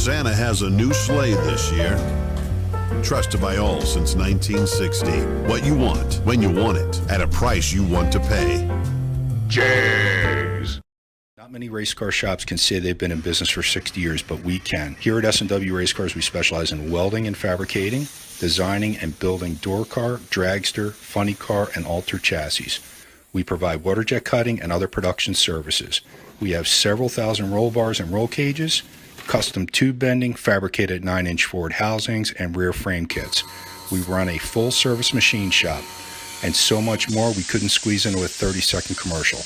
Santa has a new sleigh this year. Trusted by all since 1960. What you want, when you want it, at a price you want to pay. Jays. Not many race car shops can say they've been in business for 60 years, but we can. Here at S&W Race Cars, we specialize in welding and fabricating, designing and building door car, dragster, funny car, and altered chassis. We provide water jet cutting and other production services. We have several thousand roll bars and roll cages, custom tube bending, fabricated 9-inch forward housings, and rear frame kits. We run a full-service machine shop, and so much more we couldn't squeeze into a 30-second commercial.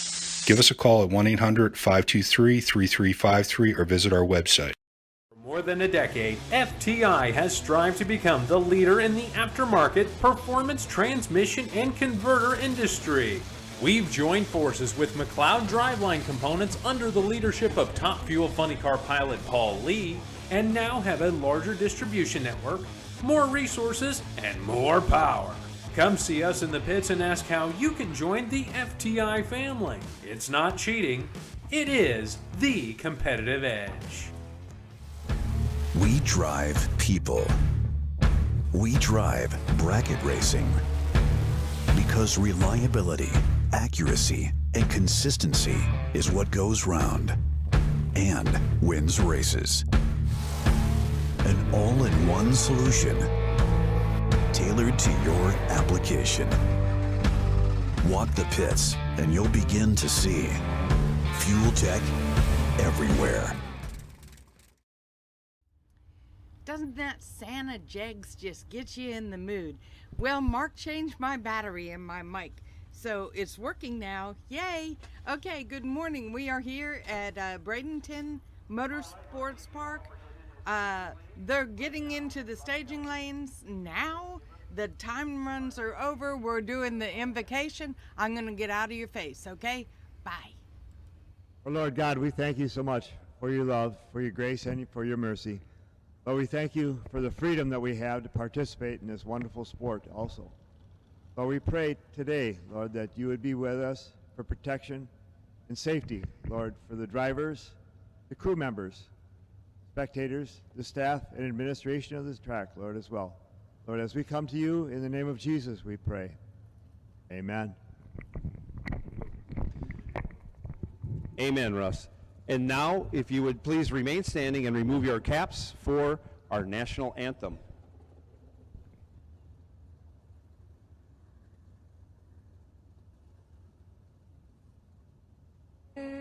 Give us a call at 1-800-523-3353 or visit our website. For more than a decade, FTI has strived to become the leader in the aftermarket performance transmission and converter industry. We've joined forces with McLeod Driveline Components under the leadership of Top Fuel Funny Car pilot Paul Lee, and now have a larger distribution network, more resources, and more power. Come see us in the pits and ask how you can join the FTI family. It's not cheating, it is the competitive edge. We drive people. We drive bracket racing. Because reliability, accuracy, and consistency is what goes round and wins races. An all-in-one solution tailored to your application. Walk the pits and you'll begin to see fuel tech everywhere. Doesn't that Santa Jegs just get you in the mood? Well, Mark changed my battery in my mic, so it's working now. Yay! Okay, good morning. We are here at Bradenton Motorsports Park. They're getting into the staging lanes now. The time runs are over. We're doing the invocation. I'm going to get out of your face, okay? Bye. Oh, Lord God, we thank you so much for your love, for your grace, and for your mercy. Lord, we thank you for the freedom that we have to participate in this wonderful sport also. Lord, we pray today, Lord, that you would be with us for protection and safety, Lord, for the drivers, the crew members, spectators, the staff, and administration of this track, Lord, as well. Lord, as we come to you in the name of Jesus, we pray. Amen. Amen, Russ. And now, if you would please remain standing and remove your caps for our national anthem.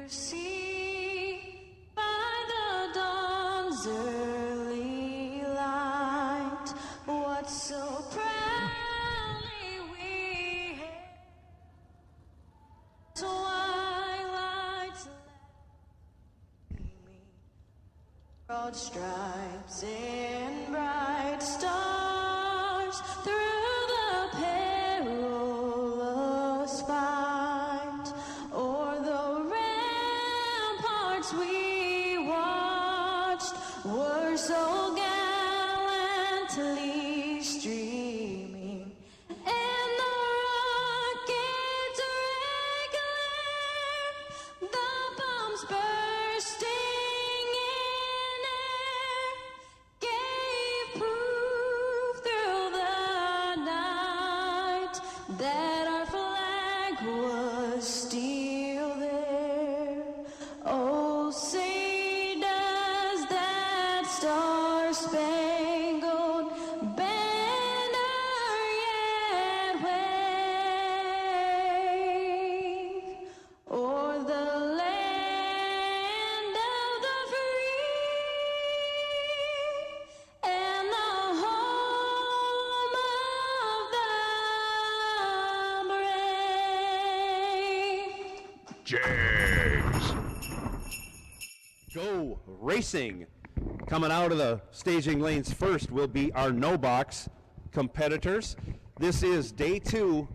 See by the dawn's early light, what so proudly we hailed twilight's gleaming, broad stripes and bright stars through the perilous fight, o'er the ramparts we watched were so gallantly streaming, and the rockets regular, the bombs bursting in air, gave proof through the night that our flag was still there. Oh, say does that star-spangled banner yet wave o'er the land of the free and the home of the brave? James. Go racing. Coming out of the staging lanes first will be our no box competitors. This is day 2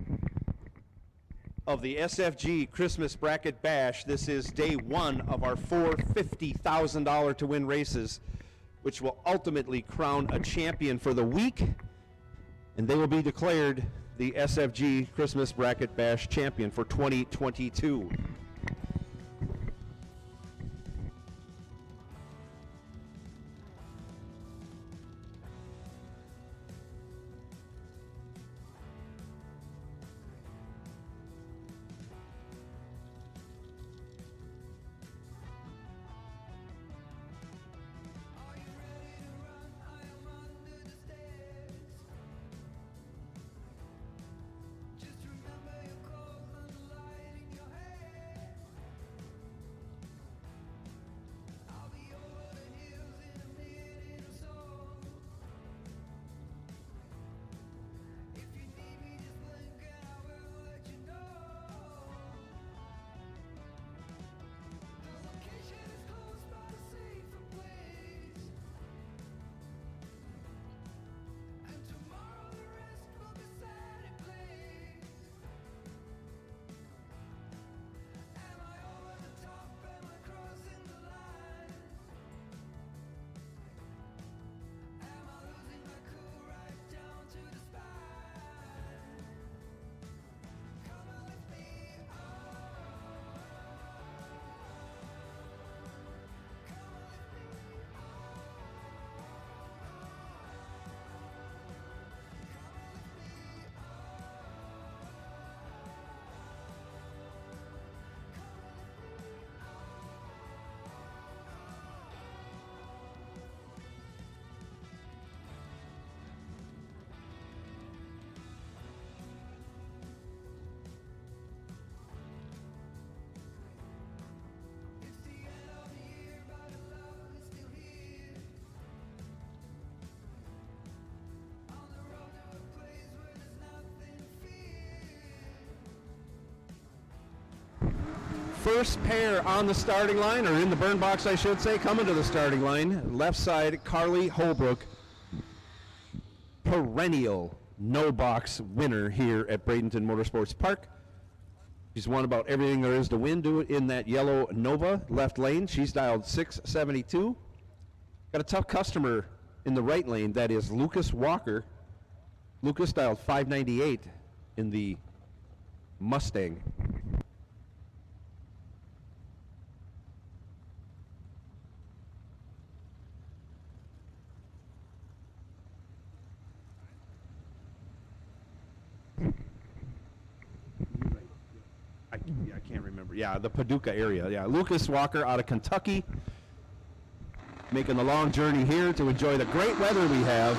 of the SFG Christmas Bracket Bash. This is day 1 of our 4 $50,000 to win races, which will ultimately crown a champion for the week, and they will be declared the SFG Christmas Bracket Bash champion for 2022. First pair on the starting line, or in the burn box, I should say, coming to the starting line. Left side, Carly Holbrook, perennial no box winner here at Bradenton Motorsports Park. She's won about everything there is to win in that yellow Nova left lane. She's dialed 672. Got a tough customer in the right lane, that is Lucas Walker. Lucas dialed 598 in the Mustang. I I can't remember. Yeah, the Paducah area. Yeah, Lucas Walker out of Kentucky, making the long journey here to enjoy the great weather we have.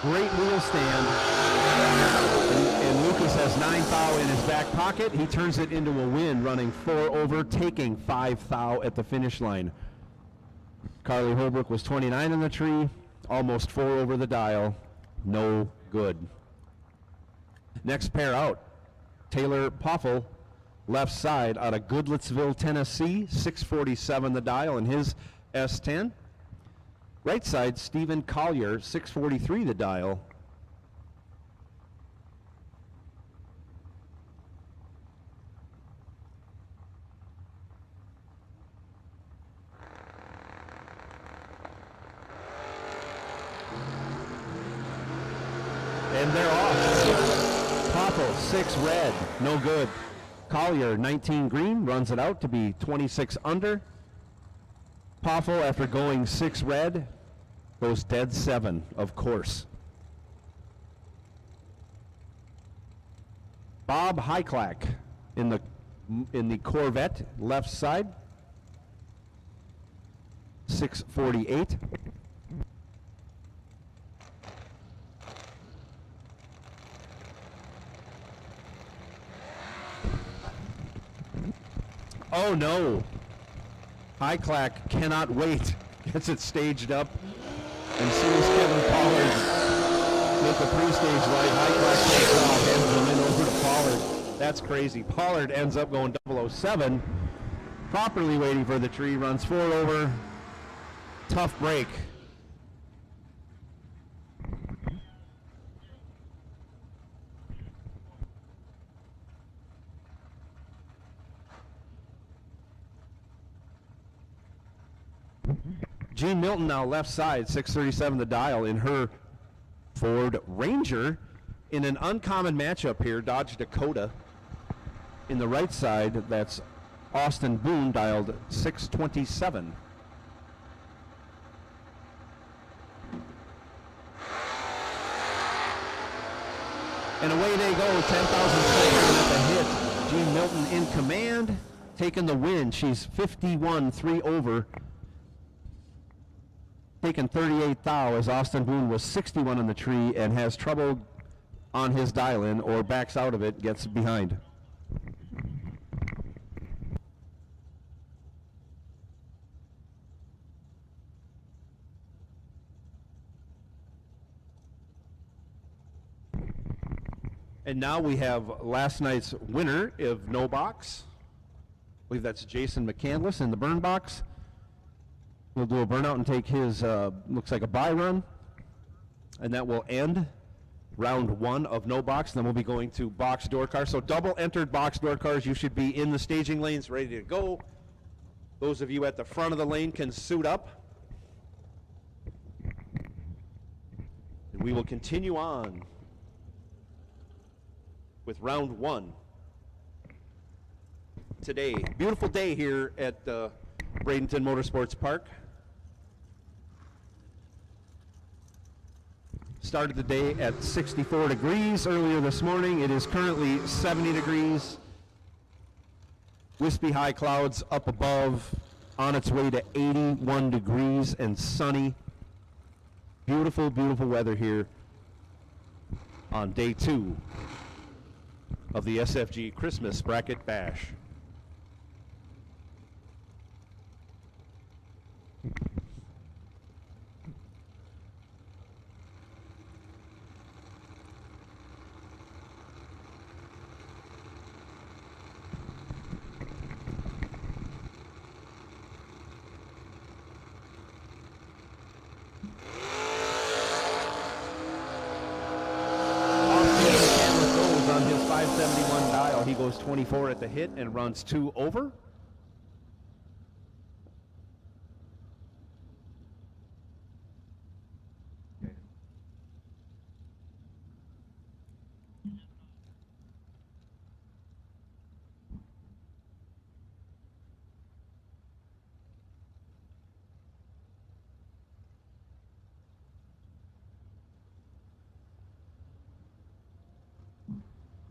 Great wheel stand. And Lucas has 9 thou in his back pocket. He turns it into a win, running 4 over, taking 5 thou at the finish line. Carly Holbrook was 29 in the tree, almost 4 over the dial. No good. Next pair out, Taylor Poffel, left side out of Goodlettsville, Tennessee, 647 the dial in his S10. Right side, Stephen Collier, 643 the dial. And they're off. Poffel, 6 red, no good. Collier, 19 green, runs it out to be 26 under. Poffel, after going 6 red, goes dead 7, of course. Bob Hyclack in the Corvette, left side, 648. Oh no! Hyclack cannot wait. Gets it staged up. And sees Kevin Pollard with the pre-stage light. Hyclack takes off, hands them in over to Pollard. That's crazy. Pollard ends up going 007. Properly waiting for the tree, runs 4 over. Tough break. Gene Milton now left side, 637 the dial in her Ford Ranger in an uncommon matchup here, Dodge Dakota. In the right side, that's Austin Boone, dialed 627. And away they go, 10,000 at the hit. Gene Milton in command, taking the win. She's 51, 3 over. Taken 38 thou as Austin Boone was 61 on the tree and has trouble on his dial-in or backs out of it, gets behind. And now we have last night's winner of No Box. I believe that's Jason McCandless in the burn box. We'll do a burnout and take his, looks like a bye run. And that will end round 1 of No Box. Then we'll be going to box door cars. So double entered box door cars. You should be in the staging lanes ready to go. Those of you at the front of the lane can suit up. And we will continue on with round 1 today. Beautiful day here at Bradenton Motorsports Park. Started the day at 64 degrees earlier this morning. It is currently 70 degrees. Wispy high clouds up above, on its way to 81 degrees and sunny. Beautiful, beautiful weather here on day 2 of the SFG Christmas Bracket Bash. He goes 24 at the hit and runs 2 over.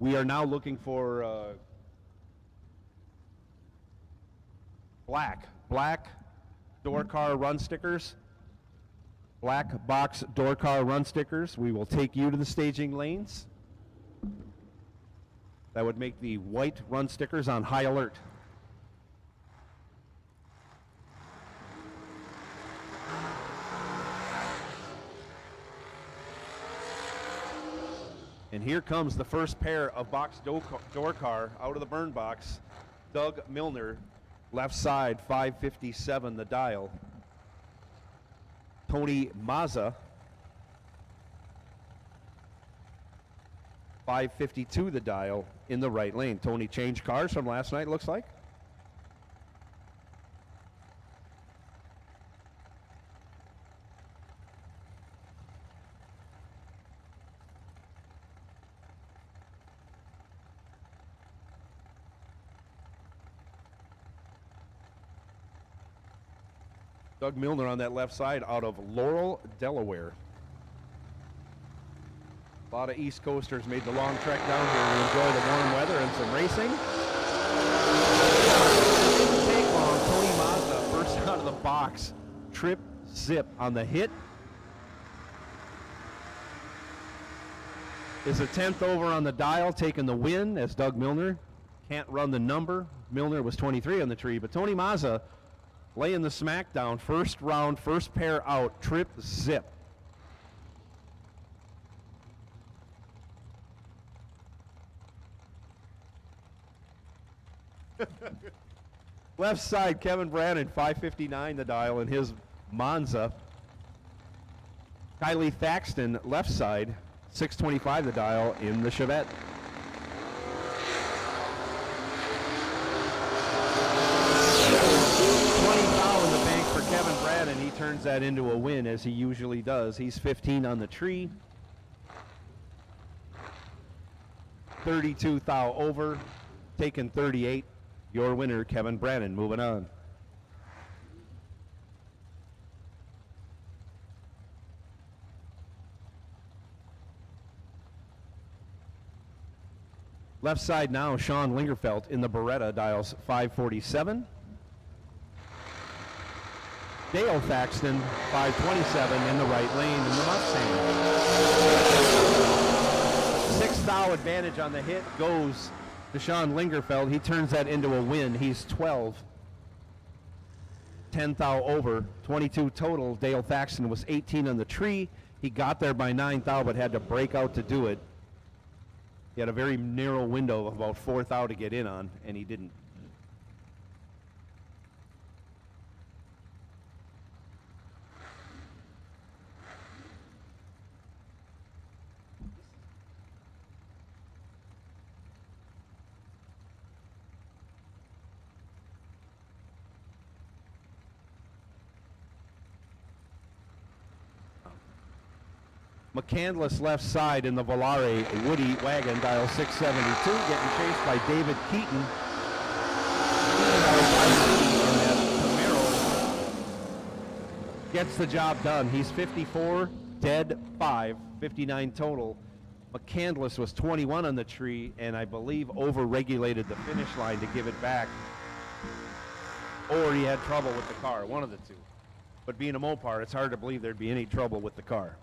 We are now looking for black door car run stickers. Black box door car run stickers. We will take you to the staging lanes. That would make the white run stickers on high alert. And here comes the first pair of box door car out of the burn box. Doug Milner, left side, 557 the dial. Tony Mazza, 552 the dial in the right lane. Tony changed cars from last night, looks like. Doug Milner on that left side out of Laurel, Delaware. A lot of East Coasters made the long trek down here to enjoy the warm weather and some racing. Didn't take long. Tony Mazda first out of the box. Trip zip on the hit. Is a 10th over on the dial, taking the win as Doug Milner can't run the number. Milner was 23 on the tree, but Tony Mazda laying the smackdown. First round, first pair out, trip zip. Left side, Kevin Brannon, 559 the dial in his Monza. Kylie Thaxton, left side, 625 the dial in the Chevette. Kevin Braden, he turns that into a win as he usually does. He's 15 on the tree. 32 thou over, taking 38. Your winner, Kevin Braden, moving on. Left side now, Sean Lingerfeld in the Beretta, dials 547. Dale Thaxton, 527 in the right lane in the Mustang. 6 thou advantage on the hit goes to Sean Lingerfeld. He turns that into a win. He's 12. 10 thou over, 22 total. Dale Thaxton was 18 on the tree. He got there by 9 thou but had to break out to do it. He had a very narrow window of about 4 thou to get in on, and he didn't. McCandless left side in the Volare Woody wagon, dial 672, getting chased by David Keaton. In that Camaro. Gets the job done. He's 54, dead 5, 59 total. McCandless was 21 on the tree, and I believe over-regulated the finish line to give it back. Or he had trouble with the car, one of the two. But being a Mopar, it's hard to believe there'd be any trouble with the car.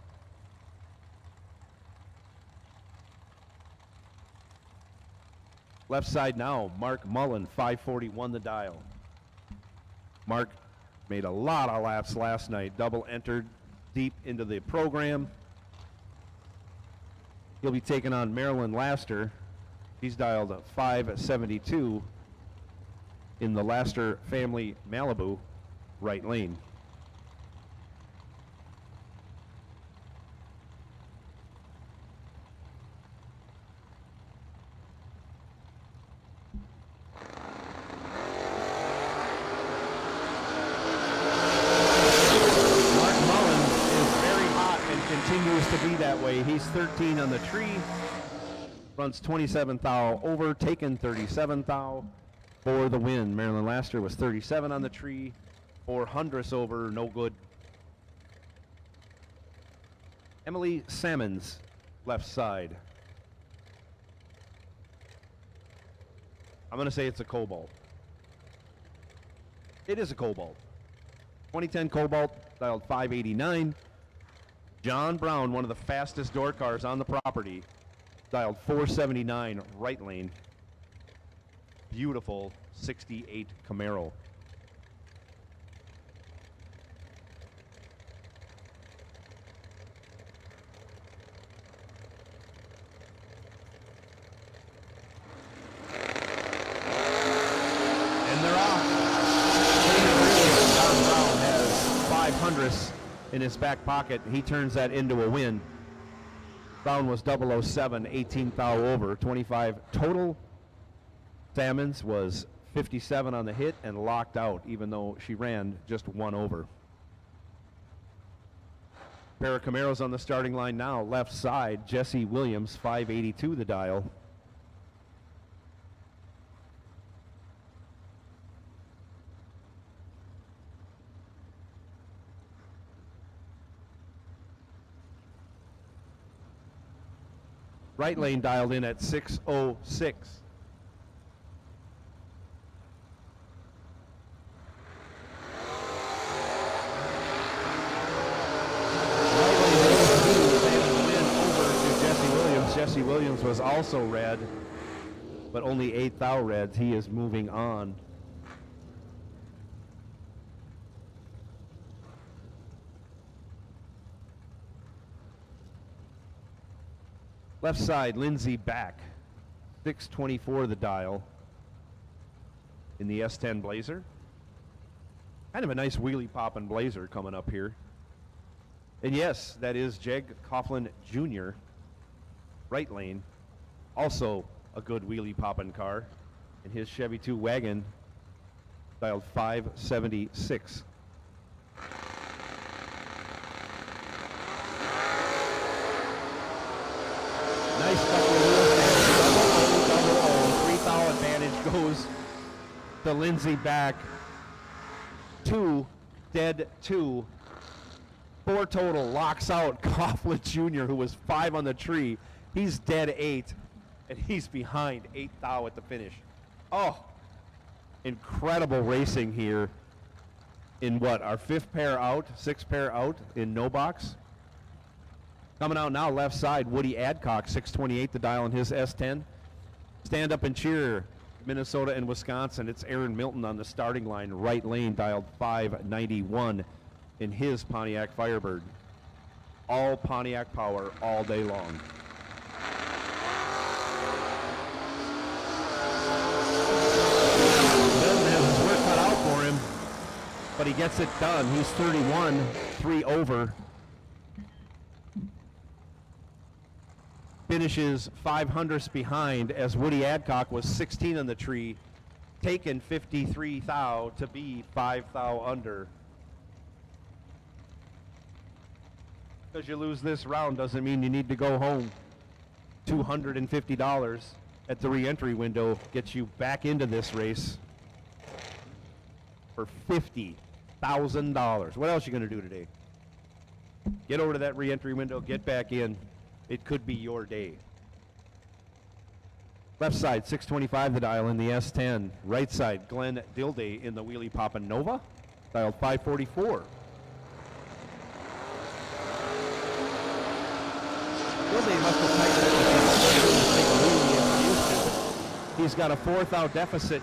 Left side now, Mark Mullen, 541 the dial. Mark made a lot of laps last night, double entered deep into the program. He'll be taking on Marilyn Laster. He's dialed 572 in the Laster family Malibu right lane. To be that way. He's 13 on the tree, runs 27 thou over, taken 37 thou for the win. Marilyn Laster was 37 on the tree, 400 over, no good. Emily Salmons, left side. I'm going to say it's a Cobalt. It is a Cobalt. 2010 Cobalt, dialed 589. John Brown, one of the fastest door cars on the property, dialed 479, right lane. Beautiful 68 Camaro. And they're off. John Brown has 500s in his back pocket. He turns that into a win. Brown was 007, 18 thou over, 25 total. Salmons was 57 on the hit and locked out, even though she ran just one over. Pair of Camaros on the starting line now. Left side, Jesse Williams, 582 the dial. Right lane dialed in at 606. Jesse Williams was also red, but only 8 thou reds. He is moving on. Left side, Lindsay back, 624 the dial in the S10 Blazer. Kind of a nice wheelie popping Blazer coming up here. And yes, that is Jeg Coughlin Jr., right lane. Also a good wheelie popping car in his Chevy 2 wagon, dialed 576. Nice couple of wheels there. Double 3 thou advantage goes to Lindsay back. 2, dead 2. 4 total, locks out Coughlin Jr., who was 5 on the tree. He's dead 8, and he's behind 8 thou at the finish. Oh, incredible racing here in what, our 5th pair out, 6th pair out in no box. Coming out now, left side, Woody Adcock, 628 the dial in his S10. Stand up and cheer, Minnesota and Wisconsin. It's Aaron Milton on the starting line, right lane, dialed 591 in his Pontiac Firebird. All Pontiac power all day long. Milton has his work cut out for him, but he gets it done. He's 31, 3 over. Finishes 500ths behind as Woody Adcock was 16 on the tree, taken 53 thou to be 5 thou under. Because you lose this round doesn't mean you need to go home. $250 at the re-entry window gets you back into this race for $50,000. What else are you going to do today? Get over to that re-entry window, get back in. It could be your day. Left side, 625 the dial in the S10. Right side, Glenn Dilday in the wheelie poppin' Nova, dialed 544. Dilday must have tightened it. He's got a 4 thou deficit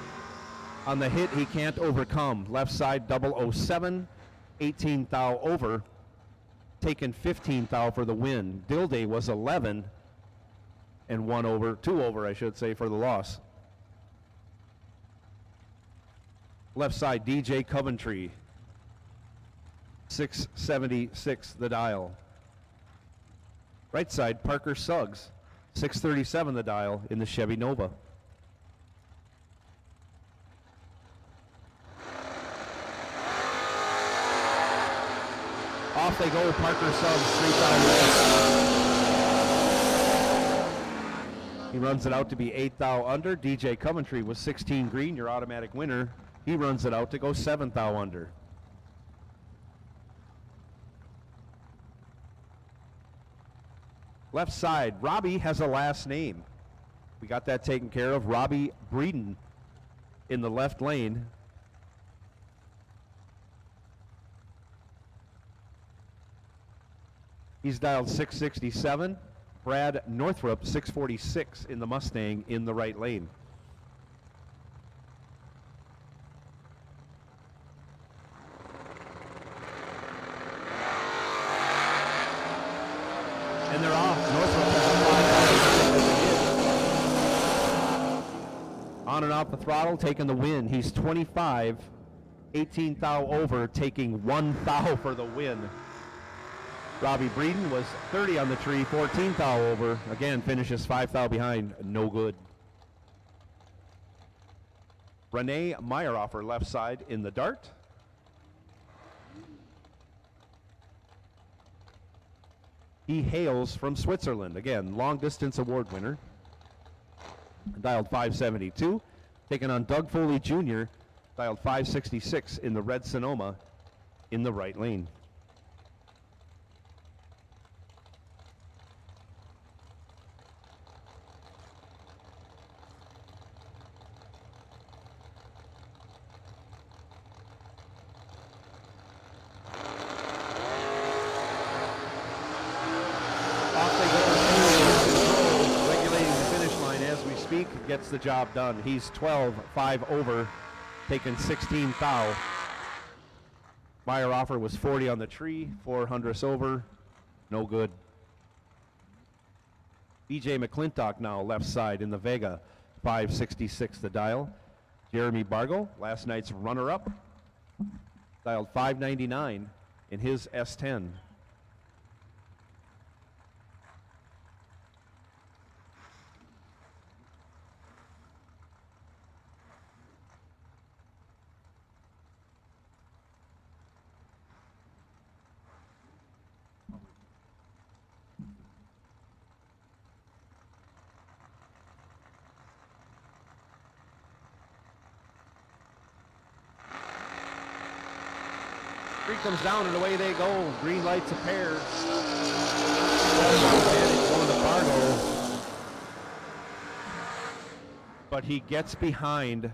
on the hit he can't overcome. Left side, 007, 18 thou over. Taken 15 thou for the win. Dilday was 11 and 1 over, 2 over I should say, for the loss. Left side, DJ Coventry, 676 the dial. Right side, Parker Suggs, 637 the dial in the Chevy Nova. Off they go, Parker Suggs, 3 thou left. He runs it out to be 8 thou under. DJ Coventry was 16 green, your automatic winner. He runs it out to go 7 thou under. Left side, Robbie has a last name. We got that taken care of. Robbie Bradenton in the left lane. He's dialed 667. Brad Northrup, 646 in the Mustang in the right lane. And they're off. Northrup has a on and off the throttle, taking the win. He's 25, 18 thou over, taking 1 thou for the win. Robbie Breeden was 30 on the tree, 14 thou over. Again, finishes 5 thou behind, no good. Renee Meyerhofer left side in the dart. He hails from Switzerland. Again, long distance award winner. Dialed 572. Taking on Doug Foley Jr., dialed 566 in the red Sonoma in the right lane. Gets the job done. He's 12-5 over, taking 16 thou. Meyerhofer was 40 on the tree, 400 over, no good. BJ McClintock now left side in the Vega, 566 the dial. Jeremy Bargo, last night's runner-up, dialed 599 in his S10. Street comes down and away they go. Green lights a pair. Going to Fargo. But he gets behind.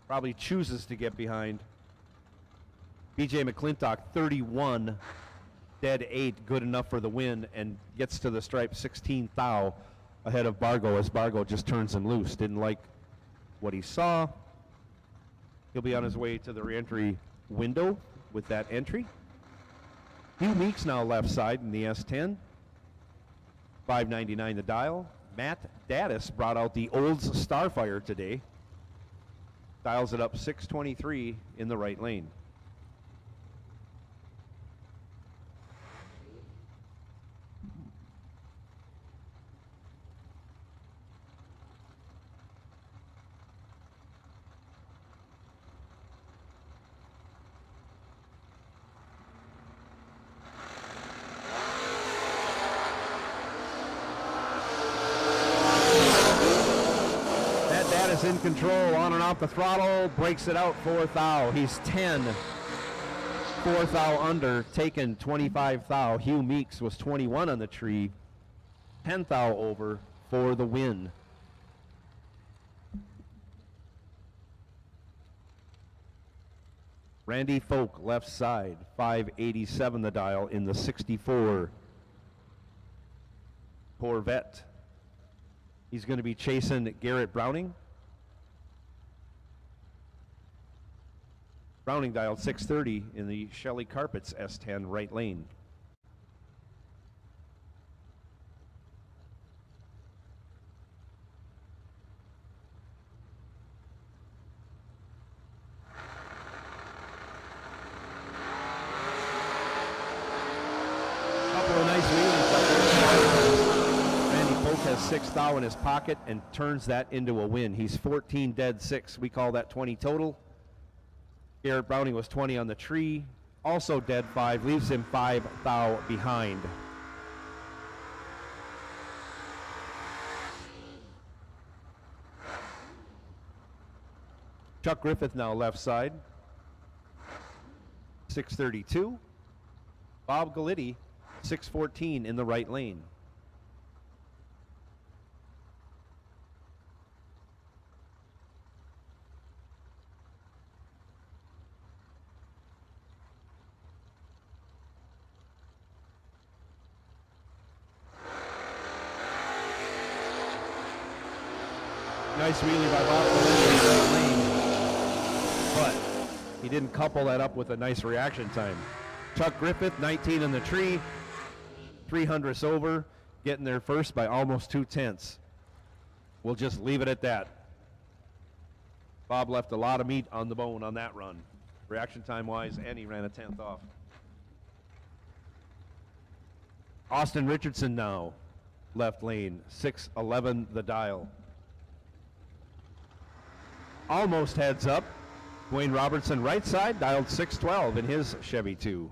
Probably chooses to get behind. BJ McClintock, 31. Dead 8, good enough for the win, and gets to the stripe 16 thou ahead of Bargo as Bargo just turns him loose. Didn't like what he saw. He'll be on his way to the re-entry window with that entry. Hugh Meeks now left side in the S10. 599 the dial. Matt Daddis brought out the Olds Starfire today. Dials it up 623 in the right lane. In control, on and off the throttle, breaks it out 4 thou. He's 10, 4 thou under, taken 25 thou. Hugh Meeks was 21 on the tree, 10 thou over for the win. Randy Folk left side, 587 the dial in the 64 Corvette. He's going to be chasing Garrett Browning. Browning dialed 630 in the Shelley Carpets S10 right lane. Couple of nice wheelies. Randy Polk has 6 thou in his pocket and turns that into a win. He's 14 dead 6. We call that 20 total. Garrett Browning was 20 on the tree, also dead 5, leaves him 5 thou behind. Chuck Griffith now left side, 632. Bob Galitti, 614 in the right lane. Nice wheelie by Bob Valenti in the lane. But he didn't couple that up with a nice reaction time. Chuck Griffith, 19 in the tree, 300ths over, getting there first by almost 2/10. We'll just leave it at that. Bob left a lot of meat on the bone on that run, reaction time wise, and he ran a 10th off. Austin Richardson now, left lane, 6:11 the dial. Almost heads up. Dwayne Robertson right side, dialed 6:12 in his Chevy 2.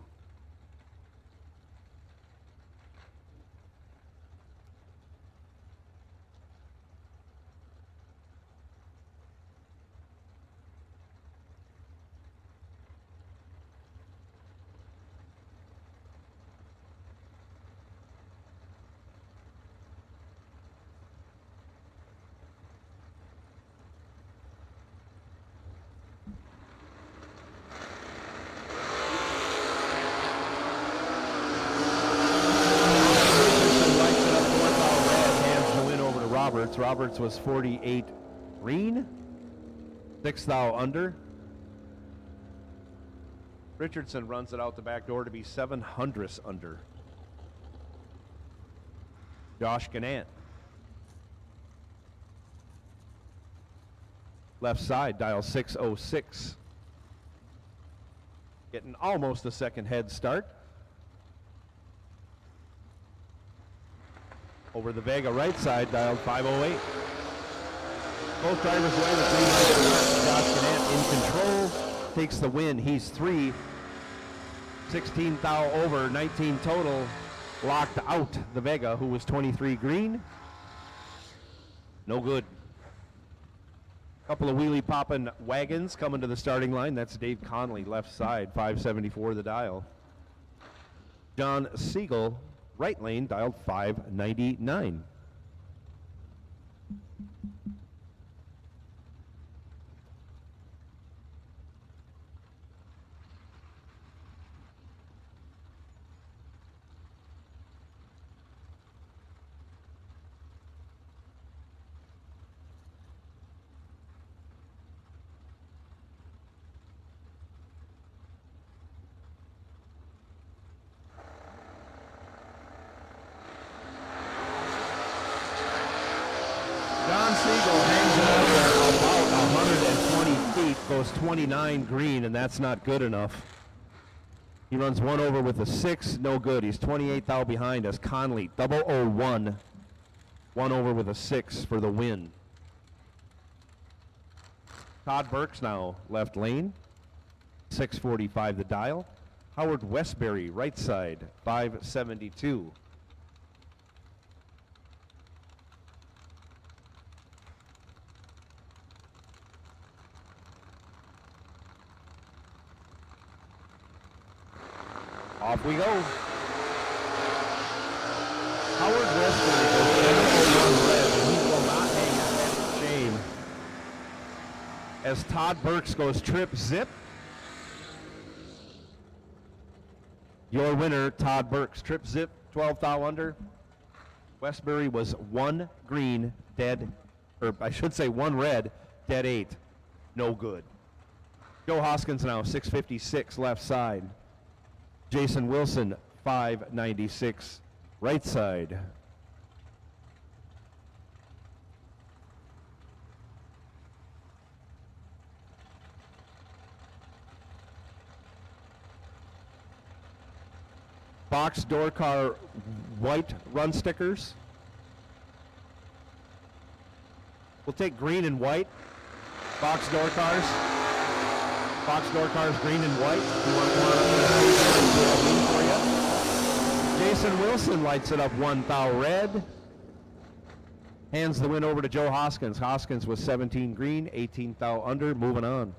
Roberts was 48 green, 6 thou under. Richardson runs it out the back door to be 700ths under. Josh Gannett. Left side, dial 606. Getting almost a second head start. Over the Vega right side, dialed 508. Both drivers away with green light. Josh Gannett in control, takes the win. He's 3, 16 thou over, 19 total. Locked out the Vega, who was 23 green. No good. Couple of wheelie popping wagons coming to the starting line. That's Dave Conley, left side, 574 the dial. John Siegel, right lane, dialed 599. Goes 29 green, and that's not good enough. He runs one over with a 6, no good. He's 28 thou behind us. Conley, 001, one over with a 6 for the win. Todd Burks now left lane, 645 the dial. Howard Westbury right side, 572. Off we go. Howard Westbury goes 701 red, and he will not hang his head in shame. As Todd Burks goes trip zip. Your winner, Todd Burks, trip zip, 12 thou under. Westbury was 1 green, dead, or I should say 1 red, dead 8. No good. Joe Hoskins now, 656 left side. Jason Wilson, 596, right side. Box door car white run stickers. We'll take green and white. Box door cars. Box door cars, green and white. You want for you? Jason Wilson lights it up 1 thou red. Hands the win over to Joe Hoskins. Hoskins was 17 green, 18 thou under. Moving on.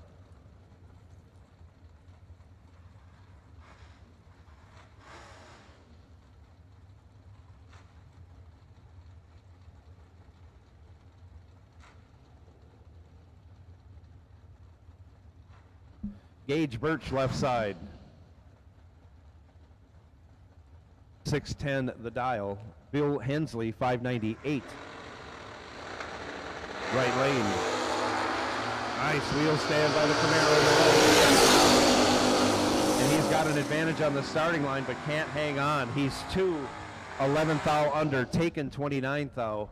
Gage Birch left side. 610 the dial. Bill Hensley 598. Right lane. Nice wheel stand by the Camaro. And he's got an advantage on the starting line, but can't hang on. He's 11th thou under, taken 29th thou,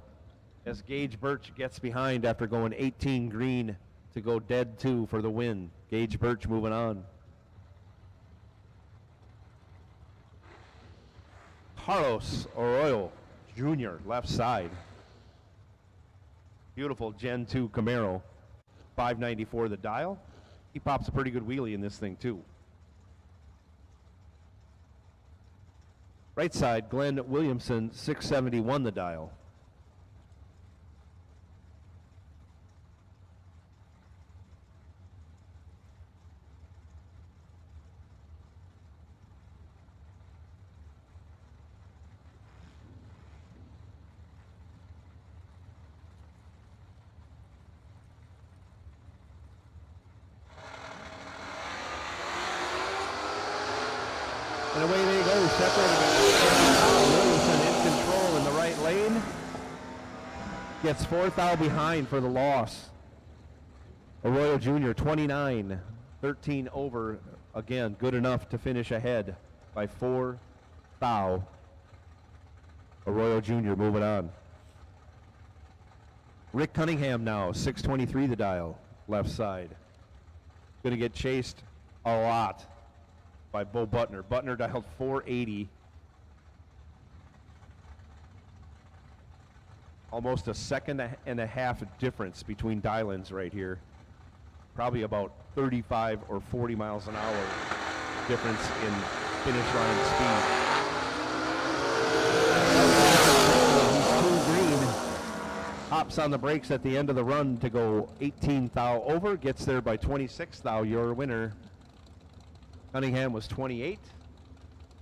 as Gage Birch gets behind after going 18 green to go dead 2 for the win. Gage Birch moving on. Carlos Arroyo Jr., left side. Beautiful Gen 2 Camaro. 594 the dial. He pops a pretty good wheelie in this thing too. Right side, Glenn Williamson, 671 the dial. And away they go, separated by Williamson in control in the right lane. Gets 4th thou behind for the loss. Arroyo Jr., 29, 13 over. Again, good enough to finish ahead by 4 thou. Arroyo Jr. moving on. Rick Cunningham now, 623 the dial, left side. Going to get chased a lot by Bo Butner. Butner dialed 480. Almost a second and a half difference between dial-ins right here. Probably about 35 or 40 miles an hour difference in finish line speed. He's 2 green. Hops on the brakes at the end of the run to go 18 thou over. Gets there by 26 thou. Your winner. Cunningham was 28.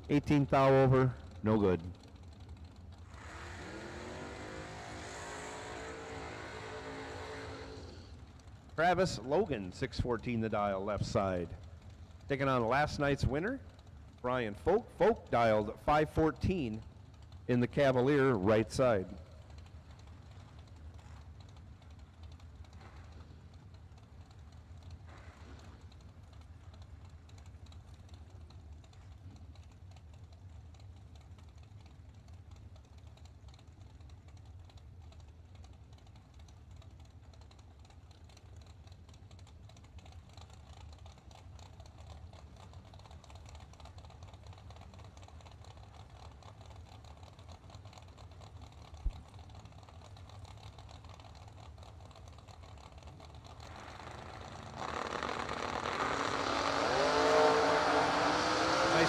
18 thou over. No good. Travis Logan, 614 the dial, left side. Taking on last night's winner, Brian Folk. Folk dialed 514 in the Cavalier, right side.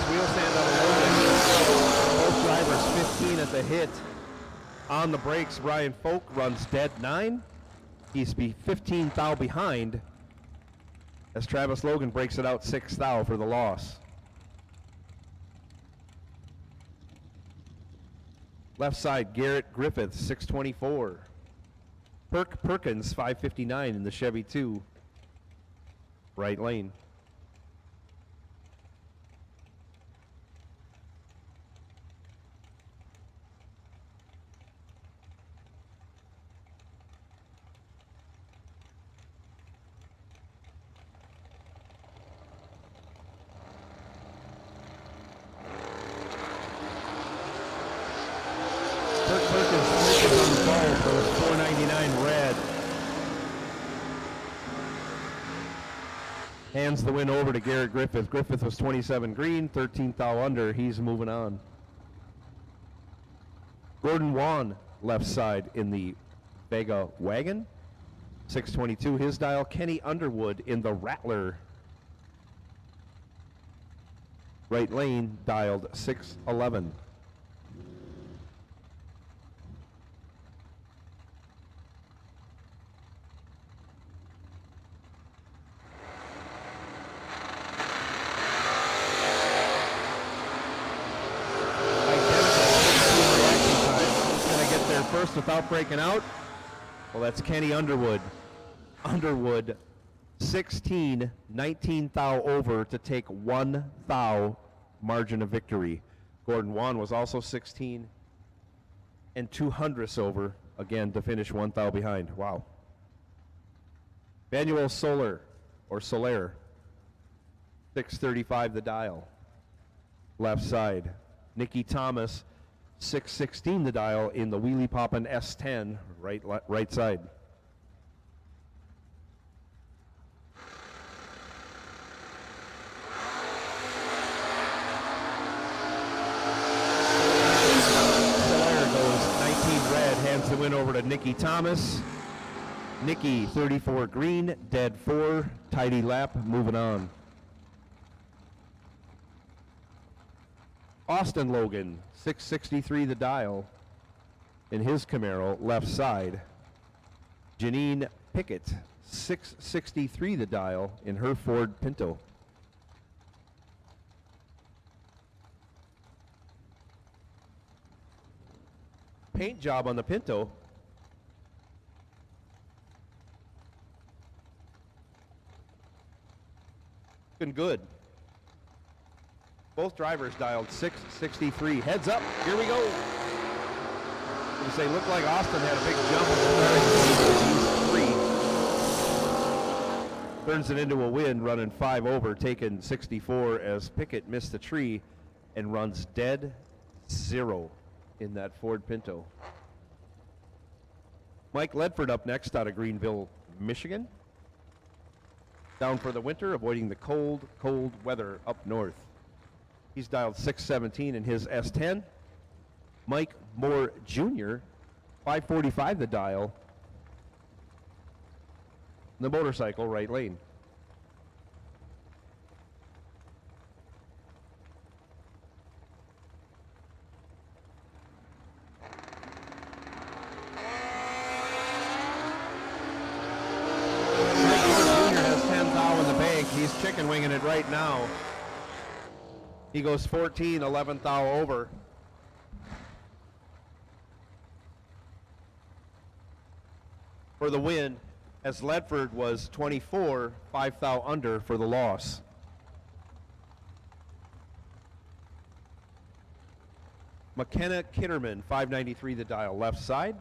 Wheel stand on Logan. Both drivers 15 at the hit. On the brakes, Ryan Folk runs dead 9. He's 15 thou behind as Travis Logan breaks it out 6 thou for the loss. Left side, Garrett Griffith, 624. Perk Perkins, 559 in the Chevy 2. Right lane. Hands the win over to Garrett Griffith. Griffith was 27 green, 13 thou under. He's moving on. Gordon Wan, left side in the Vega wagon. 622 his dial. Kenny Underwood in the Rattler. Right lane dialed 611. First without breaking out. Well, that's Kenny Underwood. Underwood 16, 19 thou over to take 1 thou margin of victory. Gordon Wan was also 16 and 200ths over, again, to finish 1 thou behind. Wow. Manuel Soler, or Soler, 635 the dial, left side. Nikki Thomas, 616 the dial in the wheelie poppin' S10, right side. Soler goes 19 red, hands the win over to Nikki Thomas. Nikki, 34 green, dead 4, tidy lap, moving on. Austin Logan, 663 the dial in his Camaro, left side. Janine Pickett, 663 the dial in her Ford Pinto. Paint job on the Pinto. Been good. Both drivers dialed 663. Heads up, here we go. You say, looked like Austin had a big jump at the starting. He's 3. Turns it into a win, running 5 over, taking 64 as Pickett missed the tree and runs dead 0 in that Ford Pinto. Mike Ledford up next out of Greenville, Michigan. Down for the winter, avoiding the cold weather up north. He's dialed 617 in his S10. Mike Moore Jr., 545 the dial. The motorcycle, right lane. Mike Moore Jr. has 10,000 in the bank. He's chicken winging it right now. He goes 14, 11th thou over. For the win, as Ledford was 24, 5 thou under for the loss. McKenna Kitterman, 593 the dial, left side.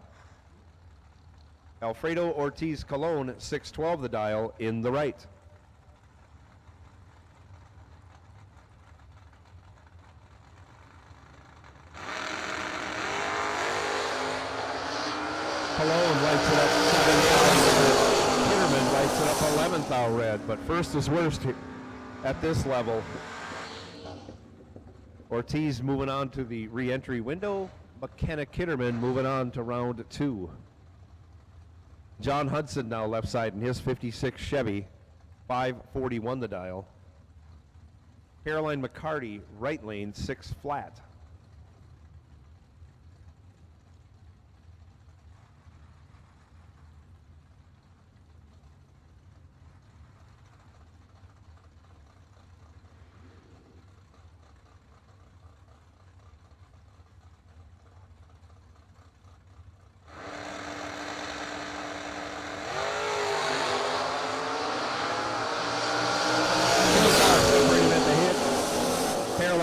Alfredo Ortiz Colon, 612 the dial, in the right. Colon lights it up 7,000. Kitterman lights it up 11,000 red, but first is worst at this level. Ortiz moving on to the re-entry window. McKenna Kitterman moving on to round 2. John Hudson now left side in his 56 Chevy, 541 the dial. Caroline McCarty, right lane, 6 flat.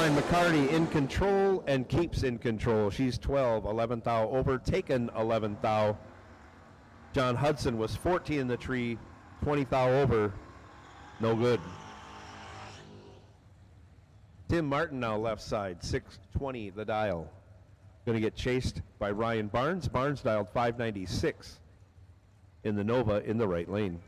McCarty in control and keeps in control. She's 12, 11th thou over, taken 11th thou. John Hudson was 14 in the tree, 20th thou over, no good. Tim Martin now left side, 620 the dial. Going to get chased by Ryan Barnes. Barnes dialed 596 in the Nova in the right lane.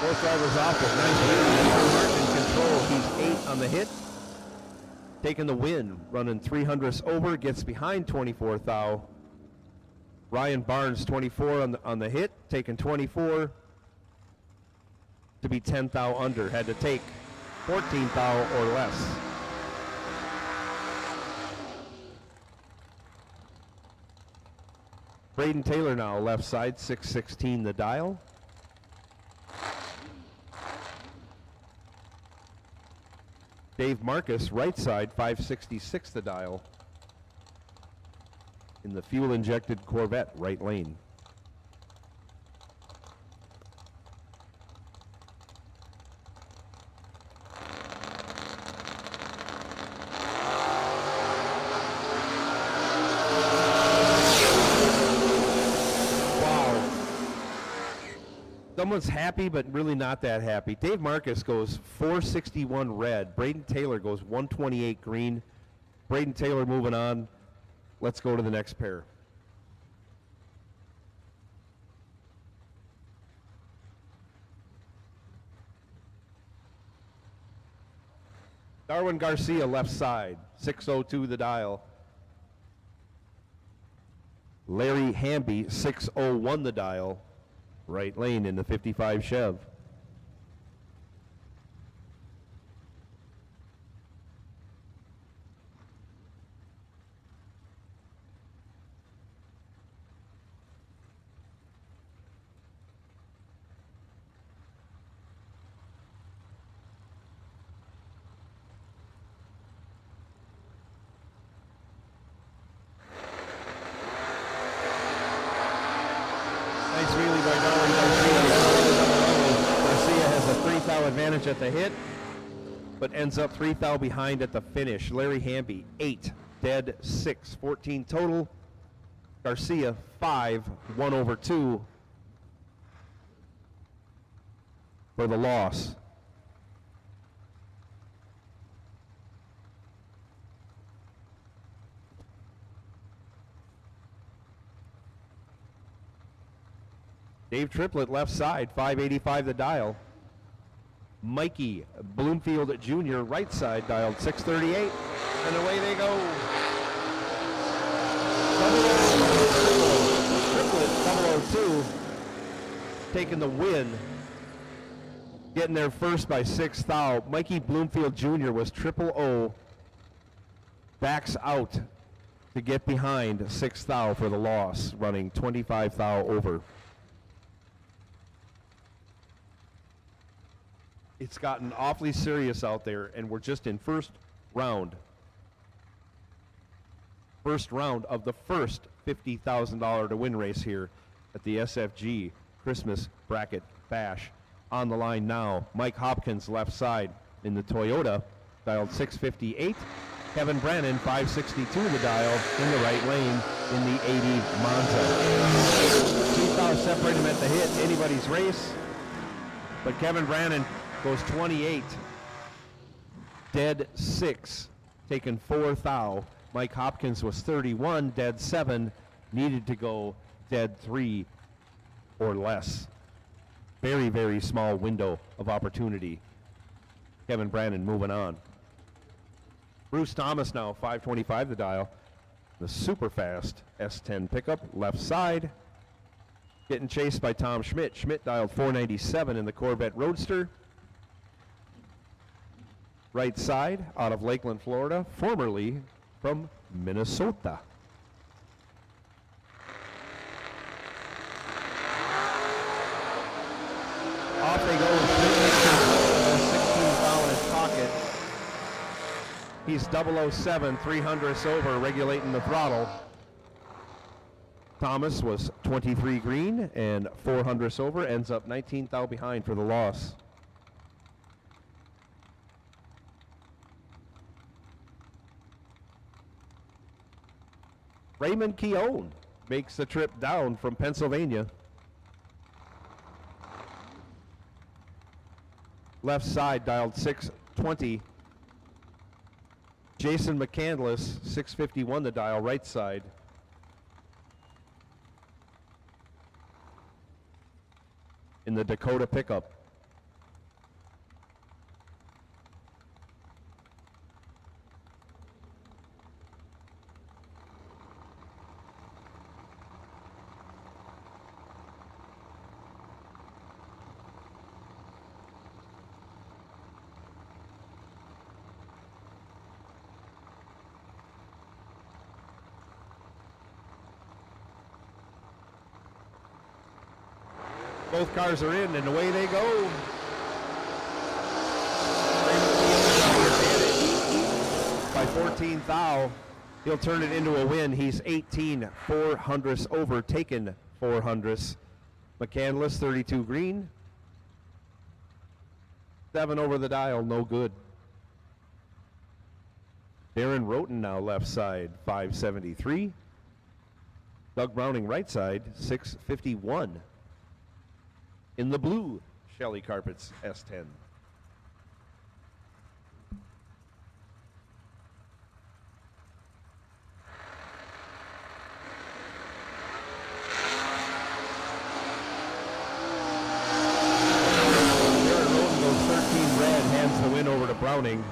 Both drivers off with nice win. Martin in control. He's 8 on the hit. Taking the win, running 300ths over, gets behind 24th thou. Ryan Barnes 24 on the hit, taking 24 to be 10th thou under. Had to take 14th thou or less. Braden Taylor now left side, 616 the dial. Dave Marcus, right side, 566 the dial. In the fuel-injected Corvette, right lane. Someone's happy, but really not that happy. Dave Marcus goes 461 red. Braden Taylor goes 128 green. Braden Taylor moving on. Let's go to the next pair. Darwin Garcia, left side, 602 the dial. Larry Hamby, 601 the dial. Right lane in the 55 Chev. Nice wheelie by Darwin Garcia. Garcia has a 3 thou advantage at the hit, but ends up 3 thou behind at the finish. Larry Hamby, 8, dead 6, 14 total. Garcia, 5, 1 over 2 for the loss. Dave Triplett, left side, 585 the dial. Mikey Bloomfield Jr., right side, dialed 638. And away they go. Triplett, 002, taking the win. Getting there first by 6 thou. Mikey Bloomfield Jr. was 000. Backs out to get behind 6 thou for the loss, running 25 thou over. It's gotten awfully serious out there, and we're just in first round. First round of the first $50,000 to win race here at the SFG Christmas Bracket Bash. On the line now, Mike Hopkins, left side in the Toyota, dialed 658. Kevin Brannon, 562 the dial, in the right lane in the 80 Monza. 2 thou separate him at the hit, anybody's race. But Kevin Brannon goes 28, dead 6, taken 4 thou. Mike Hopkins was 31, dead 7, needed to go dead 3 or less. Very, very small window of opportunity. Kevin Brannon moving on. Bruce Thomas now, 525 the dial. The super fast S10 pickup, left side. Getting chased by Tom Schmidt. Schmidt dialed 497 in the Corvette Roadster. Right side, out of Lakeland, Florida, formerly from Minnesota. Off they go. 16 thou in his pocket. He's 007, 300ths over, regulating the throttle. Thomas was 23 green and 400ths over, ends up 19 thou behind for the loss. Raymond Keown makes the trip down from Pennsylvania. Left side, dialed 620. Jason McCandless, 651 the dial, right side. In the Dakota pickup. Both cars are in, and away they go. 14 thou. He'll turn it into a win. He's 18 400ths over, taken 400ths. McCandless 32 green. 7 over the dial, no good. Darren Roten now left side, 573. Doug Browning right side, 651. In the blue, Shelley Carpets, S10. Over to Browning.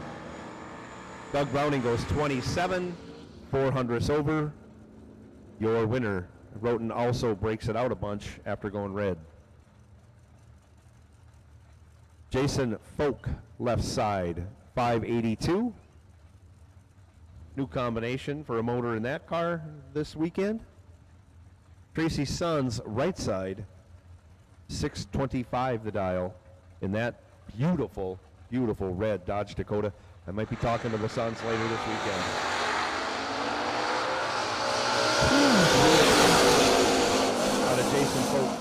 Doug Browning goes 27 400ths over. Your winner. Roten also breaks it out a bunch after going red. Jason Folk left side, 582. New combination for a motor in that car this weekend. Tracy Sons right side, 625 the dial in that beautiful red Dodge Dakota. I might be talking to the Suns later this weekend. Out of Jason Folk.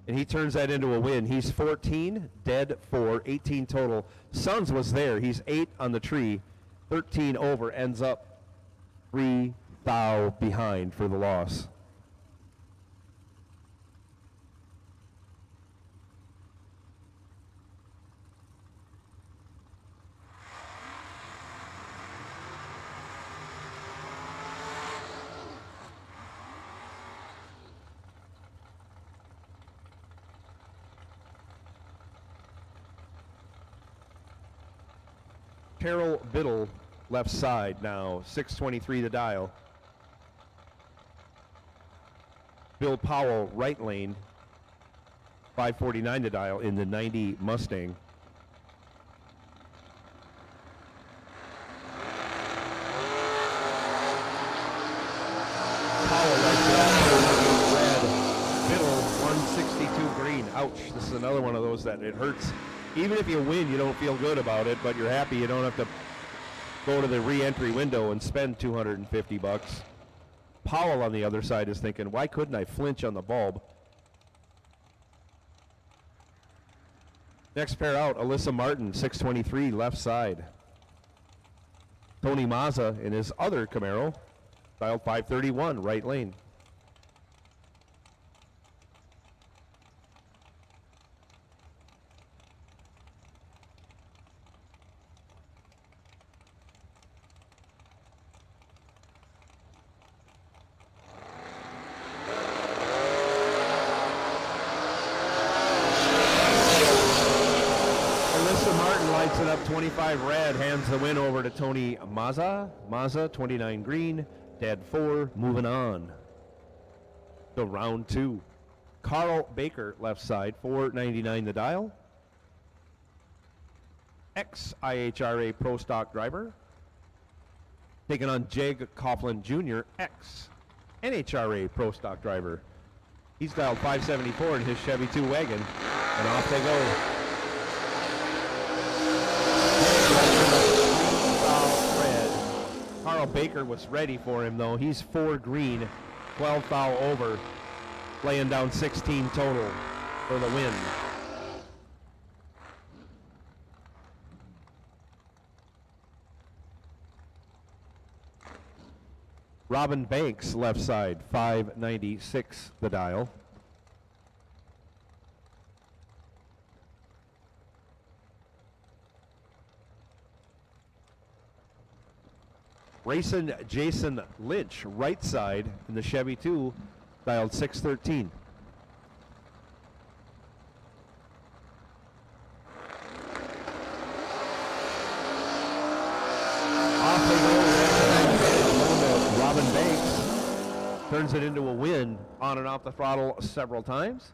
And he turns that into a win. He's 14, dead 4, 18 total. Suns was there. He's 8 on the tree, 13 over, ends up 3 thou behind for the loss. Carol Biddle left side now, 623 the dial. Bill Powell right lane, 549 the dial in the 90 Mustang. Powell right red. Biddle 162 green. Ouch, this is another one of those that it hurts. Even if you win, you don't feel good about it, but you're happy you don't have to go to the re-entry window and spend $250. Powell on the other side is thinking, why couldn't I flinch on the bulb? Next pair out, Alyssa Martin, 623 left side. Tony Mazza in his other Camaro, dialed 531 right lane. It up 25 red, hands the win over to Tony Mazza. Mazza 29 green, dead 4, moving on. So round 2. Carl Baker left side, 499 the dial. Ex-IHRA Pro Stock driver. Taking on Jeg Coughlin Jr., ex-NHRA Pro Stock driver. He's dialed 574 in his Chevy 2 wagon, and off they go. Carl Baker was ready for him though. He's 4 green, 12 thou over, laying down 16 total for the win. Robin Banks left side, 596 the dial. Racing Jason Lynch, right side in the Chevy 2, dialed 613. Off they go. Robin Banks turns it into a win on and off the throttle several times.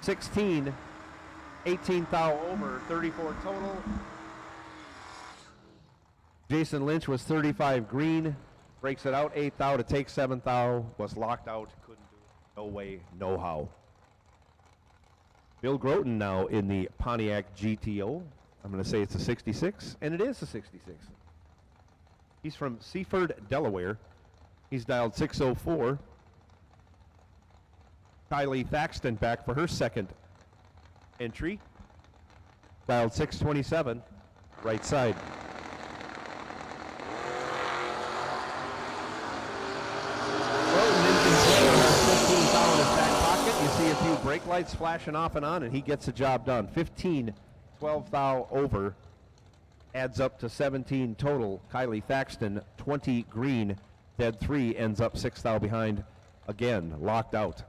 16, 18 thou over, 34 total. Jason Lynch was 35 green, breaks it out 8 thou to take 7 thou, was locked out, couldn't do it, no way, no how. Bill Groten now in the Pontiac GTO, I'm going to say it's a 66, and it is a 66. He's from Seaford, Delaware. He's dialed 604. Kylie Thaxton back for her second entry. Dialed 627, right side. You see a few brake lights flashing off and on, and he gets the job done. 15, 12 thou over, adds up to 17 total. Kylie Thaxton, 20 green, dead 3, ends up 6 thou behind again, locked out.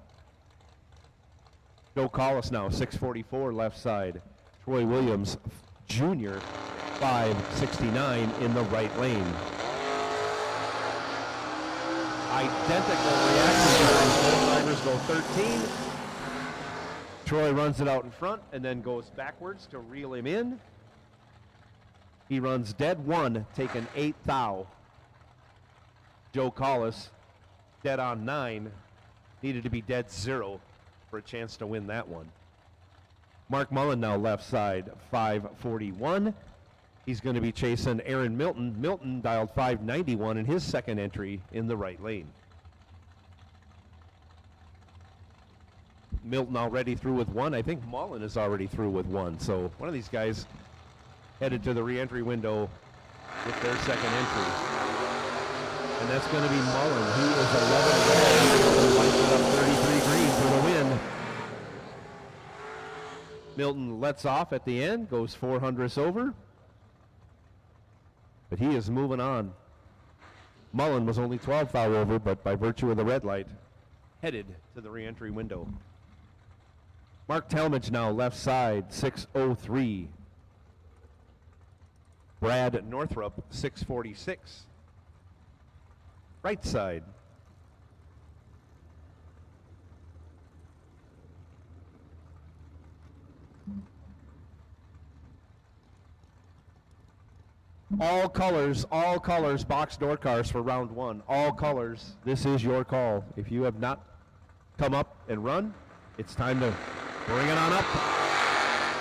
Joe Collis now, 644 left side. Troy Williams, Jr., 569 in the right lane. Identical reaction times. Both drivers go 13. Troy runs it out in front and then goes backwards to reel him in. He runs dead 1, taking 8 thou. Joe Collis, dead on 9, needed to be dead 0 for a chance to win that one. Mark Mullen now left side, 541. He's going to be chasing Aaron Milton. Milton dialed 591 in his second entry in the right lane. Milton already through with 1. I think Mullen is already through with 1. So one of these guys headed to the re-entry window with their second entry. And that's going to be Mullen. He is 11 red. Lights it up 33 green for the win. Milton lets off at the end, goes 400ths over. But he is moving on. Mullen was only 12 thou over, but by virtue of the red light, headed to the re-entry window. Mark Talmadge now left side, 603. Brad Northrup, 646. Right side. All colors, box door cars for round 1. All colors, this is your call. If you have not come up and run, it's time to bring it on up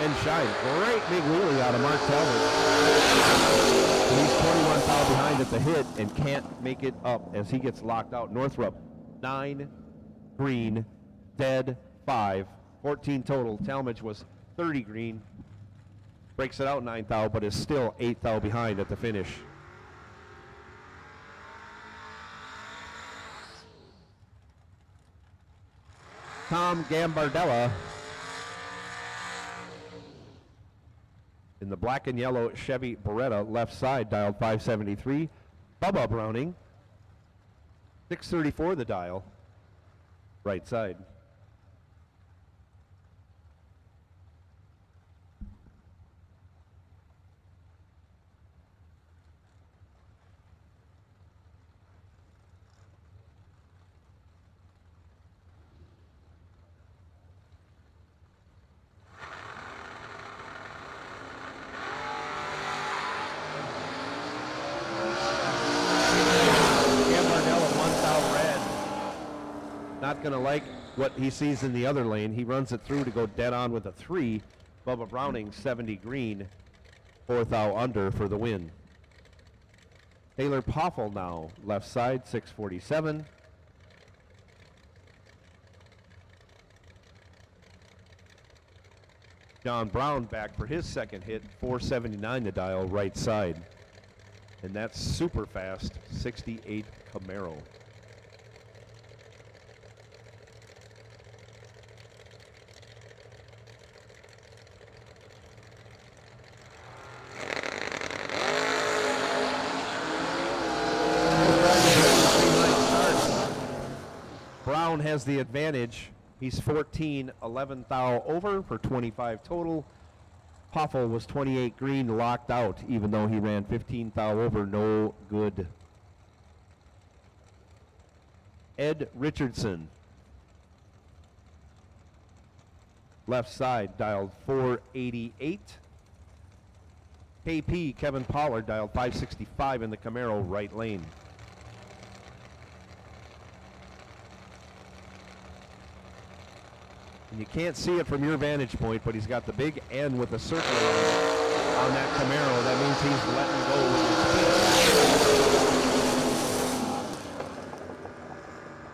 and shine. Great big wheelie out of Mark Talbot. He's 21 thou behind at the hit and can't make it up as he gets locked out. Northrup, 9, green, dead 5, 14 total. Talmadge was 30 green. Breaks it out 9 thou, but is still 8 thou behind at the finish. Tom Gambardella in the black and yellow Chevy Beretta, left side, dialed 573. Bubba Browning, 634 the dial, right side. Not going to like what he sees in the other lane. He runs it through to go dead on with a 3. Bubba Browning, 70 green, 4 thou under for the win. Taylor Poffel now, left side, 647. John Brown back for his second hit, 479 the dial, right side. And that's super fast, 68 Camaro. Brown has the advantage. He's 14, 11 thou over for 25 total. Poffel was 28 green, locked out, even though he ran 15 thou over, no good. Ed Richardson, left side, dialed 488. KP Kevin Pollard dialed 565 in the Camaro, right lane. And you can't see it from your vantage point, but he's got the big N with a circle on it. on that Camaro. That means he's letting go with his feet.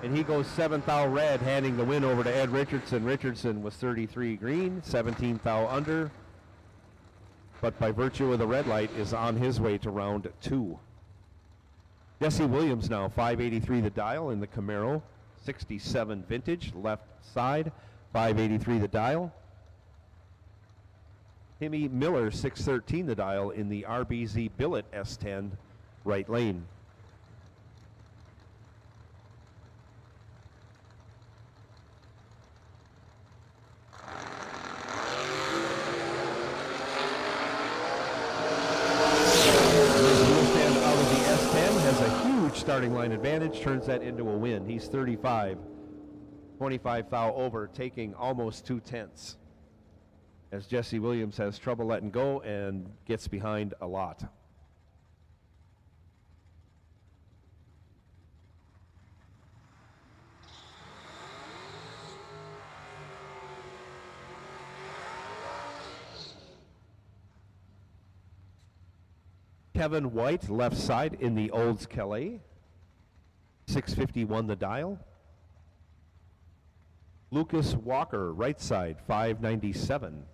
And he goes 7th thou red, handing the win over to Ed Richardson. Richardson was 33 green, 17th thou under, but by virtue of the red light is on his way to round 2. Jesse Williams now, 583 the dial in the Camaro, 67 vintage, left side, 583 the dial. Timmy Miller, 613 the dial in the RBZ Billet S10, right lane. Starting line advantage, turns that into a win. He's 35, 25 thou over, taking almost 2/10, as Jesse Williams has trouble letting go and gets behind a lot. Kevin White, left side in the Olds Calais, 651 the dial. Lucas Walker, right side, 597.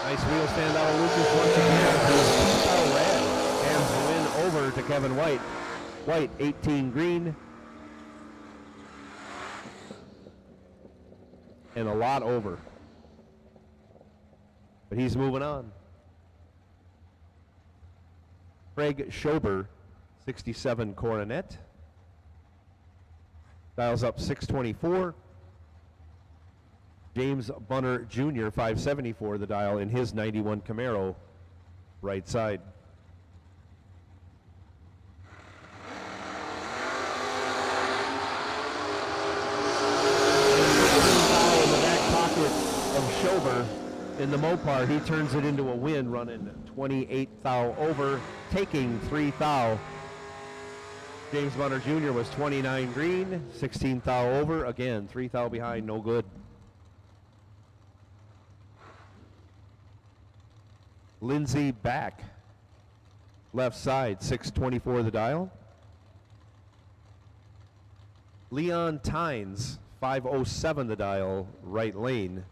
Nice wheel stand out of Lucas once again. Red hands the win over to Kevin White. White, 18 green. And a lot over. But he's moving on. Craig Schober, 67 Coronet. Dials up 624. James Bunner Jr., 574 the dial in his 91 Camaro, right side. In the back pocket of Schober in the Mopar, he turns it into a win, running 28 thou over, taking 3 thou. James Bunner Jr. was 29 green, 16 thou over, again 3 thou behind, no good. Lindsey back, left side, 624 the dial. Leon Tynes, 507 the dial, right lane.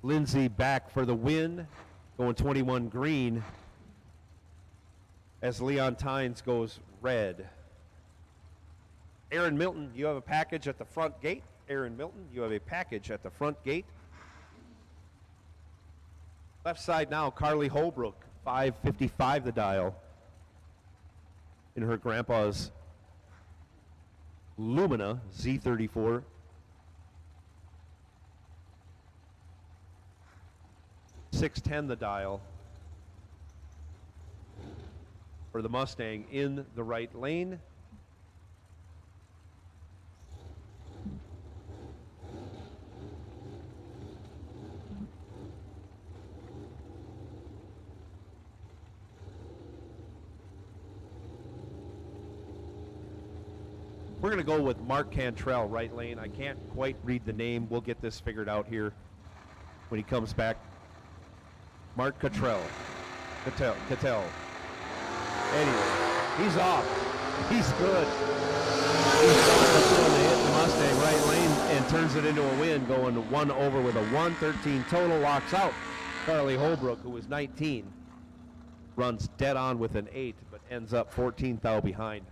Lindsey back for the win, going 21 green, as Leon Tynes goes red. Aaron Milton, you have a package at the front gate. Aaron Milton, you have a package at the front gate. Left side now, Carly Holbrook, 555 the dial, in her grandpa's Lumina Z34. .610 the dial for the Mustang in the right lane. We're going to go with Mark Cantrell, right lane. I can't quite read the name. We'll get this figured out here when he comes back. Mark Cattell. Anyway, he's off. He's good. He's going to hit the Mustang right lane and turns it into a win, going 1 over with a 113 total, locks out Carly Holbrook, who was 19. Runs dead on with an 8, but ends up 14 thou behind.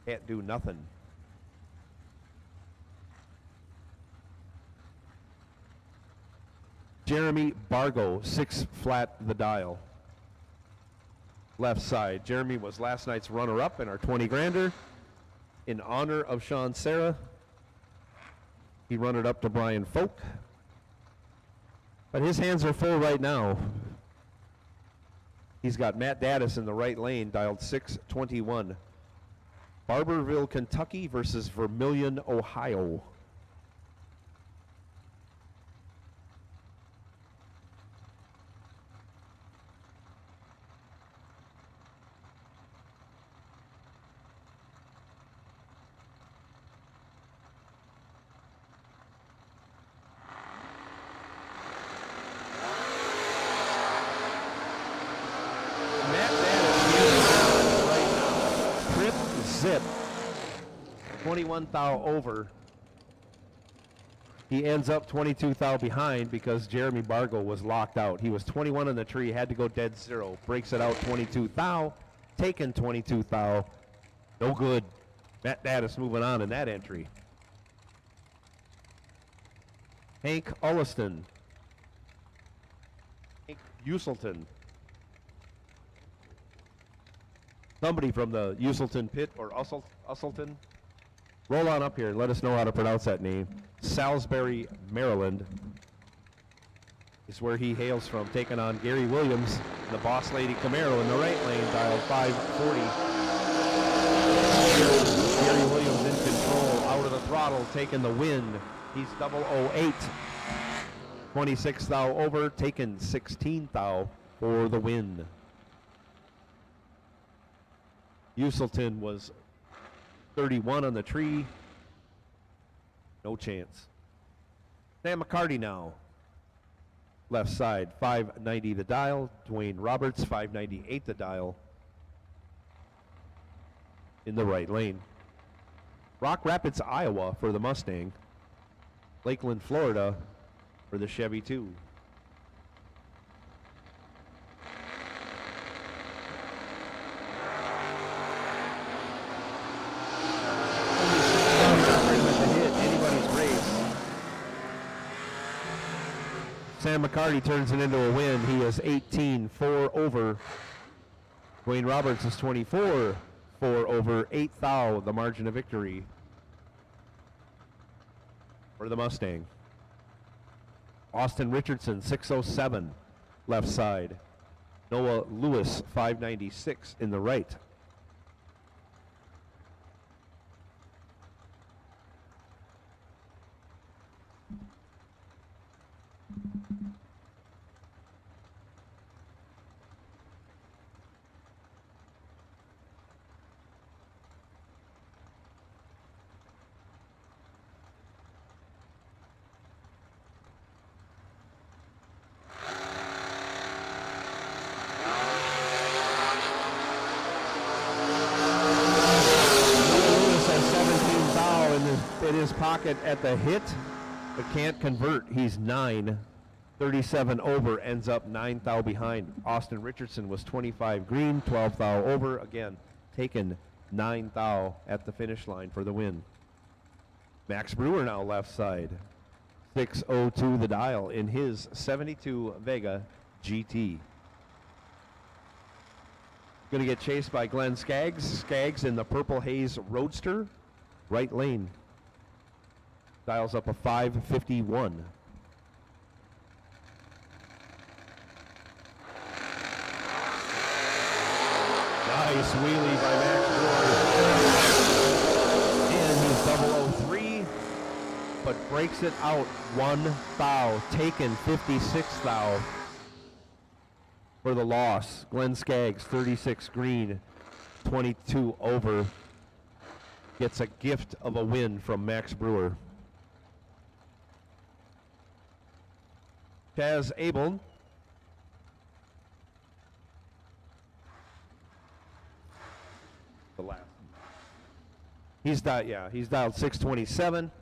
Can't do nothing. Jeremy Bargo, 6 flat the dial. Left side. Jeremy was last night's runner-up in our 20 grander. In honor of Sean Serra, he run it up to Brian Folk. But his hands are full right now. He's got Matt Daddis in the right lane, dialed 621. Barberville, Kentucky versus Vermilion, Ohio. Zip, 21 thou over. He ends up 22 thou behind because Jeremy Bargo was locked out. He was 21 in the tree, had to go dead zero. Breaks it out 22 thou, taken 22 thou. No good. Matt Daddis moving on in that entry. Hank Ulliston. Hank Uselton. Somebody from the Uselton pit or Usselton. Roll on up here and let us know how to pronounce that name. Salisbury, Maryland is where he hails from, taking on Gary Williams, the Boss Lady Camaro in the right lane, dialed 540. Gary Williams in control, out of the throttle, taking the win. He's 008. 26 thou over, taken 16 thou for the win. Uselton was 31 on the tree. No chance. Sam McCarty now. Left side, 590 the dial. Dwayne Roberts, 598 the dial. In the right lane. Rock Rapids, Iowa for the Mustang. Lakeland, Florida for the Chevy 2. Sam McCarty turns it into a win. He is 18-4 over. Dwayne Roberts is 24-4 over. 8 thou, the margin of victory for the Mustang. Austin Richardson, 607, left side. Noah Lewis, 596 in the right. In his pocket at the hit, but can't convert. He's 9-37 over, ends up 9 thou behind. Austin Richardson was 25 green, 12 thou over, again taken 9 thou at the finish line for the win. Max Brewer now left side, 602 the dial in his 72 Vega GT. Going to get chased by Glenn Skaggs. Skaggs in the Purple Haze Roadster, right lane. Dials up a 551. Nice wheelie by Max Brewer. And he's 003, but breaks it out 1 thou, taken 56 thou for the loss. Glenn Skaggs, 36 green, 22 over, gets a gift of a win from Max Brewer. Chaz Abel. The last. He's dialed 627.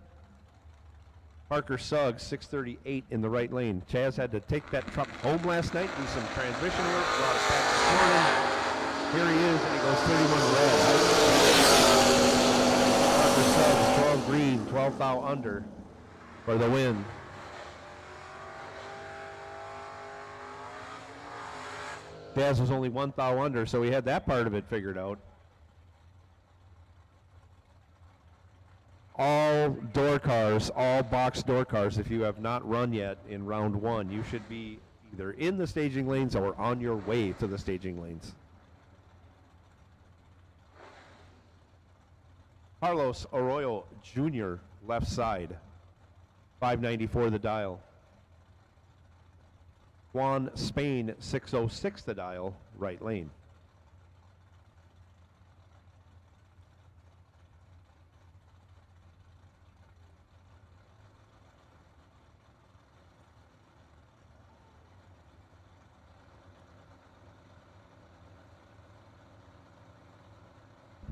Parker Suggs, 638 in the right lane. Chaz had to take that truck home last night, do some transmission work, brought it back this morning. Here he is, and he goes 31 red. Parker Suggs, 12 green, 12 thou under for the win. Daz was only 1 thou under, so he had that part of it figured out. All door cars, all box door cars, if you have not run yet in round 1, you should be either in the staging lanes or on your way to the staging lanes. Carlos Arroyo Jr., left side, 594 the dial. Juan Spain, 606 the dial, right lane.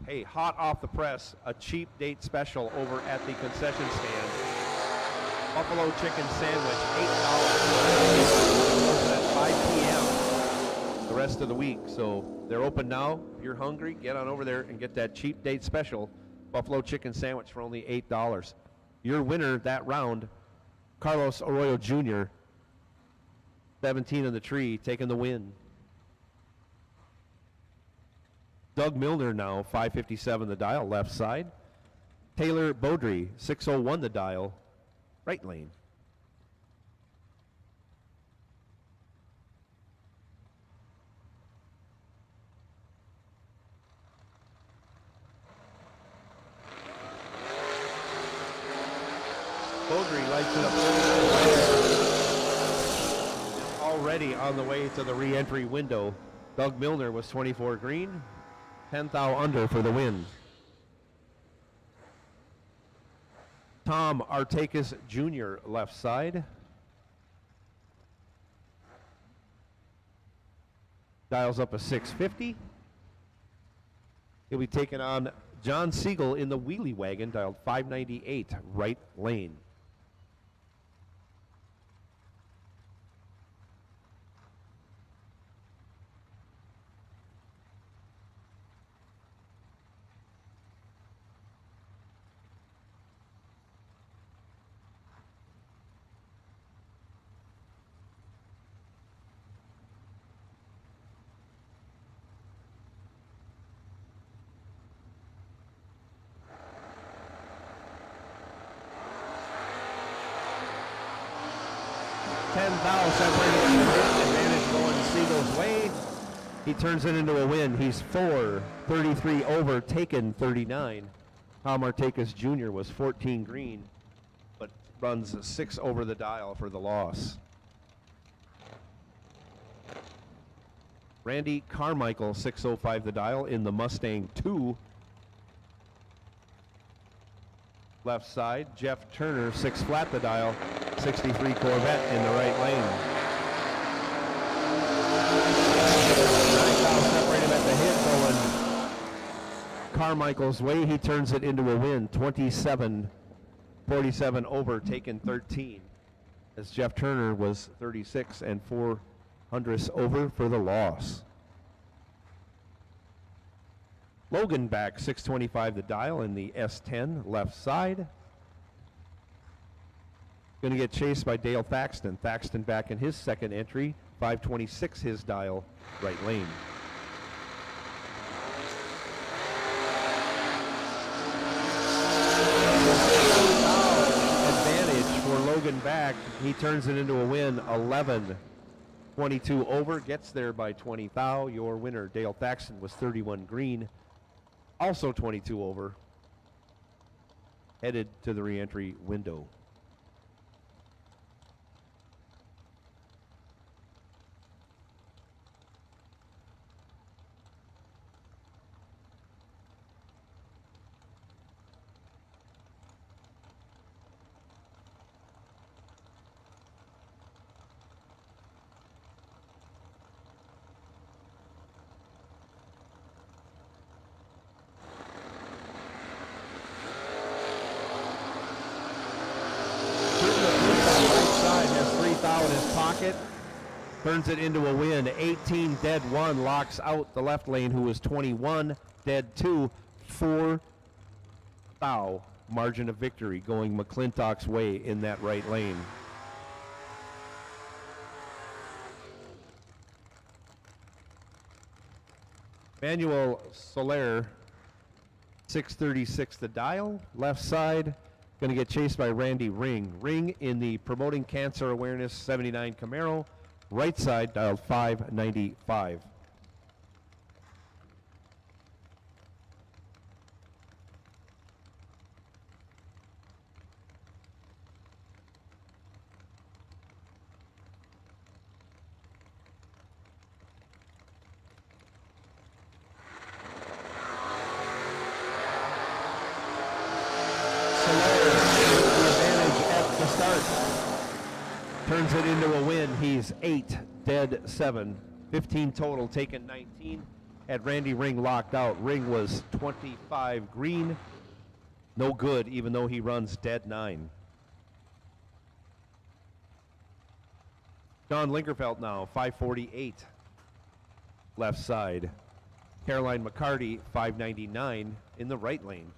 Hey, hot off the press, a cheap date special over at the concession stand. Buffalo chicken sandwich, $8. At 5 p.m. the rest of the week. So they're open now. If you're hungry, get on over there and get that cheap date special buffalo chicken sandwich for only $8. Your winner that round, Carlos Arroyo Jr., 17 in the tree, taking the win. Doug Milner now, 557 the dial, left side. Taylor Beaudry, 601 the dial, right lane. Beaudry lights it up. Already on the way to the re-entry window. Doug Milner was 24 green. 10 thou under for the win. Tom Artakis Jr., left side. Dials up a 650. He'll be taking on John Siegel in the wheelie wagon, dialed 598, right lane. Advantage going Siegel's way. He turns it into a win. He's 4:33 over, taken 39. Tom Artakis Jr. was 14 green, but runs 6 over the dial for the loss. Randy Carmichael, 605 the dial in the Mustang 2. Left side, Jeff Turner, 6 flat the dial, 63 Corvette in the right lane. Separated at the hit going Carmichael's way. He turns it into a win, 27-47 over, taken 13. As Jeff Turner was 36 and 400ths over for the loss. Logan back, 625 the dial in the S10, left side. Going to get chased by Dale Thaxton. Thaxton back in his second entry, 526 his dial, right lane. Advantage for Logan back. He turns it into a win, 11-22 over, gets there by 20 thou. Your winner, Dale Thaxton, was 31 green. Also 22 over, headed to the re-entry window. Turns it into a win. 18 dead 1 locks out the left lane, who was 21 dead 2. 4 thou margin of victory going McClintock's way in that right lane. Manuel Soler, 636 the dial. Left side, going to get chased by Randy Ring. Ring in the Promoting Cancer Awareness 79 Camaro. Right side, dialed 595. Turns it into a win. He's 8, dead 7. 15 total, taken 19. Had Randy Ring locked out. Ring was 25 green. No good, even though he runs dead 9. John Lingerfeld now, 548. Left side. Caroline McCarty, 599 in the right lane.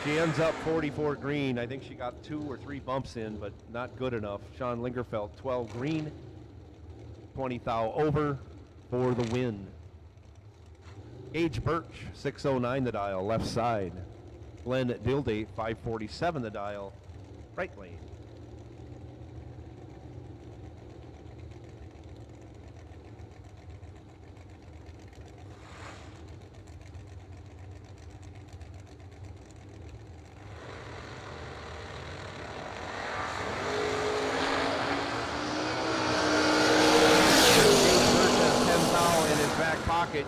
She ends up 44 green. I think she got 2 or 3 bumps in, but not good enough. Sean Lingerfeld, 12 green, 20 thou over for the win. Gage Birch, 609 the dial, left side. Glenn Dilday, 547 the dial, right lane.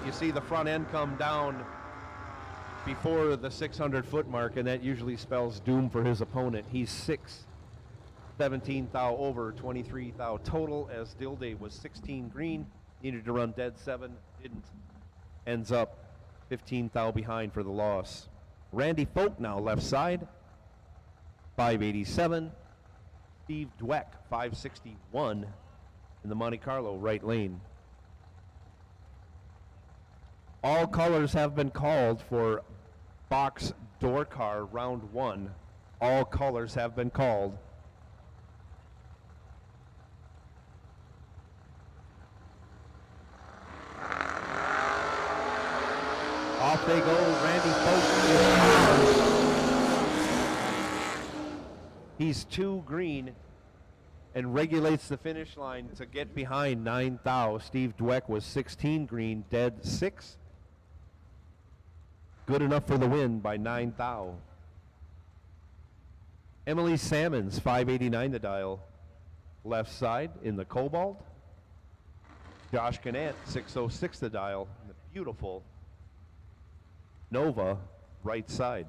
You see the front end come down before the 600-foot mark, and that usually spells doom for his opponent. He's 6, 17 thou over, 23 thou total, as Dilday was 16 green, needed to run dead 7, didn't. Ends up 15 thou behind for the loss. Randy Folk now left side, 587. Steve Dweck, 561 in the Monte Carlo right lane. All colors have been called for box door car round 1. All colors have been called. Off they go. Randy Folk. He's 2 green and regulates the finish line to get behind 9 thou. Steve Dweck was 16 green, dead 6. Good enough for the win by 9 thou. Emily Salmons, 589 the dial, left side in the Cobalt. Josh Gannett, 606 the dial, in the beautiful Nova, right side.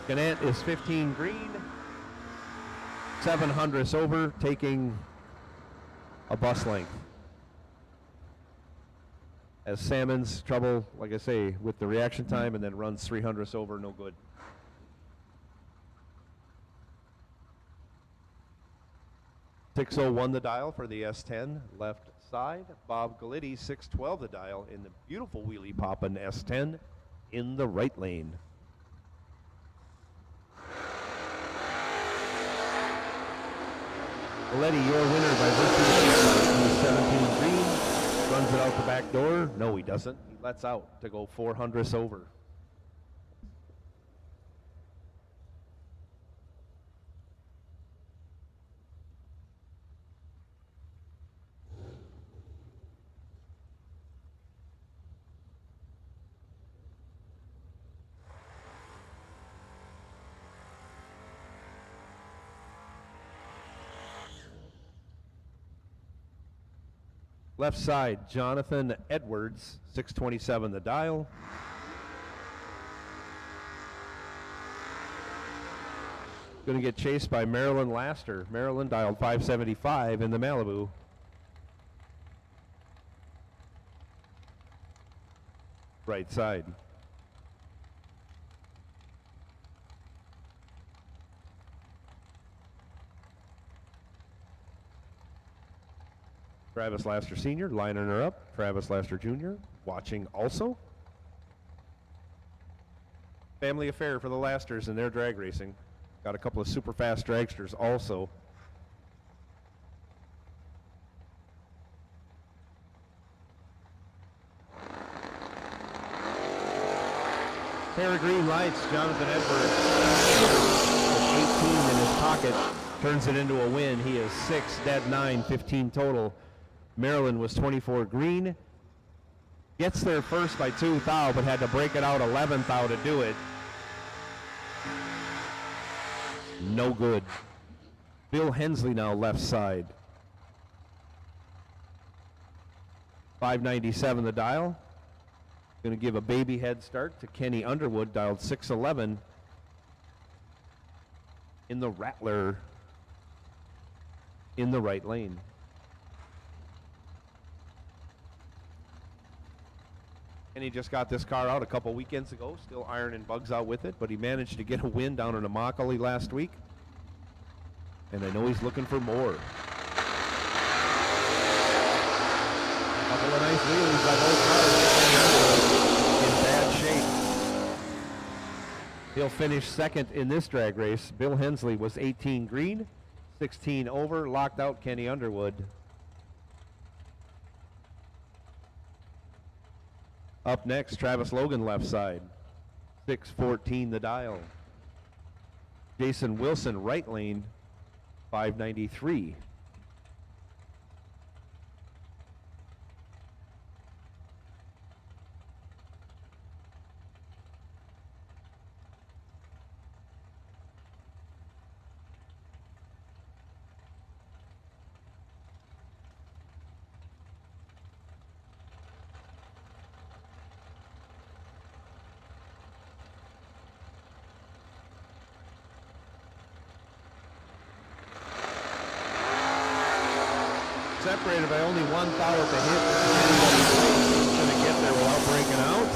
Gannett is 15 green, 700ths over, taking a bus length. As Salmon's trouble, like I say, with the reaction time, and then runs 300ths over, no good. .601 the dial for the S10, left side. Bob Galitti, 612 the dial in the beautiful wheelie poppin' S10 in the right lane. Galitti, your winner by virtue of 17 green. Runs it out the back door. No, he doesn't. He lets out to go 400ths over. Left side, Jonathan Edwards, 627 the dial. Going to get chased by Marilyn Laster. Marilyn dialed 575 in the Malibu. Right side. Travis Laster Sr. lining her up. Travis Laster Jr. watching also. Family affair for the Lasters in their drag racing. Got a couple of super fast dragsters also. Pair of green lights, Jonathan Edwards with 18 in his pocket, turns it into a win. He is 6, dead 9, 15 total. Maryland was 24 green. Gets there first by 2 thou, but had to break it out 11 thou to do it. No good. Bill Hensley now left side. 597 the dial. Going to give a baby head start to Kenny Underwood, dialed 611 in the Rattler in the right lane. And he just got this car out a couple weekends ago, still ironing bugs out with it, but he managed to get a win down in Immokalee last week. And I know he's looking for more. Couple of nice wheelies by both cars. In bad shape. He'll finish second in this drag race. Bill Hensley was 18 green, 16 over, locked out Kenny Underwood. Up next, Travis Logan left side, 614 the dial. Jason Wilson right lane, 593. Separated by only 1 thou at the hit. Going to get there without breaking out.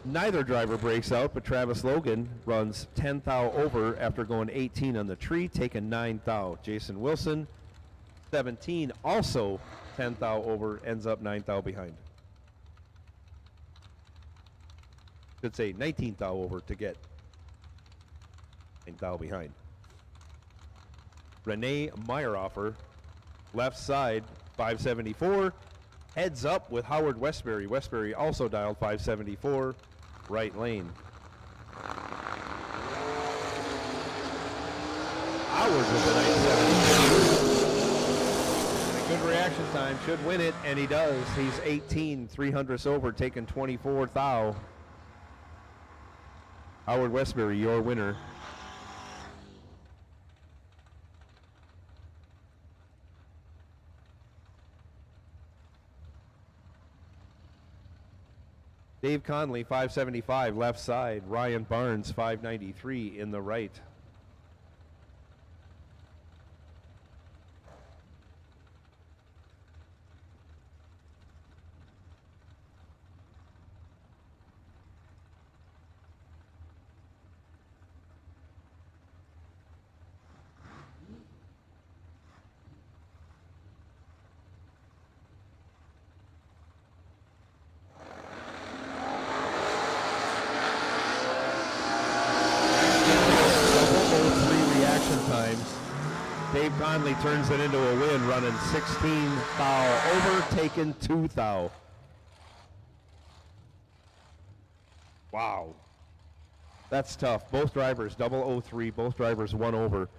Neither driver breaks out, but Travis Logan runs 10 thou over after going 18 on the tree, taking 9 thou. Jason Wilson, 17, also 10 thou over, ends up 9 thou behind. Should say 19 thou over to get 9 thou behind. Renee Meyerhofer, left side, 574. Heads up with Howard Westbury. Westbury also dialed 574, right lane. Howard with the nice 72. A good reaction time, should win it, and he does. He's 18, 300ths over, taking 24 thou. Howard Westbury, your winner. Dave Conley, 575, left side. Ryan Barnes, 593 in the right. Dave Conley turns it into a win, running 16 thou over, taking 2 thou. Wow. That's tough. Both drivers, 003, both drivers 1 over.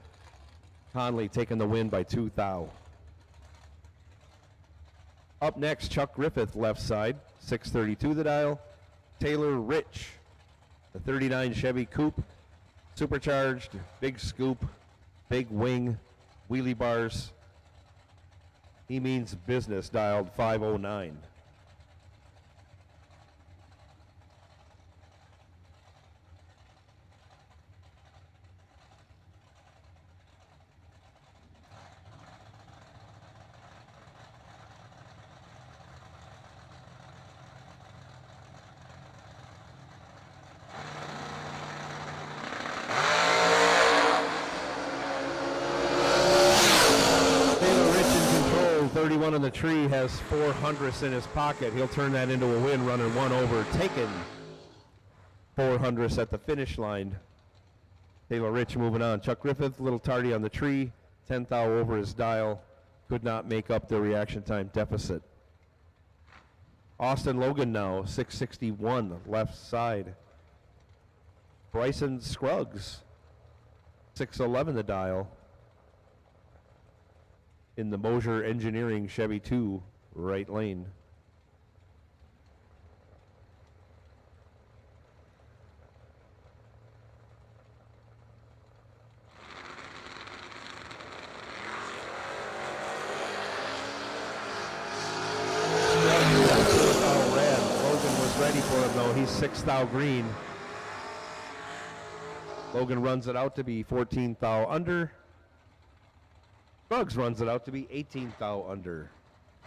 Conley taking the win by 2 thou. Up next, Chuck Griffith, left side, 632 the dial. Taylor Rich, the 39 Chevy Coupe, supercharged, big scoop, big wing, wheelie bars. He means business, dialed 509. On the tree has 400ths in his pocket. He'll turn that into a win, running one over, taking 400ths at the finish line. Taylor Rich moving on. Chuck Griffith, a little tardy on the tree. 10th thou over his dial. Could not make up the reaction time deficit. Austin Logan now, 661, left side. Bryson Scruggs, 611 the dial. In the Mosier Engineering Chevy 2, right lane. Logan was ready for him though. He's 6th thou green. Logan runs it out to be 14th thou under. Scruggs runs it out to be 18th thou under.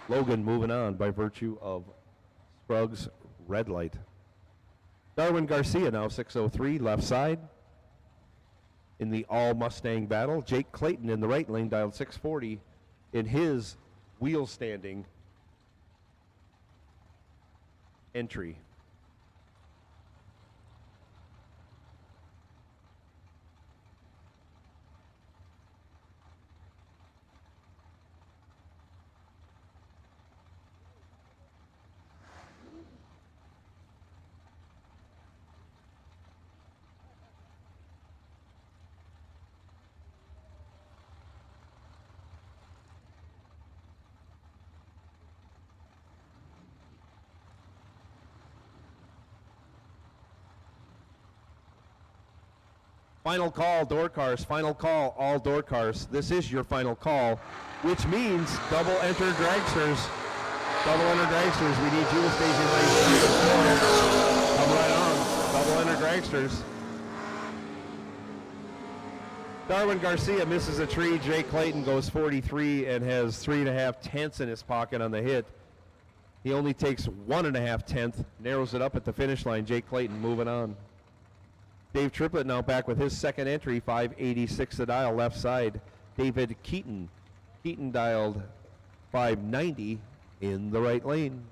Logan moving on by virtue of Scruggs' red light. Darwin Garcia now 603 left side. In the all Mustang battle, Jake Clayton in the right lane dialed 640 in his wheel standing entry. Final call, door cars. Final call, all door cars. This is your final call, which means double enter dragsters. Double enter dragsters. We need you to station lanes 3 and 4. Come right on. Double enter dragsters. Darwin Garcia misses a tree. Jay Clayton goes 43 and has 3.5 tenths in his pocket on the hit. He only takes 1.5 tenths, narrows it up at the finish line. Jay Clayton moving on. Dave Triplett now back with his second entry, 586 the dial, left side. David Keaton. Keaton dialed 590 in the right lane.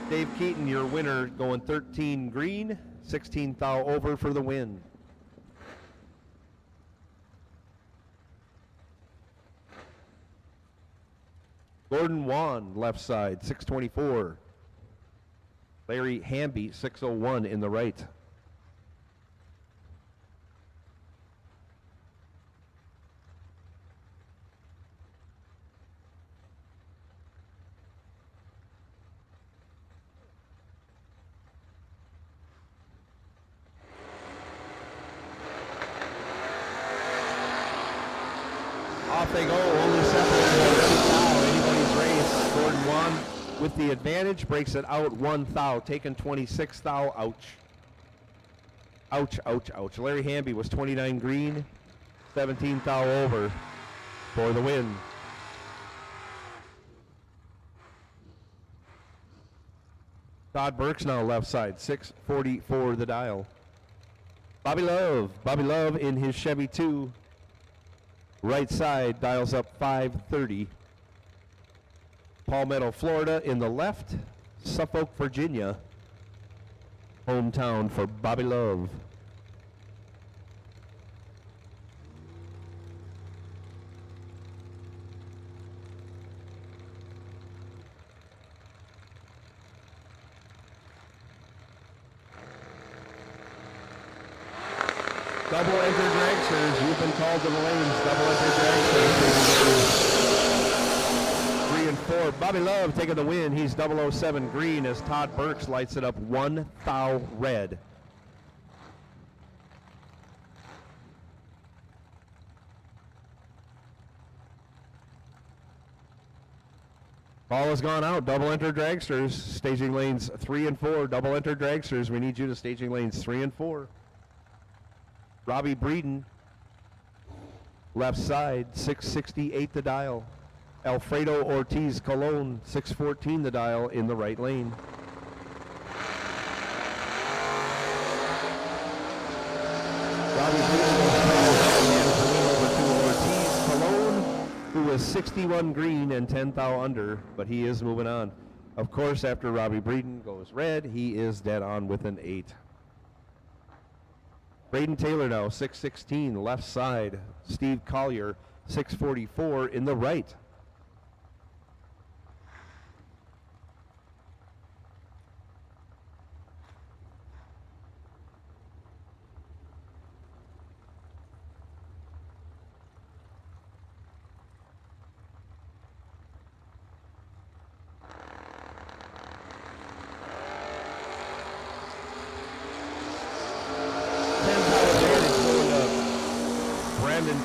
Dave Keaton, your winner, going 13 green, 16th thou over for the win. Gordon Wan, left side, 624. Larry Hamby, 601 in the right. Off they go, only separate anybody's race. Gordon Wan with the advantage, breaks it out 1 thou, taking 26 thou, ouch. Ouch, ouch, ouch. Larry Hamby was 29 green, 17 thou over for the win. Todd Burks now left side, 644 the dial. Bobby Love in his Chevy 2. Right side dials up 530. Palmetto, Florida in the left. Suffolk, Virginia. Hometown for Bobby Love. Double enter dragsters. You've been called to the lanes. Double enter dragsters. for Bobby Love taking the win. He's 007 green as Todd Burks lights it up 1 thou red. Ball has gone out. Double enter dragsters. Staging lanes 3 and 4. Double enter dragsters. We need you to staging lanes 3 and 4. Robbie Breeden, left side, 668 the dial. Alfredo Ortiz Colon, 614 the dial in the right lane. Robbie Breeden over to Ortiz Colon, who was 61 green and 10 thou under, but he is moving on. Of course, after Robbie Breeden goes red, he is dead on with an 8. Braden Taylor now, 616, left side. Steve Collier, 644 in the right.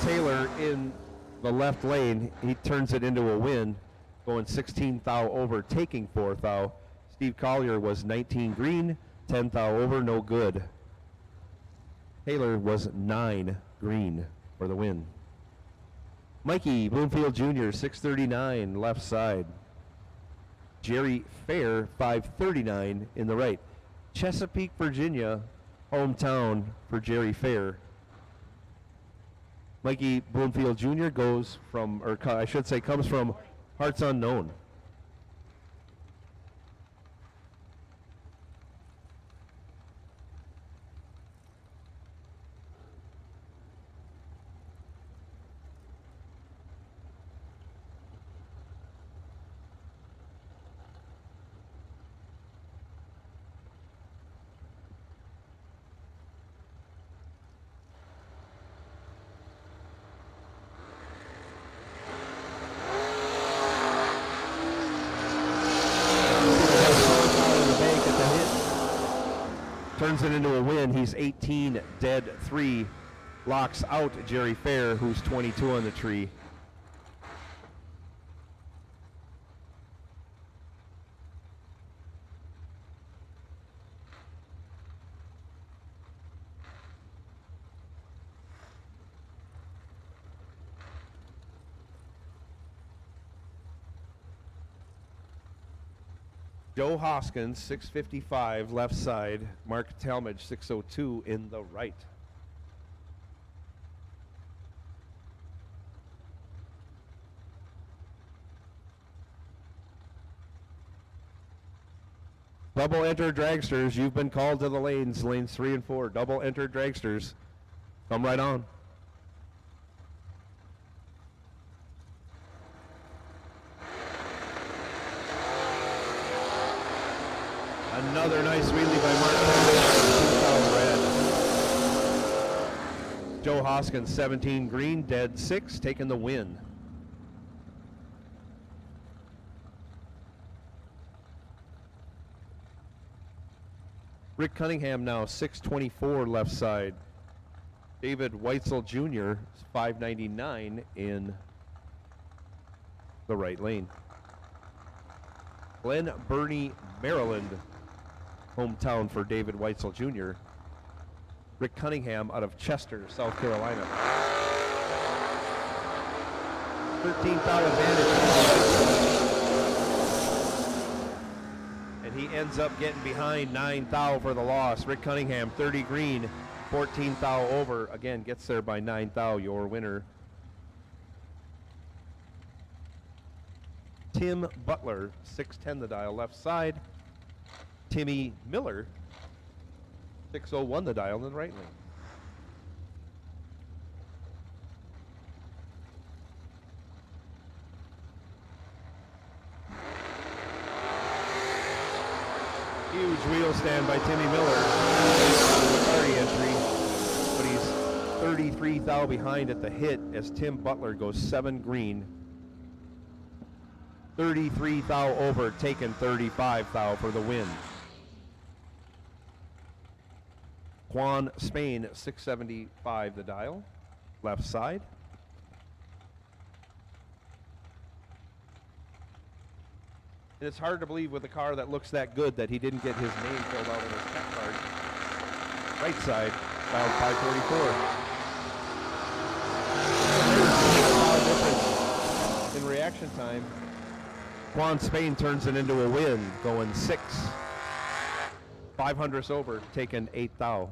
Taylor in the left lane, he turns it into a win, going 16 thou over, taking 4 thou. Steve Collier was 19 green, 10 thou over, no good. Taylor was 9 green for the win. Mikey Bloomfield Jr., 639, left side. Jerry Fair, 539 in the right. Chesapeake, Virginia, hometown for Jerry Fair. Mikey Bloomfield Jr. goes from, or I should say, comes from Hearts Unknown. Turns it into a win. He's 18 dead 3. Locks out Jerry Fair, who's 22 on the tree. Joe Hoskins, 655, left side. Mark Talmadge, 602 in the right. Double enter dragsters. You've been called to the lanes 3 and 4. Double enter dragsters. Come right on. Another nice wheelie by Mark Talmadge. Joe Hoskins, 17 green, dead 6, taking the win. Rick Cunningham now, 624 left side. David Weitzel Jr., 599 in the right lane. Glen Burnie, Maryland, hometown for David Weitzel Jr. Rick Cunningham out of Chester, South Carolina. 13 thou advantage. And he ends up getting behind 9 thou for the loss. Rick Cunningham, 30 green, 14 thou over. Again, gets there by 9 thou, your winner. Tim Butler, 610 the dial, left side. Timmy Miller, 601 the dial in the right lane. Huge wheel stand by Timmy Miller. Sorry entry, but he's 33 thou behind at the hit as Tim Butler goes 7 green. 33 thou over, taking 35 thou for the win. Juan Spain, 675 the dial, left side. And it's hard to believe with a car that looks that good that he didn't get his name filled out on his tech card. Right side, dialed 544. In reaction time, Juan Spain turns it into a win, going 6. 500ths over, taking 8 thou.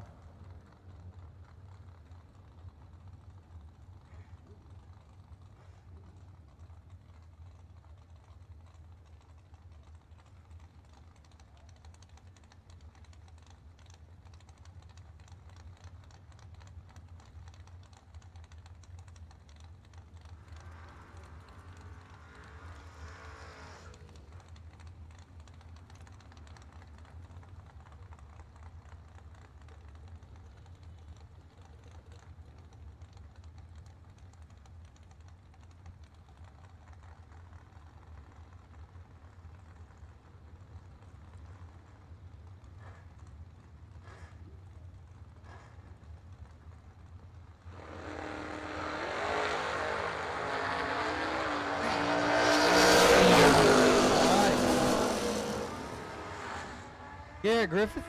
Garrett Griffith.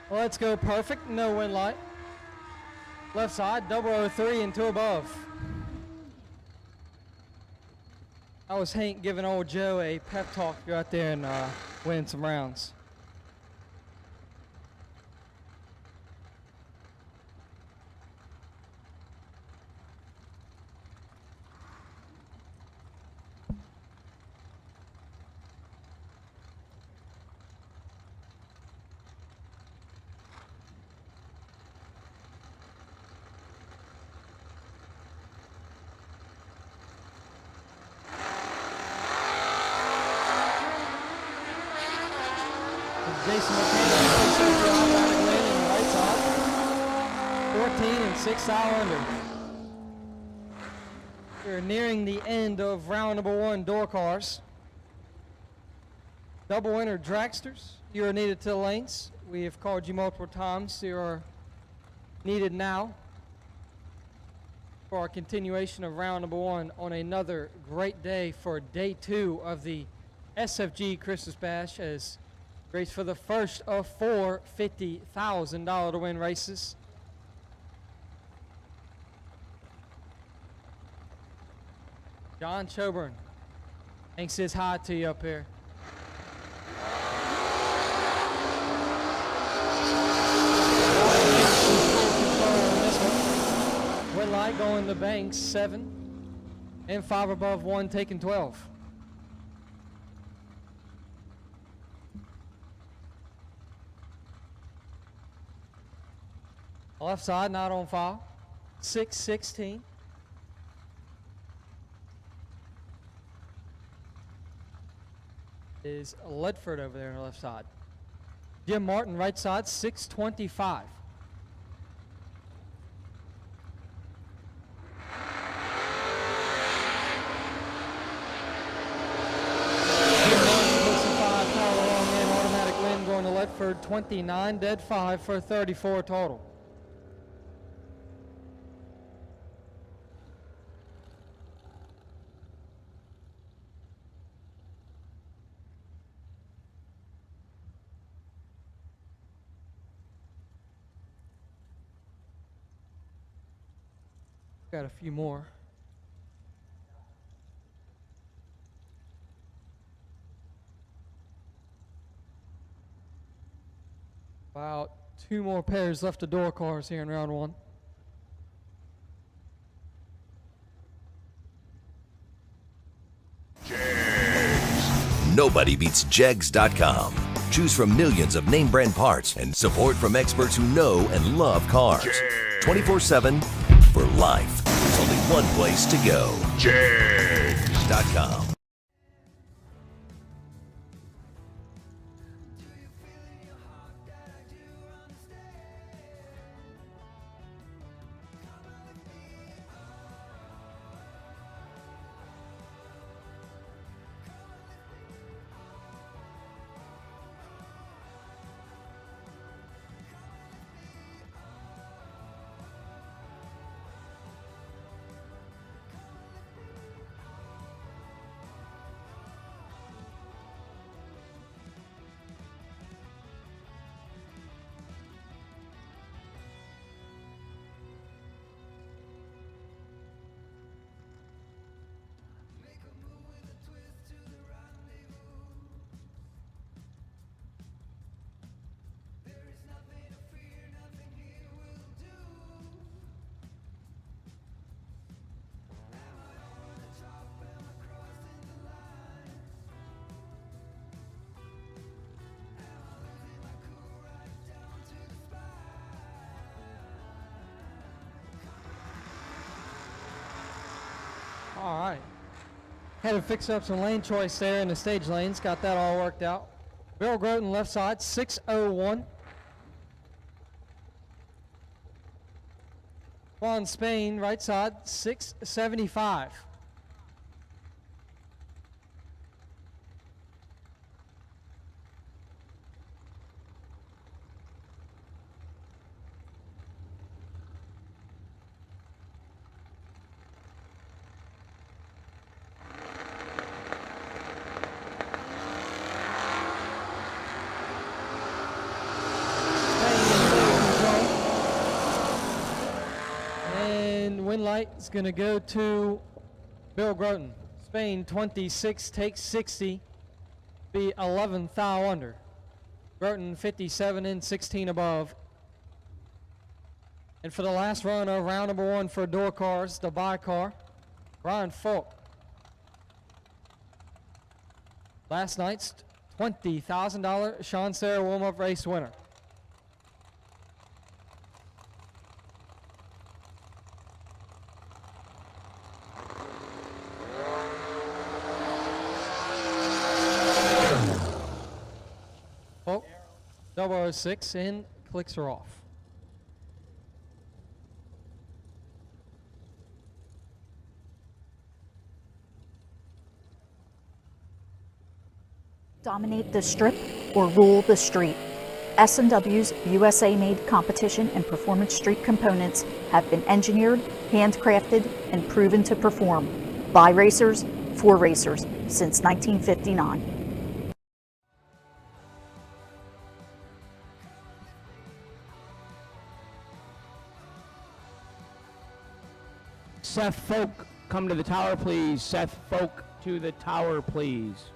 Let's go perfect, no win light. Left side, 003 and 2 above. That was Hank giving old Joe a pep talk to go out there and win some rounds. Jason McCann, automatic win in the right side. 14 and 6 thou under. We're nearing the end of round number 1 door cars. Double winner dragsters, you are needed to the lanes. We have called you multiple times. You are needed now for our continuation of round number 1 on another great day for day 2 of the SFG Christmas Bash, as race for the first of 4 $50,000 to win races. John Choburn, thanks says hi to you up here. Win light going to Banks 7 and 5 above 1 taking 12. Left side, not on file. 6-16. Is Ledford over there on the left side. Jim Martin, right side, 625. Jim Martin takes a 5 power long in, automatic win going to Ledford, 29 dead 5 for 34 total. Got a few more. About 2 more pairs left of door cars here in round 1. Nobody beats Jegs.com. Choose from millions of name brand parts and support from experts who know and love cars. 24/7 for life. There's only one place to go. Jegs.com. Had to fix up some lane choice there in the stage lanes. Got that all worked out. Bill Groton left side, 6:01. Juan Spain right side, 6:75. Win light is going to go to Bill Groton. Spain 26 takes 60, be 11th thou under. Groton 57 in, 16 above. And for the last run of round number 1 for door cars, the buy car, Brian Folk. Last night's $20,000 Sean Serra warm-up race winner. Folk, 006, and clicks are off. Dominate the strip or rule the street. S&W's USA-made competition and performance street components have been engineered, handcrafted, and proven to perform by racers for racers since 1959. Seth Folk, come to the tower, please. Seth Folk to the tower, please.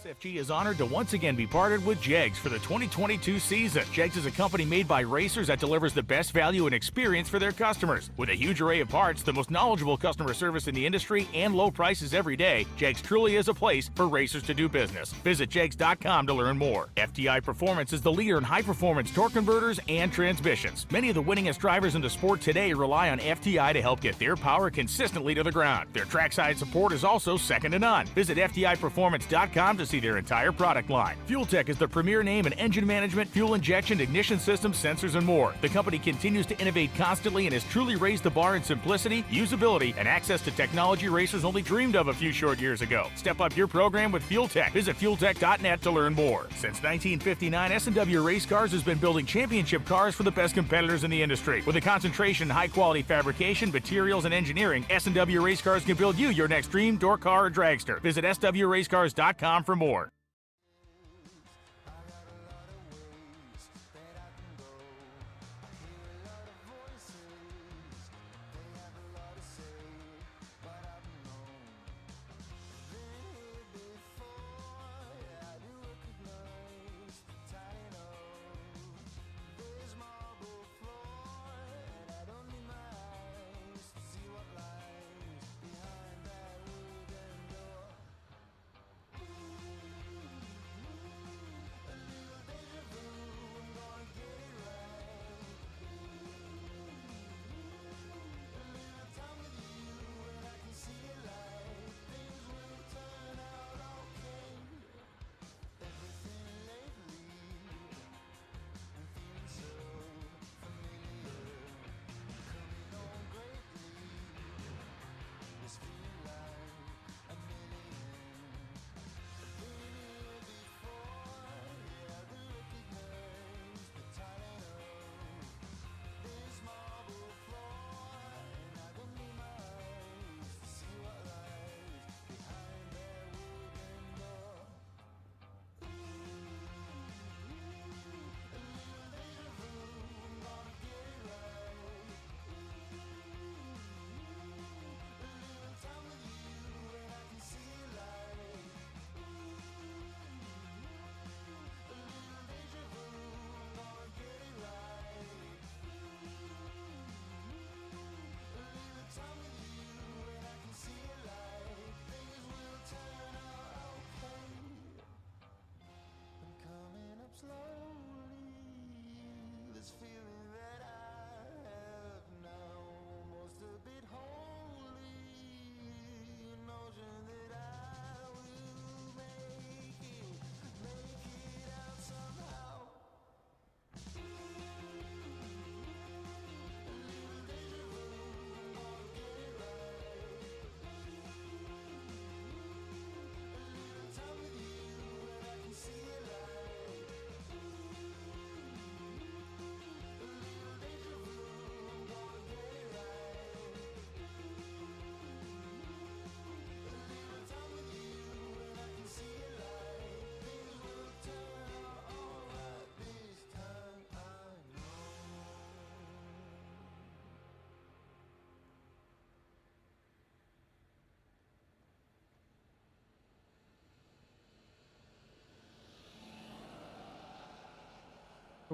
SFG is honored to once again be partnered with Jegs for the 2022 season. Jegs is a company made by racers that delivers the best value and experience for their customers. With a huge array of parts, the most knowledgeable customer service in the industry, and low prices every day, Jegs truly is a place for racers to do business. Visit jegs.com to learn more. FTI Performance is the leader in high-performance torque converters and transmissions. Many of the winningest drivers in the sport today rely on FTI to help get their power consistently to the ground. Their trackside support is also second to none. Visit FTIperformance.com to see their entire product line. Fuel Tech is the premier name in engine management, fuel injection, ignition systems, sensors, and more. The company continues to innovate constantly and has truly raised the bar in simplicity, usability, and access to technology racers only dreamed of a few short years ago. Step up your program with Fuel Tech. Visit fueltech.net to learn more. Since 1959, S&W Race Cars has been building championship cars for the best competitors in the industry. With a concentration in high-quality fabrication, materials, and engineering, S&W Race Cars can build you your next dream, door car, or dragster. Visit swracecars.com for more.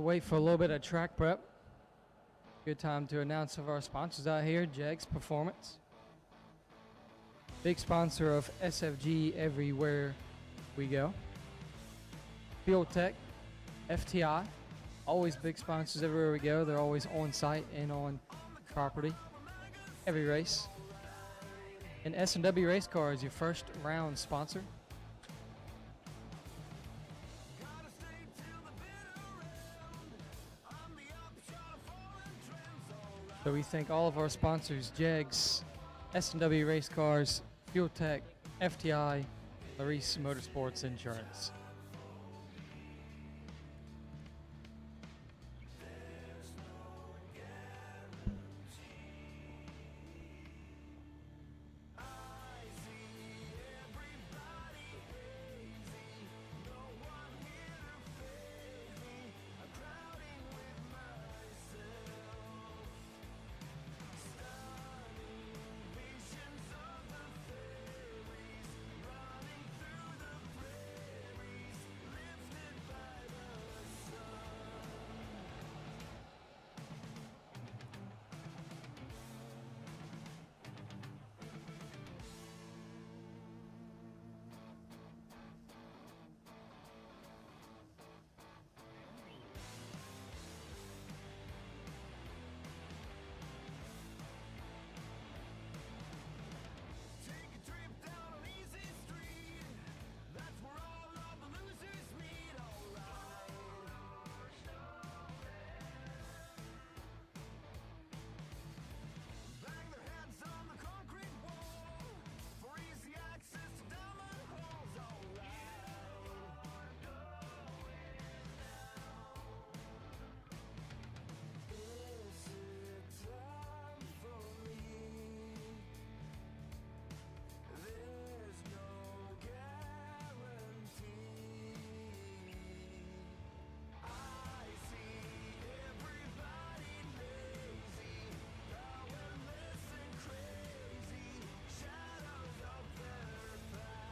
We'll wait for a little bit of track prep. Good time to announce some of our sponsors out here. Jegs Performance, big sponsor of SFG everywhere we go. Fuel Tech, FTI, always big sponsors everywhere we go. They're always on site and on property every race. And S&W Race Cars, your first round sponsor. So we thank all of our sponsors: Jegs, S&W Race Cars, Fuel Tech, FTI, Larice Motorsports Insurance.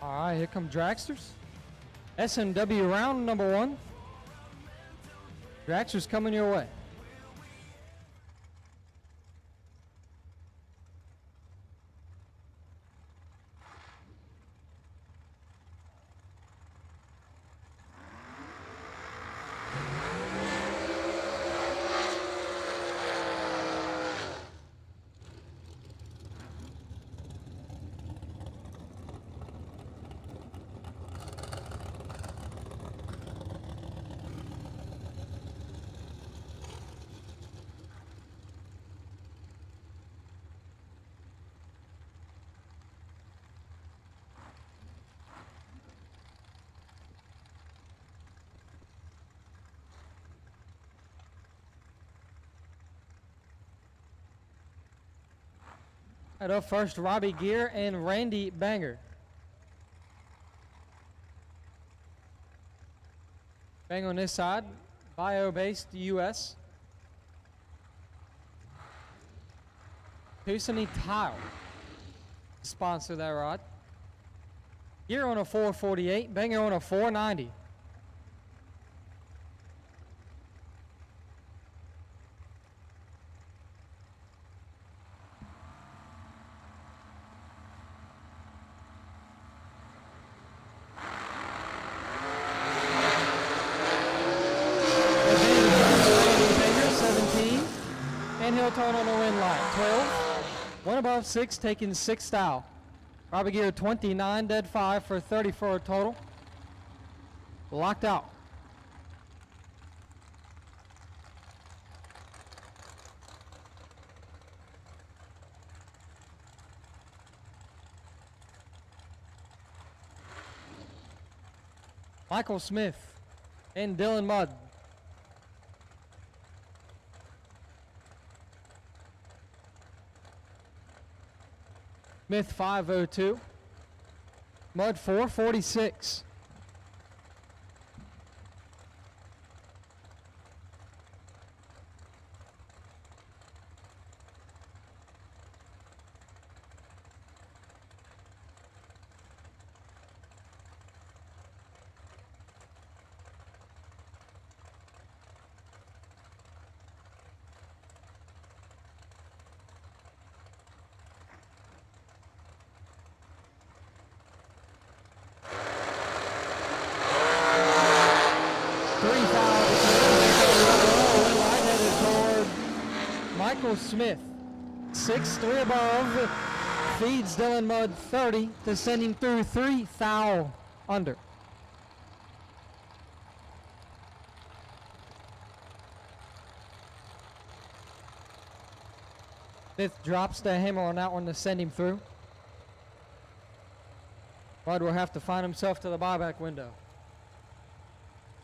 All right, here come dragsters. S&W round number 1. Dragsters coming your way. Right up first, Robbie Gear and Randy Banger. Bang on this side, bio-based US. Tuscany Tile, sponsor that rod. Gear on a 448, Banger on a 490. Turn on the wind light. 12. One above 6, taking 6 style. Robbie Gear 29, dead 5 for 34 a total. Locked out. Michael Smith and Dylan Mudd. Smith 502, Mudd 446. Michael Smith, 6-3 above, feeds Dylan Mudd 30 to send him through 3 foul under. Smith drops the hammer on that one to send him through. Mudd will have to find himself to the buyback window.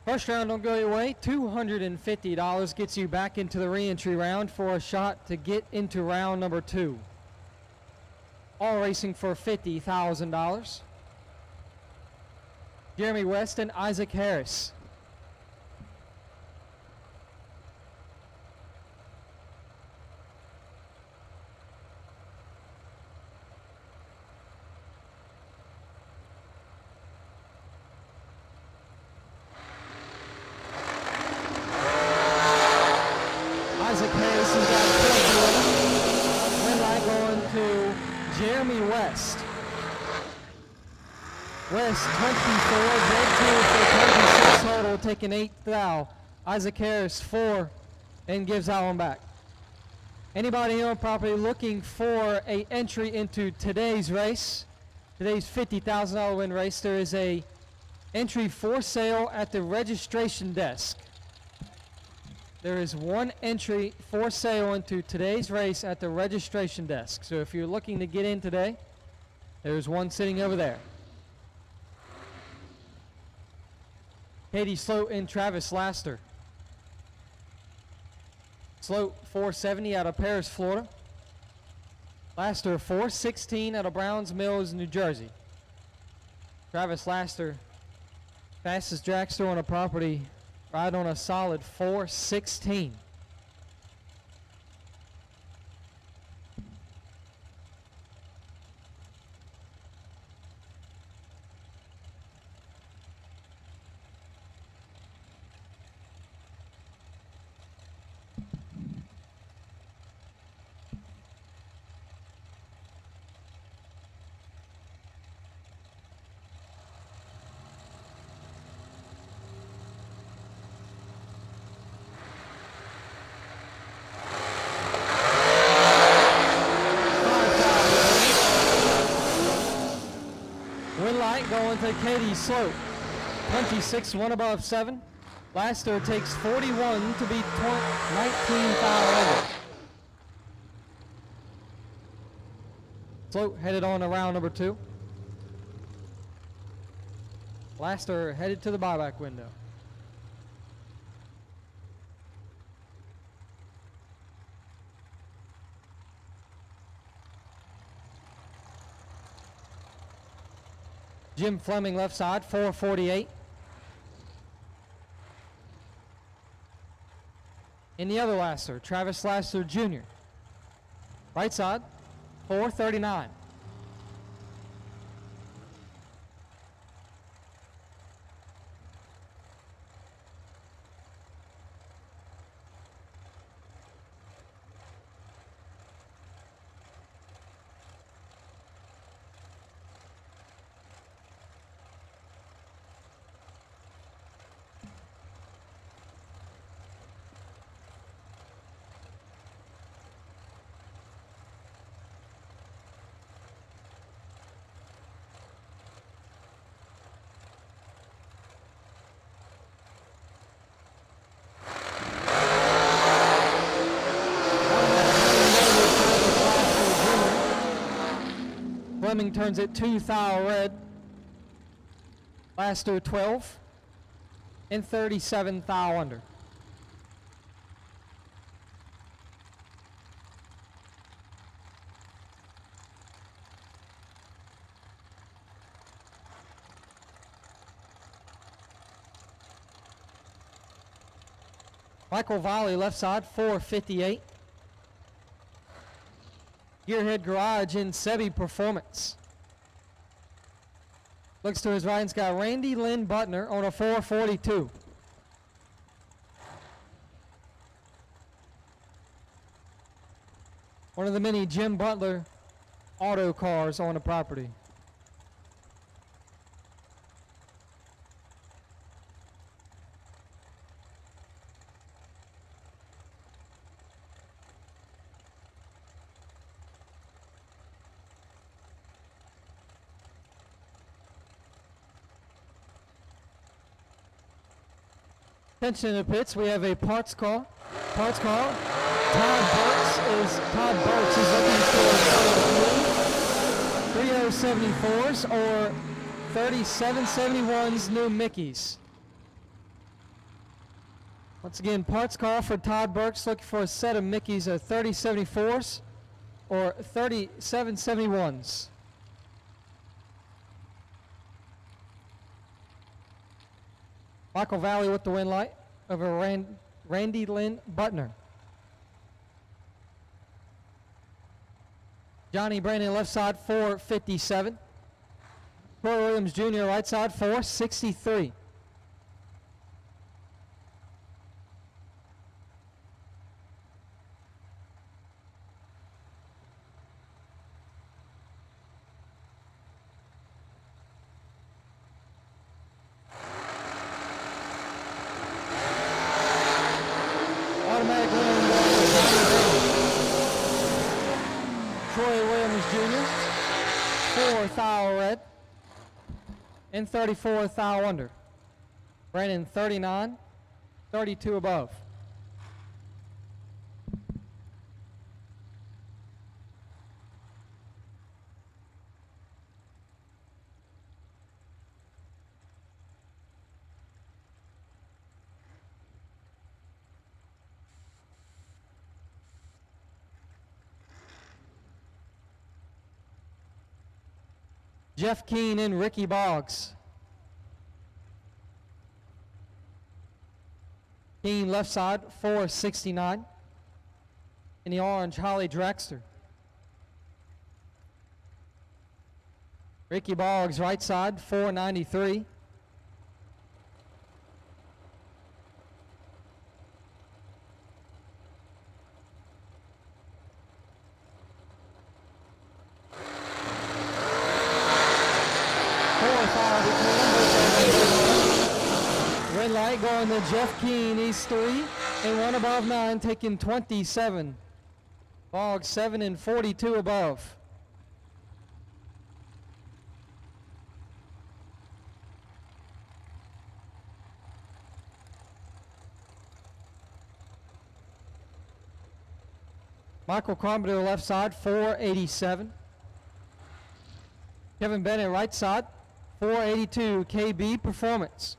First round don't go your way. $250 gets you back into the re-entry round for a shot to get into round number 2. All racing for $50,000. Jeremy West and Isaac Harris. Isaac Harris has got 21. Red light going to Jeremy West. West 24, red 2 for 26 total, taking 8 thou. Isaac Harris 4 and gives that one back. Anybody on property looking for a entry into today's race, today's $50,000 win race, there is a entry for sale at the registration desk. There is one entry for sale into today's race at the registration desk. So if you're looking to get in today, there's one sitting over there. Katie Sloat and Travis Laster. Sloat 470 out of Paris, Florida. Laster 416 out of Browns Mills, New Jersey. Travis Laster, fastest dragster on a property, right on a solid 416. on to Katie Sloat. 26, 1 above 7. Laster takes 41 to beat 19 foul under. Sloat headed on to round number 2. Laster headed to the buyback window. Jim Fleming left side, 448. In the other Laster, Travis Laster Jr. Right side, 439. Fleming turns it 2 thou red. Laster 12 and 37 thou under. Michael Volley left side, 458. Gearhead Garage in Sebi Performance. Looks to his right and's got Randy Lynn Butner on a 442. One of the many Jim Butler auto cars on the property. Attention in the pits, we have a parts call. Parts call. Todd Burks is looking for 3074s or 3771s new Mickeys. Once again, parts call for Todd Burks, looking for a set of Mickeys of 3074s or 3771s. Michael Valley with the win light over Randy Lynn Butner. Johnny Brandon left side, 457. Troy Williams Jr. right side, 463. And 34 thou under. Brandon 39, 32 above. Jeff Keane and Ricky Boggs. Keane left side, 469. In the orange, Holly Drexter. Ricky Boggs right side, 493. Red light going to Jeff Keane, he's 3, and 1 above 9, taking 27. Boggs 7 and 42 above. Michael Carpenter left side, 487. Kevin Bennett right side, 482. KB Performance.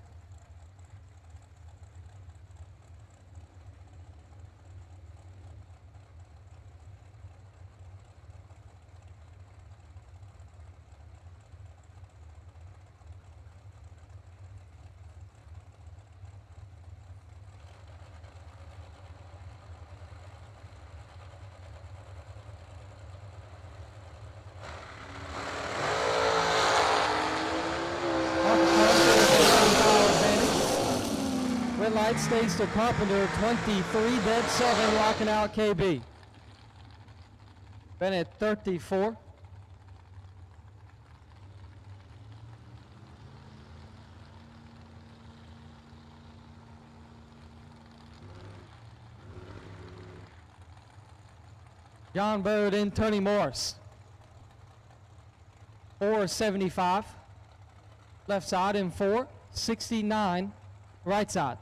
Red light stays to Carpenter, 23, dead 7, locking out KB. Bennett, 34. John Bode and Tony Morris. 475. Left side and 469. Right side.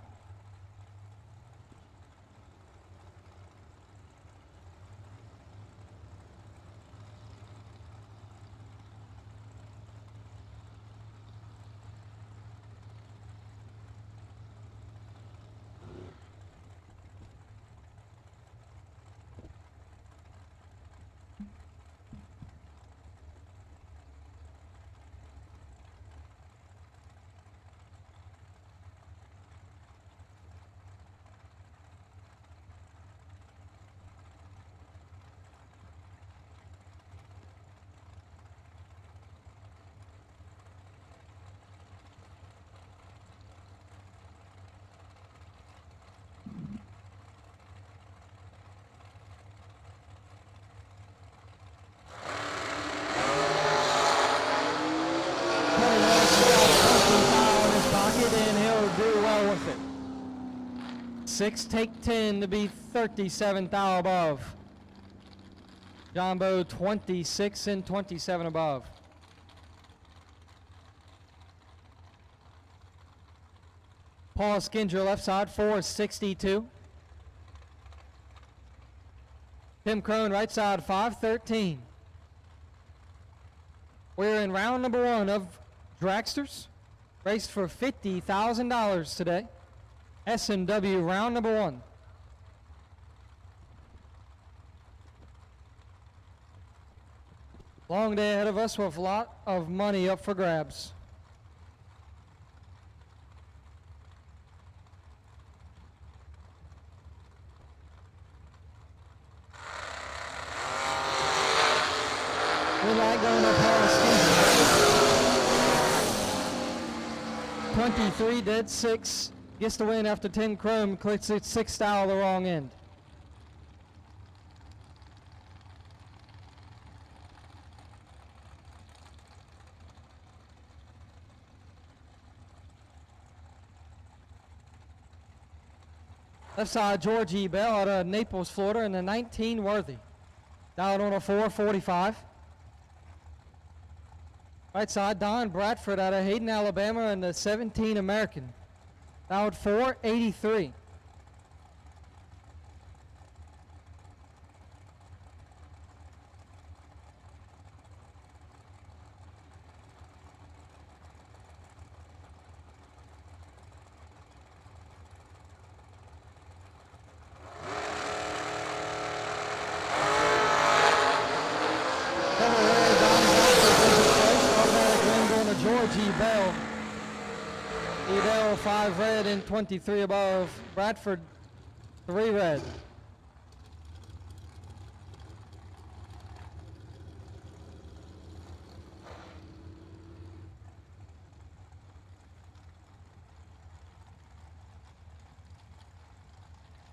And he'll do well with it. 6 take 10 to be 37 thou above. John Bowe 26 and 27 above. Paul Skinger left side 462. Tim Crone right side 513. We're in round number 1 of Dragsters. Raced for $50,000 today. S&W round number 1. Long day ahead of us with a lot of money up for grabs. Good light going up Paul Skinger. 23, dead 6. Gets the win after 10 chrome. Clicks it 6 style the wrong end. Left side, George E. Bell out of Naples, Florida, and the 19 Worthy. Down on a 445. Right side, Don Bradford out of Hayden, Alabama, and the 17 American. Down 483. George E. Bell. E. Bell 5 red and 23 above. Bradford 3 red.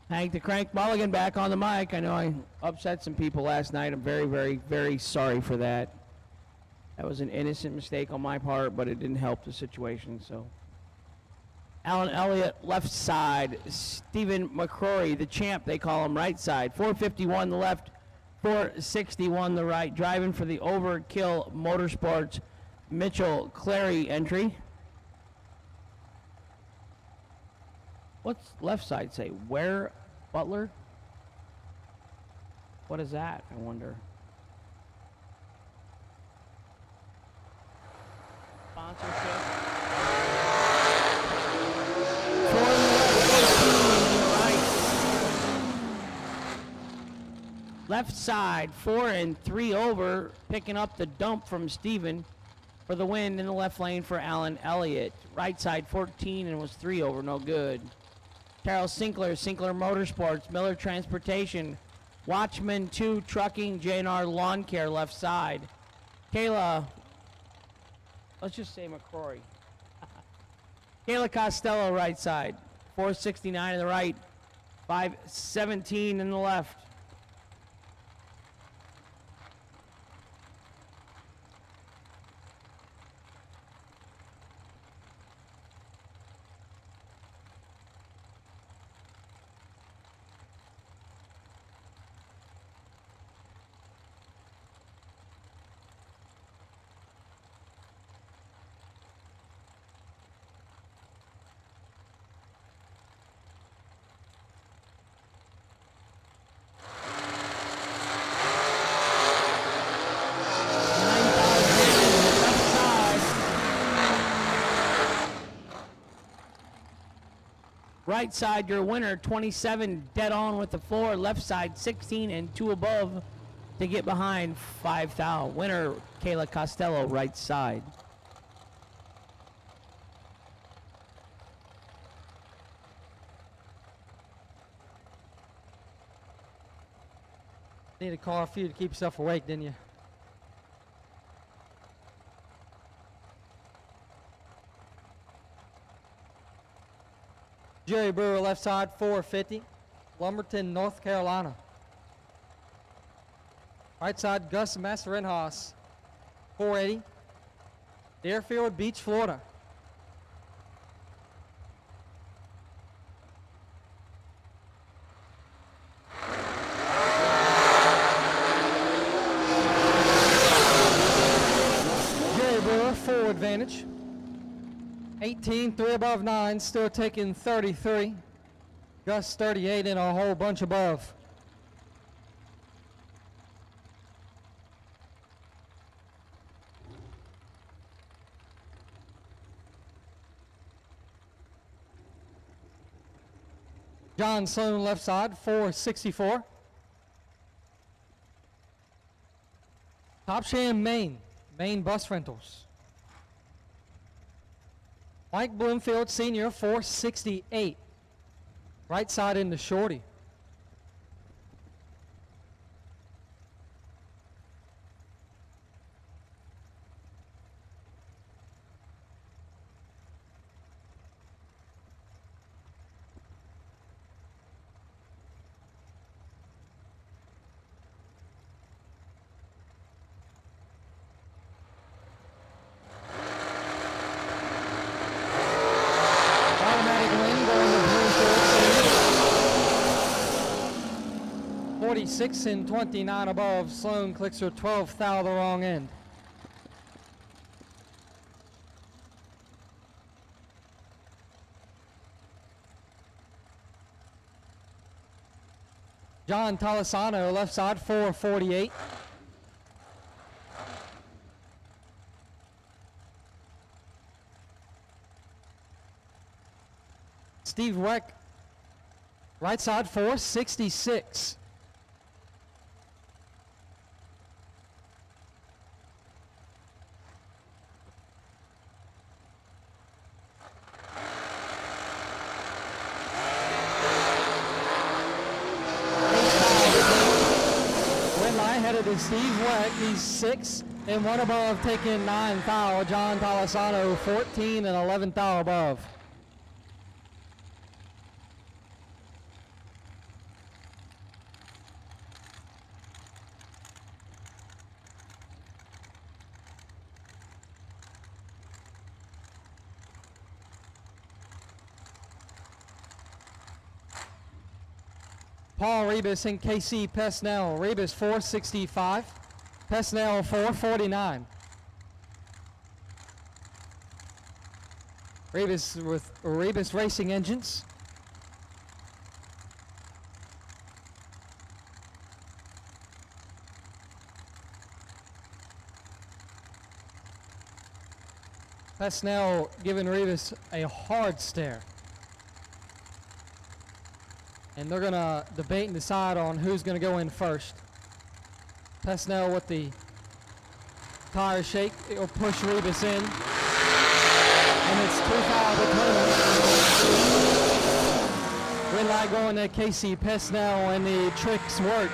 Hank the Crank Mulligan back on the mic. I know I upset some people last night. I'm very, very, very sorry for that. That was an innocent mistake on my part, but it didn't help the situation, so. Alan Elliott, left side. Stephen McCrory, the champ, they call him, right side. 451 the left, 461 the right. Driving for the Overkill Motorsports, Mitchell Clary entry. What's left side say? Where Butler? What is that, I wonder? Sponsorship. Left side, 4 and 3 over, picking up the dump from Steven for the win in the left lane for Alan Elliott. Right side, 14 and was 3 over, no good. Carol Sinkler, Sinkler Motorsports, Miller Transportation, Watchman 2 Trucking, J&R Lawn Care left side. Kayla, let's just say McCrory. Kayla Costello right side, 469 in the right, 517 in the left. Right side, your winner, 27, dead on with the 4. Left side, 16 and 2 above to get behind 5 thou. Winner, Kayla Costello, right side. Need a car for you to keep yourself awake, didn't you? Jerry Brewer, left side, 450. Lumberton, North Carolina. Right side, Gus Massarenhas, 480. Deerfield Beach, Florida. Jerry Brewer, full advantage. 18, 3 above 9, still taking 33. Gus 38 and a whole bunch above. John Sloan left side, 464. Top Sham, Maine Bus Rentals. Mike Bloomfield Sr., 468. Right side into Shorty. Automatic win going to Bloomfield Sr. 46 and 29 above. Sloan clicks her 12th thou the wrong end. John Talisano, left side, 448. Steve Weck, right side, 466. Headed to Steve Weck, he's 6 and 1 above, taking 9 thou. John Talisano, 14 and 11 thou above. Paul Rebus and KC Pesnell. Rebus 465, Pesnell 449. Rebus with Rebus Racing Engines. Pesnell giving Rivas a hard stare. And they're going to debate and decide on who's going to go in first. Pesnell with the tire shake. It'll push Rivas in. And it's 2 foul between them. Red light going to Casey Pesnell, and the tricks work.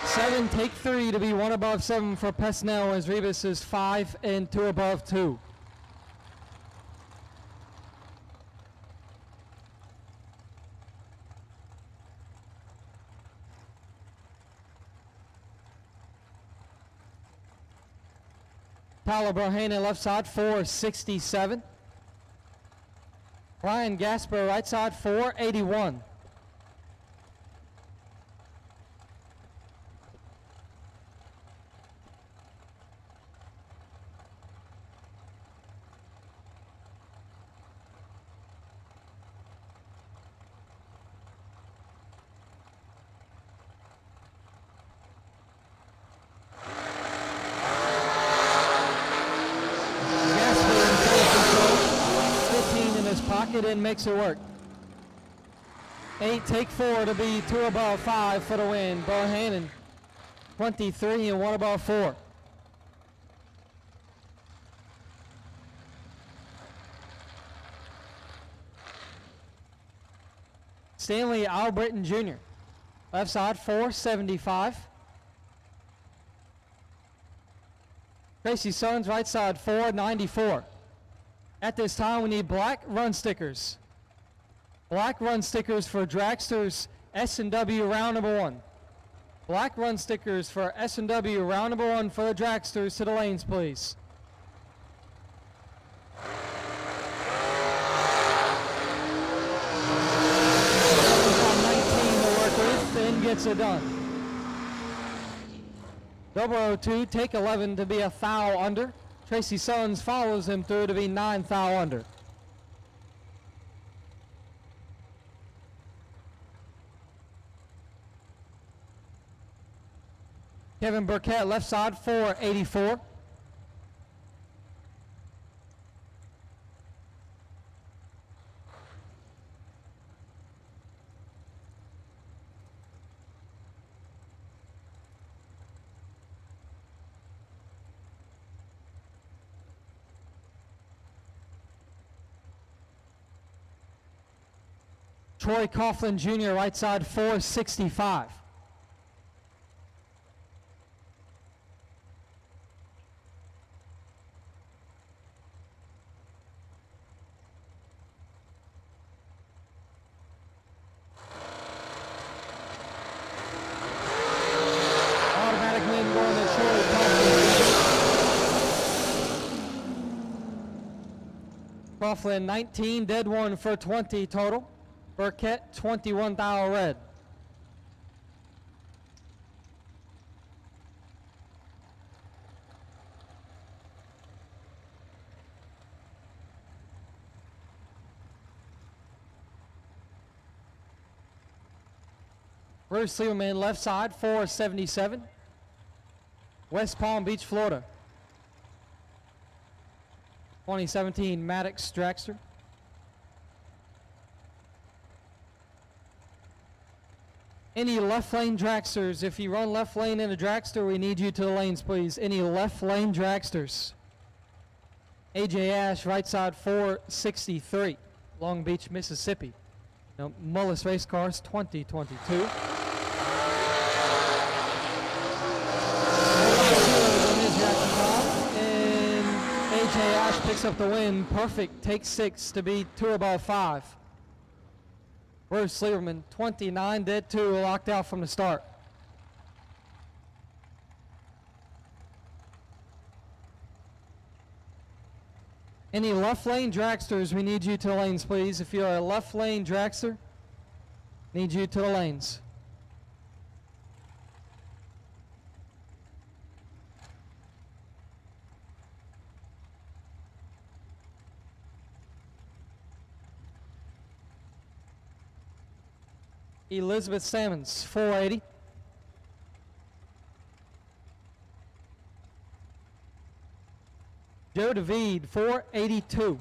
7, take 3 to be 1 above 7 for Pesnell, as Rivas is 5 and 2 above 2. Tyler Brohannon left side 467. Ryan Gasper right side 481. And makes it work. 8, take 4 to be 2 above 5 for the win. Bohannon 23 and 1 above 4. Stanley Albritton Jr. left side 475. Tracy Sons right side 494. At this time, we need black run stickers. Black run stickers for Dragsters S&W round number 1. Black run stickers for S&W round number 1 for the Dragsters to the lanes, please. Then gets it done. 002, take 11 to be a foul under. Tracy Sons follows him through to be 9 foul under. Kevin Burkett left side 484. Troy Coughlin Jr. right side 465. Automatic win going to Troy Coughlin. Coughlin 19, dead one for 20 total. Burkett 21 thou red. Bruce Lieberman left side 477. West Palm Beach, Florida. 2017 Maddox Dragster. Any left lane dragsters, if you run left lane in a dragster, we need you to the lanes, please. Any left lane dragsters. AJ Ash, right side 463, Long Beach, Mississippi. Now, Mullis Race Cars 2022. And AJ Ash picks up the win. Perfect, take 6 to be 2 above 5. Bruce Lieberman, 29, dead 2, locked out from the start. Any left lane dragsters, we need you to the lanes, please. If you're a left lane dragster, need you to the lanes. Elizabeth Salmons, 480. Joe DeVede, 482.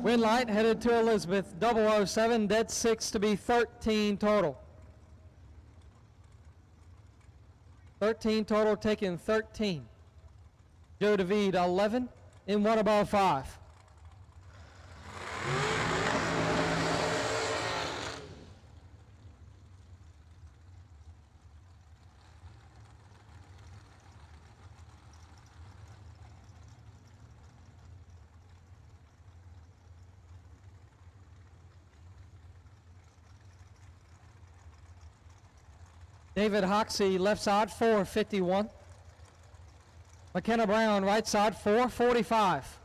Win light headed to Elizabeth, 007, dead 6 to be 13 total. 13 total, taking 13. Joe DeVede, 11 in 1 above 5. David Hoxie, left side, 451. McKenna Brown, right side, 445.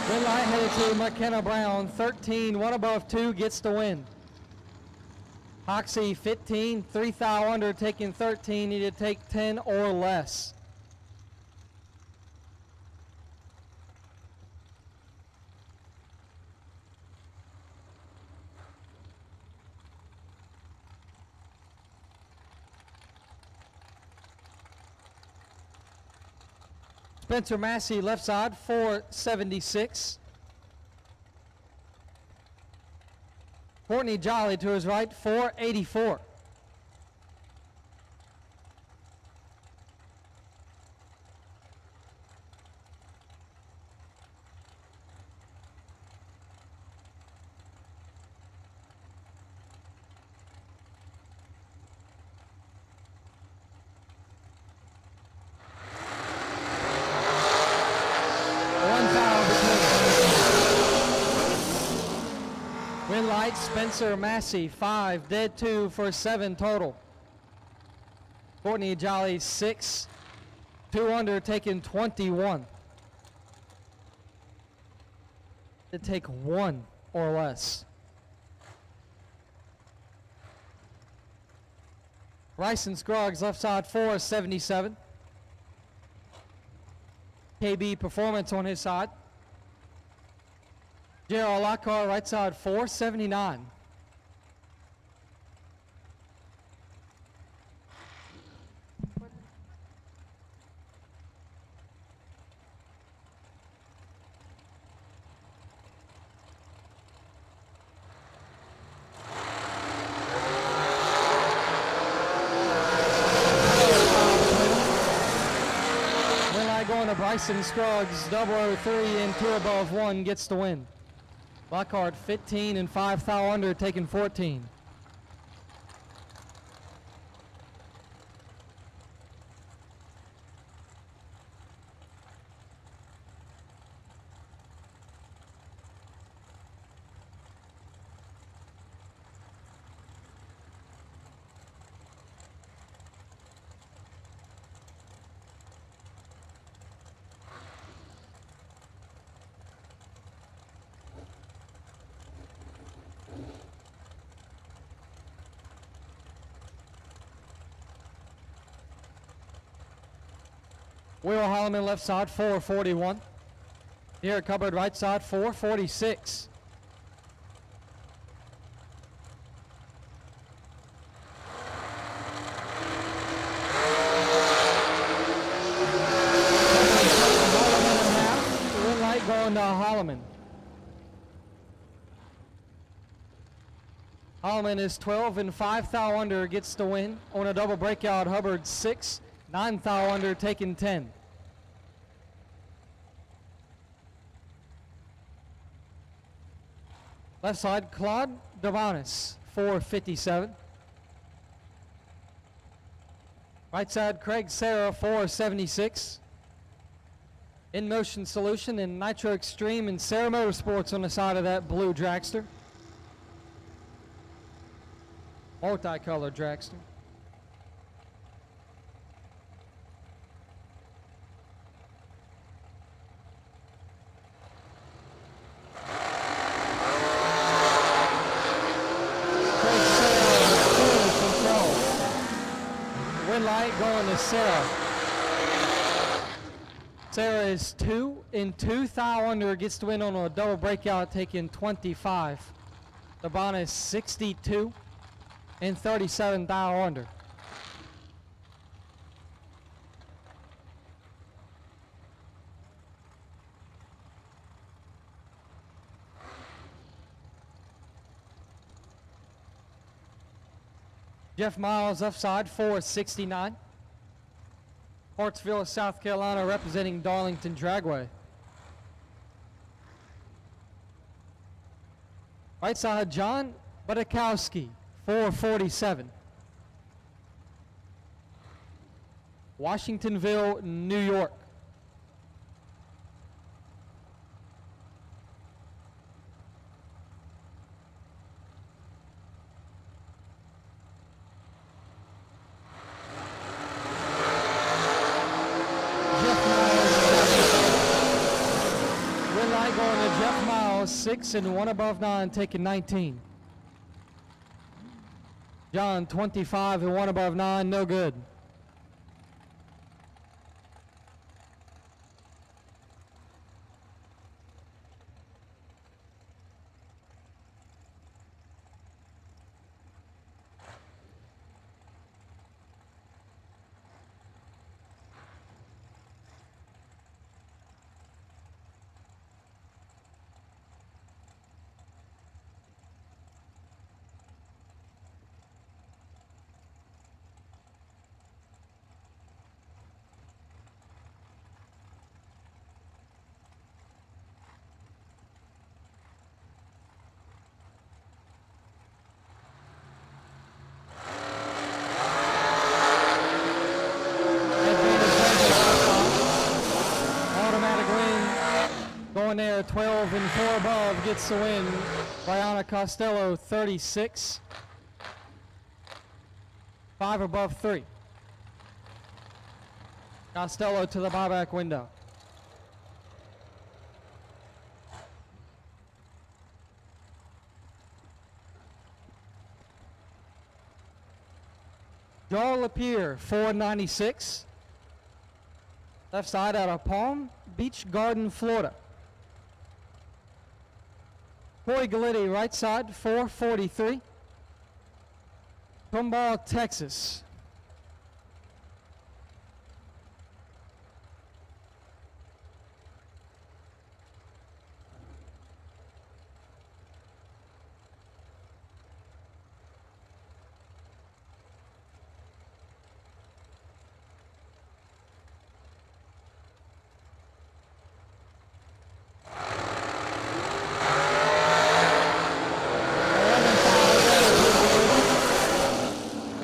Win light headed to McKenna Brown, 13, 1 above 2, gets the win. Hoxie, 15, 3 thou under, taking 13, needed to take 10 or less. Spencer Massey, left side, 476. Courtney Jolly to his right, 484. Win light, Spencer Massey, 5, dead 2 for 7 total. Courtney Jolly, 6, 2 under, taking 21. To take 1 or less. Bryson Scruggs, left side, 477. KB Performance on his side. Gerald Lockhart, right side, 479. Going to Bryson Scruggs, 003 and 2 above 1 gets the win. Lockhart 15 and 5 thou under, taking 14. Will Holloman, left side, 441. Here, Cupboard, right side, 446. Win light going to Holloman. Solomon is 12 and 5 thou under, gets the win. On a double breakout, Hubbard 6, 9 thou under, taking 10. Left side, Claude Davanis, 457. Right side, Craig Serra, 476. In Motion Solution and Nitro Extreme and Serra Motorsports on the side of that blue dragster. Multicolored dragster. Win light going to Serra. Serra is 2 and 2 thou under, gets the win on a double breakout, taking 25. The bond is 62 and 37 thou under. Jeff Miles offside, 469. Hartsville, South Carolina, representing Darlington Dragway. Right side, John Budakowski, 447. Washingtonville, New York. Going to Jeff Miles, 6 and 1 above 9, taking 19. John, 25 and 1 above 9, no good. Going there, 12 and 4 above, gets the win. Brianna Costello, 36. 5 above 3. Costello to the buyback window. Joel Lapierre, 496. Left side out of Palm Beach Garden, Florida. Corey Galitti, right side, 443. Tomball, Texas.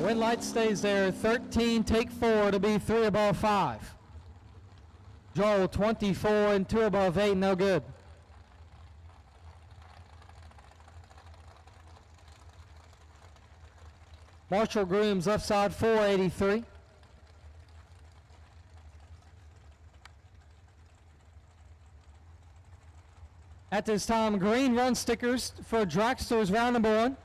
Win light stays there, 13, take 4 to be 3 above 5. Joel, 24 and 2 above 8, no good. Marshall Grooms left side, 483. At this time, green run stickers for Dragsters round number 1.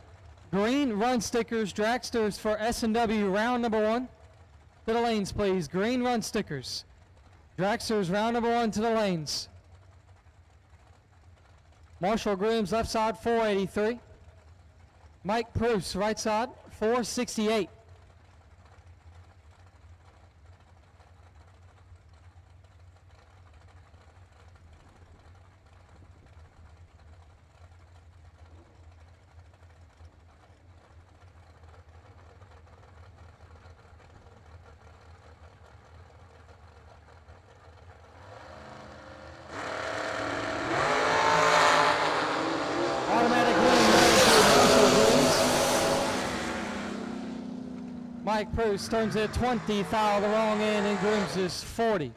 Green run stickers, Dragsters for S&W round number 1. To the lanes, please. Green run stickers. Dragsters round number 1 to the lanes. Marshall Grooms left side, 483. Mike Bruce, right side, 468. Mike Bruce turns it 20, foul the wrong end, and grooms is 40.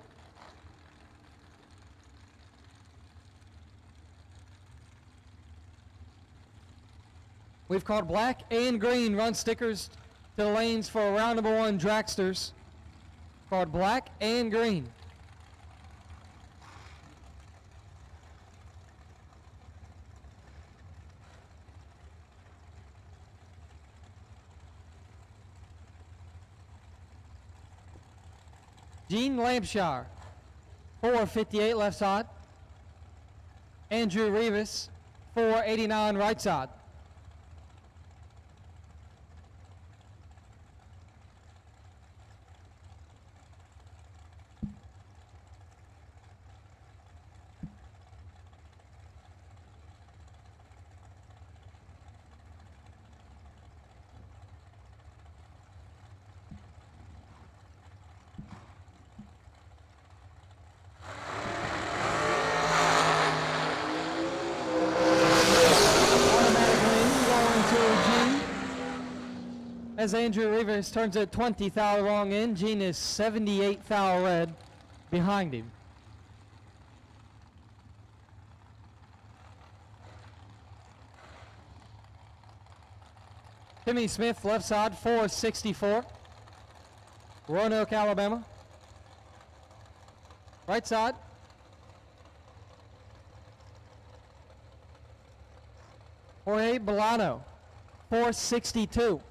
We've called black and green run stickers to the lanes for round number 1 dragsters. Called black and green. Gene Lampshire, 458 left side. Andrew Rivas, 489 right side. As Andrew Rivers turns it 20, foul wrong end. Gene is 78 foul red behind him. Timmy Smith, left side, 464. Roanoke, Alabama. Right side. Jorge Bolano, 462.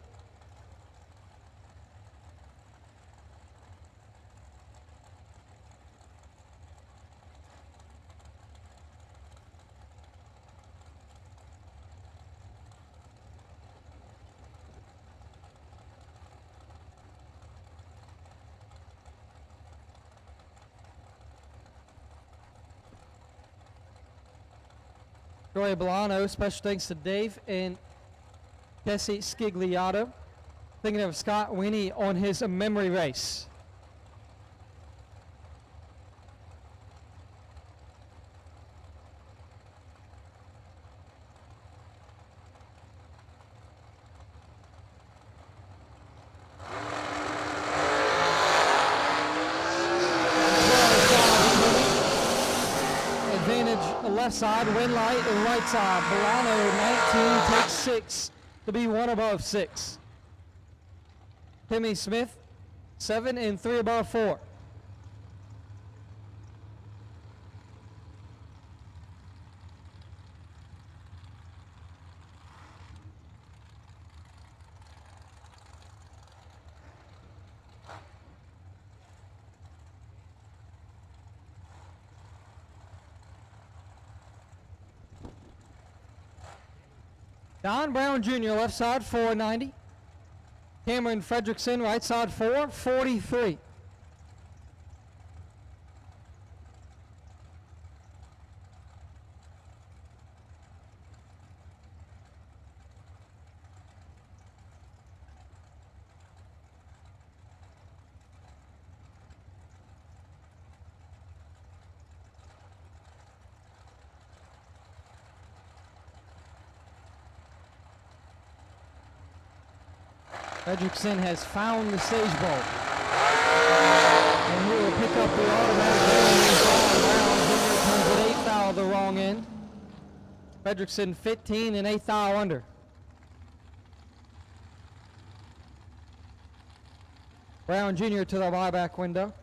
Joey Bolano, special thanks to Dave and Jesse Scigliato. Thinking of Scott Winnie on his memory race. Left side, win light, and right side. Bolano, 19, takes 6 to be 1 above 6. Timmy Smith, 7 and 3 above 4. Don Brown Jr., left side, 490. Cameron Fredrickson, right side, 443. Fredrickson has found the stage ball. And he will pick up the automatic turns at 8 foul the wrong end. Fredrickson 15 and 8 foul under. Brown Jr. to the buyback window.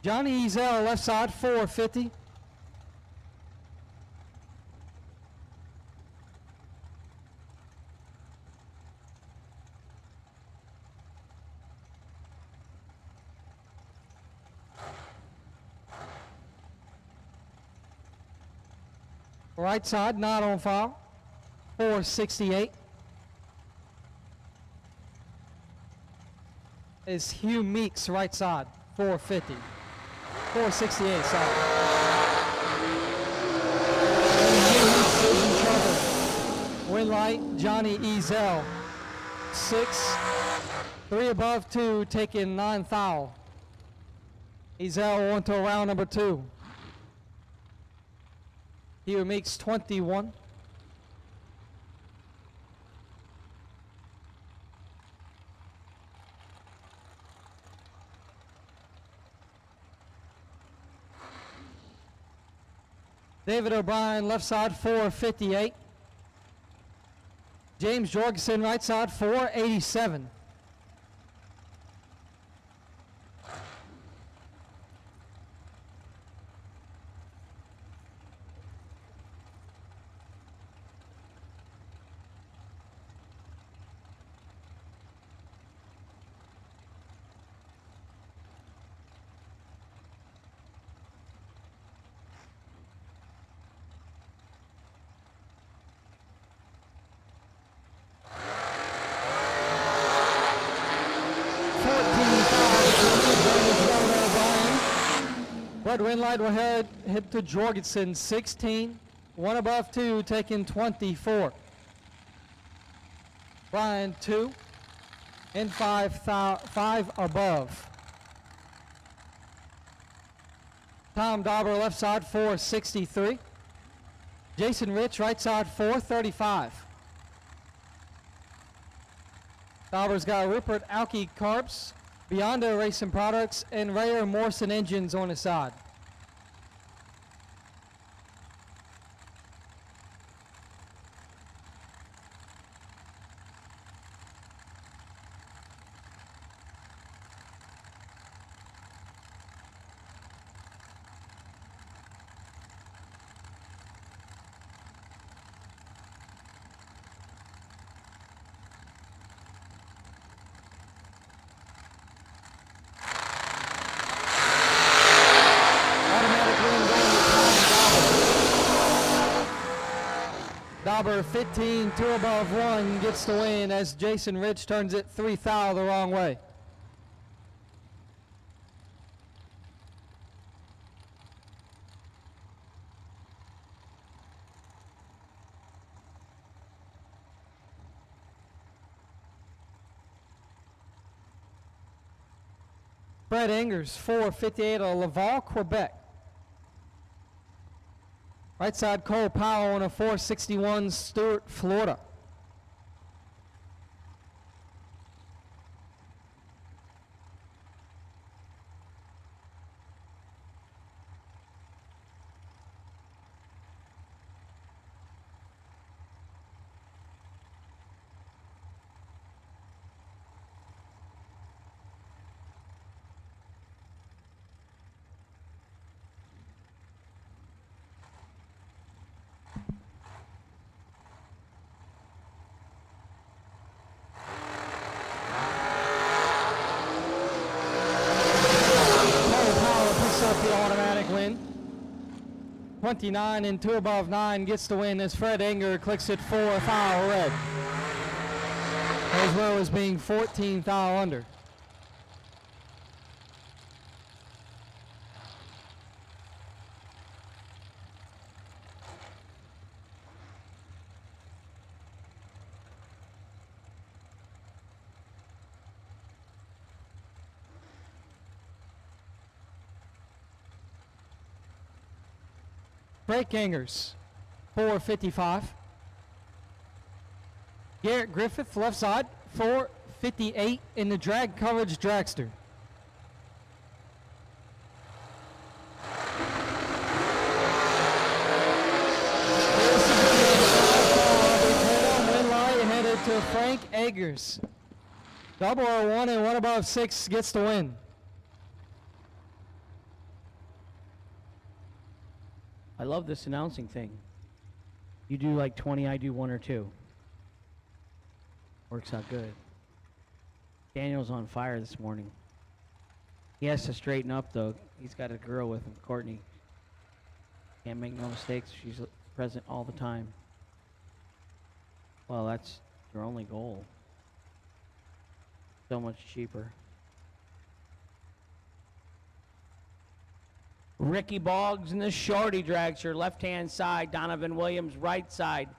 Johnny Ezel, left side, 450. Right side, not on foul, 468. Is Hugh Meeks, right side, 450. 468, sorry. Win light, Johnny Ezel, 6. 3 above 2, taking 9 foul. Ezel on to round number 2. Hugh Meeks 21. David O'Brien, left side, 458. James Jorgensen, right side, 487. Red win light will head to Jorgensen, 16. One above 2, taking 24. Brian, 2. And 5 above. Tom Dauber, left side, 463. Jason Rich, right side, 435. Dauber's got Rupert Alki Carbs, Beyonda Racing Products, and Rayer Morrison Engines on his side. Dauber 15, 2 above 1 gets the win as Jason Rich turns it 3 thou the wrong way. Fred Engers, 458 of Laval, Quebec. Right side, Cole Powell on a 461 Stuart, Florida. The automatic win. 29 and 2 above 9 gets the win as Fred Enger clicks it 4 thou red, as well as being 14 thou under. Drake Engers, 455. Garrett Griffith, left side, 458 in the drag coverage dragster. Win light headed to Frank Eggers. Double R1 and 1 above 6 gets the win. I love this announcing thing. You do like 20, I do 1 or 2. Works out good. Daniel's on fire this morning. He has to straighten up though. He's got a girl with him, Courtney. Can't make no mistakes. She's present all the time. Well, that's your only goal. So much cheaper. Ricky Boggs in the shorty dragster, left-hand side. Donovan Williams, right side.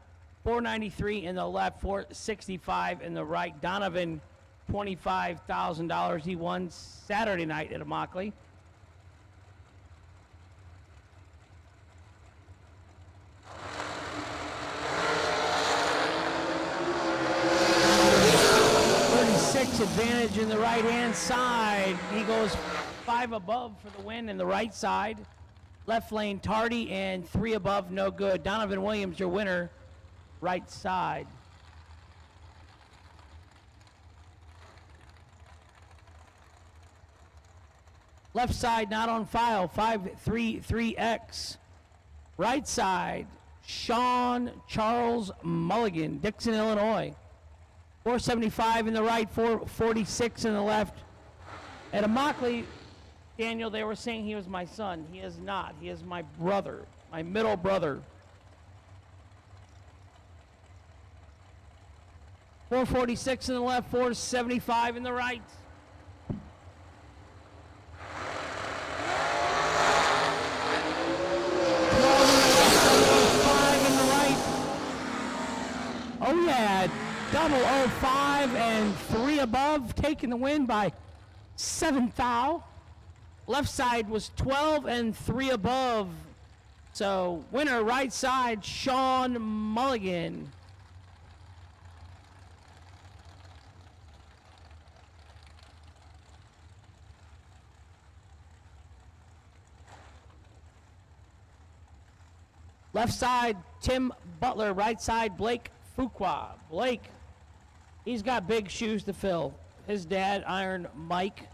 493 in the left, 465 in the right. Donovan, $25,000 he won Saturday night at Immokalee. Advantage in the right hand side. He goes 5 above for the win in the right side. Left lane, Tardy, and 3 above, no good. Donovan Williams, your winner, right side. Left side, not on file, 533X. Right side, Sean Charles Mulligan, Dixon, Illinois. 475 in the right, 446 in the left. At Immokalee, Daniel, they were saying he was my son. He is not. He is my brother, my middle brother. 446 in the left, 475 in the right. Oh yeah, double 05 and 3 above, taking the win by 7 thou. Left side was 12 and 3 above. So winner right side, Sean Mulligan. Left side, Tim Butler. Right side, Blake Fuqua. Blake, he's got big shoes to fill. His dad, Iron Mike,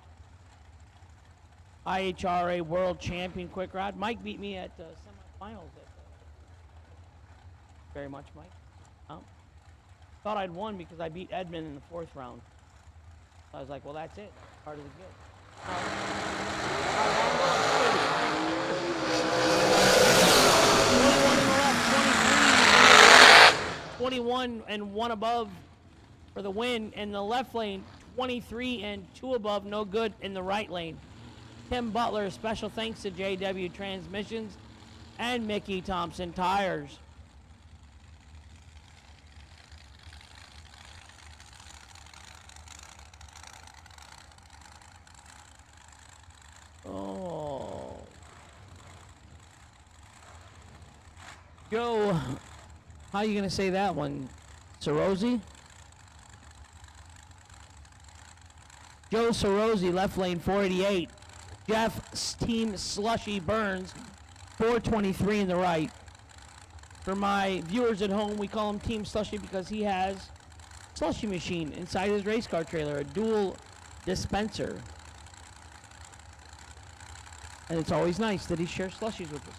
IHRA World Champion Quick Rod. Mike beat me at semifinals. Very much, Mike. Thought I'd won because I beat Edmund in the 4th round. I was like, well, that's it. Part of the good. 21 and 1 above for the win. In the left lane, 23 and 2 above, no good in the right lane. Tim Butler, special thanks to JW Transmissions and Mickey Thompson Tires. Oh. Joe, how are you going to say that one? Sorosi? Joe Sorosi, left lane, 488. Jeff's Team Slushy Burns, 423 in the right. For my viewers at home, we call him Team Slushy because he has slushy machine inside his race car trailer, a dual dispenser. And it's always nice that he shares slushies with us.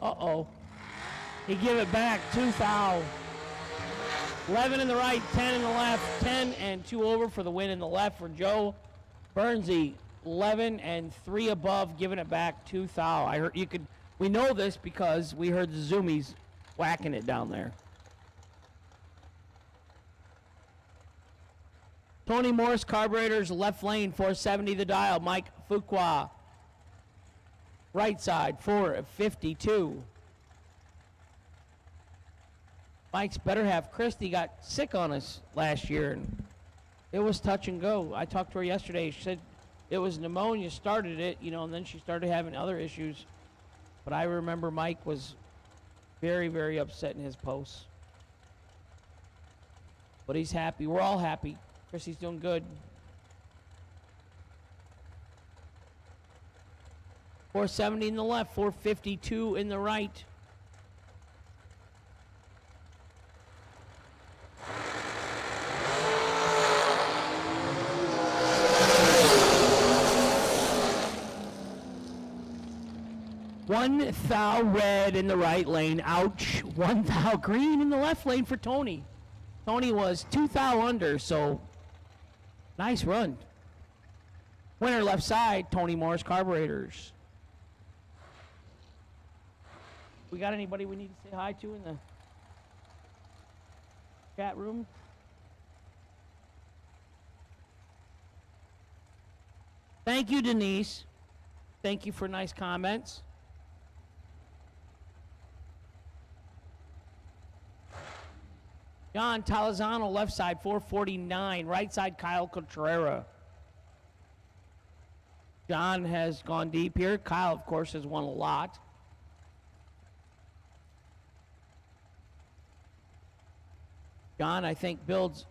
Uh-oh. He give it back, 2 thou. 11 in the right, 10 in the left, 10 and 2 over for the win in the left for Joe Bernsey. 11 and 3 above, giving it back, 2 thou. I heard we know this because we heard the Zoomies whacking it down there. Tony Morris Carburetors, left lane, 470 the dial. Mike Fuqua. Right side, 452. Mike's better half, Christy, got sick on us last year, and it was touch and go. I talked to her yesterday. She said it was pneumonia started it, and then she started having other issues. But I remember Mike was very, very upset in his posts. But he's happy. We're all happy. Christy's doing good. 470 in the left, 452 in the right. One thou red in the right lane. Ouch. 1 thou green in the left lane for Tony. Tony was 2 thou under, so nice run. Winner left side, Tony Morris Carburetors. We got anybody we need to say hi to in the chat room? Thank you, Denise. Thank you for nice comments. John Talazano, left side, 449. Right side, Kyle Contreras. John has gone deep here. Kyle, of course, has won a lot. John, I think, builds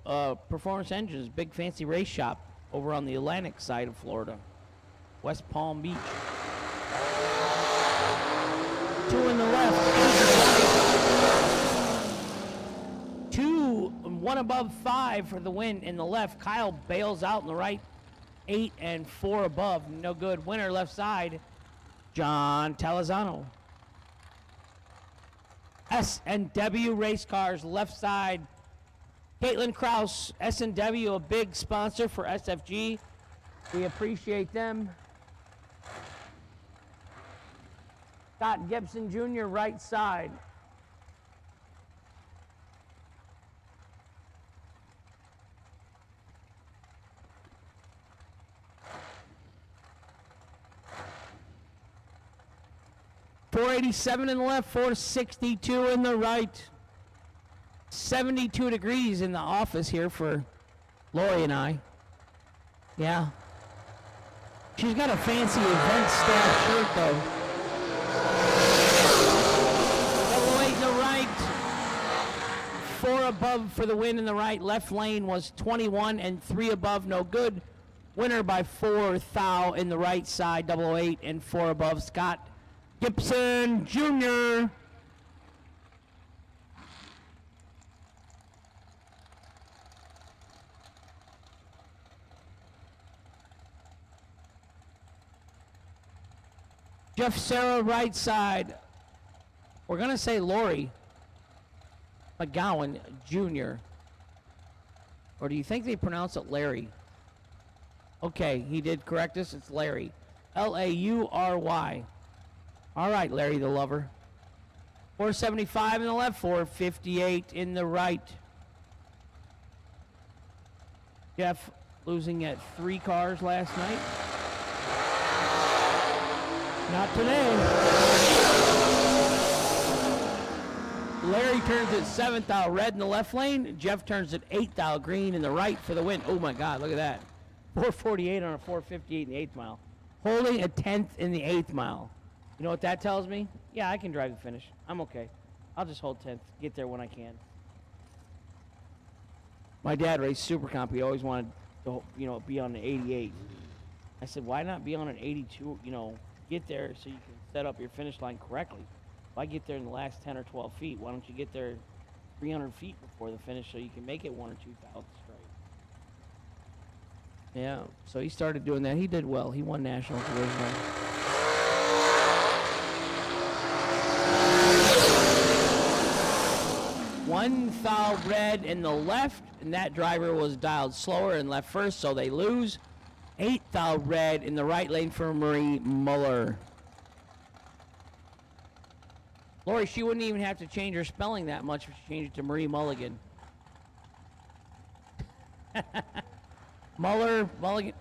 performance engines, big fancy race shop over on the Atlantic side of Florida, West Palm Beach. 2 in the left. 2, 1 above 5 for the win in the left. Kyle bails out in the right. 8 and 4 above, no good. Winner left side, John Talazano. S&W Race Cars left side, Caitlin Kraus. S&W, a big sponsor for SFG. We appreciate them. Scott Gibson Jr. right side. .487 in the left, 462 in the right. 72 degrees in the office here for Lori and I. Yeah. She's got a fancy event staff shirt though. 008 in the right. 4 above for the win in the right. Left lane was 21 and 3 above, no good. Winner by 4, Thou in the right side, 008 and 4 above, Scott Gibson Jr. Jeff Serra right side. We're going to say Lori McGowan Jr. Or do you think they pronounce it Larry? Okay, he did correct us. It's Larry. L-A-U-R-Y. All right, Larry the Lover. 475 in the left, 458 in the right. Jeff losing at 3 cars last night. Not today. Larry turns at 7th out red in the left lane. Jeff turns at 8th out green in the right for the win. Oh my God, look at that. 448 on a 458 in the 8th mile. Holding a 10th in the 8th mile. You know what that tells me? Yeah, I can drive the finish. I'm okay. I'll just hold 10th, get there when I can. My dad raced Super Comp. He always wanted to, be on an 88. I said, why not be on an 82, get there so you can set up your finish line correctly. If I get there in the last 10 or 12 feet, why don't you get there 300 feet before the finish so you can make it 1 or 2 thousandths straight? Yeah, so he started doing that. He did well. He won nationals originally. One foul red in the left, and that driver was dialed slower and left first, so they lose. 8 foul red in the right lane for Marie Muller. Lori, she wouldn't even have to change her spelling that much if she changed it to Marie Mulligan. Mulligan.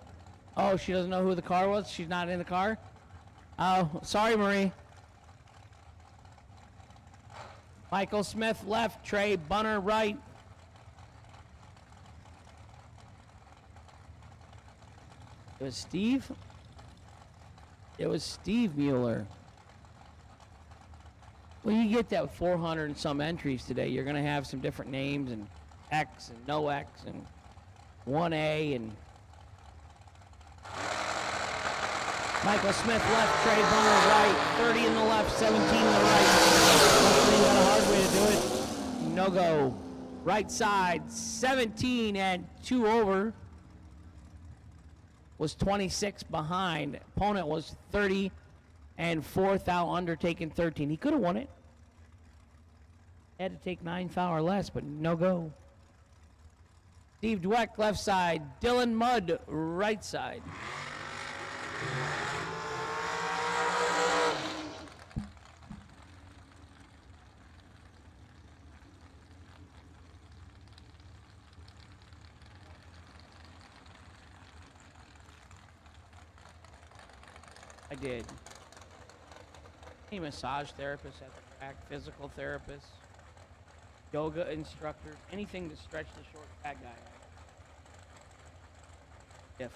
Oh, she doesn't know who the car was? She's not in the car? Oh, sorry, Marie. Michael Smith left, Trey Bunner right. It was Steve? It was Steve Mueller. Well, you get that with 400 and some entries today. You're going to have some different names and X and no X and 1A and... Michael Smith left, Trey Bunner right, 30 in the left, 17 in the right. Hopefully got a hard way to do it. No go. Right side, 17 and 2 over. Was 26 behind. Opponent was 30 and 4 thou under, taking 13. He could have won it. Had to take 9 thou or less, but no go. Steve Dweck left side, Dylan Mudd right side. I did. A massage therapist at the track, physical therapist, yoga instructor, anything to stretch the short fat guy out. If.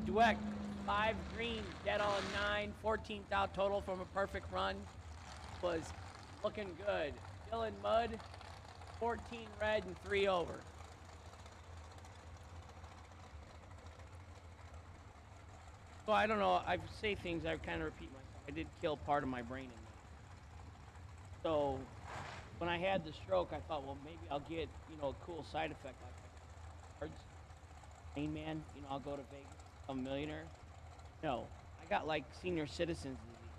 Dweck, 5 green, dead on 9, 14th out total from a perfect run. Was looking good. Dylan Mudd, 14 red and 3 over. So I don't know, I say things, I kind of repeat myself. I did kill part of my brain in me. So when I had the stroke, I thought, well, maybe I'll get, a cool side effect like cards. Rain Man, I'll go to Vegas, become a millionaire. No, I got like senior citizens disease.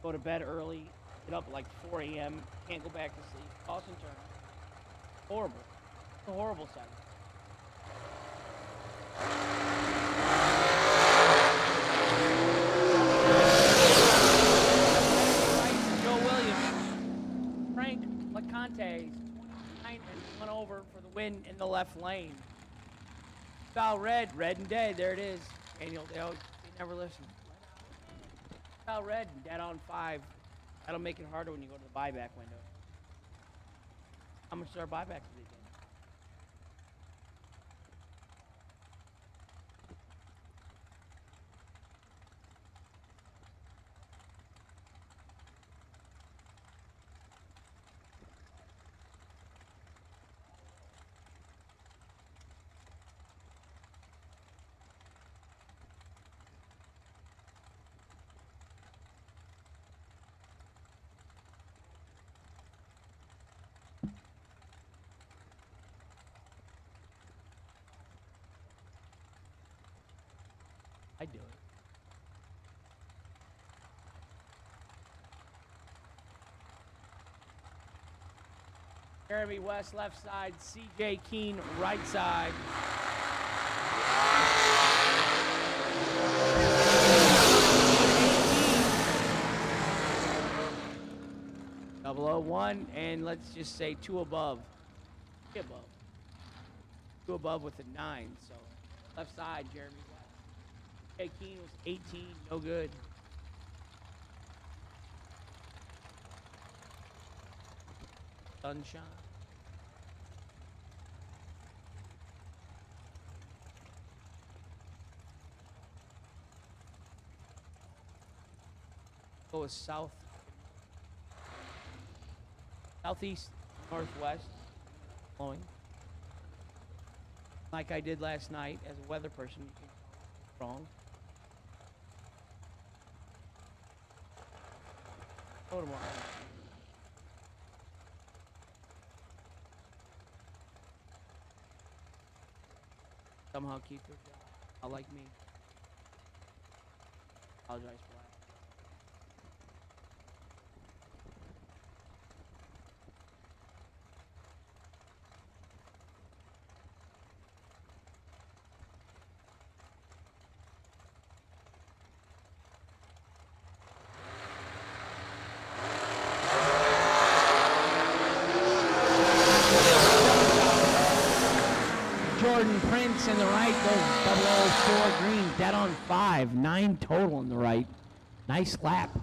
Go to bed early, get up at like 4 a.m., can't go back to sleep, toss and turn. Horrible. It's a horrible side effect. Joe Williams, Frank LeConte, 29 and 1 over for the win in the left lane. Foul red and dead, there it is. Daniel, they never listen. Foul red and dead on 5. That'll make it harder when you go to the buyback window. How much is our buyback today? I do it. Jeremy West, left side. CJ Keene, right side. Double 0-1, and let's just say 2 above. 3 above. 2 above with a 9, so left side, Jeremy West. CJ Keene was 18, no good. Sunshine. Go with south. Southeast, northwest, blowing. Like I did last night as a weather person, you can go wrong. Go tomorrow. Somehow keep their job. I like me. Apologize for that. Jordan Prince in the right goes 004 green, dead on 5, 9 total in the right. Nice lap.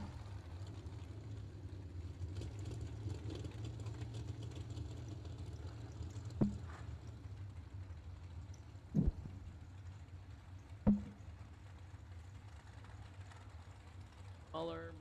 Muller.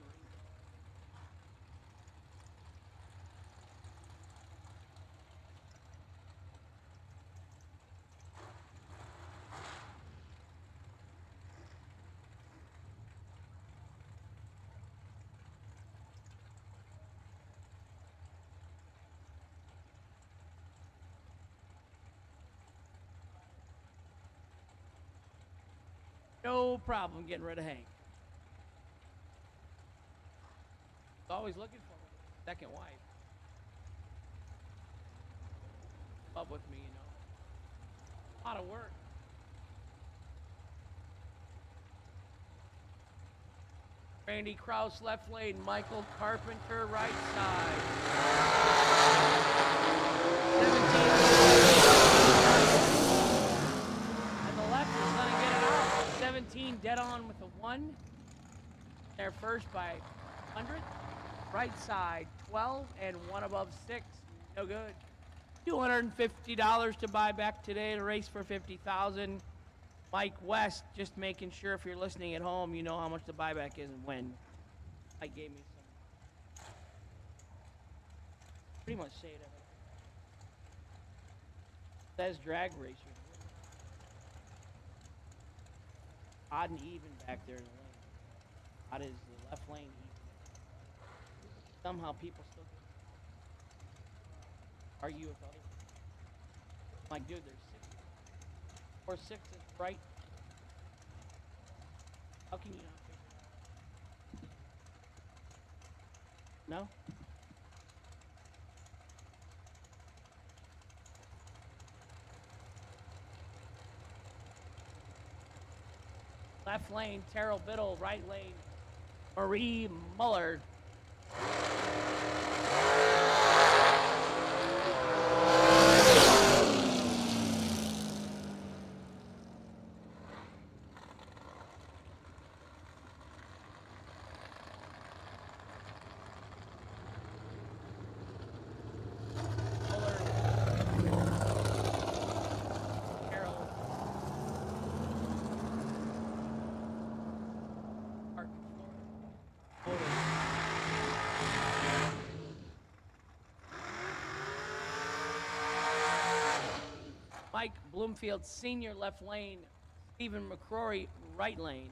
No problem getting rid of Hank. He's always looking for a second wife. Up with me, A lot of work. Randy Kraus, left lane. Michael Carpenter, right side. 17 dead on with a 1. They're first by 100. Right side 12 and 1 above 6. No good. $250 to buy back today to race for $50,000. Mike West, just making sure if you're listening at home, you know how much the buyback is and when. Mike gave me some. Pretty much say it. Says drag racer. Odd and even back there in the lane. Odd is the left lane even. Somehow people still argue with others. Like, dude, there's 6 or 6 is right. How can you not figure it out? No? Left lane, Terrell Biddle. Right lane, Marie Muller. Mike Bloomfield Sr. left lane, Stephen McCrory right lane.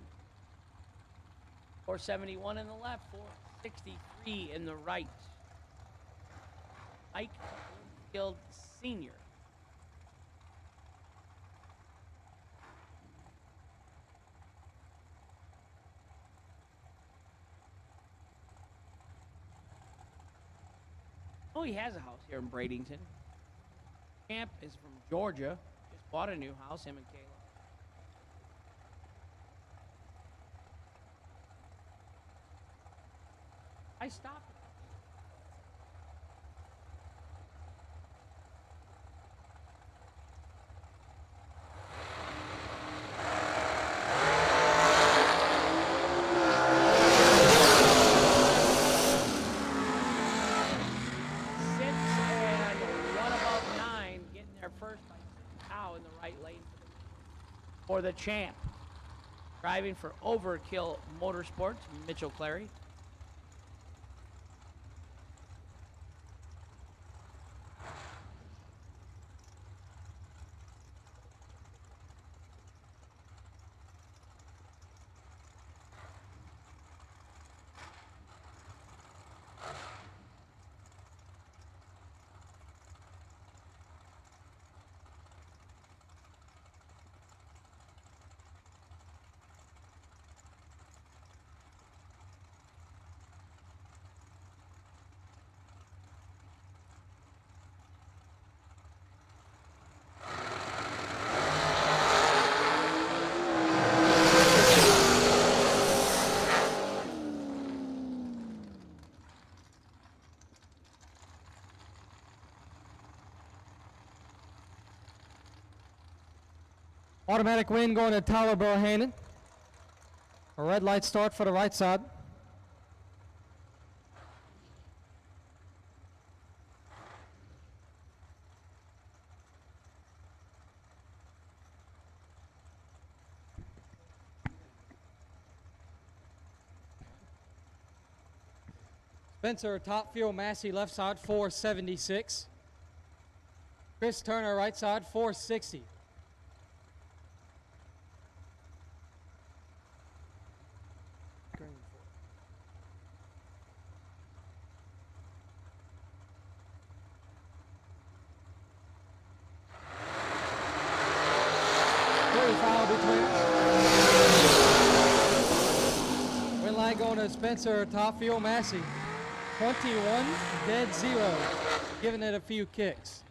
471 in the left, 463 in the right. Mike Bloomfield Sr. Oh, he has a house here in Bradenton. Camp is from Georgia. Just bought a new house, him and Kayla. I stopped. For the champ. Driving for Overkill Motorsports, Mitchell Clary. Automatic win going to Tyler Bohannon. A red light start for the right side. Spencer Topfield Massey left side 476. Chris Turner right side 460. Win line going to Spencer Topfield Massey. 21-0, giving it a few kicks.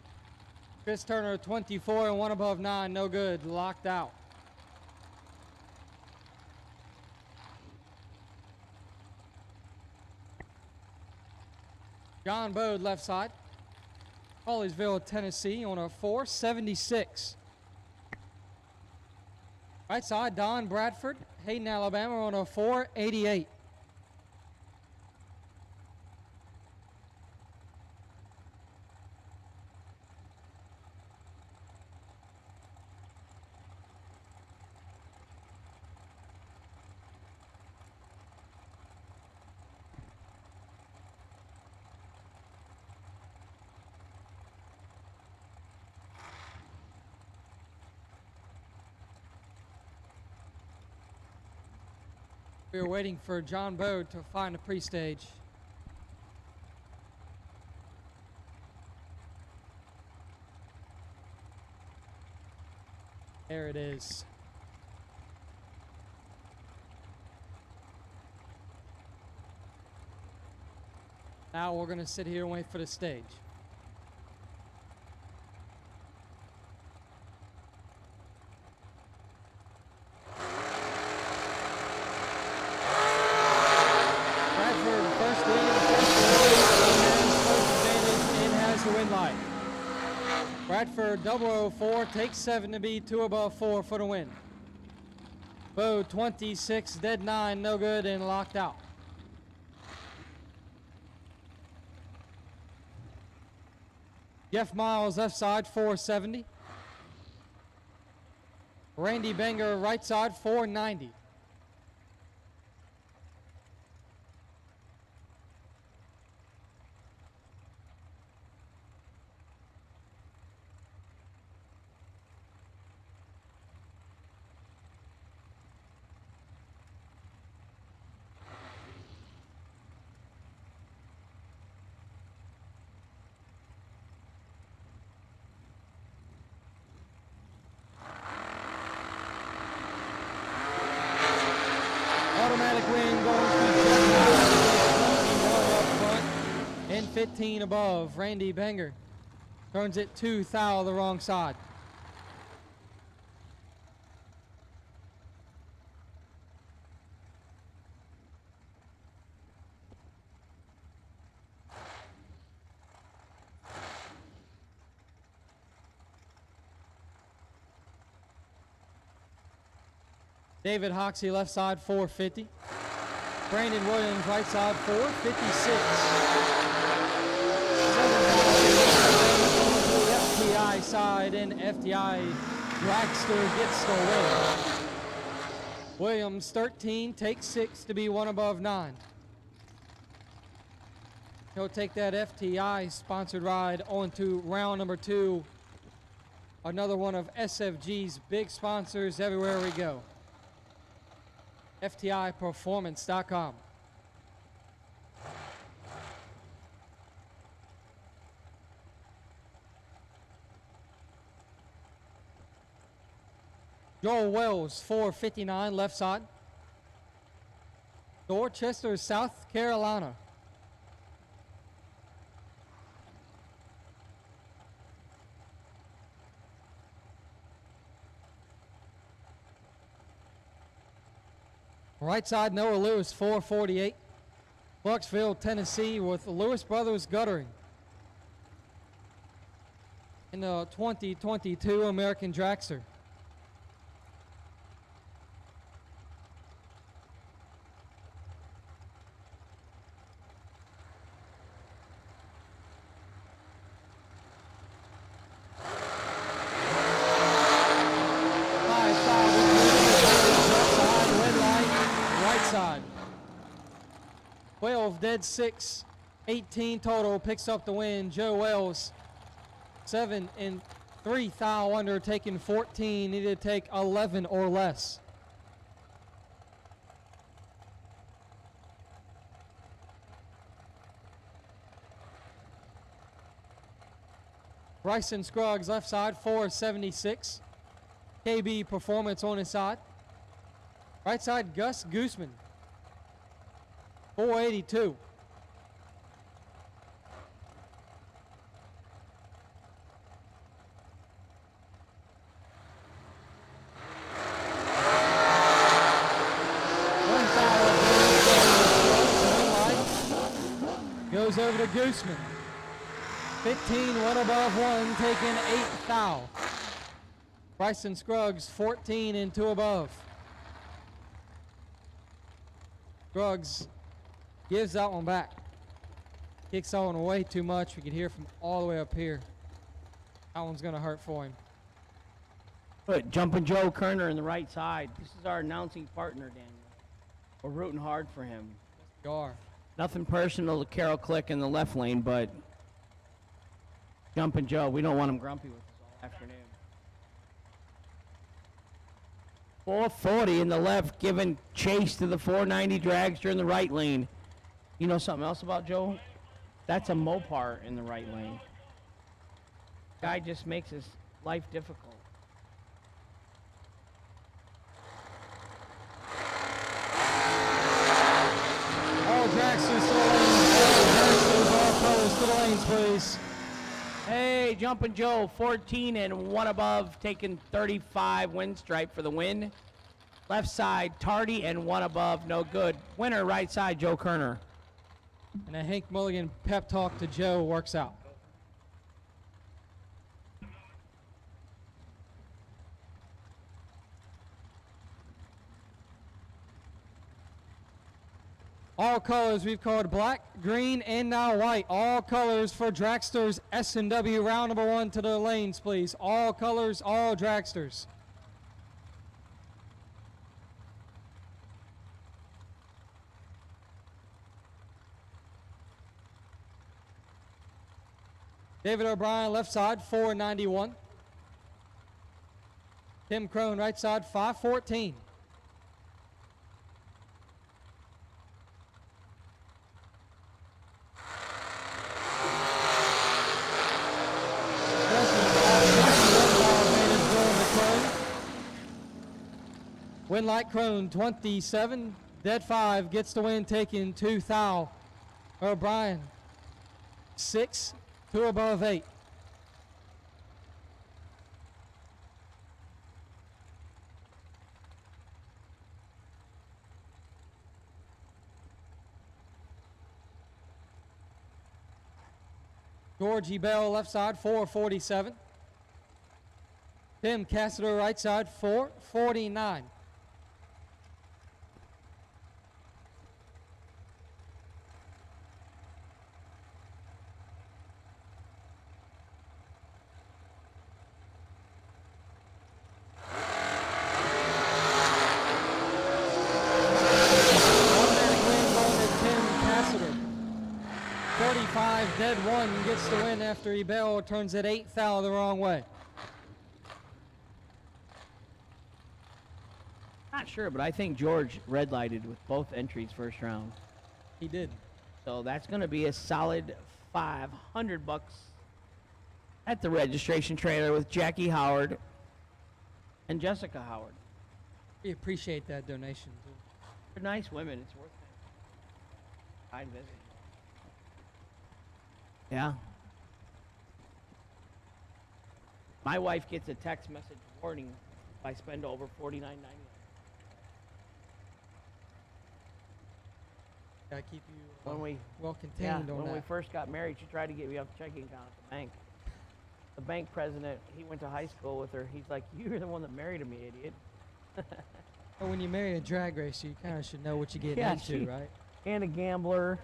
Chris Turner 24 and 1 above 9, no good, locked out. John Bode left side. Colliesville, Tennessee on a 476. Right side, Don Bradford, Hayden, Alabama on a 488. We are waiting for John Bode to find a pre-stage. There it is. Now we're going to sit here and wait for the stage. Bradford, first advantage and has the win light. Bradford 004 takes 7 to be 2 above 4 for the win. Bo 26 dead 9 no good and locked out. Jeff Miles left side 470. Randy Banger right side 490. Automatic win going to Jeff Miles, 21 up front and 15 above. Randy Banger turns it to Thal the wrong side. David Hoxie left side 450. Brandon Williams right side 456. FTI side and FTI Dragster gets the win. Williams 13 takes 6 to be 1 above 9. He'll take that FTI sponsored ride on to round number 2. Another one of SFG's big sponsors everywhere we go. FTIperformance.com. Joel Wells, 459, left side. Dorchester, South Carolina. Right side, Noah Lewis, 448. Clarksville, Tennessee, with Lewis Brothers Guttering in the 2022 American Dragster. Side. 12 dead 6, 18 total, picks up the win. Joe Wells 7 and 3 thou under, taking 14, needed to take 11 or less. Bryson Scruggs left side 476. KB Performance on his side. Right side, Gus Gooseman, 482. Goes over to Gooseman. 15, 1 above 1, taking 8 thou. Bryson Scruggs, 14 and 2 above. Scruggs gives that one back. Kicks that one way too much. We could hear from all the way up here. That one's going to hurt for him. But Jumpin' Joe Kerner in the right side. This is our announcing partner, Daniel. We're rooting hard for him. You are. Nothing personal to Carol Click in the left lane, but Jumpin' Joe, we don't want him grumpy with us all afternoon. 440 in the left, giving chase to the 490 dragster in the right lane. You know something else about Joe? That's a Mopar in the right lane. Guy just makes his life difficult. All dragsters to the lanes. All dragsters, all colors to the lanes, please. Hey, Jumpin' Joe, 14 and 1 above, taking 35 wind stripe for the win. Left side, Tardy and 1 above, no good. Winner, right side, Joe Kerner. And a Hank Mulligan pep talk to Joe works out. All colors, we've called black, green, and now white. All colors for dragsters S&W round number 1 to the lanes, please. All colors, all dragsters. David O'Brien, left side, 491. Tim Crone, right side, 514. Win like Crone, 27, dead 5, gets the win, taking 2 thou. O'Brien, 6, 2 above 8. Georgie Bell, left side, 447. Tim Cassiter, right side, 449. Dead 1 gets the win after Ebel turns it 8 thou the wrong way. Not sure, but I think George red lighted with both entries first round. He did. So that's going to be a solid $500 at the registration trailer with Jackie Howard and Jessica Howard. We appreciate that donation too. They're nice women. It's worth it. I'd visit. Yeah. My wife gets a text message warning if I spend over $49.99. Gotta keep you well contained on when that. we first got married, she tried to get me off the checking account at the bank. The bank president, he went to high school with her. He's like, "You're the one that married me, idiot." Well, when you marry a drag racer, you kind of should know what you get into, right? And a gambler.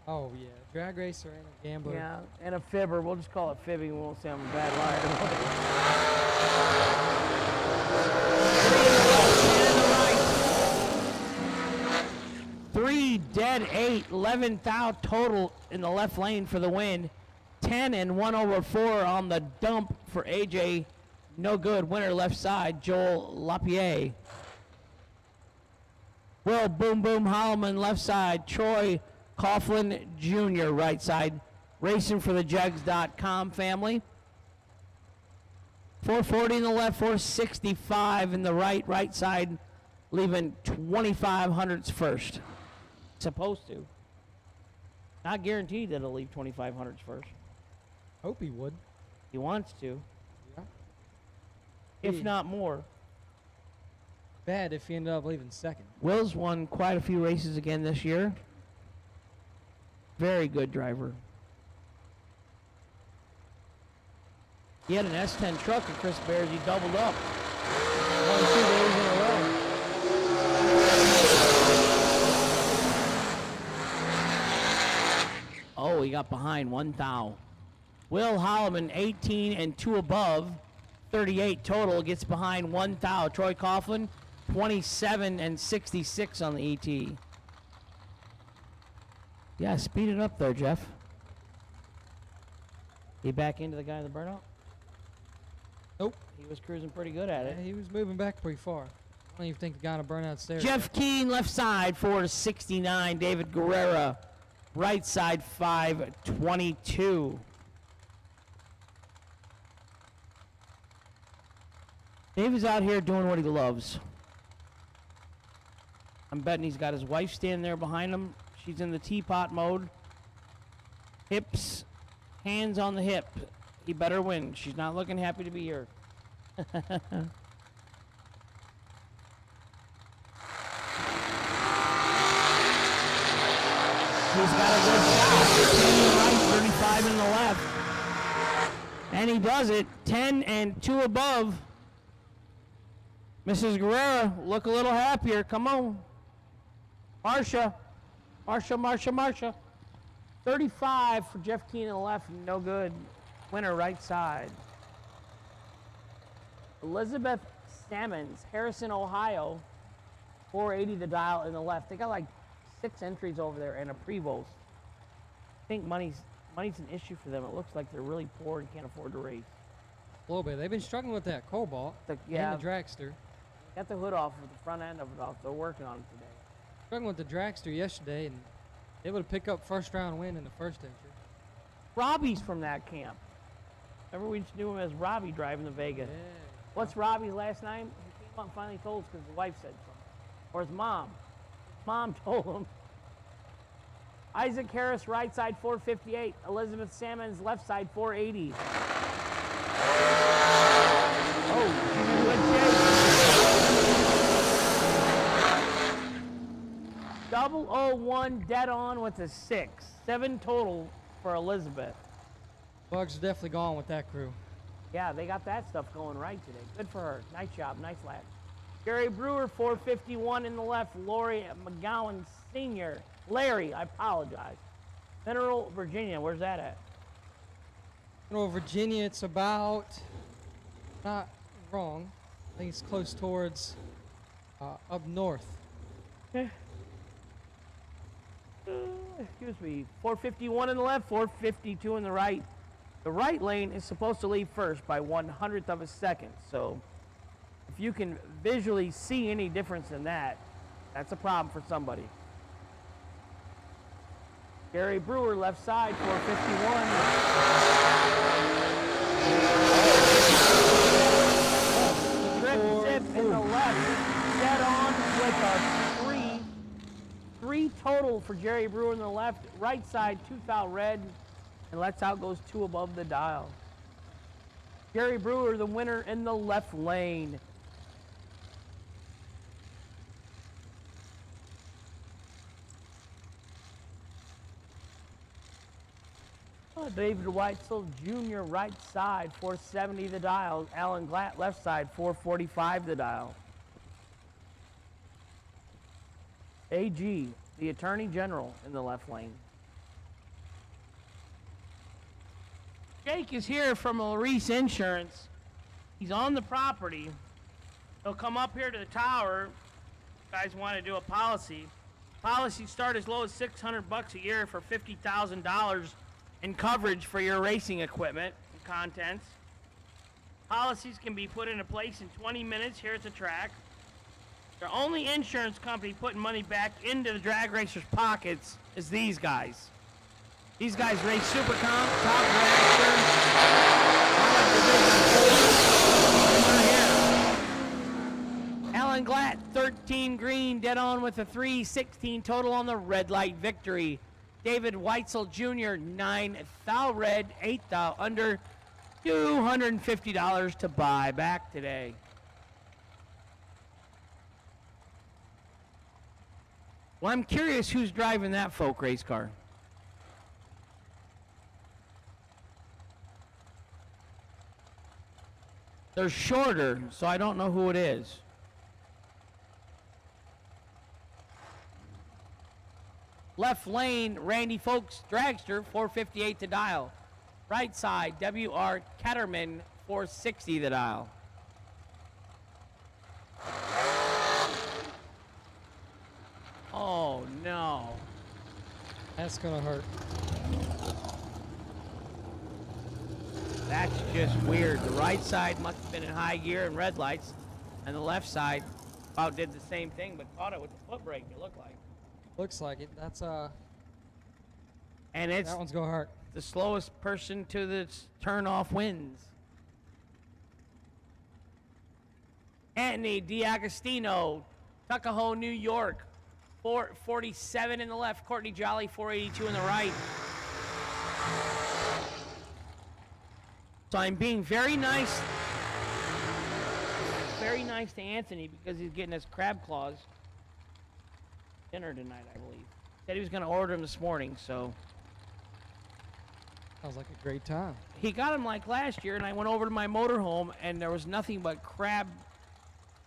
Oh, yeah. Drag racer and a gambler. Yeah, and a fibber. We'll just call it fibbing. We won't say I'm a bad liar. 3 dead 8, 11 thou total in the left lane for the win. 10 and 1 over 4 on the dump for AJ. No good. Winner left side, Joel Lapierre. Will Boom Boom Holloman left side, Troy Coughlin Jr. right side. Racing for the Jegs.com family. 440 in the left, 465 in the right side, leaving 2,500s first. Supposed to. Not guaranteed that it'll leave 2,500s first. Hope he would. He wants to. Yeah. If not more. Bad if he ended up leaving second. Will's won quite a few races again this year. Very good driver. He had an S10 truck at Chris Bears. He doubled up. Won 2 days in a row. Oh, he got behind 1 thou. Will Holloman, 18 and 2 above, 38 total, gets behind 1 thou. Troy Coughlin, 27 and 66 on the ET. Yeah, speed it up there, Jeff. He back into the guy in the burnout? Nope. He was cruising pretty good at it. Yeah, he was moving back pretty far. I don't even think the guy on a burnout stairs. Jeff Keane, left side, 469. David Guerrera, right side, 522. David's out here doing what he loves. I'm betting he's got his wife standing there behind him. She's in the teapot mode. Hips, hands on the hip. He better win. She's not looking happy to be here. He's got a good shot. 10 in the right, 35 in the left. And he does it. 10 and 2 above. Mrs. Guerrera, look a little happier. Come on. Marsha. 35 for Jeff Keane in the left. No good. Winner right side. Elizabeth Sammons, Harrison, Ohio. 480 the dial in the left. They got like 6 entries over there and a Prevost. I think money's an issue for them. It looks like they're really poor and can't afford to race. A little bit. They've been struggling with that Cobalt and the Dragster. Got the hood off with the front end of it off. They're working on it today. Struggling with the Dragster yesterday and able to pick up first round win in the first entry. Robbie's from that camp. Remember we just knew him as Robbie driving the Vega. Yeah. What's Robbie's last name? He came up and finally told us because his wife said so. Or his mom. His mom told him. Isaac Harris, right side, 458. Elizabeth Sammons, left side, 480. Double 01 dead on with a 6. 7 total for Elizabeth. Bugs are definitely gone with that crew. Yeah, they got that stuff going right today. Good for her. Nice job. Nice lap. Gary Brewer, 451 in the left. Lori McGowan Sr. Larry, I apologize. Mineral, Virginia. Where's that at? Mineral, Virginia, it's about, not wrong, I think it's close towards up north. Okay. Excuse me. 451 in the left, 452 in the right. The right lane is supposed to leave first by 1/100th of a second. So if you can visually see any difference in that, that's a problem for somebody. Gary Brewer, left side, 451. Trip Zip in the left, dead on with a 3 total for Jerry Brewer in the left. Right side, 2 foul red, and lets out goes 2 above the dial. Jerry Brewer, the winner in the left lane. David Weitzel Jr. right side, 470 the dial. Alan Glatt left side, 445 the dial. AG, the Attorney General in the left lane. Jake is here from Maurice Insurance. He's on the property. He'll come up here to the tower. You guys want to do a policy. Policies start as low as $600 a year for $50,000 in coverage for your racing equipment and contents. Policies can be put into place in 20 minutes here at the track. The only insurance company putting money back into the drag racers' pockets is these guys. These guys race Super Comp, Top Dragster. Alan Glatt, 13 green, dead on with a 316 total on the red light victory. David Weitzel Jr., 9 thou red, 8 thou under, $250 to buy back today. Well, I'm curious who's driving that folk race car. They're shorter, so I don't know who it is. Left lane, Randy Folks Dragster, 458 the dial. Right side, W.R. Ketterman, 460 the dial. Oh, no. That's gonna hurt. That's just weird. The right side must have been in high gear and red lights, and the left side about did the same thing, but caught it with the foot brake, it looked like. Looks like it. That's And it's that one's gonna hurt. the slowest person to the turn off wins. Anthony D'Agostino, Tuckahoe, New York. 447 in the left. Courtney Jolly, 482 in the right. So I'm being very nice to Anthony because he's getting his crab claws dinner tonight, I believe. Said he was going to order them this morning, so. Sounds like a great time. He got them like last year, and I went over to my motorhome, and there was nothing but crab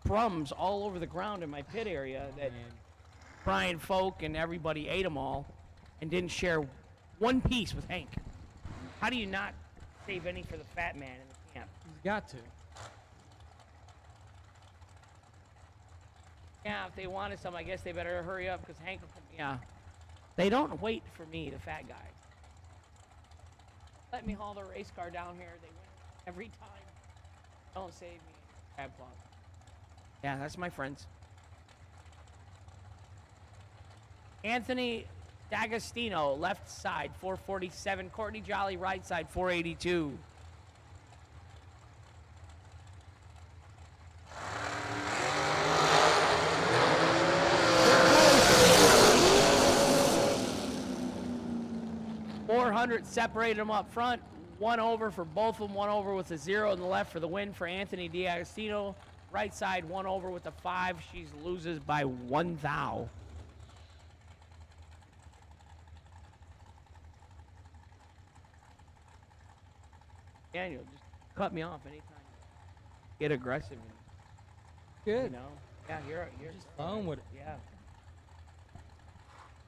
crumbs all over the ground in my pit area that Brian Folk and everybody ate them all and didn't share one piece with Hank. How do you not save any for the fat man in the camp? He's got to. Yeah, if they wanted some, I guess they better hurry up because Hank will come. Yeah. They don't wait for me, the fat guy. Let me haul the race car down here. They win every time. Don't save me. Crab claws. Yeah, that's my friends. Anthony D'Agostino, left side, 447. Courtney Jolly, right side, 482. Separated them up front. One over for both of them. One over with a 0 in the left for the win for Anthony D'Agostino. Right side, one over with a 5. She loses by 1 thou. Daniel, just cut me off anytime. Get aggressive. Good. You know? Yeah, you're just flowing with it. Yeah.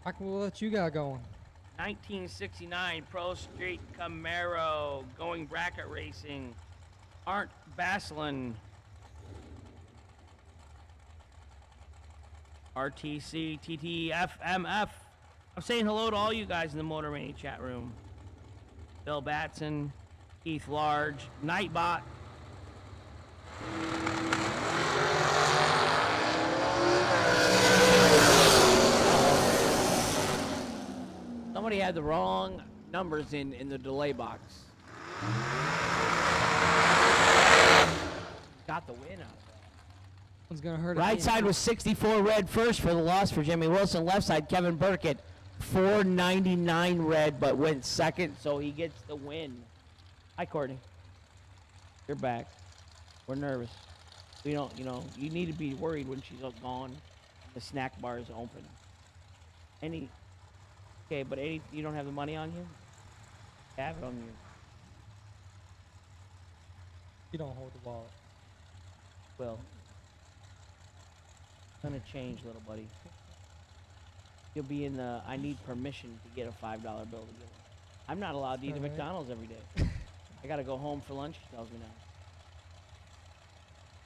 I can let you got going. 1969 Pro Street Camaro going bracket racing. Arndt Baslin. RTC TTFMF. I'm saying hello to all you guys in the Motor Mania chat room. Bill Batson, Keith Large, Nightbot. Somebody had the wrong numbers in the delay box. Got the win out of that. One's gonna hurt. Right side was 64 red first for the loss for Jimmy Wilson. Left side, Kevin Burkett, 499 red, but went second, so he gets the win. Hi, Courtney. You're back. We're nervous. We don't, you need to be worried when she's gone. The snack bar is open. Okay, but you don't have the money on you? Have it on you. You don't hold the wallet. Well, it's gonna change, little buddy. You'll be in the I need permission to get a $5 bill to give it. I'm not allowed to eat at McDonald's every day. I gotta go home for lunch, she tells me now.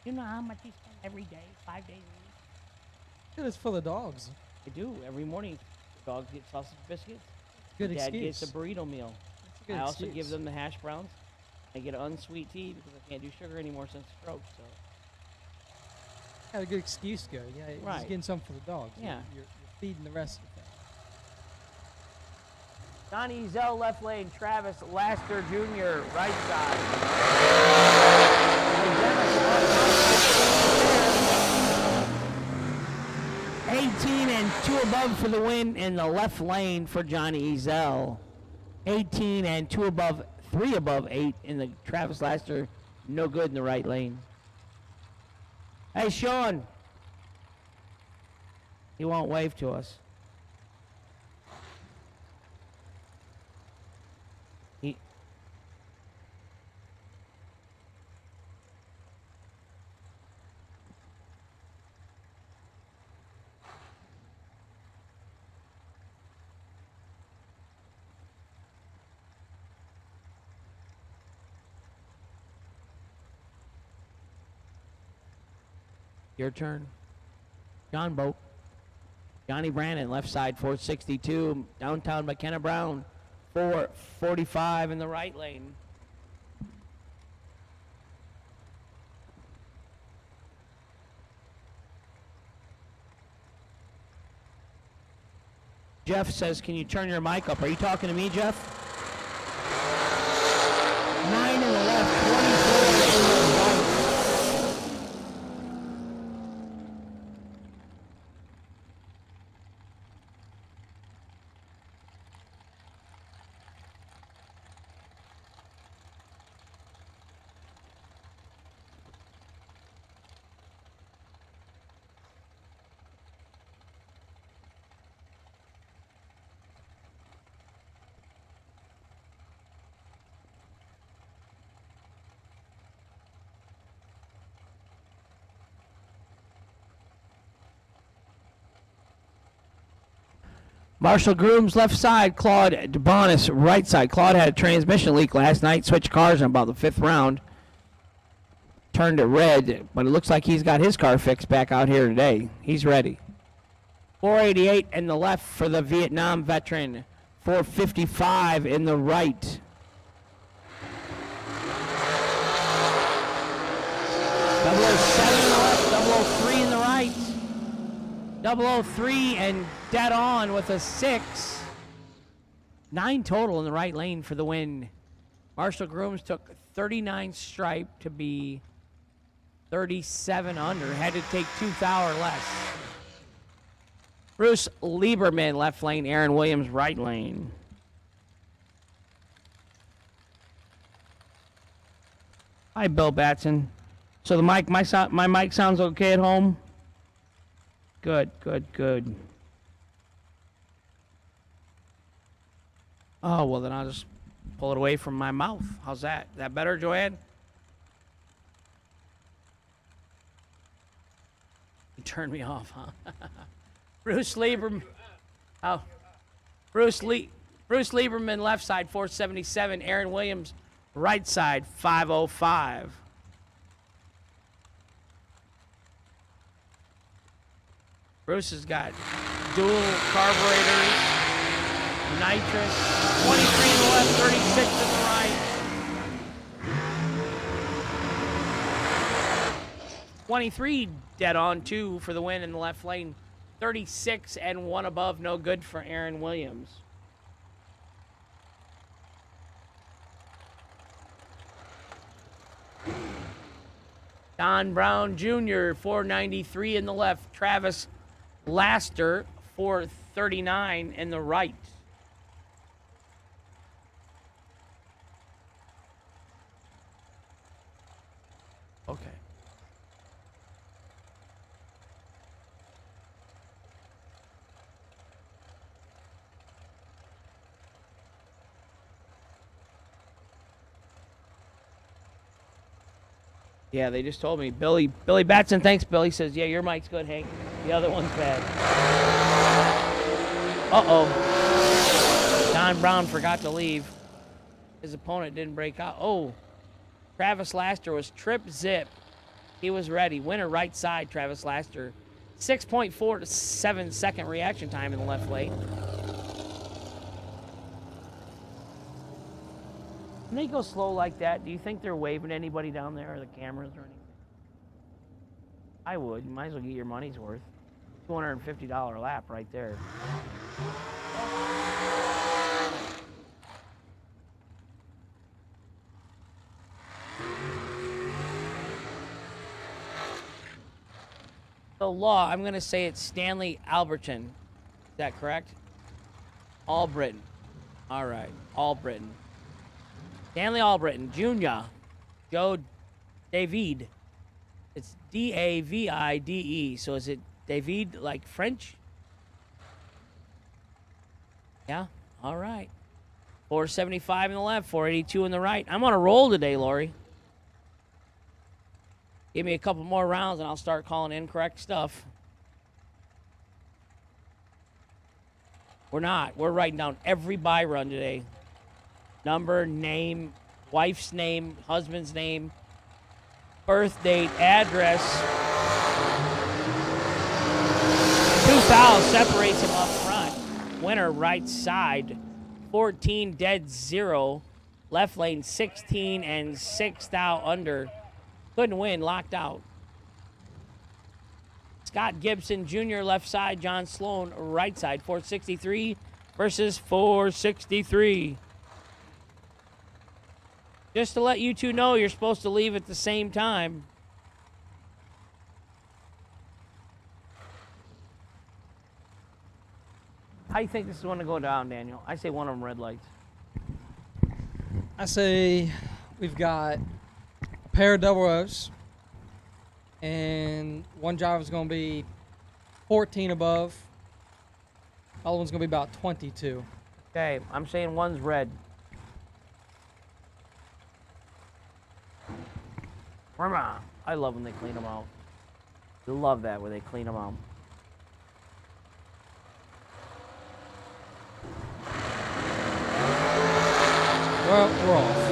You know how much you spend every day, 5 days a week? It is full of dogs. I do. Every morning, dogs get sausage biscuits. Good Dad excuse. gets a burrito meal. That's a good I also excuse. give them the hash browns. I get an unsweet tea because I can't do sugar anymore since stroke. So Had a good excuse to go. Yeah, you're Right. just getting something for the dogs. Yeah. You're feeding the rest of the family. Donnie Zell, left lane. Travis Laster Jr., right side. 18 and 2 above for the win in the left lane for Johnny Ezell. 18 and 2 above, 3 above 8 in the Travis Laster. No good in the right lane. Hey, Sean. He won't wave to us. Your turn. John Boat. Johnny Brandon, left side, 462. Downtown McKenna Brown, 445 in the right lane. Jeff says, can you turn your mic up? Are you talking to me, Jeff? 9 in the left, 24 in the right. Marshall Grooms left side, Claude DeBonis right side. Claude had a transmission leak last night, switched cars in about the 5th round. Turned it red, but it looks like he's got his car fixed back out here today. He's ready. 488 in the left for the Vietnam veteran. 455 in the right. .007 in the left, 003 in the right. 003 and dead on with a 6. 9 total in the right lane for the win. Marshall Grooms took 39 stripe to be 37 under. Had to take 2 thou or less. Bruce Lieberman left lane, Aaron Williams right lane. Hi, Bill Batson. So the mic, my mic sounds okay at home? Good, good, good. Oh, well, then I'll just pull it away from my mouth. How's that? Is that better, Joanne? You turned me off, huh? Bruce Lieberman. Oh. Bruce Lieberman left side, 477. Aaron Williams, right side, 505. Bruce has got dual carburetors, nitrous, 23 in the left, 36 in the right. 23 dead on, 2 for the win in the left lane. 36 and 1 above, no good for Aaron Williams. Don Brown Jr., 493 in the left. Travis Laster, 439 in the right. Okay. Yeah, they just told me. Billy Batson, thanks, Billy. Says, yeah, your mic's good, Hank. The other one's bad. Uh-oh. Don Brown forgot to leave. His opponent didn't break out. Oh, Travis Laster was trip zip. He was ready. Winner right side, Travis Laster. 6.4 to 7 second reaction time in the left lane. When they go slow like that, do you think they're waving to anybody down there, or the cameras or anything? I would. You might as well get your money's worth. $250 lap right there. The law, I'm going to say it's Stanley Alberton. Is that correct? Albritton. All right, Albritton. Stanley Albritton, Jr., Joe David. It's D-A-V-I-D-E. So is it David like French? Yeah, all right. 475 in the left, 482 in the right. I'm on a roll today, Lori. Give me a couple more rounds and I'll start calling incorrect stuff. We're not. We're writing down every buy run today. Number, name, wife's name, husband's name, birth date, address. 2 fouls separates him up front. Winner right side, 14 dead 0. Left lane 16 and 6 thou under. Couldn't win, locked out. Scott Gibson Jr. left side, John Sloan right side. 463 versus 463. Just to let you two know, you're supposed to leave at the same time. How do you think this is going to go down, Daniel? I say one of them red lights. I say we've got a pair of double O's, and one driver's going to be 14 above. The other one's going to be about 22. Okay, I'm saying one's red. I love when they clean them out. I love that where they clean them out. Well, we're off.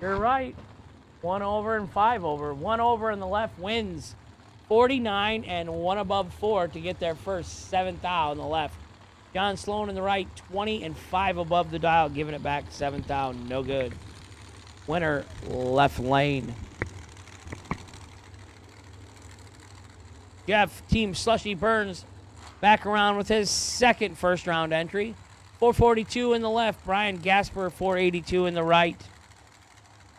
You're right. 1 over and 5 over. 1 over in the left wins 49 and 1 above 4 to get their first 7th out on the left. John Sloan in the right, 20 and 5 above the dial, giving it back 7th down, no good. Winner, left lane. Jeff, Team Slushy Burns, back around with his second first round entry. 442 in the left, Brian Gasper, 482 in the right.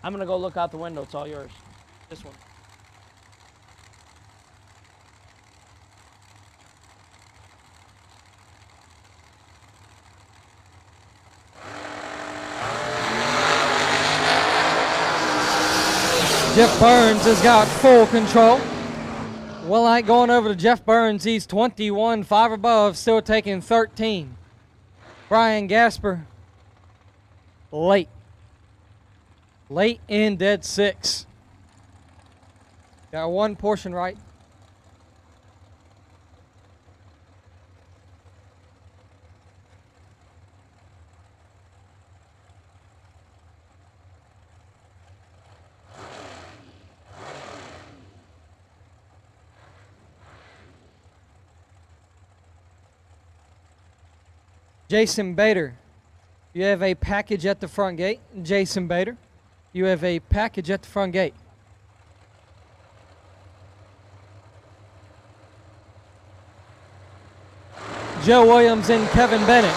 I'm going to go look out the window. It's all yours. This one. Jeff Burns has got full control. One light going over to Jeff Burns. He's 21, 5 above, still taking 13. Brian Gasper, late. Late in dead 6. Got one portion right. Jason Bader, you have a package at the front gate. Jason Bader, you have a package at the front gate. Joe Williams and Kevin Bennett.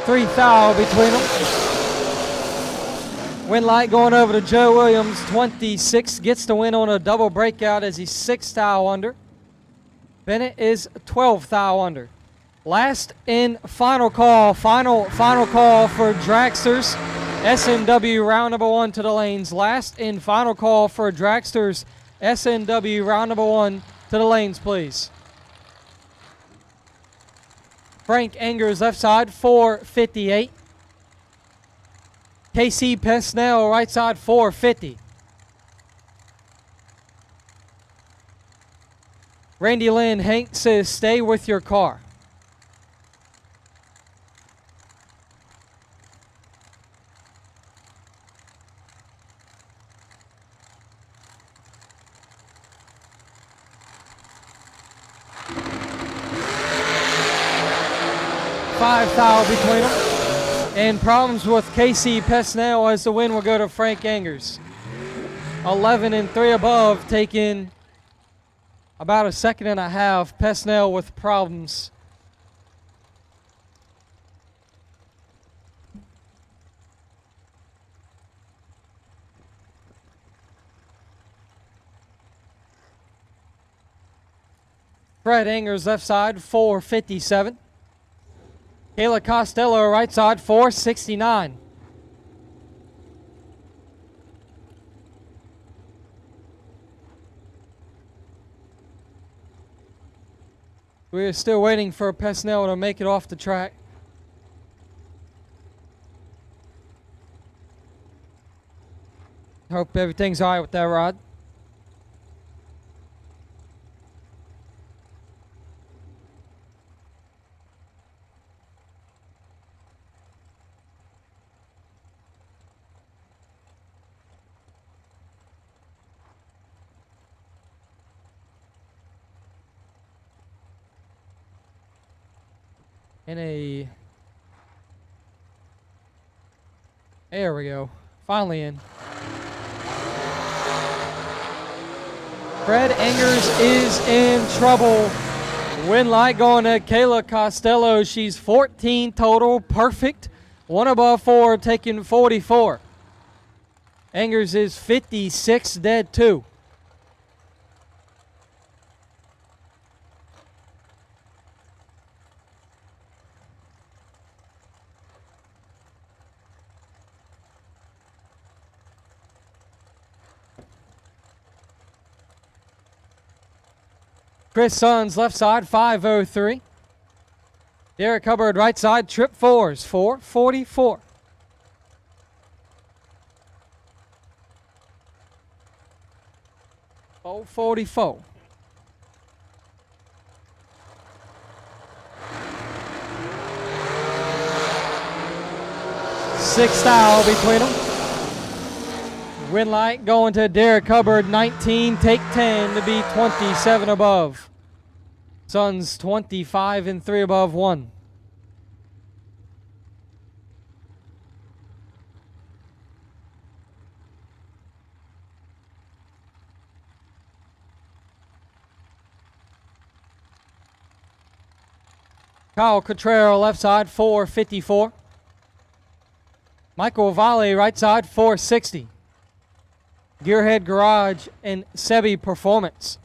3 foul between them. Win light going over to Joe Williams, 26, gets the win on a double breakout as he's 6 thou under. Bennett is 12 thou under. Last in final call, final call for Dragsters. SNW round number 1 to the lanes. Last in final call for Dragsters. SNW round number 1 to the lanes, please. Frank Engers left side, 458. KC Pesnell right side, 450. Randy Lynn Hank says, stay with your car. Five foul between them. And problems with KC Pesnell as the win will go to Frank Engers. 11 and 3 above, taking about a second and a half. Pesnell with problems. Fred Engers left side, 457. Kayla Costello, right side, 469. We're still waiting for Pesnell to make it off the track. Hope everything's all right with that rod. There we go. Finally in. Fred Engers is in trouble. Win light going to Kayla Costello. She's 14 total, perfect. One above 4, taking 44. Engers is 56, dead 2. Chris Sons left side 503. Derek Hubbard right side trip 4s 444. Oh, 44. Six style between them. Win light going to Derek Hubbard, 19, take 10 to be 27 above. Suns 25 and 3 above 1. Kyle Cotrero left side 454. Michael Valle right side 460. Gearhead Garage and Sebi Performance.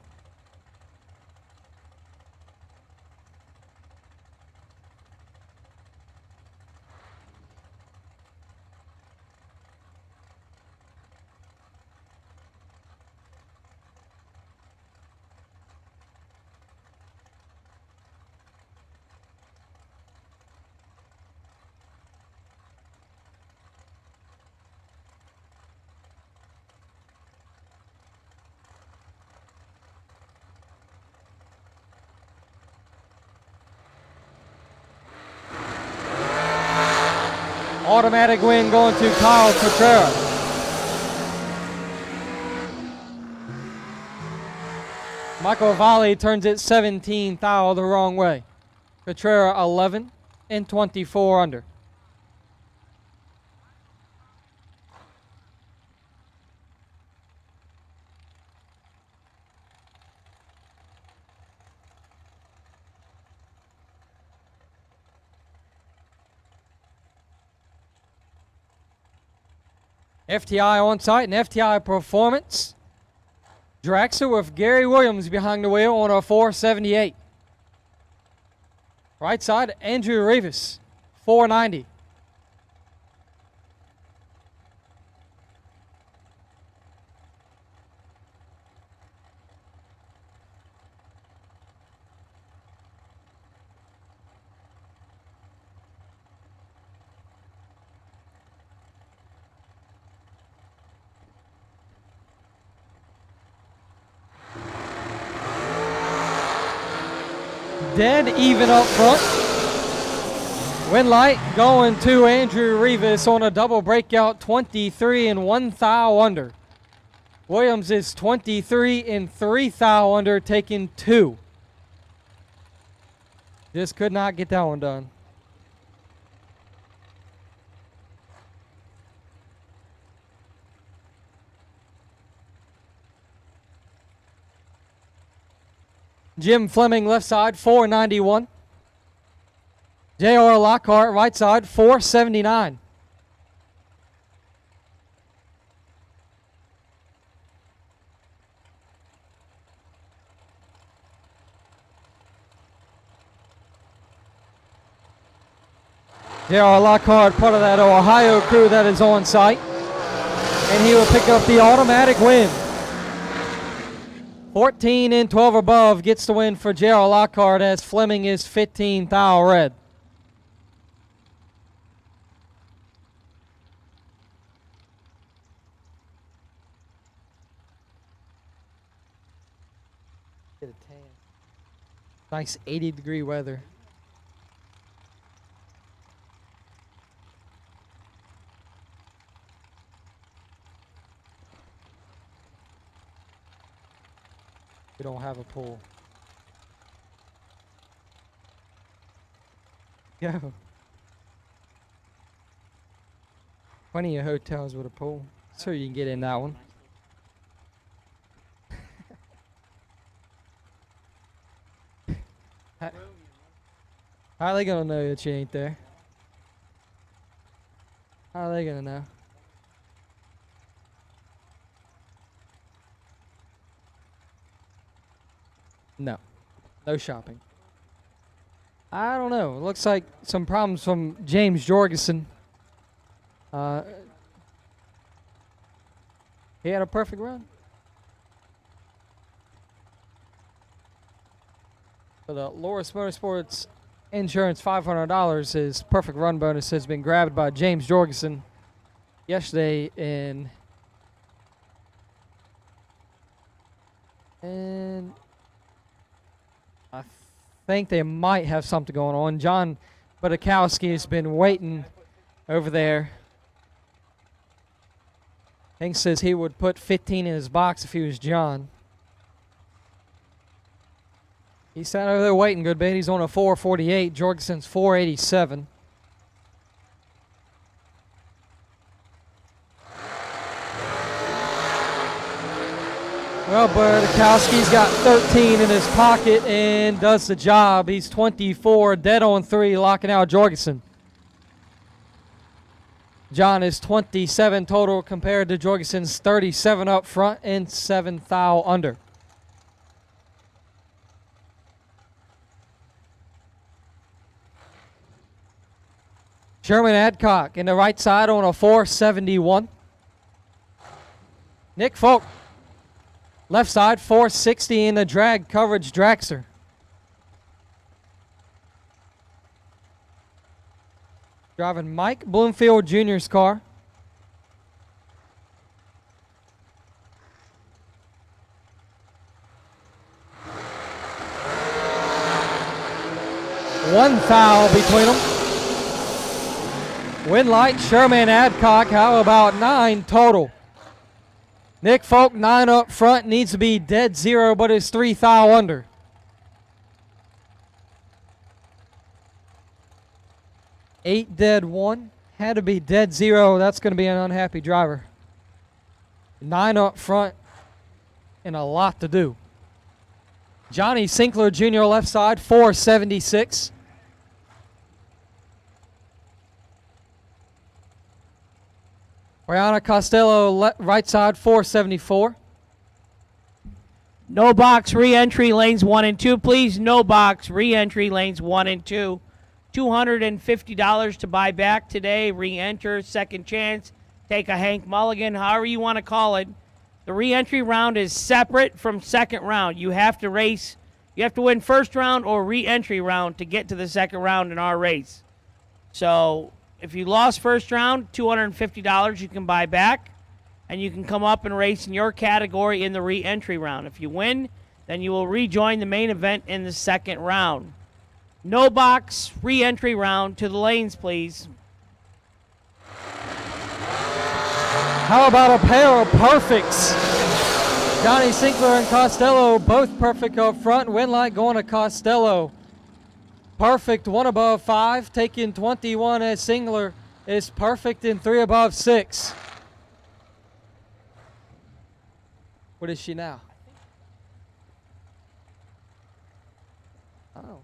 Automatic win going to Kyle Cotrero. Michael Valle turns it 17 thou the wrong way. Cotrero 11 and 24 under. FTI on site and FTI Performance. Draxler with Gary Williams behind the wheel on a 478. Right side, Andrew Rivas, 490. Dead even up front. Win light going to Andrew Rivas on a double breakout, 23 and 1 thou under. Williams is 23 and 3 thou under, taking 2. Just could not get that one done. Jim Fleming left side 491. J.R. Lockhart right side 479. J.R. Lockhart, part of that Ohio crew that is on site, and he will pick up the automatic win. 14 and 12 above gets the win for J.R. Lockhart as Fleming is 15 thou red. Get a tan. Nice 80-degree weather. We don't have a pool. Go. Plenty of hotels with a pool, so you can get in that one. How are they gonna know that you ain't there? How are they gonna know? No. No shopping. I don't know. It looks like some problems from James Jorgensen. He had a perfect run. For the Loris Motorsports Insurance $500, his perfect run bonus has been grabbed by James Jorgensen yesterday and I think they might have something going on. John Budakowski has been waiting over there. Hank says he would put 15 in his box if he was John. He sat over there waiting, good bit. He's on a 448. Jorgensen's 487. Well, Budakowski's got 13 in his pocket and does the job. He's 24, dead on 3, locking out Jorgensen. John is 27 total compared to Jorgensen's 37 up front and 7 thou under. Sherman Adcock in the right side on a 471. Nick Folk, left side 460 in the drag coverage dragster. Driving Mike Bloomfield Jr.'s car. One foul between them. Win light, Sherman Adcock, how about 9 total? Nick Folk, 9 up front, needs to be dead 0, but is 3 thou under. Eight dead 1, had to be dead 0. That's going to be an unhappy driver. 9 up front, and a lot to do. Johnny Sinkler Jr. left side, 476. Brianna Costello right side, 474. No box re-entry lanes 1 and 2, please. No box re-entry lanes 1 and 2. $250 to buy back today. Re-enter, second chance, take a Hank Mulligan, however you want to call it. The re-entry round is separate from second round. You have to race. You have to win first round or re-entry round to get to the second round in our race. So if you lost first round, $250 you can buy back, and you can come up and race in your category in the re-entry round. If you win, then you will rejoin the main event in the second round. No box re-entry round to the lanes, please. How about a pair of perfects? Johnny Sinkler and Costello both perfect up front. Winlight going to Costello. Perfect 1 above 5, taking 21 as Sinkler is perfect in 3 above 6. What is she now? Oh.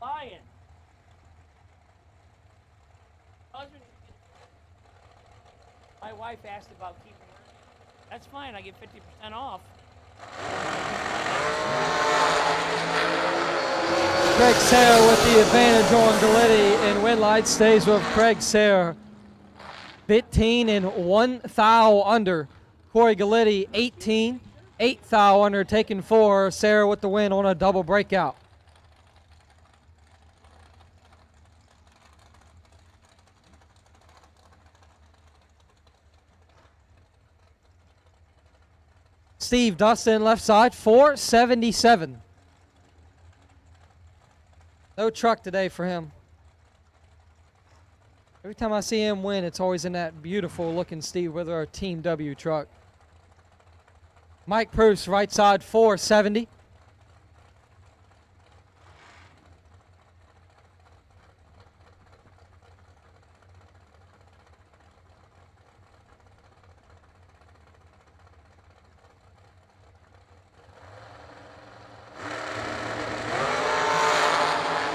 Lion. My wife asked about keeping her. That's fine. I get 50% off. Craig Sayre with the advantage on Galletti, and Winlight stays with Craig Sayre. 15 and 1 thou under. Corey Galletti 18, 8 thou under, taking 4. Sayre with the win on a double breakout. Steve Dustin left side, 477. No truck today for him. Every time I see him win, it's always in that beautiful looking Steve with our Team W truck. Mike Pruce, right side, 470.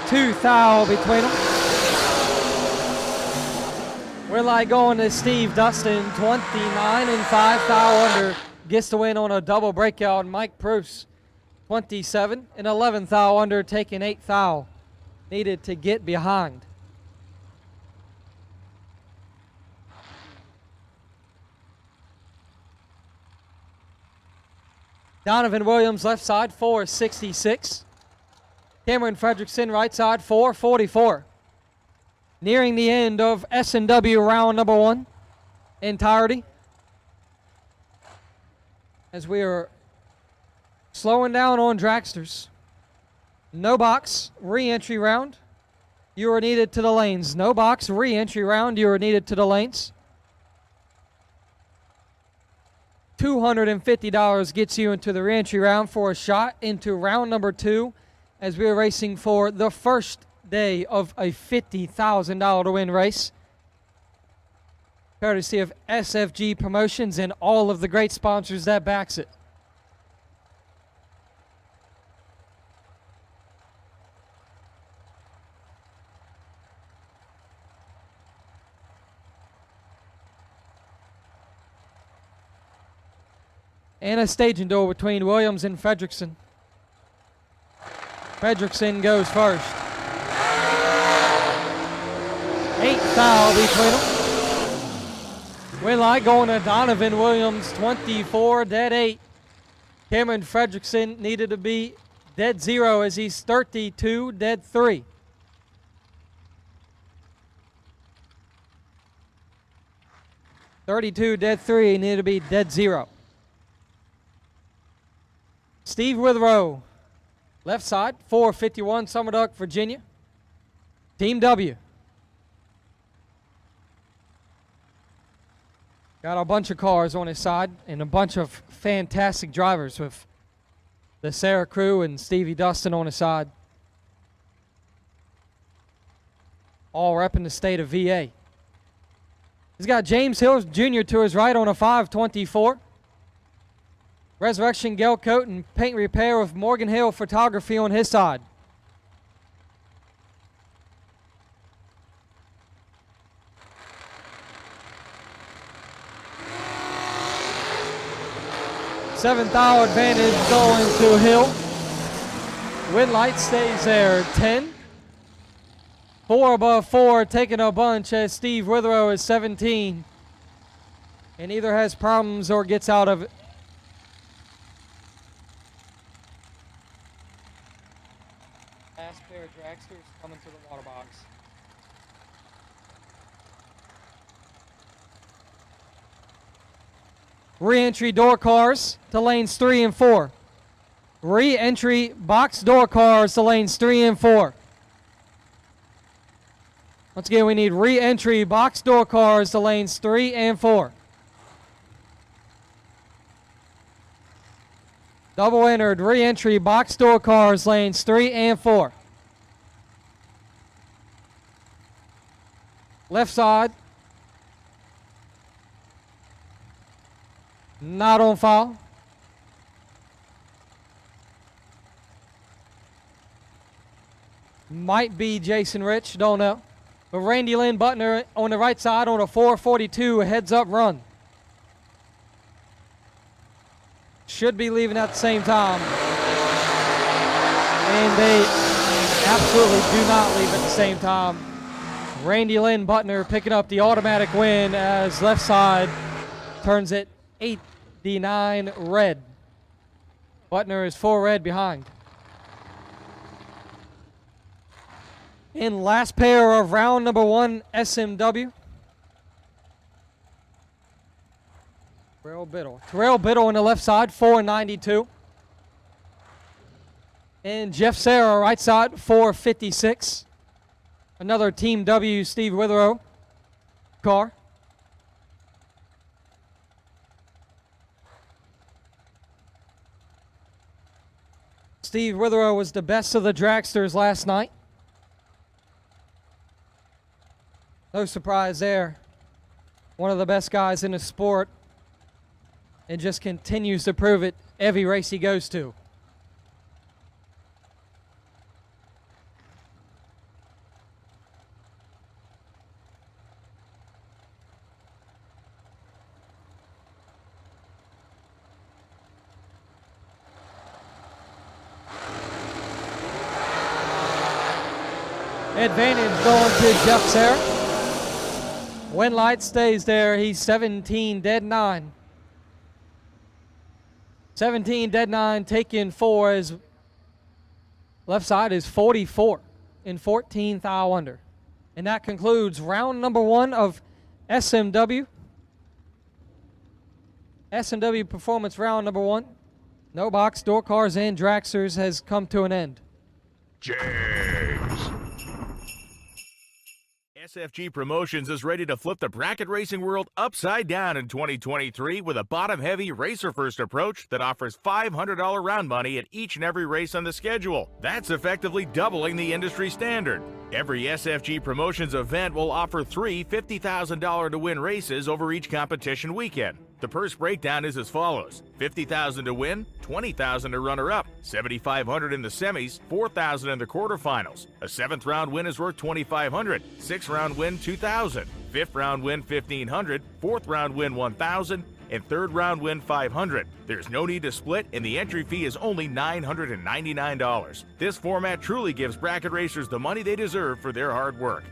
2 thou between them. We're like going to Steve Dustin, 29 and 5 thou under. Gets the win on a double breakout. Mike Bruce, 27 and 11 thou under, taking 8 thou. Needed to get behind. Donovan Williams, left side, 466. Cameron Fredrickson, right side, 444. Nearing the end of S&W round number 1 entirety. As we are slowing down on dragsters. No box, re-entry round. You are needed to the lanes. No box, re-entry round. You are needed to the lanes. $250 gets you into the re-entry round for a shot into round number 2 as we are racing for the first day of a $50,000 to win race. Courtesy of SFG Promotions and all of the great sponsors that backs it. And a staging duel between Williams and Fredrickson. Fredrickson goes first. 8 thou between them. Winlight going to Donovan Williams, 24, dead 8. Cameron Fredrickson needed to be dead 0 as he's 32, dead 3. $32, dead 3, needed to be dead 0. Steve Withrow, left side, 451, Summerduck, Virginia. Team W. Got a bunch of cars on his side and a bunch of fantastic drivers with the Serra crew and Stevie Dustin on his side. All repping the state of VA. He's got James Hill Jr. to his right on a 524. Resurrection Gel Coat and Paint Repair with Morgan Hill Photography on his side. Seventh thou advantage going to Hill. Winlight stays there, 10. 4 above 4, taking a bunch as Steve Withrow is 17. And either has problems or gets out of it. Last pair of dragsters coming to the water box. Re-entry door cars to lanes 3 and 4. Re-entry box door cars to lanes 3 and 4. Once again, we need re-entry box door cars to lanes 3 and 4. Double entered re-entry box door cars lanes 3 and 4. Left side. Not on foul. Might be Jason Rich, don't know. But Randy Lynn Butner on the right side on a 442 heads up run. Should be leaving at the same time. And they absolutely do not leave at the same time. Randy Lynn Butner picking up the automatic win as left side turns it 89 red. Butner is 4 red behind. In last pair of round number 1 SMW. Terrell Biddle on the left side, 492. And Jeff Serra, right side, 456. Another Team W Steve Withrow car. Steve Withrow was the best of the dragsters last night. No surprise there. One of the best guys in the sport and just continues to prove it every race he goes to. Advantage going to Jeff Serra. Win light stays there. He's 17 dead 9. 17 dead 9, taking 4 as left side is 44 in 14th thou under. And that concludes round number 1 of SMW. SMW performance round number 1. No box, door cars, and dragsters has come to an end. SFG Promotions is ready to flip the bracket racing world upside down in 2023 with a bottom-heavy racer-first approach that offers $500 round money at each and every race on the schedule. That's effectively doubling the industry standard. Every SFG Promotions event will offer 3 $50,000 to win races over each competition weekend. The purse breakdown is as follows: $50,000 to win, $20,000 to runner-up, $7,500 in the semis, $4,000 in the quarterfinals. A 7th round win is worth $2,500, 6th round win $2,000, 5th round win $1,500, 4th round win $1,000, and 3rd round win $500. There's no need to split, and the entry fee is only $999. This format truly gives bracket racers the money they deserve for their hard work.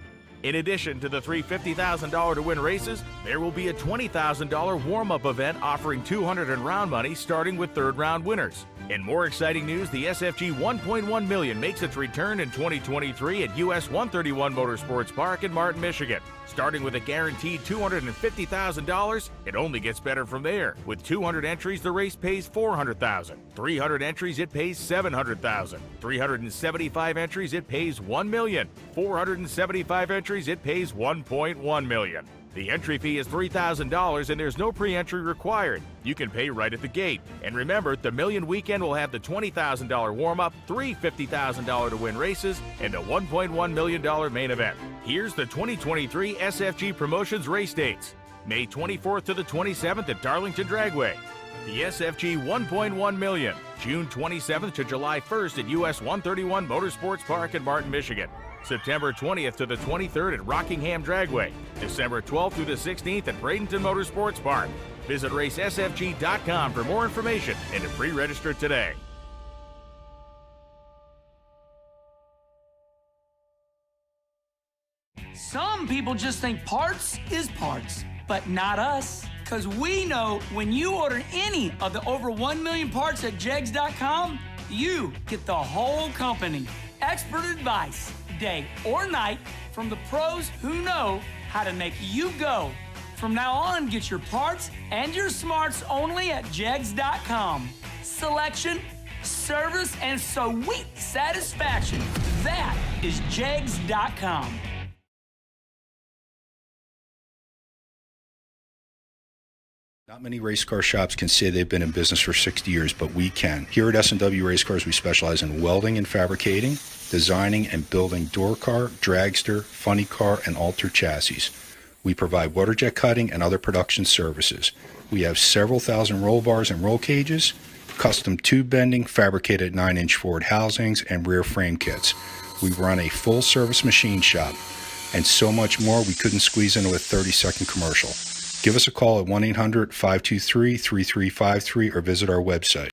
In addition to the 3 $50,000 to win races, there will be a $20,000 warm-up event offering $200 in round money starting with 3rd round winners. In more exciting news, the SFG 1.1 million makes its return in 2023 at US 131 Motorsports Park in Martin, Michigan. Starting with a guaranteed $250,000, it only gets better from there. With 200 entries, the race pays $400,000. 300 entries, it pays $700,000. 375 entries, it pays $1 million. 475 entries, it pays $1.1 million. The entry fee is $3,000 and there's no pre-entry required. You can pay right at the gate. And remember, the Million Weekend will have the $20,000 warm-up, 3 $50,000 to win races, and a $1.1 million main event. Here's the 2023 SFG Promotions race dates. May 24th to the 27th at Darlington Dragway. The SFG 1.1 million, June 27th to July 1st at US 131 Motorsports Park in Martin, Michigan. September 20th to the 23rd at Rockingham Dragway. December 12th through the 16th at Bradenton Motorsports Park. Visit racesfg.com for more information and to pre-register today. Some people just think parts is parts, but not us. Because we know when you order any of the over 1 million parts at jegs.com, you get the whole company. Expert advice, day or night, from the pros who know how to make you go. From now on, get your parts and your smarts only at jegs.com. Selection, service, and sweet satisfaction. That is jegs.com. Not many race car shops can say they've been in business for 60 years, but we can. Here at S&W Race Cars, we specialize in welding and fabricating, designing and building door car, dragster, funny car, and alter chassis. We provide water jet cutting and other production services. We have several thousand roll bars and roll cages, custom tube bending, fabricated 9-inch forward housings, and rear frame kits. We run a full-service machine shop, and so much more we couldn't squeeze into a 30-second commercial. Give us a call at 1-800-523-3353 or visit our website.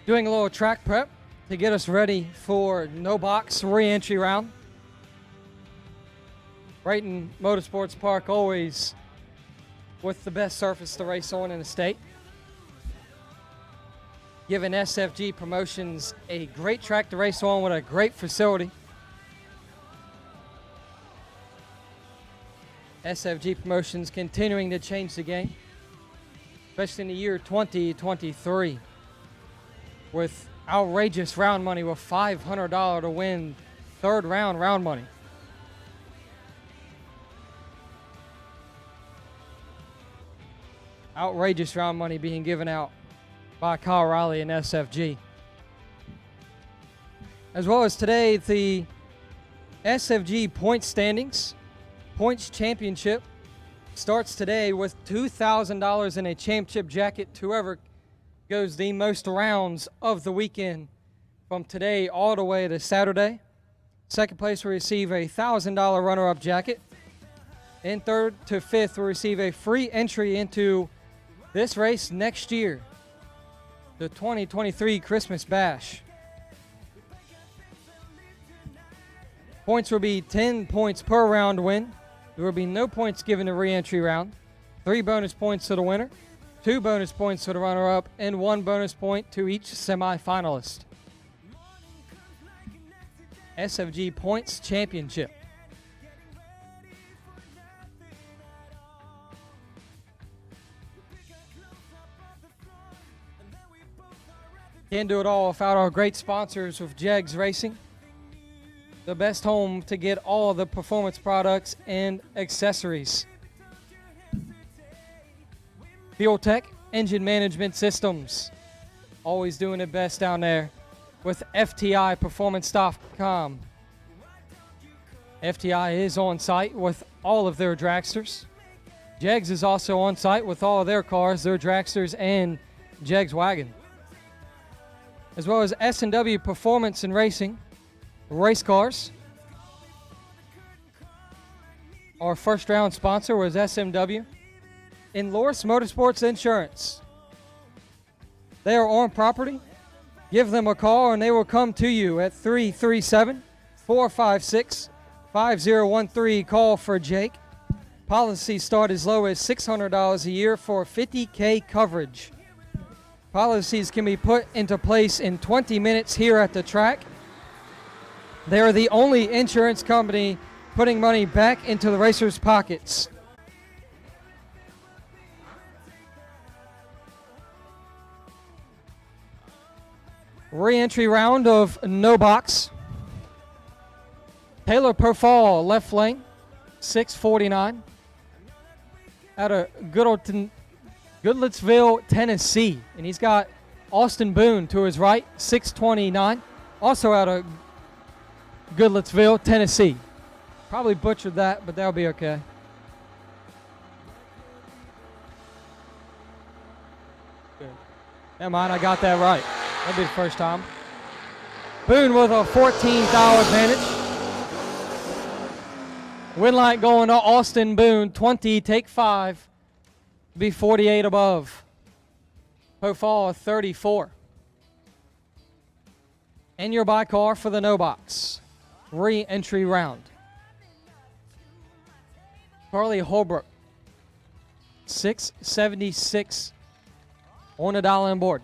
doing a little track prep to get us ready for no box re-entry round. Bradenton Motorsports Park always with the best surface to race on in the state. Giving SFG Promotions a great track to race on with a great facility. SFG Promotions continuing to change the game, especially in the year 2023 with outrageous round money with $500 to win third round money. Outrageous round money being given out by Kyle Riley and SFG. As well as today, the SFG point standings, points championship starts today with $2,000 in a championship jacket to whoever goes the most rounds of the weekend from today all the way to Saturday. Second place will receive a $1,000 runner-up jacket. And third to fifth will receive a free entry into this race next year, the 2023 Christmas Bash. Points will be 10 points per round win. There will be no points given to re-entry round. 3 bonus points to the winner, 2 bonus points to the runner-up, and 1 bonus point to each semi-finalist. SFG Points Championship. Can't do it all without our great sponsors with Jegs Racing, the best home to get all of the performance products and accessories. Fuel Tech Engine Management Systems, always doing it best down there with FTIperformance.com. FTI is on site with all of their dragsters. Jegs is also on site with all of their cars, their dragsters, and Jegs wagon. As well as S&W Performance and Racing, race cars. Our first round sponsor was SMW. In Loris Motorsports Insurance. They are on property. Give them a call and they will come to you at 337-456-5013. Call for Jake. Policies start as low as $600 a year for $50K coverage. Policies can be put into place in 20 minutes here at the track. They are the only insurance company putting money back into the racers' pockets. Re-entry round of no box. Taylor Perfall, left lane, 649. Out of Goodlettsville, Tennessee. And he's got Austin Boone to his right, 629. Also out of Goodlettsville, Tennessee. Probably butchered that, but that'll be okay. Good. Never mind, I got that right. That'll be the first time. Boone with a 14-thou advantage. Win light going to Austin Boone, 20, take 5. Be 48 above. Pofall 34. And your buy car for the no box. Re-entry round. Carly Holbrook, 676 on the dollar and board.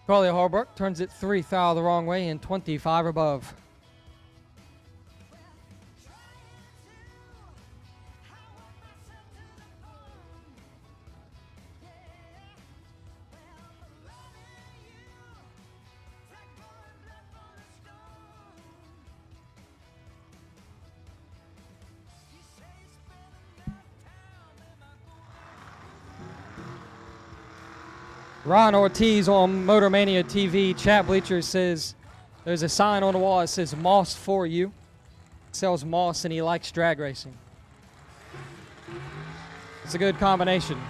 Carly Holbrook turns it 3 thou the wrong way and 25 above. Ron Ortiz on Motor Mania TV chat bleacher says there's a sign on the wall that says Moss for you. Sells moss and he likes drag racing. It's a good combination,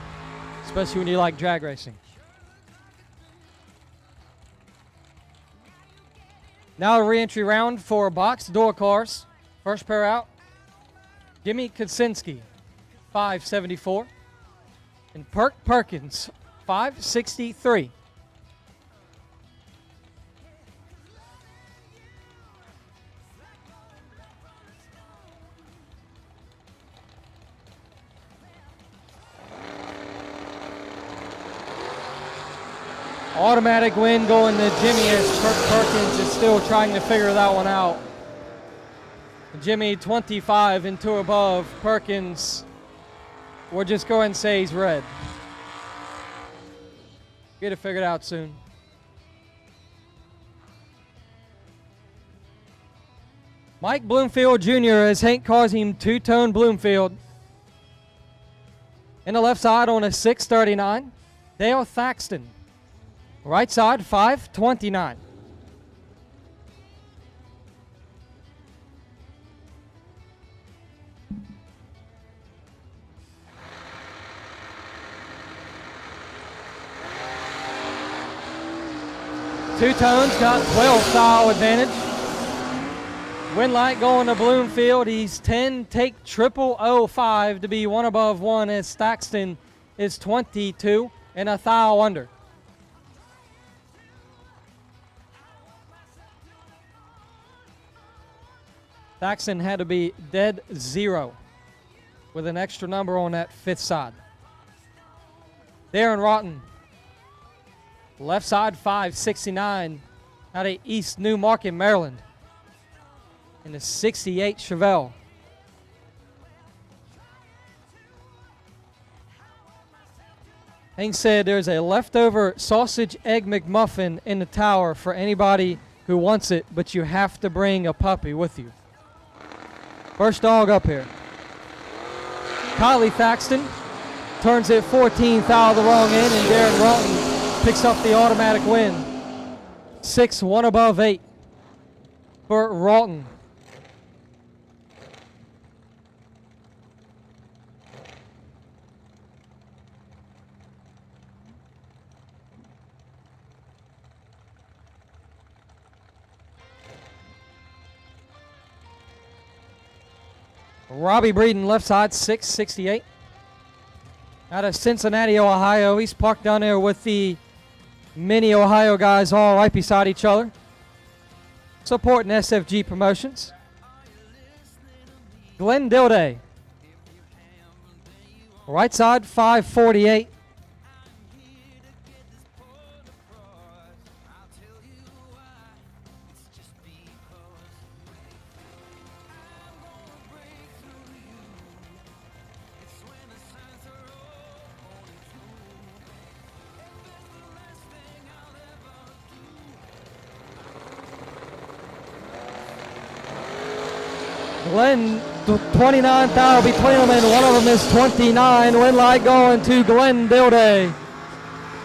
especially when you like drag racing. Now a re-entry round for box door cars. First pair out, Jimmy Kosinski, 574, and Perk Perkins, 563. Automatic win going to Jimmy as Perk Perkins is still trying to figure that one out. Jimmy 25 and 2 above. Perkins, we'll just go ahead and say he's red. Get it figured out soon. Mike Bloomfield Jr. as Hank calls him two-tone Bloomfield. In the left side on a 639, Dale Thaxton. Right side, 529. Two tones got 12 style advantage. Win light going to Bloomfield. He's 10 take 0005 to be one above one as Thaxton is 22 and a thou under. Thaxton had to be dead 0 with an extra number on that 5th side. Darren Rotten, left side 569 out of East Newmarket, Maryland. In the 68 Chevelle. Hank said there's a leftover sausage egg McMuffin in the tower for anybody who wants it, but you have to bring a puppy with you. First dog up here. Kylie Thaxton turns it 14th out of the wrong end, and Darren Rotten picks up the automatic win. 6, 1 above 8 for Rotten. Robbie Breeden, left side, 668. Out of Cincinnati, Ohio. He's parked down there with the mini Ohio guys all right beside each other. Supporting SFG Promotions. Glenn Dilday. Right side, 548. Glenn, 29,000 between them, and one of them is 29. Win light going to Glenn Dilday.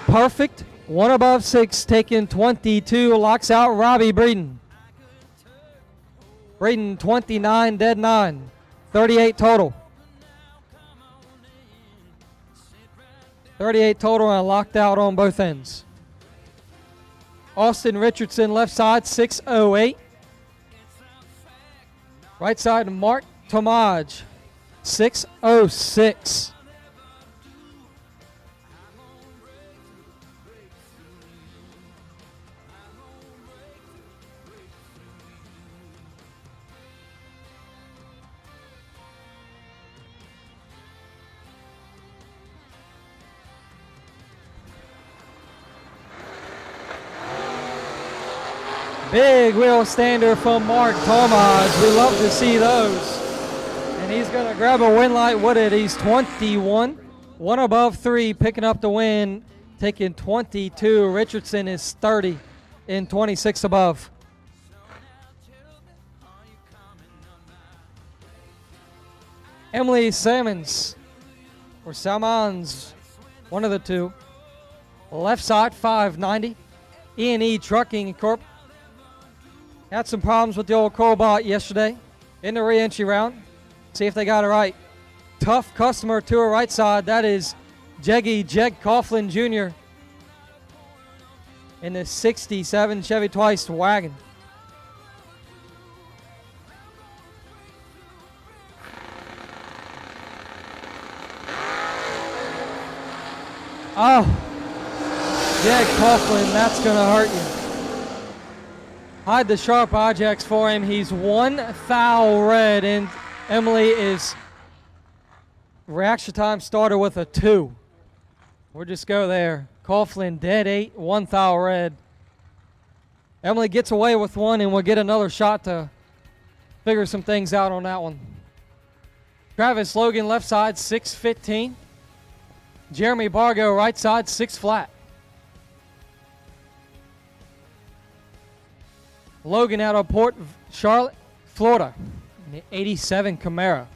Perfect. 1 above 6, taking 22. Locks out Robbie Breeden. Breeden 29, dead 9. 38 total. 38 total and locked out on both ends. Austin Richardson, left side, 608. Right side, Mark Tomaj, 606. Big wheel stander from Mark Tomaj. We love to see those. And he's going to grab a win light with it. He's 21. 1 above 3, picking up the win, taking 22. Richardson is 30 in 26 above. Emily Salmons, or Salmons, one of the two. Left side, 590. E&E Trucking Corp. Had some problems with the old Cobalt yesterday in the re-entry round. See if they got it right. Tough customer to her right side. That is Jeg Coughlin Jr. in the 67 Chevy Twice wagon. Oh, Jeg Coughlin, that's going to hurt you. Hide the sharp objects for him. He's 1 thou red, and Emily is reaction time started with a 2. We'll just go there. Coughlin dead 8, 1 thou red. Emily gets away with 1, and we'll get another shot to figure some things out on that one. Travis Logan left side, 615. Jeremy Bargo right side, 6 flat. Logan out of Port Charlotte, Florida, in the 87 Camaro.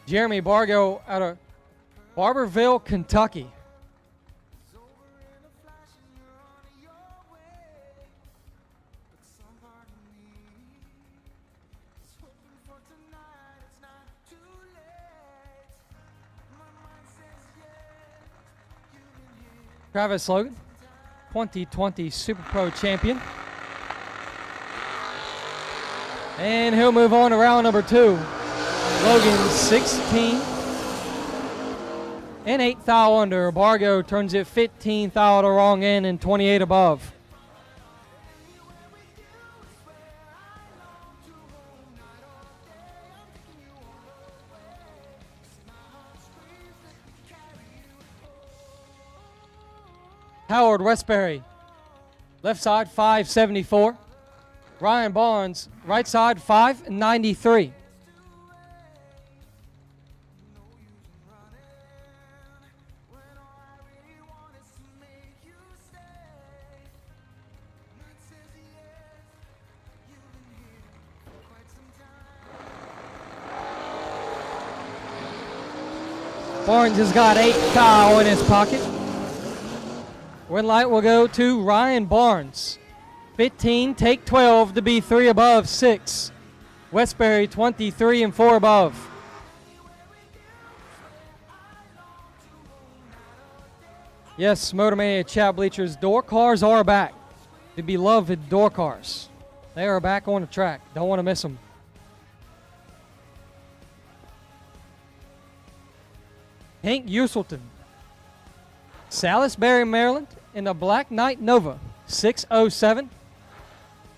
Jeremy Bargo out of Barberville, Kentucky. Travis Logan, 2020 Super Pro champion. And he'll move on to round number 2. Logan 16 and 8 thou under. Bargo turns it 15 thou to wrong end and 28 above. Howard Westbury, left side 574. Ryan Barnes, right side 593. Barnes has got 8 thou in his pocket. Win light will go to Ryan Barnes. 15, take 12 to be 3 above 6. Westbury 23 and 4 above. Yes, Motormania chat bleachers, door cars are back. The beloved door cars. They are back on the track. Don't want to miss them. Hank Uselton, Salisbury, Maryland, in the Black Knight Nova, 607.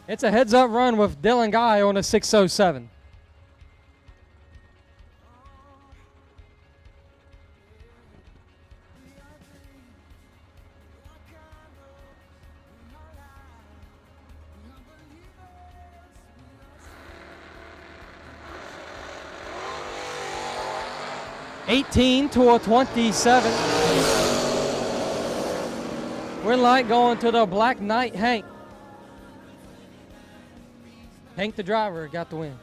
It's a heads-up run with Dylan Guy on a 607. $18 to a 27. Win light going to the Black Knight Hank. Hank, the driver, got the win.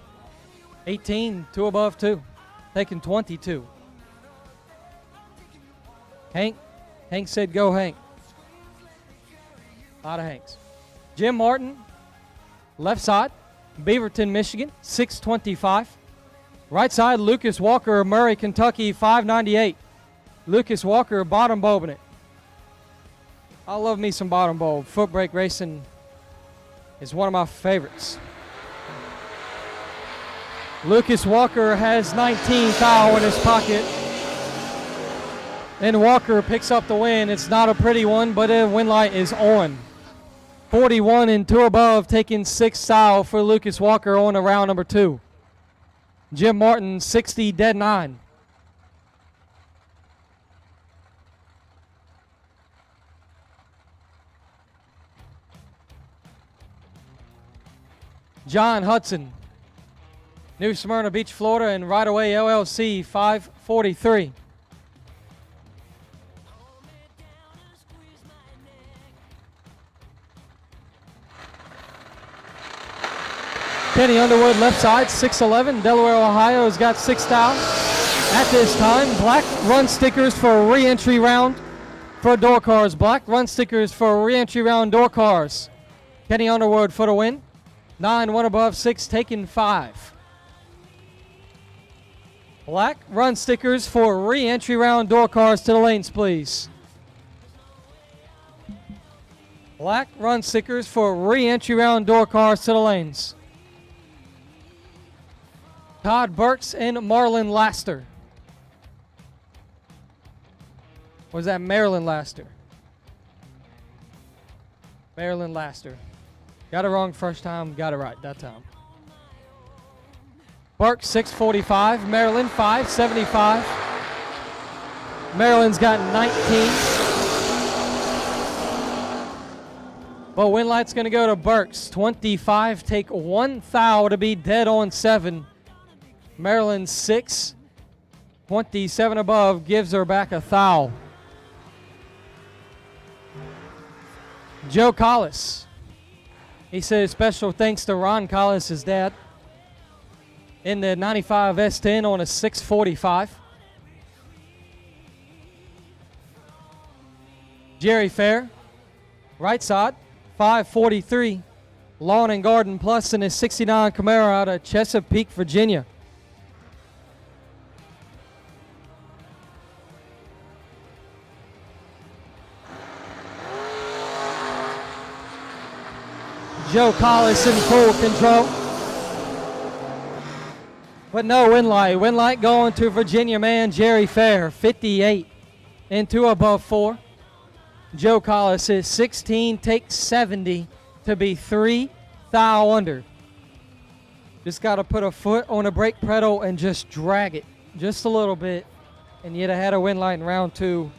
18, 2 above 2. Taking 22. Hank said go Hank. A lot of Hanks. Jim Martin, left side, Beaverton, Michigan, 625. Right side, Lucas Walker, Murray, Kentucky, 598. Lucas Walker, bottom bulbing it. I love me some bottom bulb. Foot brake racing is one of my favorites. Lucas Walker has 19 thou in his pocket. And Walker picks up the win. It's not a pretty one, but the win light is on. 41 and 2 above, taking 6 thou for Lucas Walker on to round number 2. Jim Martin, 60, dead 9. John Hudson, New Smyrna Beach, Florida, and Right Away LLC, 543. Kenny Underwood, left side, 6'11", Delaware, Ohio, has got 6 thou. At this time, black run stickers for a re-entry round for door cars. Black run stickers for re-entry round door cars. Kenny Underwood for the win. 9, 1 above, 6, taken 5. Black run stickers for re-entry round door cars to the lanes, please. Black run stickers for re-entry round door cars to the lanes. Todd Burks and Marlon Laster. Was that Marilyn Laster? Marilyn Laster. Got it wrong first time, got it right that time. Burks 645, Maryland 575. Maryland's got 19. But win light's going to go to Burks. 25, take 1 thou to be dead on 7. Maryland 6. 27 above gives her back a thou. Joe Collis. He says special thanks to Ron Collis, his dad. In the 95 S10 on a 645. Jerry Fair. Right side. 543, Lawn and Garden Plus in his 69 Camaro out of Chesapeake, Virginia. Joe Collis in full control. But no win light. Win light going to Virginia man Jerry Fair, 58 into above 4. Joe Collis is 16, takes 70 to be 3 thou under. Just got to put a foot on a brake pedal and just drag it just a little bit, and you'd have had a win light in round 2,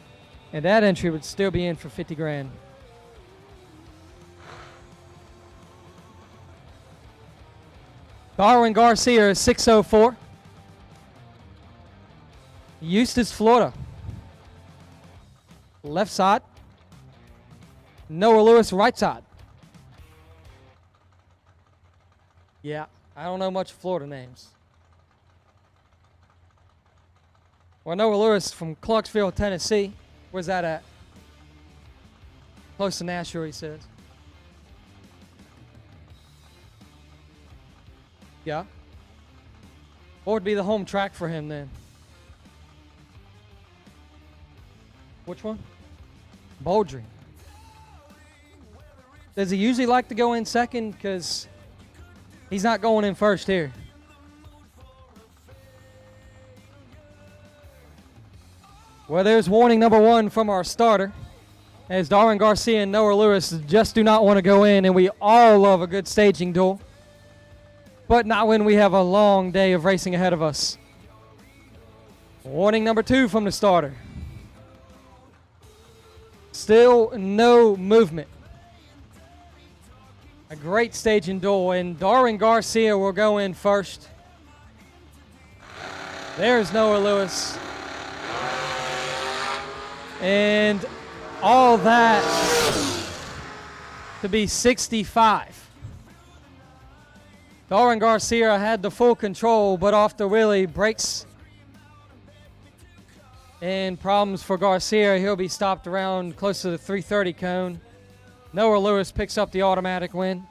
and that entry would still be in for 50 grand. Darwin Garcia is 604. Eustis, Florida. Left side. Noah Lewis, right side. Yeah, I don't know much Florida names. Well, Noah Lewis from Clarksville, Tennessee. Where's that at? Close to Nashville, he says. Yeah. What would be the home track for him then? Which one? Bouldering. Does he usually like to go in second? Because he's not going in first here. Well, there's warning number 1 from our starter, as Darwin Garcia and Noah Lewis just do not want to go in, and we all love a good staging duel, but not when we have a long day of racing ahead of us. Warning number 2 from the starter. Still no movement. A great staging duel, and Darwin Garcia will go in first. There's Noah Lewis. And all that to be 65. Darwin Garcia had the full control, but off the wheelie, brakes and problems for Garcia. He'll be stopped around close to the 330 cone. Noah Lewis picks up the automatic win.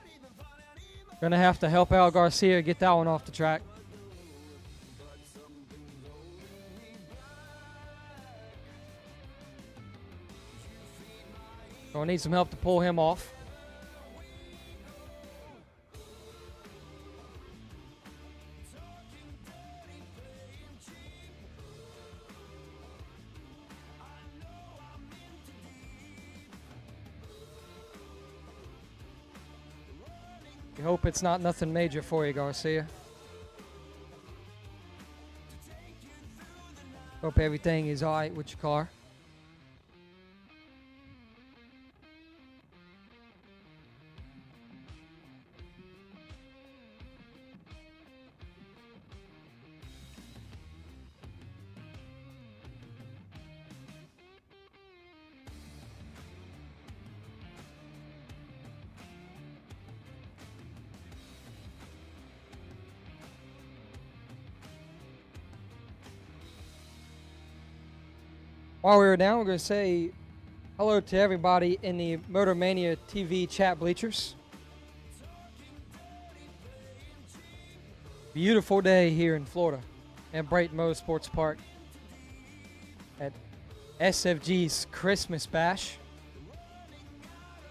Going to have to help out Garcia get that one off the track. Going to need some help to pull him off. We hope it's not nothing major for you, Garcia. Hope everything is all right with your car. While we were down, we're going to say Hello to everybody in the Motor Mania TV chat bleachers. Beautiful day here in Florida at Bradenton Motorsports Park at SFG's Christmas Bash.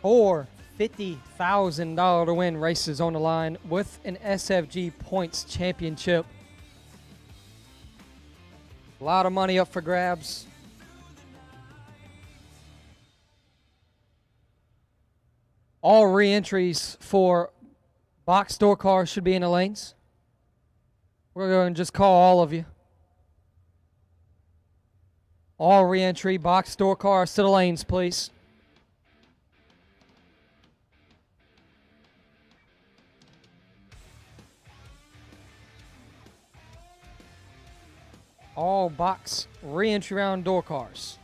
4 $50,000 to win races on the line with an SFG Points Championship. A lot of money up for grabs. All re-entries for box door cars should be in the lanes. We're going to just call all of you. All re-entry box door cars to the lanes, please. All box re-entry round door cars.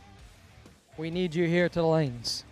We need you here to the lanes.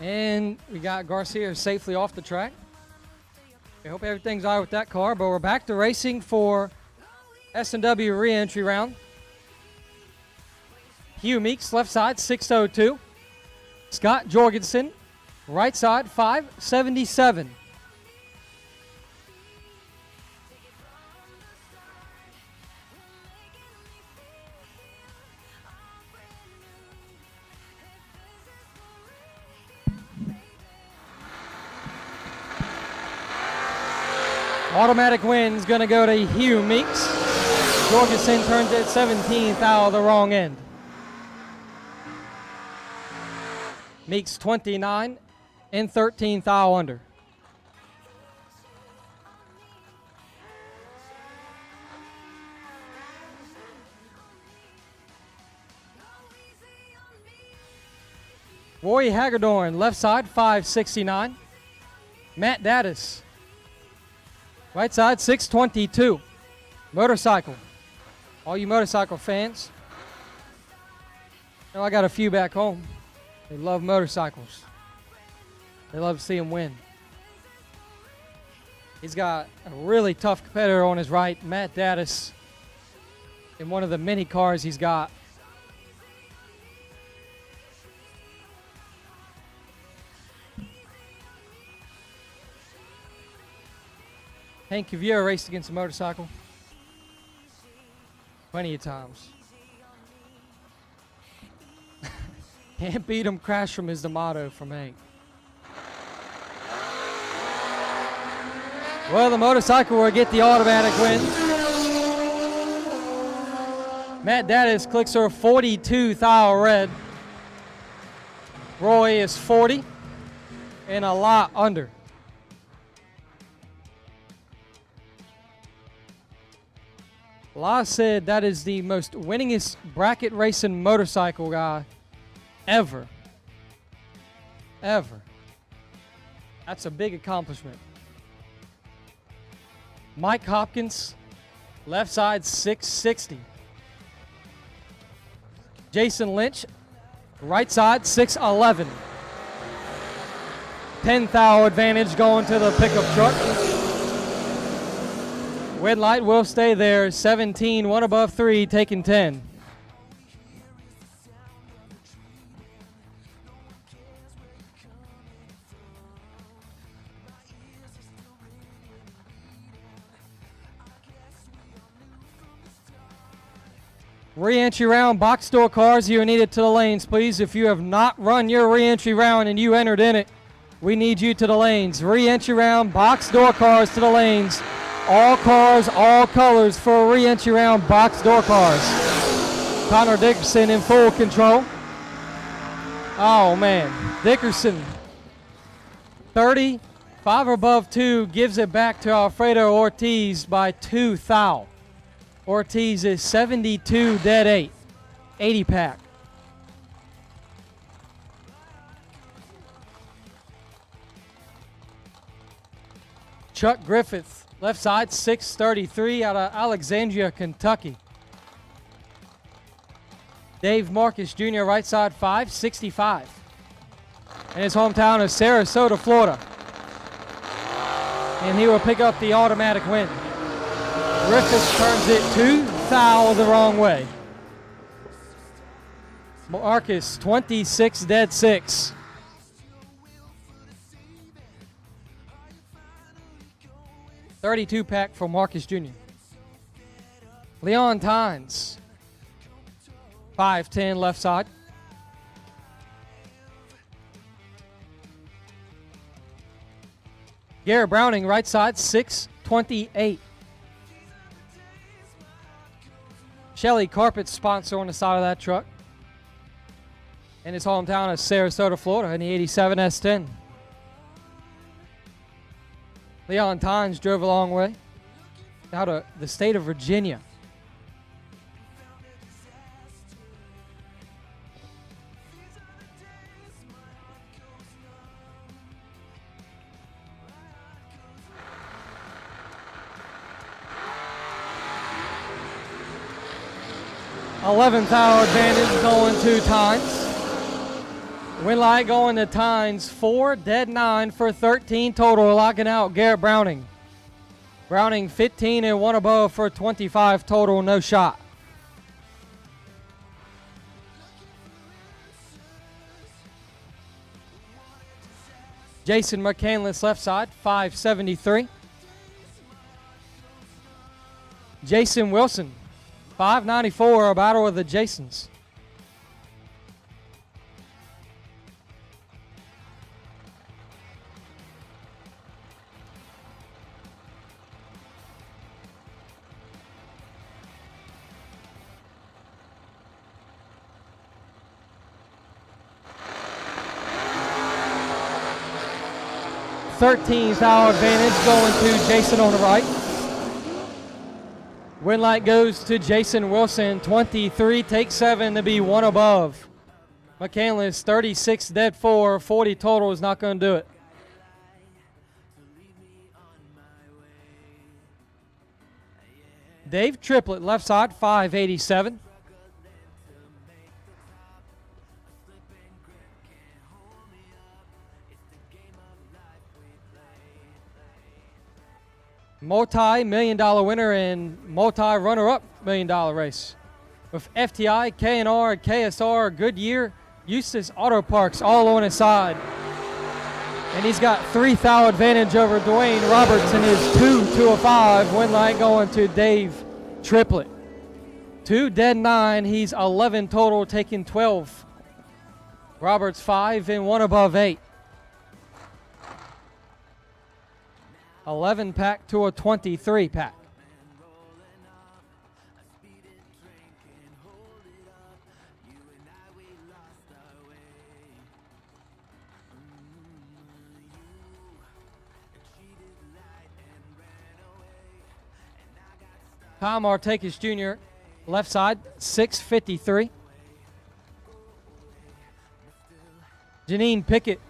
And we got Garcia safely off the track. I hope everything's all right with that car, but we're back to racing for S&W re-entry round. Hugh Meeks, left side, 602. Scott Jorgensen, right side, 577. Automatic win's going to go to Hugh Meeks. Jorgensen turns it 17th out of the wrong end. Meeks 29 and 13th out under. Roy Hagedorn, left side, 569. Matt Dattis, right side, 622. Motorcycle. All you motorcycle fans. I got a few back home. They love motorcycles. They love to see him win. He's got a really tough competitor on his right, Matt Dattis, in one of the many cars he's got. Hank, have you ever raced against a motorcycle? Plenty of times. Can't beat him, crash him is the motto from Hank. Well, the motorcycle will get the automatic win. Matt Dattis clicks her 42 thou red. Roy is 40 and a lot under. La said that is the most winningest bracket racing motorcycle guy ever. Ever. That's a big accomplishment. Mike Hopkins, left side, 660. Jason Lynch, right side, 611. 10 thou advantage going to the pickup truck. Red light will stay there. 17, one above 3, taking 10. Re-entry round, box door cars, you are needed to the lanes, please. If you have not run your re-entry round and you entered in it, we need you to the lanes. Re-entry round, box door cars to the lanes. All cars, all colors for a re-entry round, box door cars. Connor Dickerson in full control. Oh man, Dickerson, 30, 5 or above 2, gives it back to Alfredo Ortiz by 2 thou. Ortiz is 72 dead 8, 80 pack. Chuck Griffith, left side, 633 out of Alexandria, Kentucky. Dave Marcus Jr., right side, 565. And his hometown is Sarasota, Florida. And he will pick up the automatic win. Griffith turns it 2 thou the wrong way. Marcus, 26 dead 6. .32 pack for Marcus Jr. Leon Tynes, 5'10", left side. Garrett Browning, right side, 628. Shelly Carpet sponsor on the side of that truck. And his hometown is Sarasota, Florida, in the 87 S10. Leon Tynes drove a long way out of the state of Virginia. $11th hour advantage going 2 times. Win light going to Tynes, 4, dead 9 for 13 total, locking out Garrett Browning. Browning 15 and 1 above for 25 total, no shot. Jason McCandless left side, 573. Jason Wilson, 594, a battle of the Jasons. $13 advantage going to Jason on the right. Win light goes to Jason Wilson, 23, take 7 to be 1 above. McCandless, 36, dead 4, 40 total is not going to do it. Dave Triplett, left side, 587. Multi-million-dollar winner and multi-runner-up million-dollar race. With FTI, K&R, KSR, Goodyear, Eustis Auto Parks all on his side. And he's got 3 thou advantage over Dwayne Roberts in his 2-2-5. Win light going to Dave Triplett. 2 dead 9. He's 11 total, taking 12. Roberts 5 and 1 above 8. 11 pack to a 23 pack. Kyle Martakis Jr., left side, 653. Janine Pickett,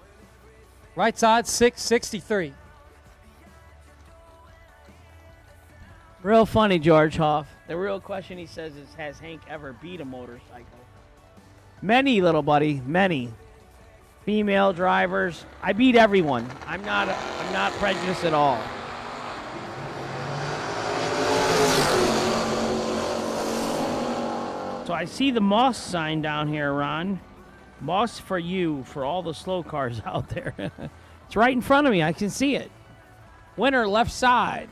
right side, 663. Real funny, George Hoff. The real question he says is, has Hank ever beat a motorcycle? Many, little buddy, many. Female drivers. I beat everyone. I'm not prejudiced at all. So I see the Moss sign down here, Ron. Moss for you, for all the slow cars out there. It's right in front of me. I can see it. Winner, left side.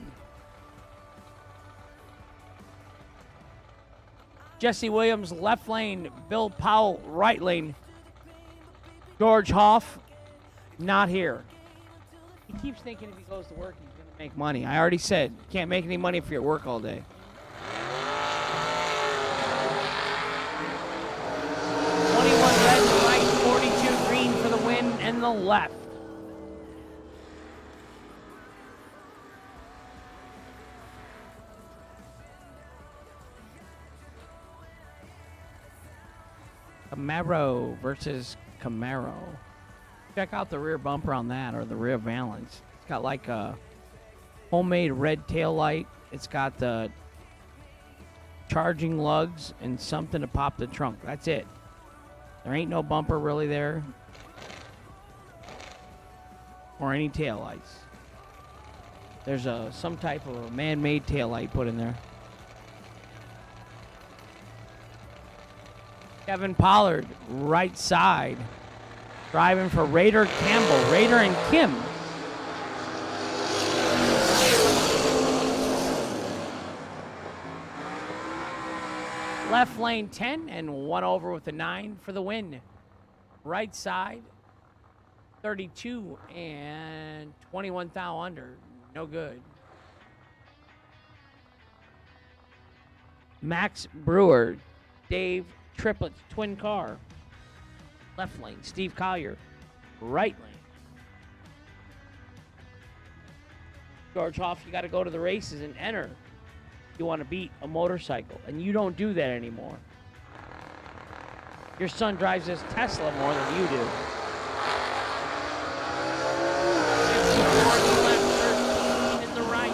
Jesse Williams, left lane. Bill Powell, right lane. George Hoff, not here. He keeps thinking if he goes to work, he's going to make money. I already said, you can't make any money if you're at work all day. 21 red to the right, 42 green for the win, and the left. Camaro versus Camaro. Check out the rear bumper on that, or the rear valance. It's got like a homemade red tail light. It's got the charging lugs and something to pop the trunk. That's it. There ain't no bumper really there, or any tail lights. There's some type of a man-made tail light put in there. Kevin Pollard, right side, driving for Raider Campbell. Raider and Kim. Left lane 10 and 1 over with a 9 for the win. Right side, 32 and 21 thou under. No good. Max Brewer, Dave Triplett's twin car. Left lane, Steve Collier. Right lane. George Hoff, you got to go to the races and enter. You want to beat a motorcycle, and you don't do that anymore. Your son drives this Tesla more than you do. 13 in the right.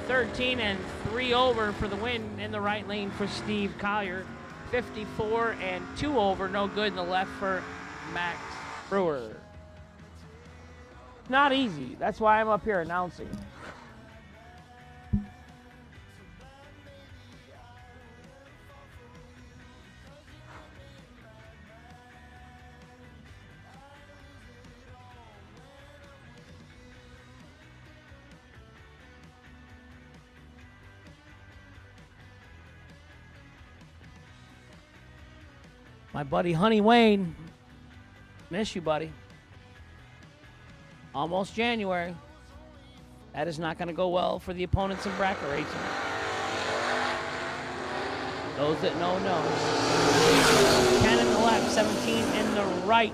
13 and 3 over for the win in the right lane for Steve Collier. 54 and 2 over, no good in the left for Max Brewer. Not easy. That's why I'm up here announcing. My buddy Honey Wayne, miss you, buddy. Almost January. That is not going to go well for the opponents in bracket racing. Those that know, know. 10 in the left, 17 in the right.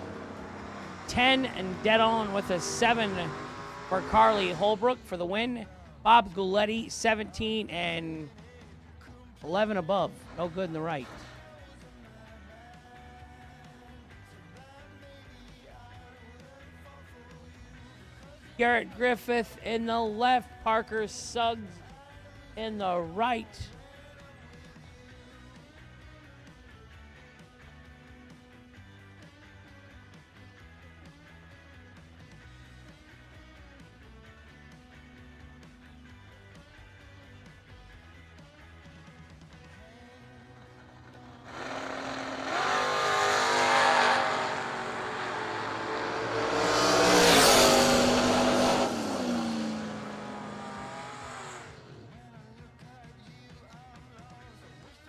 10 and dead on with a 7 for Carly Holbrook for the win. Bob Guletti, 17 and 11 above. No good in the right. Garrett Griffith in the left, Parker Suggs in the right.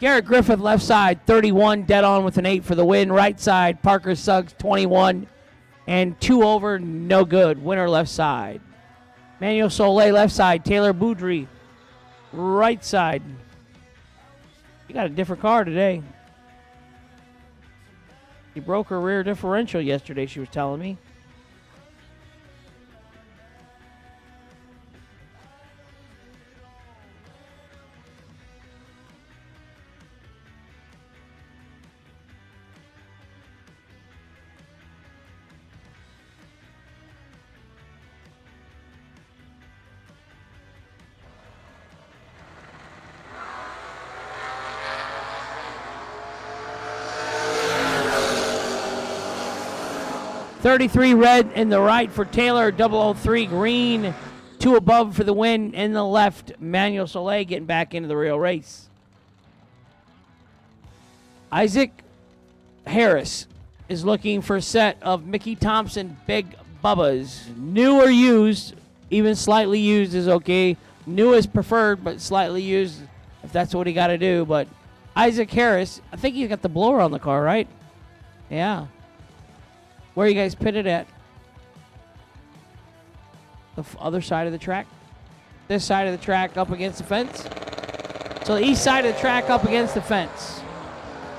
Garrett Griffith, left side, 31, dead on with an 8 for the win. Right side, Parker Suggs, 21 and 2 over, no good. Winner left side. Manuel Soleil, left side. Taylor Boudry, right side. You got a different car today. He broke her rear differential yesterday, she was telling me. .33 red in the right for Taylor, 003 green, 2 above for the win in the left. Manuel Soleil getting back into the real race. Isaac Harris is looking for a set of Mickey Thompson Big Bubbas. New or used, even slightly used is okay. New is preferred, but slightly used if that's what he got to do. But Isaac Harris, I think he's got the blower on the car, right? Yeah. Where are you guys pitted at? The other side of the track? This side of the track up against the fence? So the east side of the track up against the fence.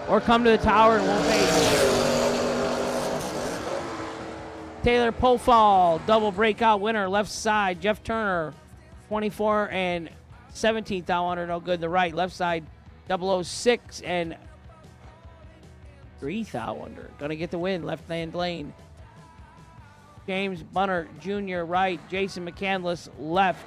Or come to the tower and we'll pay. Taylor Pofall, double breakout winner, left side. Jeff Turner, 24 and 17th out under, no good in the right. Left side, 006 and 3 thou under. Gonna get the win, left hand lane. James Bunner Jr. right, Jason McCandless left.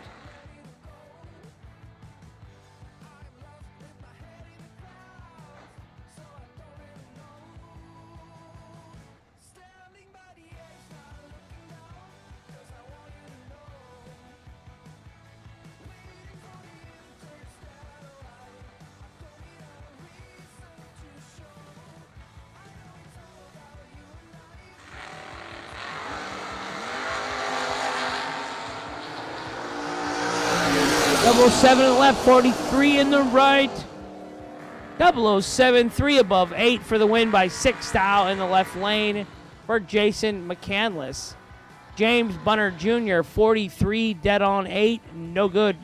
Double 7 in the left, 43 in the right. 007, 3 above 8 for the win by 6 thou in the left lane for Jason McCandless. James Bunner Jr., 43, dead on 8, no good.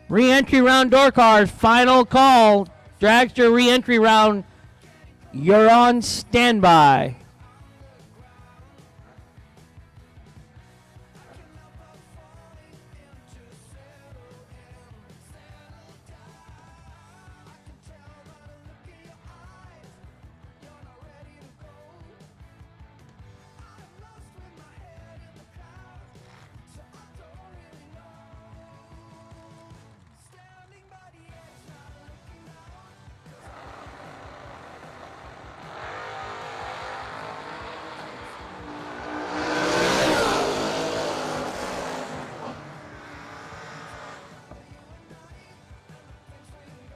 Re-entry round door cars, final call. Dragster re-entry round. You're on standby.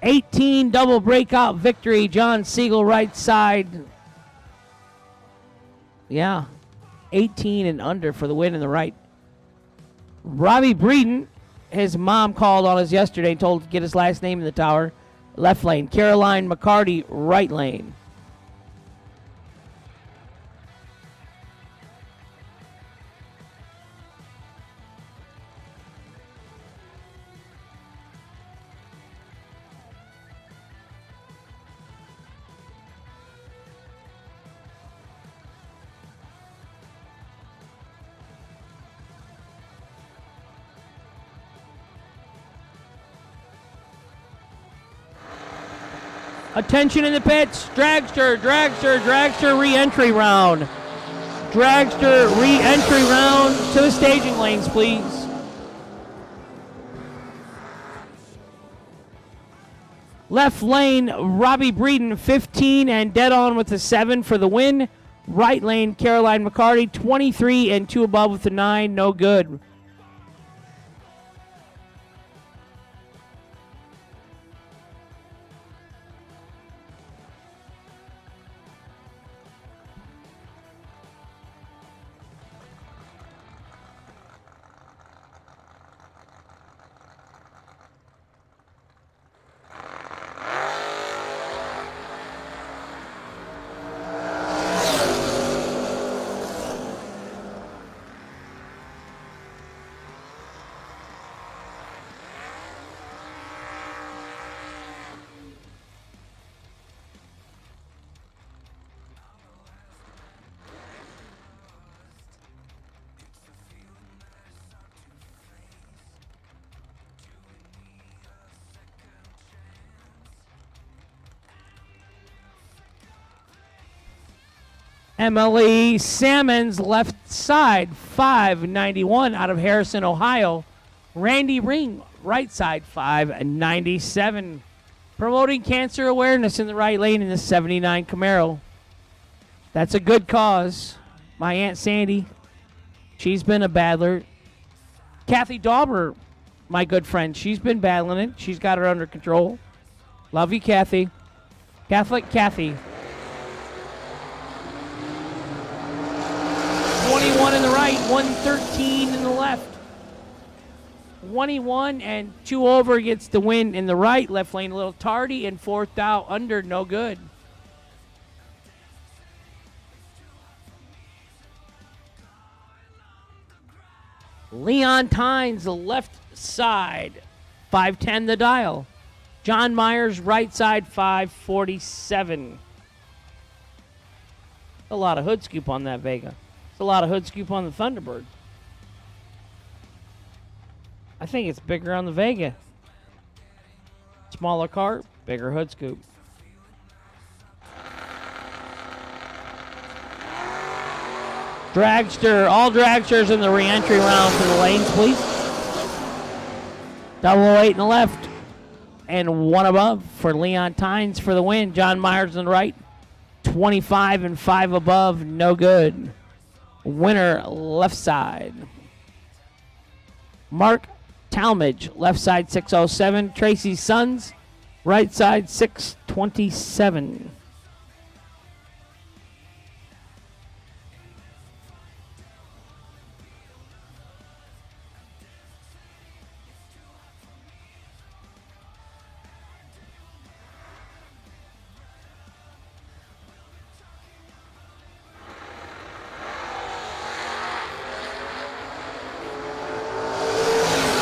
18, double breakout victory. John Siegel, right side. Yeah, 18 and under for the win in the right. Robbie Breeden, his mom called on us yesterday and told to get his last name in the tower. Left lane. Caroline McCarty, right lane. Attention in the pits. Dragster, re-entry round. Dragster re-entry round to the staging lanes, please. Left lane, Robbie Breeden, 15 and dead on with the 7 for the win. Right lane, Caroline McCarty, 23 and 2 above with the 9, no good. Emily Salmons, left side, 591 out of Harrison, Ohio. Randy Ring, right side, 597. Promoting cancer awareness in the right lane in the 79 Camaro. That's a good cause. My Aunt Sandy, she's been a battler. Kathy Dauber, my good friend, she's been battling it. She's got her under control. Love you, Kathy. Catholic Kathy. 21 in the right, 113 in the left. 21 and 2 over gets the win in the right. Left lane a little tardy and 4th out under, no good. Leon Tynes, the left side, 510 the dial. John Myers, right side, 547. A lot of hood scoop on that Vega. It's a lot of hood scoop on the Thunderbird. I think it's bigger on the Vega. Smaller car, bigger hood scoop. Dragster, all dragsters in the re-entry round to the lanes, please. 008 in the left and 1 above for Leon Tynes for the win. John Myers on the right, 25 and 5 above, no good. Winner, left side. Mark Talmadge, left side 607. Tracy Sons, right side 627.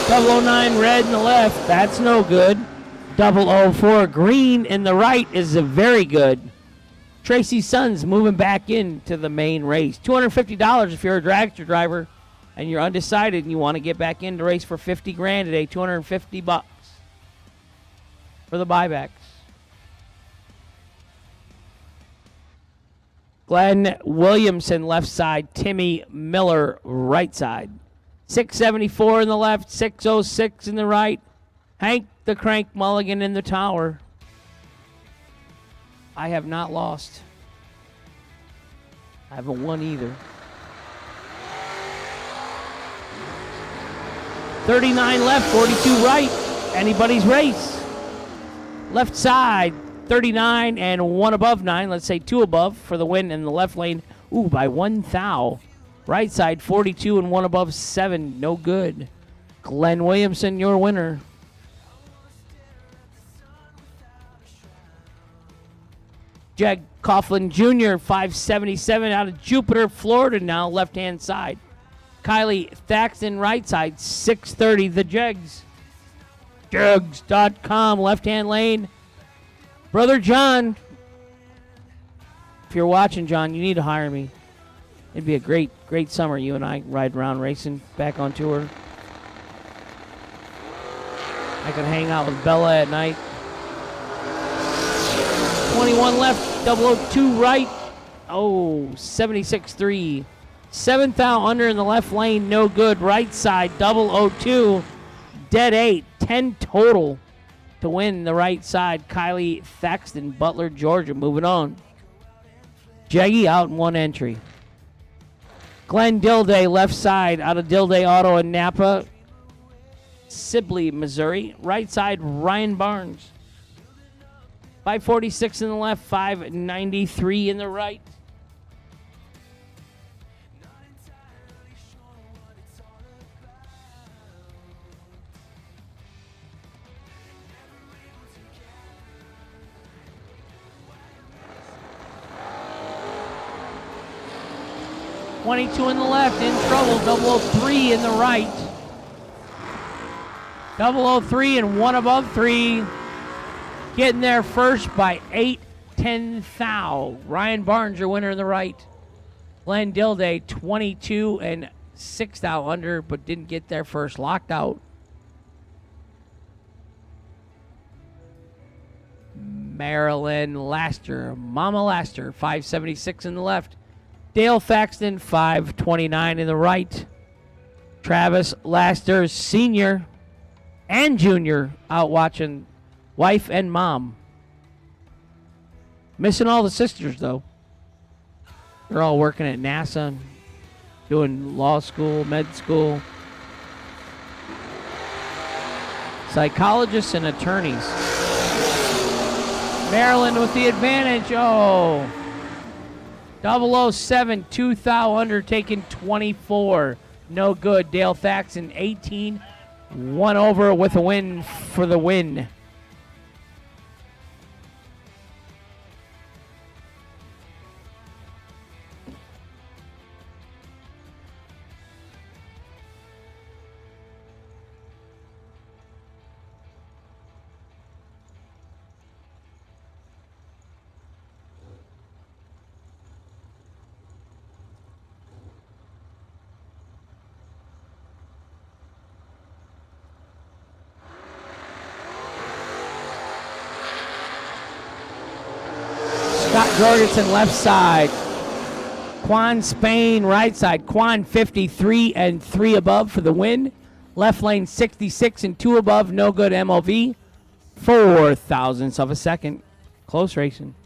Double 09 red in the left, that's no good. 004 green in the right is very good. Tracy Sons moving back into the main race. $250 if you're a dragster driver and you're undecided and you want to get back in to race for 50 grand today. $250 for the buybacks. Glenn Williamson left side, Timmy Miller right side. 674 in the left, 606 in the right. Hank the Crank Mulligan in the tower. I have not lost. I haven't won either. 39 left, 42 right. Anybody's race. Left side, 39 and 1 above 9. Let's say 2 above for the win in the left lane. Ooh, by 1 thou. Right side, 42 and 1 above 7. No good. Glenn Williamson, your winner. Jag Coughlin Jr., 577 out of Jupiter, Florida now, left-hand side. Kylie Thaxton, right side, 630, the Jegs. Jegs.com, left-hand lane. Brother John, if you're watching, John, you need to hire me. It'd be a great, great summer, you and I ride around racing, back on tour. I could hang out with Bella at night. 21 left, 002 right. Oh, 76.3. 7th out under in the left lane, no good. Right side, 002. Dead 8, 10 total to win the right side. Kylie Thaxton, Butler, Georgia, moving on. Jaggy out in 1 entry. Glenn Dilday, left side, out of Dilday Auto in Napa, Sibley, Missouri. Right side, Ryan Barnes. 546 in the left, 593 in the right. .22 in the left, in trouble, 003 in the right. 003 and 1 above 3. Getting there first by 8/10 thou. Ryan Barnes, your winner in the right. Glenn Dilday, 22 and 6 thou under, but didn't get there first. Locked out. Marilyn Laster, Mama Laster, 576 in the left. Dale Thaxton, 529 in the right. Travis Laster, senior and junior, out watching wife and mom. Missing all the sisters, though. They're all working at NASA, doing law school, med school. Psychologists and attorneys. Maryland with the advantage. Oh. 007, 2 thou under, taking 24. No good. Dale Thaxton, 18. 1 over with a win for the win. Scott Jorgensen, left side. Quan Spain, right side. Quan, 53 and 3 above for the win. Left lane, 66 and 2 above. No good MOV. 4 thousandths of a second. Close racing.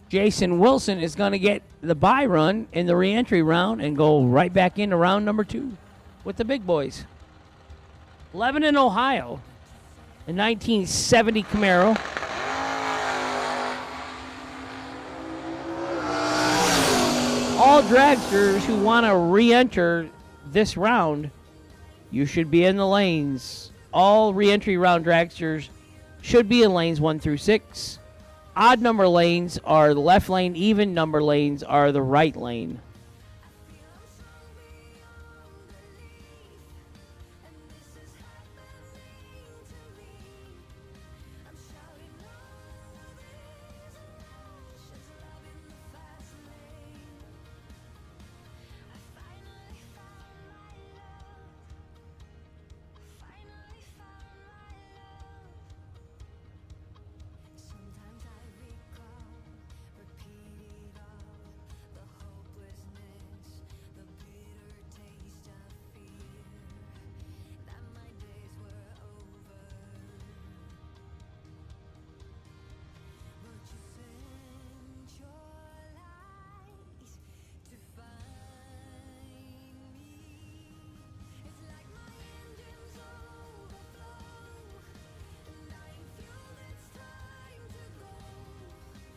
Jason Wilson is going to get the bye run in the re-entry round and go right back into round number 2 with the big boys. Lebanon, Ohio, a 1970 Camaro. All dragsters who want to re-enter this round, you should be in the lanes. All re-entry round dragsters should be in lanes 1 through 6. Odd number lanes are the left lane. Even number lanes are the right lane.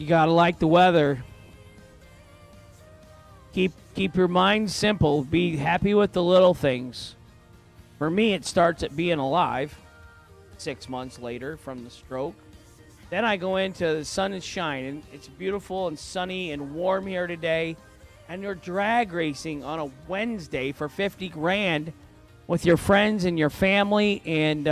You got to like the weather. Keep your mind simple. Be happy with the little things. For me, it starts at being alive 6 months later from the stroke. Then I go into the sun is shining. It's beautiful and sunny and warm here today. And you're drag racing on a Wednesday for 50 grand with your friends and your family. And,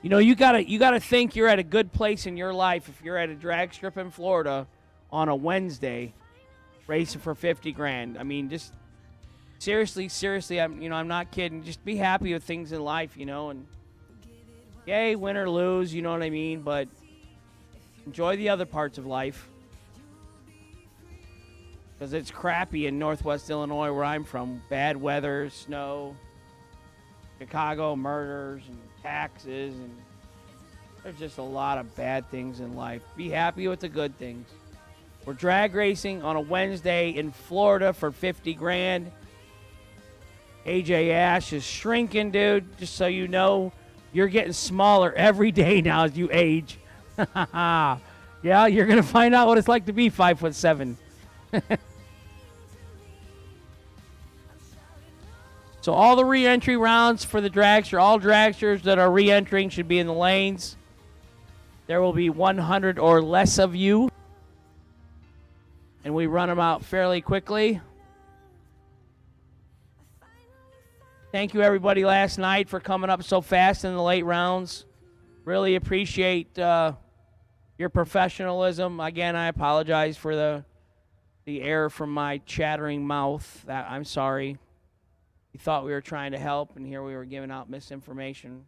you gotta think you're at a good place in your life if you're at a drag strip in Florida on a Wednesday racing for 50 grand. I mean, just seriously, I'm not kidding. Just be happy with things in life, and yay, win or lose, you know what I mean? But enjoy the other parts of life. Because it's crappy in Northwest Illinois where I'm from. Bad weather, snow, Chicago, murders, and taxes, and there's just a lot of bad things in life. Be happy with the good things. We're drag racing on a Wednesday in Florida for 50 grand. AJ Ash is shrinking, dude. Just so you know, you're getting smaller every day now as you age. Yeah, you're going to find out what it's like to be 5'7". So all the re-entry rounds for the dragster, all dragsters that are re-entering should be in the lanes. There will be 100 or less of you. And we run them out fairly quickly. Thank you, everybody, last night for coming up so fast in the late rounds. Really appreciate your professionalism. Again, I apologize for the air from my chattering mouth. I'm sorry. We thought we were trying to help, and here we were giving out misinformation.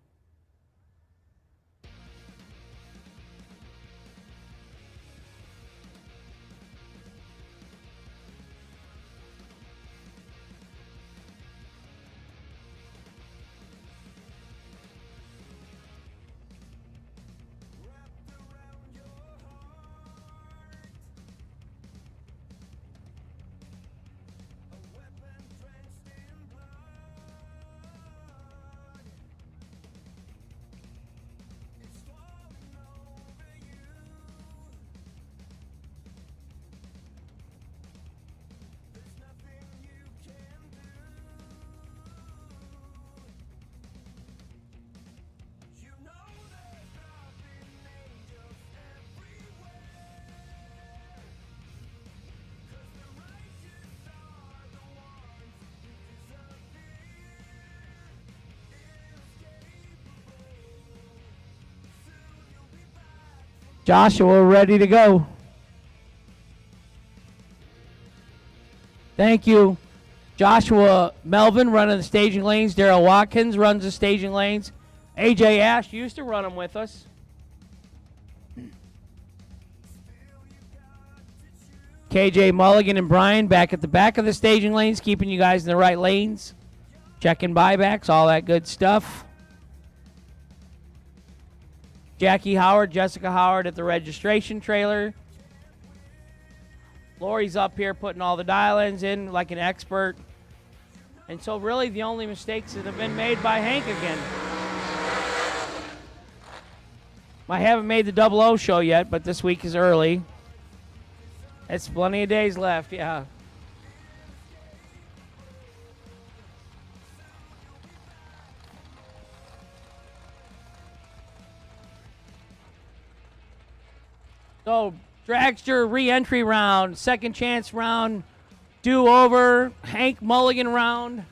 Joshua, ready to go. Thank you. Joshua Melvin running the staging lanes. Daryl Watkins runs the staging lanes. AJ Ash used to run them with us. KJ Mulligan and Brian back at the back of the staging lanes, keeping you guys in the right lanes. Checking buybacks, all that good stuff. Jackie Howard, Jessica Howard at the registration trailer. Lori's up here putting all the dial-ins in like an expert. And so really the only mistakes that have been made by Hank again. I haven't made the 00 show yet, but this week is early. It's plenty of days left, yeah. So, dragster re-entry round, second chance round, do-over, Hank Mulligan round,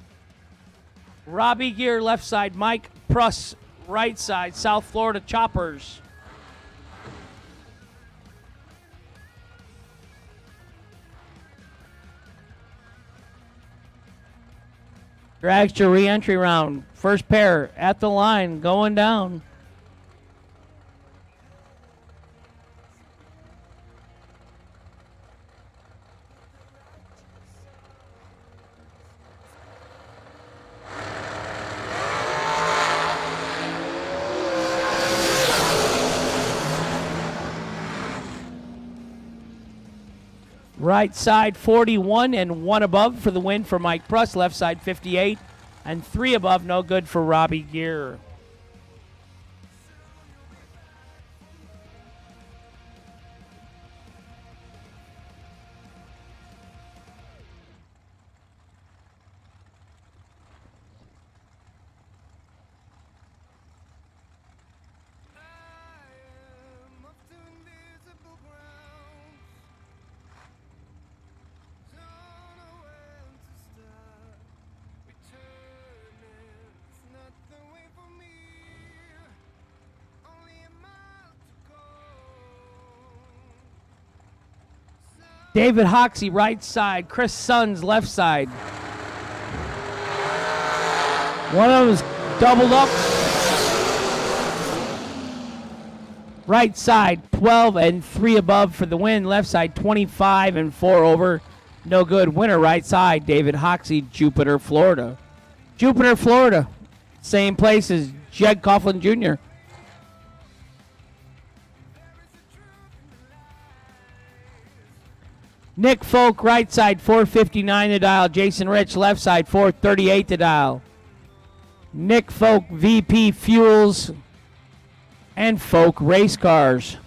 Robbie Gear left side, Mike Pruss right side, South Florida Choppers. Dragster re-entry round, first pair at the line, going down. Right side 41 and 1 above for the win for Mike Pruss. Left side 58 and 3 above, no good for Robbie Gear. David Hoxie, right side. Chris Sons, left side. One of them is doubled up. Right side, 12 and 3 above for the win. Left side, 25 and 4 over. No good. Winner, right side, David Hoxie, Jupiter, Florida. Jupiter, Florida. Same place as Jeg Coughlin Jr. Nick Folk, right side, 459 to dial. Jason Rich, left side, 438 to dial. Nick Folk, VP Fuels and Folk Race Cars.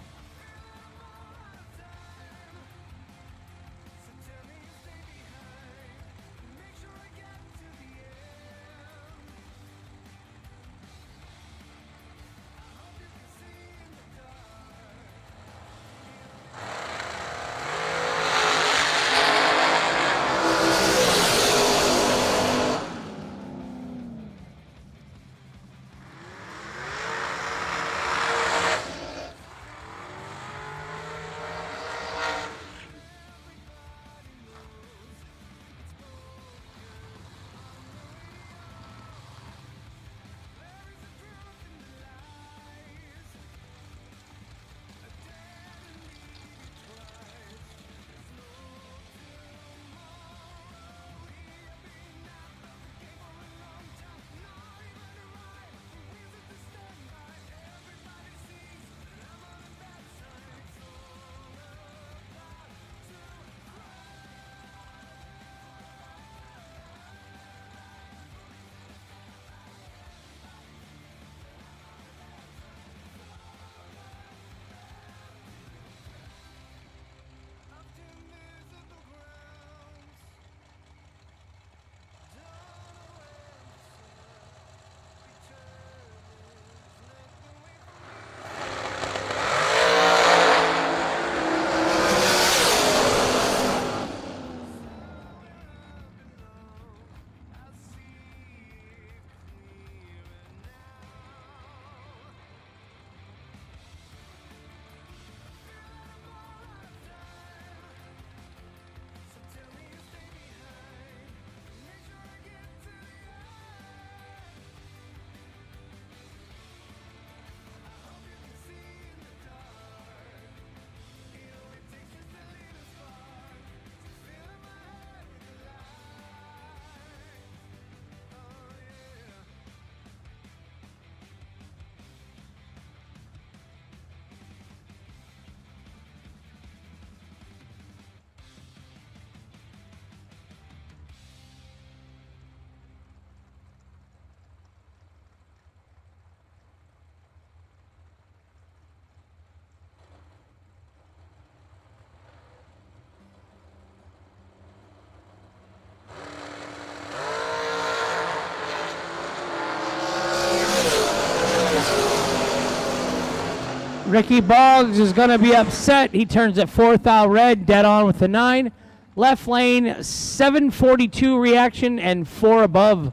Ricky Boggs is going to be upset. He turns at 4th out red, dead on with the 9. Left lane, 742 reaction and 4 above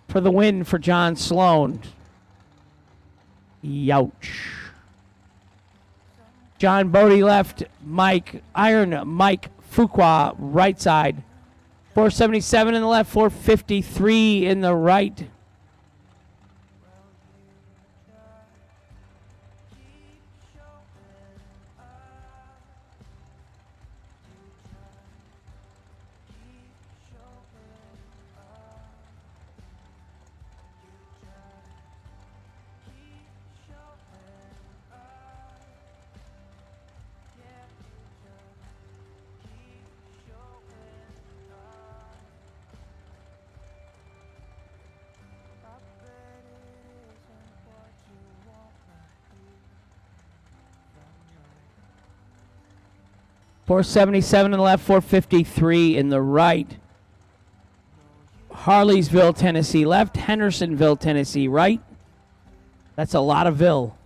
for the win for John Sloan. Youch. John Bodie left, Mike Fuqua right side. 477 in the left, 453 in the right. .477 in the left, 453 in the right. Harleysville, Tennessee left, Hendersonville, Tennessee right. That's a lot of Ville.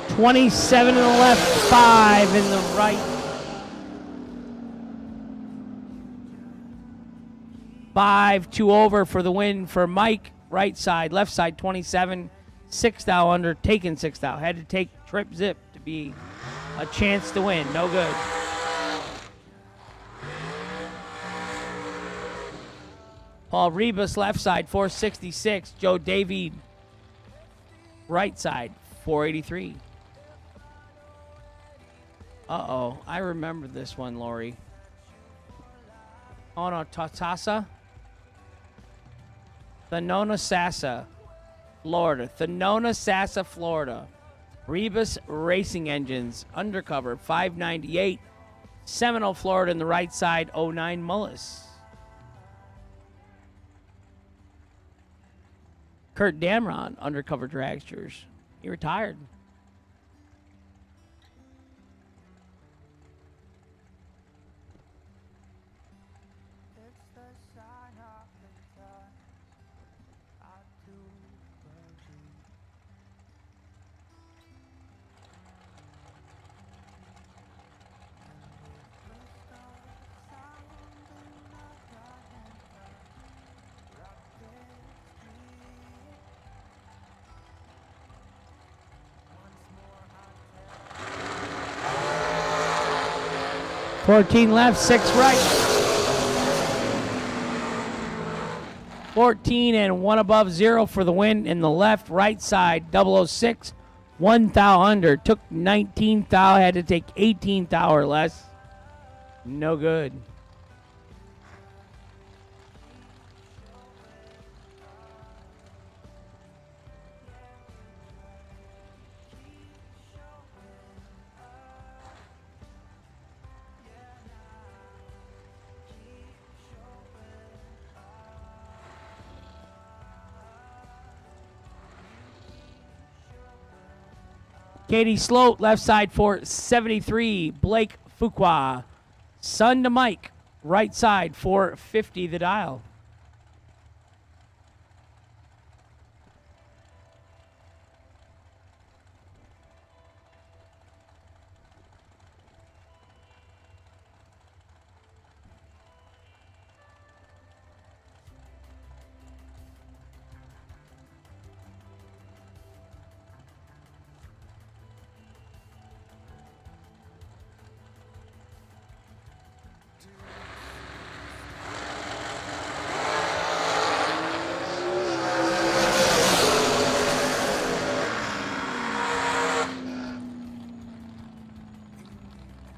.27 in the left, 5 in the right. 5, 2 over for the win for Mike. Right side, left side, 27, 6 thou under, taken 6 thou. Had to take trip zip to be a chance to win. No good. Paul Rebus, left side, 466. Joe Davied, right side, 483. Uh-oh. I remember this one, Lori. Oh, no. Tatasa. Thanona-Sassa, Florida. Thanona-Sassa, Florida. Rebus Racing Engines, undercover, 598. Seminole, Florida, in the right side, 09 Mullis. Kurt Damron, undercover dragsters. He retired. $14 left, 6 right. 14 and 1 above, 0 for the win in the left, right side, 006. 1 thou under. Took 19 thou, had to take 18 thou or less. No good. Katie Sloat, left side, 473. Blake Fuqua. Son to Mike, right side, 450 the dial.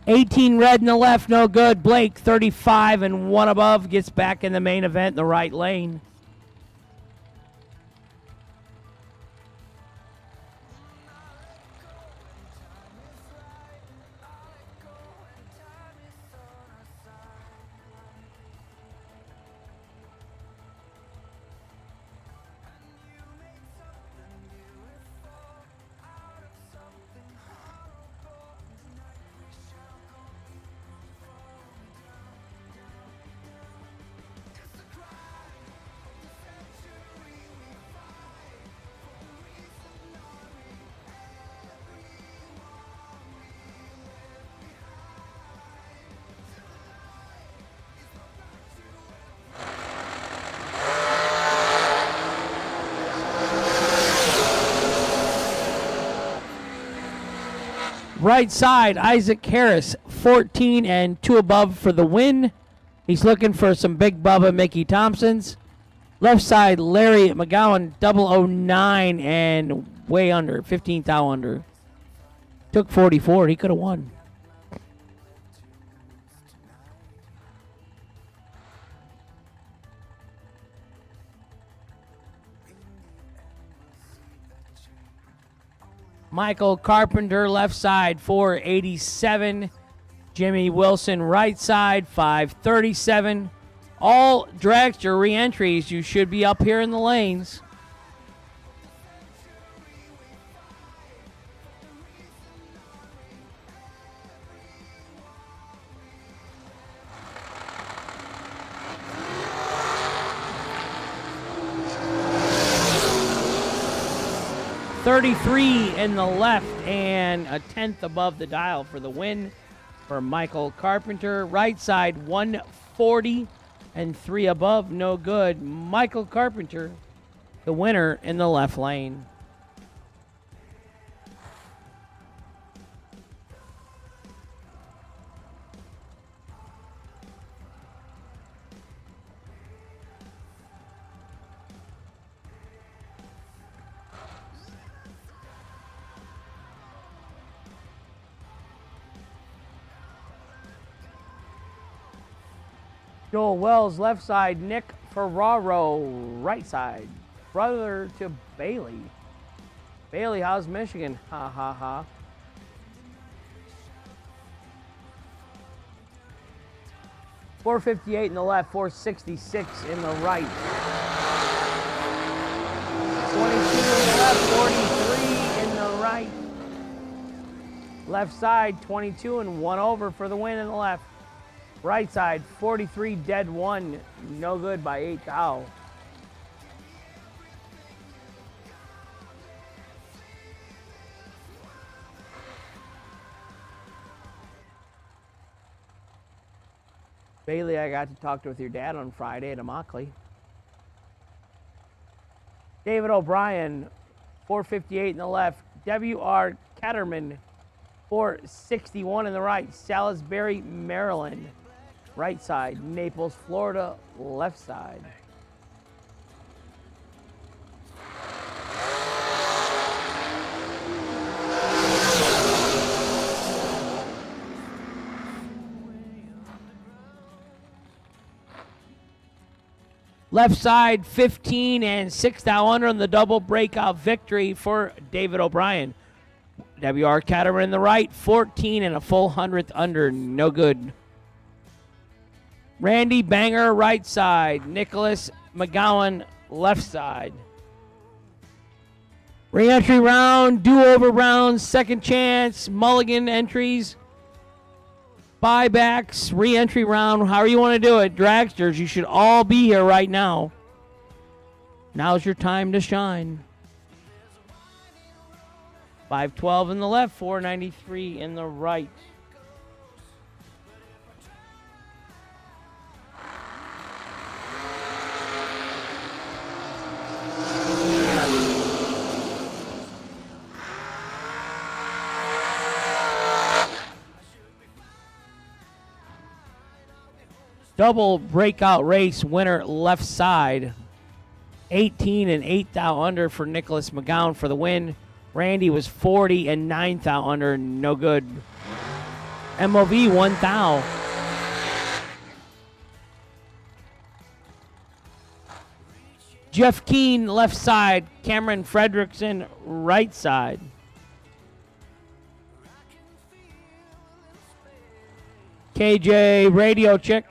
$18 red in the left, no good. Blake, 35 and 1 above, gets back in the main event in the right lane. Right side, Isaac Harris, 14 and 2 above for the win. He's looking for some Big Bubba Mickey Thompsons. Left side, Larry McGowan, 009 and way under, 15 thou under. Took 44, he could have won. Michael Carpenter, left side, 487. Jimmy Wilson, right side, 537. All dragster re-entries. You should be up here in the lanes. $33 in the left and a tenth above the dial for the win for Michael Carpenter. Right side, 140 and 3 above, no good. Michael Carpenter, the winner in the left lane. Joel Wells, left side. Nick Ferraro, right side. Brother to Bailey. Bailey, how's Michigan? Ha ha ha. .458 in the left, 466 in the right. 22 in the left, 43 in the right. Left side, 22 and 1 over for the win in the left. Right side, 43 dead 1, no good by 8 thou. Bailey, I got to talk with your dad on Friday at Immokalee. David O'Brien, 458 in the left. W.R. Ketterman, 461 in the right. Salisbury, Maryland, right side. Naples, Florida, left side. Left side, 15 and 6 thou under on the double breakout victory for David O'Brien. W.R. Caterman in the right, 14 and a full 100th under, no good. Randy Banger, right side. Nicholas McGowan, left side. Re-entry round, do-over round, second chance, mulligan entries. Buybacks, re-entry round, however you want to do it. Dragsters, you should all be here right now. Now's your time to shine. 512 in the left, 493 in the right. Double breakout race winner left side. 18 and 8 thou under for Nicholas McGowan for the win. Randy was 40 and 9 thou under, no good. MOV 1 thou. Jeff Keane left side. Cameron Fredrickson right side. KJ Radio Chick.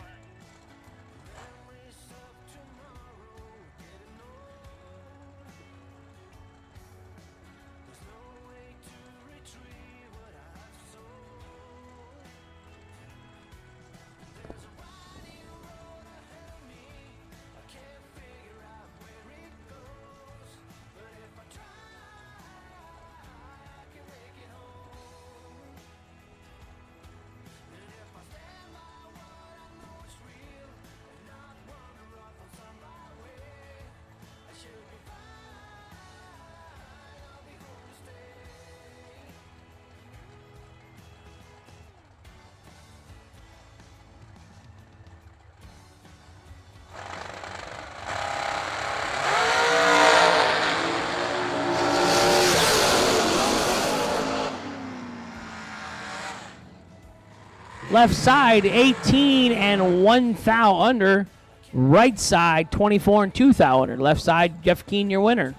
Left side, 18 and 1 thou under. Right side, 24 and 2 thou under. Left side, Jeff Keane, your winner.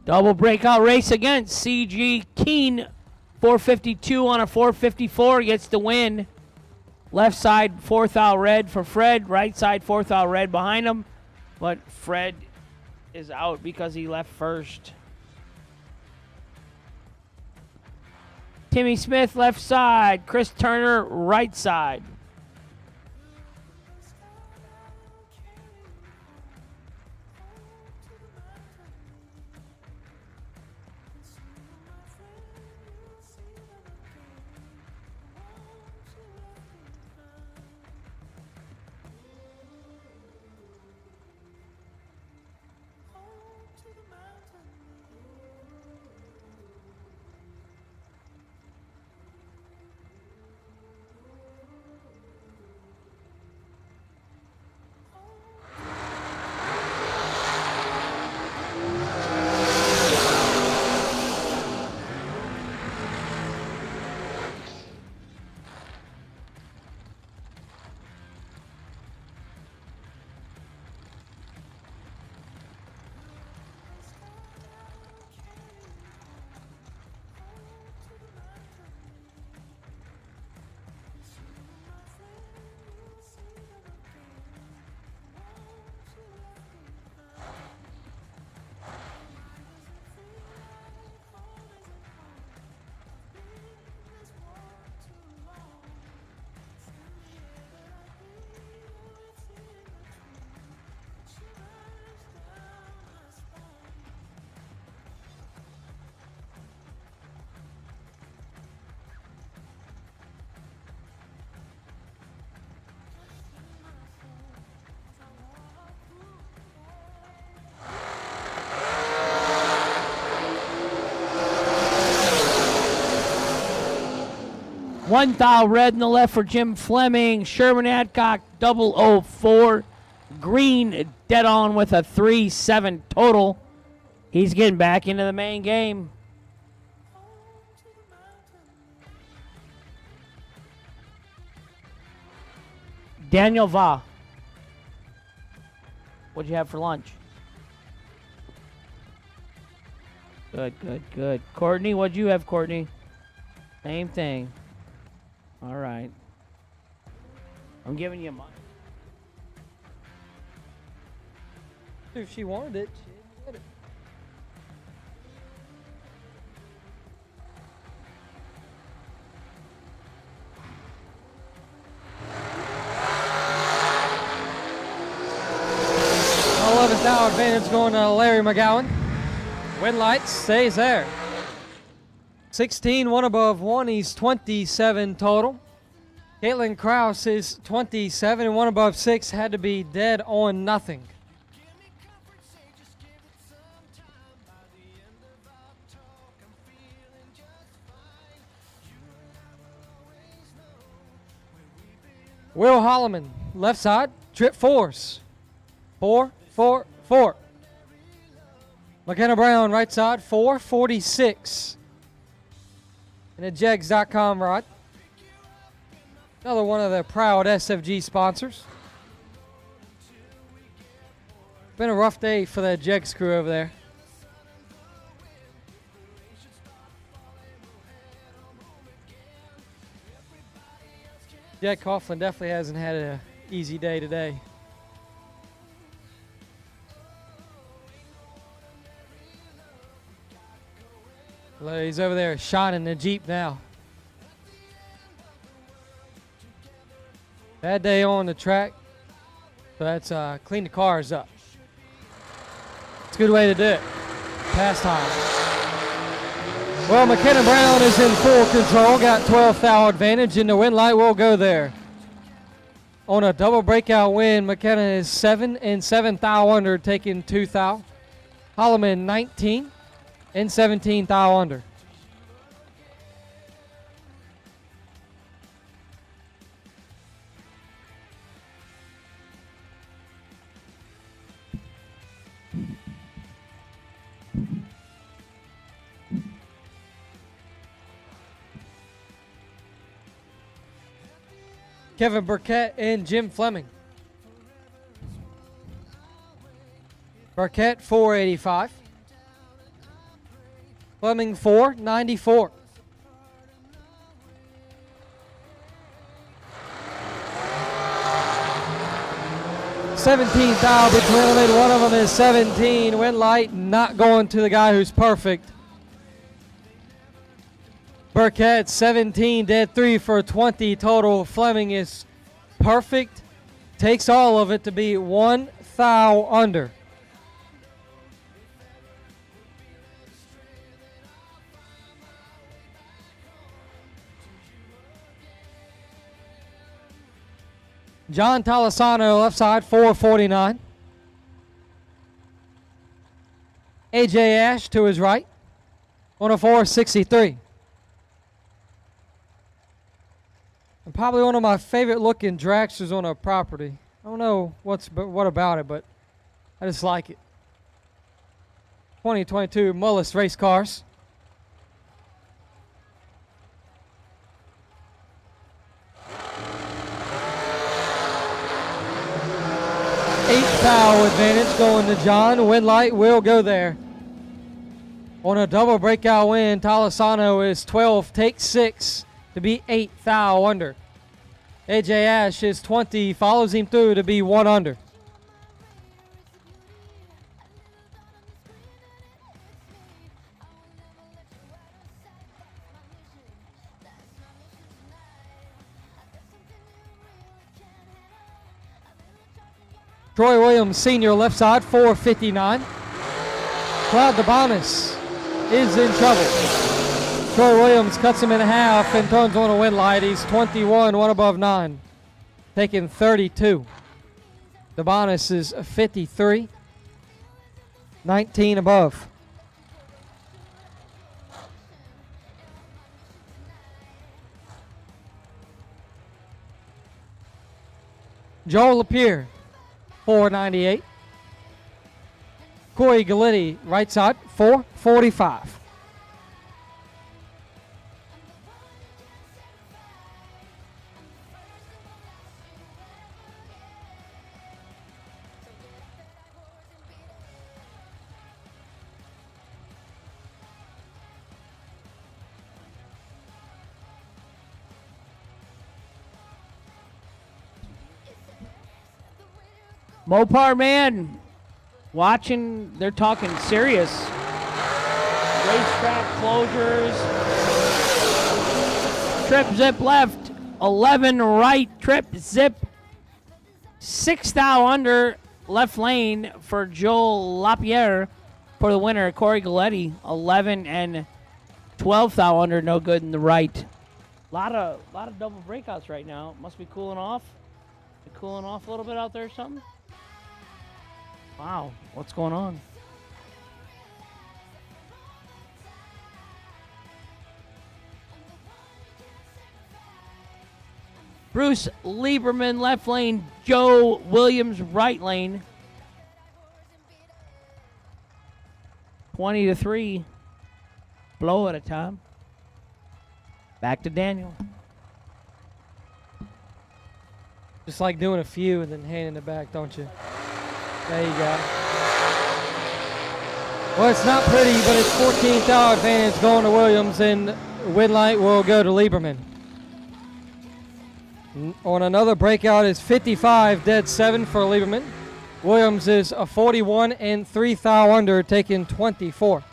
Double breakout race against CG Keane. 452 on a 454 gets the win. Left side, 4 thou red for Fred. Right side, 4 thou red behind him. But Fred is out because he left first. Timmy Smith, left side. Chris Turner, right side. One thou red in the left for Jim Fleming. Sherman Adcock 004. Green dead on with a 3-7 total. He's getting back into the main game. Daniel Va. What'd you have for lunch? Good, good, good. Courtney, what'd you have, Courtney? Same thing. All right. I'm giving you money. If she wanted it, she'd get it. Eleventh hour advantage going to Larry McGowan. Win lights stays there. 16, one above one. He's 27 total. Caitlin Kraus is 27, and one above 6 had to be dead on nothing. Will Holloman, left side, trip fours. 4, 4, 4. McKenna Brown, right side, 446. And a Jegs.com rod. Another one of the proud SFG sponsors. Been a rough day for the Jegs crew over there. Jack Coughlin definitely hasn't had an easy day today. He's over there shining the Jeep now. Bad day on the track, so that's clean the cars up. It's a good way to do it. Pastime. Well, McKenna Brown is in full control, got 12th thou advantage, and the win light will go there. On a double breakout win, McKenna is 7 and 7th thou under, taking 2 thou. Holloman 19 and 17 thou under. Kevin Burkett and Jim Fleming. Burkett 485. Fleming 494. 17 thou between them, and one of them is 17. Win light not going to the guy who's perfect. Burkett 17, dead 3 for 20 total. Fleming is perfect. Takes all of it to be 1 thou under. John Talisano, left side, 449. AJ Ash to his right, 104.63. And probably one of my favorite looking dragsters on our property. I don't know what about it, but I just like it. 2022 Mullis race cars. Thou advantage going to John. Win light will go there. On a double breakout win, Talisano is 12, takes 6 to be 8 thou under. AJ Ash is 20, follows him through to be 1 under. Troy Williams, senior, left side, 459. Cloud DeBonis is in trouble. Troy Williams cuts him in half and turns on a win light. He's 21, 1 above 9, taking 32. DeBonis is 53, 19 above. Joel Lapierre, 498. Corey Galletti, right side, 445. Mopar, man, watching, they're talking serious. Racetrack closures. Trip zip left, 11 right, trip zip. 6 thou under, left lane for Joel Lapierre for the winner. Corey Galletti, 11 and 12 thou under, no good in the right. Lot of double breakouts right now. Must be cooling off. Cooling off a little bit out there or something? Wow, what's going on? Bruce Lieberman, left lane. Joe Williams, right lane. 20-3. Blow at a time. Back to Daniel. Just like doing a few and then handing it back, don't you? There you go. Well, it's not pretty, but it's 14th hour advantage going to Williams, and win light will go to Lieberman. On another breakout is 55, dead 7 for Lieberman. Williams is a 41 and 3 thou under, taking 24.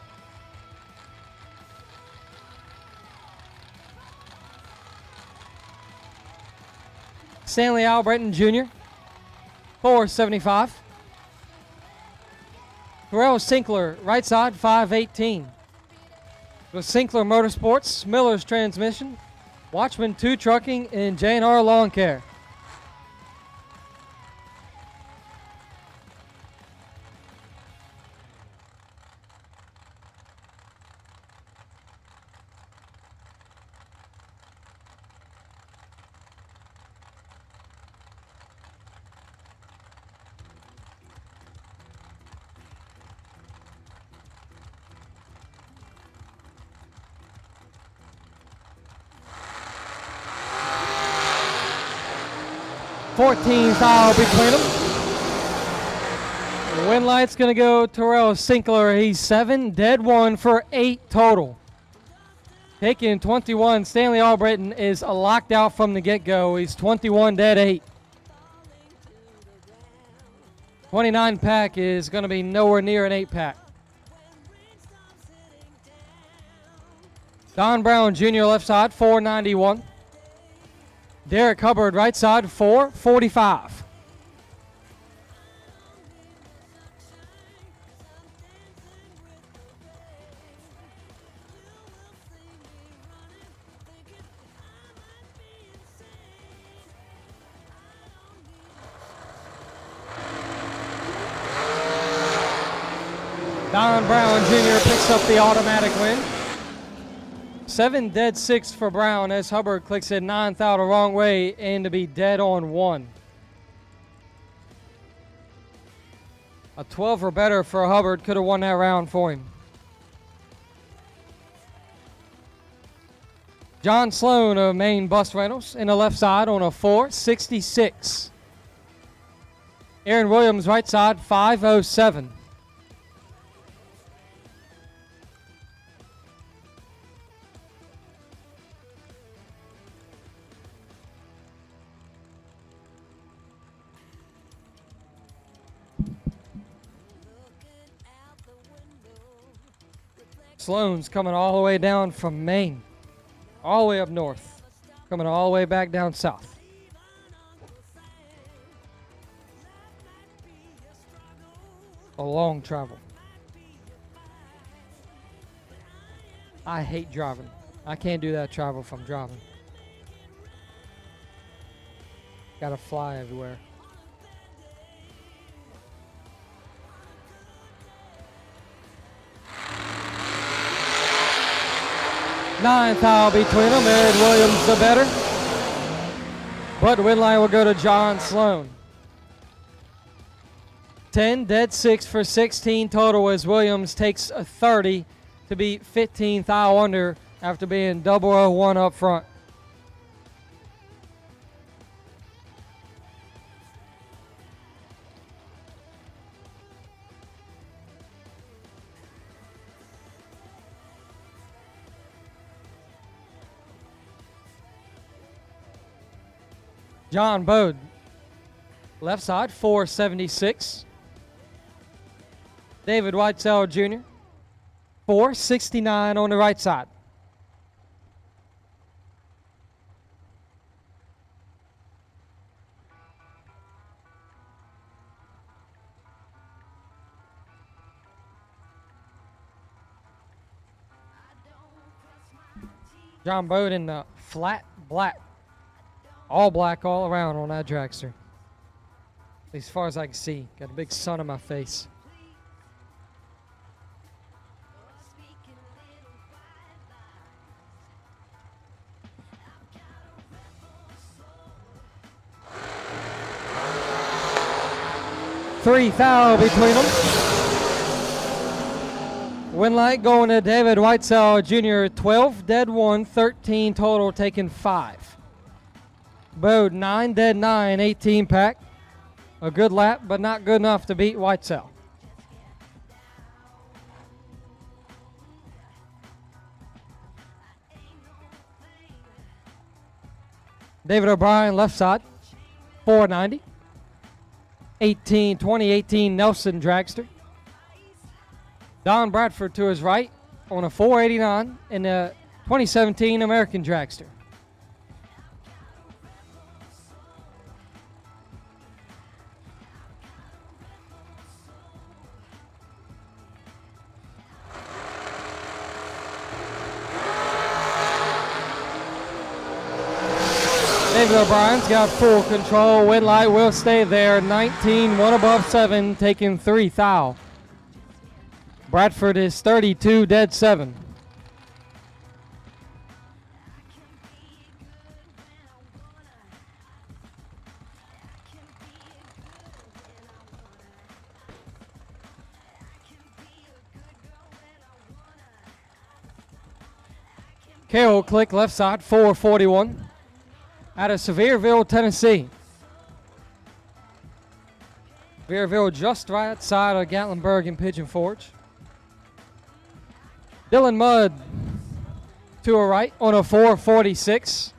Stanley Albritton Jr., 475. Terrell Sinkler, right side, 518. With Sinkler Motorsports, Miller's Transmission, Watchman 2 Trucking, and J&R Lawn Care. $14 thou between them. Win light's going to go Terrell Sinkler. He's 7, dead 1 for 8 total. Taking 21. Stanley Albritton is locked out from the get-go. He's 21, dead 8. 29 pack is going to be nowhere near an 8 pack. Don Brown Jr. left side, 491. Derek Hubbard right side, 445. Don Brown Jr. picks up the automatic win. 7 dead 6 for Brown as Hubbard clicks it 9th out the wrong way and to be dead on 1. A 12 or better for Hubbard could have won that round for him. John Sloan of Maine Bus Rentals in the left side on a 466. Aaron Williams right side, 507. Sloan's coming all the way down from Maine, all the way up north, coming all the way back down south. A long travel. I hate driving. I can't do that travel if I'm driving. Gotta fly everywhere. Ninth foul between them. Aaron Williams the better. But win line will go to John Sloan. 10 dead 6 for 16 total as Williams takes a 30 to beat 15 foul under after being 001 up front. John Bode, left side, 476. David Whitesell Jr., 469 on the right side. John Bode in the flat black. All black all around on that dragster. At least as far as I can see. Got a big sun on my face. Three foul between them. Win light going to David Whitesell Jr. 12 dead 1, 13 total, taking 5. Bode 9 dead 9, 18 pack. A good lap, but not good enough to beat Whitesell. David O'Brien left side, 490. 2018 Nelson dragster. Don Bradford to his right on a 489 in the 2017 American dragster. David O'Brien's got full control. Win light will stay there. 19, 1 above 7, taking 3 foul. Bradford is 32, dead 7. Carroll Click left side, 441. Out of Sevierville, Tennessee. Sevierville just right outside of Gatlinburg and Pigeon Forge. Dylan Mudd to her right on a 446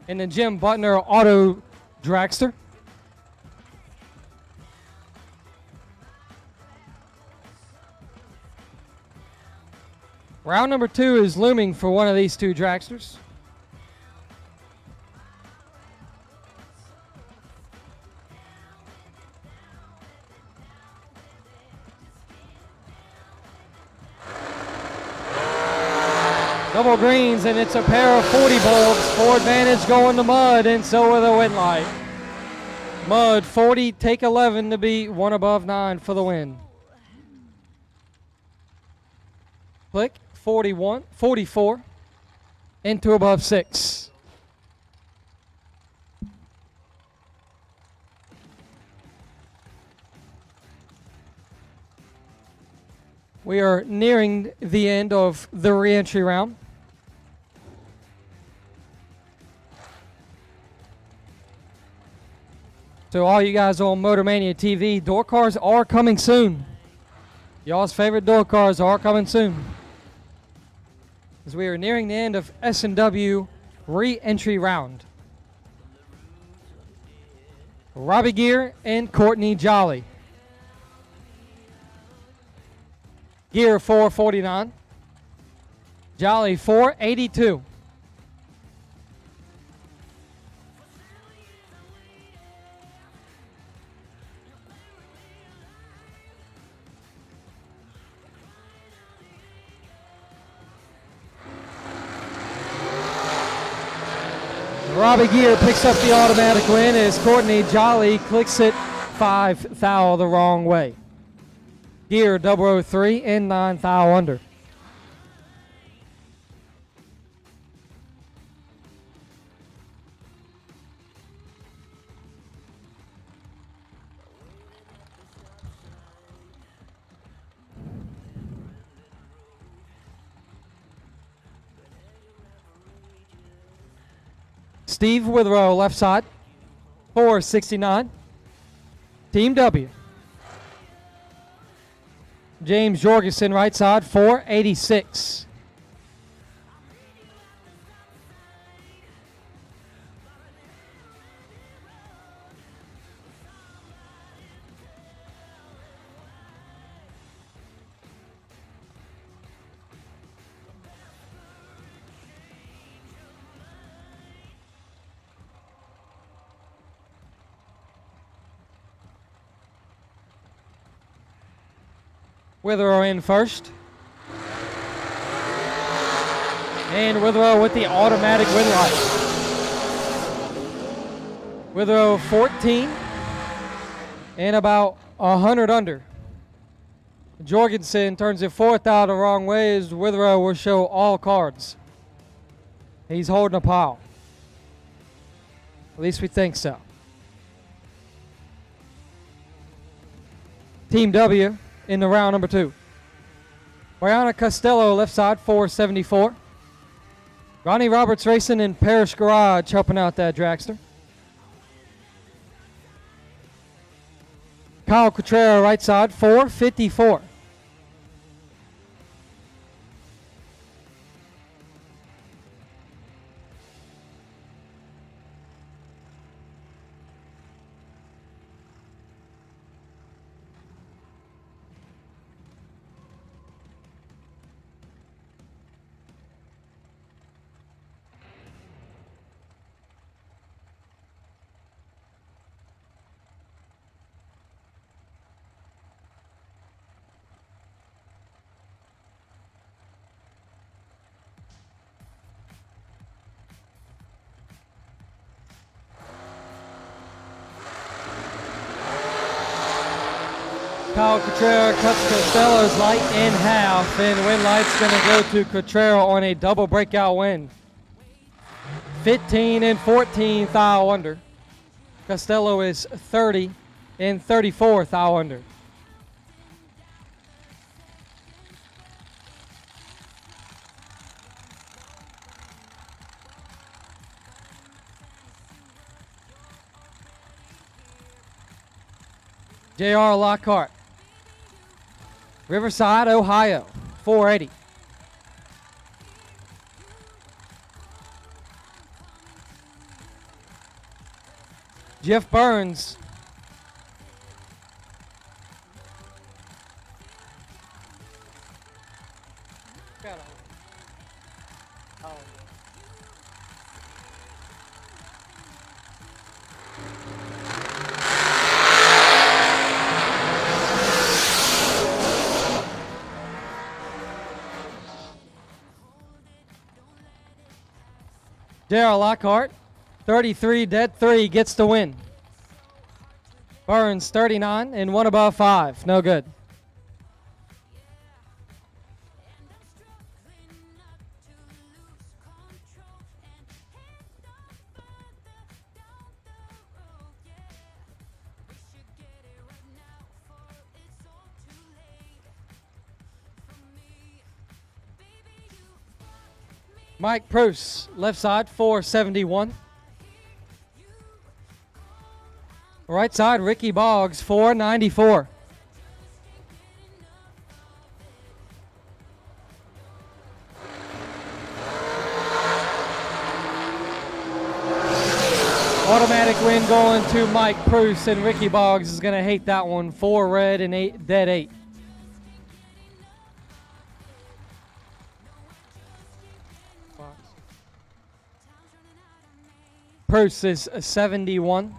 in the Jim Butner Auto Dragster. Round number 2 is looming for one of these two dragsters. Double greens, and it's a pair of 40 bulbs for advantage going to Mud, and so with a win light. Mud 40, take 11 to beat 1 above 9 for the win. Click 41, 44, and 2 above 6. We are nearing the end of the re-entry round. So all you guys on Motor Mania TV, door cars are coming soon. Y'all's favorite door cars are coming soon. As we are nearing the end of S&W re-entry round. Robbie Gear and Courtney Jolly. Gear 449. Jolly 482. Robbie Gear picks up the automatic win as Courtney Jolly clicks it 5 thou the wrong way. Gear 003 and 9 thou under. Steve Withrow left side, 469. Team W. James Jorgensen right side, 486. Withrow in first. And Withrow with the automatic win light. Withrow 14 and about 100 under. Jorgensen turns it 4th out the wrong way as Withrow will show all cards. He's holding a pile. At least we think so. Team W in the round number 2. Brianna Costello left side, 474. Ronnie Roberts Racing in Parish Garage helping out that dragster. Kyle Cotrera right side, 454. Kyle Cotrera cuts Costello's light in half, and win light's going to go to Cotrera on a double breakout win. 15 and 14 thou under. Costello is 30 and 34 thou under. J.R. Lockhart. Riverside, Ohio, 480. Jeff Burns. Daryl Lockhart, 33 dead 3, gets the win. Burns, 39 and 1 above 5. No good. Mike Bruce, left side, 471. Right side, Ricky Boggs, 494. Automatic win going to Mike Bruce, and Ricky Boggs is going to hate that one. 4 red and 8 dead 8. Bruce is 71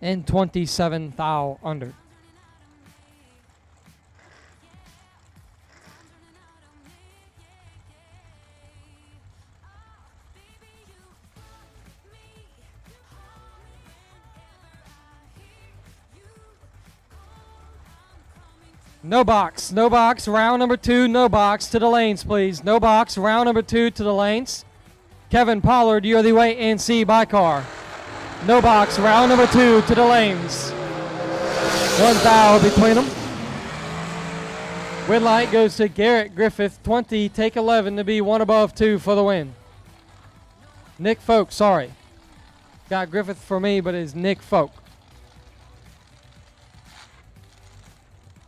and 27 thou under. No box, no box, round number 2, no box to the lanes, please. No box, round number 2 to the lanes. Kevin Pollard, you're the wait and see by car. No box, round number 2 to the lanes. 1 foul between them. Win light goes to Garrett Griffith, 20, take 11 to be 1 above 2 for the win. Nick Folk, sorry. Got Griffith for me, but it's Nick Folk.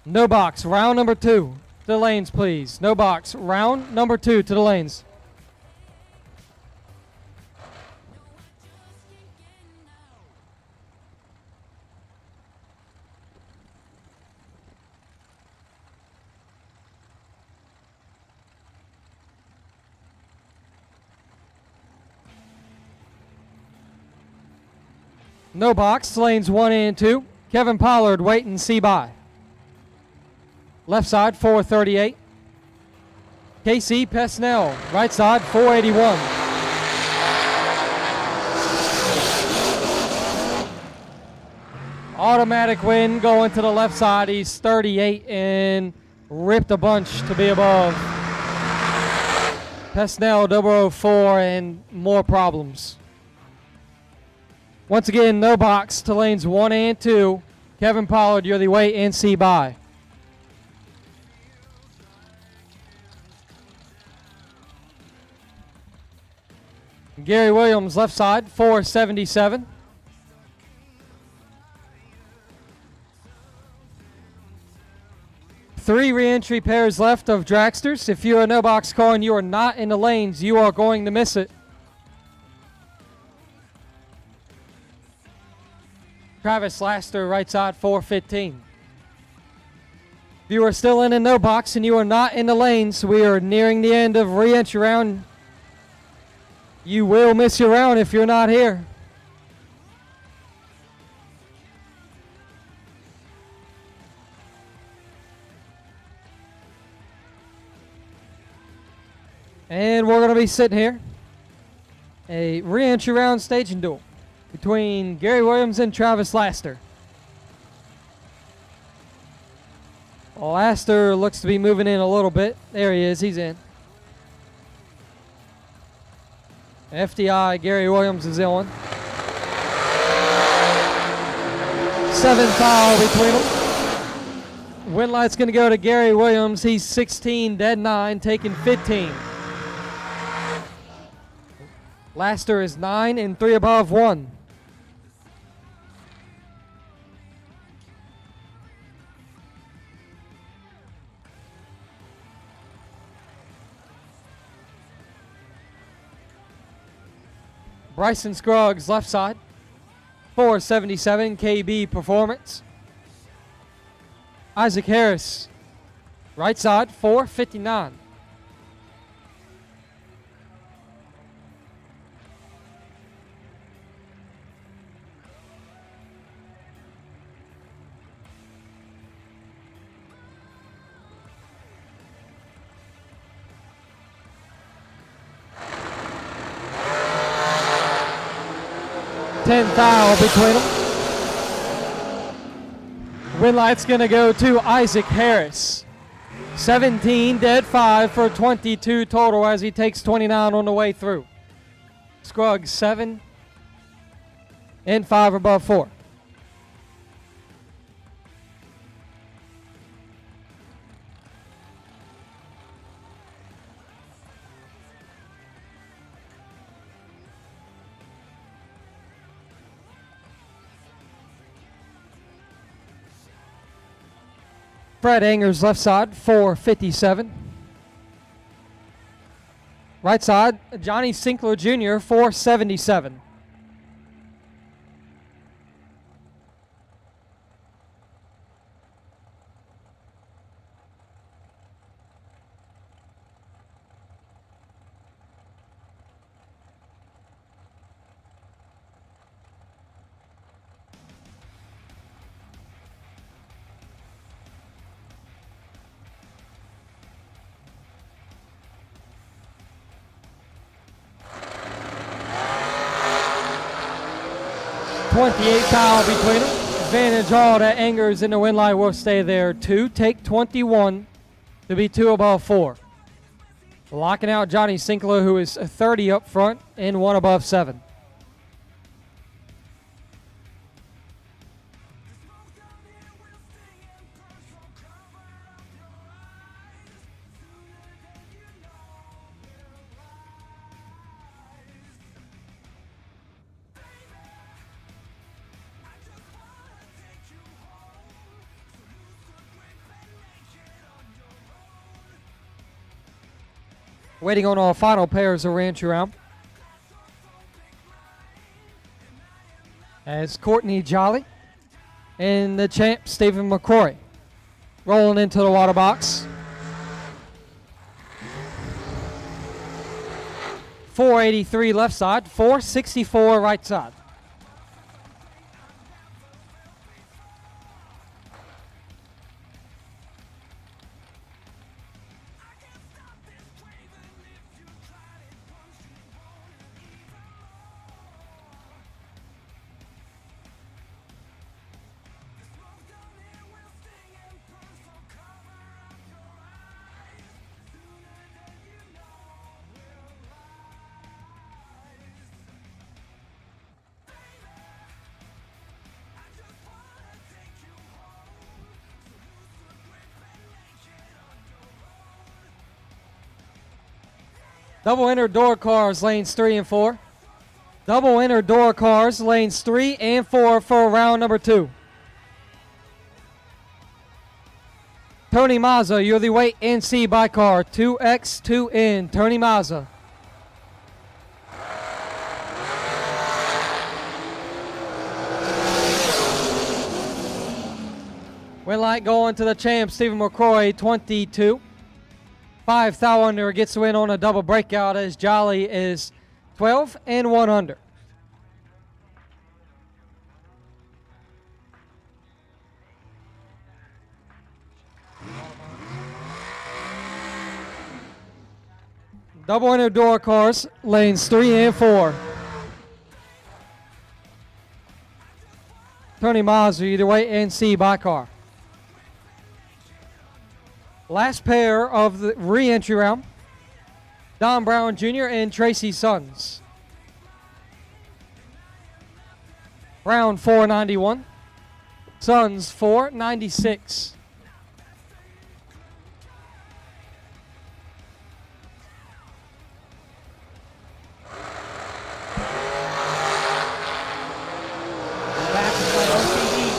No box, round number 2 to the lanes, please. No box, round number 2 to the lanes. No box, lanes 1 and 2. Kevin Pollard, wait and see by. Left side, 438. KC Pesnell, right side, 481. Automatic win going to the left side. He's 38 and ripped a bunch to be above. Pesnell, 004 and more problems. Once again, no box to lanes 1 and 2. Kevin Pollard, you're the wait and see by. Gary Williams, left side, 477. Three re-entry pairs left of dragsters. If you're a no box car and you are not in the lanes, you are going to miss it. Travis Laster, right side, 415. If you are still in a no box and you are not in the lanes, we are nearing the end of re-entry round. You will miss your round if you're not here. And we're going to be sitting here. A re-entry round staging duel between Gary Williams and Travis Laster. Laster looks to be moving in a little bit. There he is. He's in. FDI, Gary Williams is on. 7 foul between them. Win light's going to go to Gary Williams. He's 16, dead 9, taking 15. Laster is 9 and 3 above 1. Bryson Scruggs, left side, 477, KB Performance. Isaac Harris, right side, 459. 10 foul between them. Win light's going to go to Isaac Harris. 17 dead 5 for 22 total as he takes 29 on the way through. Scruggs 7 and 5 above 4. Fred Angers left side, 457. Right side, Johnny Sinkler Jr., 477. .28 foul between them. Advantage all that Angers in the win line will stay there. 2 take 21 to be 2 above 4. Locking out Johnny Sinkler, who is 30 up front and 1 above 7. Waiting on our final pairs of ranch around. As Courtney Jolly and the champ Stephen McCrory rolling into the water box. 483 left side, 464 right side. Double inner door cars, lanes 3 and 4. Double inner door cars, lanes 3 and 4 for round number 2. Tony Mazza, you're the weight and C by car, 2X, 2N. Tony Mazza. Win light going to the champ, Stephen McCrory, 22. 5 thou under gets the win on a double breakout as Jolly is 12 and 1 under. Double inner door cars, lanes 3 and 4. Tony Mazza, either way, and C by car. Last pair of the re-entry round, Don Brown Jr. and Tracy Sons. Brown 491, Sons 496. Back to play OCD,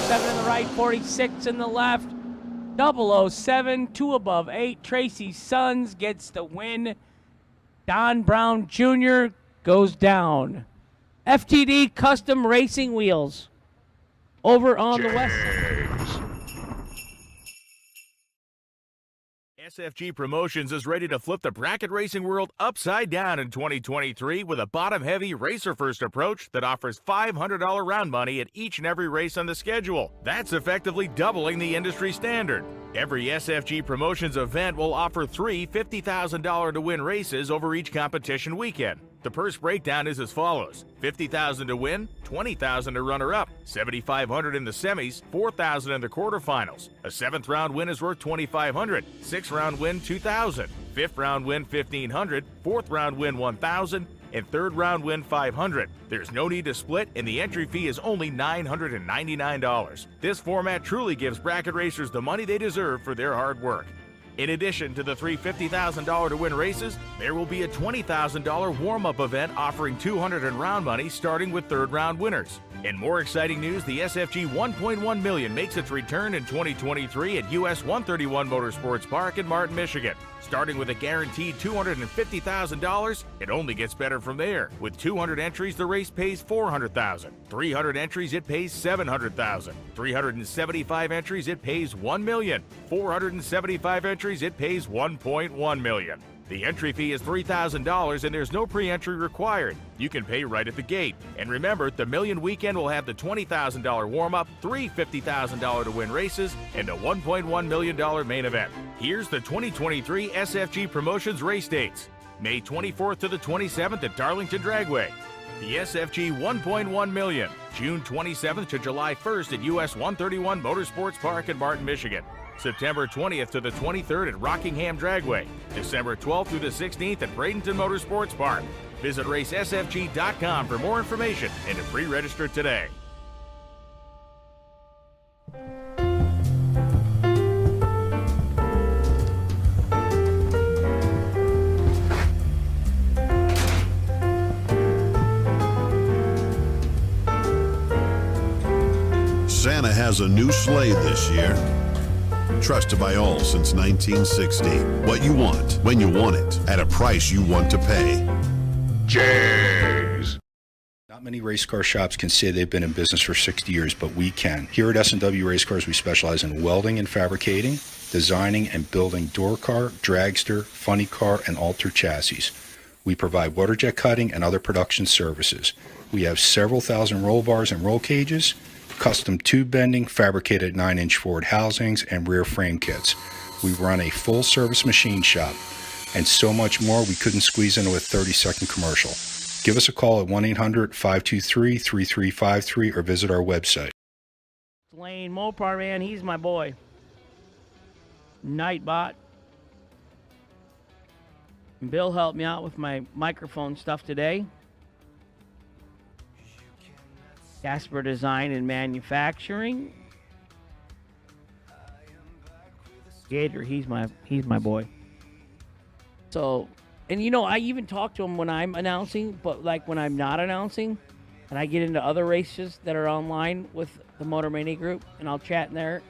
007 in the right, 46 in the left. 007, 2 above 8. Tracy Sons gets the win. Don Brown Jr. goes down. FTD Custom Racing Wheels over on the west side. SFG Promotions is ready to flip the bracket racing world upside down in 2023 with a bottom-heavy, racer-first approach that offers $500 round money at each and every race on the schedule. That's effectively doubling the industry standard. Every SFG Promotions event will offer 3 $50,000 to win races over each competition weekend. The purse breakdown is as follows: $50,000 to win, $20,000 to runner-up, $7,500 in the semis, $4,000 in the quarterfinals. A 7th round win is worth $2,500, 6th round win $2,000, 5th round win $1,500, 4th round win $1,000, and 3rd round win $500. There's no need to split, and the entry fee is only $999. This format truly gives bracket racers the money they deserve for their hard work. In addition to the 3 $50,000 to win races, there will be a $20,000 warm-up event offering $200 in round money starting with 3rd round winners. In more exciting news, the SFG 1.1 million makes its return in 2023 at US 131 Motorsports Park in Martin, Michigan. Starting with a guaranteed $250,000, it only gets better from there. With 200 entries, the race pays $400,000. 300 entries, it pays $700,000. 375 entries, it pays $1 million. 475 entries, it pays $1.1 million. The entry fee is $3,000 and there's no pre-entry required. You can pay right at the gate. And remember, the Million Weekend will have the $20,000 warm-up, 3 $50,000 to win races, and a $1.1 million main event. Here's the 2023 SFG Promotions race dates. May 24th to the 27th at Darlington Dragway. The SFG 1.1 million, June 27th to July 1st at US 131 Motorsports Park in Martin, Michigan. September 20th to the 23rd at Rockingham Dragway. December 12th through the 16th at Bradenton Motorsports Park. Visit racesfg.com for more information and to pre-register today. Santa has a new sleigh this year. Trusted by all since 1960. What you want, when you want it, at a price you want to pay. Jags. Not many race car shops can say they've been in business for 60 years, but we can. Here at S&W Race Cars, we specialize in welding and fabricating, designing and building door car, dragster, funny car, and alter chassis. We provide water jet cutting and other production services. We have several thousand roll bars and roll cages, custom tube bending, fabricated 9-inch forward housings, and rear frame kits. We run a full-service machine shop, and so much more we couldn't squeeze into a 30-second commercial. Give us a call at 1-800-523-3353 or visit our website. Lane Mopar, man, he's my boy. Nightbot. Bill helped me out with my microphone stuff today. Casper Design and Manufacturing. Gator, he's my boy. So, and you know, I even talk to him when I'm announcing, but like when I'm not announcing, and I get into other races that are online with the Motor Mania group, and I'll chat in there,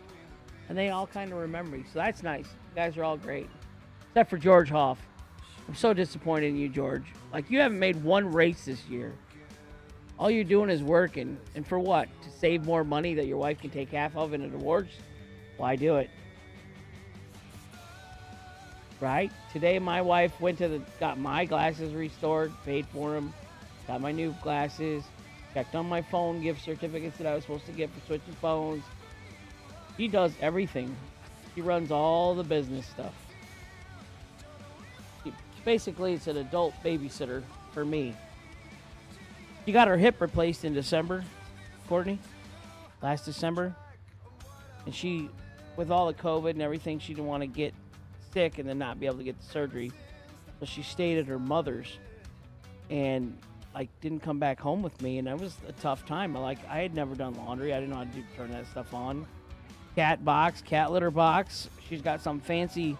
and they all kind of remember me. So that's nice. You guys are all great, except for George Hoff. I'm so disappointed in you, George. Like, you haven't made one race this year. All you're doing is working. And for what? To save more money that your wife can take half of in awards? Why do it? Right? Today my wife got my glasses restored, paid for them, got my new glasses, checked on my phone, gift certificates that I was supposed to get for switching phones. She does everything. She runs all the business stuff. Basically, it's an adult babysitter for me. She got her hip replaced in December, Courtney, last December. And she, with all the COVID and everything, she didn't want to get sick and then not be able to get the surgery. So she stayed at her mother's and didn't come back home with me. And that was a tough time. I had never done laundry. I didn't know how to turn that stuff on. Cat litter box. She's got some fancy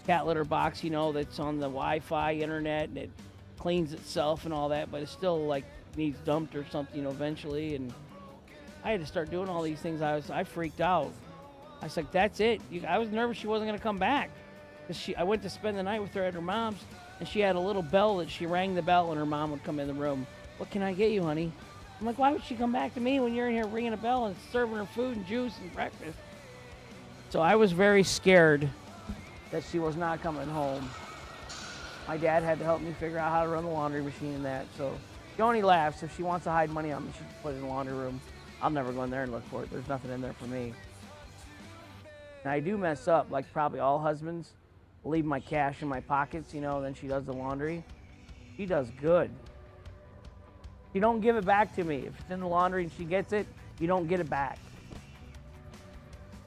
cat litter box, that's on the Wi-Fi internet and it cleans itself and all that, but it's still needs dumped or something eventually. And I had to start doing all these things. I freaked out. I was like, that's it. I was nervous she wasn't going to come back because I went to spend the night with her at her mom's and she had a little bell that she rang the bell and her mom would come in the room. What can I get you, honey? I'm like, why would she come back to me when you're in here ringing a bell and serving her food and juice and breakfast? So I was very scared that she was not coming home. My dad had to help me figure out how to run the laundry machine and that. So she only laughs. If she wants to hide money on me, she can put it in the laundry room. I'll never go in there and look for it. There's nothing in there for me. And I do mess up, like probably all husbands. Leave my cash in my pockets, then she does the laundry. She does good. You don't give it back to me. If it's in the laundry and she gets it, you don't get it back.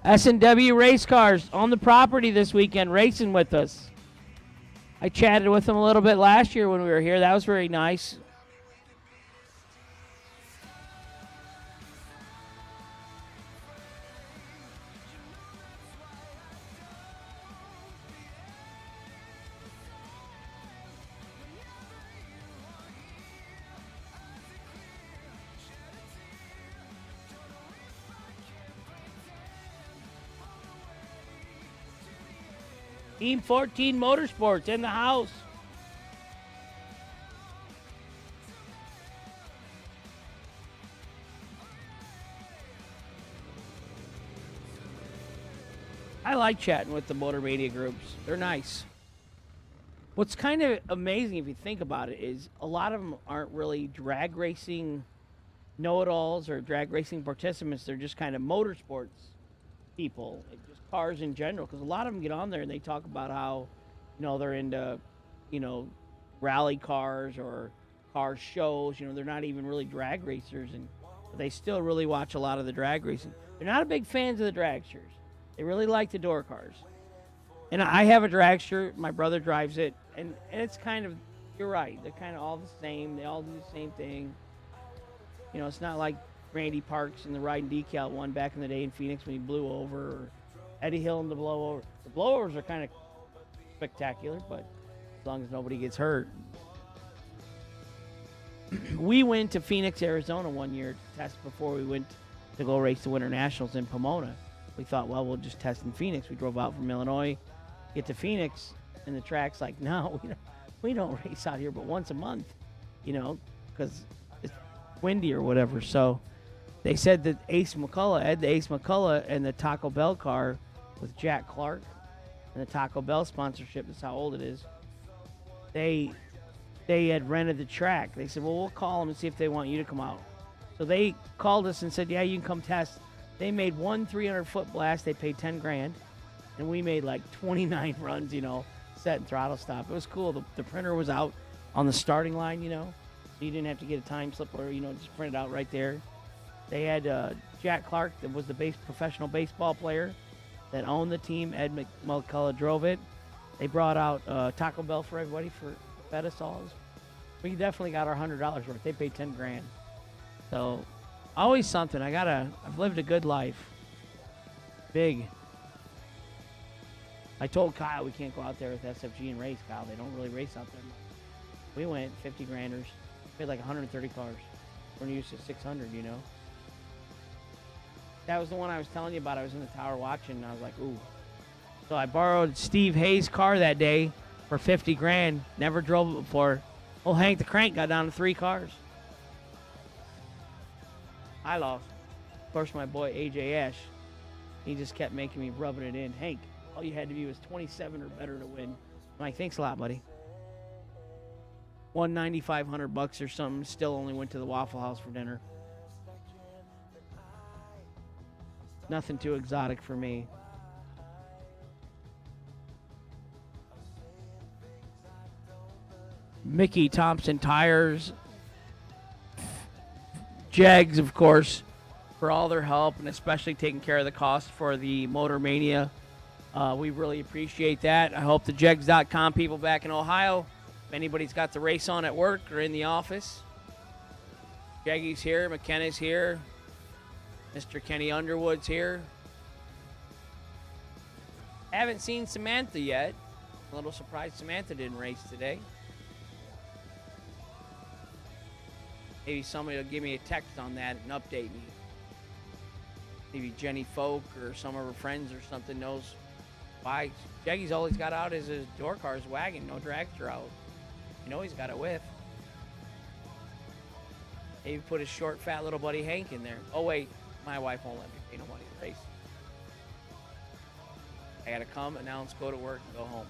S&W race cars on the property this weekend, racing with us. I chatted with them a little bit last year when we were here. That was very nice. Team 14 Motorsports in the house. I like chatting with the Motor Mania groups. They're nice. What's kind of amazing if you think about it is a lot of them aren't really drag racing know-it-alls or drag racing participants. They're just kind of motorsports people, just cars in general, because a lot of them get on there and they talk about how, they're into, rally cars or car shows. They're not even really drag racers, but they still really watch a lot of the drag racing. They're not a big fans of the dragsters. They really like the door cars. And I have a dragster. My brother drives it, and it's kind of, you're right, they're kind of all the same. They all do the same thing. It's not like Randy Parks and the Riding Decal one back in the day in Phoenix when he blew over, or Eddie Hill and the blowover. The blowovers are kind of spectacular, but as long as nobody gets hurt. We went to Phoenix, Arizona one year to test before we went to go race the Winter Nationals in Pomona. We thought, well, we'll just test in Phoenix. We drove out from Illinois, get to Phoenix, and the track's like, no, we don't race out here but once a month, because it's windy or whatever. So they said that Ed the Ace McCullough, and the Taco Bell car with Jack Clark and the Taco Bell sponsorship, that's how old it is, they had rented the track. They said, well, we'll call them and see if they want you to come out. So they called us and said, yeah, you can come test. They made one 300-foot blast. They paid $10,000, and we made like 29 runs, set and throttle stop. It was cool. The printer was out on the starting line, so you didn't have to get a time slip or, just print it out right there. They had Jack Clark, that was the professional baseball player that owned the team. Ed McCullough drove it. They brought out Taco Bell for everybody for fed us all. We definitely got our $100 worth. They paid $10,000. So always something. I've lived a good life. Big. I told Kyle we can't go out there with SFG and race, Kyle. They don't really race out there much. We went 50 granders. We had like 130 cars. We're used to 600, That was the one I was telling you about. I was in the tower watching, and I was like, ooh. So I borrowed Steve Hayes' car that day for $50,000. Never drove it before. Old Hank the Crank got down to 3 cars. I lost. Of course, my boy AJ Ash, he just kept making me rubbing it in. Hank, all you had to be was 27 or better to win. I'm like, thanks a lot, buddy. Won $9,500 or something. Still only went to the Waffle House for dinner. Nothing too exotic for me. Mickey Thompson Tires. Jags, of course, for all their help and especially taking care of the cost for the Motor Mania. We really appreciate that. I hope the Jegs.com people back in Ohio, if anybody's got the race on at work or in the office, Jaggy's here, McKenna's here, Mr. Kenny Underwood's here. Haven't seen Samantha yet. A little surprised Samantha didn't race today. Maybe somebody will give me a text on that and update me. Maybe Jenny Folk or some of her friends or something knows why. Jaggy's all he's got out is his door car's wagon, no dragster out. He's got it with. Maybe put his short, fat little buddy Hank in there. Oh, wait. My wife won't let me pay no money to race. I got to come, announce, go to work, and go home.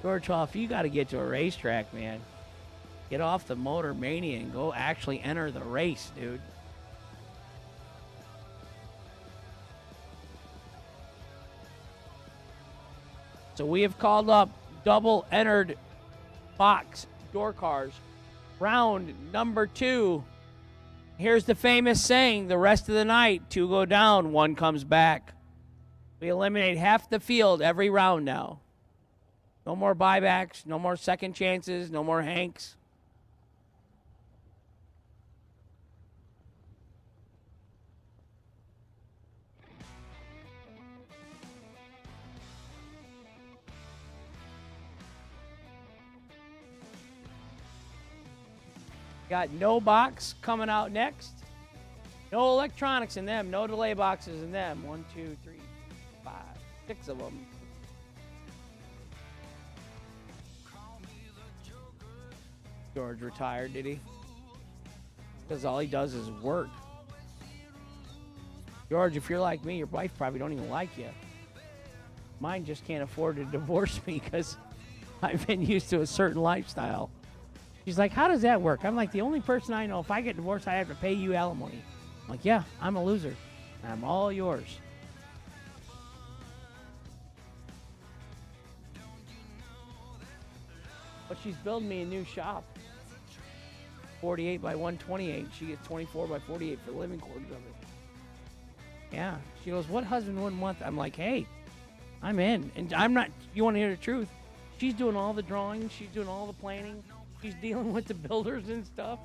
George Hoff, you got to get to a racetrack, man. Get off the Motor Mania and go actually enter the race, dude. So we have called up double entered box door cars. Round number 2. Here's the famous saying, the rest of the night, 2 go down, 1 comes back. We eliminate half the field every round now. No more buybacks, no more second chances, no more Hanks. Got no box coming out next. No electronics in them. No delay boxes in them. 1, 2, 3, 5, 6 of them. George retired, did he? Because all he does is work. George, if you're like me, your wife probably don't even like you. Mine just can't afford to divorce me because I've been used to a certain lifestyle. She's like, how does that work? I'm like, the only person I know, if I get divorced, I have to pay you alimony. I'm like, yeah, I'm a loser. I'm all yours. But she's building me a new shop. 48 by 128. She gets 24 by 48 for living quarters of it. Yeah. She goes, what husband wouldn't want that? I'm like, hey, I'm in. And I'm not, you want to hear the truth? She's doing all the drawings. She's doing all the planning. She's dealing with the builders and stuff.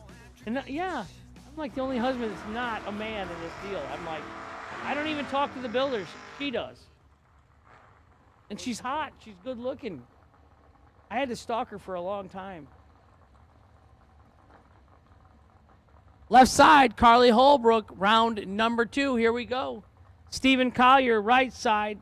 And yeah, I'm like the only husband that's not a man in this deal. I'm like, I don't even talk to the builders. She does. And she's hot. She's good looking. I had to stalk her for a long time. Left side, Carly Holbrook, round number 2. Here we go. Stephen Collier, right side.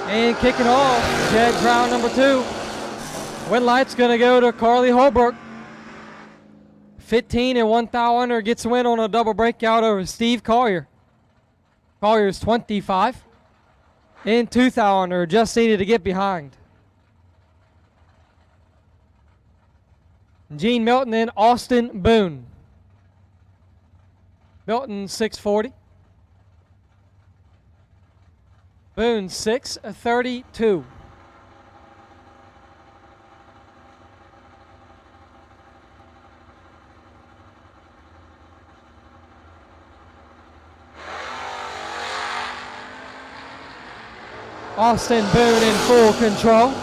And kicking off, Jed's round number 2. Win light's going to go to Carly Holbrook. 15 and 1 thou under, gets a win on a double breakout over Steve Collier. Collier's 25 and 2 thou under, just needed to get behind. Gene Milton and Austin Boone. Milton 640. Boone 632. Austin Boone in full control.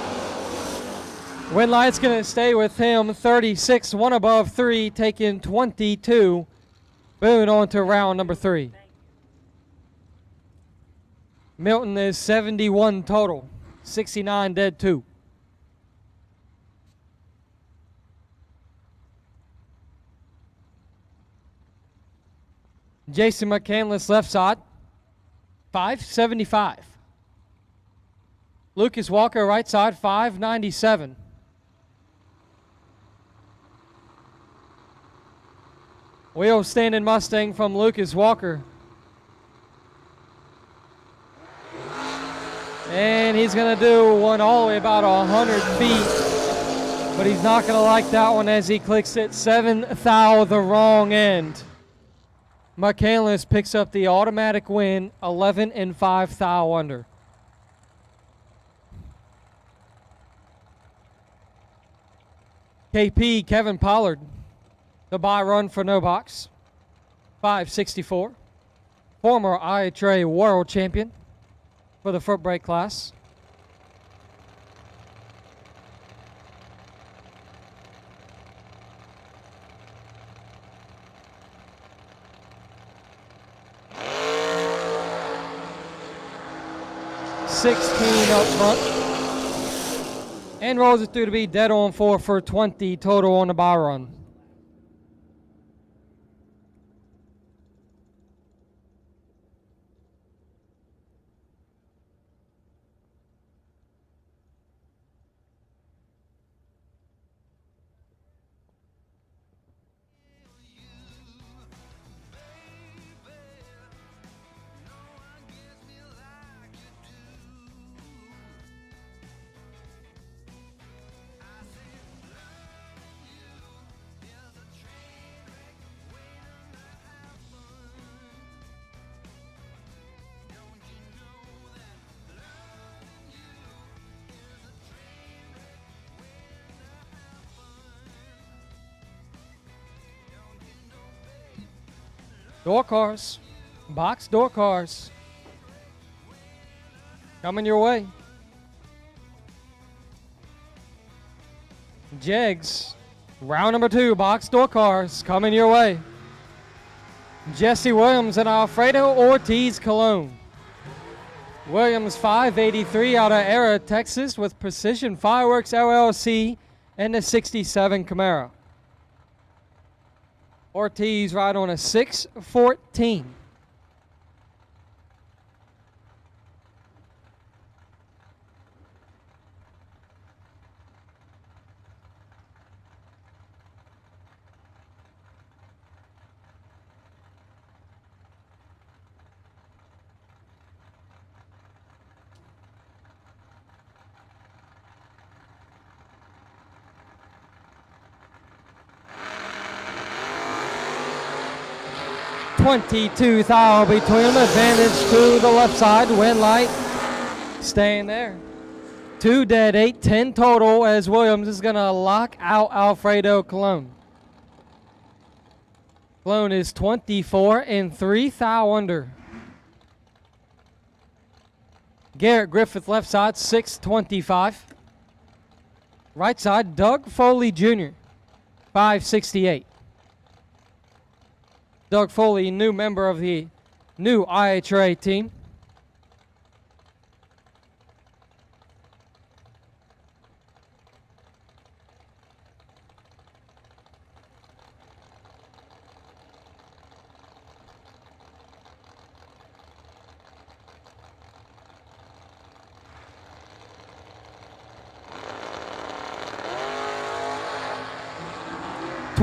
Winlight's going to stay with him. 36, 1 above 3, taking 22. Boone on to round number 3. Milton is 71 total, 69 dead 2. Jason McCandless left side, 575. Lucas Walker right side, 597. Wheel standing Mustang from Lucas Walker. And he's going to do one all the way about 100 feet. But he's not going to like that one as he clicks it 7 thou the wrong end. McCandless picks up the automatic win, 11 and 5 thou under. KP Kevin Pollard, the buy run for no box, 564. Former IHRA world champion for the foot brake class. $16 up front. And rolls it through to be dead on 4 for 20 total on the buy run. Door cars. Box door cars. Coming your way. Jegs. Round number 2. Box door cars. Coming your way. Jesse Williams and Alfredo Ortiz Colon. Williams 583 out of Era, Texas with Precision Fireworks LLC and the 67 Camaro. Ortiz ride on a 614. .22 thou between them, advantage to the left side, wind light staying there. 2 dead, 8, 10 total as Williams is going to lock out Alfredo Colon. Colon is 24 and 3 thou under. Garrett Griffith left side, 625. Right side, Doug Foley Jr., 568. Doug Foley, new member of the new IHRA team.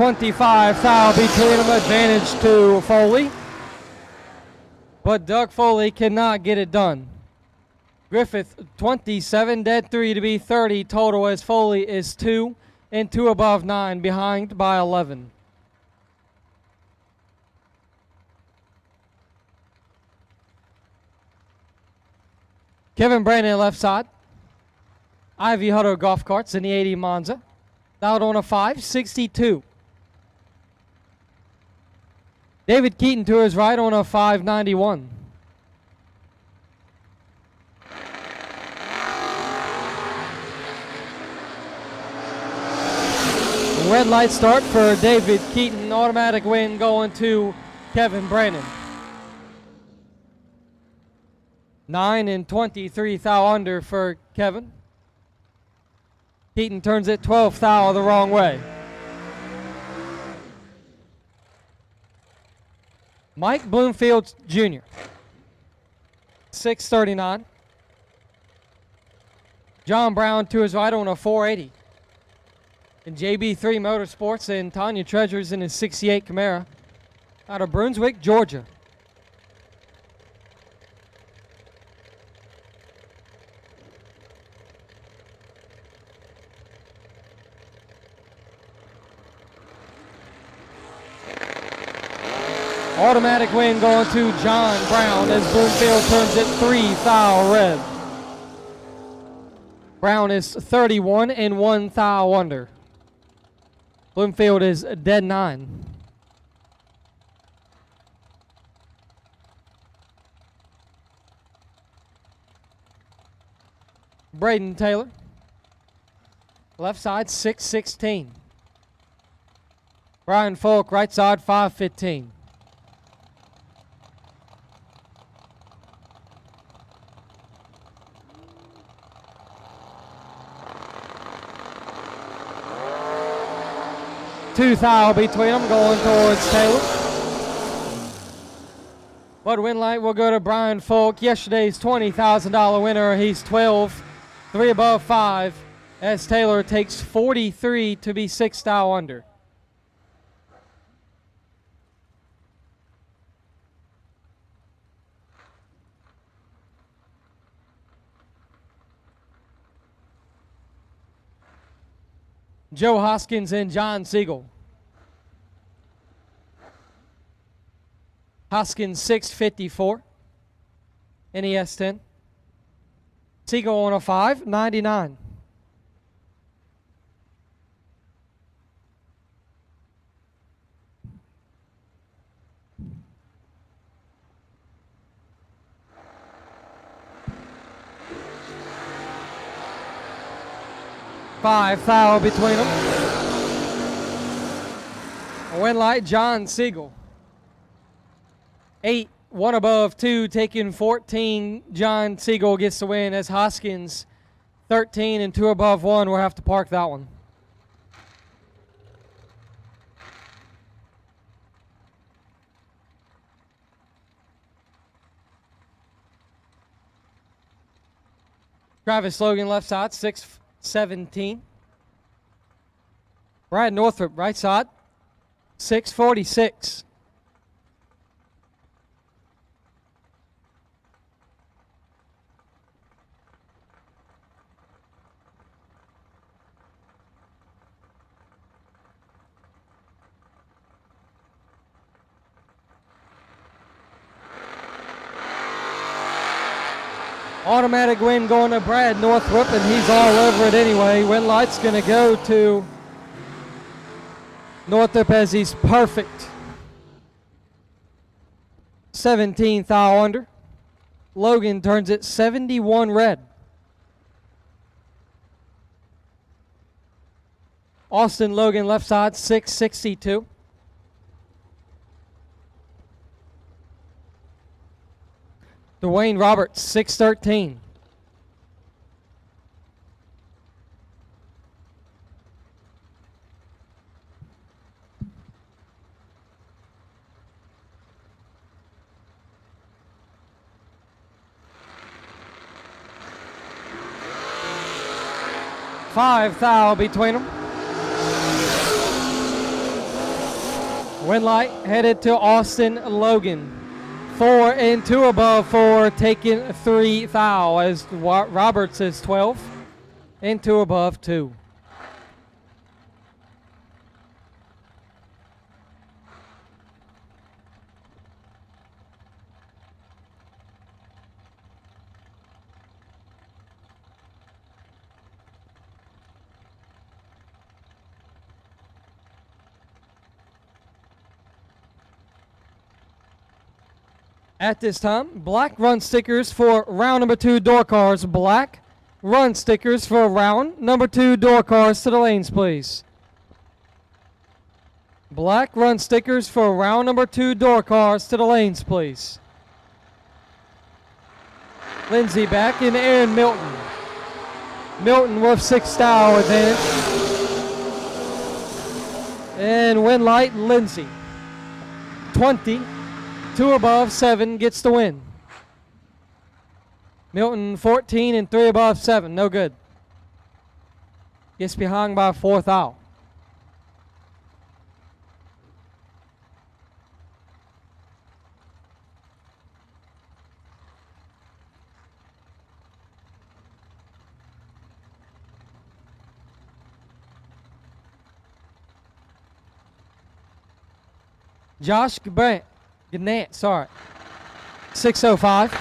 .25 thou between them, advantage to Foley. But Doug Foley cannot get it done. Griffith 27, dead 3 to be 30 total as Foley is 2 and 2 above 9, behind by 11. Kevin Brandon left side. Ivy Hutter Golf Carts in the 80 Monza. Out on a 562. David Keaton to his right on a 591. Red light start for David Keaton. Automatic win going to Kevin Brandon. 9 and 23 thou under for Kevin. Keaton turns it 12 thou the wrong way. Mike Bloomfield Jr., 639. John Brown to his right on a 480. And JB3 Motorsports and Tanya Treasures in his 68 Camaro out of Brunswick, Georgia. Automatic win going to John Brown as Bloomfield turns it 3 thou red. Brown is 31 and 1 thou under. Bloomfield is dead 9. Braden Taylor. Left side 616. Brian Folk right side 515. Two thou between them going towards Taylor. But win light will go to Brian Folk, yesterday's $20,000 winner. He's 12, 3 above 5, as Taylor takes 43 to be 6 thou under. Joe Hoskins and John Siegel. Hoskins 654 NES 10. Siegel on a 599. 5 thou between them. Win light, John Siegel. 8, 1 above 2, taking 14. John Siegel gets the win as Hoskins 13 and 2 above 1. We'll have to park that one. Travis Logan left side, 6:17. Brad Northrop right side, 6:46. Automatic win going to Brad Northrop, and he's all over it anyway. Win light's going to go to Northrop as he's perfect. 17 thou under. Logan turns it 71 red. Austin Logan left side, 6:62. Dwayne Roberts, 6:13. Five thou between them. Win light headed to Austin Logan. 4 and 2 above 4, taking 3 thou as Roberts is 12 and 2 above 2. At this time, black run stickers for round number 2 door cars. Black run stickers for round number 2 door cars to the lanes, please. Black run stickers for round number 2 door cars to the lanes, please. Lindsay back in Aaron Milton. Milton with 6 thou advantage. And win light, Lindsay. 20. 2 above 7 gets the win. Milton 14 and 3 above 7, no good. Gets behind by 4 thou. Josh Gannett, sorry. 6:05.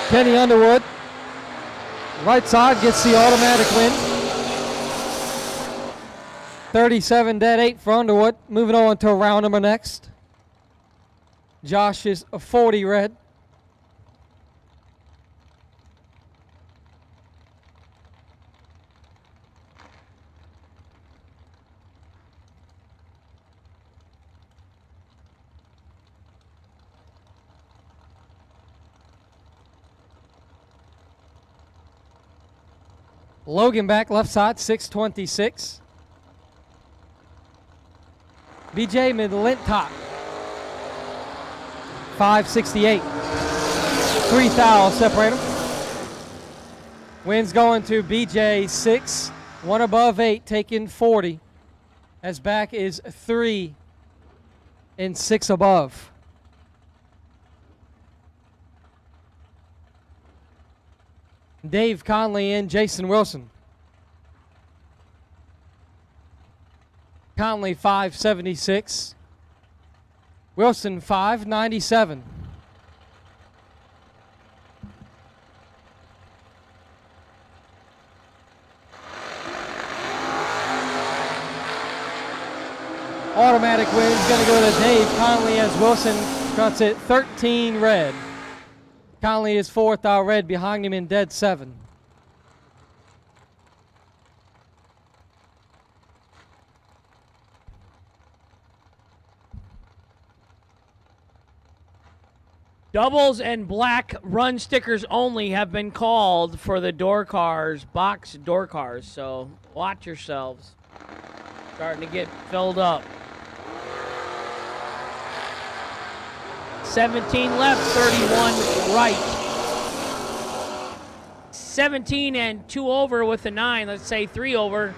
Kenny Underwood. Right side gets the automatic win. 37 dead 8 for Underwood. Moving on to a round number next. Josh is a 40 red. Logan back left side, 6:26. BJ McLintock, 5:68. 3 thou separate them. Wins going to BJ 6, 1 above 8, taking 40. As back is 3 and 6 above. Dave Conley and Jason Wilson. Conley 5:76. Wilson 5:97. Automatic win is going to go to Dave Conley as Wilson cuts it 13 red. Conley is 4 thou red, behind him in dead 7. Doubles and black run stickers only have been called for the door cars, box door cars. So watch yourselves. Starting to get filled up. 17 left, 31 right. 17 and 2 over with a 9. Let's say 3 over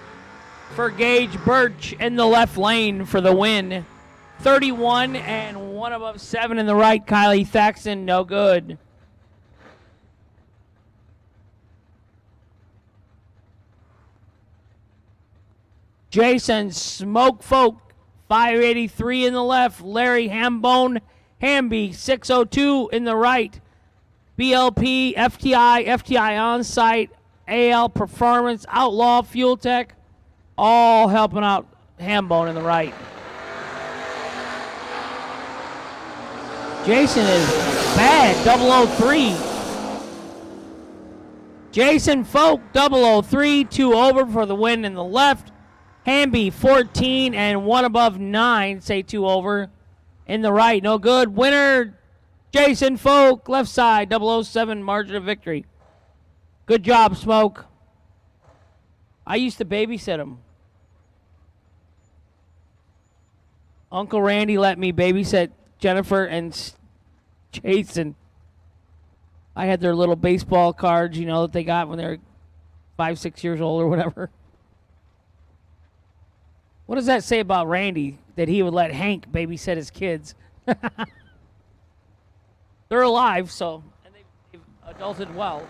for Gage Birch in the left lane for the win. 31 and 1 above 7 in the right. Kylie Thaxton, no good. Jason Smoke Folk, 583 in the left. Larry Hambone, Hamby, 602 in the right. BLP, FTI on site, AL Performance, Outlaw, Fuel Tech, all helping out Hambone in the right. Jason is bad, 003. Jason Folk, 003, 2 over for the win in the left. Hamby, 14 and 1 above 9, say 2 over in the right. No good. Winner, Jason Folk, left side, 007, margin of victory. Good job, Smoke. I used to babysit him. Uncle Randy let me babysit Jennifer and Jason. I had their little baseball cards, that they got when they were 5, 6 years old or whatever. What does that say about Randy, that he would let Hank babysit his kids? They're alive, so, and they've adulted well.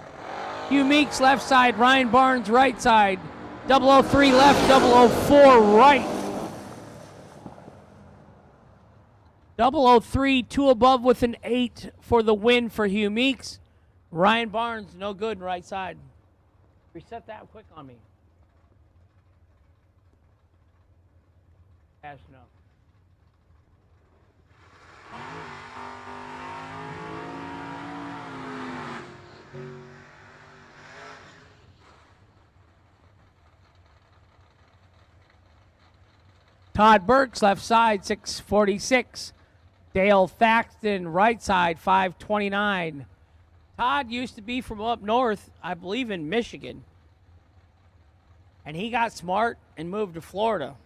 Hugh Meeks, left side. Ryan Barnes, right side. 003 left, 004 right. 003, 2 above with an 8 for the win for Hugh Meeks. Ryan Barnes, no good, right side. Reset that quick on me. Cash no. Todd Burks, left side, 646. Dale Thaxton, right side, 529. Todd used to be from up north, I believe in Michigan. And he got smart and moved to Florida.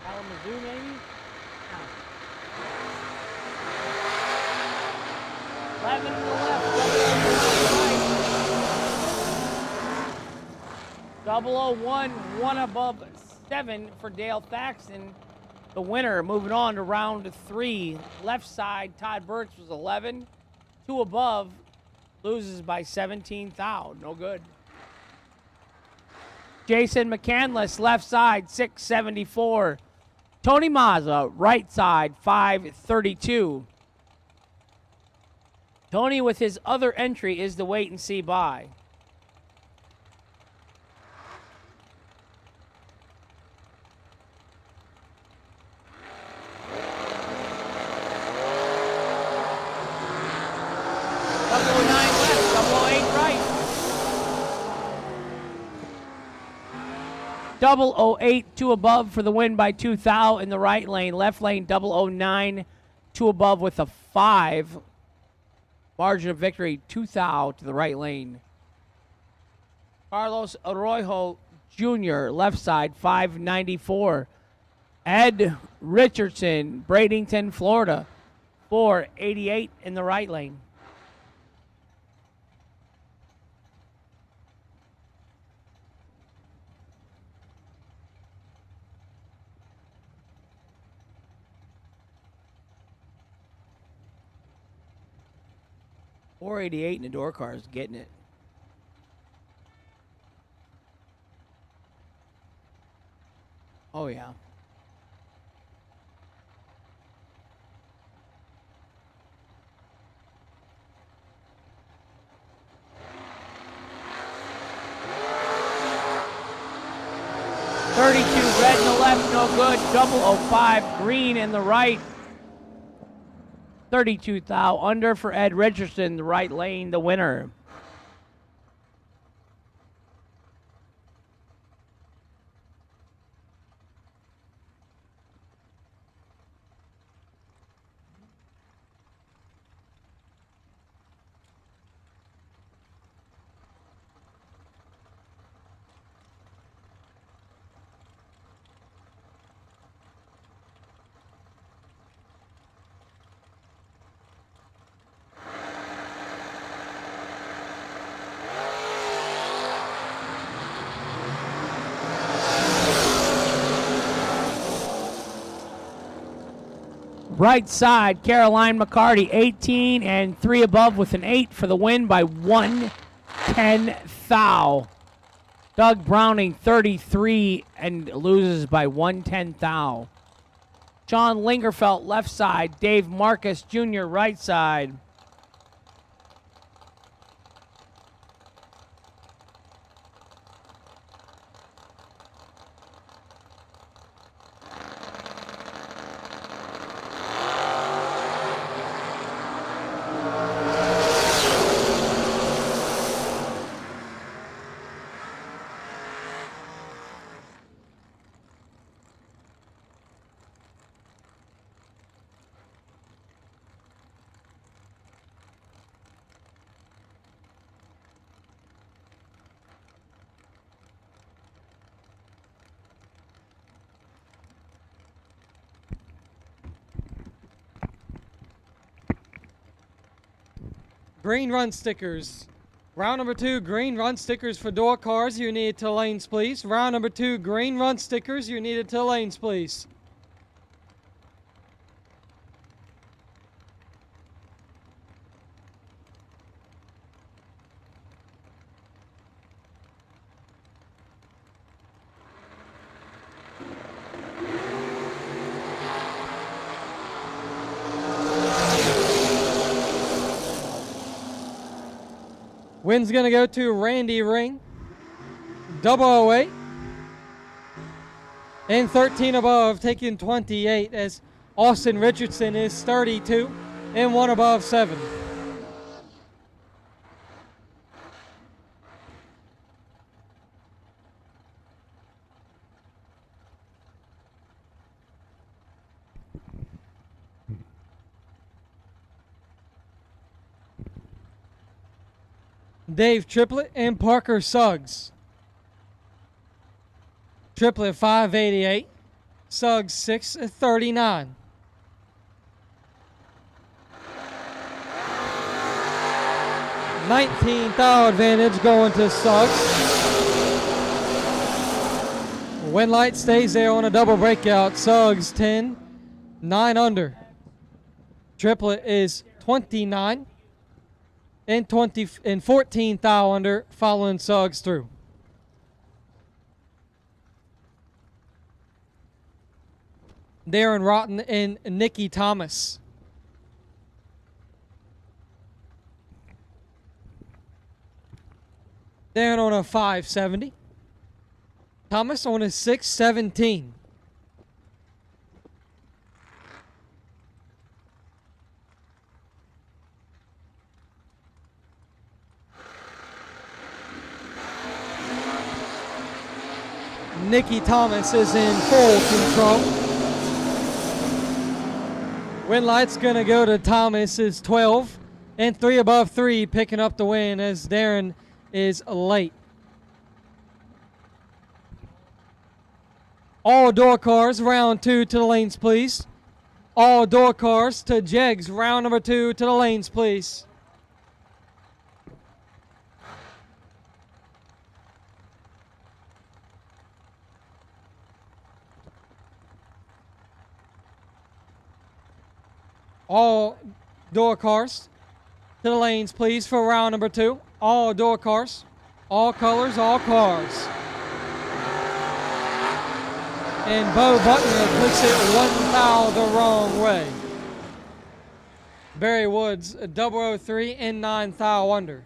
Kalamazoo, maybe? No. 11 to the left. 001, 1 above 7 for Dale Thaxton. The winner, moving on to round 3. Left side, Todd Burks was 11. 2 above, loses by 17 thou. No good. Jason McCandless, left side, 674. Tony Mazza, right side, 532. Tony, with his other entry, is the wait and see buy. Double 08, 2 above for the win by 2 thou in the right lane. Left lane, 009, 2 above with a 5. Margin of victory, 2 thou to the right lane. Carlos Arroyo Jr., left side, 594. Ed Richardson, Bradenton, Florida, 488 in the right lane. .488 in the door car is getting it. Oh, yeah. .32 red in the left, no good. 005 green in the right. 32 thou under for Ed Richardson, the right lane, the winner. Right side, Caroline McCarty, 18 and 3 above with an 8 for the win by 110 thou. Doug Browning, 33 and loses by 110 thou. John Lingerfelt, left side. Dave Marcus Jr., right side. Green run stickers. Round number 2, green run stickers for door cars. You need to lanes, please. Round number 2, green run stickers. You needed to lanes, please. Win's going to go to Randy Ring, 008. And 13 above, taking 28 as Austin Richardson is 32 and 1 above 7. Dave Triplett and Parker Suggs. Triplett 588, Suggs 639. $19,000 advantage going to Suggs. Winlight stays there on a double breakout. Suggs 10, 9 under. Triplett is 29 and 14,000 under, following Suggs through. Darren Rotten and Nikki Thomas. Darren on a 570. Thomas on a 617. Nikki Thomas is in full control. Winlight's going to go to Thomas is 12 and 3 above 3, picking up the win as Darren is late. All door cars, round 2 to the lanes, please. All door cars to Jegs, round number 2 to the lanes, please. All door cars to the lanes, please, for round number 2. All door cars, all colors, all cars. And Bo Butner puts it 1 thou the wrong way. Barry Woods, 003 and 9 thou under.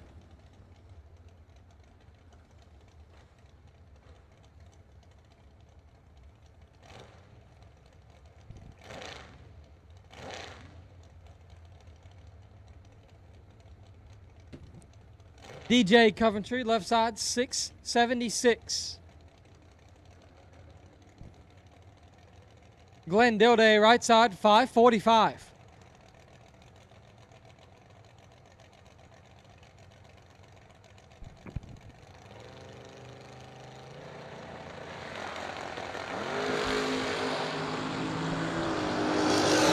DJ Coventry, left side, 676. Glenn Dilday, right side, 545.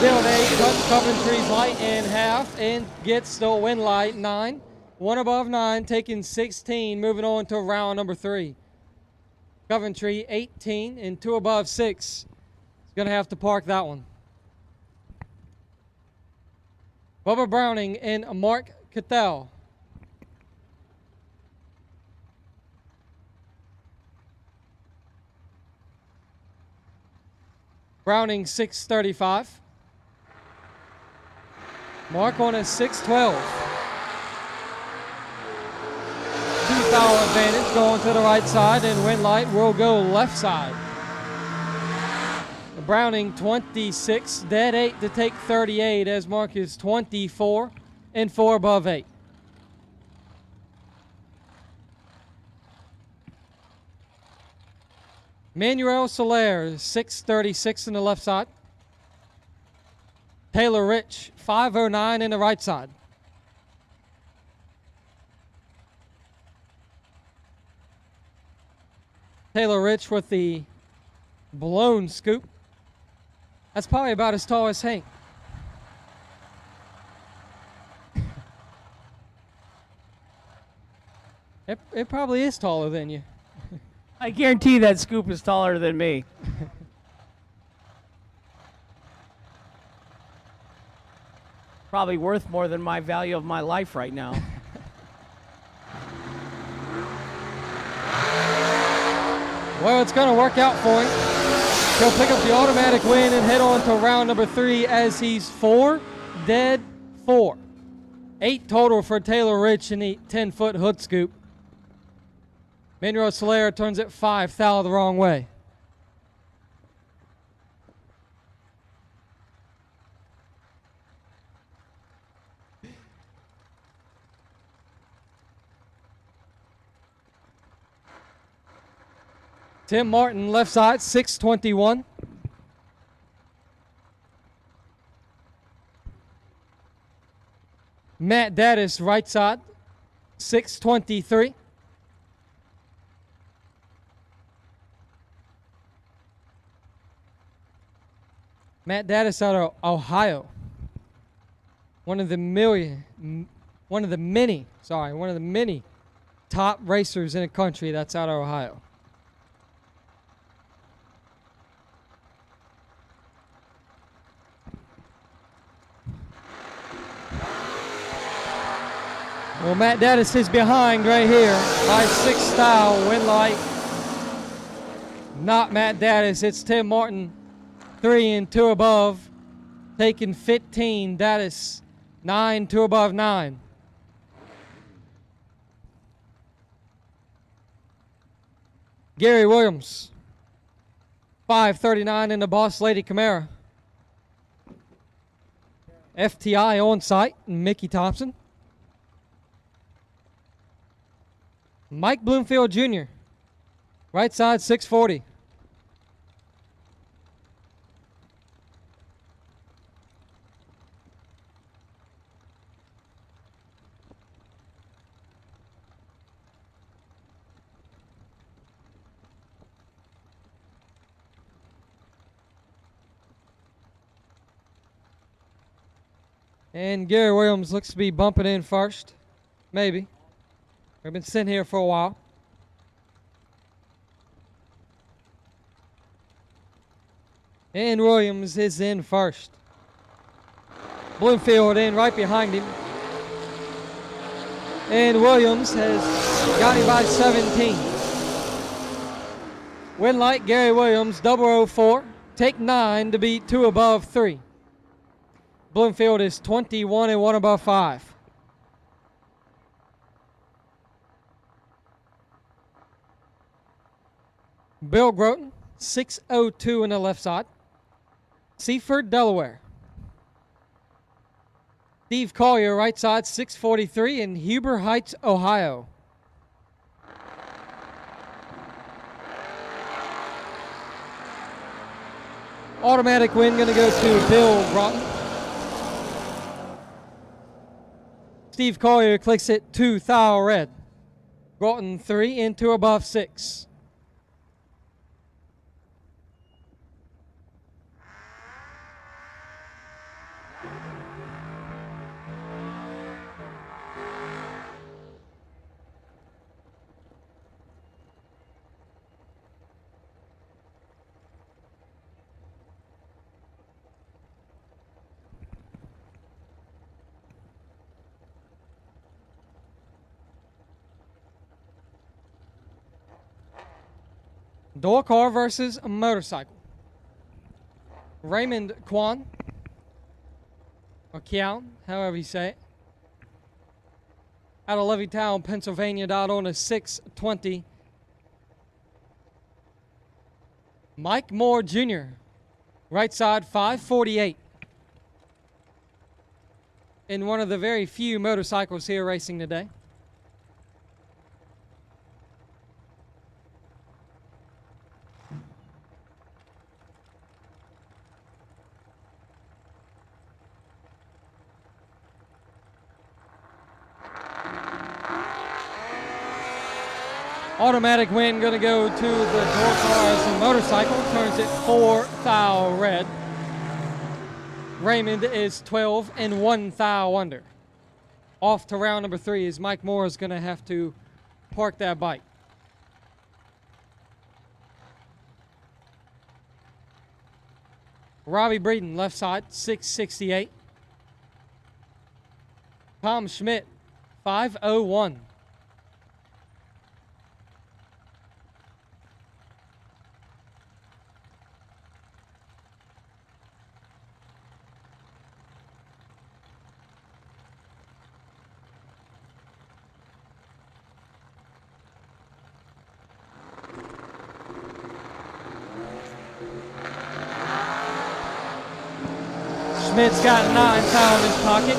Dilday cuts Coventry's light in half and gets the win light 9. 1 above 9, taking 16, moving on to round number 3. Coventry 18 and 2 above 6. He's going to have to park that one. Bubba Browning and Mark Cattell. Browning 6:35. Mark on a 6:12. 2-foul advantage going to the right side, and Winlight will go left side. Browning 26, dead 8 to take 38 as Mark is 24 and 4 above 8. Manuel Soler 6:36 in the left side. Taylor Rich 5:09 in the right side. Taylor Rich with the blown scoop. That's probably about as tall as Hank. It probably is taller than you. I guarantee that scoop is taller than me. Probably worth more than my value of my life right now. Well, it's going to work out for him. He'll pick up the automatic win and head on to round number 3 as he's 4, dead 4. 8 total for Taylor Rich in the 10-foot hood scoop. Manuel Soler turns it 5, foul the wrong way. Tim Martin, left side, 6:21. Matt Daddis, right side, 6:23. Matt Daddis out of Ohio. One of the many top racers in the country that's out of Ohio. Well, Matt Daddis is behind right here by 6 style. Winlight, not Matt Daddis. It's Tim Martin, 3 and 2 above, taking 15. Daddis, 9, 2 above 9. Gary Williams, 5:39 in the Boss Lady Camaro. FTI on site, Mickey Thompson. Mike Bloomfield Jr., right side, 640. And Gary Williams looks to be bumping in first, maybe. We've been sitting here for a while. And Williams is in first. Bloomfield in right behind him. And Williams has got him by 17. Winlight, Gary Williams, 004. Take 9 to beat 2 above 3. Bloomfield is 21 and 1 above 5. Bill Groton, 6:02 in the left side. Seaford, Delaware. Steve Collier, right side, 6:43 in Huber Heights, Ohio. Automatic win going to go to Bill Groton. Steve Collier clicks it 2 thou red. Groton 3 and 2 above 6. Door car versus a motorcycle. Raymond Kwan, or Kian, however you say it, out of Levittown, Pennsylvania, dialed on a 6:20. Mike Moore Jr., right side 5:48. In one of the very few motorcycles here racing today. Automatic win going to go to the door car as the motorcycle turns it 4 thou red. Raymond is 12 and 1 thou under. Off to round number 3 as Mike Moore is going to have to park that bike. Robbie Breeden, left side, 668. Tom Schmidt, 501. Schmidt's got 9 thou in his pocket.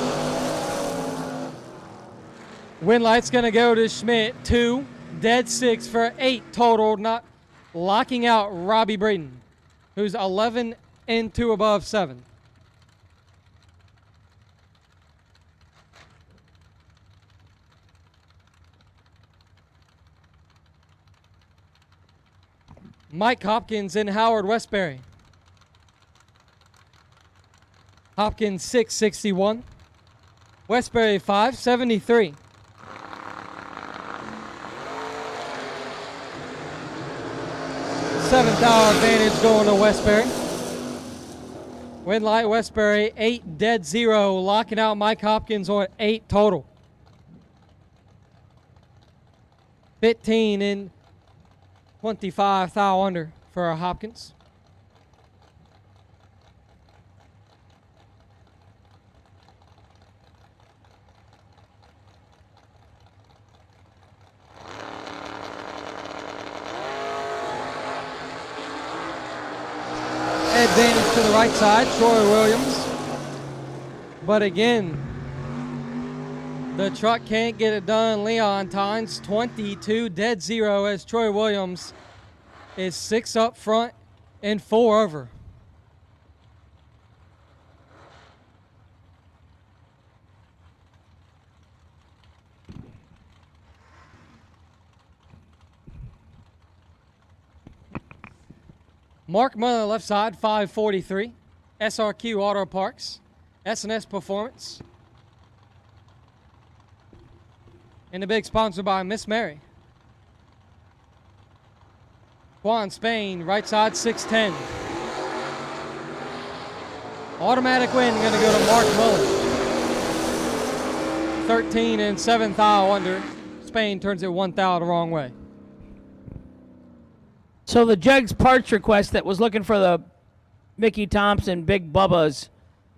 Win light's going to go to Schmidt, 2, dead 6 for 8 total, not locking out Robbie Breeden, who's 11 and 2 above 7. Mike Hopkins and Howard Westbury. Hopkins 661. Westbury 573. $7 advantage going to Westbury. Win light Westbury 8 dead 0, locking out Mike Hopkins on 8 total. 15 and 25 thou under for Hopkins. Advantage to the right side, Troy Williams. But again, the truck can't get it done. Leon Tynes, 22 dead 0 as Troy Williams is 6 up front and 4 over. Mark Miller, left side, 543. SRQ Auto Parks, S&S Performance. And the big sponsor by Miss Mary. Juan Spain, right side, 610. Automatic win going to go to Mark Miller. 13 and 7 thou under. Spain turns it 1 thou the wrong way. So the Jegs parts request that was looking for the Mickey Thompson Big Bubba's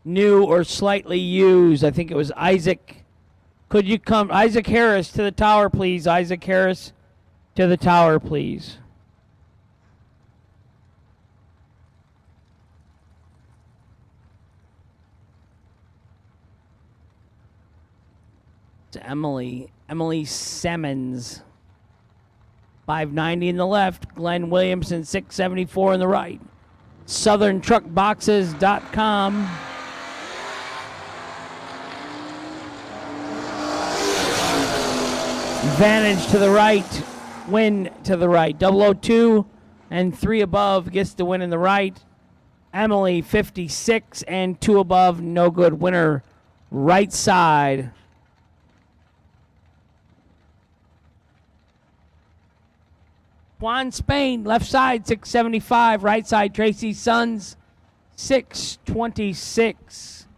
new or slightly used, I think it was Isaac. Could you come, Isaac Harris, to the tower, please? Isaac Harris, to the tower, please. To Emily Simmons. 590 in the left, Glenn Williamson 674 in the right. SouthernTruckBoxes.com. Advantage to the right, win to the right. 002 and 3 above gets the win in the right. Emily 56 and 2 above, no good. Winner right side. Juan Spain, left side, 675. Right side, Tracy Sons, 626.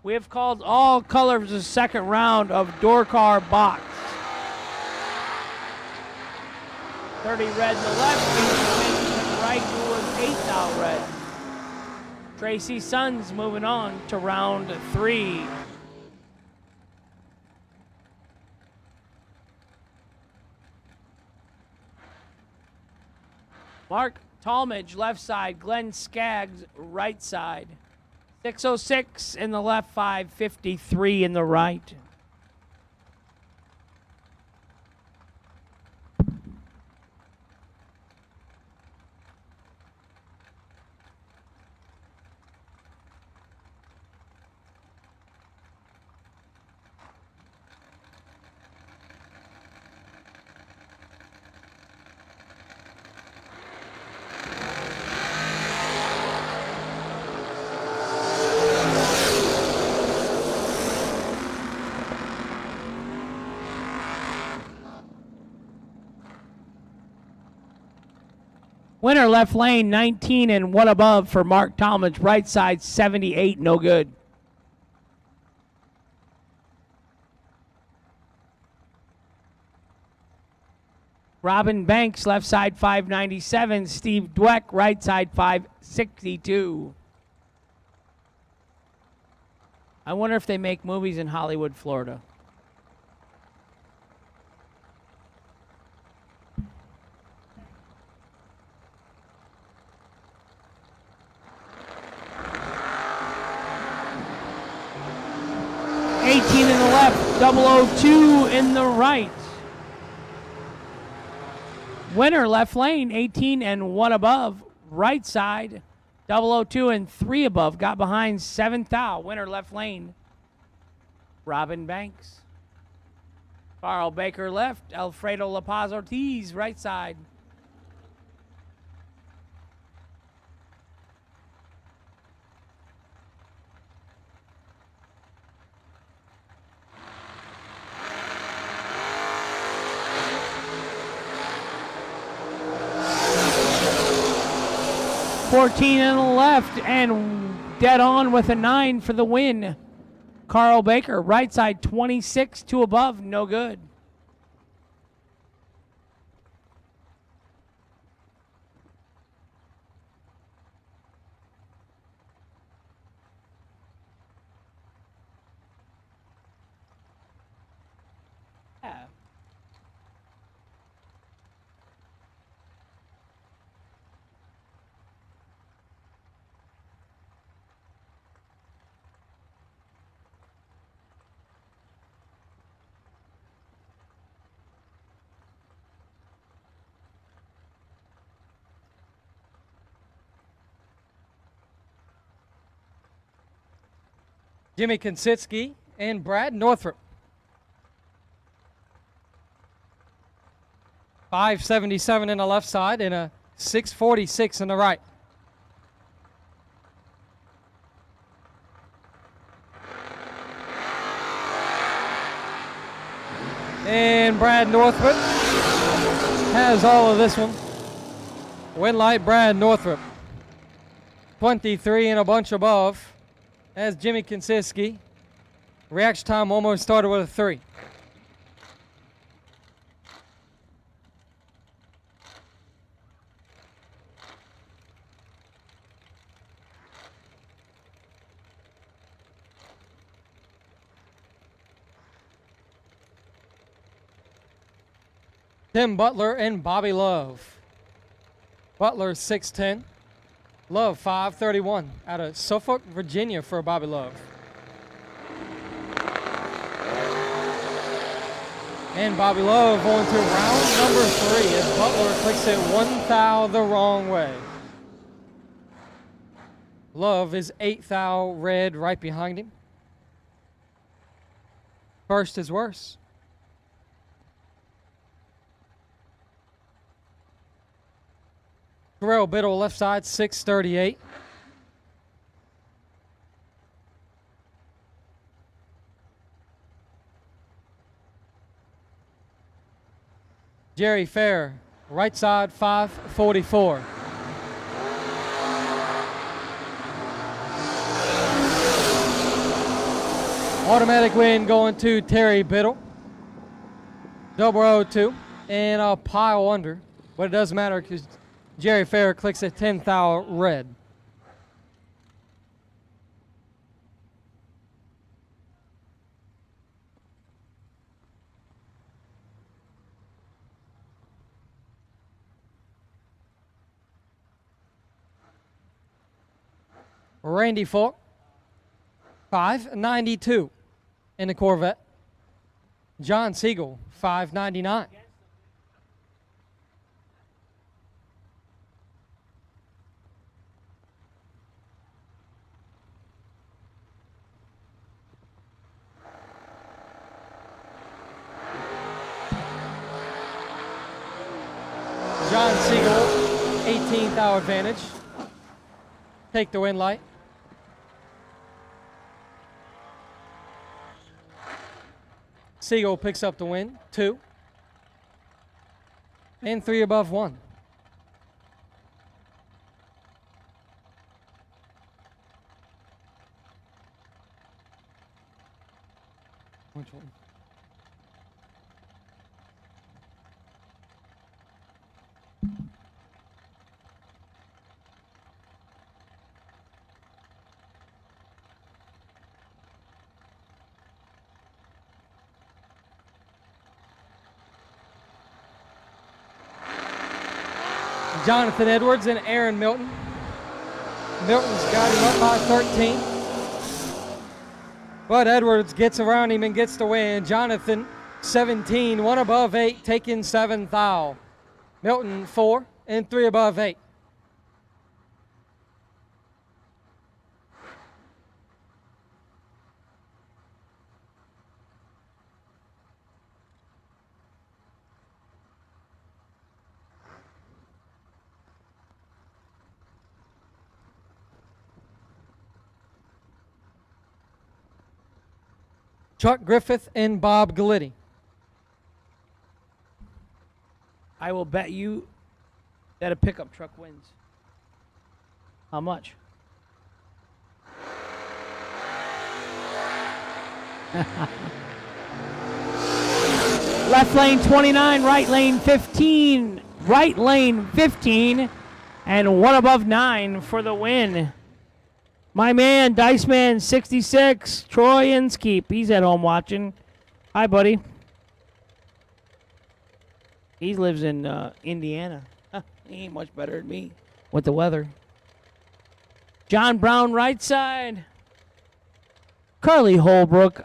We have called all colors the second round of door car box. 30 red in the left, right, who was 8th thou red. Tracy Sons moving on to round 3. Mark Talmadge, left side. Glenn Skaggs, right side. 606 in the left, 553 in the right. Winner left lane, 19 and 1 above for Mark Talmadge. Right side, 78, no good. Robin Banks, left side, 597. Steve Dweck, right side, 562. I wonder if they make movies in Hollywood, Florida. In the left, 002 in the right. Winner left lane, 18 and 1 above. Right side, 002 and 3 above. Got behind 7th thou. Winner left lane, Robin Banks. Carl Baker left, Alfredo La Paz Ortiz right side. $14 in the left and dead on with a 9 for the win. Carl Baker, right side, 26, 2 above, no good. Jimmy Konsitsky and Brad Northrup. 577 in the left side and a 646 in the right. And Brad Northrup has all of this one. Win light Brad Northrup. 23 and a bunch above. As Jimmy Konsitsky. Reaction time almost started with a 3. Tim Butler and Bobby Love. Butler 6'10". Love 5'31" out of Suffolk, Virginia for Bobby Love. And Bobby Love on to round number 3 as Butler clicks it 1 thou the wrong way. Love is 8 thou red right behind him. First is worse. Terrell Biddle left side, 638. Jerry Fair, right side, 544. Automatic win going to Terry Biddle. 002 and a pile under, but it doesn't matter because Jerry Fair clicks a 10th thou red. Randy Falk, 592 in the Corvette. John Siegel, 599. John Siegel, 18th thou advantage. Take the win light. Siegel picks up the win, 2. And 3 above 1. Which one? Jonathan Edwards and Aaron Milton. Milton's got him up by 13. But Edwards gets around him and gets the win. Jonathan, 17, 1 above 8, taking 7th thou. Milton, 4 and 3 above 8. Chuck Griffith and Bob Glitti. I will bet you that a pickup truck wins. How much? Left lane 29, right lane 15, right lane 15, and 1 above 9 for the win. My man, Dice Man 66, Troy Inskeep. He's at home watching. Hi, buddy. He lives in Indiana. He ain't much better than me with the weather. John Brown, right side. Carly Holbrook,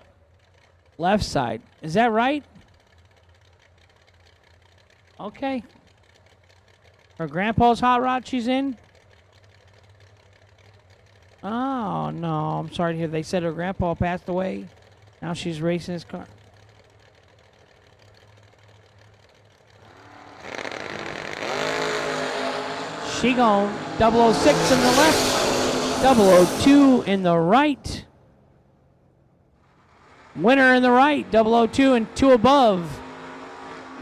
left side. Is that right? Okay. Her grandpa's hot rod she's in? Oh, no. I'm sorry to hear. They said her grandpa passed away. Now she's racing his car. She gone 006 in the left, 002 in the right. Winner in the right, 002 and 2 above.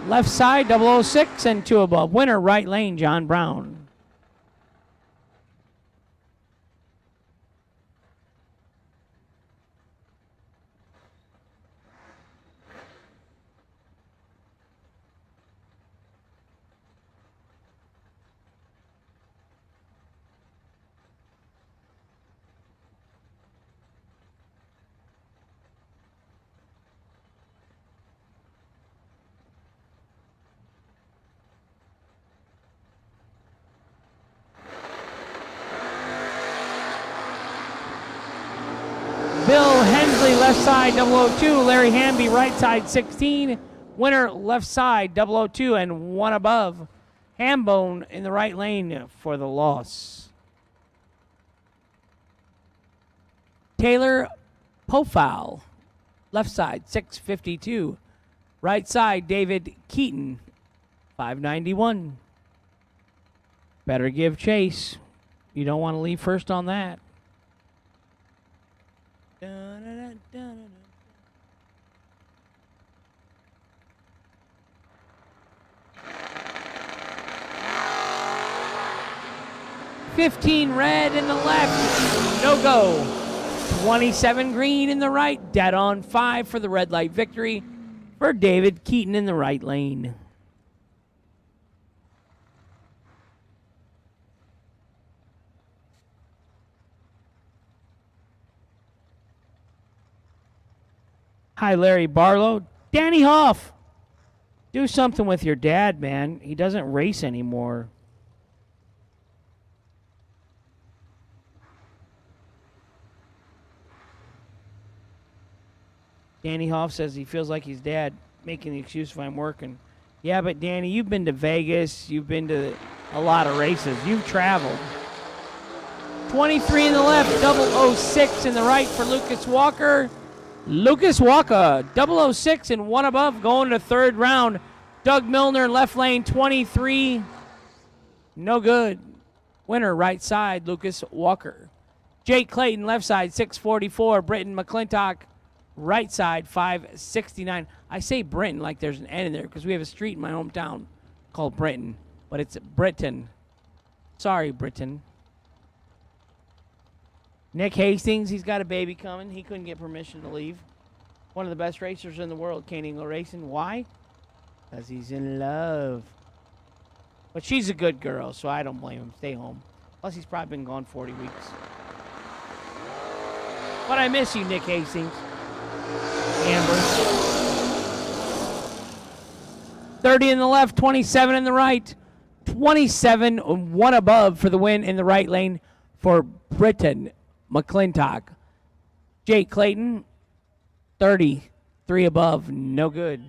Left side, 006 and 2 above. Winner, right lane, John Brown. Bill Hensley, left side, 002. Larry Hamby, right side, 16. Winner, left side, 002 and 1 above. Hambone in the right lane for the loss. Taylor Pofal, left side, 652. Right side, David Keaton, 591. Better give chase. You don't want to leave first on that. 15 red in the left, no go. 27 green in the right, dead on 5 for the red light victory for David Keaton in the right lane. Hi, Larry Barlow. Danny Hoff. Do something with your dad, man. He doesn't race anymore. Danny Hoff says he feels like his dad making the excuse if I'm working. Yeah, but Danny, you've been to Vegas. You've been to a lot of races. You've traveled. 23 in the left, 006 in the right for Lucas Walker. Lucas Walker, 006 and one above, going to third round. Doug Milner, left lane, 23. No good. Winner, right side, Lucas Walker. Jake Clayton, left side, 644. Britton McClintock, right side, 569. I say Britton like there's an N in there because we have a street in my hometown called Britton, but it's Britton. Sorry, Britton. Nick Hastings, he's got a baby coming. He couldn't get permission to leave. One of the best racers in the world, can't even go racing. Why? Because he's in love. But she's a good girl, so I don't blame him. Stay home. Plus, he's probably been gone 40 weeks. But I miss you, Nick Hastings. Amber. 30 in the left, 27 in the right. 27, one above for the win in the right lane for Britton McClintock. Jake Clayton, 30, 3 above, no good.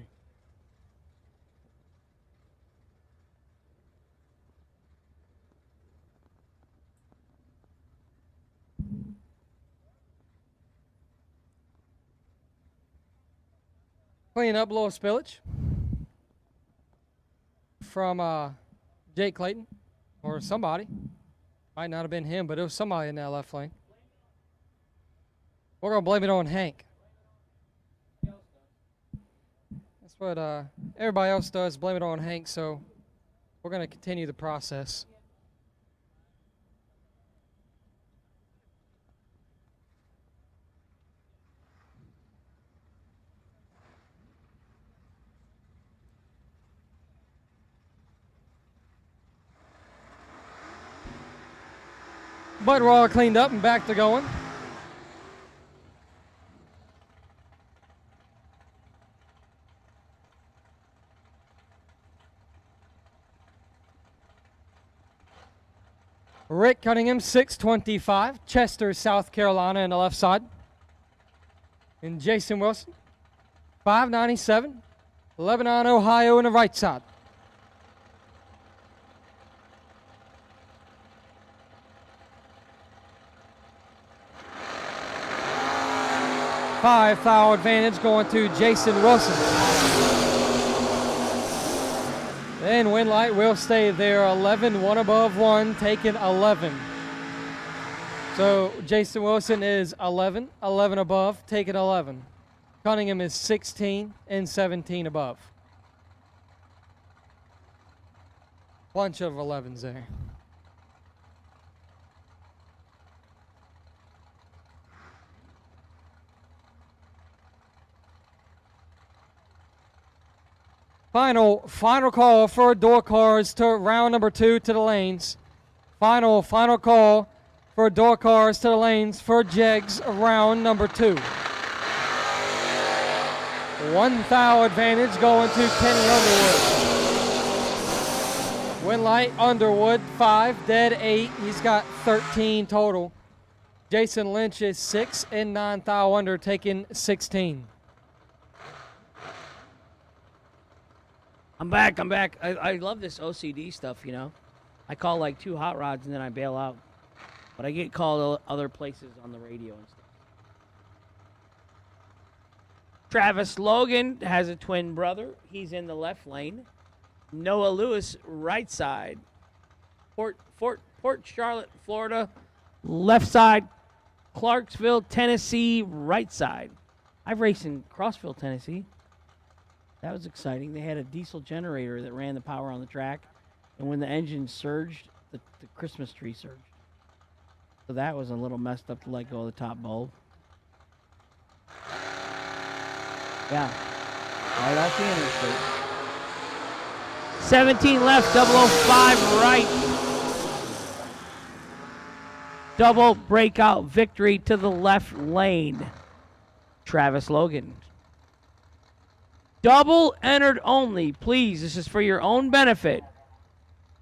Clean up a little spillage from Jake Clayton or somebody. Might not have been him, but it was somebody in that left lane. We're going to blame it on Hank. That's what everybody else does, blame it on Hank, so we're going to continue the process. But we're all cleaned up and back to going. Rick Cunningham, 625. Chester, South Carolina, on the left side. And Jason Wilson, 597. Lebanon, Ohio, on the right side. Five foul advantage going to Jason Wilson. And Winlight will stay there. 11, one above one, taking 11. So Jason Wilson is 11, 11 above, taking 11. Cunningham is 16 and 17 above. Bunch of 11s there. Final call for door cars to round number 2 to the lanes. Final call for door cars to the lanes for Jegs round number 2. 1 foul advantage going to Kenny Underwood. Winlight Underwood, 5, dead 8. He's got 13 total. Jason Lynch is 6 and 9 foul under, taking 16. I'm back. I love this OCD stuff, you know. I call like 2 hot rods and then I bail out. But I get called other places on the radio and stuff. Travis Logan has a twin brother. He's in the left lane. Noah Lewis, right side. Port Charlotte, Florida, left side. Clarksville, Tennessee, right side. I've raced in Crossville, Tennessee. That was exciting. They had a diesel generator that ran the power on the track. And when the engine surged, the Christmas tree surged. So that was a little messed up to let go of the top bulb. Yeah. Right off the interstate. 17 left, 005 right. Double breakout victory to the left lane. Travis Logan. Double entered only. Please, this is for your own benefit.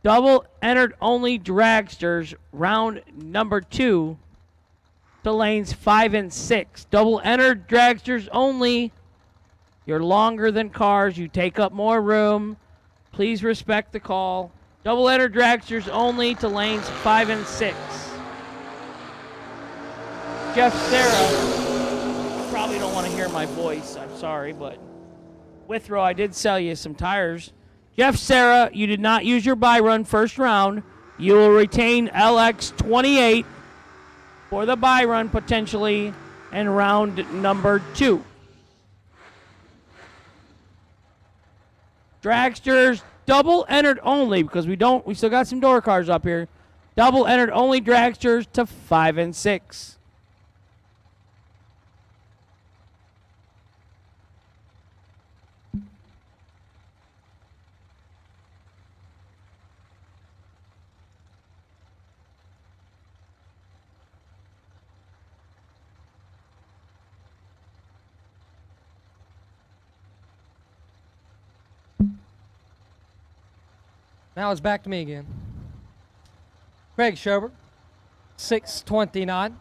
Double entered only dragsters, round number 2 to lanes 5 and 6. Double entered dragsters only. You're longer than cars. You take up more room. Please respect the call. Double entered dragsters only to lanes 5 and 6. Jeff Serra, you probably don't want to hear my voice. I'm sorry, but Withrow, I did sell you some tires. Jeff Serra, you did not use your buy run first round. You will retain LX28 for the buy run potentially in round number 2. Dragsters, double entered only, because we still got some door cars up here. Double entered only dragsters to 5 and 6. Now it's back to me again. Craig Schober, 629.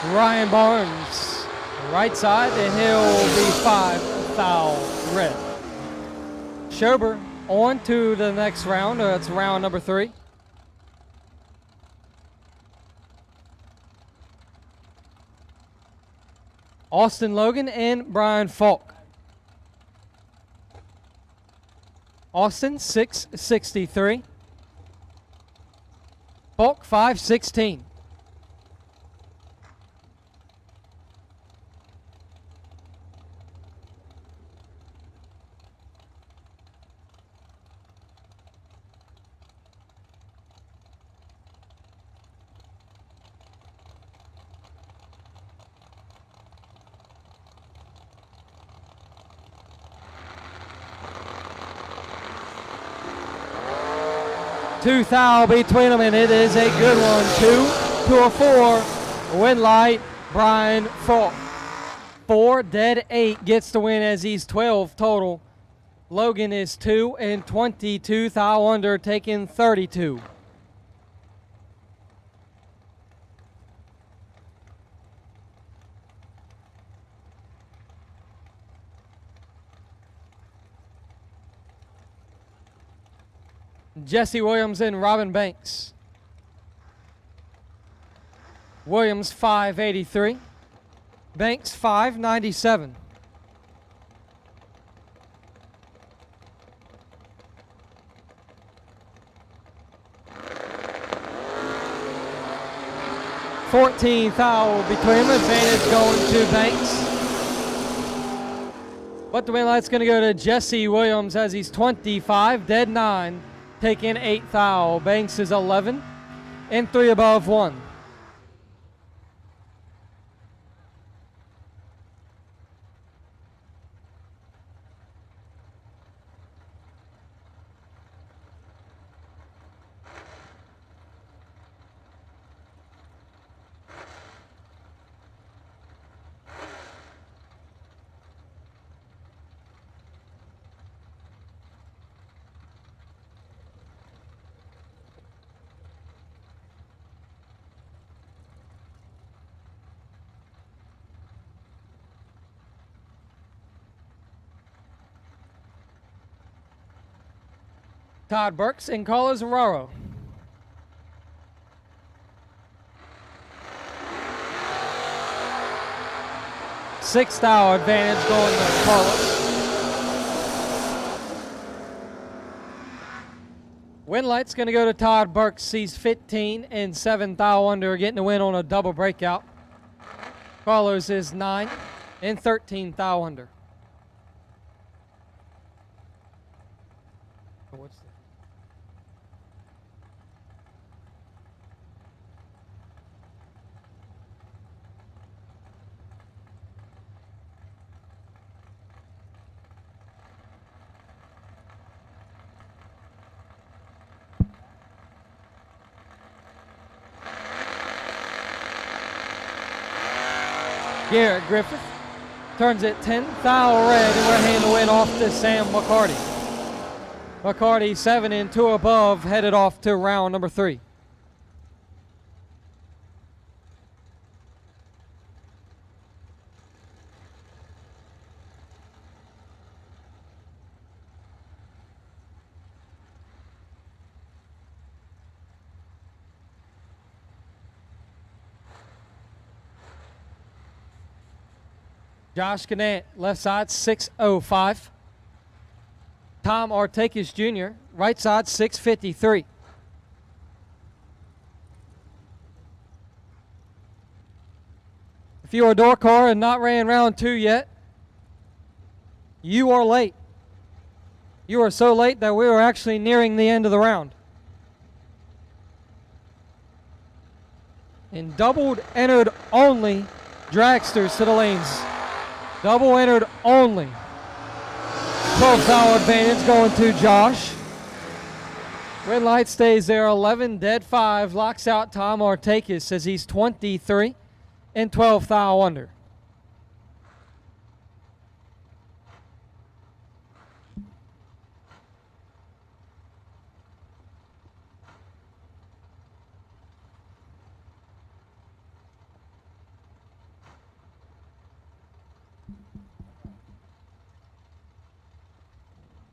Ryan Barnes, right side, and he'll be 5 foul red. Schober on to the next round. It's round number 3. Austin Logan and Brian Falk. Austin, 663. Falk, 516. Two thou between them, and it is a good one. 2 to a 4. Win light, Brian Falk. 4 dead 8 gets the win as he's 12 total. Logan is 2 and 22 thou under, taking 32. Jesse Williams and Robin Banks. Williams, 583. Banks, 597. $14 foul between them. Advantage going to Banks. But the win light's going to go to Jesse Williams as he's 25, dead 9. Taking 8 foul. Banks is 11 and 3 above 1. Todd Burks and Carlos Arraro. Sixth hour advantage going to Carlos. Win light's going to go to Todd Burks. He's 15 and 7 thou under, getting the win on a double breakout. Carlos is 9 and 13 thou under. What's that? Garrett Griffith, turns it 10 thou red, and we're handing the win off to Sam McCarty. McCarty 7 and 2 above, headed off to round number 3. Josh Gannett, left side, 6:05. Tom Artakis Jr., right side, 6:53. If you are a door car and not ran round 2 yet, you are late. You are so late that we are actually nearing the end of the round. And doubled entered only dragsters to the lanes. Double entered only. 12 thou advantage going to Josh. Red light stays there, 11 dead 5. Locks out Tom Artakis, says he's 23 and 12 thou under.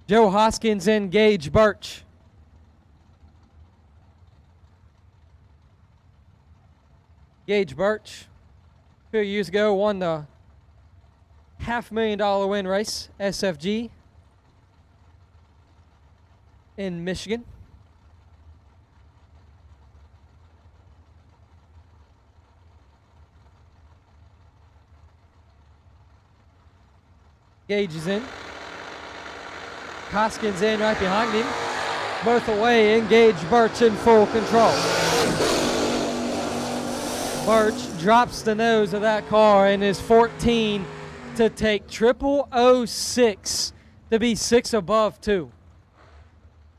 Joe Hoskins and Gage Birch. Gage Birch, a few years ago, won the $500,000 win race, SFG, in Michigan. Gage is in. Hoskins in right behind him. Both away, Engage Birch in full control. Birch drops the nose of that car and is 14 to take 0006 to be 6 above 2.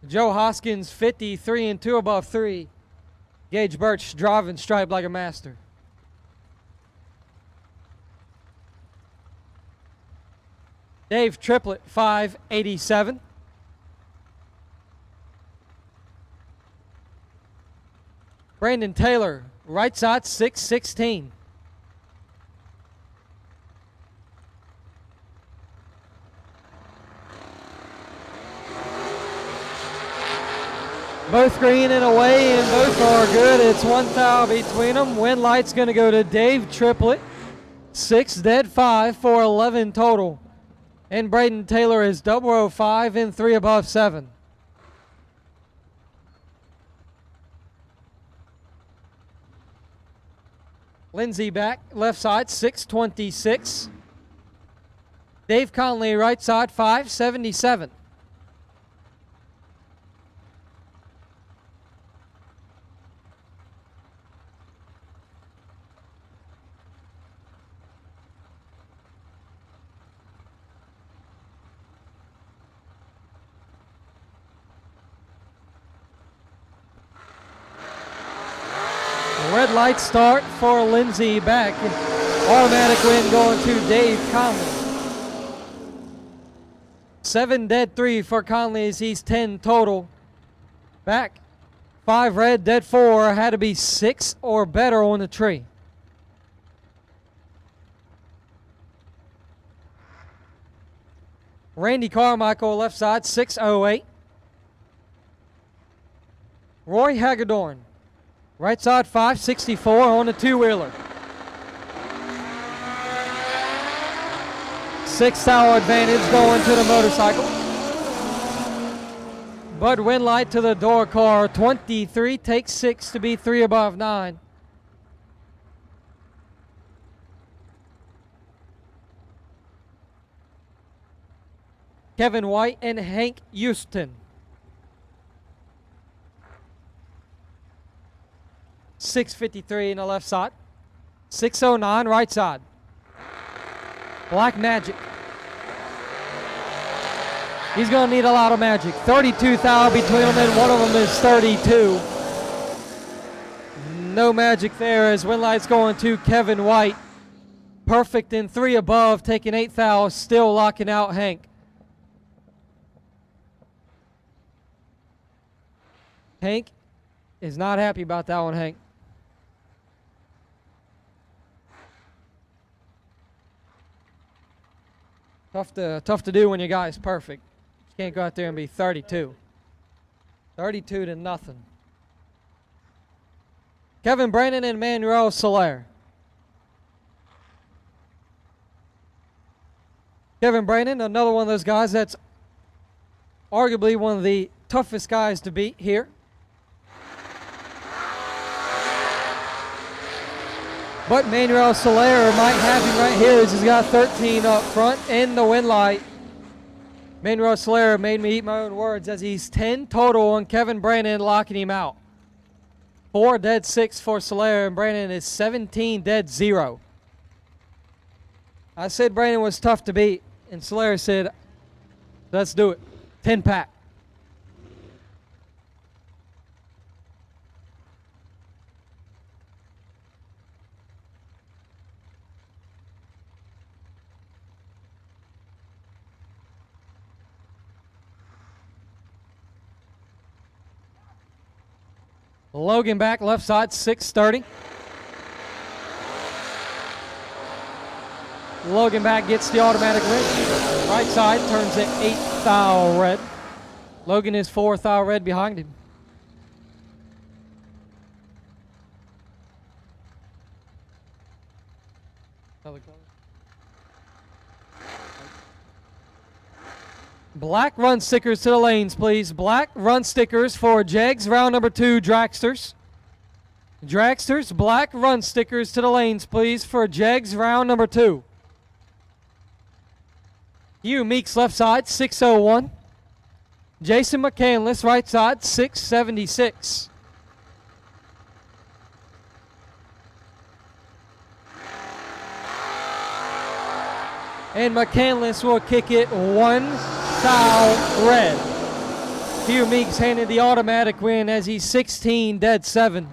Joe Hoskins 53 and 2 above 3. Gage Birch driving striped like a master. Dave Triplett, 587. Brandon Taylor, right side, 616. Both green and away, and both are good. It's 1 thou between them. Win light's going to go to Dave Triplett. 6 dead 5 for 11 total. And Braden Taylor is 005 and 3 above 7. Lindsey back, left side, 626. Dave Conley, right side, 577. Red light start for Lindsey back. Automatic win going to Dave Conley. 7 dead 3 for Conley as he's 10 total. Back 5 red, dead 4. Had to be 6 or better on the tree. Randy Carmichael left side, 608. Roy Hagedorn. Right side, 564 on the two-wheeler. 6 thou advantage going to the motorcycle. Bud Winlight to the door car, 23, takes 6 to be 3 above 9. Kevin White and Hank Houston. 653 in the left side. 609 right side. Black Magic. He's going to need a lot of magic. 32 thou between them, and one of them is 32. No magic there as Winlight's going to Kevin White. Perfect in 3 above, taking 8 thou, still locking out Hank. Hank is not happy about that one, Hank. Tough to do when your guy is perfect. You can't go out there and be 32. 32 to nothing. Kevin Brandon and Manuel Soler. Kevin Brandon, another one of those guys that's arguably one of the toughest guys to beat here. But Manuel Soler might have him right here as he's got 13 up front in the win light. Manuel Soler made me eat my own words as he's 10 total on Kevin Brandon, locking him out. 4 dead 6 for Soler, and Brandon is 17 dead 0. I said Brandon was tough to beat, and Soler said, let's do it. 10 pack. Logan back left side, 630. Logan back gets the automatic win. Right side turns it 8 thou red. Logan is 4 thou red behind him. Black run stickers to the lanes, please. Black run stickers for Jegs, round number 2, Dragsters. Dragsters, black run stickers to the lanes, please, for Jegs, round number 2. Hugh Meeks, left side, 601. Jason McCandless, right side, 676. And McCandless will kick it 1 thou red. Hugh Meeks handed the automatic win as he's 16 dead 7.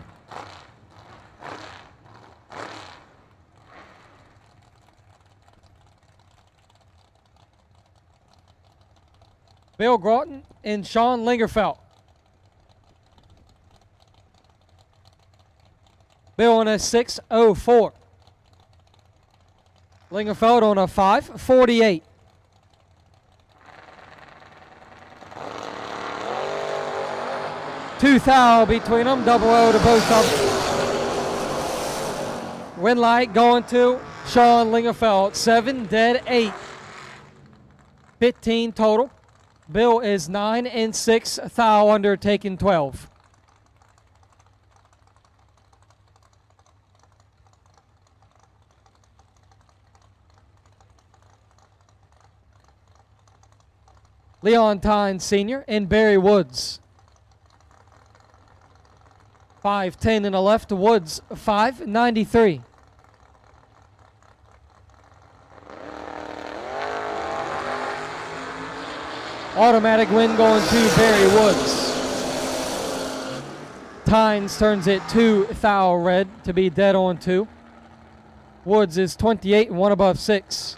Bill Groton and Sean Lingerfeld. Bill on a 604. Lingerfeld on a 548. Two thou between them, double O to both of them. Win light going to Sean Lingerfeld, 7 dead 8. 15 total. Bill is 9 and 6 thou under, taking 12. Leon Tynes Sr. and Barry Woods. 510 in the left, Woods 593. Automatic win going to Barry Woods. Tynes turns it 2 thou red to be dead on 2. Woods is 28 and 1 above 6.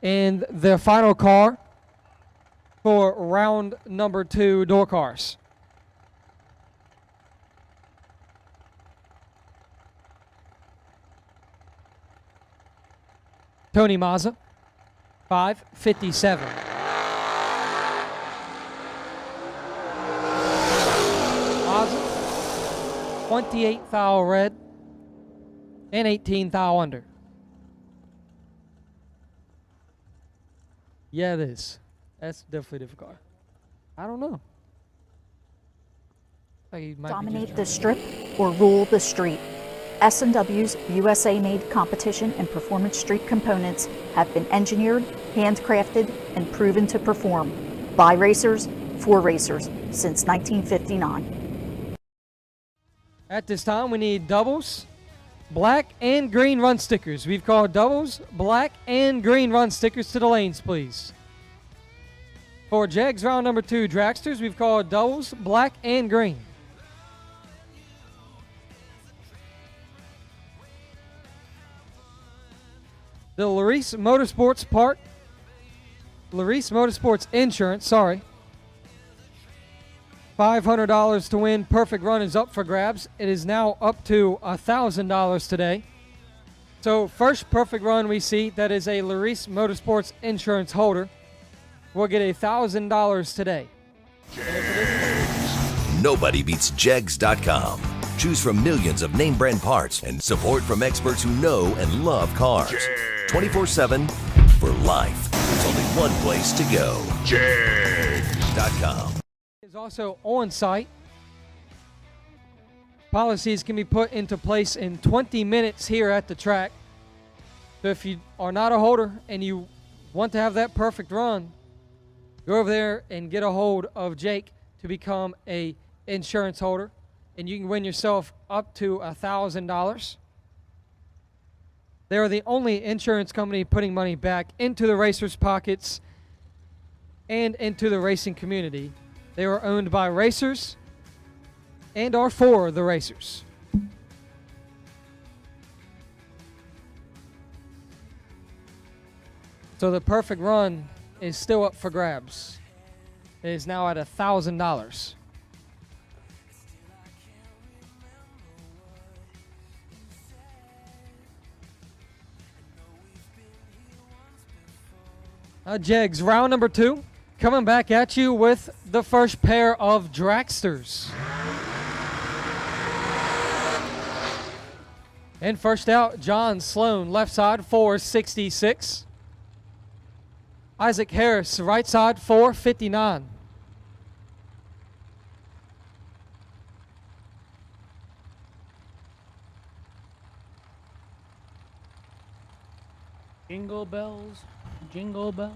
And the final car for round number 2 door cars. Tony Mazza, 557. Mazza, 28 thou red and 18 thou under. Yeah, it is. That's definitely a difficult car. I don't know. Dominate the strip or rule the street. S&W's USA-made competition and performance street components have been engineered, handcrafted, and proven to perform by racers for racers since 1959. At this time, we need doubles, black and green run stickers. We've called doubles, black and green run stickers to the lanes, please. For Jegs round number 2 dragsters, we've called doubles, black and green. The Larice Motorsports Park, Larice Motorsports Insurance, $500 to win. Perfect run is up for grabs. It is now up to $1,000 today. So first perfect run we see that is a Larice Motorsports Insurance holder will get $1,000 today. Nobody beats Jegs.com. Choose from millions of name brand parts and support from experts who know and love cars. 24/7 for life. There's only one place to go. Jegs.com. Is also on site. Policies can be put into place in 20 minutes here at the track. So if you are not a holder and you want to have that perfect run, go over there and get a hold of Jake to become a insurance holder, and you can win yourself up to $1,000. They're the only insurance company putting money back into the racers' pockets and into the racing community. They are owned by racers and are for the racers. So the perfect run is still up for grabs. It is now at $1,000. Jegs, round number 2, coming back at you with the first pair of dragsters. And first out, John Sloan, left side, 466. Isaac Harris, right side, 459. Jingle bells, jingle bells.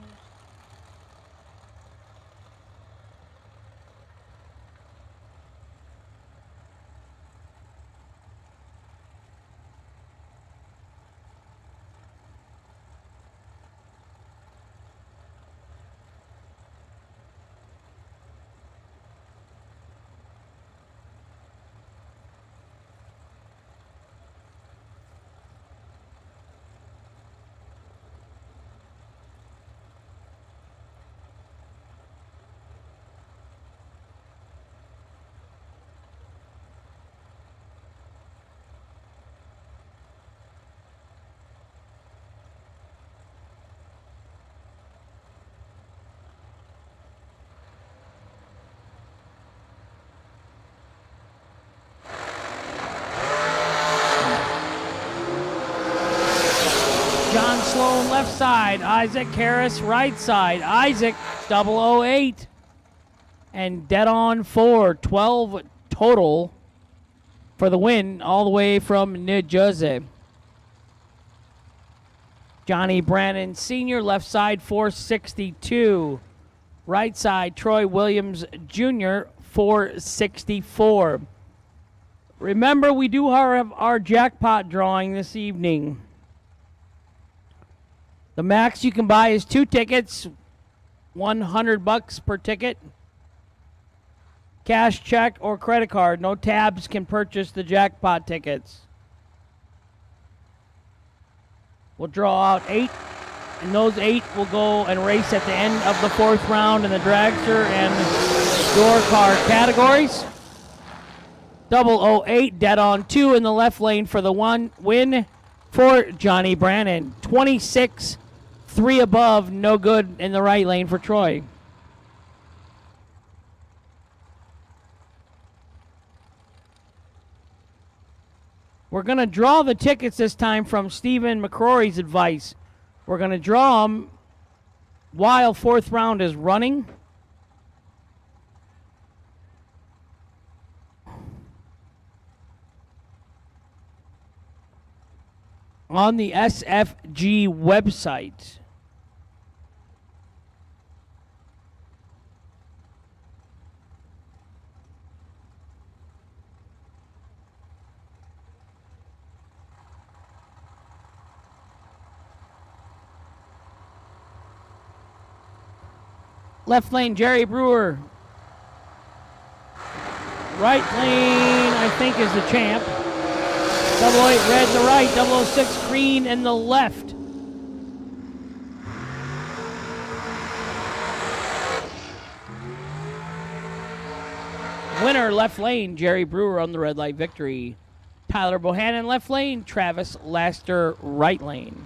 John Sloan left side, Isaac Harris right side. Isaac 008 and dead on 4, 12 total for the win all the way from New Jersey. Johnny Brannon Sr. left side 462. Right side Troy Williams Jr. 464. Remember, we do have our jackpot drawing this evening. The max you can buy is 2 tickets, $100 per ticket. Cash, check, or credit card. No tabs can purchase the jackpot tickets. We'll draw out 8, and those 8 will go and race at the end of the 4th round in the dragster and door car categories. 008, dead on 2 in the left lane for the win for Johnny Brannon. 26, 3 above, no good in the right lane for Troy. We're going to draw the tickets this time from Stephen McCrory's advice. We're going to draw them while 4th round is running. On the SFG website. left lane, Jerry Brewer. Right lane, I think, is the champ. 008 red in the right, 006 green in the left. Winner, left lane, Jerry Brewer on the red light victory. Tyler Bohannon, left lane. Travis Laster, right lane.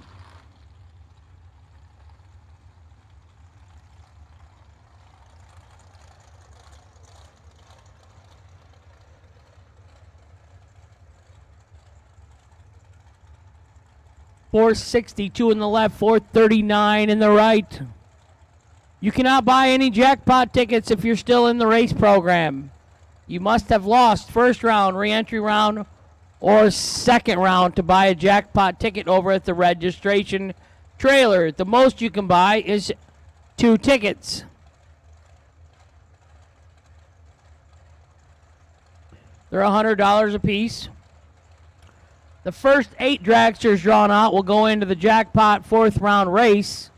$462 in the left, $439 in the right. You cannot buy any jackpot tickets if you're still in the race program. You must have lost first round, re-entry round, or second round to buy a jackpot ticket over at the registration trailer. The most you can buy is 2 tickets. They're $100 a piece. The first 8 dragsters drawn out will go into the jackpot 4th round race.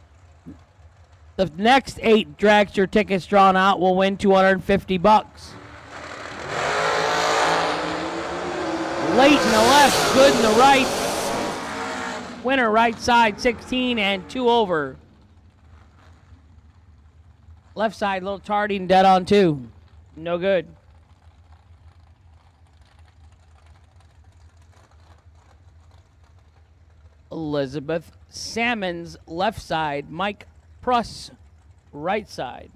The next 8 dragster tickets drawn out will win $250. Late in the left, good in the right. Winner right side, 16 and 2 over. Left side, a little tardy and dead on 2. No good. Elizabeth Salmons, left side. Mike Pruss, right side.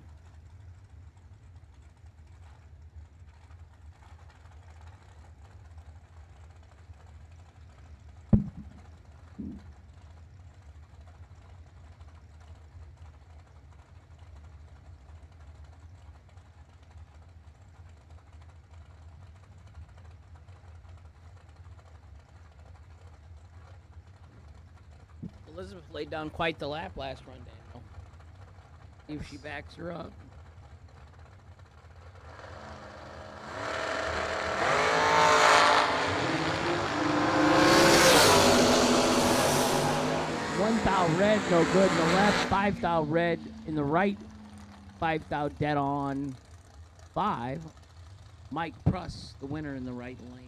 Elizabeth laid down quite the lap last run, Daniel. See if she backs her up. One thou red, no good in the left. 5 thou red in the right. 5 thou dead on 5. Mike Pruss, the winner in the right lane.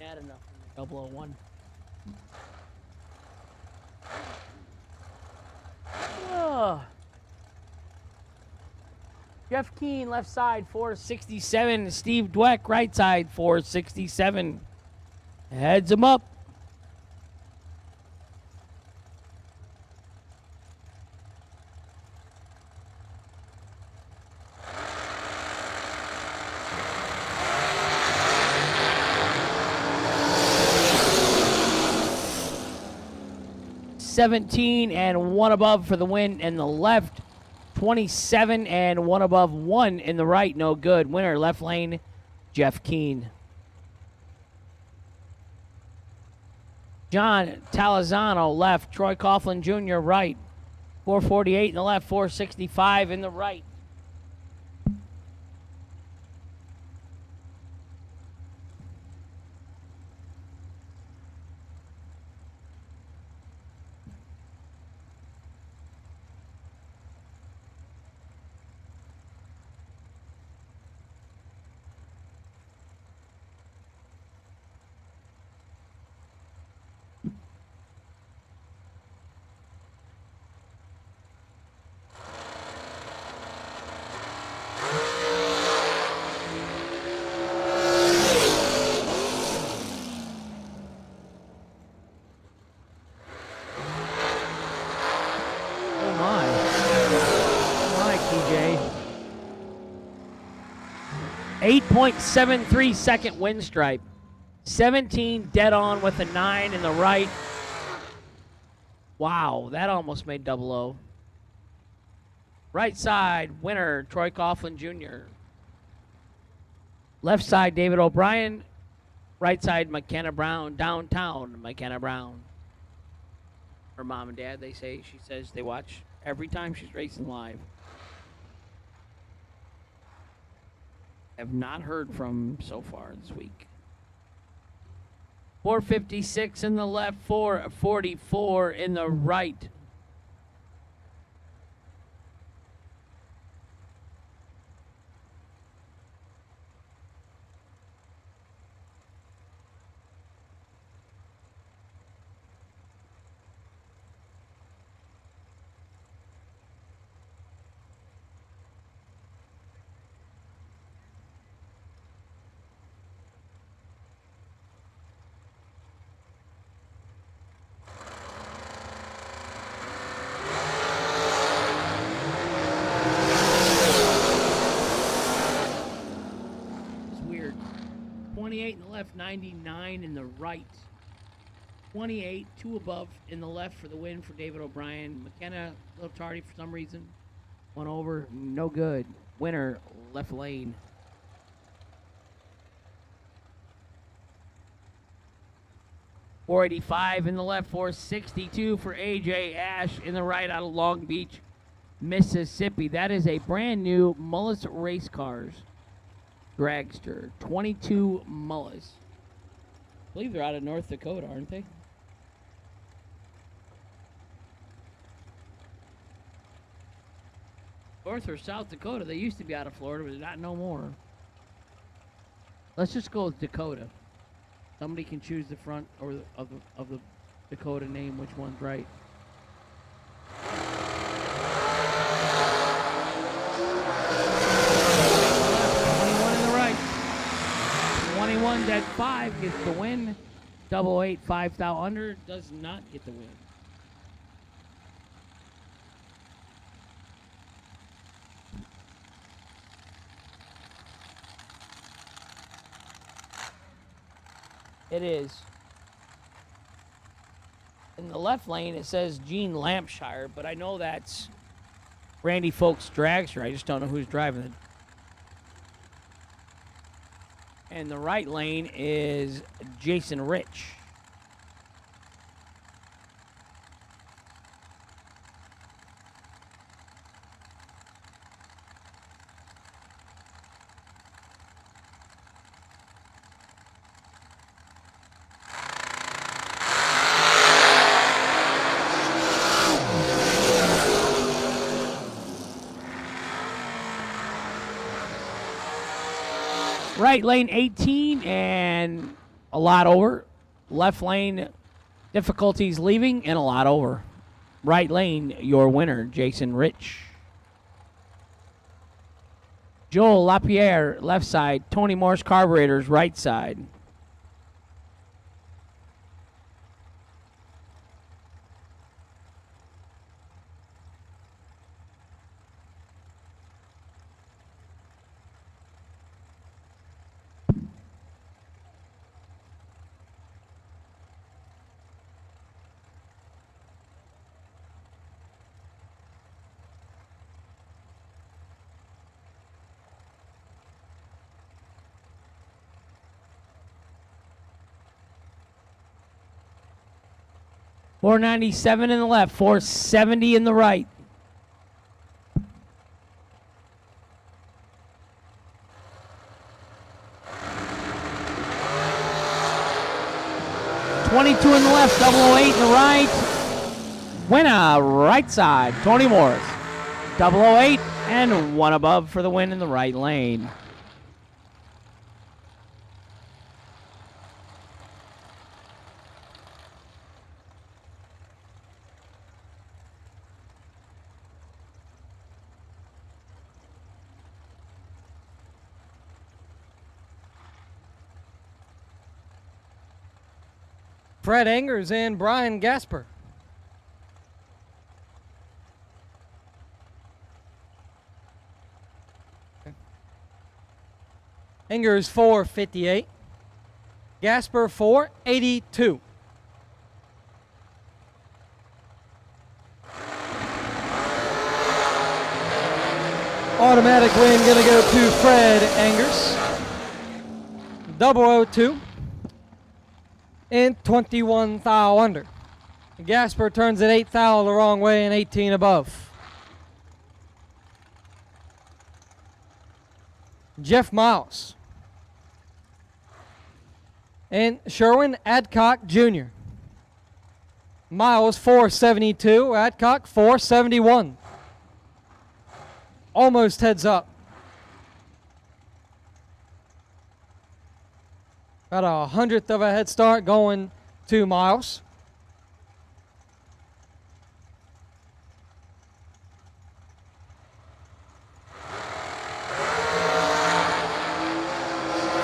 Had enough in the 001. Oh. Jeff Keen, left side, 467. Steve Dweck, right side, 467. Heads him up. $17 and 1 above for the win in the left. $27 and 1 above 1 in the right. No good. Winner, left lane, Jeff Keen. John Talazzano, left. Troy Coughlin Jr., right. 448 in the left, 465 in the right. my, TJ. 8.73 second win stripe. 17 dead on with a 9 in the right. Wow, that almost made 00. Right side, winner, Troy Coughlin Jr. Left side, David O'Brien. Right side, McKenna Brown. Downtown, McKenna Brown. Her mom and dad, she says they watch every time she's racing live. Have not heard from so far this week. 456 in the left, 444 in the right. It's weird. 28 in the left, 99 in the right. 28, 2 above in the left for the win for David O'Brien. McKenna, a little tardy for some reason. 1 over, no good. Winner, left lane. .485 in the left, 462 for AJ Ash in the right out of Long Beach, Mississippi. That is a brand new Mullis Race Cars dragster. 22 Mullis. I believe they're out of North Dakota, aren't they? North or South Dakota. They used to be out of Florida, but not no more. Let's just go with Dakota. Somebody can choose the front or of the Dakota name, which one's right. In the right. 21 dead 5 gets the win. 88 5 thou under does not get the win. It is. In the left lane, it says Gene Lampshire, but I know that's Randy Folks' dragster. I just don't know who's driving it. And the right lane is Jason Rich. Right lane 18 and a lot over. Left lane difficulties leaving and a lot over. Right lane, your winner, Jason Rich. Joel Lapierre, left side. Tony Morse Carburetors, right side. .497 in the left, .470 in the right. .22 in the left, 008 in the right. Winner, right side, Tony Morris. 008 and 1 above for the win in the right lane. Fred Angers and Brian Gasper. Angers 458. Gasper 482. Automatic win going to go to Fred Angers. 002. And 21 thou under. Gasper turns at 8 thou the wrong way and 18 above. Jeff Miles and Sherwin Adcock Jr. Miles 472, Adcock 471. Almost heads up. About 100th of a head start going to Miles.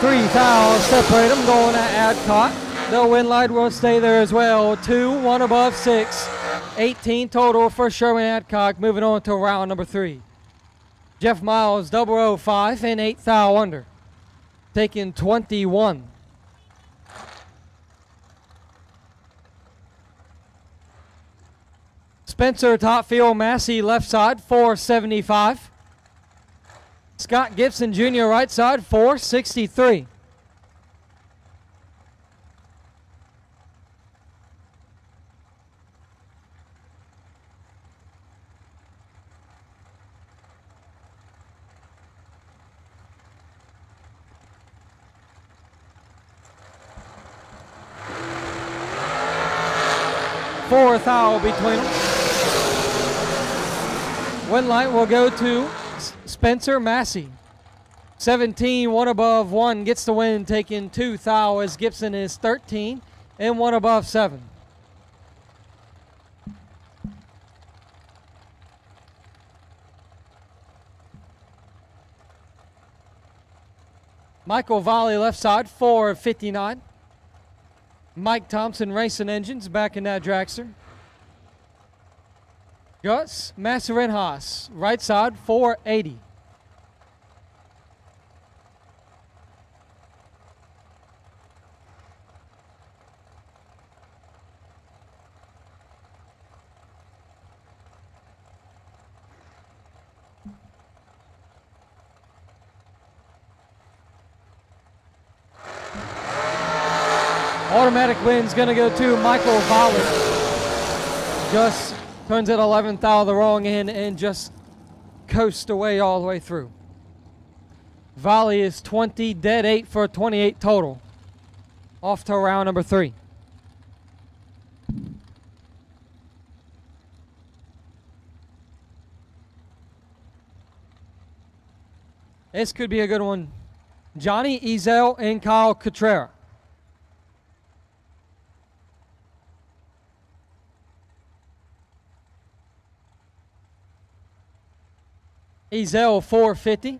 Three fouls separate them going to Adcock. The win light will stay there as well. 2, 1 above 6. 18 total for Sherwin Adcock. Moving on to round number 3. Jeff Miles, 005 and 8 thou under. Taking 21. Spencer Topfield Massey left side, 475. Scott Gibson Jr. right side, 463. Fourth foul between them. Win light will go to Spencer Massey. 17, 1 above 1 gets the win, taking 2 thou as Gibson is 13 and 1 above 7. Michael Volley left side, 459. Mike Thompson Racing Engines back in that dragster. Gus Massarenhas, right side, 480. Automatic win's going to go to Michael Volley. Gus turns it 11th out of the wrong end and just coasts away all the way through. Volley is 20, dead 8 for 28 total. Off to round number 3. This could be a good one. Johnny Ezel and Kyle Cotrera. Ezel 450.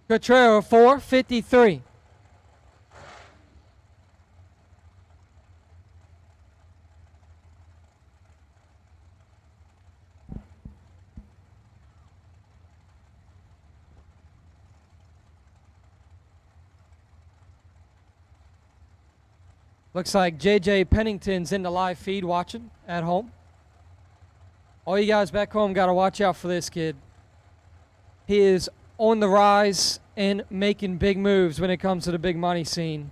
Cotrera 453. Looks like JJ Pennington's in the live feed watching at home. All you guys back home got to watch out for this kid. He is on the rise and making big moves when it comes to the big money scene.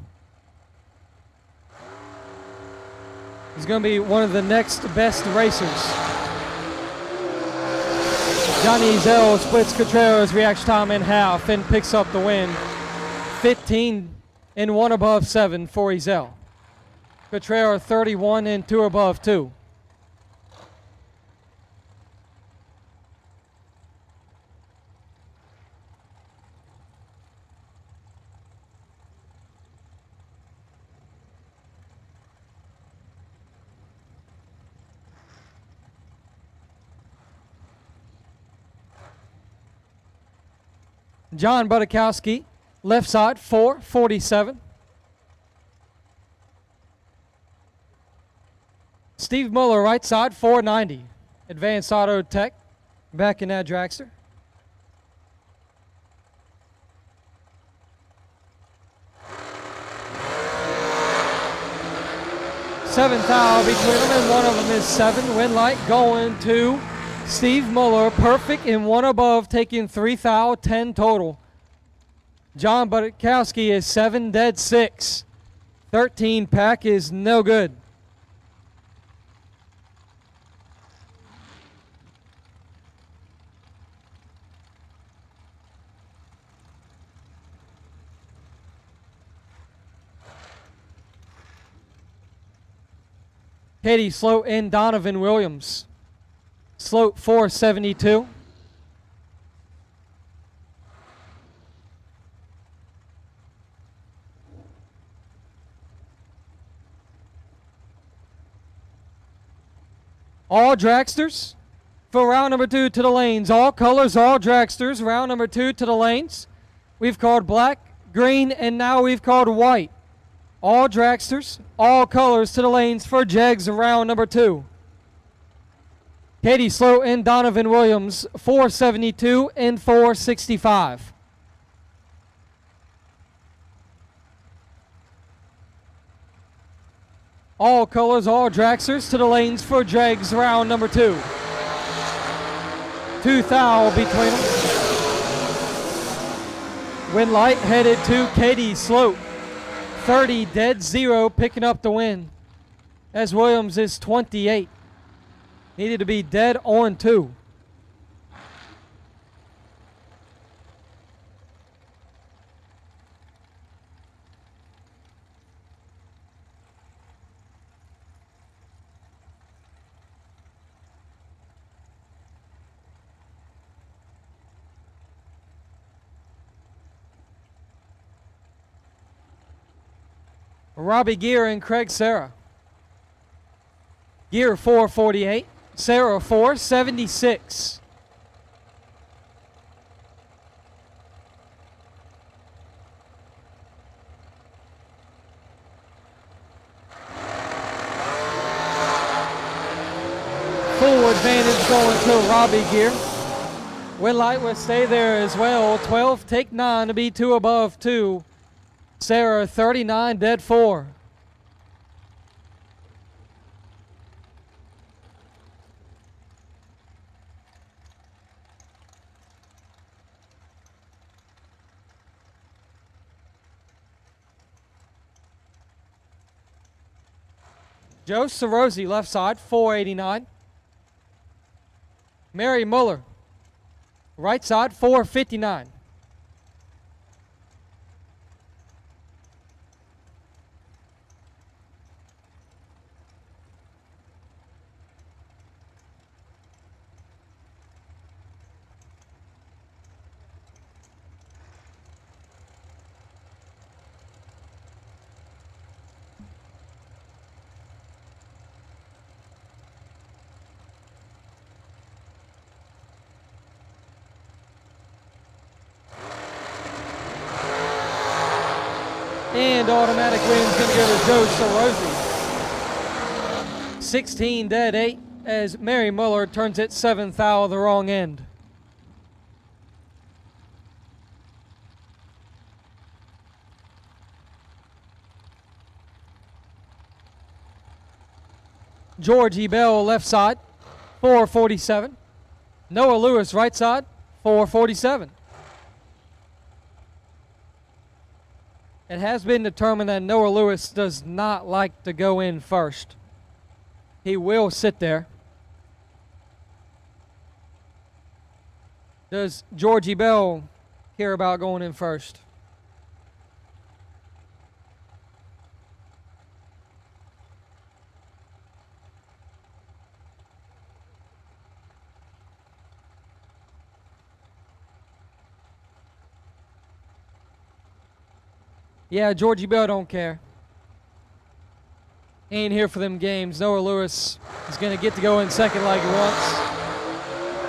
He's going to be one of the next best racers. Johnny Ezel splits Cotrera's reaction time in half and picks up the win. 15 and 1 above 7 for Ezel. Cotrera 31 and 2 above 2. John Budakowski, left side, 447. Steve Muller, right side, 490. Advanced Auto Tech, back in that dragster. Seventh foul between them, and one of them is 7. Win light going to Steve Muller, perfect in 1 above, taking 3 thou, 10 total. John Budakowski is 7, dead 6. 13 pack is no good. Katie Sloat and Donovan Williams. Sloat 472. All dragsters for round number 2 to the lanes. All colors, all dragsters. Round number 2 to the lanes. We've called black, green, and now we've called white. All dragsters, all colors to the lanes for Jegs round number 2. Katie Sloat and Donovan Williams, 472 and 465. All colors, all dragsters to the lanes for Jegs round number 2. 2 thou between them. Win light headed to Katie Sloat. 30 dead 0 picking up the win. As Williams is 28. Needed to be dead on 2. Robbie Gear and Craig Serra. Gear 448, Serra 476. Full advantage going to Robbie Gear. Win light will stay there as well. 12, take 9 to be 2 above 2. Serra 39, dead 4. Joe Sarosi, left side, 489. Mary Muller, right side, 459. And automatic win's going to go to Joe Sarosi. 16 dead 8 as Mary Muller turns it 7th thou the wrong end. Georgie Bell left side, 447. Noah Lewis right side, 447. It has been determined that Noah Lewis does not like to go in first. He will sit there. Does Georgie Bell care about going in first? Yeah, Georgie Bell don't care. He ain't here for them games. Noah Lewis is going to get to go in second like he wants.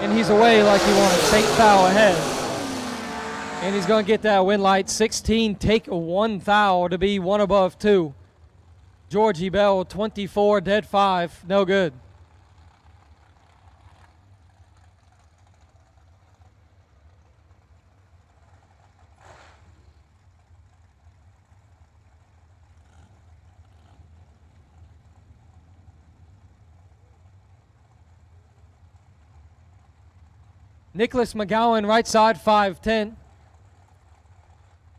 And he's away like he wants. 8 thou ahead. And he's going to get that win light. 16, take 1 thou to be 1 above 2. Georgie Bell, 24, dead 5. No good. Nicholas McGowan, right side, 5'10".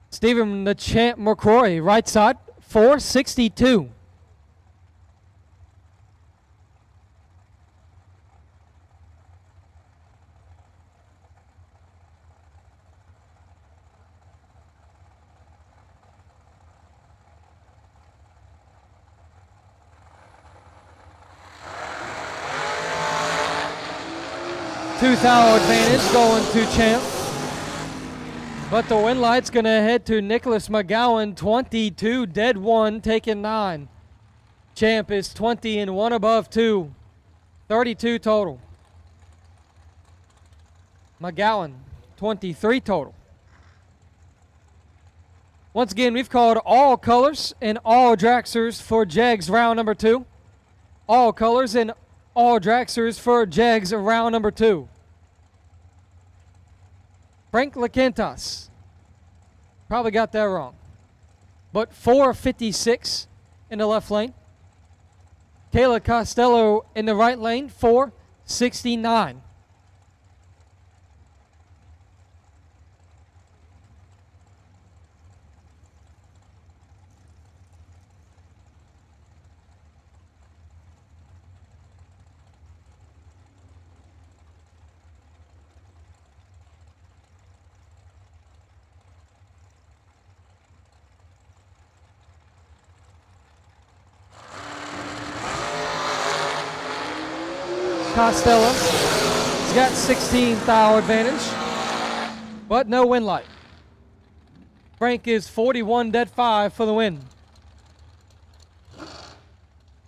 Stephen the Champ McCrory, right side, 462. 2-thou advantage going to Champ. But the win light's going to head to Nicholas McGowan, 22, dead 1, taking 9. Champ is 20 and 1 above 2, 32 total. McGowan, 23 total. Once again, we've called all colors and all dragsters for Jegs round number 2. All colors and all dragsters for Jegs round number 2. Frank LaQuintas, probably got that wrong, but 456 in the left lane. Kayla Costello in the right lane, 469. Costello, he's got 16 thou advantage, but no win light. Frank is 41 dead 5 for the win.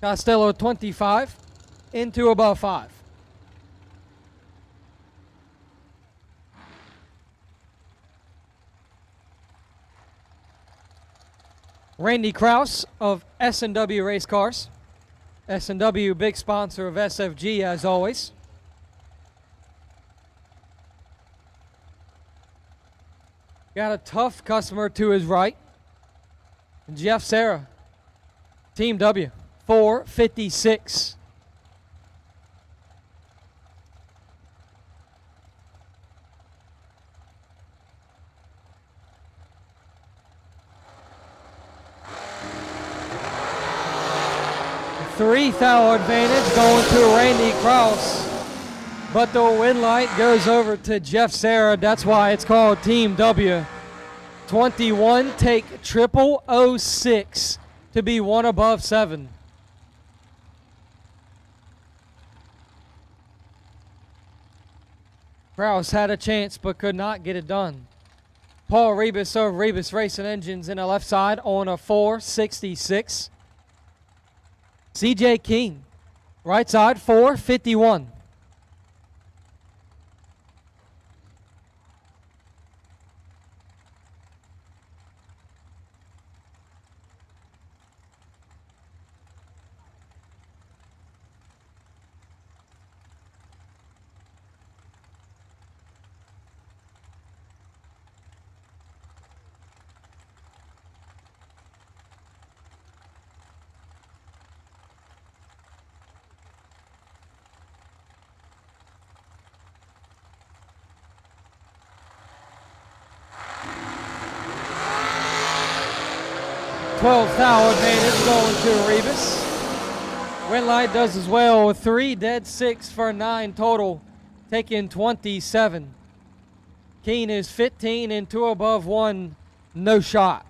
Costello 25 into above 5. Randy Kraus of S&W Race Cars. S&W, big sponsor of SFG as always. Got a tough customer to his right. Jeff Serra, Team W, 456. Three-thou advantage going to Randy Kraus, but the win light goes over to Jeff Serra. That's why it's called Team W. 21 take 0006 to be 1 above 7. Kraus had a chance but could not get it done. Paul Rebus of Rebus Racing Engines in the left side on a 466. CJ King, right side, 451. Thou advantage going to Rebus. Win light does as well. 3 dead 6 for 9 total, taking 27. Keen is 15 and 2 above 1, no shot.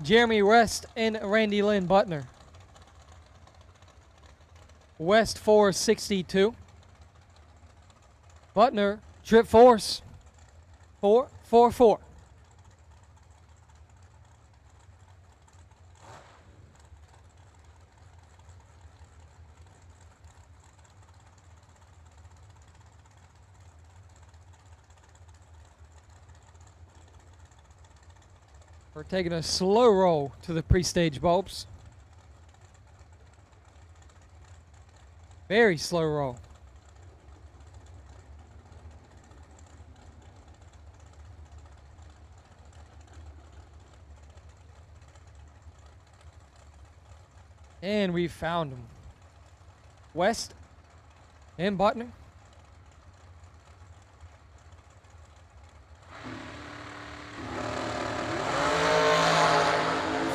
Jeremy West and Randy Lynn Butner. West 462. Butner trip force 444. We're taking a slow roll to the pre-stage bulbs. Very slow roll. And we found him. West and Butner.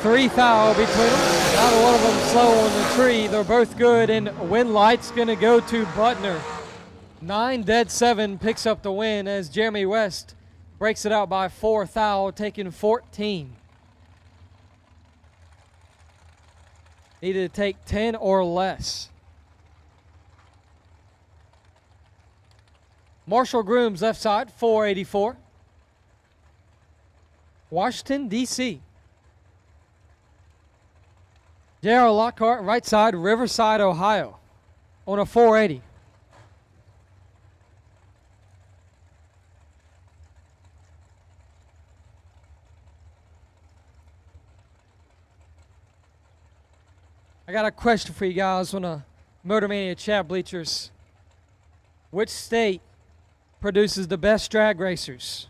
Three thou between them. Not one of them slow on the tree. They're both good, and win light's going to go to Butner. 9 dead 7 picks up the win as Jeremy West breaks it out by 4 thou, taking 14. Needed to take 10 or less. Marshall Grooms left side, 484. Washington, D.C. J.R. Lockhart, right side, Riverside, Ohio, on a 480. I got a question for you guys on the Motor Mania chat bleachers. Which state produces the best drag racers?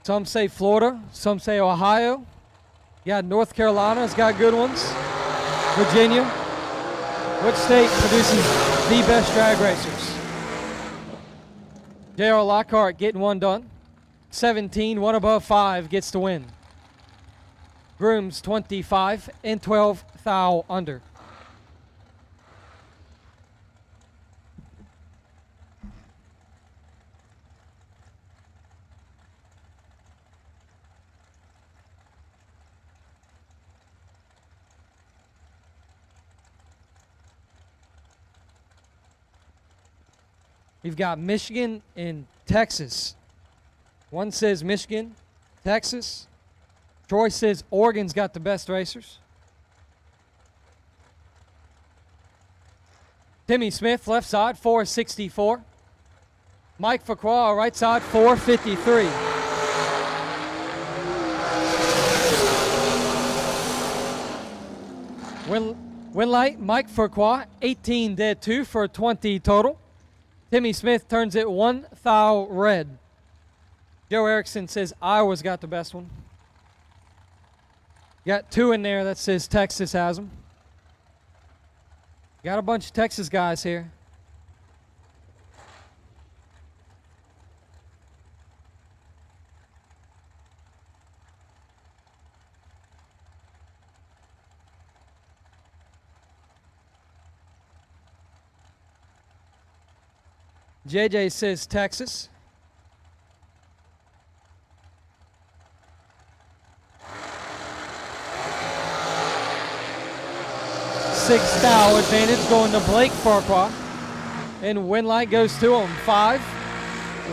Some say Florida, some say Ohio. You got North Carolina's got good ones. Virginia. Which state produces the best drag racers? J.R. Lockhart getting one done. 17, one above 5 gets the win. Grooms 25 and 12 thou under. We've got Michigan and Texas. One says Michigan, Texas. Troy says Oregon's got the best racers. Timmy Smith, left side, 464. Mike Facroix, right side, 453. Winlight, Mike Facroix, 18 dead 2 for 20 total. Timmy Smith turns it 1 thou red. Joe Erickson says Iowa's got the best one. Got 2 in there that says Texas has them. Got a bunch of Texas guys here. JJ says Texas. Six thou advantage going to Blake Farquhar. And Winlight goes to him. 5.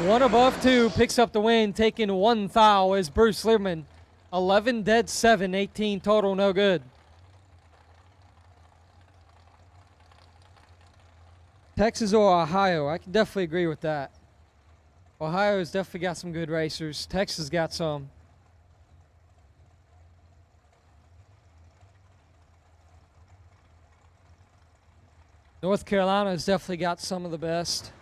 1 above 2 picks up the win, taking 1 thou as Bruce Lieberman. 11 dead 7, 18 total, no good. Texas or Ohio, I can definitely agree with that. Ohio's definitely got some good racers. Texas got some. North Carolina's definitely got some of the best.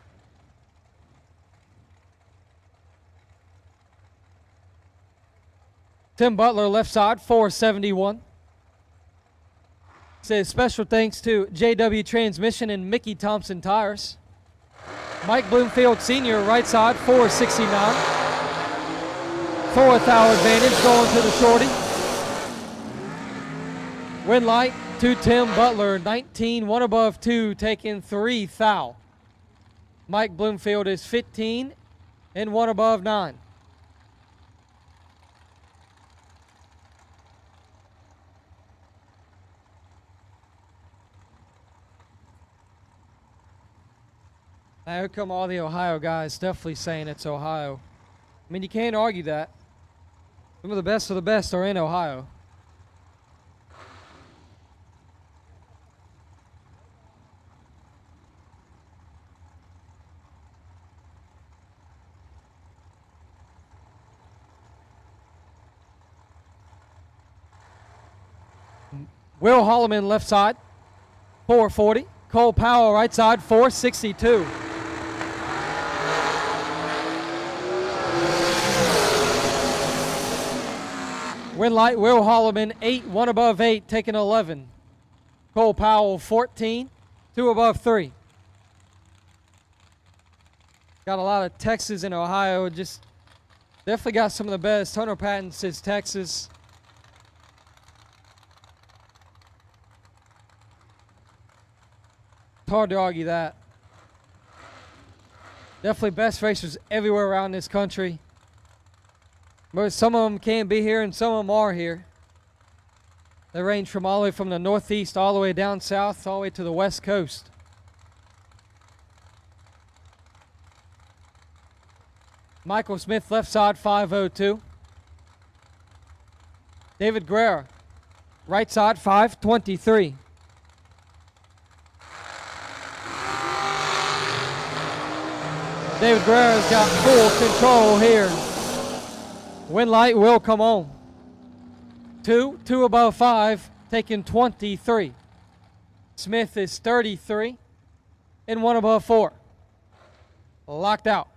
Tim Butler, left side, 471. Says special thanks to JW Transmission and Mickey Thompson Tires. Mike Bloomfield Sr., right side, 469. 4 thou advantage going to the shorty. Winlight to Tim Butler, 19, 1 above 2, taking 3 thou. Mike Bloomfield is 15 and 1 above 9. Now, here come all the Ohio guys definitely saying it's Ohio. I mean, you can't argue that. Some of the best are in Ohio. Will Holloman, left side, 440. Cole Powell, right side, 462. Winlight, Will Holloman, 8, 1 above 8, taking 11. Cole Powell, 14, 2 above 3. Got a lot of Texas and Ohio, just definitely got some of the best. Hunter Patton says Texas. It's hard to argue that. Definitely best racers everywhere around this country. But some of them can't be here and some of them are here. They range from all the way from the northeast all the way down south, all the way to the west coast. Michael Smith, left side, 502. David Guerra, right side, 523. David Guerra's got full control here. Wind light will come on. Two above 5, taking 23. Smith is 33, and 1 above 4. Locked out.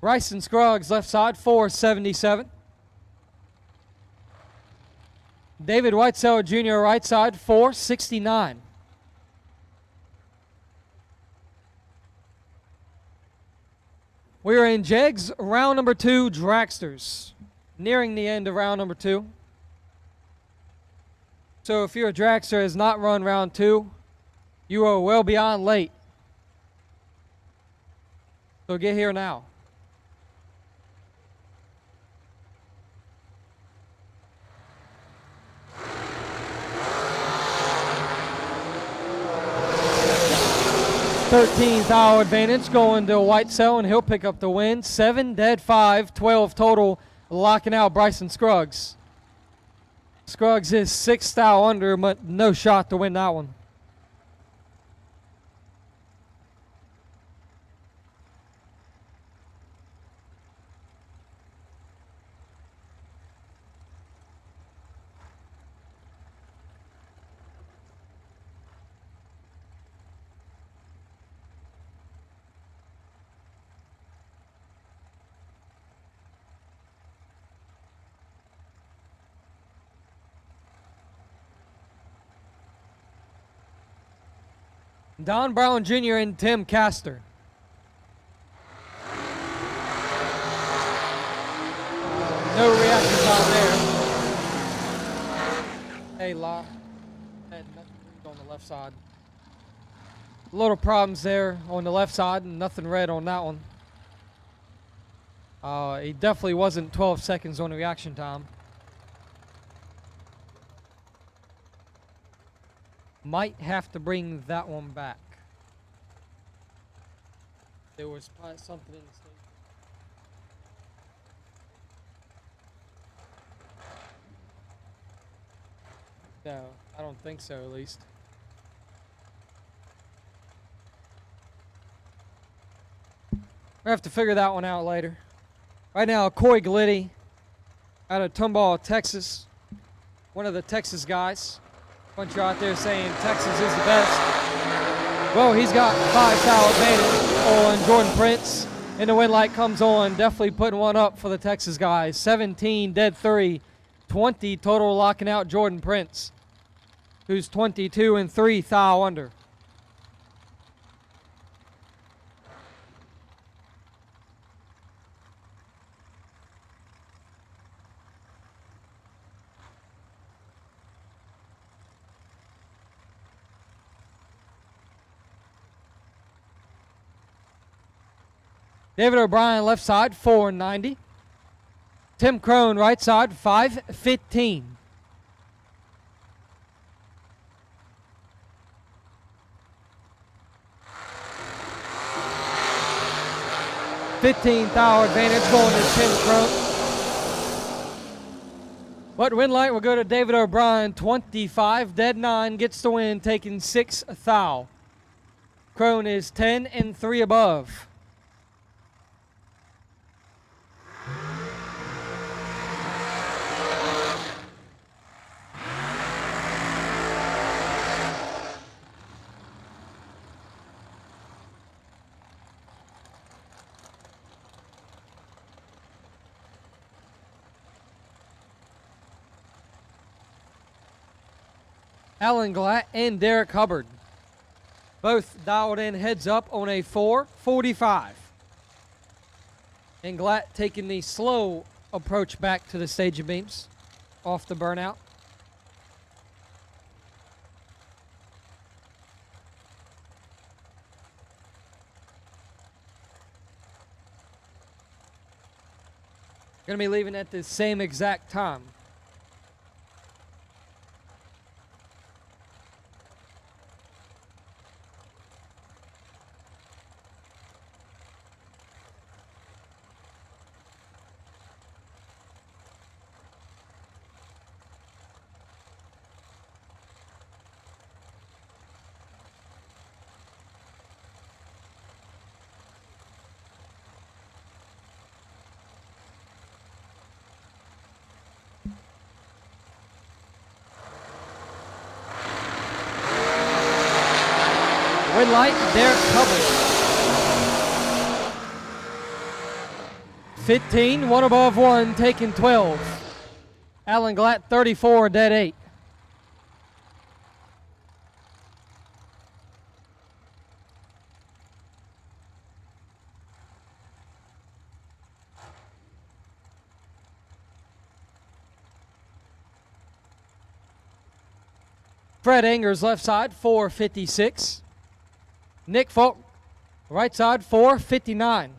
Bryson Scruggs, left side, 477. David Whitesell Jr., right side, 469. We are in Jegs, round number 2, dragsters. Nearing the end of round number 2. So if you're a dragster that has not run round 2, you are well beyond late. So get here now. $13,000 advantage going to Whitesell, and he'll pick up the win. 7 dead 5, 12 total, locking out Bryson Scruggs. Scruggs is 6,000 under, but no shot to win that one. Don Brown Jr. and Tim Castor. No reactions out there. Hey, Law. Had nothing on the left side. Little problems there on the left side, and nothing red on that one. He definitely wasn't 12 seconds on the reaction time. Might have to bring that one back. There was probably something in the state. No, I don't think so, at least. We'll have to figure that one out later. Right now, Coy Glitti out of Tomball, Texas. One of the Texas guys. Bunch you out there saying Texas is the best. Well, he's got 5,000 advantage on Jordan Prince. And the wind light comes on, definitely putting one up for the Texas guys. 17 dead 3, 20 total, locking out Jordan Prince, who's 22 and 3,000 under. David O'Brien, left side, 490. Tim Crone, right side, 515. $15,000 advantage going to Tim Crone. But win light will go to David O'Brien, 25, dead 9, gets the win, taking 6,000. Crone is 10 and 3 above. Alan Glatt and Derek Hubbard, both dialed in heads up on a 4:45. And Glatt taking the slow approach back to the staging beams off the burnout. Going to be leaving at the same exact time. Red light, Derek covered. 15, one above one, taking 12. Alan Glatt, 34, dead 8. Fred Angers, left side, 456. Nick Folk, right side, 459.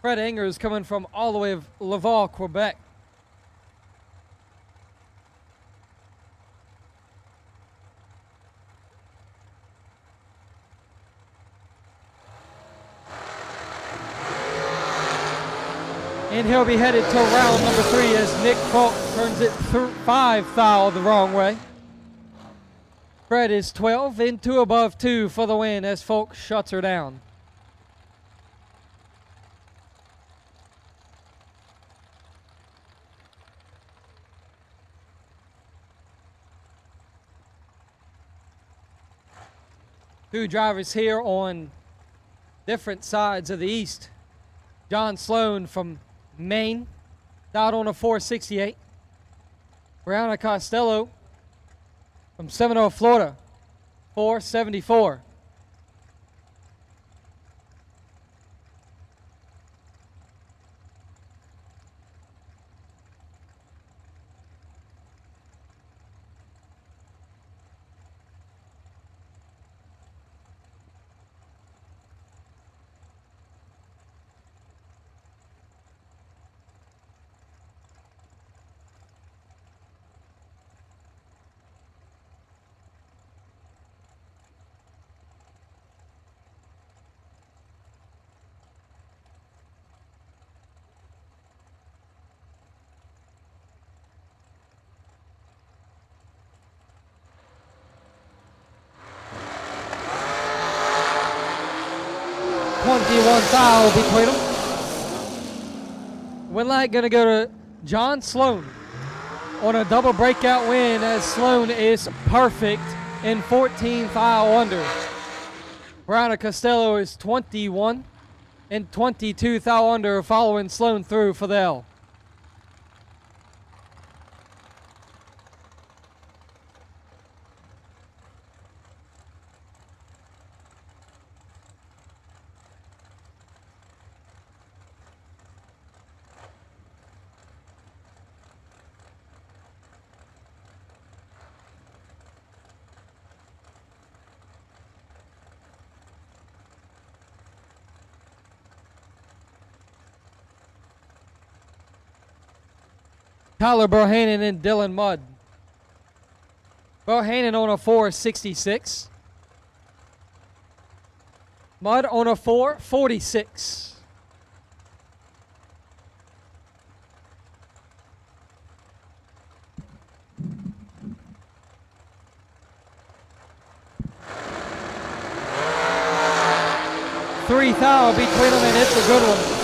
Fred Angers coming from all the way of Laval, Quebec. And he'll be headed to round number 3 as Nick Falk turns it 5 foul the wrong way. Fred is 12 in 2 above 2 for the win as Falk shuts her down. Two drivers here on different sides of the East. John Sloan from Maine, out on a 468. Brianna Costello from Seminole, Florida, 474. Foul between them. Win light going to go to John Sloan on a double breakout win as Sloan is perfect in 14 foul under. Brianna Costello is 21 and 22 foul under following Sloan through for the L. Tyler Bohannon and Dylan Mudd. Bohannon on a 466. Mudd on a 446. Three foul between them, and it's a good one.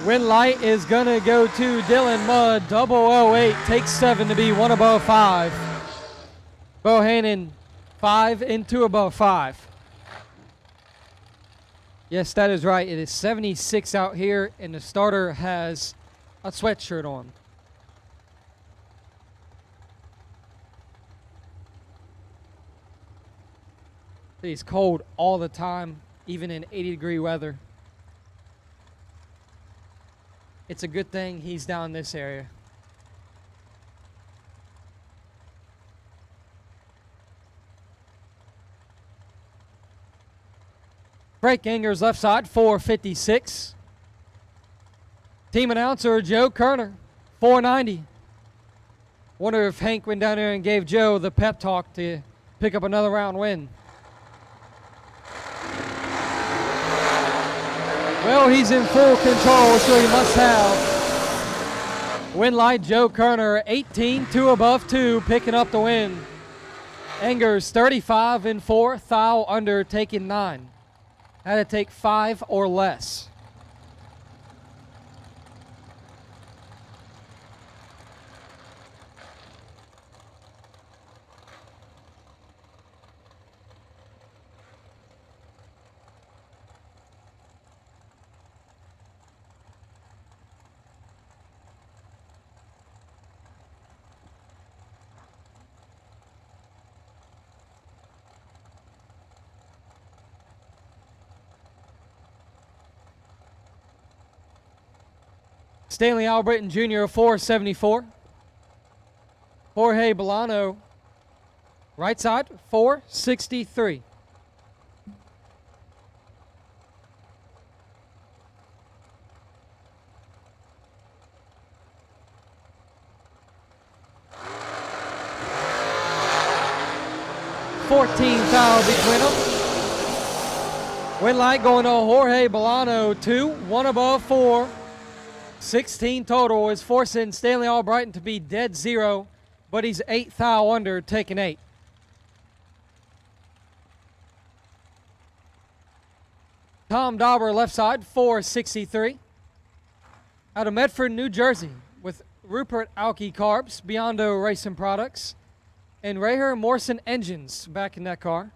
Win light is going to go to Dylan Mudd. 008 takes 7 to be 1 above 5. Bohannon 5 and 2 above 5. Yes, that is right. It is 76 out here, and the starter has a sweatshirt on. He's cold all the time. even in 80-degree weather. It's a good thing he's down this area. Frank Anger's left side, 456. Team announcer Joe Kerner, 490. Wonder if Hank went down there and gave Joe the pep talk to pick up another round win. Well, he's in full control, so he must have. Win light, Joe Kerner, 18, 2 above 2, picking up the win. Angers, 35-4, Thau under, taking 9. Had to take 5 or less. Stanley Albritton Jr., 474. Jorge Bolano, right side, 463. $14,000 between them. Win light going to Jorge Bolano, 2, 1 above 4. 16 total is forcing Stanley Albrighton to be dead zero, but he's 8 thou under, taking 8. Tom Dauber, left side, 463. Out of Medford, New Jersey, with Rupert Alki Carbs, Biondo Racing Products, and Raher Morrison Engines back in that car.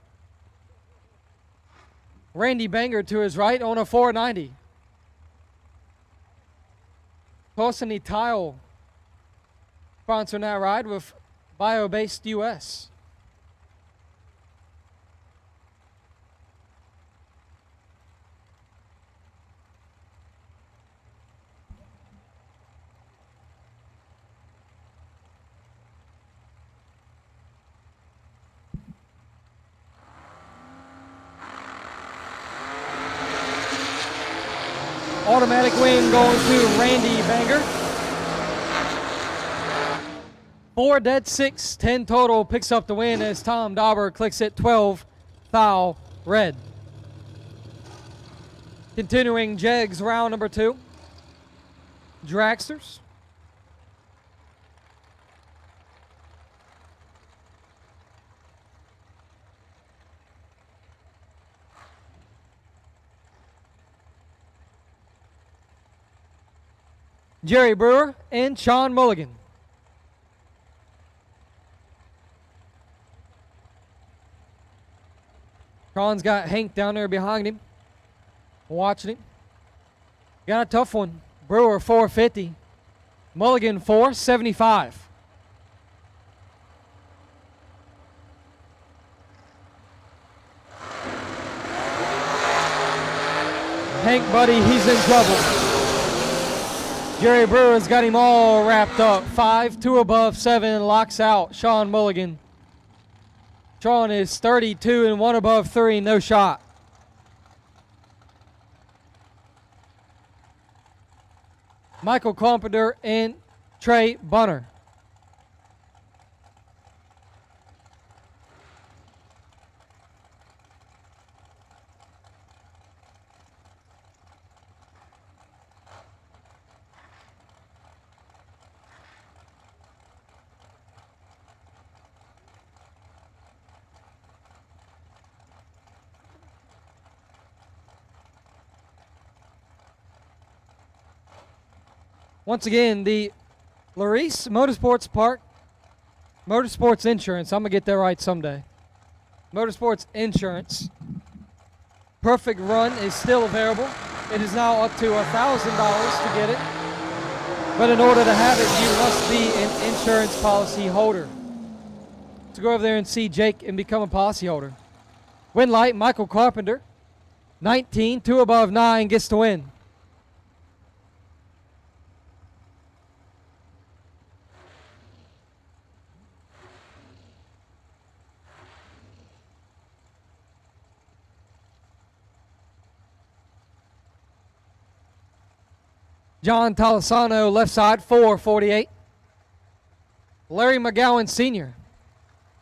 Randy Banger to his right on a 490. Tosini Tile sponsoring that ride with Bio-Based US. Automatic win going to Randy Banger. 4 dead 6, 10 total, picks up the win as Tom Dauber clicks it 12 thou red. Continuing Jegs round number 2. Dragsters. Jerry Brewer and Sean Mulligan. Sean's got Hank down there behind him, watching him. Got a tough one. Brewer 450, Mulligan 475. Hank, buddy, he's in trouble. Jerry Brewer's got him all wrapped up. 5, 2 above 7, locks out Sean Mulligan. Sean is 32 and 1 above 3, no shot. Michael Carpenter and Trey Bunner. Once again, the Larice Motorsports Park Motorsports Insurance. I'm going to get that right someday. Motorsports Insurance. Perfect Run is still available. It is now up to $1,000 to get it. But in order to have it, you must be an insurance policy holder. So go over there and see Jake and become a policy holder. Win light, Michael Carpenter. 19, 2 above 9 gets the win. John Talisano, left side, 448. Larry McGowan Sr.,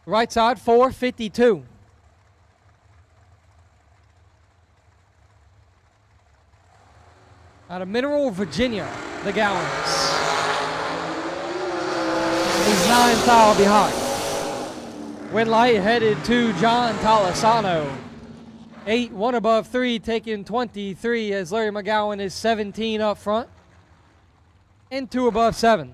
right side, 452. Out of Mineral, Virginia, the Gowans. He's 9 foul behind. Win light headed to John Talisano. 8, 1 above 3, taking 23 as Larry McGowan is 17 up front. And 2 above 7.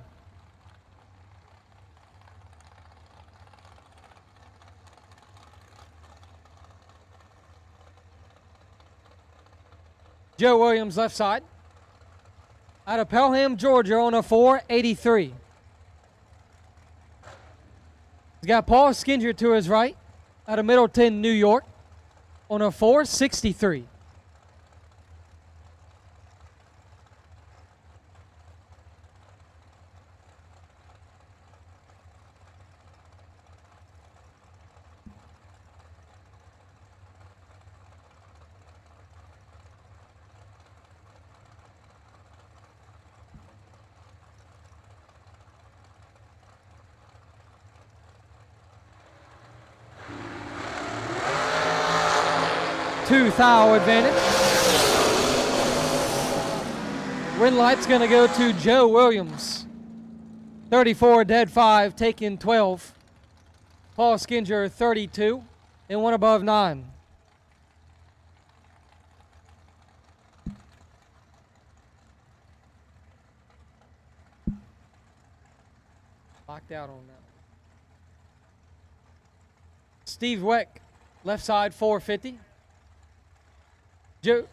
Joe Williams, left side. Out of Pelham, Georgia, on a 483. He's got Paul Skinger to his right. Out of Middleton, New York, on a 463. Two thou advantage. Win light's going to go to Joe Williams. 34 dead 5, taking 12. Paul Skinger 32 and 1 above 9. Locked out on that. Steve Weck, left side, 450. Joe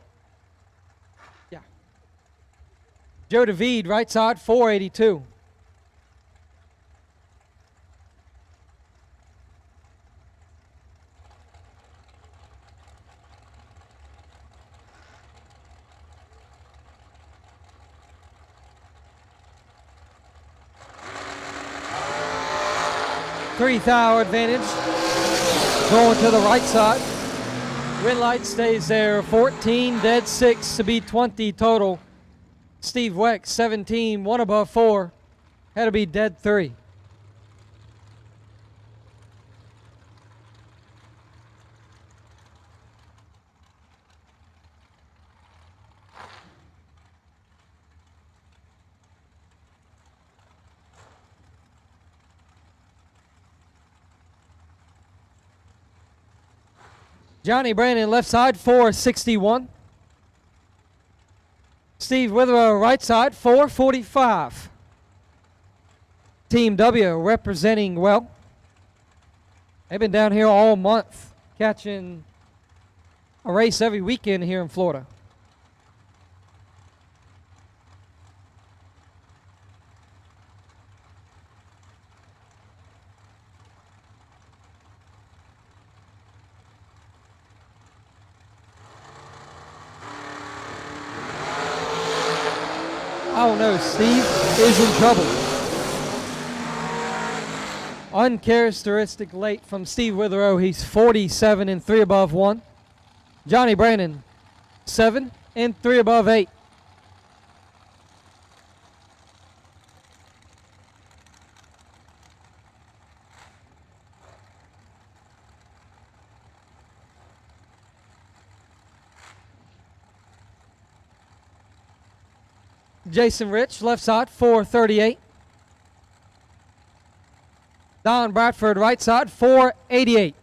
DeVede, right side, 482. Three thou advantage. Going to the right side. Win light stays there. 14 dead 6 to be 20 total. Steve Weck, 17, 1 above 4. Had to be dead 3. Johnny Brandon, left side, 461. Steve Witherow, right side, 445. Team W representing well. They've been down here all month, catching a race every weekend here in Florida. Oh no, Steve is in trouble. Uncharacteristic late from Steve Witherow. He's 47 and 3 above 1. Johnny Brandon, 7 and 3 above 8. Jason Rich, left side, 438. Don Bradford, right side, 488.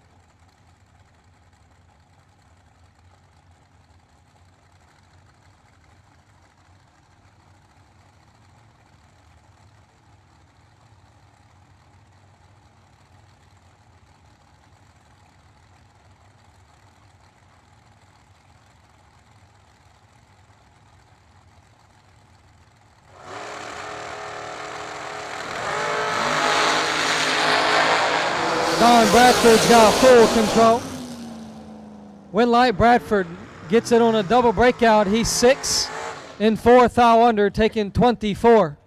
Don Bradford's got full control. Win light, Bradford gets it on a double breakout. He's 6 and 4 thou under, taking 24.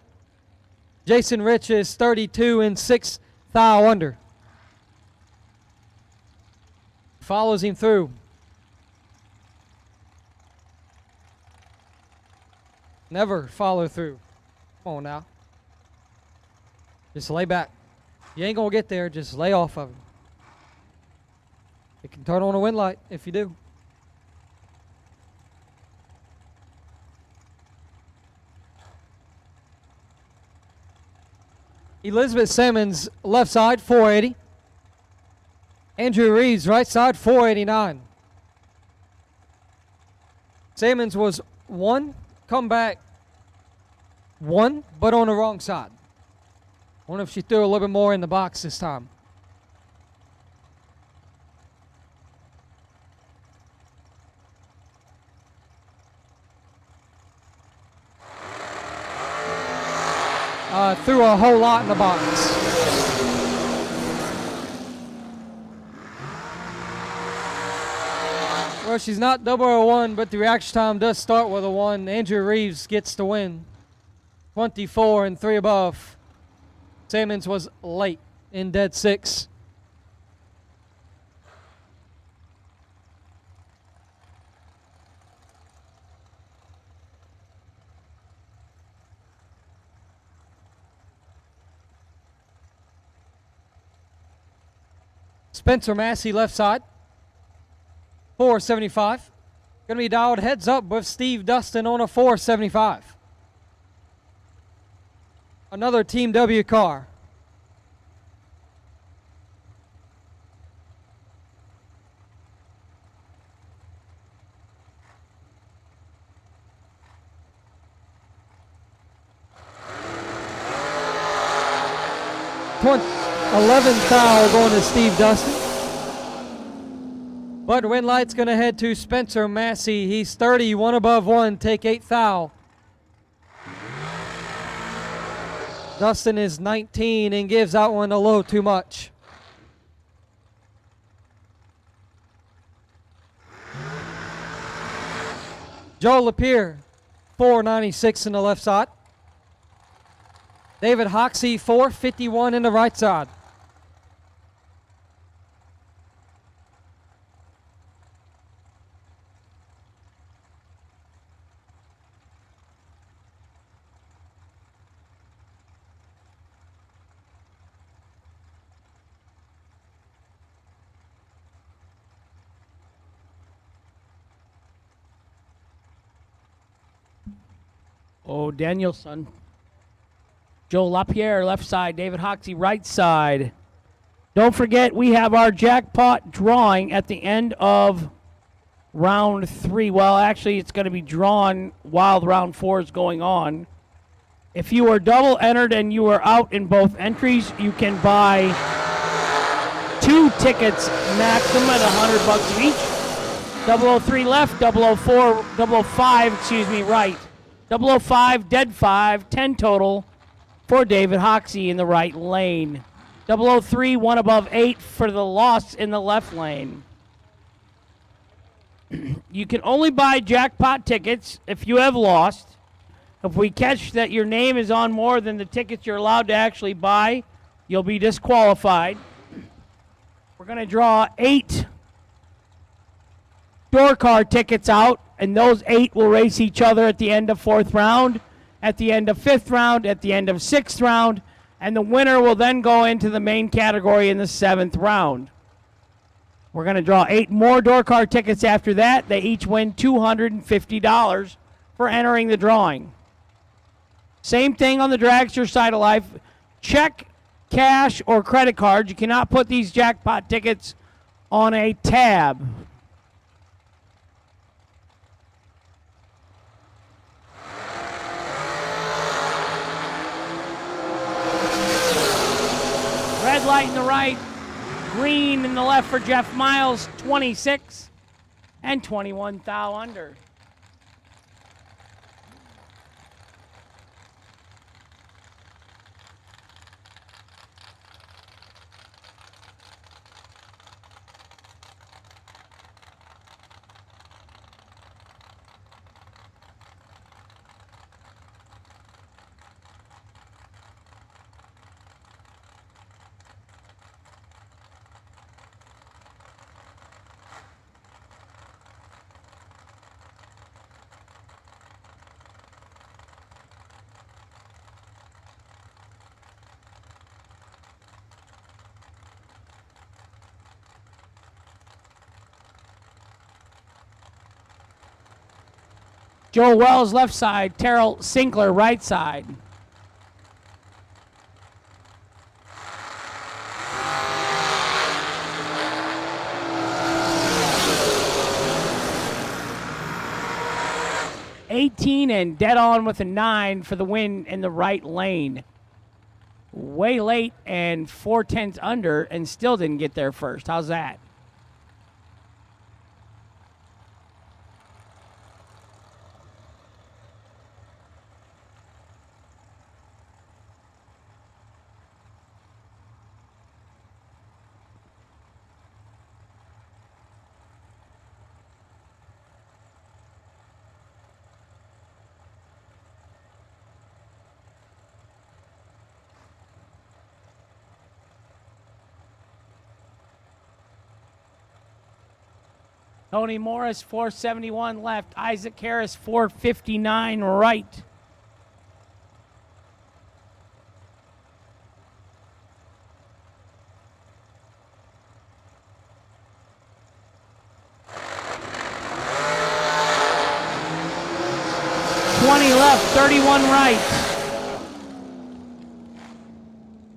Jason Rich is 32 and 6 thou under. Follows him through. Never follow through. Come on now. Just lay back. You ain't going to get there. Just lay off of him. You can turn on a wind light if you do. Elizabeth Simmons, left side, 480. Andrew Reeves, right side, 489. Simmons was 1, come back 1, but on the wrong side. Wonder if she threw a little bit more in the box this time. Threw a whole lot in the box. Well, she's not 001, but the reaction time does start with a 1. Andrew Reeves gets the win. 24 and 3 above. Simmons was late in dead 6. Spencer Massey, left side, 475. Going to be dialed heads up with Steve Dustin on a 475. Another Team W car. Point 11th thou going to Steve Dustin. But wind light's going to head to Spencer Massey. He's 30, 1 above 1, take 8th thou. Dustin is 19 and gives that one a little too much. Joe Lapierre, 496 in the left side. David Hoxie, 451 in the right side. Oh, Danielson. Joe LaPierre, left side. David Hoxie, right side. Don't forget, we have our jackpot drawing at the end of round 3. Well, actually, it's going to be drawn while round 4 is going on. If you are double entered and you are out in both entries, you can buy 2 tickets maximum at $100 each. 003 left, 004, 005, excuse me, right. 005, dead 5, 10 total for David Hoxie in the right lane. 003, 1 above 8 for the loss in the left lane. You can only buy jackpot tickets if you have lost. If we catch that your name is on more than the tickets you're allowed to actually buy, you'll be disqualified. We're going to draw 8 door car tickets out, and those 8 will race each other at the end of 4th round, at the end of 5th round, at the end of 6th round, and the winner will then go into the main category in the 7th round. We're going to draw 8 more door car tickets after that. They each win $250 for entering the drawing. Same thing on the dragster side of life. Check, cash, or credit card. You cannot put these jackpot tickets on a tab. Red light in the right, green in the left for Jeff Miles, 26 and 21 thou under. Joel Wells, left side. Terrell Sinkler, right side. '18 and dead on with a 9 for the win in the right lane. Way late and 4/10 under and still didn't get there first. How's that? Tony Morris, 471 left. Isaac Harris, 459 right. Left, 31 right.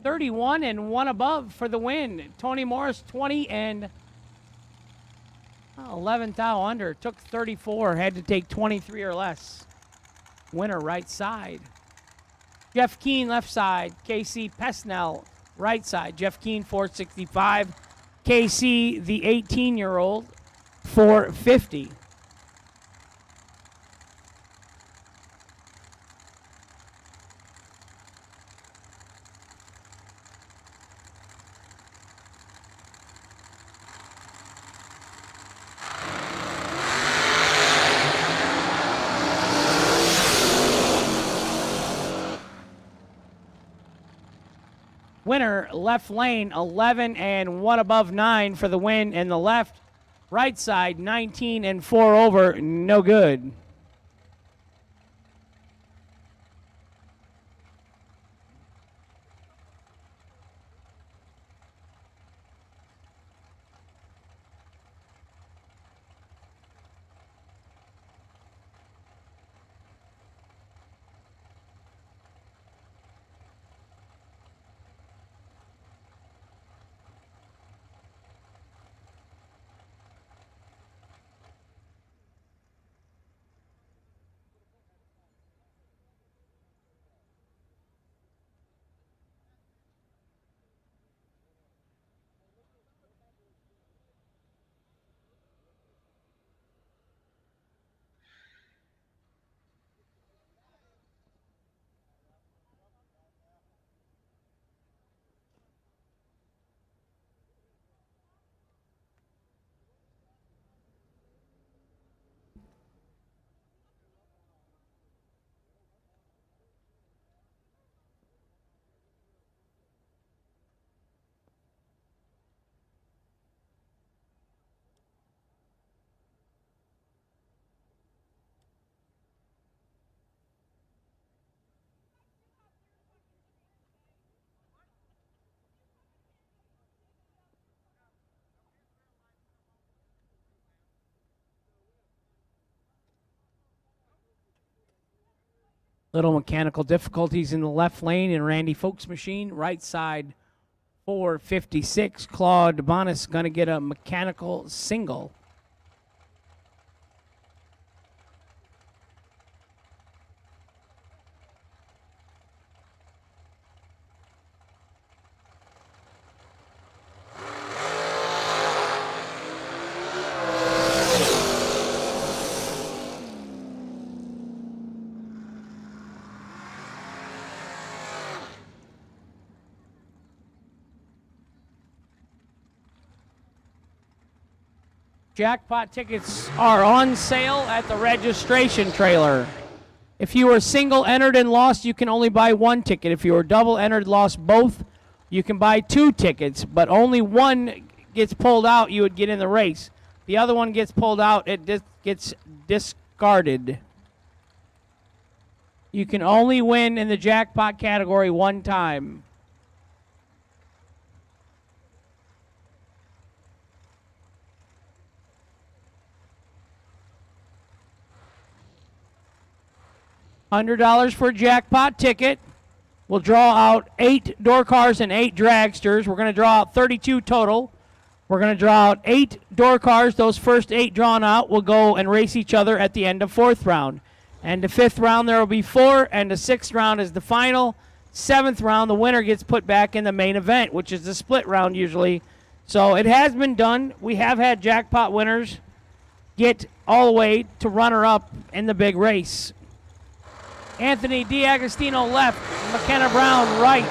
31 and 1 above for the win. Tony Morris, 20 and 11th thou under. Took 34, had to take 23 or less. Winner right side. Jeff Keane, left side. KC Pesnell, right side. Jeff Keane, 465. KC, the 18-year-old, 450. Winner, left lane, 11 and 1 above 9 for the win, and the left. Right side, 19 and 4 over, no good. Little mechanical difficulties in the left lane in Randy Folk's machine. Right side, 456. Claude Bonis going to get a mechanical single. Jackpot tickets are on sale at the registration trailer. If you were single entered and lost, you can only buy one ticket. If you were double entered, lost both, you can buy 2 tickets, but only one gets pulled out, you would get in the race. The other one gets pulled out, it gets discarded. You can only win in the jackpot category one time. $100 for a jackpot ticket. We'll draw out 8 door cars and 8 dragsters. We're going to draw out 32 total. We're going to draw out 8 door cars. Those first 8 drawn out will go and race each other at the end of 4th round. And the 5th round, there will be 4, and the 6th round is the final. 7th round, the winner gets put back in the main event, which is the split round usually. So it has been done. We have had jackpot winners get all the way to runner-up in the big race. Anthony D'Agostino left, McKenna Brown right.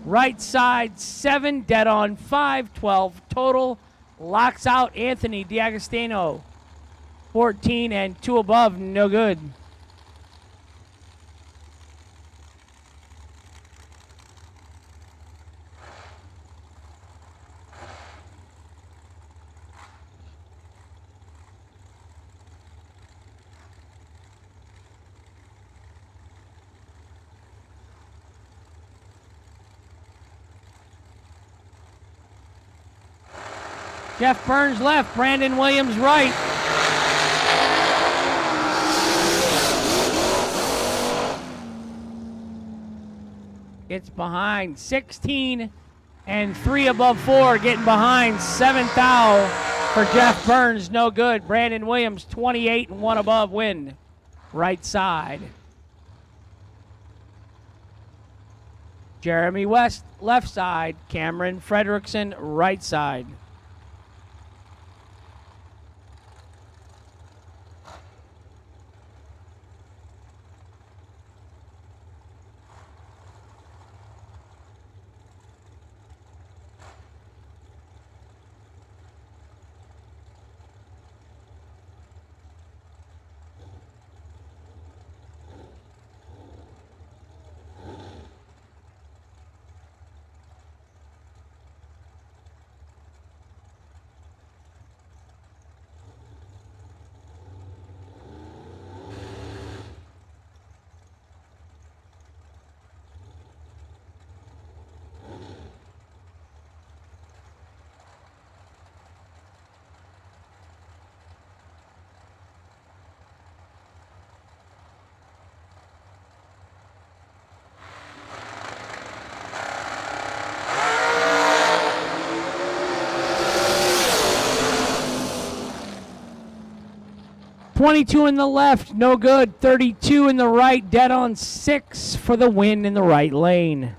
Right side 7, dead on 5, 12 total. Locks out Anthony D'Agostino. 14 and 2 above, no good. Jeff Burns left, Brandon Williams right. It's behind 16 and 3 above 4, getting behind 7th thou for Jeff Burns, no good. Brandon Williams 28 and 1 above win. Right side. Jeremy West left side, Cameron Fredrickson right side. $22 in the left, no good. $32 in the right, dead on 6 for the win in the right lane.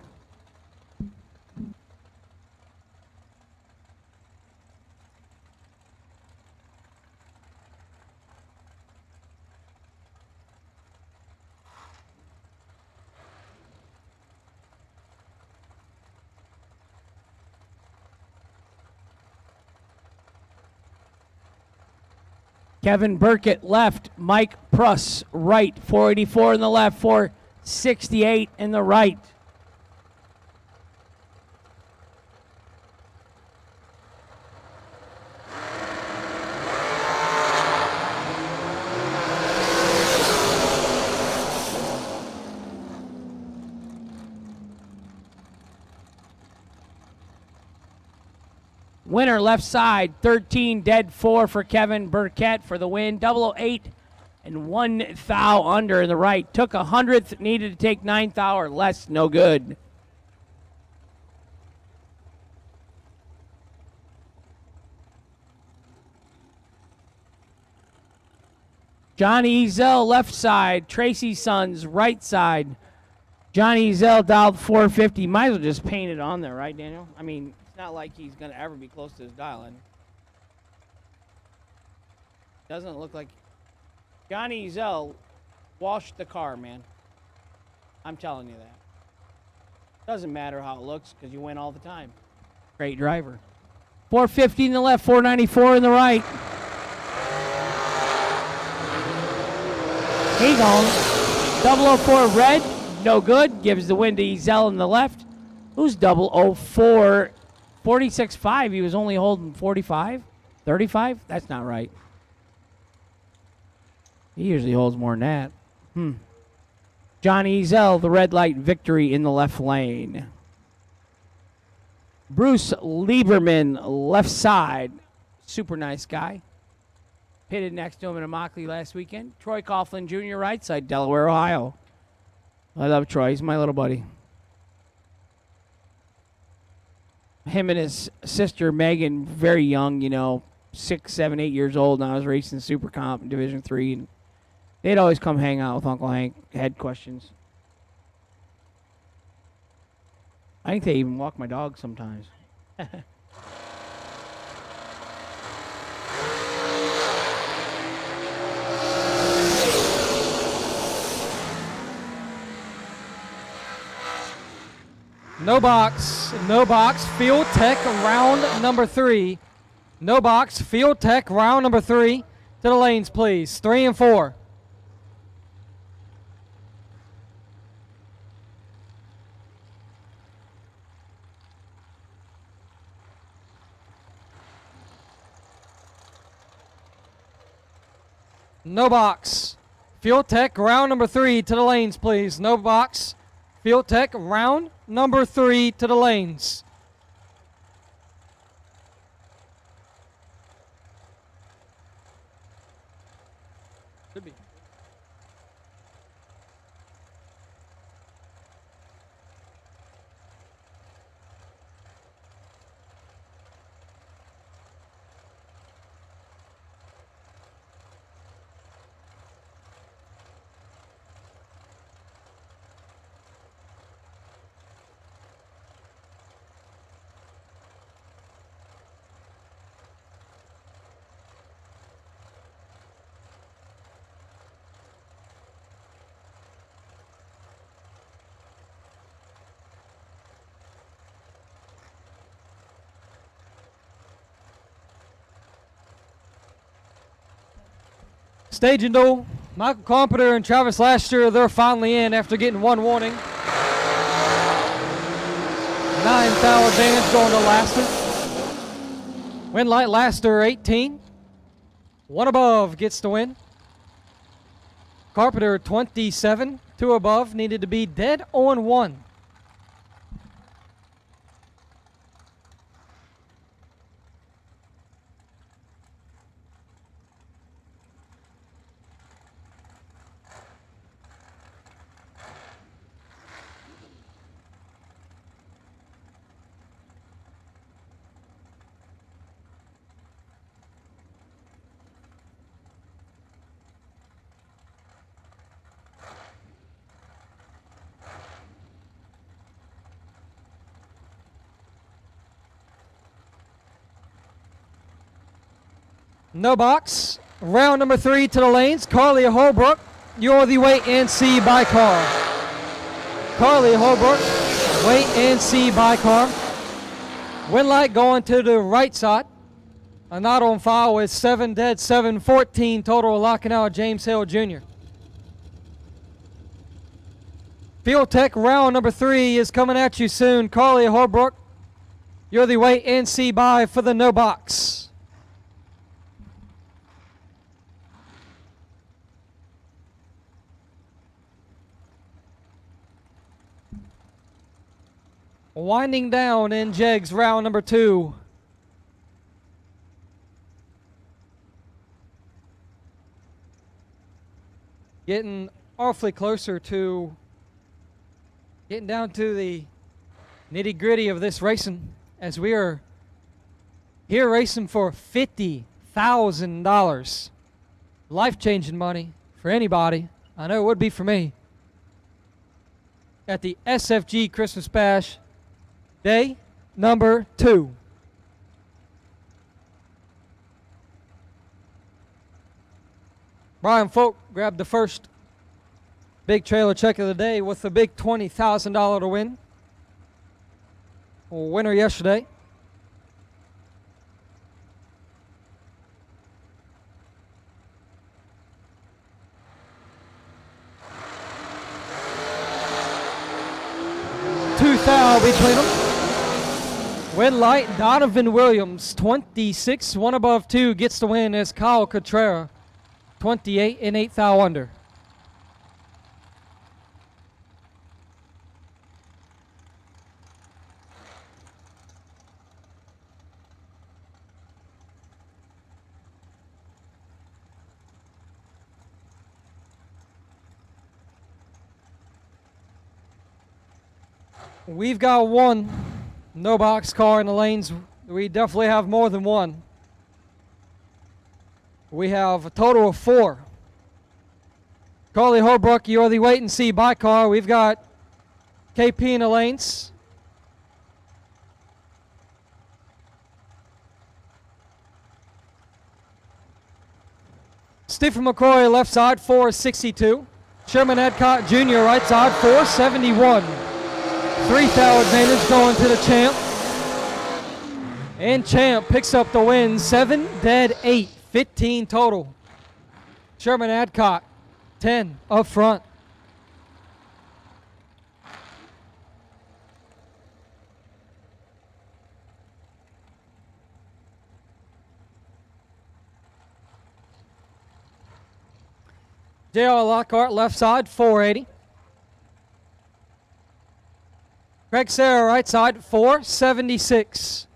Kevin Burkett left, Mike Pruss right, 484 in the left, 468 in the right. Winner left side, 13 dead 4 for Kevin Burkett for the win. 008 and 1 thou under in the right. Took 100th, needed to take 9 thou or less, no good. Johnny Ezel left side, Tracy Sons right side. Johnny Ezel dialed 450. Might as well just paint it on there, right, Daniel? I mean, not like he's going to ever be close to his dial-in. Doesn't look like... Johnny Zell washed the car, man. I'm telling you that. Doesn't matter how it looks because you win all the time. Great driver. 450 in the left, 494 in the right. He gone. 004 red, no good. Gives the win to Ezel in the left. Who's 004? 46.5, he was only holding 45? 35? That's not right. He usually holds more than that. Johnny Ezel, the red light victory in the left lane. Bruce Lieberman, left side. Super nice guy. pitted next to him in Immokalee last weekend. Troy Coughlin Jr., right side, Delaware, Ohio. I love Troy. He's my little buddy. Him and his sister, Megan, very young, 6, 7, 8 years old, and I was racing Super Comp in Division III, and they'd always come hang out with Uncle Hank, had questions. I think they even walk my dog sometimes. No box, Field Tech round number 3. No box, Field Tech round number 3. To the lanes, please. 3 and 4. No box, Field Tech round number 3. To the lanes, please. No box, Field Tech round number 3. To the lanes. Should be. Staging duel. Michael Carpenter and Travis Laster, they're finally in after getting one warning. 9 foul advantage going to Laster. Win light Laster 18. One above gets the win. Carpenter 27. 2 above needed to be dead on 1. No box. Round number 3 to the lanes. Carly Holbrook, you're the wait and see by car. Carly Holbrook, wait and see by car. Win light going to the right side. A not on file with 7 dead, 7-14 total, locking out James Hill Jr. Field Tech round number 3 is coming at you soon. Carly Holbrook, you're the wait and see by for the no box. Winding down in Jegs round number 2. Getting awfully closer to getting down to the nitty gritty of this racing as we are here racing for $50,000. Life-changing money for anybody. I know it would be for me. At the SFG Christmas Bash. Day number 2. Brian Folk grabbed the first big trailer check of the day with a big $20,000 to win. Winner yesterday. Two foul between them. Win light, Donovan Williams, 26, 1 above 2, gets the win as Kyle Cotrera, 28 and 8 thou under. We've got one no box car in the lanes. We definitely have more than one. We have a total of 4. Carly Holbrook, you're the wait and see by car. We've got KP in the lanes. Stephen McCrory, left side, 462. Sherman Edcott Jr., right side, 471. 3,000 advantage going to the Champ. And Champ picks up the win, 7 dead 8, 15 total. Sherman Adcock, 10 up front. J.R. Lockhart, left side, 480. Craig Serra, right side, 476.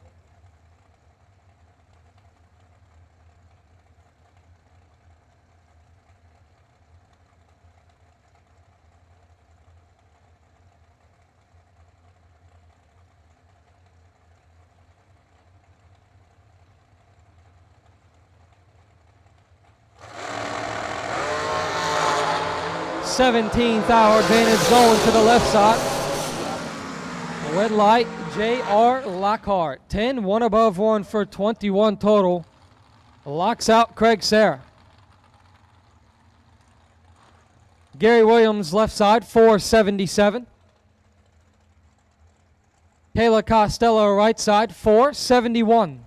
$17,000 advantage going to the left side. Red light, J.R. Lockhart. 10, 1 above 1 for 21 total. Locks out Craig Serra. Gary Williams, left side, 477. Kayla Costello, right side, 471.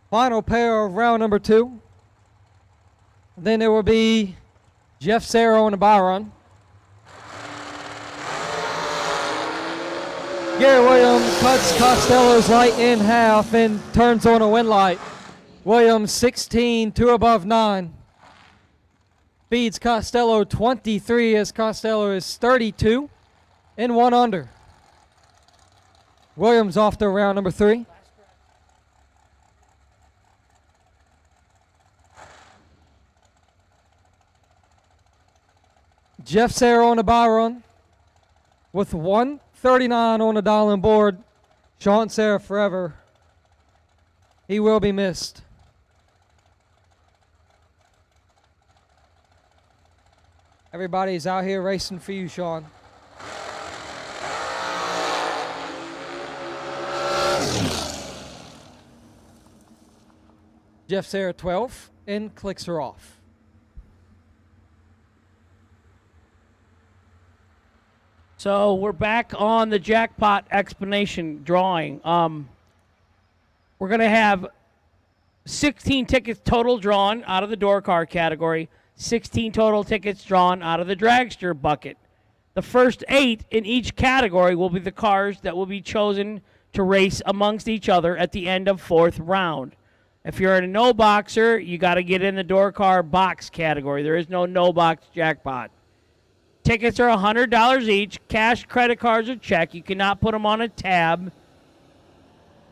Final pair of round number 2. Then there will be Jeff Serra on the bye run. Gary Williams cuts Costello's light in half and turns on a win light. Williams 16, 2 above 9. Feeds Costello 23 as Costello is 32 and 1 under. Williams off to round number 3. Jeff Serra on the bye run with 139 on the dialing board. Sean Serra forever. He will be missed. Everybody's out here racing for you, Sean. Jeff Serra 12 and clicks her off. So we're back on the jackpot explanation drawing. We're going to have 16 tickets total drawn out of the door car category, 16 total tickets drawn out of the dragster bucket. The first 8 in each category will be the cars that will be chosen to race amongst each other at the end of 4th round. If you're a no boxer, you got to get in the door car box category. There is no box jackpot. Tickets are $100 each, cash, credit cards, or check. You cannot put them on a tab.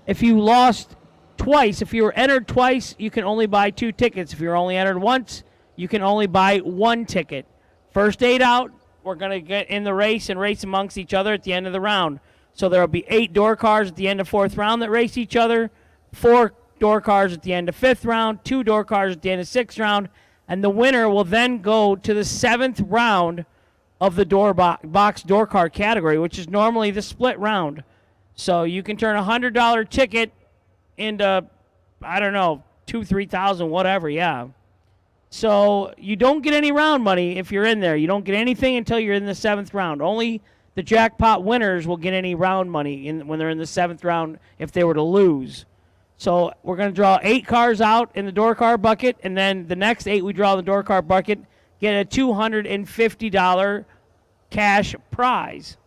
If you lost twice, if you were entered twice, you can only buy 2 tickets. If you're only entered once, you can only buy 1 ticket. First 8 out, we're going to get in the race and race amongst each other at the end of the round. So there will be 8 door cars at the end of 4th round that race each other, 4 door cars at the end of 5th round, 2 door cars at the end of 6th round, and the winner will then go to the 7th round of the box door car category, which is normally the split round. So you can turn a $100 ticket into, I don't know, $2,000-$3,000, whatever, yeah. So you don't get any round money if you're in there. You don't get anything until you're in the 7th round. Only the jackpot winners will get any round money when they're in the 7th round if they were to lose. So we're going to draw 8 cars out in the door car bucket, and then the next 8 we draw in the door car bucket get a $250 cash prize.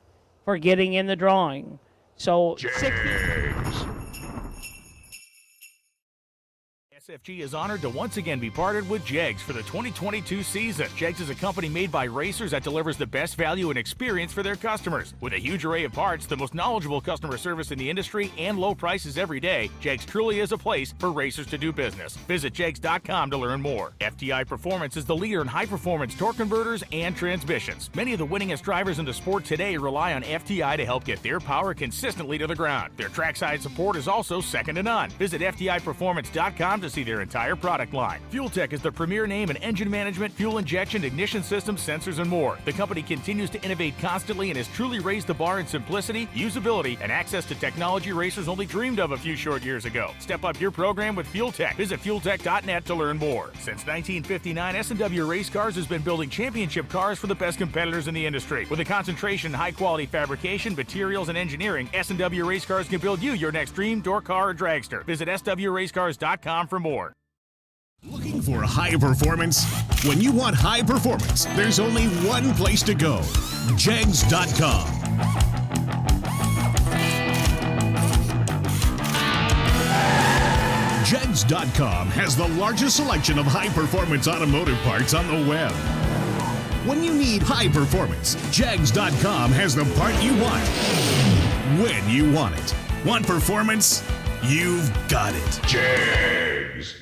for getting in the drawing. So, SFG is honored to once again be partnered with Jegs for the 2022 season. Jegs is a company made by racers that delivers the best value and experience for their customers. With a huge array of parts, the most knowledgeable customer service in the industry, and low prices every day, Jegs truly is a place for racers to do business. Visit jegs.com to learn more. FTI Performance is the leader in high-performance torque converters and transmissions. Many of the winningest drivers in the sport today rely on FTI to help get their power consistently to the ground. Their trackside support is also second to none. Visit FTIperformance.com to see their entire product line. Fuel Tech is the premier name in engine management, fuel injection, ignition systems, sensors, and more. The company continues to innovate constantly and has truly raised the bar in simplicity, usability, and access to technology racers only dreamed of a few short years ago. Step up your program with Fuel Tech. Visit fueltech.net to learn more. Since 1959, S&W Race Cars has been building championship cars for the best competitors in the industry. With a concentration in high-quality fabrication, materials, and engineering, S&W Race Cars can build you your next dream, door car, or dragster. Visit swracecars.com for more. Looking for high performance? When you want high performance, there's only one place to go. Jegs.com. Jegs.com has the largest selection of high-performance automotive parts on the web. When you need high performance, Jegs.com has the part you want, when you want it. Want performance? You've got it. Jegs.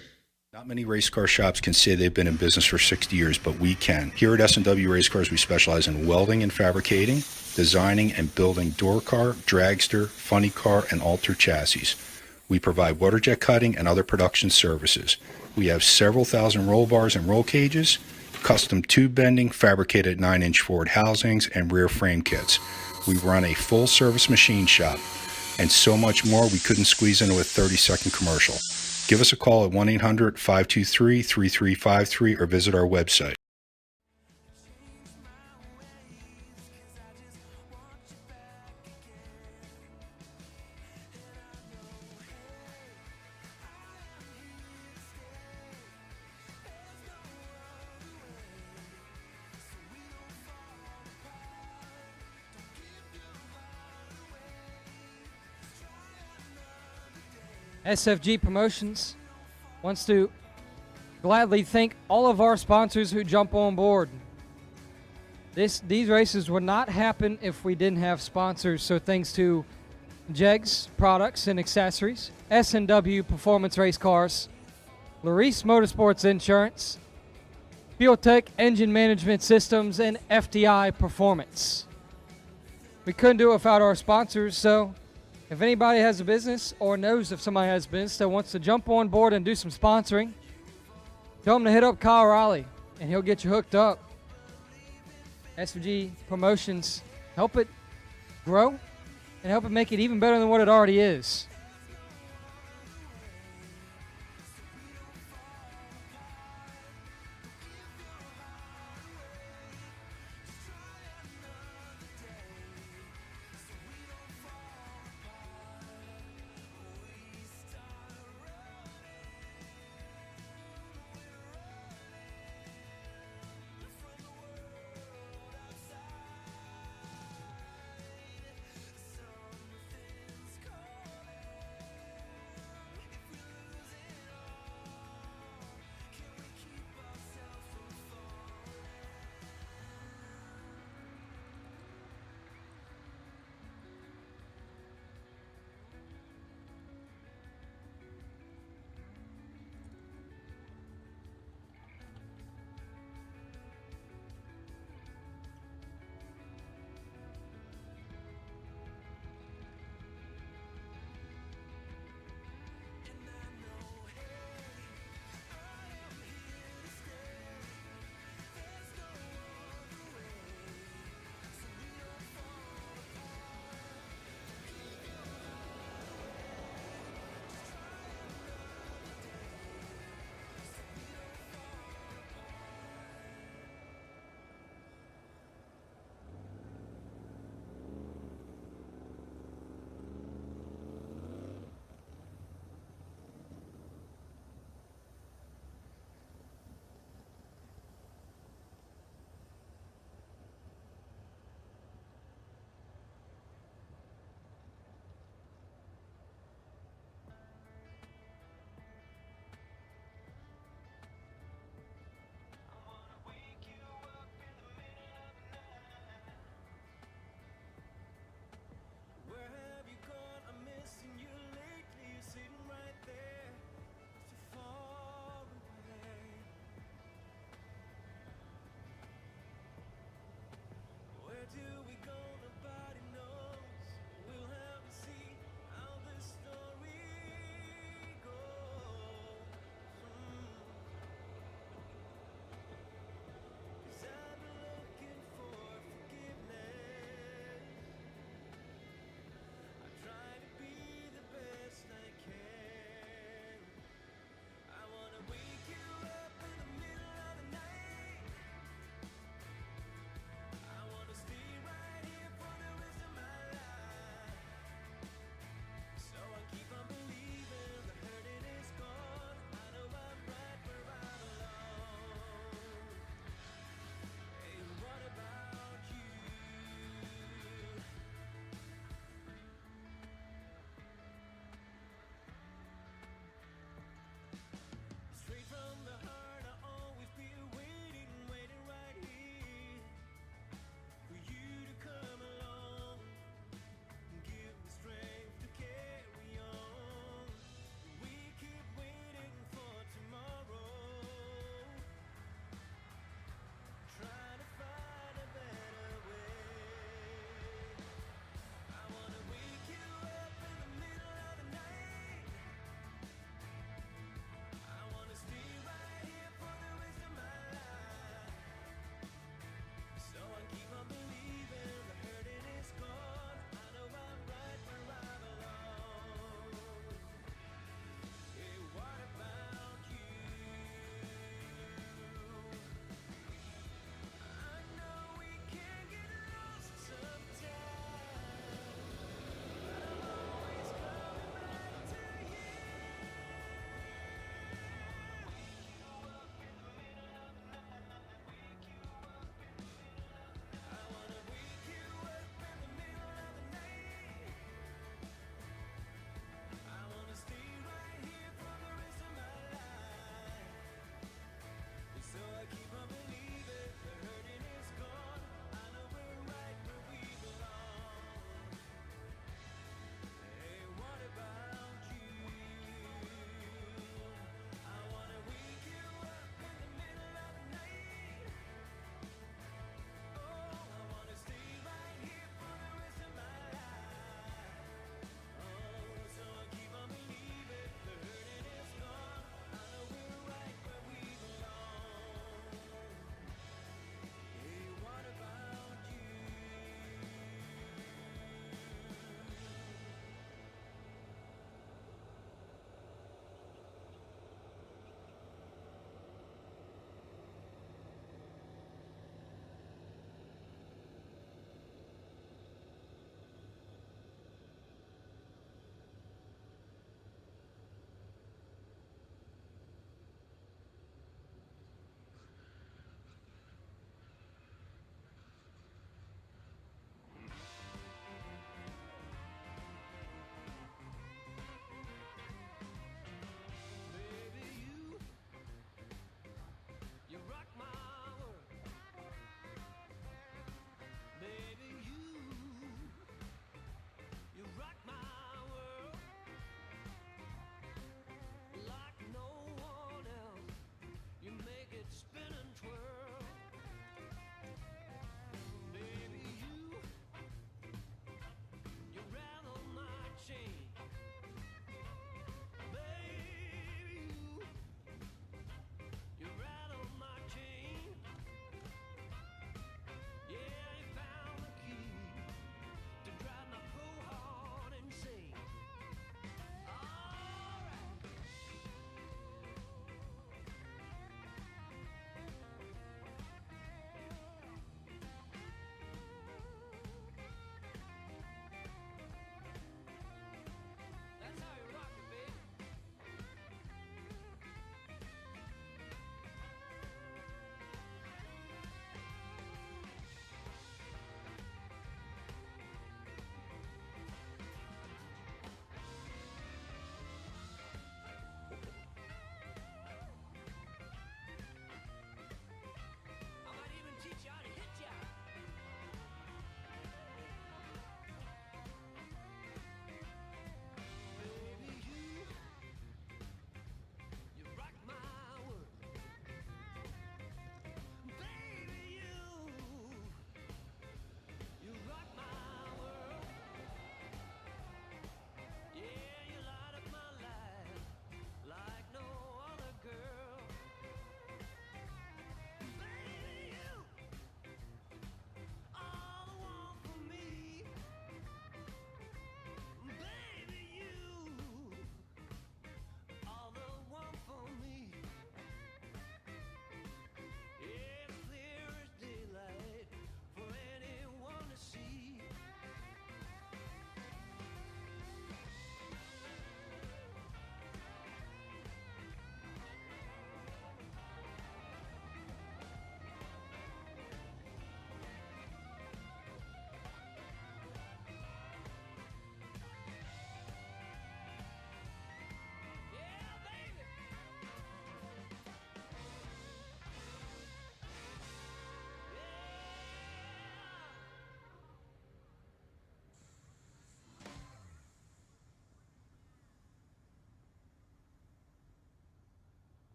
Not many race car shops can say they've been in business for 60 years, but we can. Here at S&W Race Cars, we specialize in welding and fabricating, designing and building door car, dragster, funny car, and alter chassis. We provide water jet cutting and other production services. We have several thousand roll bars and roll cages, custom tube bending, fabricated 9-inch forward housings, and rear frame kits. We run a full-service machine shop, and so much more we couldn't squeeze into a 30-second commercial. Give us a call at 1-800-523-3353 or visit our website. SFG Promotions wants to gladly thank all of our sponsors who jump on board. These races would not happen if we didn't have sponsors, so thanks to Jegs Products and Accessories, S&W Performance Race Cars, Larice Motorsports Insurance, Fuel Tech Engine Management Systems, and FTI Performance. We couldn't do it without our sponsors, so if anybody has a business or knows if somebody has a business that wants to jump on board and do some sponsoring, tell them to hit up Kyle Riley and he'll get you hooked up. SFG Promotions, help it grow and help it make it even better than what it already is.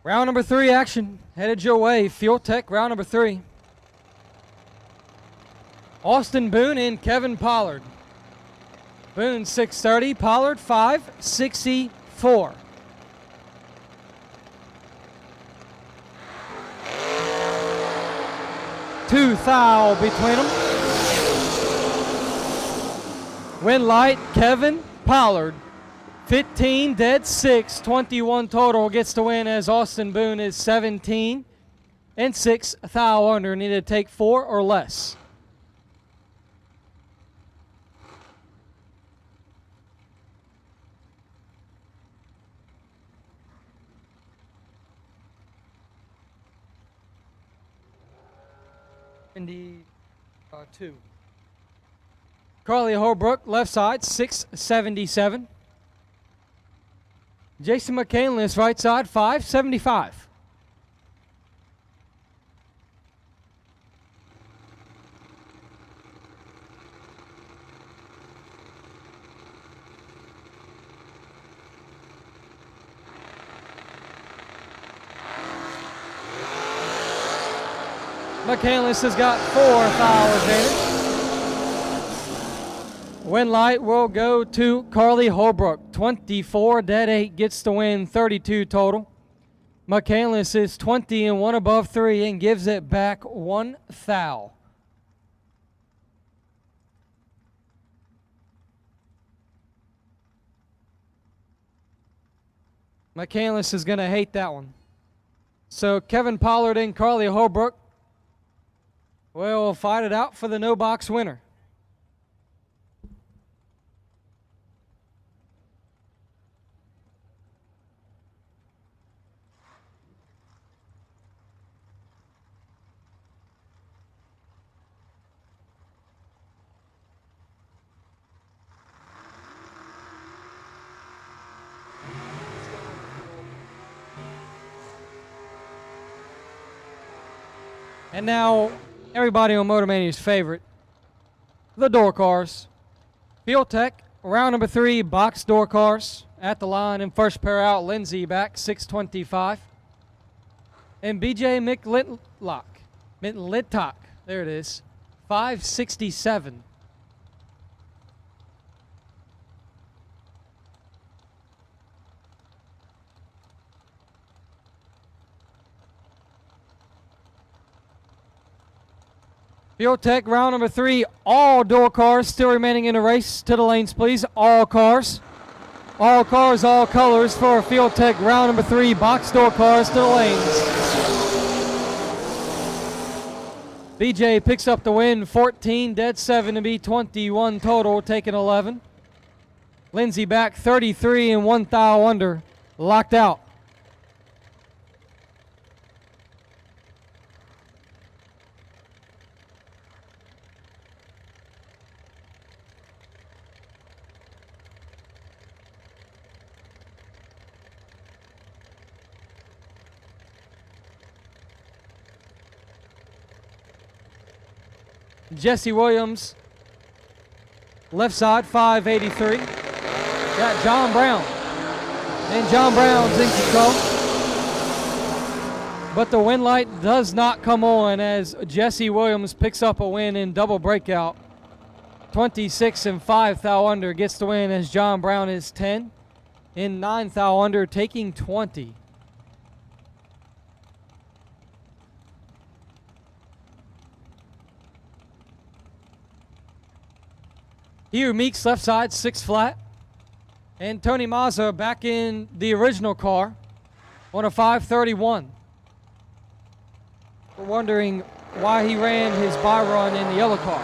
Round number 3 action. Headed your way. Field Tech, round number 3. Austin Boone and Kevin Pollard. Boone 630, Pollard 564. Two thou between them. Win light, Kevin Pollard. 15 dead 6, 21 total gets the win as Austin Boone is 17 and 6 thou under. Need to take 4 or less. Indeed, 2. Carly Holbrook, left side, 677. Jason McCandless, right side, 575. McCandless has got 4 foul advantage. Win light will go to Carly Holbrook. 24 dead 8 gets the win, 32 total. McCandless is 20 and 1 above 3 and gives it back 1 thou. McCandless is going to hate that one. So Kevin Pollard and Carly Holbrook will fight it out for the no box winner. And now, everybody on Motor Mania's favorite, the door cars. Field Tech, round number 3, box door cars. At the line and first pair out, Lindsay back, 625. And BJ McLittock, there it is, 567. Field Tech, round number 3, all door cars still remaining in the race. To the lanes, please. All cars. All cars, all colors for Field Tech, round number 3, box door cars to the lanes. BJ picks up the win, 14 dead 7 to be 21 total, taking 11. Lindsay back 33 and 1 thou under, locked out. Jesse Williams, left side, 583. Got John Brown. And John Brown's in control. But the win light does not come on as Jesse Williams picks up a win in double breakout. 26 and 5 thou under gets the win as John Brown is 10 and 9 thou under, taking 20. Hugh Meeks, left side, 6 flat. And Tony Mazza back in the original car on a 531. We're wondering why he ran his buy run in the yellow car.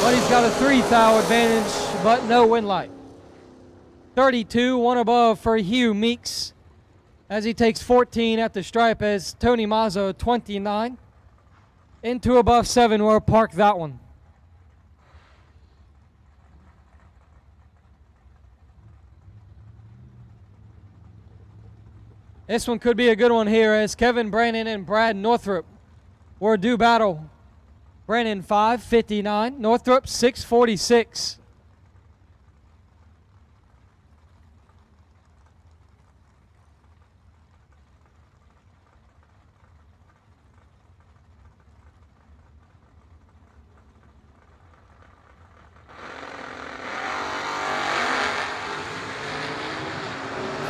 But he's got a 3 thou advantage, but no win light. 32, 1 above for Hugh Meeks as he takes 14 at the stripe as Tony Mazza 29. And 2 above 7 will park that one. This one could be a good one here as Kevin Brandon and Brad Northrup were due battle. Brandon 559, Northrup 646.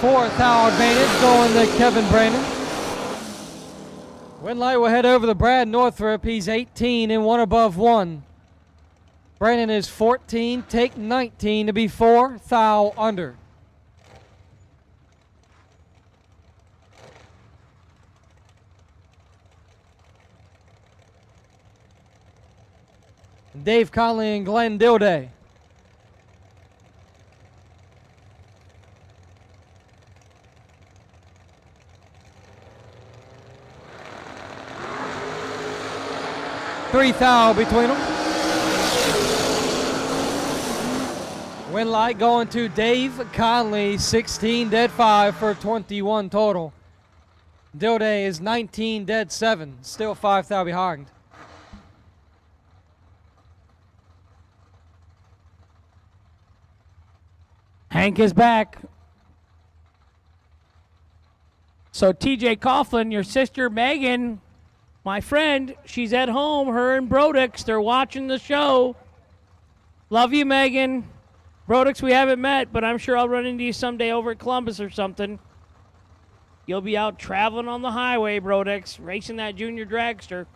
Fourth Hal advantage going to Kevin Brandon. Winlight will head over to Brad Northrup. He's 18 and 1 above 1. Brandon is 14, take 19 to be 4, Thal under. Dave Conley and Glenn Dilday. Three thou between them. Winlight going to Dave Conley, 16 dead 5 for 21 total. Dilday is 19 dead 7, still 5 thou behind. Hank is back. So TJ Coughlin, your sister Megan, my friend, she's at home. Her and Brodix, they're watching the show. Love you, Megan. Brodix, we haven't met, but I'm sure I'll run into you someday over at Columbus or something. You'll be out traveling on the highway, Brodix, racing that junior dragster.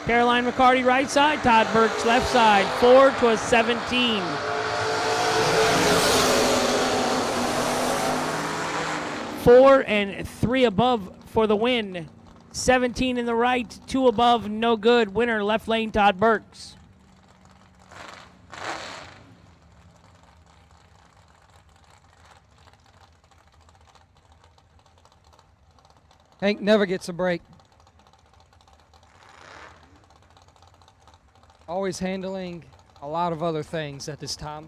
Caroline McCarty right side, Todd Burks left side, 4 to a 17. Four and 3 above for the win. 17 in the right, 2 above, no good. Winner, left lane, Todd Burks. Hank never gets a break. Always handling a lot of other things at this time.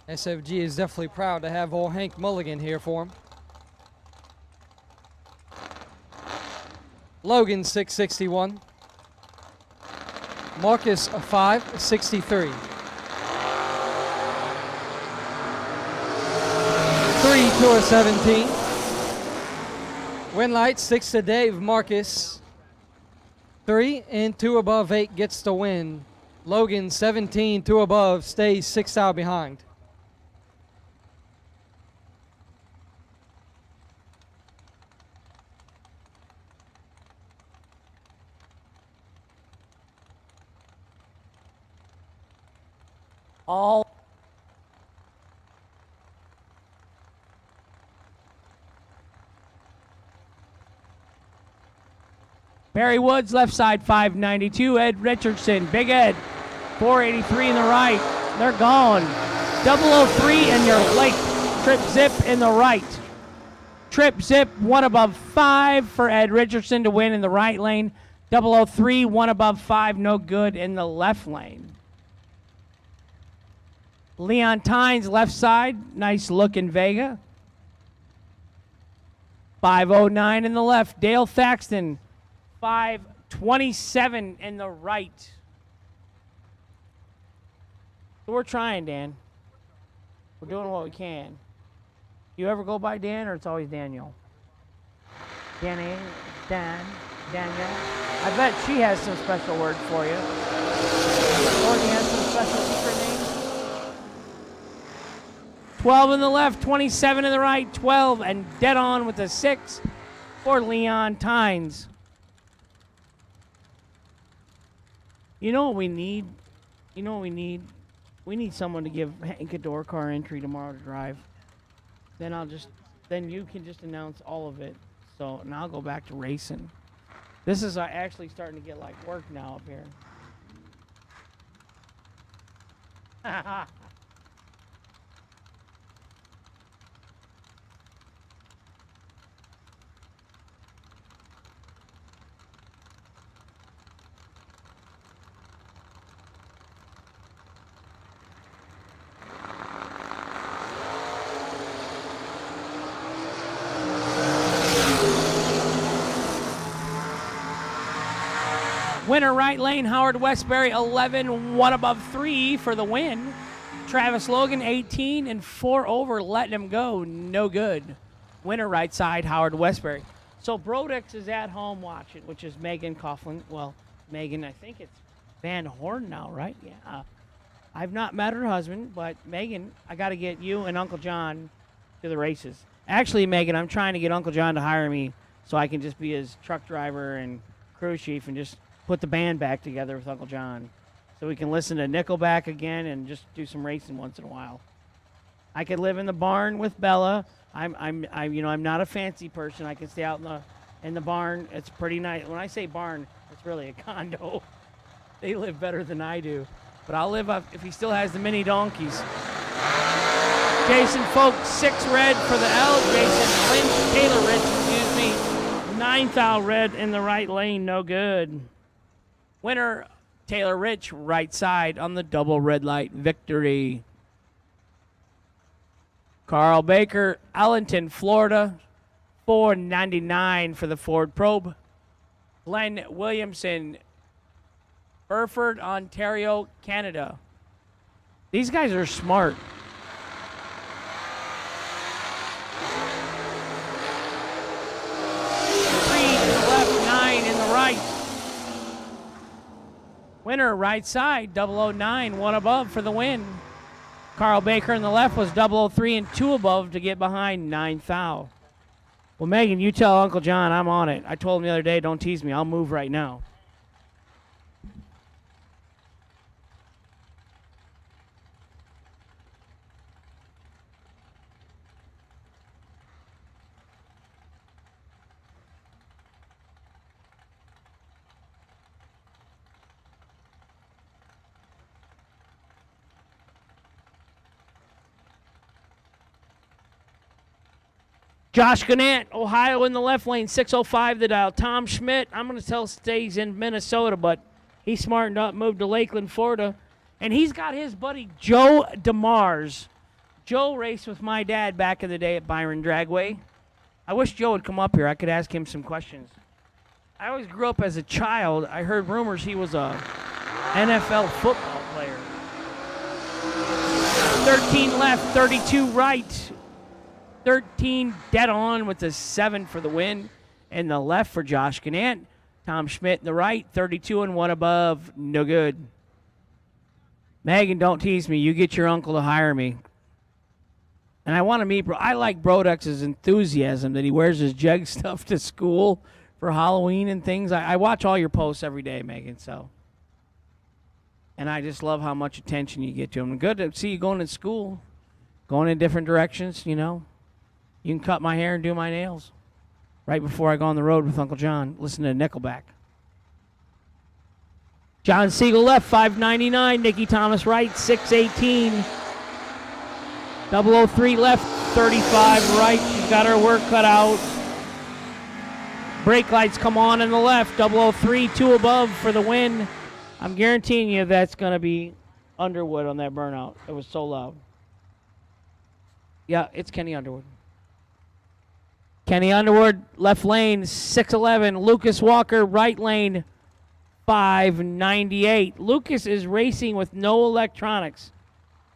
SFG is definitely proud to have old Hank Mulligan here for him. Logan 661. Marcus 563. 3 to a 17. Winlight 6 to Dave Marcus. 3 and 2 above 8 gets the win. Logan 17, 2 above, stays 6 out behind. All Barry Woods left side 592. Ed Richardson, Big Ed 483 in the right. They're gone. 003 and you're late. Trip zip in the right. Trip zip 1 above 5 for Ed Richardson to win in the right lane. 003 1 above 5, no good in the left lane. Leon Tynes left side, nice look in Vega. 509 in the left. Dale Thaxton, 527 in the right. So we're trying, Dan. We're doing what we can. You ever go by Dan, or it's always Daniel? Danny, Dan, Daniel. I bet she has some special words for you. Courtney has some special secret names. 12 in the left, 27 in the right, 12, and dead on with a 6 for Leon Tynes. You know what we need? You know what we need? We need someone to give Hank a door car entry tomorrow to drive. Then you can just announce all of it. So, and I'll go back to racing. This is actually starting to get like work now up here. Winner right lane, Howard Westbury, 11, 1 above 3 for the win. Travis Logan, 18 and 4 over, letting him go, no good. Winner right side, Howard Westbury. So Brodix is at home watching, which is Megan Coughlin. Well, Megan, I think it's Van Horn now, right? Yeah. I've not met her husband, but Megan, I got to get you and Uncle John to the races. Actually, Megan, I'm trying to get Uncle John to hire me so I can just be his truck driver and crew chief and just put the band back together with Uncle John so we can listen to Nickelback again and just do some racing once in a while. I could live in the barn with Bella. I'm not a fancy person. I can stay out in the barn. It's pretty nice. When I say barn, it's really a condo. They live better than I do. But I'll live up if he still has the mini donkeys. Jason Folk, 6 red for the L. Jason Lynch, Taylor Rich, 9th out red in the right lane, no good. Winner, Taylor Rich, right side on the double red light victory. Carl Baker, Allenton, Florida, $4.99 for the Ford Probe. Glenn Williamson, Burford, Ontario, Canada. These guys are smart. 3 in the left, 9 in the right. Winner, right side, 009, 1 above for the win. Carl Baker in the left was 003 and 2 above to get behind 9th out. Well, Megan, you tell Uncle John I'm on it. I told him the other day, don't tease me. I'll move right now. Josh Gannett, Ohio in the left lane, 6:05 the dial. Tom Schmidt, I'm going to tell stays in Minnesota, but he smartened up, moved to Lakeland, Florida. And he's got his buddy Joe DeMars. Joe raced with my dad back in the day at Byron Dragway. I wish Joe would come up here. I could ask him some questions. I always grew up as a child. I heard rumors he was a NFL football player. 13 left, 32 right. 13 dead on with the 7 for the win. And the left for Josh Gannett. Tom Schmidt in the right, 32 and 1 above. No good. Megan, don't tease me. You get your uncle to hire me. And I want to meet I like Brodex's enthusiasm that he wears his Jeg stuff to school for Halloween and things. I watch all your posts every day, Megan, so. And I just love how much attention you get to him. Good to see you going to school, going in different directions, you know. You can cut my hair and do my nails right before I go on the road with Uncle John, listen to Nickelback. John Siegel left, 599. Nikki Thomas right, 618. 003 left, 35 right. She's got her work cut out. Brake lights come on in the left. 003, 2 above for the win. I'm guaranteeing you that's going to be Underwood on that burnout. It was so loud. Yeah, it's Kenny Underwood. Kenny Underwood, left lane, 611. Lucas Walker, right lane, 598. Lucas is racing with no electronics.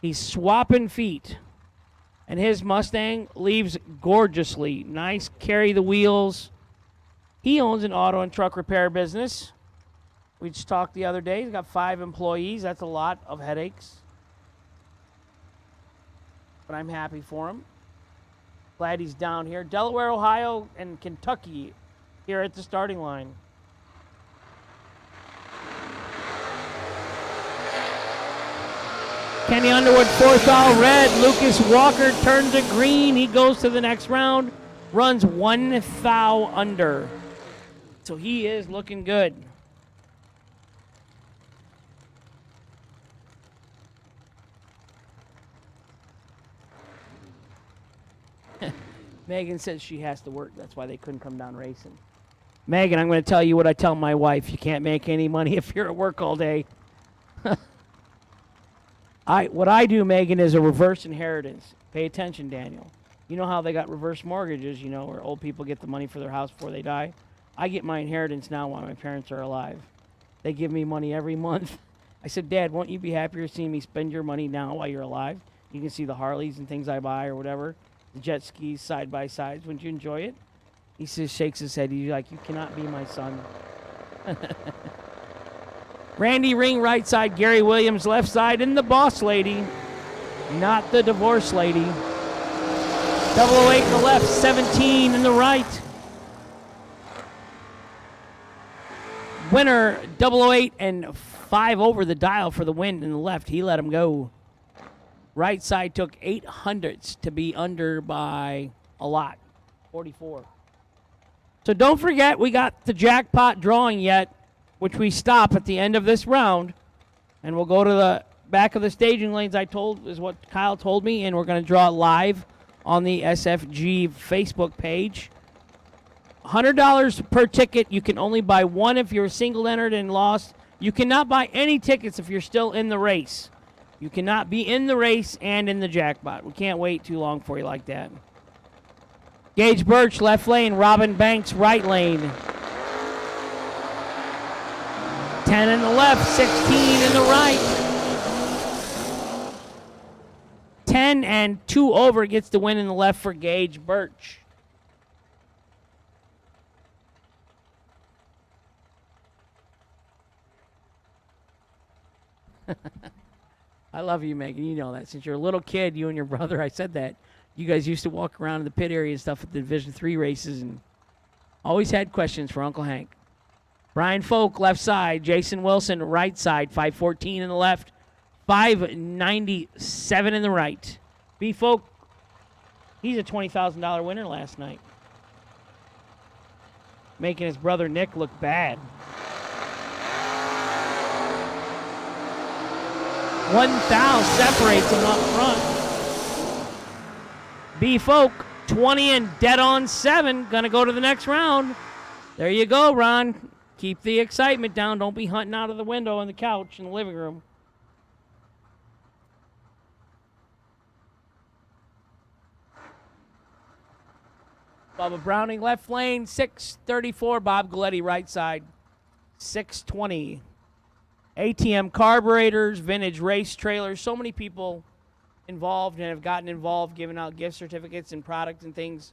He's swapping feet. And his Mustang leaves gorgeously. Nice, carry the wheels. He owns an auto and truck repair business. We just talked the other day. He's got 5 employees. That's a lot of headaches. But I'm happy for him. Glad he's down here. Delaware, Ohio, and Kentucky here at the starting line. Kenny Underwood, 4th all red. Lucas Walker turns to green. He goes to the next round. Runs 1 thou under. So he is looking good. Megan says she has to work. That's why they couldn't come down racing. Megan, I'm going to tell you what I tell my wife. You can't make any money if you're at work all day. What I do, Megan, is a reverse inheritance. Pay attention, Daniel. You know how they got reverse mortgages, you know, where old people get the money for their house before they die? I get my inheritance now while my parents are alive. They give me money every month. I said, Dad, won't you be happier seeing me spend your money now while you're alive? You can see the Harleys and things I buy or whatever. The jet skis, side-by-sides. Wouldn't you enjoy it? He says, shakes his head. He's like, you cannot be my son. Randy Ring, right side. Gary Williams, left side. And the boss lady, not the divorce lady. 008 in the left, 17 in the right. Winner, 008 and 5 over the dial for the win in the left. He let him go. Right side took 800ths to be under by a lot, 44. So don't forget, we got the jackpot drawing yet, which we stop at the end of this round. And we'll go to the back of the staging lanes, is what Kyle told me, and we're going to draw it live on the SFG Facebook page. $100 per ticket. You can only buy one if you're single entered and lost. You cannot buy any tickets if you're still in the race. You cannot be in the race and in the jackpot. We can't wait too long for you like that. Gage Birch, left lane. Robin Banks, right lane. 10 in the left, 16 in the right. 10 and 2 over gets the win in the left for Gage Birch. I love you, Megan. You know that. Since you're a little kid, you and your brother, I said that. You guys used to walk around in the pit area and stuff at the Division III races and always had questions for Uncle Hank. Brian Folk, left side. Jason Wilson, right side. 514 in the left. 597 in the right. B. Folk, he's a $20,000 winner last night. Making his brother Nick look bad. 1,000 separates him up front. B. Folk, 20 and dead on 7. Gonna go to the next round. There you go, Ron. Keep the excitement down. Don't be hunting out of the window on the couch in the living room. Bubba Browning, left lane, 634. Bob Galletti, right side, 620. ATM carburetors, vintage race trailers. So many people involved and have gotten involved giving out gift certificates and products and things.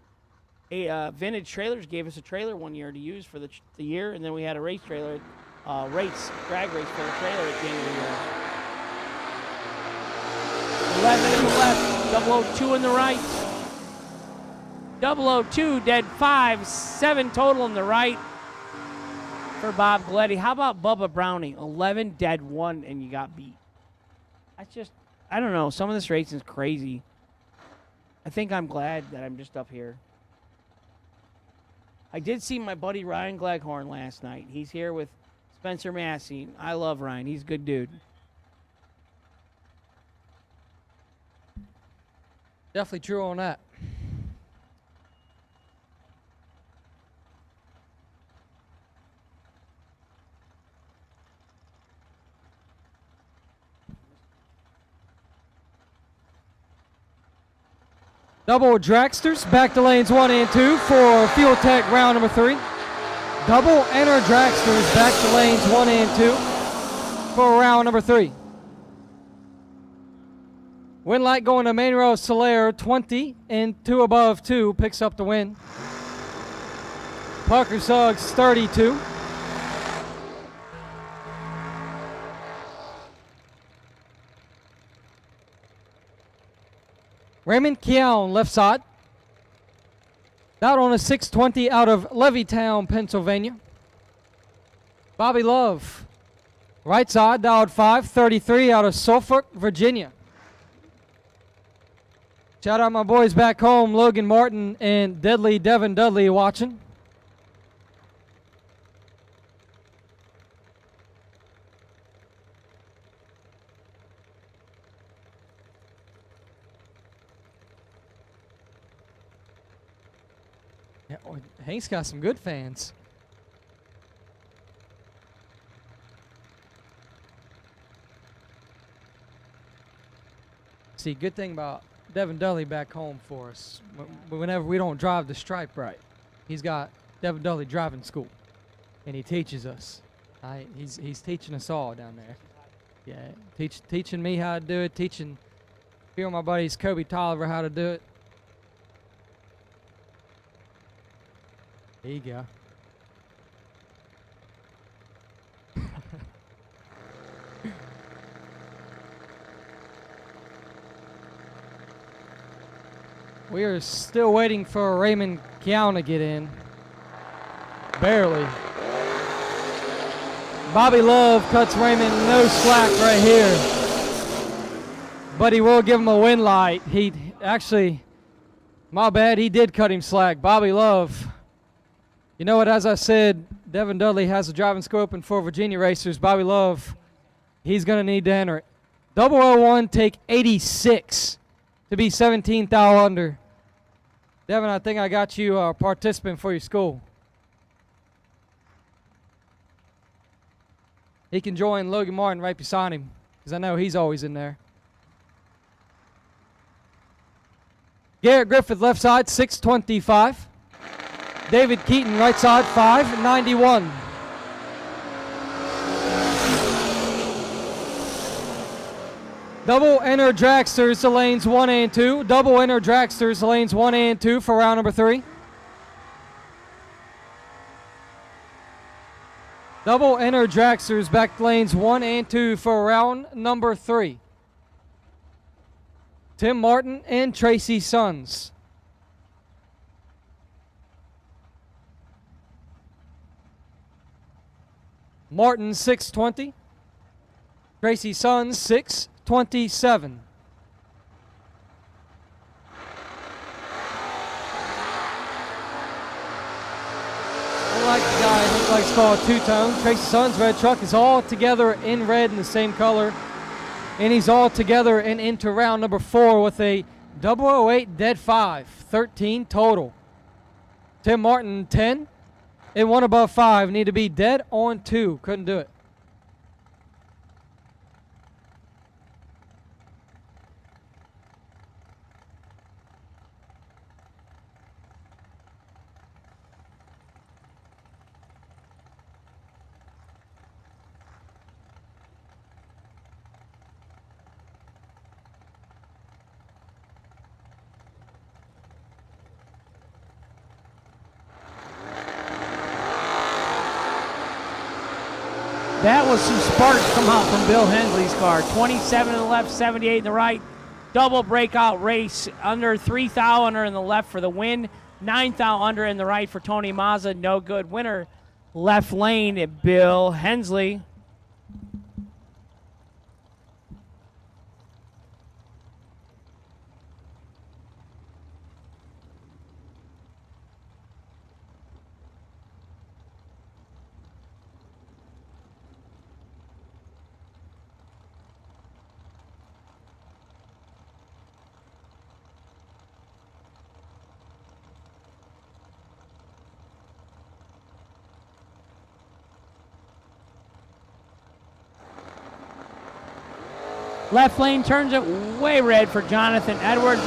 Vintage Trailers gave us a trailer one year to use for the year, and then we had a race trailer, drag race for the trailer at the end of the year. 11 in the left, 002 in the right. 002, dead 5, 7 total in the right for Bob Galletti. How about Bubba Browning? 11, dead 1, and you got beat. I don't know. Some of this racing is crazy. I think I'm glad that I'm just up here. I did see my buddy Ryan Gleghorn last night. He's here with Spencer Massey. I love Ryan. He's a good dude. Definitely true on that. Double dragsters, back to lanes 1 and 2 for Fuel Tech round number 3. Double enter dragsters, back to lanes 1 and 2 for round number 3. Win light going to Manuel Soler, 20 and 2 above 2, picks up the win. Parker Suggs, 32. Raymond Keown, left side. Out on a 620 out of Levittown, Pennsylvania. Bobby Love, right side, dialed 533 out of Suffolk, Virginia. Shout out my boys back home, Logan Martin and Deadly Devin Dudley watching. Yeah, Hank's got some good fans. See, good thing about Devin Dudley back home for us. Whenever we don't drive the stripe right, he's got Devin Dudley driving school, and he teaches us. He's teaching us all down there. Yeah, teaching me how to do it, teaching a few of my buddies, Kobe Tolliver, how to do it. There you go. We are still waiting for Raymond Keown to get in. Barely. Bobby Love cuts Raymond no slack right here. But he will give him a win light. He actually, my bad, he did cut him slack. Bobby Love. You know what, as I said, Devin Dudley has a driving school open for Virginia racers. Bobby Love, he's going to need to enter it. 001 take 86 to be 17 thou under. Devin, I think I got you a participant for your school. He can join Logan Martin right beside him, because I know he's always in there. Garrett Griffith, left side, 625. David Keaton, right side, 591. Double enter dragsters to lanes 1 and 2. Double enter dragsters to lanes 1 and 2 for round number 3. Double enter dragsters back to lanes 1 and 2 for round number 3. Tim Martin and Tracy Sons. Martin 620. Tracy Sons 627. Like the guy who likes to call it two-tone. Tracy Sons' red truck is all together in red in the same color. And he's all together and into round number 4 with a 008 dead 5. 13 total. Tim Martin 10. And 1 above 5. Need to be dead on 2. Couldn't do it. That was some sparks come out from Bill Hensley's car. 27 in the left, 78 in the right. Double breakout race under 3 thou under in the left for the win. 9 thou under in the right for Tony Mazza. No good. Winner left lane, Bill Hensley. Left lane turns it way red for Jonathan Edwards.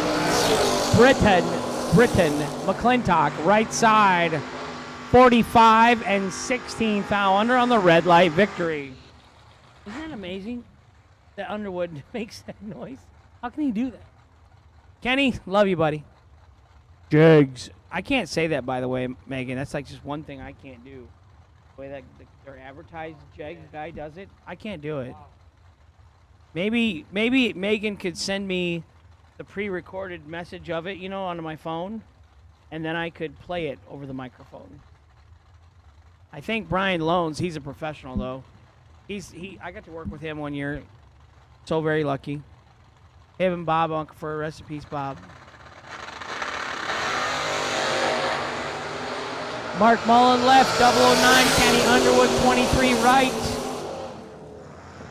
Britton McClintock, right side, 45 and 16 thou under on the red light victory. Isn't that amazing that Underwood makes that noise? How can he do that? Kenny, love you, buddy. Jigs. I can't say that, by the way, Megan. That's like just one thing I can't do. The way that their advertised Jigs guy does it, I can't do it. Maybe Megan could send me the pre-recorded message of it, onto my phone, and then I could play it over the microphone. I think Brian Loans, he's a professional though. I got to work with him one year. So very lucky. Him and Bob Uncle for rest in peace, Bob. Mark Mullen left, 009. Kenny Underwood, 23 right.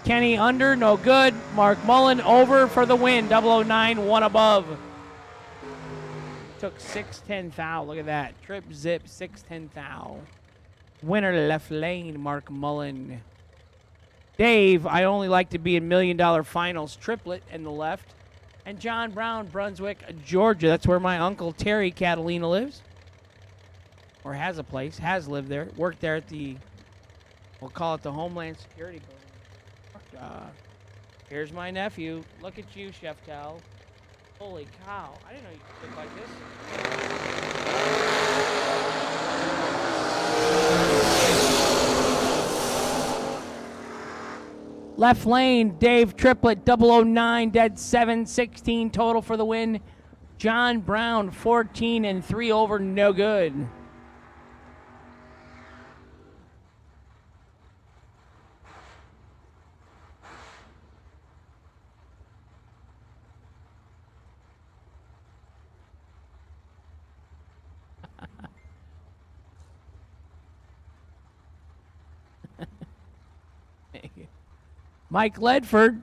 Kenny under, no good. Mark Mullen over for the win. 009, 1 above. Took 610 thou. Look at that. Trip zip, 610 thou. Winner left lane, Mark Mullen. Dave, I only like to be in $1 Million Finals triplet in the left. And John Brown, Brunswick, Georgia. That's where my uncle Terry Catalina lives. Or has a place. Has lived there. Worked there at we'll call it the Homeland Security Building. Here's my nephew. Look at you, Chef Tal. Holy cow. I didn't know you could cook like this. Left lane, Dave Triplett, 009, dead 7, 16 total for the win. John Brown, 14 and 3 over, no good. Mike Ledford,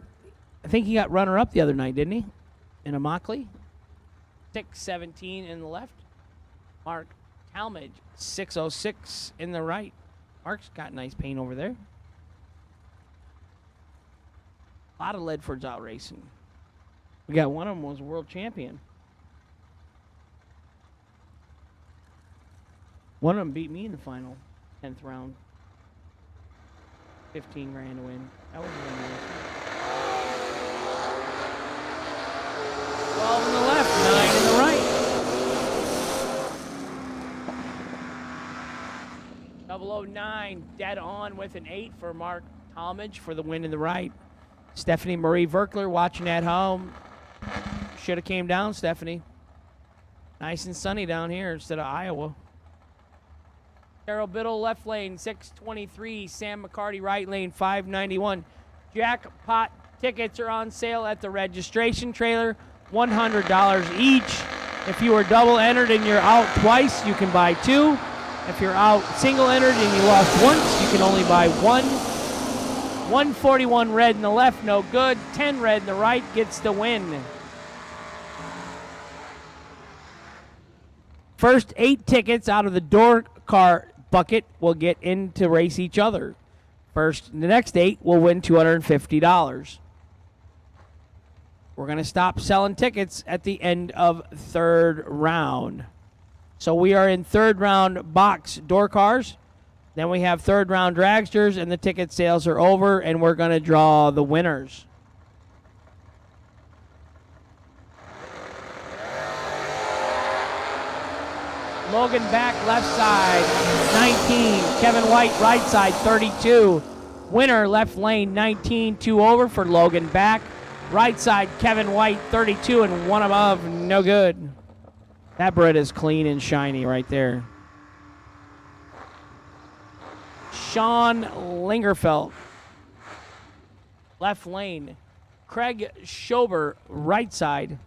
I think he got runner-up the other night, didn't he? In a Mockley. 6:17 in the left. Mark Talmadge, 6:06 in the right. Mark's got nice paint over there. A lot of Ledfords out racing. We got one of them was a world champion. One of them beat me in the final, 10th round. 15 grand to win. That was really nice. 12 in the left, 9 in the right. 009 dead on with an 8 for Mark Talmadge for the win in the right. Stephanie Marie Verkler watching at home. Should have came down, Stephanie. Nice and sunny down here instead of Iowa. Carol Biddle, left lane, 623. Sam McCarty, right lane, 591. Jackpot tickets are on sale at the registration trailer, $100 each. If you were double entered and you're out twice, you can buy 2. If you're out single entered and you lost once, you can only buy 1. 141 red in the left, no good. 10 red in the right gets the win. First 8 tickets out of the door car bucket will get in to race each other. The next 8 will win $250. We're going to stop selling tickets at the end of 3rd round. So we are in 3rd round box door cars. Then we have 3rd round dragsters, and the ticket sales are over, and we're going to draw the winners. Logan back, left side, 19. Kevin White, right side, 32. Winner, left lane, 19. 2 over for Logan back. Right side, Kevin White, 32, and 1 above, no good. That bread is clean and shiny right there. Sean Lingerfeld, left lane. Craig Schober, right side.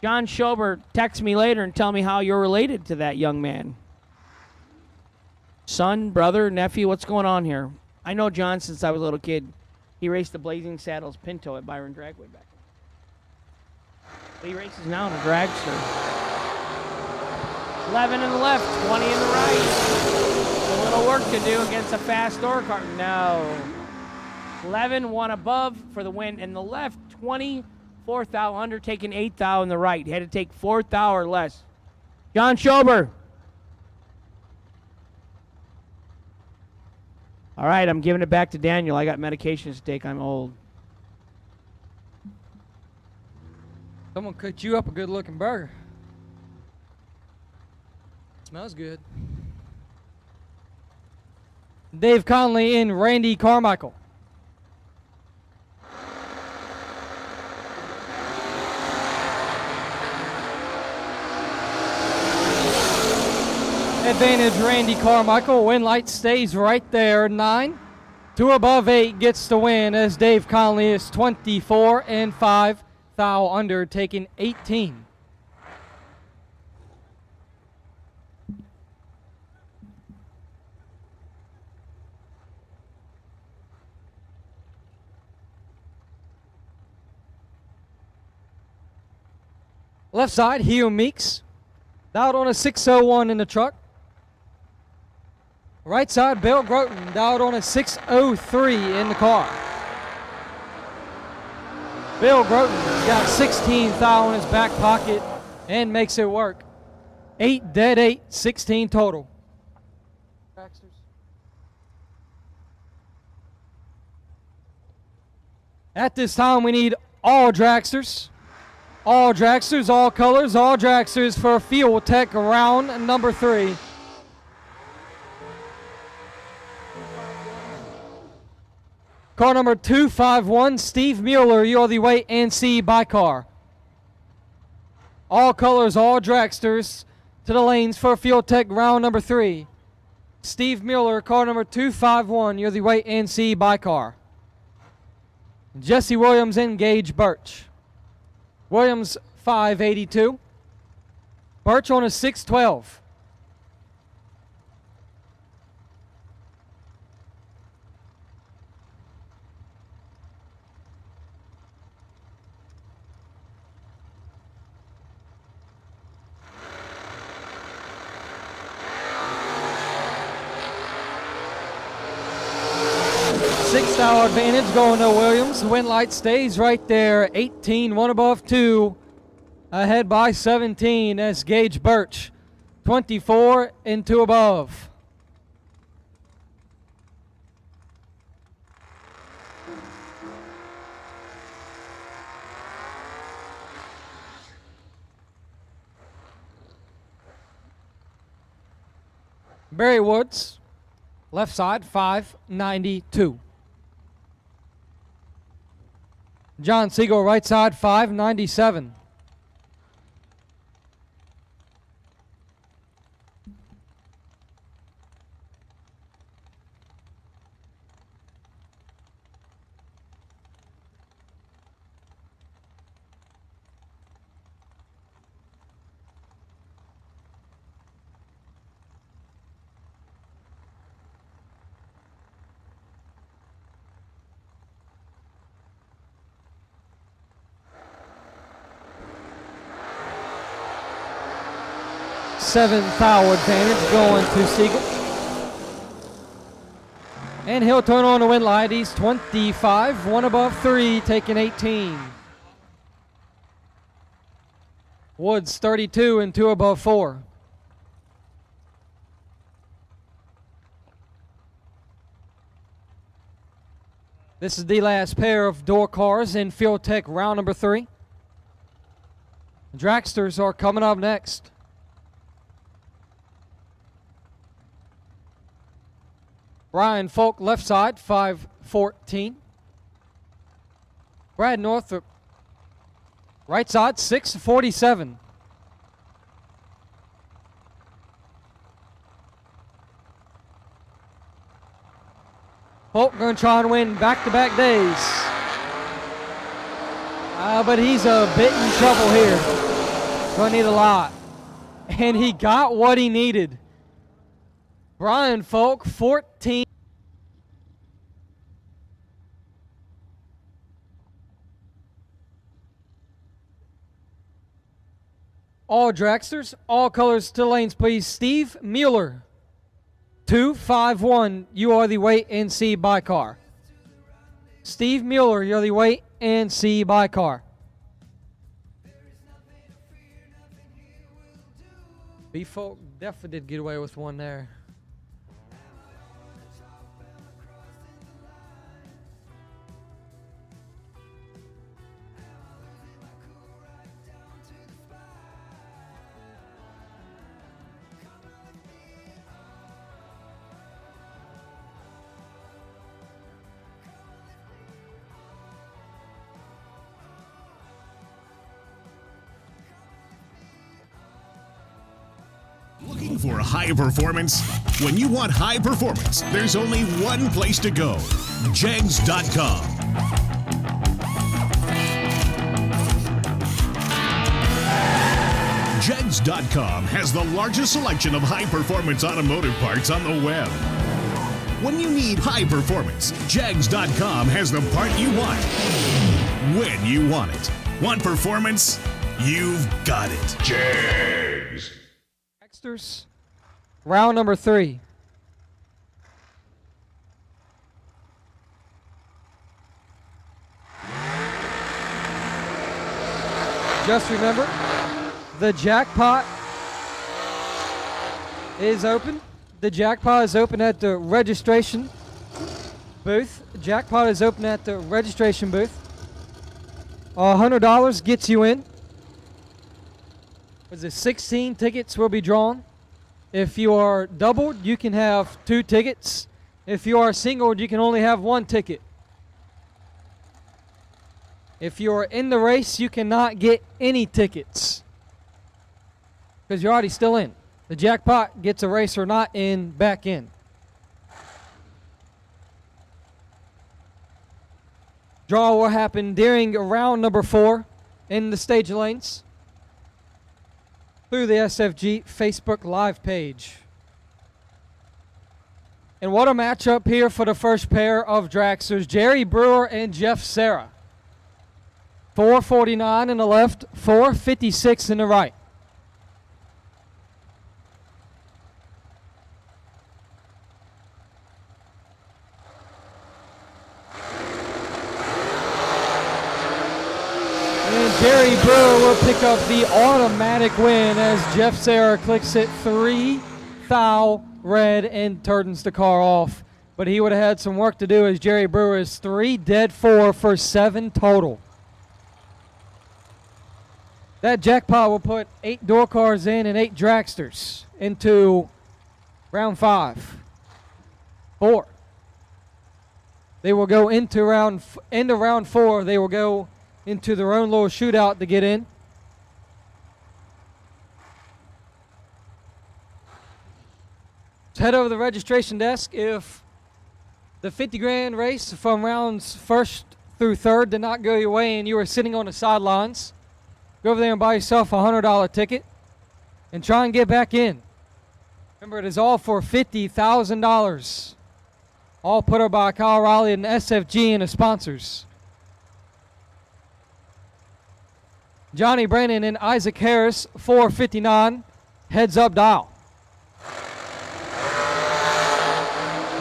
John Schober, text me later and tell me how you're related to that young man. Son, brother, nephew, what's going on here? I know John since I was a little kid. He raced the Blazing Saddles Pinto at Byron Dragway back then. He races now in a dragster. 11 in the left, 20 in the right. A little work to do against a fast door car. No. 11, 1 above for the win in the left, 20. 4th thou under, taking 8th thou in the right. He had to take 4th thou or less. John Schober. All right, I'm giving it back to Daniel. I got medications to take. I'm old. Someone cooked you up a good-looking burger. Smells good. Dave Conley and Randy Carmichael. Advantage Randy Carmichael. Win light stays right there. 9. 2 above 8 gets the win as Dave Conley is 24 and 5. Thou under taking 18. Left side, Hugh Meeks. Out on a 601 in the truck. Right side, Bill Groton, dialed on a 603 in the car. Bill Groton got 16 thou in his back pocket and makes it work. 8 dead 8, 16 total. At this time, we need all dragsters. All dragsters, all colors, all dragsters for Fuel Tech round number 3. Car number 251, Steve Mueller, you're the wait and see by car. All colors, all dragsters to the lanes for Field Tech round number 3. Steve Mueller, car number 251. You're the weight and see by car. Jesse Williams and Gage Birch. Williams 582. Birch on a 612. Six-hour advantage going to Williams. Wind light stays right there. 18, one above 2. Ahead by 17 as Gage Birch. 24 and 2 above. Barry Woods, left side, 592. John Siegel, right side, 597. Seventh hour advantage going to Siegel. And he'll turn on the wind light. He's 25, one above 3, taking 18. Woods 32 and 2 above 4. This is the last pair of door cars in Field Tech round number 3. The dragsters are coming up next. Ryan Folk, left side, 514. Brad Northrop, right side, 647. Folk going to try and win back-to-back days. But he's a bit in trouble here. Going to need a lot. And he got what he needed. Brian Folk, 14. All dragsters, all colors to lanes, please. Steve Mueller, 251. You are the wait and see by car. Steve Mueller, you're the wait and see by car. B-Folk definitely did get away with one there. Looking for high performance? When you want high performance, there's only one place to go. Jegs.com. Jegs.com has the largest selection of high-performance automotive parts on the web. When you need high performance, Jegs.com has the part you want, when you want it. Want performance? You've got it. Jegs. Round number 3. Just remember, the jackpot is open. The jackpot is open at the registration booth. Jackpot is open at the registration booth. $100 gets you in. Was it 16 tickets will be drawn? If you are doubled, you can have 2 tickets. If you are singled, you can only have 1 ticket. If you are in the race, you cannot get any tickets. because you're already still in. The jackpot gets a racer not in back in. Draw will happen during round number 4 in the stage lanes through the SFG Facebook Live page. And what a matchup here for the first pair of dragsters, Jerry Brewer and Jeff Serra. 449 in the left, 456 in the right. And Jerry Brewer will pick up the automatic win as Jeff Serra clicks it 3 thou red and turns the car off. But he would have had some work to do as Jerry Brewer is 3 dead 4 for 7 total. That jackpot will put 8 door cars in and 8 dragsters into round 5. 4. They will go into round 4. They will go into their own little shootout to get in. Let's head over to the registration desk. If the 50 grand race from rounds 1st through 3rd did not go your way and you were sitting on the sidelines, go over there and buy yourself a $100 ticket and try and get back in. Remember, it is all for $50,000. All put up by Kyle Riley and SFG and the sponsors. Johnny Brandon and Isaac Harris, 459, heads up dial.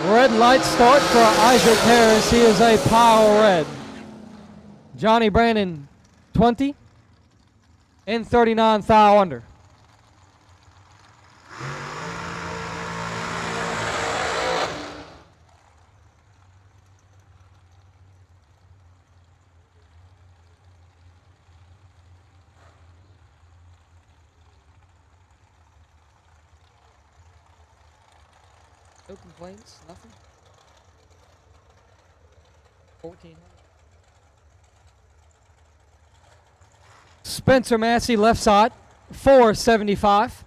Red light start for Isaac Harris. He is a pile red. Johnny Brandon, 20 and 39 thou under. No complaints, nothing. 14. Spencer Massey, left side, 475.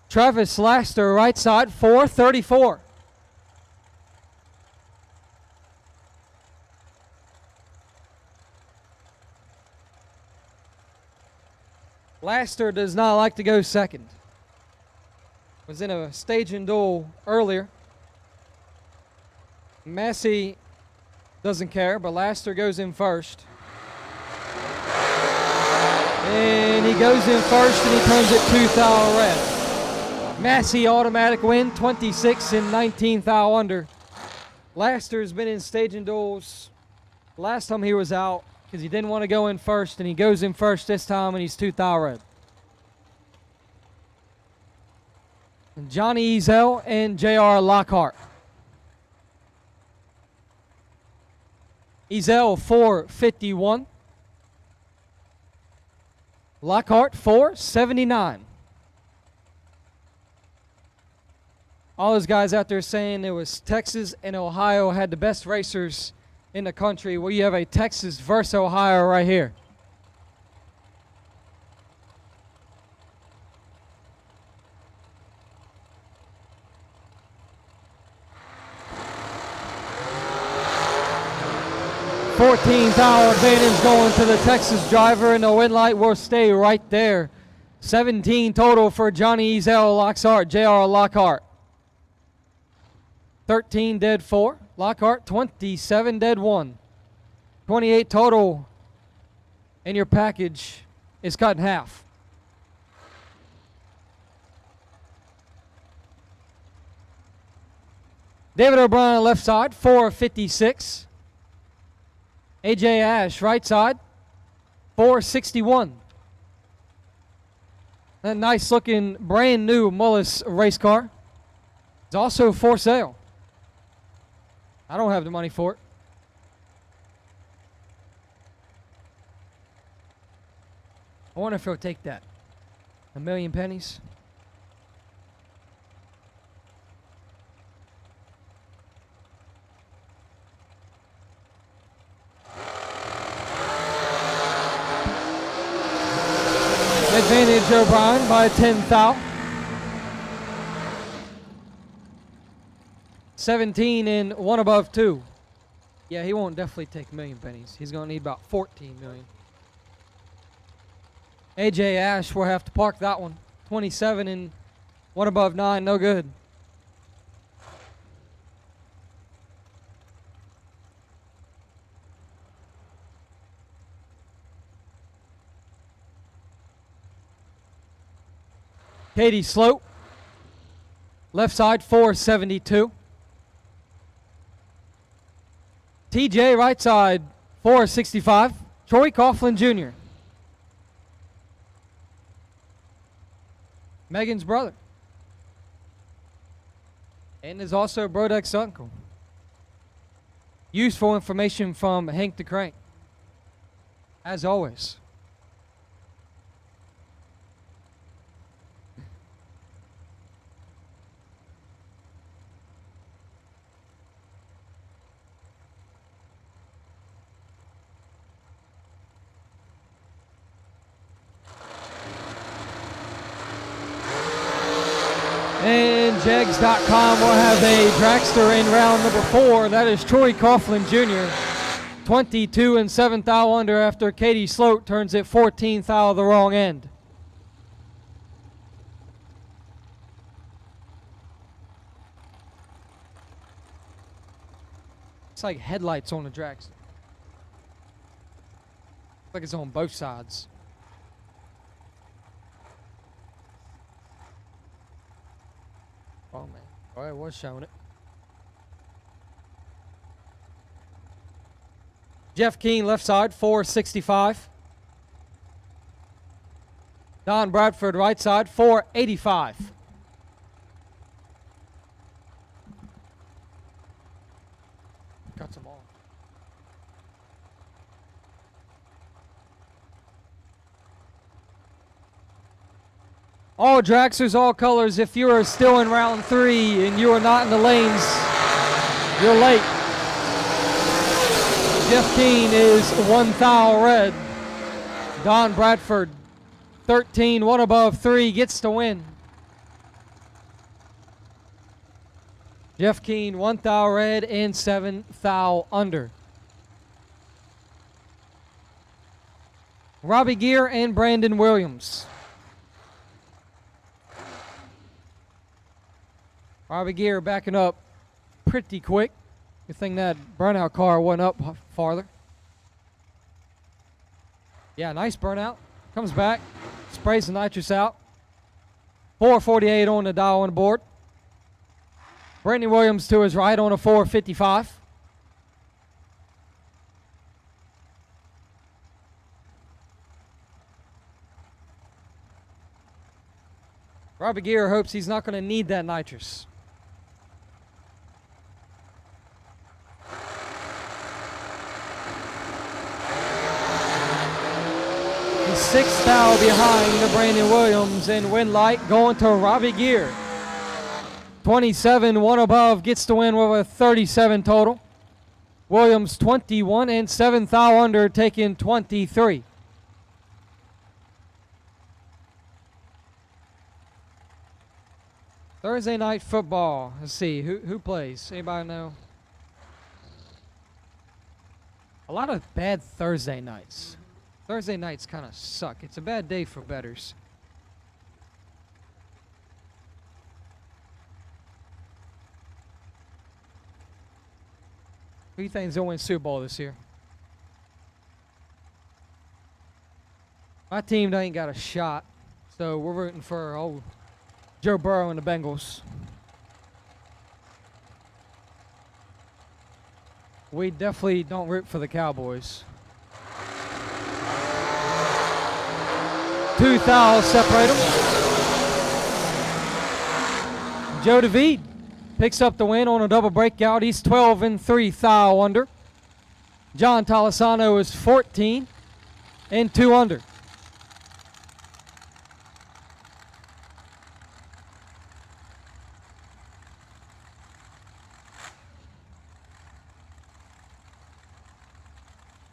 Travis Laster, right side, 434. Laster does not like to go second. Was in a staging duel earlier. Massey doesn't care, but Laster goes in first. And he goes in first and he turns it 2 thou red. Massey automatic win, 26 and 19 thou under. Laster's been in staging duels last time he was out because he didn't want to go in first, and he goes in first this time and he's 2 thou red. And Johnny Ezel and J.R. Lockhart. Ezel 451. Lockhart 479. All those guys out there saying it was Texas and Ohio had the best racers in the country. Well, you have a Texas versus Ohio right here. $14,000 advantage going to the Texas driver, and the win light will stay right there. 17 total for Johnny Ezel Lockhart, J.R. Lockhart. 13 dead 4. Lockhart 27 dead 1. 28 total, and your package is cut in half. David O'Brien left side, 456. AJ Ash, right side, 461. That nice looking brand new Mullis race car is also for sale. I don't have the money for it. I wonder if he'll take that. A million pennies. Advantage O'Brien by 10 thou. 17 and 1 above 2. Yeah, he won't definitely take a million pennies. He's going to need about 14 million. AJ Ash will have to park that one. 27 and 1 above 9, no good. Katie Sloat, left side 472. TJ right side 465. Troy Coughlin Jr. Megan's brother. And is also Brodek's uncle. Useful information from Hank the Crank. As always. And Jegs.com will have a dragster in round number 4. That is Troy Coughlin Jr. 22 and 7 thou under after Katie Sloat turns it 14 thou the wrong end. It's like headlights on the dragster. Like it's on both sides. Oh man, oh, I was showing it. Jeff Keane, left side, 465. Don Bradford, right side, 485. Cuts them off. All dragsters, all colors. If you are still in round 3 and you are not in the lanes, you're late. Jeff Keane is 1 thou red. Don Bradford, 13, 1 above 3, gets the win. Jeff Keane, 1 thou red and 7 thou under. Robbie Gear and Brandon Williams. Robbie Gear backing up pretty quick. Good thing that burnout car went up farther. Yeah, nice burnout. Comes back, sprays the nitrous out. 448 on the dial on the board. Brandon Williams to his right on a 455. Robbie Gear hopes he's not going to need that nitrous. He's 6 thou behind the Brandon Williams, and win light going to Robbie Gear. 27, 1 above, gets the win with a 37 total. Williams 21 and 7 thou under, taking 23. Thursday night football. Let's see, who plays? Anybody know? A lot of bad Thursday nights. Thursday nights kind of suck. It's a bad day for bettors. Who do you think is going to win Super Bowl this year? My team ain't got a shot, so we're rooting for old Joe Burrow and the Bengals. We definitely don't root for the Cowboys. 2 thou separate them. Joe DeVete picks up the win on a double breakout. He's 12 and 3 thou under. John Talisano is 14 and 2 under.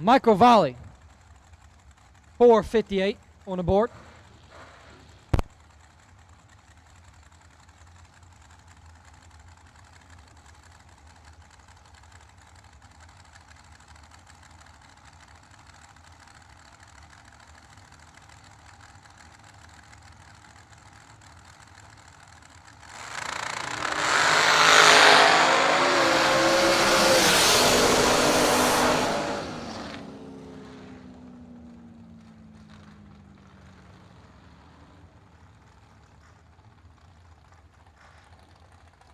Michael Volley, 458 on the board.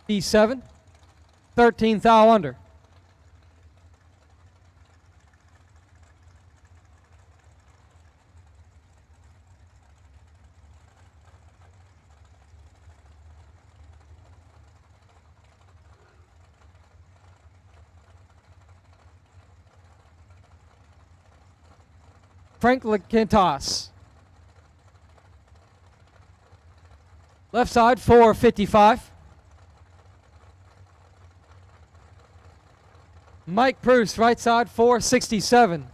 57, 13 thou under. Frank Quintas. Left side, 455. Mike Bruce, right side, 467.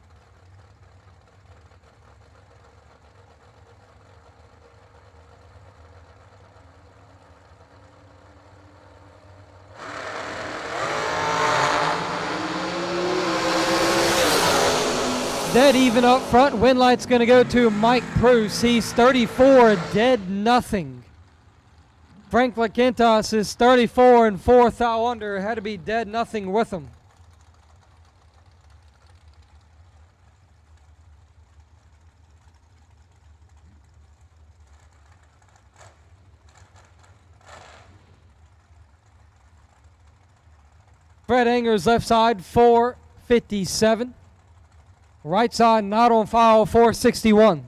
Dead even up front. Win light's going to go to Mike Bruce. He's 34, dead nothing. Frank Quintas is 34 and 4 thou under. Had to be dead nothing with him. Fred Angers left side, 457. Right side, not on foul, 461.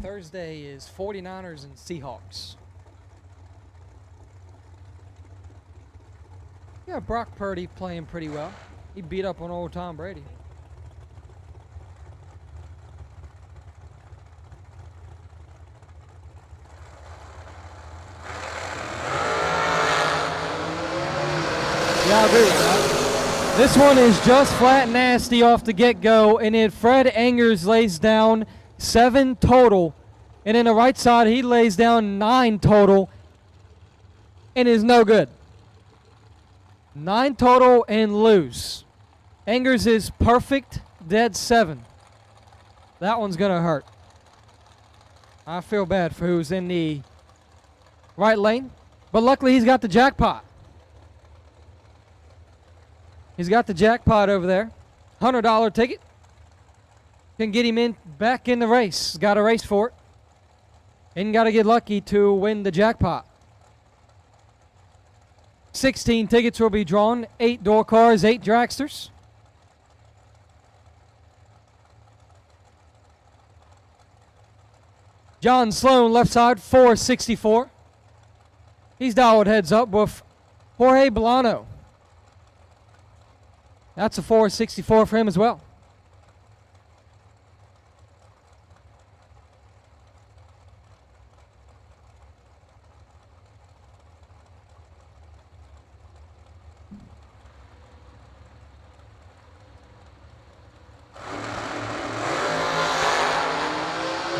Thursday is 49ers and Seahawks. Yeah, Brock Purdy playing pretty well. He beat up on old Tom Brady. Yeah, I agree with that. This one is just flat nasty off the get-go, and then Fred Angers lays down 7 total, and in the right side he lays down 9 total and is no good. 9 total and lose. Angers is perfect, dead 7. That one's gonna hurt. I feel bad for who's in the right lane, but luckily he's got the jackpot. He's got the jackpot over there. $100 ticket. Can get him in back in the race. Got a race for it. And got to get lucky to win the jackpot. 16 tickets will be drawn. 8 door cars, 8 dragsters. John Sloan, left side, 464. He's dialed heads up with Jorge Bolano. That's a 464 for him as well.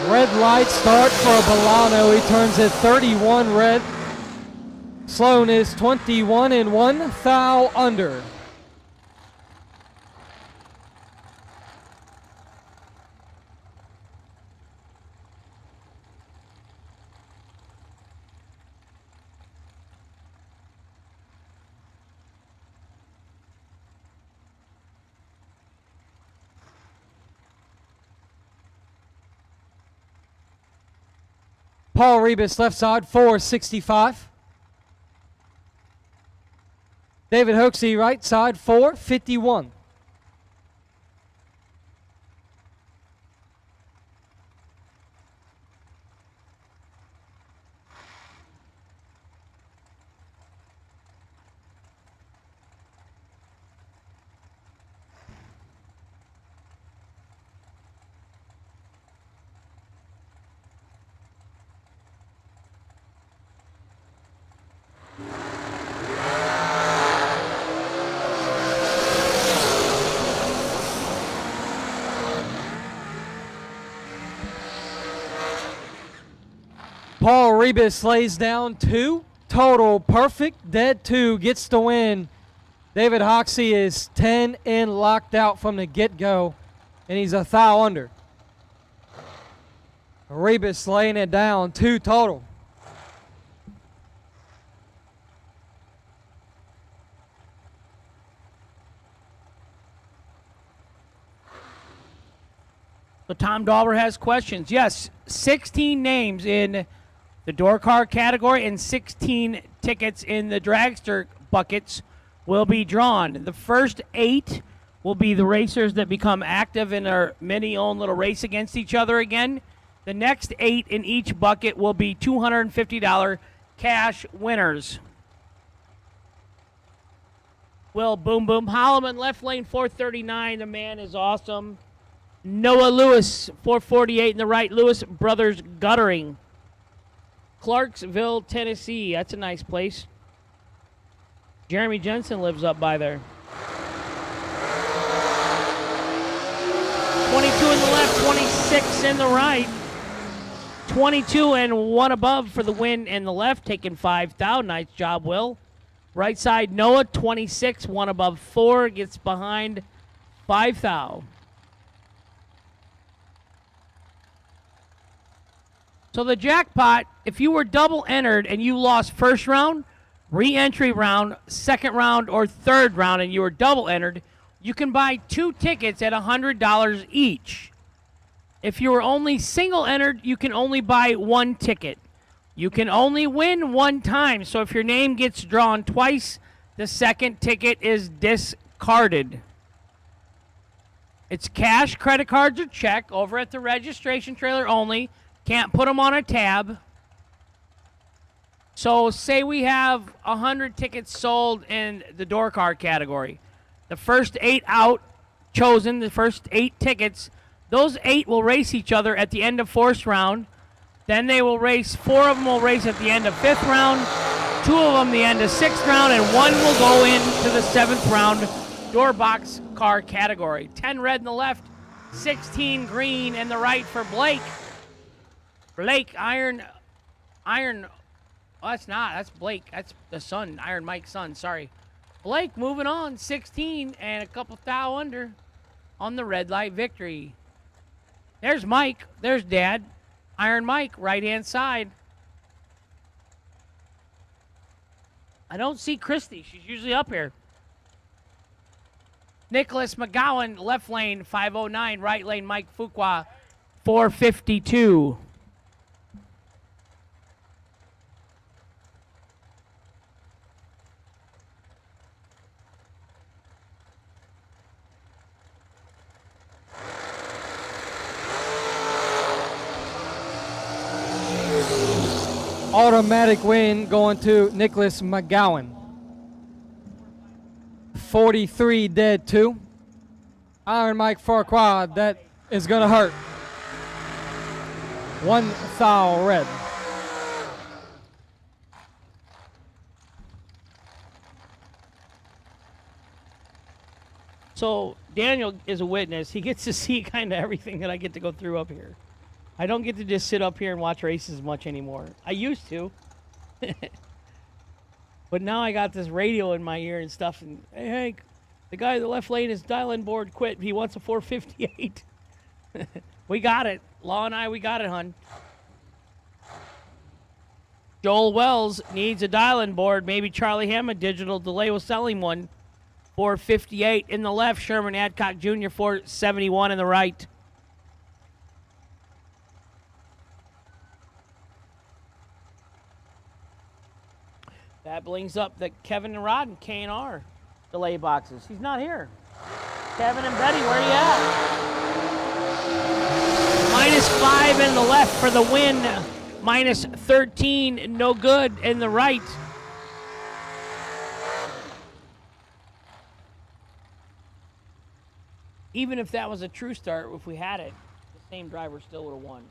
Red light start for Bolano. He turns at 31 red. Sloan is 21 and 1 thou under. Paul Rebus, left side, 465. David Hoaxie, right side, 451. Paul Rebus lays down 2 total, perfect, dead 2, gets the win. David Hoxie is 10 and locked out from the get-go, and he's a thou under. Rebus laying it down, 2 total. So Tom Dauber has questions. Yes, 16 names in the door car category and 16 tickets in the dragster buckets will be drawn. The first 8 will be the racers that become active in their mini-own little race against each other again. The next 8 in each bucket will be $250 cash winners. Will Boom Boom Holloman, left lane 439. The man is awesome. Noah Lewis, 448 in the right. Lewis Brothers Guttering. Clarksville, Tennessee. That's a nice place. Jeremy Jensen lives up by there. 22 in the left, 26 in the right. 22 and 1 above for the win in the left, taking 5,000. Nice job, Will. Right side, Noah, 26, 1 above 4, gets behind 5,000. So the jackpot, if you were double entered and you lost first round, re-entry round, second round, or third round, and you were double entered, you can buy 2 tickets at $100 each. If you were only single entered, you can only buy 1 ticket. You can only win 1 time, so if your name gets drawn twice, the second ticket is discarded. It's cash, credit cards, or check over at the registration trailer only. Can't put them on a tab. So say we have 100 tickets sold in the door car category. The first 8 out, chosen, the first 8 tickets, those 8 will race each other at the end of 4th round. Then they will race, 4 of them will race at the end of 5th round, 2 of them the end of 6th round, and 1 will go into the 7th round door box car category. 10 red in the left, 16 green in the right for Blake. Blake, Iron, oh, that's not, that's Blake. That's the son, Iron Mike's son, sorry. Blake moving on, 16 and a couple thou under on the red light victory. There's Mike, there's Dad. Iron Mike, right-hand side. I don't see Christy. She's usually up here. Nicholas McGowan, left lane, 509. Right lane, Mike Fuqua, 452. Automatic win going to Nicholas McGowan. 43 dead, 2. Iron Mike Farquaad, that is going to hurt. 1 thou red. So Daniel is a witness. He gets to see kind of everything that I get to go through up here. I don't get to just sit up here and watch races much anymore. I used to. But now I got this radio in my ear and stuff. And, hey, Hank, the guy in the left lane, his dial-in board quit. He wants a 458. We got it. Law and I, we got it, hun. Joel Wells needs a dial-in board. Maybe Charlie Hammond Digital Delay was selling one. 458 in the left. Sherman Adcock Jr., 471 in the right. That brings up the Kevin and Rod and K&R delay boxes. He's not here. Kevin and Betty, where you at? -5 in the left for the win. -13, no good in the right. Even if that was a true start, if we had it, the same driver still would have won.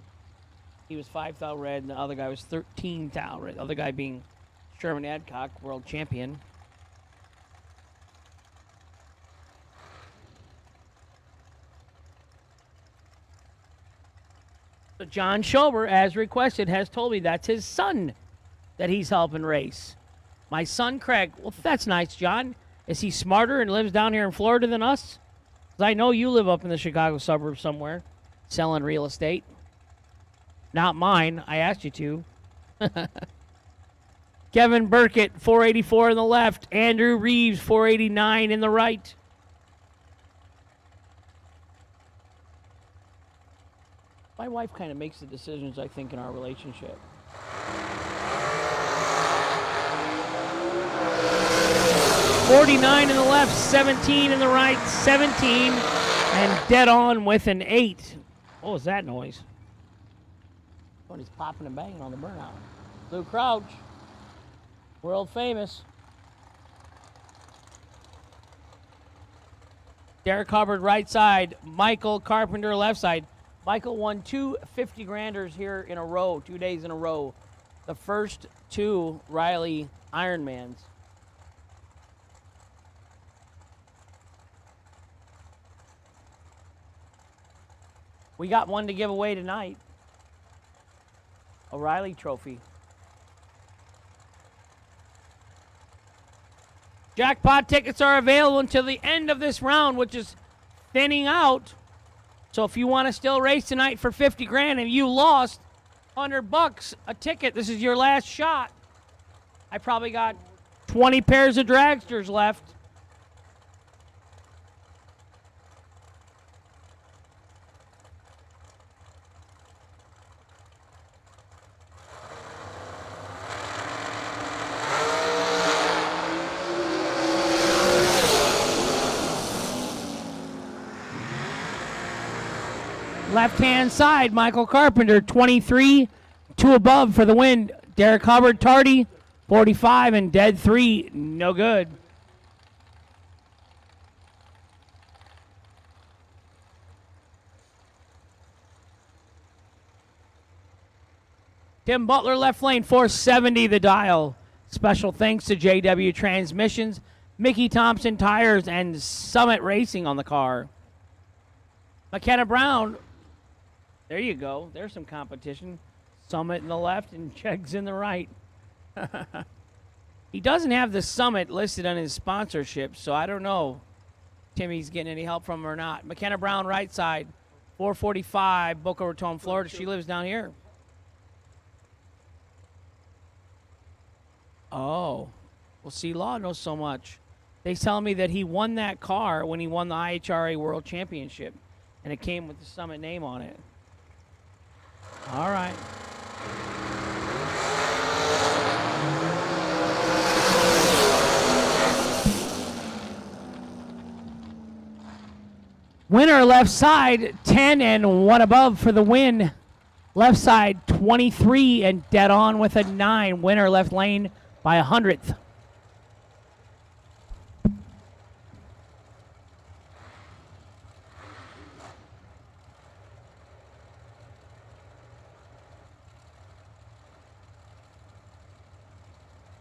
He was 5 thou red, and the other guy was 13 thou red. The other guy being Sherman Adcock, world champion. So John Schober, as requested, has told me that's his son that he's helping race. My son, Craig. Well, that's nice, John. Is he smarter and lives down here in Florida than us? Because I know you live up in the Chicago suburbs somewhere, selling real estate. Not mine. I asked you to. Kevin Burkett, 484 in the left. Andrew Reeves, 489 in the right. My wife kind of makes the decisions, I think, in our relationship. $49 in the left, 17 in the right, 17, and dead on with an 8. What was that noise? When he's popping and banging on the burnout. Lou Crouch, world famous. Derek Hubbard right side, Michael Carpenter left side. Michael won 2 50-granders here in a row, 2 days in a row. The first 2 Riley Ironmans. We got one to give away tonight. O'Reilly Trophy. Jackpot tickets are available until the end of this round, which is thinning out. So if you want to still race tonight for 50 grand and you lost $100 a ticket, this is your last shot. I probably got 20 pairs of dragsters left. Left-hand side, Michael Carpenter, 23, 2 above for the win. Derek Hubbard, tardy, 45, and dead 3, no good. Tim Butler, left lane, 470 the dial. Special thanks to JW Transmissions, Mickey Thompson Tires, and Summit Racing on the car. McKenna Brown, there you go. There's some competition. Summit in the left and Jegs in the right. He doesn't have the Summit listed on his sponsorship, so I don't know if Timmy's getting any help from him or not. McKenna Brown, right side, 445, Boca Raton, Florida. She lives down here. Oh, well, see, Law knows so much. They tell me that he won that car when he won the IHRA World Championship, and it came with the Summit name on it. All right. Winner left side, 10 and 1 above for the win. Left side, 23 and dead on with a 9. Winner left lane by 100th.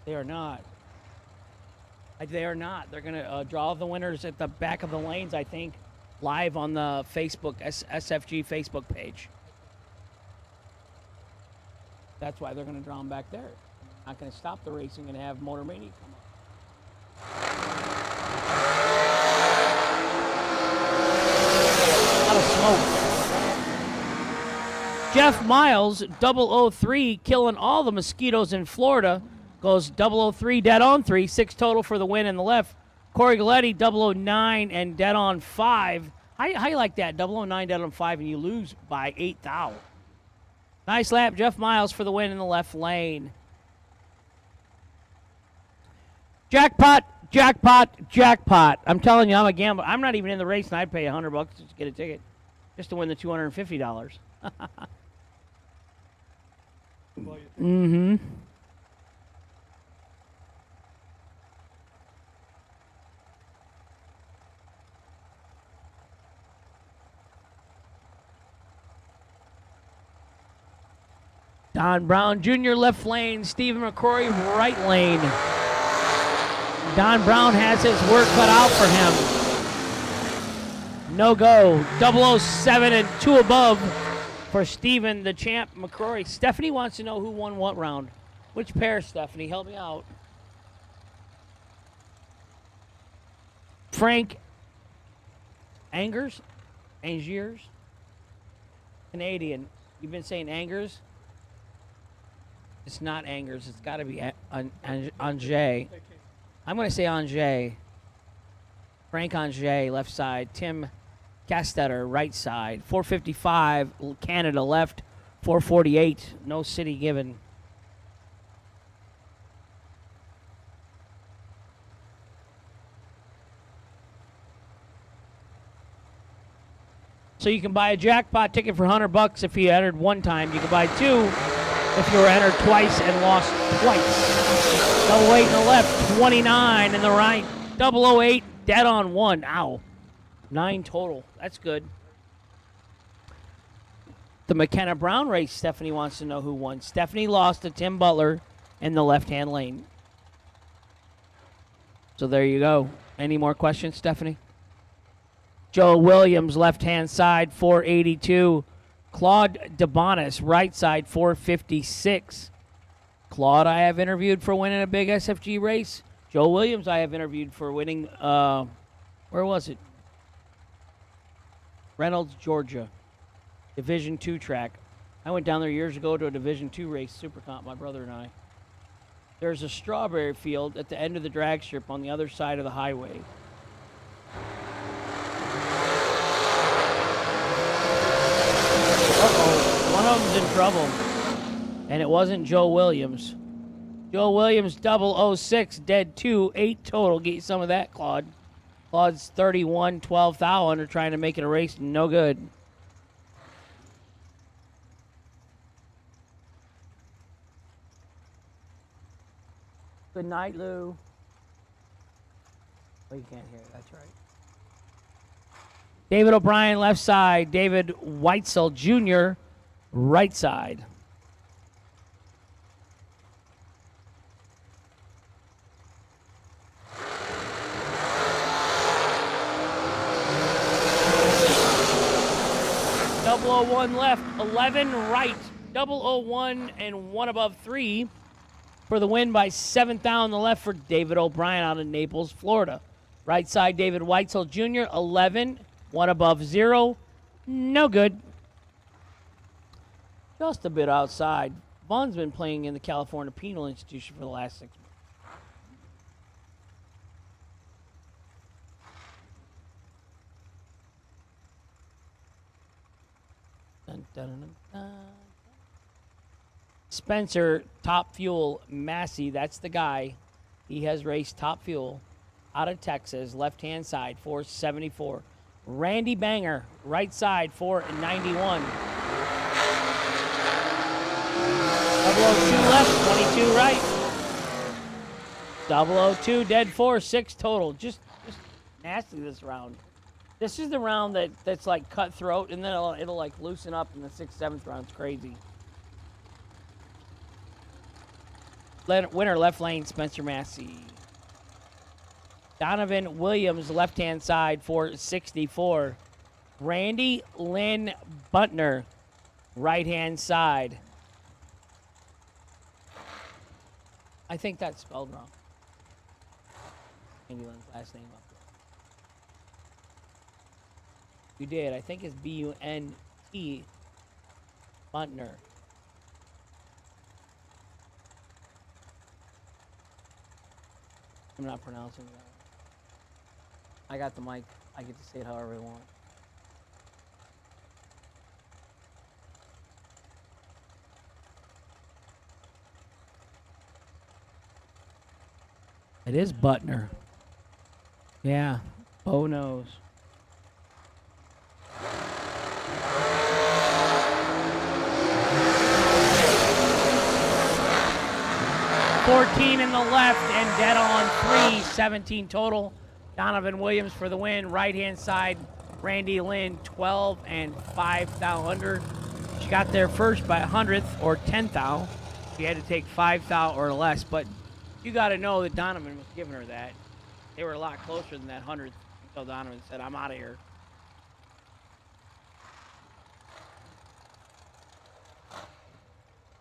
They are not. They are not. They're going to draw the winners at the back of the lanes, I think, live on the Facebook, SFG Facebook page. That's why they're going to draw them back there. Not going to stop the racing and have Motor Mania come up. A lot of smoke. Jeff Miles, 003, killing all the mosquitoes in Florida. Goes 003, dead on 3, 6 total for the win in the left. Corey Galletti, 009 and dead on 5. How you like that? 009, dead on 5, and you lose by 8 thou. Nice lap, Jeff Miles for the win in the left lane. Jackpot, jackpot, jackpot. I'm telling you, I'm a gambler. I'm not even in the race, and I'd pay $100 just to get a ticket, just to win the $250. Mm-hmm. Don Brown Jr. left lane, Stephen McCrory right lane. Don Brown has his work cut out for him. No go. 007 and 2 above for Stephen, the champ, McCrory. Stephanie wants to know who won what round. Which pair, Stephanie? Help me out. Frank Angers? Angiers? Canadian. You've been saying Angers? It's not Angers. It's got to be Angers. I'm going to say Angers. Frank Angers, left side. Tim Castetter, right side. 455, Canada left. 448, no city given. So you can buy a jackpot ticket for $100 if you entered one time. You can buy two if you were entered twice and lost twice. Double 8 in the left, 29 in the right. 008, dead on one. Ow. 9 total. That's good. The McKenna Brown race, Stephanie wants to know who won. Stephanie lost to Tim Butler in the left-hand lane. So there you go. Any more questions, Stephanie? Joe Williams, left-hand side, 482. Claude Debonis, right side, 456. Claude, I have interviewed for winning a big SFG race. Joe Williams, I have interviewed for winning, where was it? Reynolds, Georgia. Division II track. I went down there years ago to a Division II race, Super Comp, my brother and I. There's a strawberry field at the end of the drag strip on the other side of the highway. Uh-oh, one of them's in trouble. And it wasn't Joe Williams. Joe Williams, 006, dead 2, 8 total. Get you some of that, Claude. Claude's 31, 12 thou under, trying to make it a race, no good. Good night, Lou. Oh, you can't hear it. That's right. David O'Brien, left side. David Weitzel Jr., right side. .001 left, 11 right. 001 and 1 above 3 for the win by 7th down on the left for David O'Brien out of Naples, Florida. Right side, David Weitzel Jr., 11, 1 above 0. No good. Just a bit outside. Vaughn's been playing in the California Penal Institution for the last 6 months. Dun, dun, dun, dun. Spencer, Top Fuel Massey, that's the guy. He has raced Top Fuel out of Texas, left-hand side, 474. Randy Banger, right side, 491. 002 left, 22 right. 002, dead 4, 6 total. Just nasty this round. This is the round that's like cutthroat, and then it'll like loosen up in the 6th, 7th round. It's crazy. Winner left lane, Spencer Massey. Donovan Williams, left-hand side, 464. Randy Lynn Buntner, right-hand side. I think that's spelled wrong. Randy Lynn's last name up there. You did. I think it's B-U-N-T, Buntner. I'm not pronouncing that. I got the mic. I get to say it however I want. It is Buttner. Yeah. Bo knows. $14 in the left and dead on 3, 17 total. Donovan Williams for the win. Right-hand side, Randy Lynn, 12 and 5 thou under. She got there first by 100th or 10th thou. She had to take 5 thou or less, but you got to know that Donovan was giving her that. They were a lot closer than that 100th until Donovan said, I'm out of here.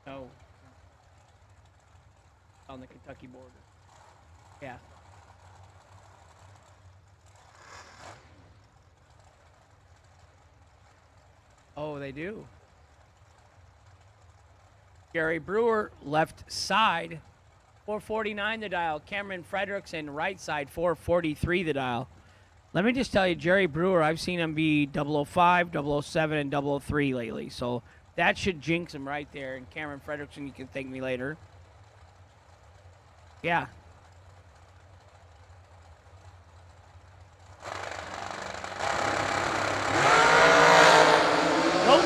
No. On the Kentucky border. Yeah. Oh, they do. Gary Brewer, left side, 449 the dial. Cameron Frederickson, right side, 443 the dial. Let me just tell you, Jerry Brewer, I've seen him be 005, 007, and 003 lately. So that should jinx him right there. And Cameron Fredrickson, you can thank me later. Yeah. Nope,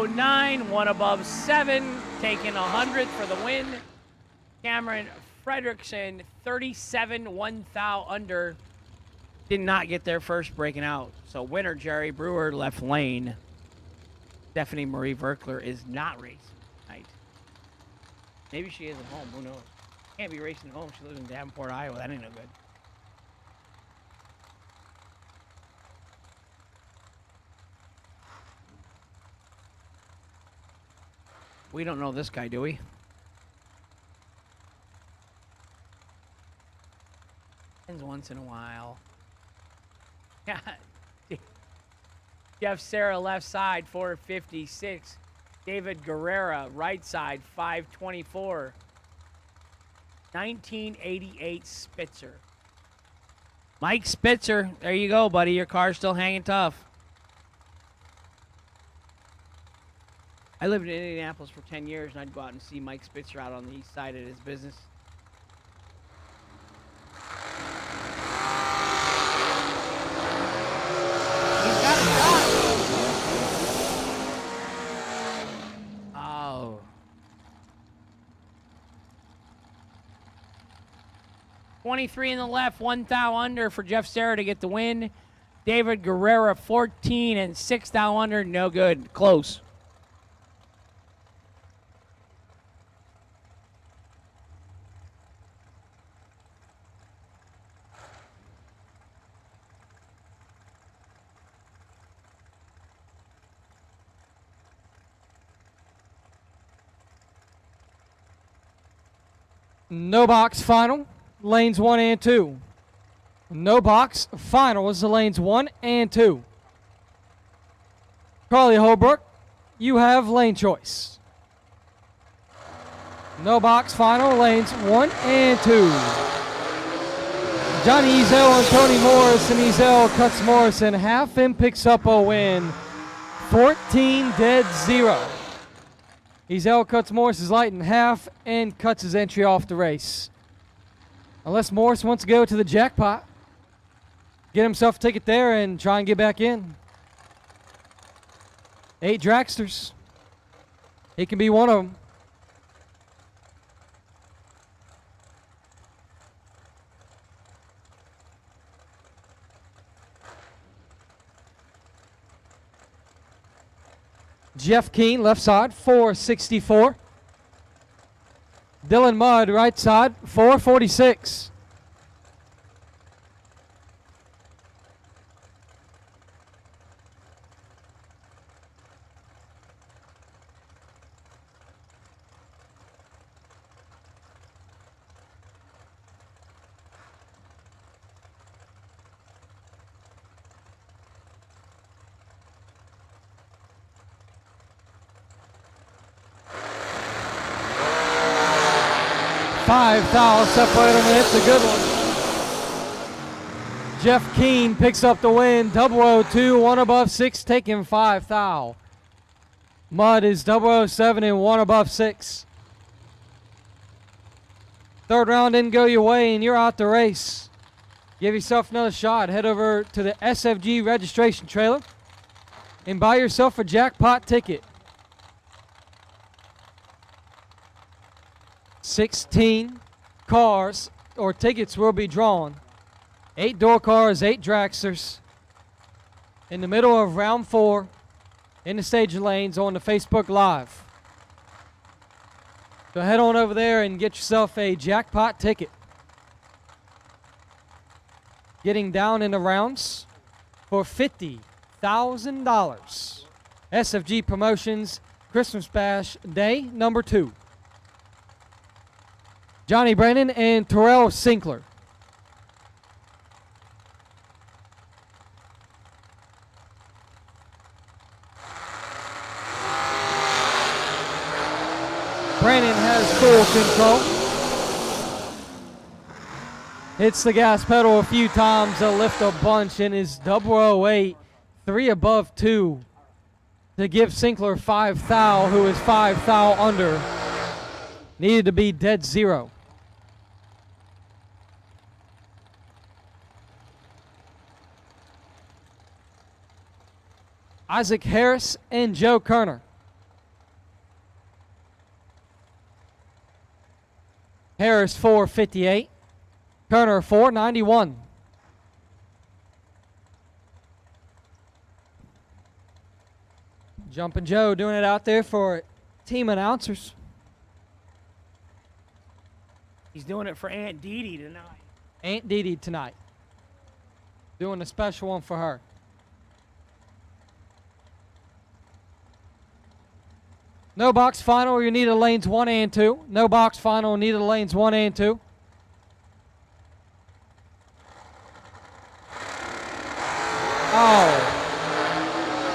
009, one above 7, taking 100 for the win. Cameron Fredrickson, 37, 1 thou under. Did not get there first, breaking out. So winner, Jerry Brewer, left lane. Stephanie Marie Verkler is not racing tonight. Maybe she is at home. Who knows? Can't be racing at home. She lives in Davenport, Iowa. That ain't no good. We don't know this guy, do we? Once in a while. Yeah. Jeff Serra, left side, 456. David Guerrera, right side, 524. 1988 Spitzer. Mike Spitzer, there you go, buddy. Your car's still hanging tough. I lived in Indianapolis for 10 years, and I'd go out and see Mike Spitzer out on the east side at his business. He's got a shot. Oh. $23 in the left, 1 thou under for Jeff Serra to get the win. David Guerrera, 14 and 6 thou under, no good. Close. No box final, lanes 1 and 2. No box final is the lanes 1 and 2. Carly Holbrook, you have lane choice. No box final, lanes 1 and 2. Johnny Ezel and Tony Morris, and Ezel cuts Morrison half and picks up a win. 14-0. Ezel cuts Morris's light in half and cuts his entry off the race. Unless Morris wants to go to the jackpot, get himself a ticket there and try and get back in. 8 dragsters. He can be one of them. Jeff Keane, left side, 464. Dylan Mudd, right side, 446. $5,000 separated them, and it's a good one. Jeff Keane picks up the win. 002, 1 above 6, taking $5,000. Mudd is 007 and 1 above 6. Third round didn't go your way, and you're out the race. Give yourself another shot. Head over to the SFG registration trailer and buy yourself a jackpot ticket. 16 cars or tickets will be drawn. 8 door cars, 8 dragsters. In the middle of round 4, in the staging lanes on the Facebook Live. So head on over there and get yourself a jackpot ticket. Getting down in the rounds for $50,000. SFG Promotions Christmas Bash Day number 2. Johnny Brandon and Terrell Sinkler. Brandon has full control. Hits the gas pedal a few times, they'll lift a bunch, and is 008, 3 above 2 to give Sinkler 5 thou, who is 5 thou under. Needed to be dead 0. Isaac Harris and Joe Kerner. Harris 458, Kerner 491. Jumpin' Joe doing it out there for team announcers. He's doing it for Aunt Dee Dee tonight. Aunt Dee Dee tonight. Doing a special one for her. No box final, you need a lanes 1 and 2. No box final, need a lanes 1 and 2. Oh.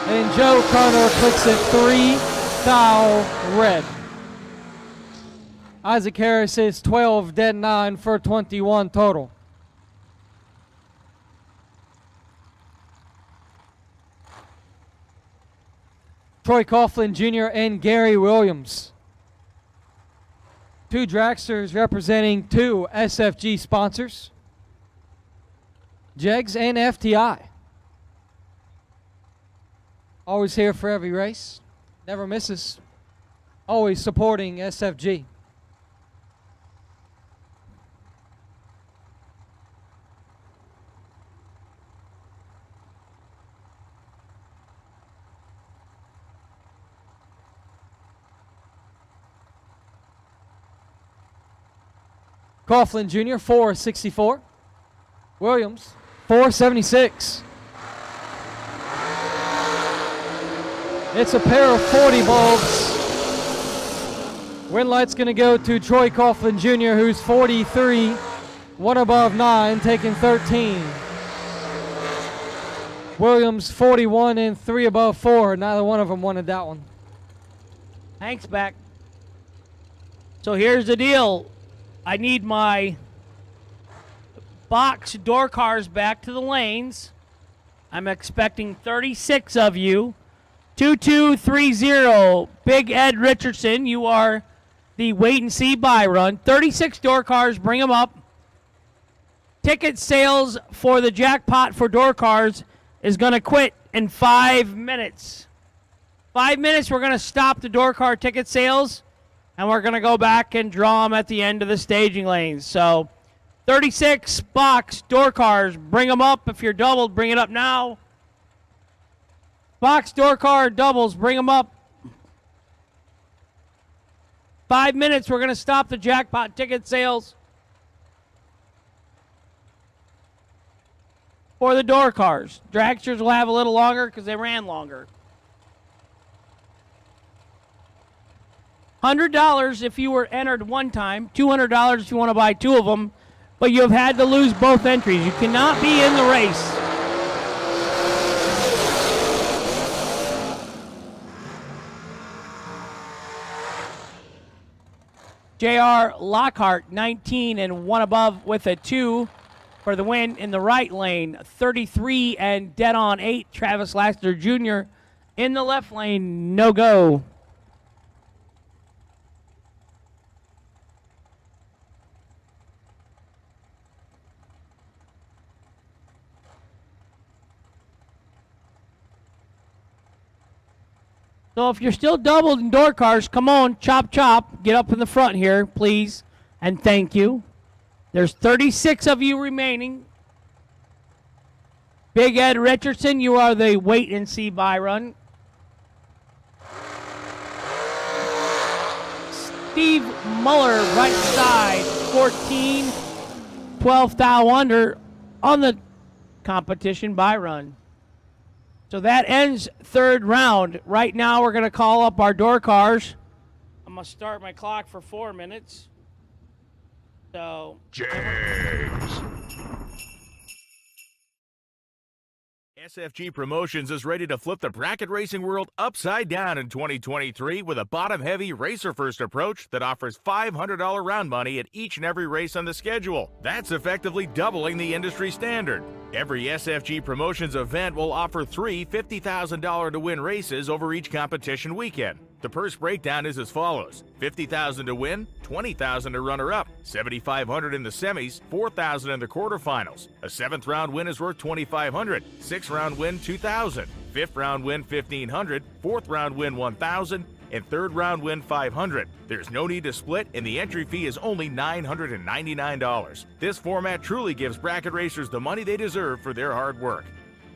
And Joe Kerner clicks it 3 thou red. Isaac Harris is 12 dead 9 for 21 total. Troy Coughlin Jr. and Gary Williams. 2 dragsters representing 2 SFG sponsors, Jegs and FTI. Always here for every race, never misses, always supporting SFG. Coughlin Jr., 464. Williams, 476. It's a pair of 40 bulbs. Win light's going to go to Troy Coughlin Jr., who's 43, 1 above 9, taking 13. Williams, 41 and 3 above 4. Neither one of them wanted that one. Hank's back. So here's the deal. I need my box door cars back to the lanes. I'm expecting 36 of you. 2230, Big Ed Richardson, you are the wait and see buy run. 36 door cars, bring them up. Ticket sales for the jackpot for door cars is going to quit in 5 minutes. 5 minutes, we're going to stop the door car ticket sales. And we're going to go back and draw them at the end of the staging lanes. So 36 box door cars. Bring them up. If you're doubled, bring it up now. Box door car doubles. Bring them up. 5 minutes. We're going to stop the jackpot ticket sales for the door cars. Dragsters will have a little longer because they ran longer. $100 if you were entered one time, $200 if you want to buy 2 of them, but you have had to lose both entries. You cannot be in the race. J.R. Lockhart, 19 and 1 above with a 2 for the win in the right lane. 33 and dead on 8, Travis Lassiter Jr. in the left lane, no go. So if you're still doubled in door cars, come on, chop, chop. Get up in the front here, please, and thank you. There's 36 of you remaining. Big Ed Richardson, you are the wait and see buy run. Steve Muller, right side, 14, 12 thou under on the competition buy run. So that ends 3rd round. Right now we're going to call up our door cars. I'm going to start my clock for 4 minutes. So Jags. SFG Promotions is ready to flip the bracket racing world upside down in 2023 with a bottom-heavy, racer-first approach that offers $500 round money at each and every race on the schedule. That's effectively doubling the industry standard. Every SFG Promotions event will offer 3 $50,000 to win races over each competition weekend. The purse breakdown is as follows: $50,000 to win, $20,000 to runner-up, $7,500 in the semis, $4,000 in the quarterfinals. A 7th round win is worth $2,500, 6th round win $2,000, 5th round win $1,500, 4th round win $1,000, and 3rd round win $500. There's no need to split, and the entry fee is only $999. This format truly gives bracket racers the money they deserve for their hard work.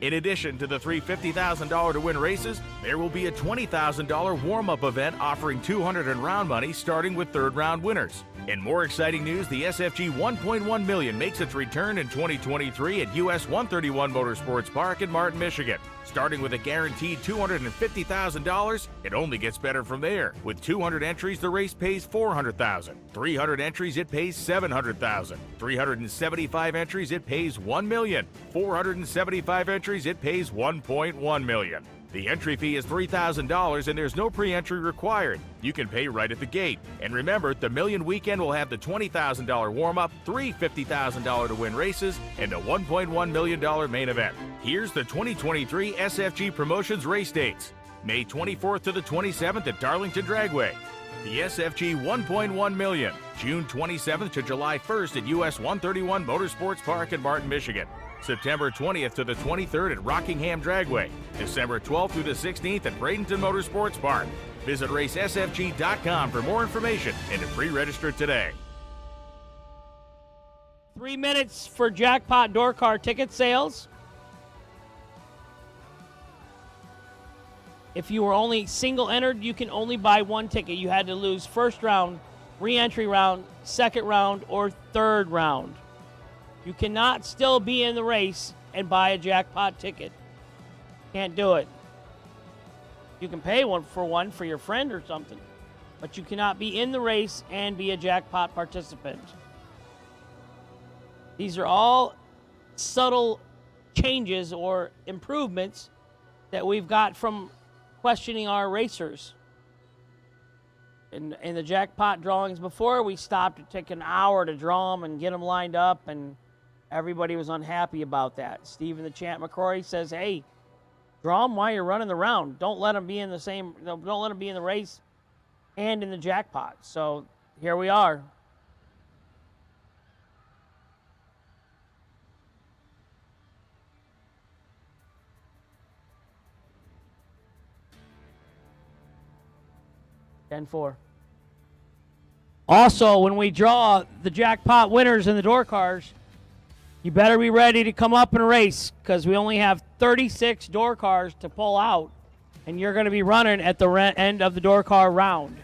In addition to the 3 $50,000 to win races, there will be a $20,000 warm-up event offering $200 in round money starting with 3rd round winners. In more exciting news, the SFG 1.1 million makes its return in 2023 at US 131 Motorsports Park in Martin, Michigan. Starting with a guaranteed $250,000, it only gets better from there. With 200 entries, the race pays $400,000. 300 entries, it pays $700,000. 375 entries, it pays $1 million. 475 entries, it pays $1.1 million. The entry fee is $3,000 and there's no pre-entry required. You can pay right at the gate. And remember, the Million Weekend will have the $20,000 warm-up, 3 $50,000 to win races, and a $1.1 million main event. Here's the 2023 SFG Promotions race dates. May 24th to the 27th at Darlington Dragway. The SFG 1.1 million, June 27th to July 1st at US 131 Motorsports Park in Martin, Michigan. September 20th to the 23rd at Rockingham Dragway. December 12th through the 16th at Bradenton Motorsports Park. Visit racesfg.com for more information and to pre-register today. 3 minutes for jackpot door car ticket sales. If you were only single entered, you can only buy 1 ticket. You had to lose 1st round, re-entry round, 2nd round, or 3rd round. You cannot still be in the race and buy a jackpot ticket. Can't do it. You can pay one for your friend or something, but you cannot be in the race and be a jackpot participant. These are all subtle changes or improvements that we've got from questioning our racers. In the jackpot drawings before, we stopped to take an hour to draw them and get them lined up, and everybody was unhappy about that. Stephen the Champ McCrory says, hey, draw them while you're running the round. Don't let them be in don't let them be in the race and in the jackpot. So here we are. $10-4. Also, when we draw the jackpot winners in the door cars, you better be ready to come up and race, because we only have 36 door cars to pull out, and you're going to be running at the end of the door car round.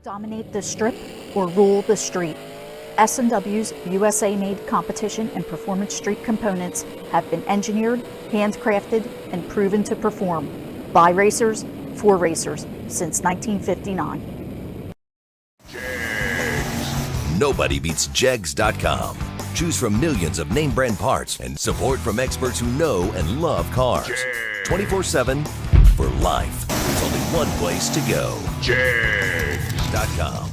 Dominate the strip or rule the street. S&W's USA-made competition and performance street components have been engineered, handcrafted, and proven to perform by racers for racers since 1959. Nobody beats Jegs.com. Choose from millions of name brand parts and support from experts who know and love cars. 24/7 for life. There's only one place to go. Jegs.com.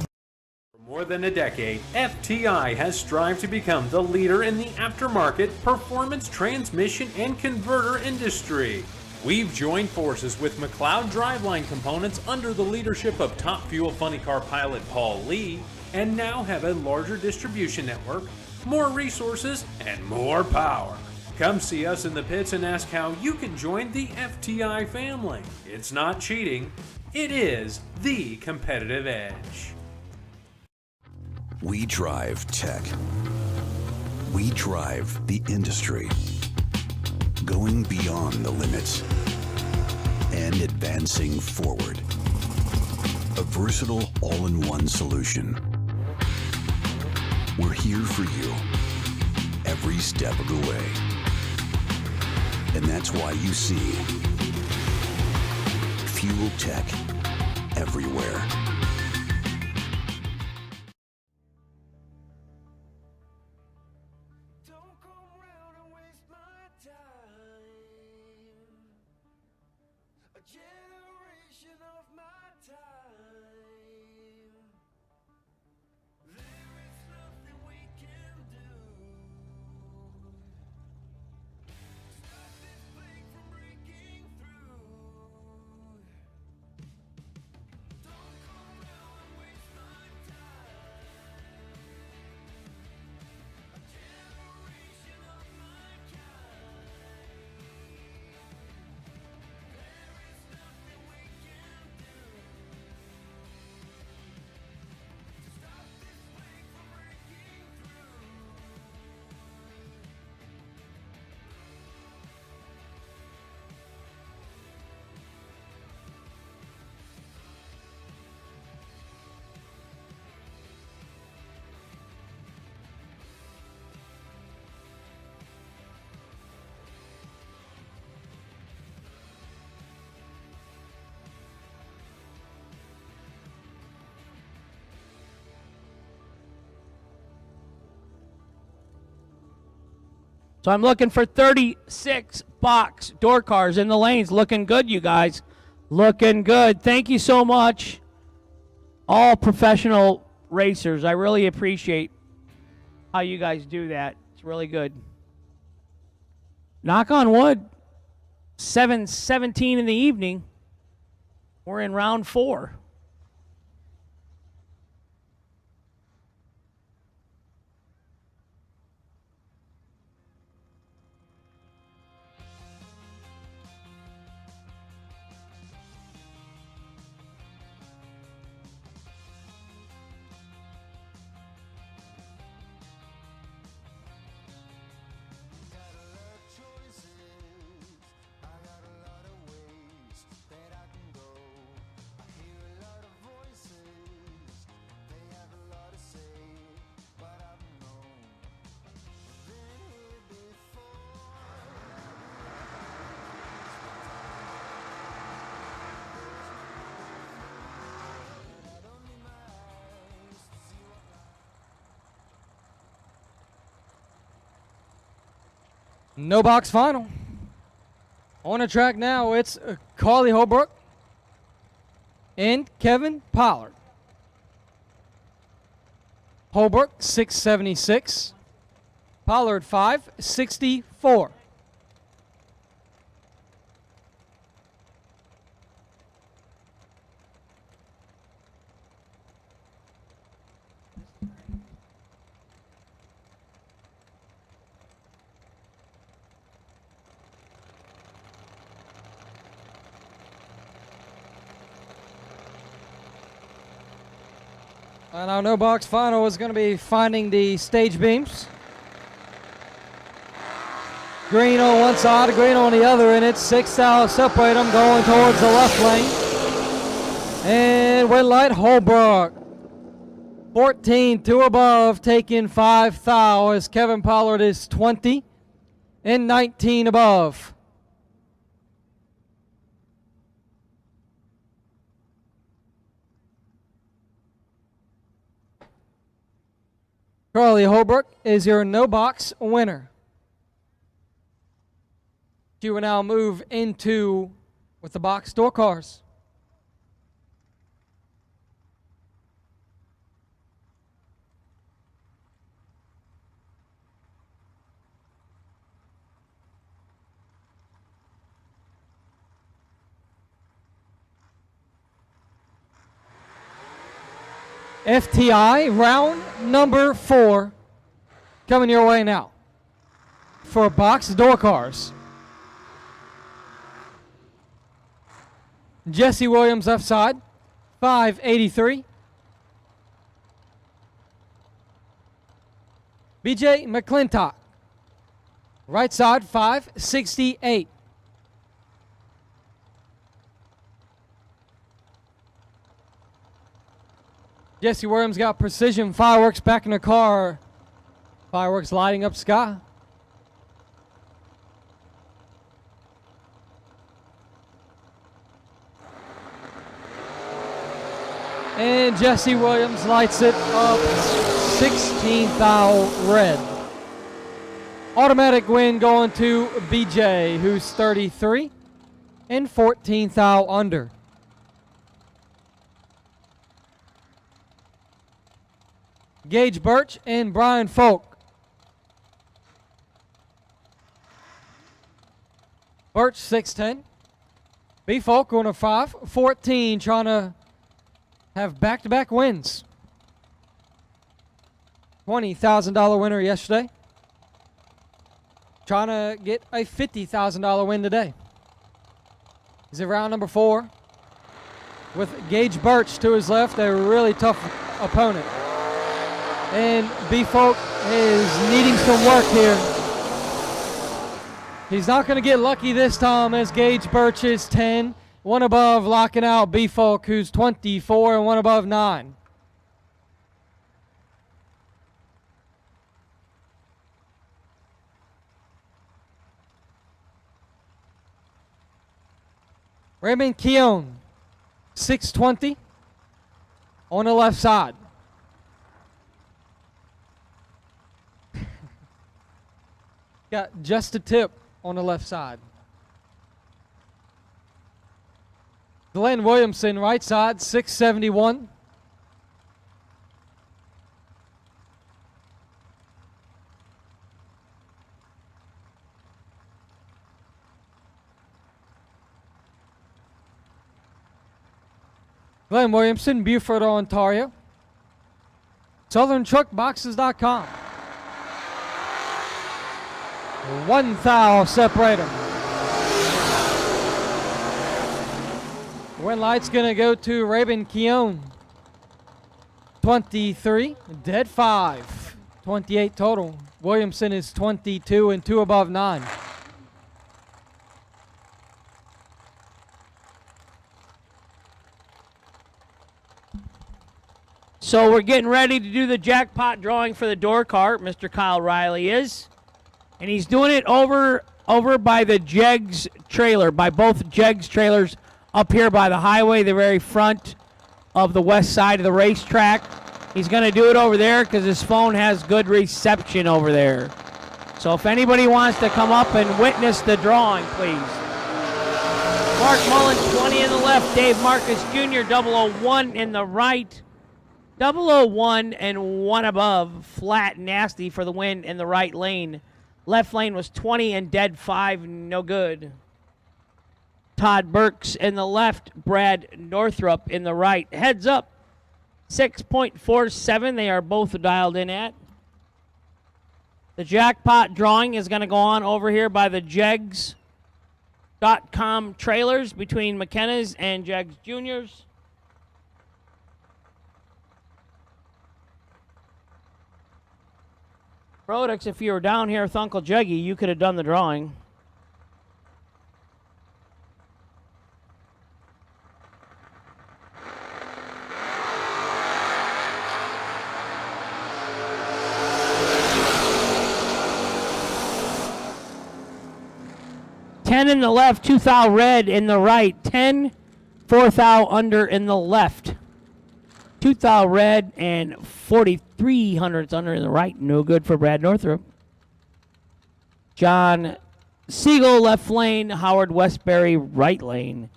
For more than a decade, FTI has strived to become the leader in the aftermarket performance transmission and converter industry. We've joined forces with McLeod Driveline Components under the leadership of Top Fuel Funny Car pilot Paul Lee, and now have a larger distribution network, more resources, and more power. Come see us in the pits and ask how you can join the FTI family. It's not cheating, it is the competitive edge. We drive tech. We drive the industry. Going beyond the limits and advancing forward. A versatile all-in-one solution. We're here for you every step of the way. And that's why you see Fuel Tech everywhere. So I'm looking for 36 box door cars in the lanes. Looking good, you guys. Looking good. Thank you so much, all professional racers. I really appreciate how you guys do that. It's really good. Knock on wood, 7:17 in the evening. We're in round 4. No box final. On the track now, it's Carly Holbrook and Kevin Pollard. Holbrook, 676. Pollard, 564. And our no box final is going to be finding the stage beams. Green on one side, green on the other, and it's 6 out. Separate them going towards the left lane. And red light, Holbrook. 14, 2 above, taking 5 thou as Kevin Pollard is 20 and 19 above. Carly Holbrook is your no box winner. She will now move into with the box door cars. FTI round number 4 coming your way now for box door cars. Jesse Williams left side, 583. BJ McClintock, right side, 568. Jesse Williams got precision fireworks back in the car. Fireworks lighting up sky. And Jesse Williams lights it up 16th thou red. Automatic win going to BJ, who's 33 and 14th thou under. Gage Birch and Brian Folk. Birch 6'10". B Folk on a 5'14", trying to have back-to-back wins. $20,000 winner yesterday. Trying to get a $50,000 win today. He's in round number 4 with Gage Birch to his left, a really tough opponent. And B Folk is needing some work here. He's not going to get lucky this time as Gage Birch is 10. One above, locking out B Folk, who's 24, and one above 9. Raymond Keown, 620 on the left side. Got just a tip on the left side. Glenn Williamson, right side, 671. Glenn Williamson, Beaufort, Ontario. SouthernTruckBoxes.com. 1 thou separator. Win light's going to go to Raven Keown. 23, dead 5. 28 total. Williamson is 22 and 2 above 9. So we're getting ready to do the jackpot drawing for the door cart. Mr. Kyle Riley is. And he's doing it over by the Jegs trailer, by both Jegs trailers up here by the highway, the very front of the west side of the racetrack. He's going to do it over there because his phone has good reception over there. So if anybody wants to come up and witness the drawing, please. Mark Mullen, 20 in the left. Dave Marcus Jr., 001 in the right. 001 and 1 above. Flat nasty for the win in the right lane. Left lane was 20 and dead 5, no good. Todd Burks in the left, Brad Northrup in the right. Heads up, 6.47 they are both dialed in at. The jackpot drawing is going to go on over here by the Jegs.com trailers between McKenna's and Jegs Juniors. Products, if you were down here with Uncle Jeggy, you could have done the drawing. 10 in the left, 2 thou red in the right. 10, 4 thou under in the left. 2 thou red and 43 hundredths under in the right. No good for Brad Northrup. John Siegel, left lane. Howard Westbury, right lane.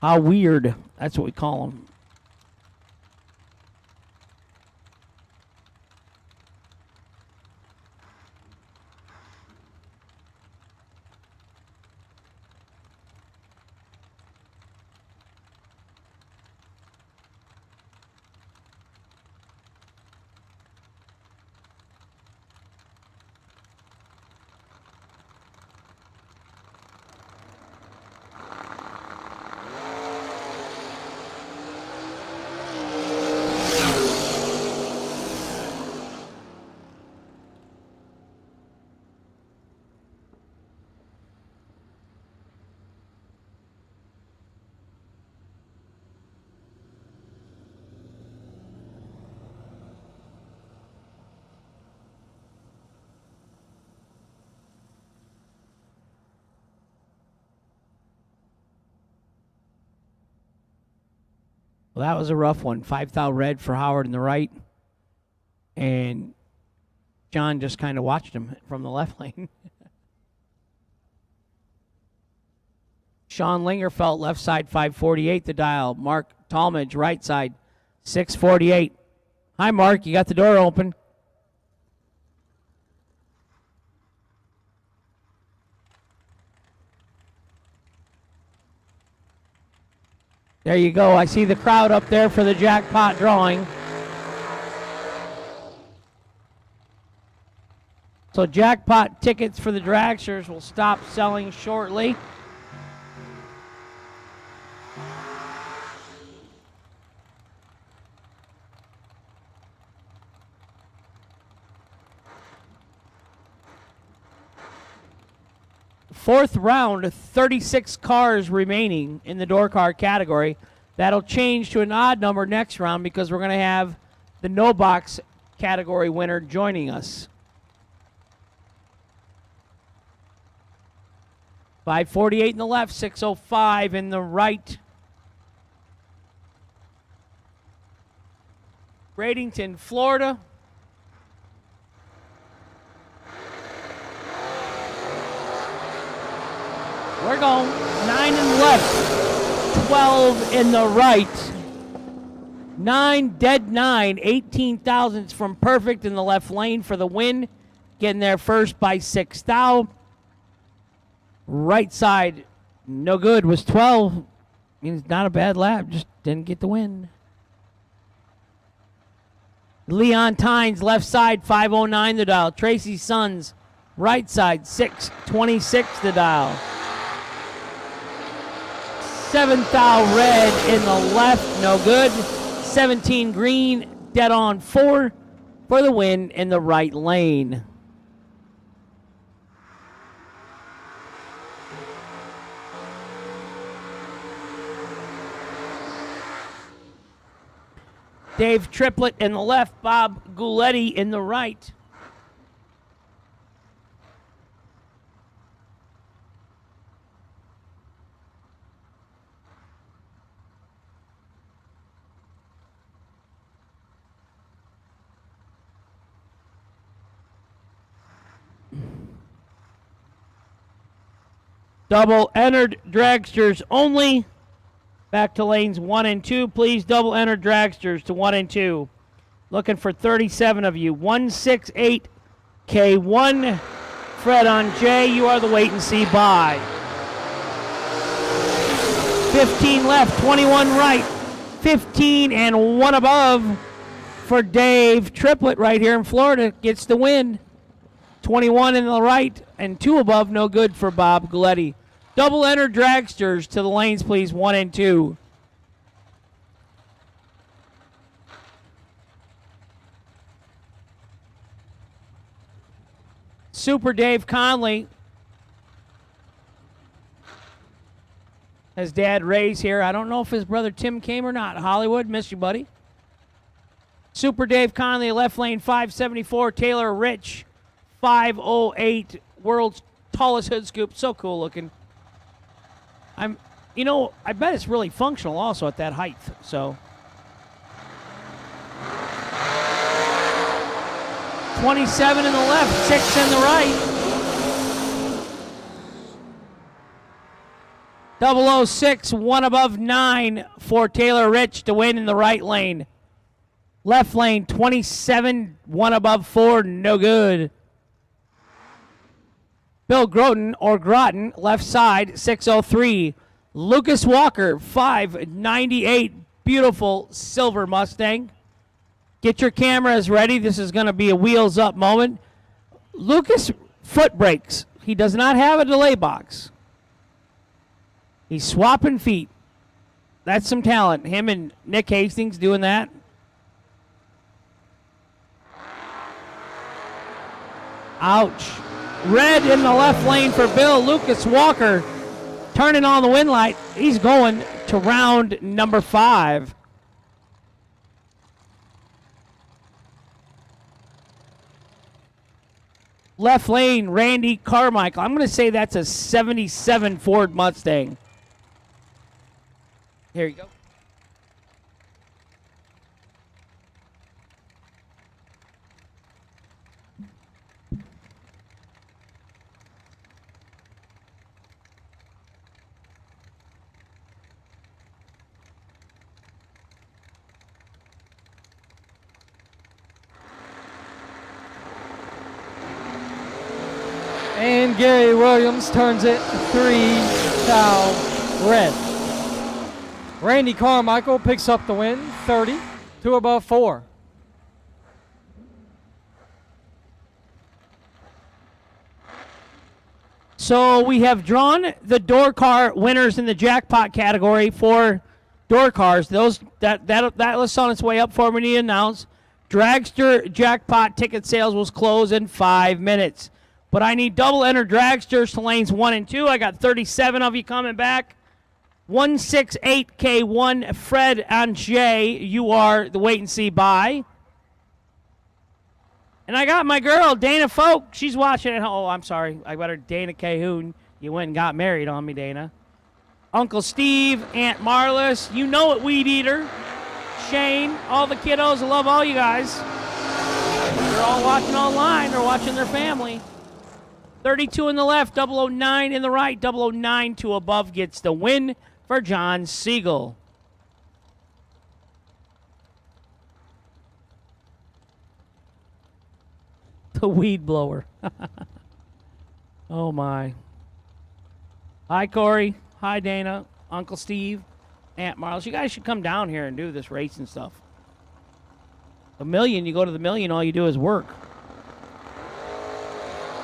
How weird. That's what we call them. Well, that was a rough one. 5 thou red for Howard in the right. And John just kind of watched him from the left lane. Sean Lingerfelt, left side, 548 the dial. Mark Talmadge, right side, 648. Hi, Mark. You got the door open. There you go. I see the crowd up there for the jackpot drawing. So jackpot tickets for the dragsters will stop selling shortly. Fourth round, 36 cars remaining in the door car category. That'll change to an odd number next round because we're going to have the no box category winner joining us. 548 in the left, 605 in the right. Bradenton, Florida. We're going 9 in the left, 12 in the right. 9, dead 9, 18 thousandths from perfect in the left lane for the win. Getting there first by 6 thou. Right side, no good, was 12. Means not a bad lap, just didn't get the win. Leon Tynes, left side, 509 the dial. Tracy Sons, right side, 626 the dial. 7 thou red in the left, no good. 17 green, dead on 4 for the win in the right lane. Dave Triplett in the left, Bob Gouletti in the right. Double entered dragsters only. Back to lanes 1 and 2. Please double enter dragsters to 1 and 2. Looking for 37 of you. 168 K1. Fred on J. You are the wait and see by. 15 left, 21 right. 15 and 1 above for Dave Triplett right here in Florida. Gets the win. 21 in the right and 2 above. No good for Bob Gouletti. Double enter dragsters to the lanes, please. 1 and 2. Super Dave Conley has Dad Ray's here. I don't know if his brother Tim came or not. Hollywood, miss you, buddy. Super Dave Conley, left lane 574. Taylor Rich, 508, world's tallest hood scoop. So cool looking. I bet it's really functional also at that height. So 27 in the left, 6 in the right. 006, 1 above 9 for Taylor Rich to win in the right lane. Left lane, 27, 1 above 4, no good. Bill Groton, or Groton, left side, 603. Lucas Walker, 598, beautiful silver Mustang. Get your cameras ready. This is going to be a wheels up moment. Lucas foot brakes. He does not have a delay box. He's swapping feet. That's some talent. Him and Nick Hastings doing that. Ouch. Red in the left lane for Bill. Lucas Walker turning on the wind light. He's going to round number 5. Left lane, Randy Carmichael. I'm going to say that's a 77 Ford Mustang. Here you go. And Gary Williams turns it 3-thou red. Randy Carmichael picks up the win, 30, 2 above 4. So we have drawn the door car winners in the jackpot category for door cars. Those that list on its way up for me to announce. Dragster jackpot ticket sales will close in 5 minutes. But I need double enter dragsters to lanes 1 and 2. I got 37 of you coming back. 168K1, Fred and Jay, you are the wait and see buy. And I got my girl, Dana Folk. She's watching at home. Oh, I'm sorry. I got her, Dana Cahoon. You went and got married on me, Dana. Uncle Steve, Aunt Marlis, you know it, Weed Eater. Shane, all the kiddos. I love all you guys. They're all watching online. They're watching their family. 32 in the left, 009 in the right, 009 to above gets the win for John Siegel. The weed blower. Oh, my. Hi, Corey. Hi, Dana. Uncle Steve. Aunt Marlis. You guys should come down here and do this racing stuff. The Million, you go to the Million, all you do is work.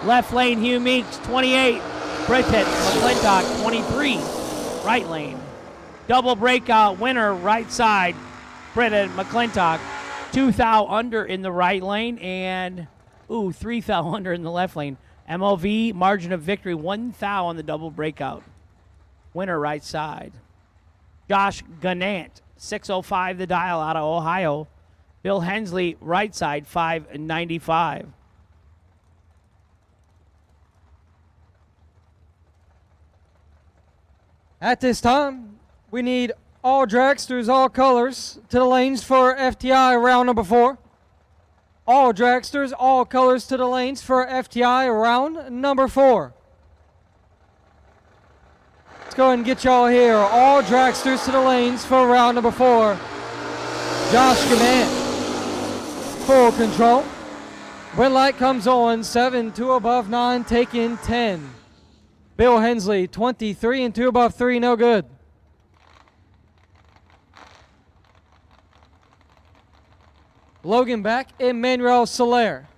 Left lane, Hugh Meeks, 28. Bridget McClintock, 23. Right lane. Double breakout winner, right side. Bridget McClintock. 2 thou under in the right lane and, 3 thou under in the left lane. MOV, margin of victory, 1 thou on the double breakout. Winner, right side. Josh Gannant, 605 the dial out of Ohio. Bill Hensley, right side, 595. At this time, we need all dragsters, all colors, to the lanes for FTI round number 4. All dragsters, all colors to the lanes for FTI round number 4. Let's go ahead and get y'all here. All dragsters to the lanes for round number 4. Josh Gannant, full control. When light comes on, 7, 2 above 9, take in 10. Bill Hensley, 23 and 2 above 3, no good. Logan Beck, Emmanuel Soler.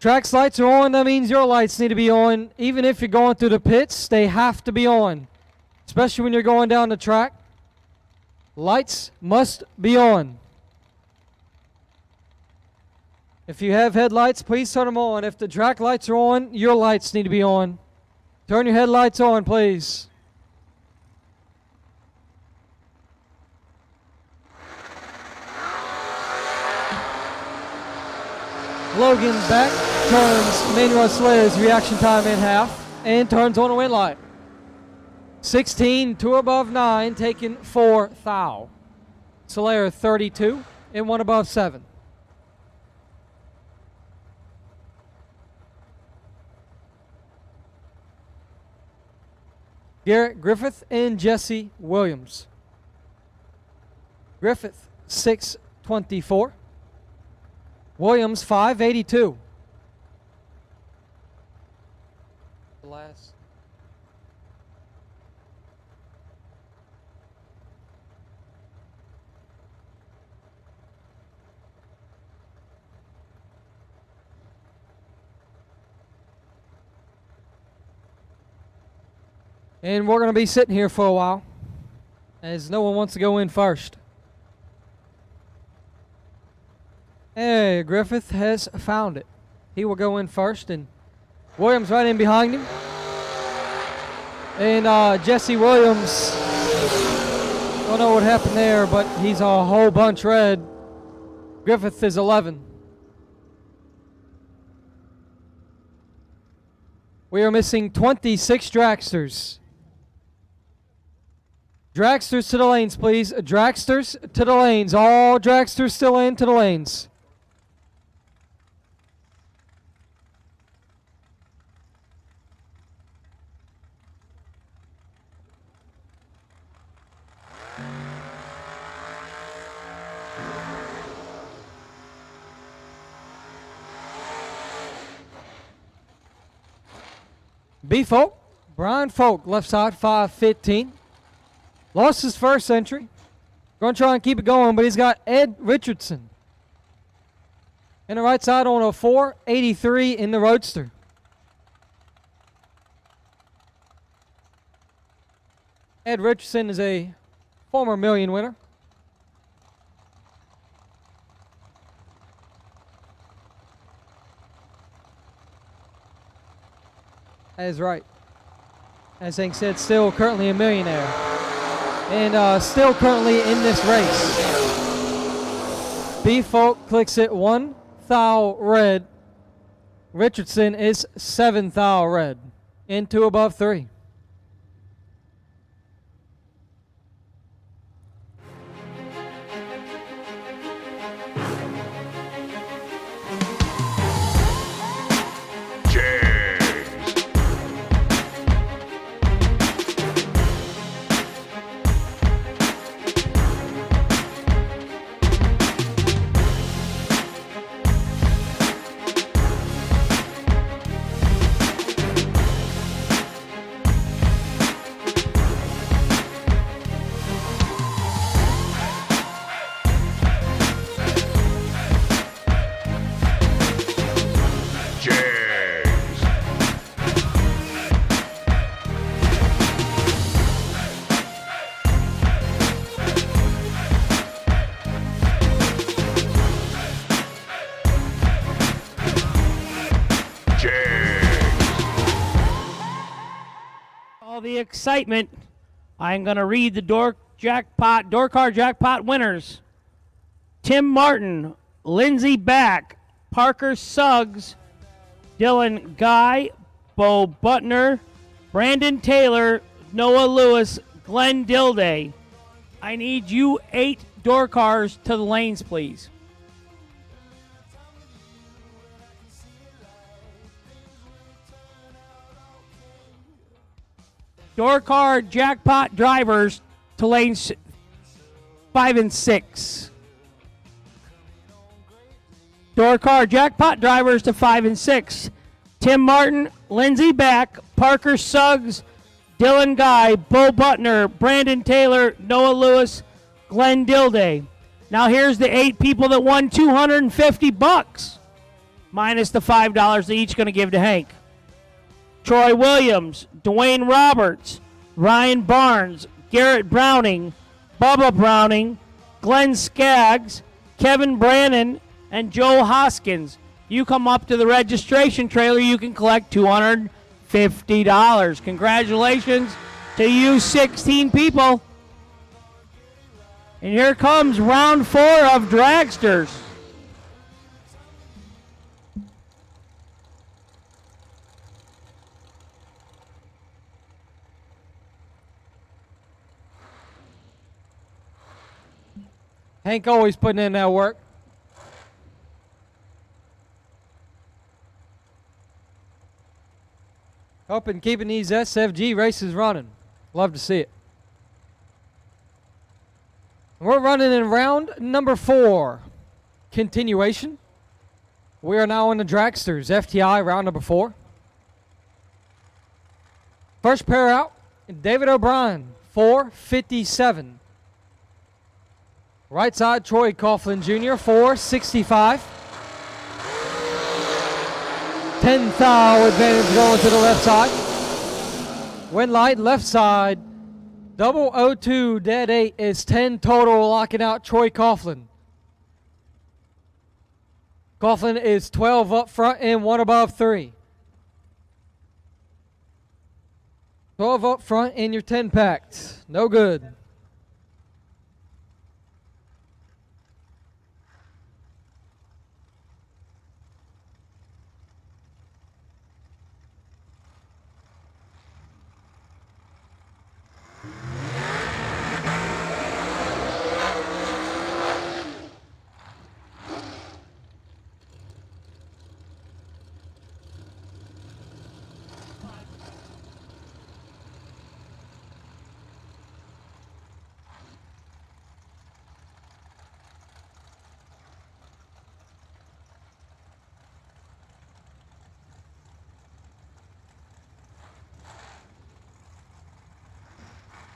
Track's lights are on, that means your lights need to be on. Even if you're going through the pits, they have to be on. Especially when you're going down the track. Lights must be on. If you have headlights, please turn them on. If the track lights are on, your lights need to be on. Turn your headlights on, please. Logan back, turns Manuel Slayer's reaction time in half, and turns on a win line. 16, 2 above 9, taking 4 thou. Slayer 32, and 1 above 7. Garrett Griffith and Jesse Williams. Griffith 624. Williams 582. Last. And we're going to be sitting here for a while, as no one wants to go in first. Hey, Griffith has found it. He will go in first, and Williams right in behind him. And Jesse Williams, don't know what happened there, but he's a whole bunch red. Griffith is 11. We are missing 26 dragsters. Dragsters to the lanes, please. Dragsters to the lanes. All dragsters still in to the lanes. B Folk, Brian Folk, left side, 515. Lost his first entry. Going to try and keep it going, but he's got Ed Richardson. And the right side on a 483 in the Roadster. Ed Richardson is a former million winner. That is right. As Hank said, still currently a millionaire. And still currently in this race. B-Folk clicks it 1 thou red. Richardson is 7 thou red. In 2 above 3. The excitement, I'm going to read the door car jackpot winners. Tim Martin, Lindsey Back, Parker Suggs, Dylan Guy, Bo Butner, Brandon Taylor, Noah Lewis, Glenn Dilday. I need you 8 door cars to the lanes, please. Door car jackpot drivers to lanes 5 and 6. Door car jackpot drivers to 5 and 6. Tim Martin, Lindsey Back, Parker Suggs, Dylan Guy, Bo Butner, Brandon Taylor, Noah Lewis, Glenn Dilday. Now here's the 8 people that won $250 minus the $5 they each going to give to Hank. Troy Williams, Dwayne Roberts, Ryan Barnes, Garrett Browning, Bubba Browning, Glenn Skaggs, Kevin Brannon, and Joe Hoskins. You come up to the registration trailer, you can collect $250. Congratulations to you 16 people. And here comes round 4 of dragsters. Hank always putting in that work. Hoping keeping these SFG races running. Love to see it. We're running in round number 4. Continuation. We are now in the Dragsters. FTI round number 4. First pair out, David O'Brien, 457. Right side, Troy Coughlin Jr., 465. 10 thou advantage going to the left side. Wind light, left side. 002, dead 8 is 10 total, locking out Troy Coughlin. Coughlin is 12 up front and 1 above 3. 12 up front and your 10 packed. No good.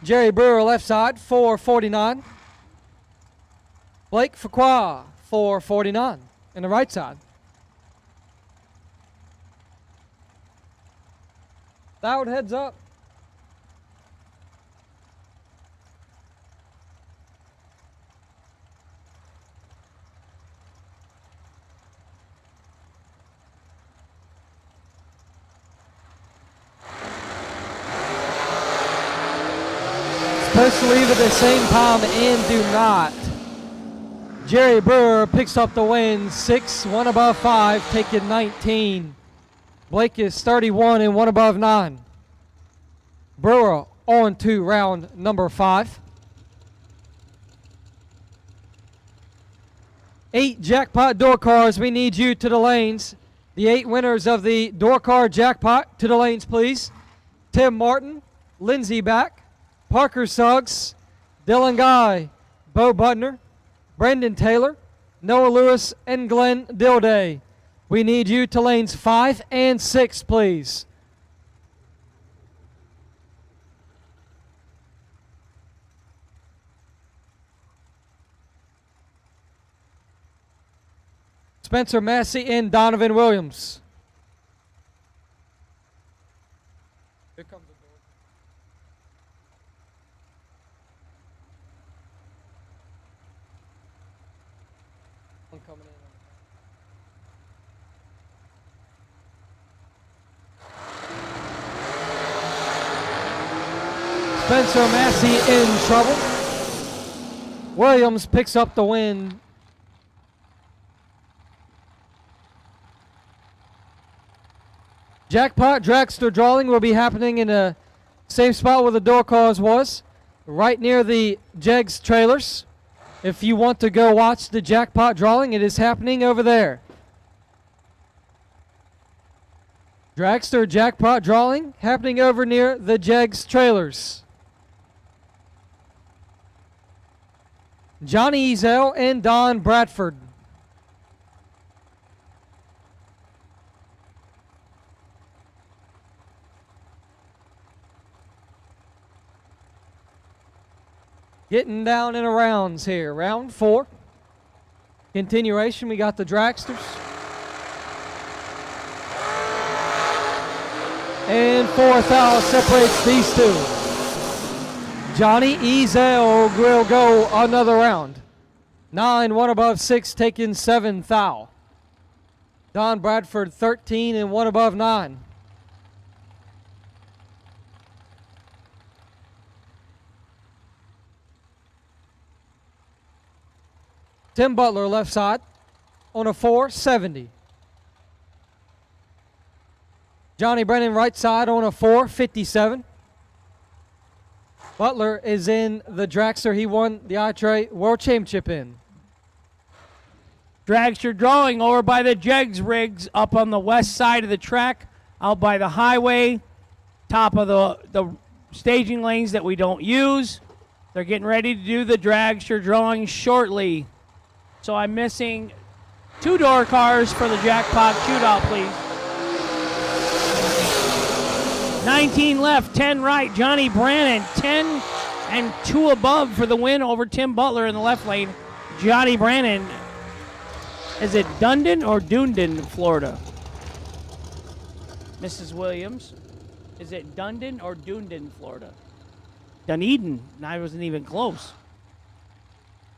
Jerry Brewer, left side, 449. Blake Fuqua, 449, in the right side. Dowd heads up. Supposed to leave at the same time and do not. Jerry Brewer picks up the win, 6, 1 above 5, taking 19. Blake is 31 and 1 above 9. Brewer on to round number 5. 8 jackpot door cars. We need you to the lanes. The 8 winners of the door car jackpot to the lanes, please. Tim Martin, Lindsey Back, Parker Suggs, Dylan Guy, Bo Butner, Brendan Taylor, Noah Lewis, and Glenn Dilday. We need you to lanes 5 and 6, please. Spencer Massey and Donovan Williams. Here comes the door. One coming in. Spencer Massey in trouble. Williams picks up the win. Jackpot dragster drawing will be happening in the same spot where the door cars was, right near the Jegs trailers. If you want to go watch the jackpot drawing, it is happening over there. Dragster jackpot drawing happening over near the Jegs trailers. Johnny Ezel and Don Bradford. Getting down in the rounds here. Round 4. Continuation, we got the dragsters. And 4 thou separates these two. Johnny Ezel will go another round. 9, 1 above 6, taking 7 thou. Don Bradford 13 and 1 above 9. Tim Butler left side on a 470. Johnny Brennan right side on a 457. Butler is in the dragster he won the iTray World Championship in. Dragster drawing over by the Jegs rigs up on the west side of the track, out by the highway, top of the staging lanes that we don't use. They're getting ready to do the dragster drawing shortly. So I'm missing 2 door cars for the jackpot shootout, please. 19 left, 10 right. Johnny Brannon, 10 and 2 above for the win over Tim Butler in the left lane. Johnny Brannon, is it Dundon or Dunedin, Florida? Mrs. Williams, is it Dundon or Dunedin, Florida? Dunedin, I wasn't even close.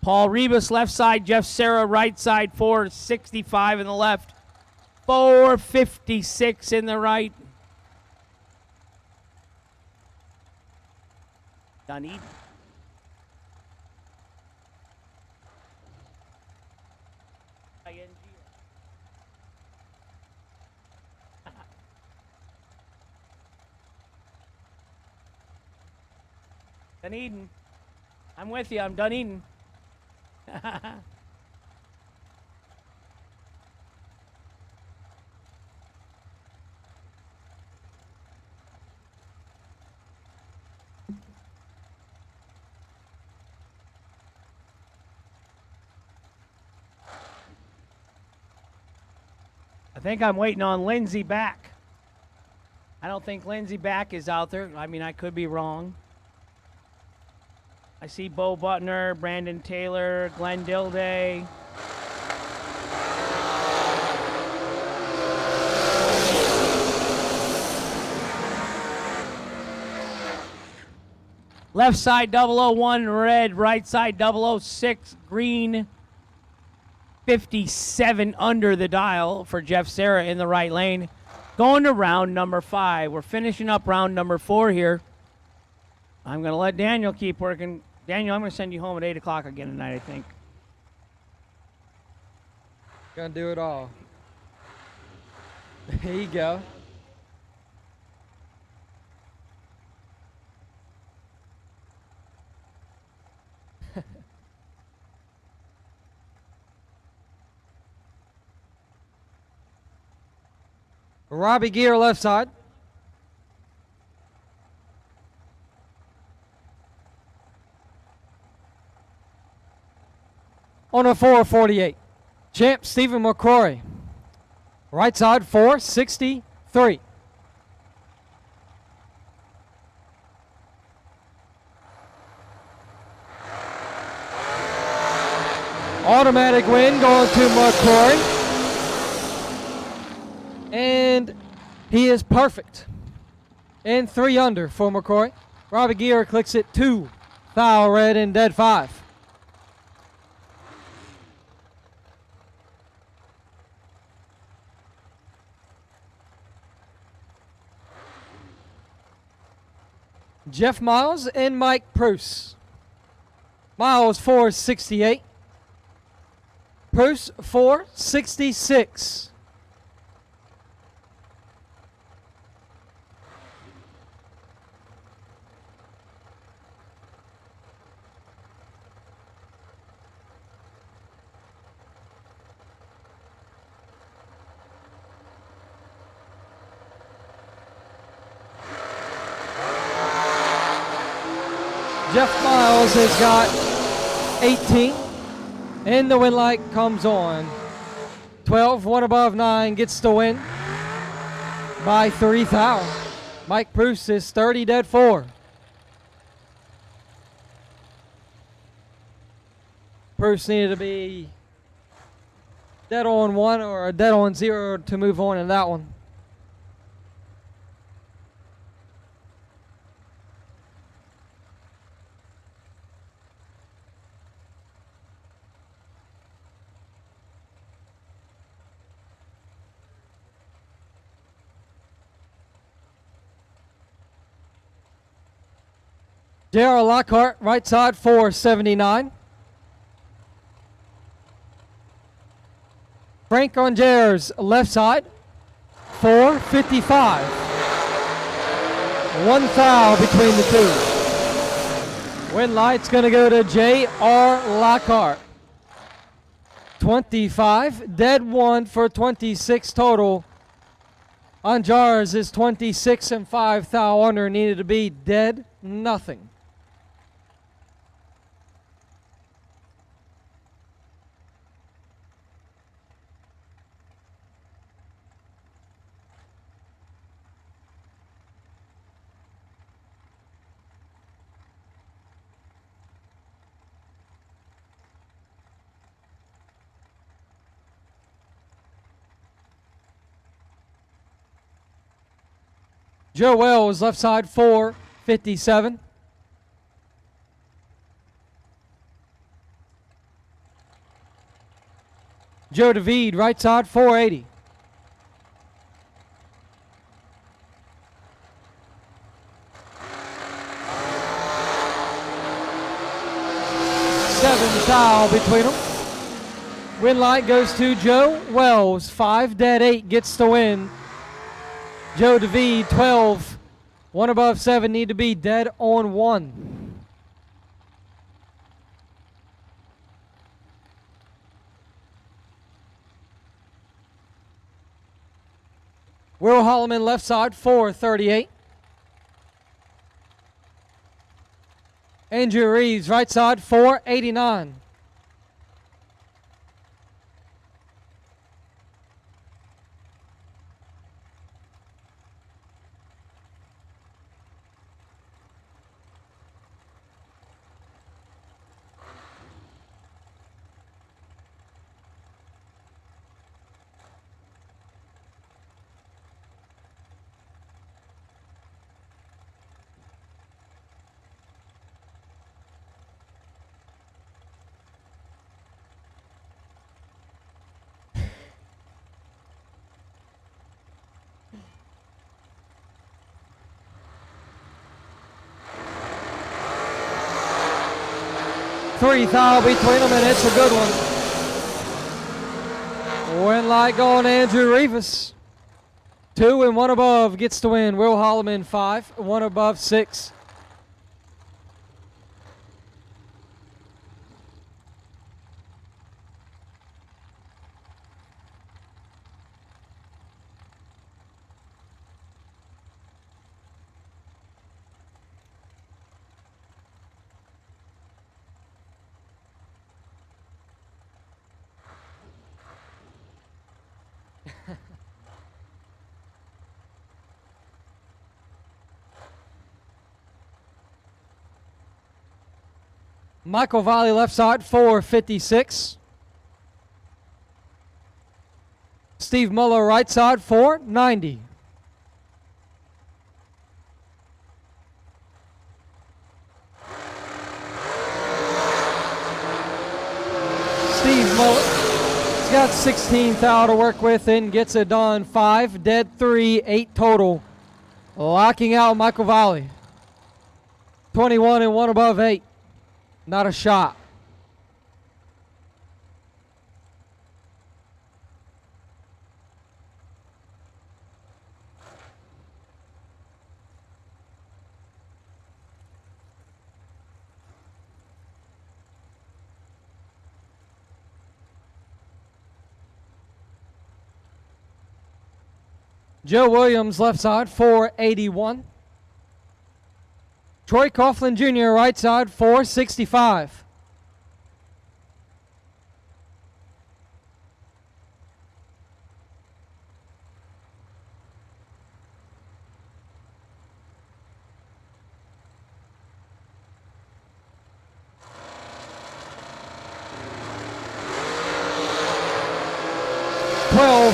Paul Rebus, left side. Jeff Serra, right side. 465 in the left. 456 in the right. Dunedin. Dunedin. I'm with you. I'm Dunedin. I think I'm waiting on Lindsey back. I don't think Lindsey back is out there. I mean, I could be wrong. I see Bo Butner, Brandon Taylor, Glenn Dilday. Left side 001 red, right side 006 green. 57 under the dial for Jeff Serra in the right lane. Going to round number 5. We're finishing up round number 4 here. I'm going to let Daniel keep working. Daniel, I'm going to send you home at 8 o'clock again tonight, I think. Gonna do it all. There you go. Robbie Gear, left side. On a 448. Champ Stephen McCrory. Right side 463. Automatic win going to McCrory. And he is perfect. And 3 under for McCrory. Robbie Gear clicks it 2. Foul red and dead 5. Jeff Miles and Mike Pruce. Miles 468. Pruce 466. Jeff Miles has got 18, and the win light comes on. 12, 1 above 9, gets the win by 3 foul. Mike Pruce is 30 dead 4. Pruce needed to be dead on 1 or a dead on 0 to move on in that one. Darryl Lockhart, right side, 479. Frank Ongeres, left side, 455. 1 foul between the two. Win light's going to go to J.R. Lockhart. 25, dead 1 for 26 total. On jars is 26 and 5 thou under, needed to be dead nothing. Joe Wells, left side, 457. Joe David, right side, 480. Seven thou between them. Win light goes to Joe Wells. 5 dead 8 gets the win. Joe DeVee, 12. 1 above 7 need to be dead on 1. Will Holloman, left side, 438. Andrew Reeves, right side, 489. Three thou between them, and it's a good one. Win light going Andrew Rivas. 2 and 1 above gets the win. Will Holloman, 5, 1 above, 6. Michael Valley, left side, 456. Steve Muller, right side, 490. Steve Muller, he's got 16 thou to work with and gets it done. 5 dead 3, 8 total. Locking out Michael Valley. 21 and 1 above 8. Not a shot. Joe Williams, left side, 481. Troy Coughlin Jr., right side, 465.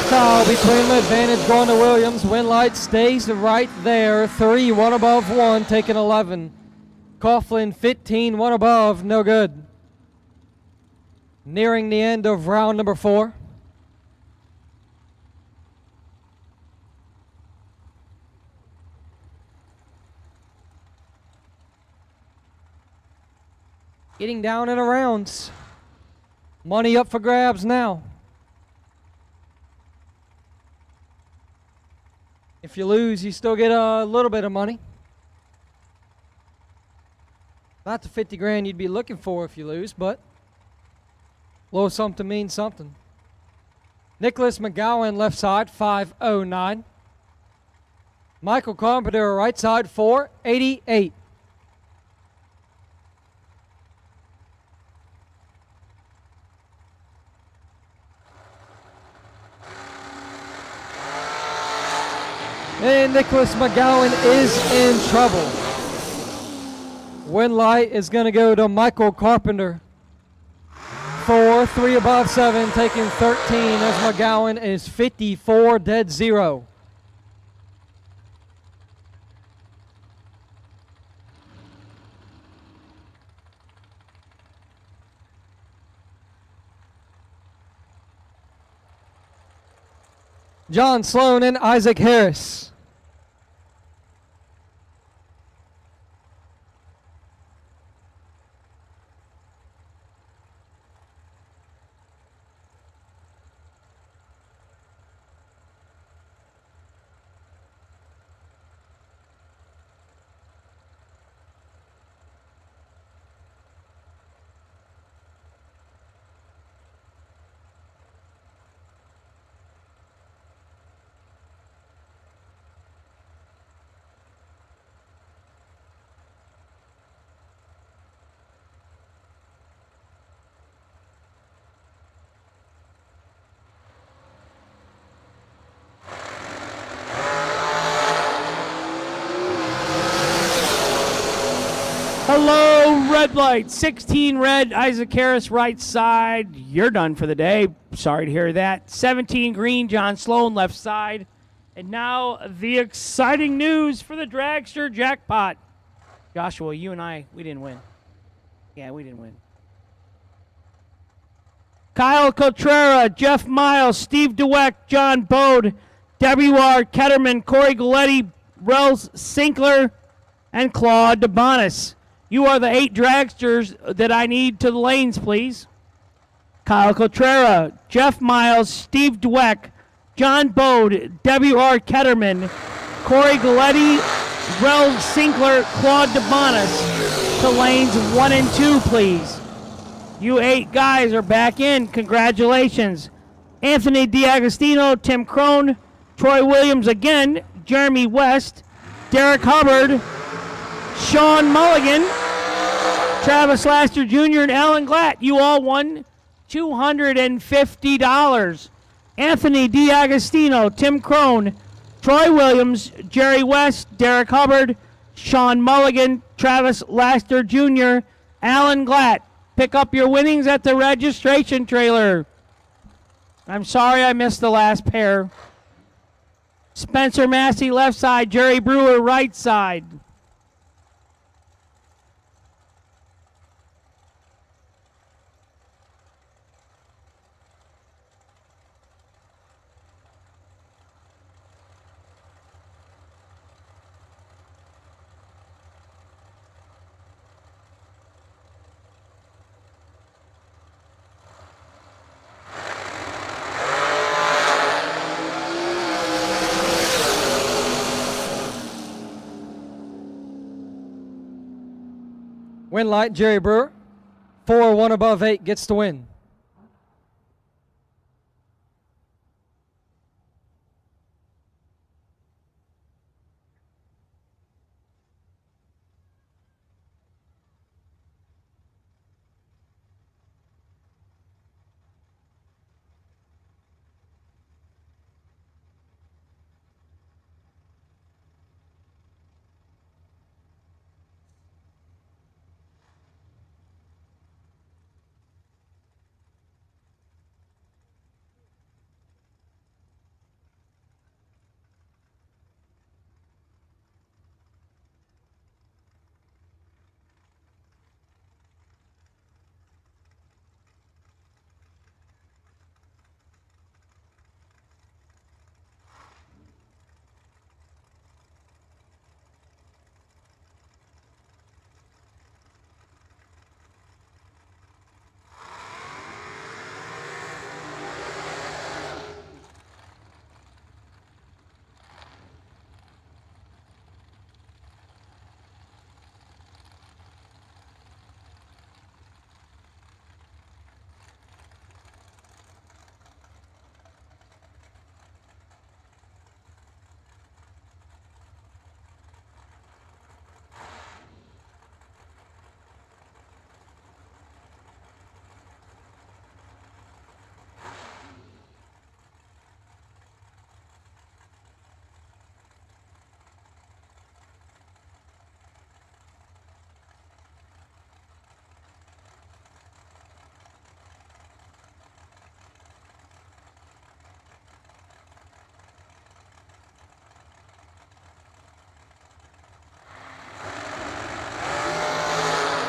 Foul between them. Advantage going to Williams. Win light stays right there. 3, 1 above 1, taking 11. Coughlin 15, 1 above, no good. Nearing the end of round number 4. Getting down in the rounds. Money up for grabs now. If you lose, you still get a little bit of money. Not the 50 grand you'd be looking for if you lose, but a little something means something. Nicholas McGowan, left side, 509. Michael Carpenter, right side, 488. And Nicholas McGowan is in trouble. Win light is going to go to Michael Carpenter. 4, 3 above 7, taking 13 as McGowan is 54 dead 0. John Sloan and Isaac Harris. Hello, red light. 16 red, Isaac Harris, right side. You're done for the day. Sorry to hear that. 17 green, John Sloan, left side. And now the exciting news for the dragster jackpot. Joshua, you and I, we didn't win. Yeah, we didn't win. Kyle Cotrera, Jeff Miles, Steve Dweck, John Bode, W.R. Ketterman, Corey Galletti, Rels Sinkler, and Claude DeBonis. You are the 8 dragsters that I need to the lanes, please. Kyle Cotrera, Jeff Miles, Steve Dweck, John Bode, W.R. Ketterman, Corey Galletti, Rel Sinkler, Claude DeBonis to lanes 1 and 2, please. You 8 guys are back in. Congratulations. Anthony D'Agostino, Tim Crone, Troy Williams again, Jeremy West, Derek Hubbard, Sean Mulligan, Travis Laster Jr., and Alan Glatt. You all won $250. Anthony D'Agostino, Tim Crone, Troy Williams, Jerry West, Derek Hubbard, Sean Mulligan, Travis Laster Jr., Alan Glatt. Pick up your winnings at the registration trailer. I'm sorry I missed the last pair. Spencer Massey, left side, Jerry Brewer, right side. Win light, Jerry Brewer. 4, 1 above 8 gets the win.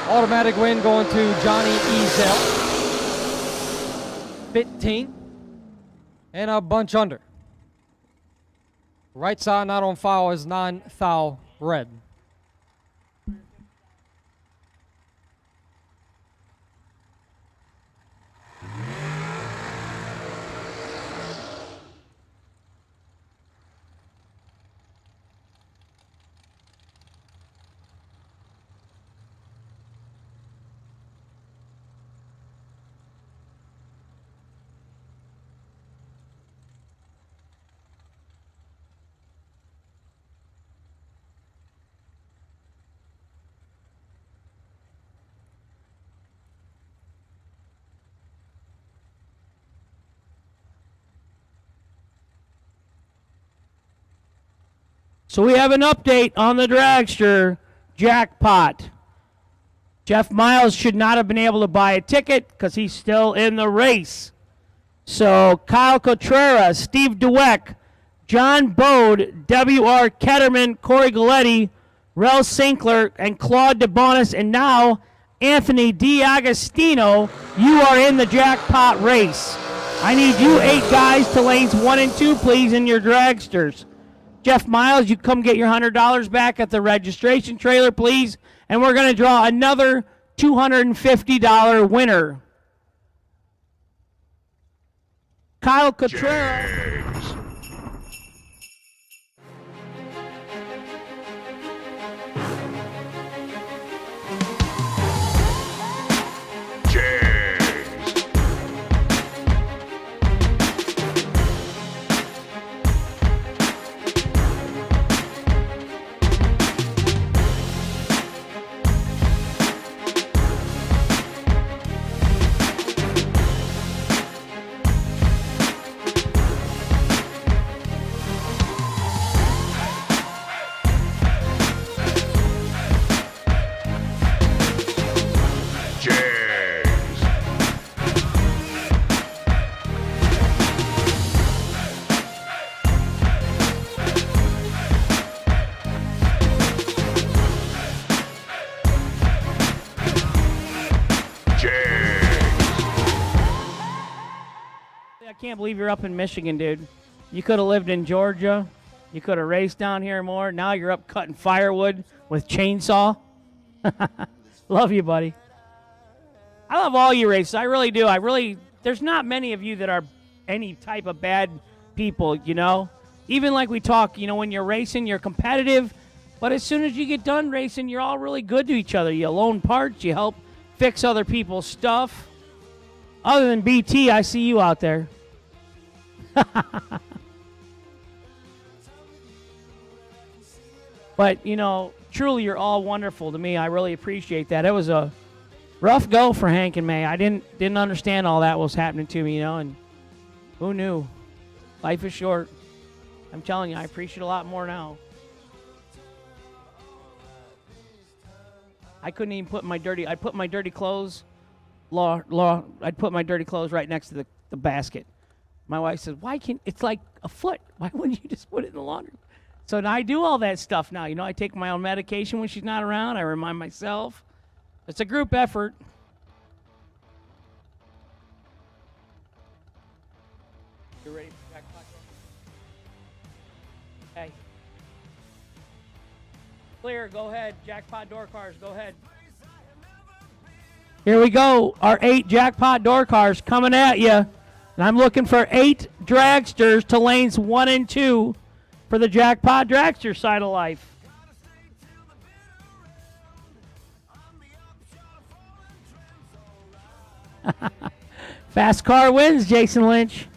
Automatic win going to Johnny Ezel. 15. And a bunch under. Right side not on foul is non-foul red. So we have an update on the dragster jackpot. Jeff Miles should not have been able to buy a ticket because he's still in the race. So Kyle Contreras, Steve Dweck, John Bode, W.R. Ketterman, Corey Galletti, Rel Sinkler, and Claude DeBonis, and now Anthony D'Agostino, you are in the jackpot race. I need you 8 guys to lanes 1 and 2, please, in your dragsters. Jeff Miles, you come get your $100 back at the registration trailer, please. And we're going to draw another $250 winner. Kyle Contreras. I can't believe you're up in Michigan, dude. You could have lived in Georgia. You could have raced down here more. Now you're up cutting firewood with chainsaw. Love you, buddy. I love all you races. I really do. There's not many of you that are any type of bad people, you know. Even like we talk, you know, when you're racing, you're competitive. But as soon as you get done racing, you're all really good to each other. You loan parts. You help fix other people's stuff. Other than BT, I see you out there. But, you know, truly you're all wonderful to me. I really appreciate that. It was a rough go for Hank and May. I didn't understand all that was happening to me, you know, and who knew? Life is short. I'm telling you, I appreciate it a lot more now. I couldn't even put my dirty clothes, I'd put my dirty clothes right next to the basket. My wife says, it's like a foot. Why wouldn't you just put it in the laundry? So now I do all that stuff now. You know, I take my own medication when she's not around. I remind myself. It's a group effort. You ready for jackpot? Okay. Clear, go ahead. Jackpot door cars, go ahead. Here we go. Our 8 jackpot door cars coming at you. And I'm looking for 8 dragsters to lanes 1 and 2 for the jackpot dragster side of life. Fast car wins, Jason Lynch.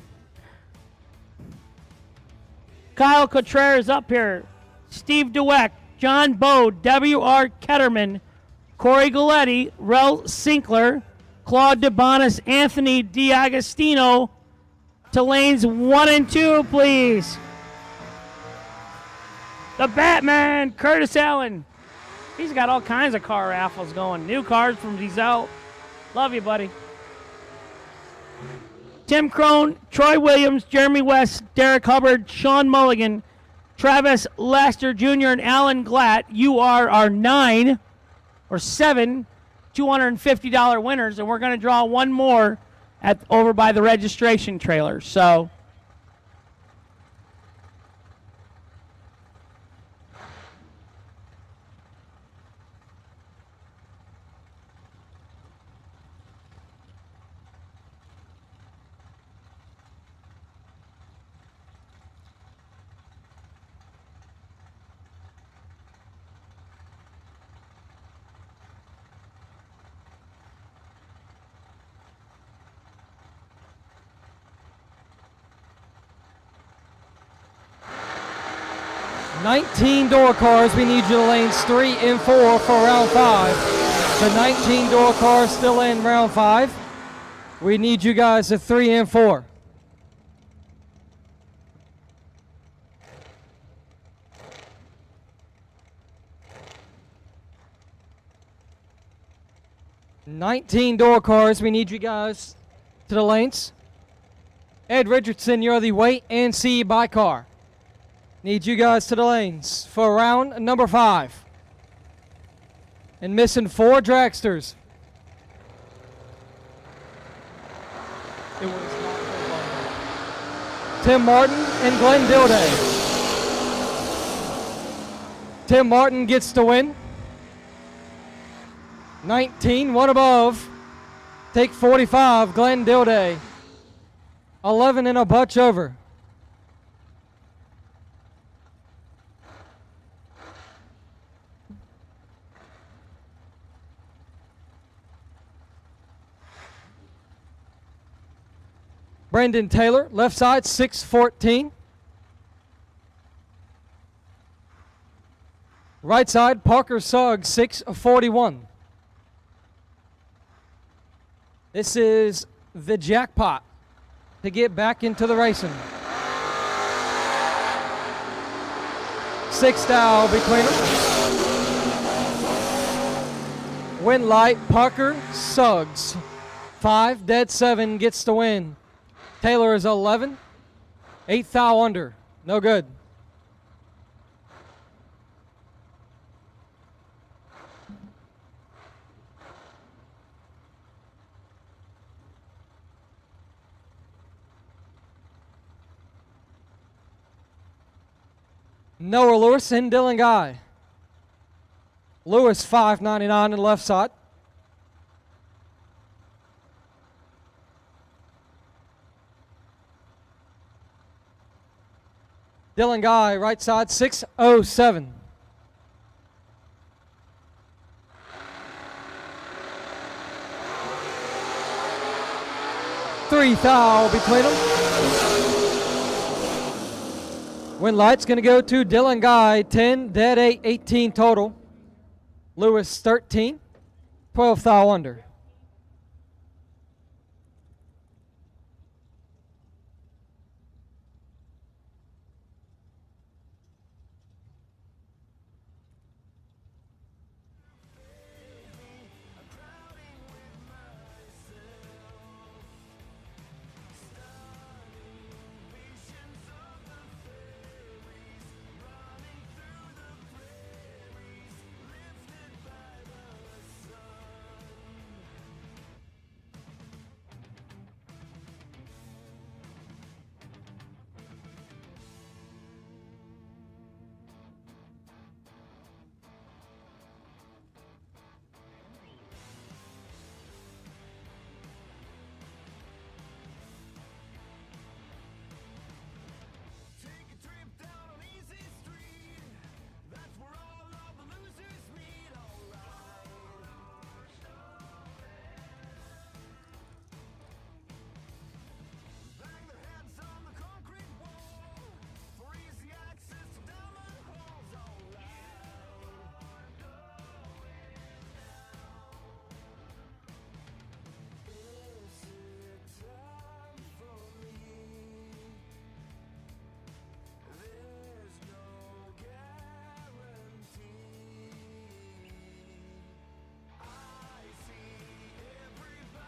Kyle Contreras up here. Steve Dweck, John Bode, W.R. Ketterman, Corey Galletti, Rel Sinkler, Claude DeBonis, Anthony D'Agostino to lanes 1 and 2, please. The Batman, Curtis Allen. He's got all kinds of car raffles going. New cars from Diesel. Love you, buddy. Tim Crone, Troy Williams, Jeremy West, Derek Hubbard, Sean Mulligan, Travis Lester Jr., and Alan Glatt. You are our 9 or 7 $250 winners, and we're going to draw one more over by the registration trailer. So $19 door cars. We need you to lanes 3 and 4 for round 5. The 19 door cars still in round 5. We need you guys to 3 and 4. $19 door cars. We need you guys to the lanes. Ed Richardson, you're the wait and see by car. Need you guys to the lanes for round number 5. And missing 4 dragsters. It was not Tim Martin and Glenn Dilday. Tim Martin gets the win. 19, one above. Take 45, Glenn Dilday. 11 and a bunch over. Brendan Taylor, left side, 614. Right side, Parker Suggs, 641. This is the jackpot to get back into the racing. 6 down between them. Win light, Parker Suggs. 5, dead 7 gets the win. Taylor is 11. 8 thou under. No good. Noah Lewis and Dylan Guy. Lewis, 5.99 on the left side. Dylan Guy, right side, 607. Three thou between them. Win light's going to go to Dylan Guy, 10, dead 8, 18 total. Lewis, 13, 12 thou under.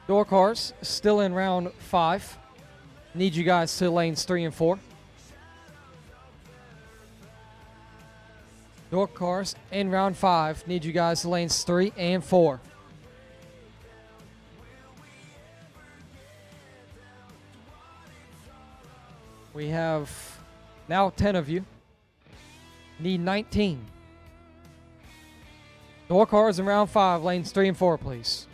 Door cars still in round 5. Need you guys to lanes 3 and 4. Door cars in round 5. Need you guys to lanes 3 and 4. We have now 10 of you. Need 19. Door cars in round 5, lanes 3 and 4, please.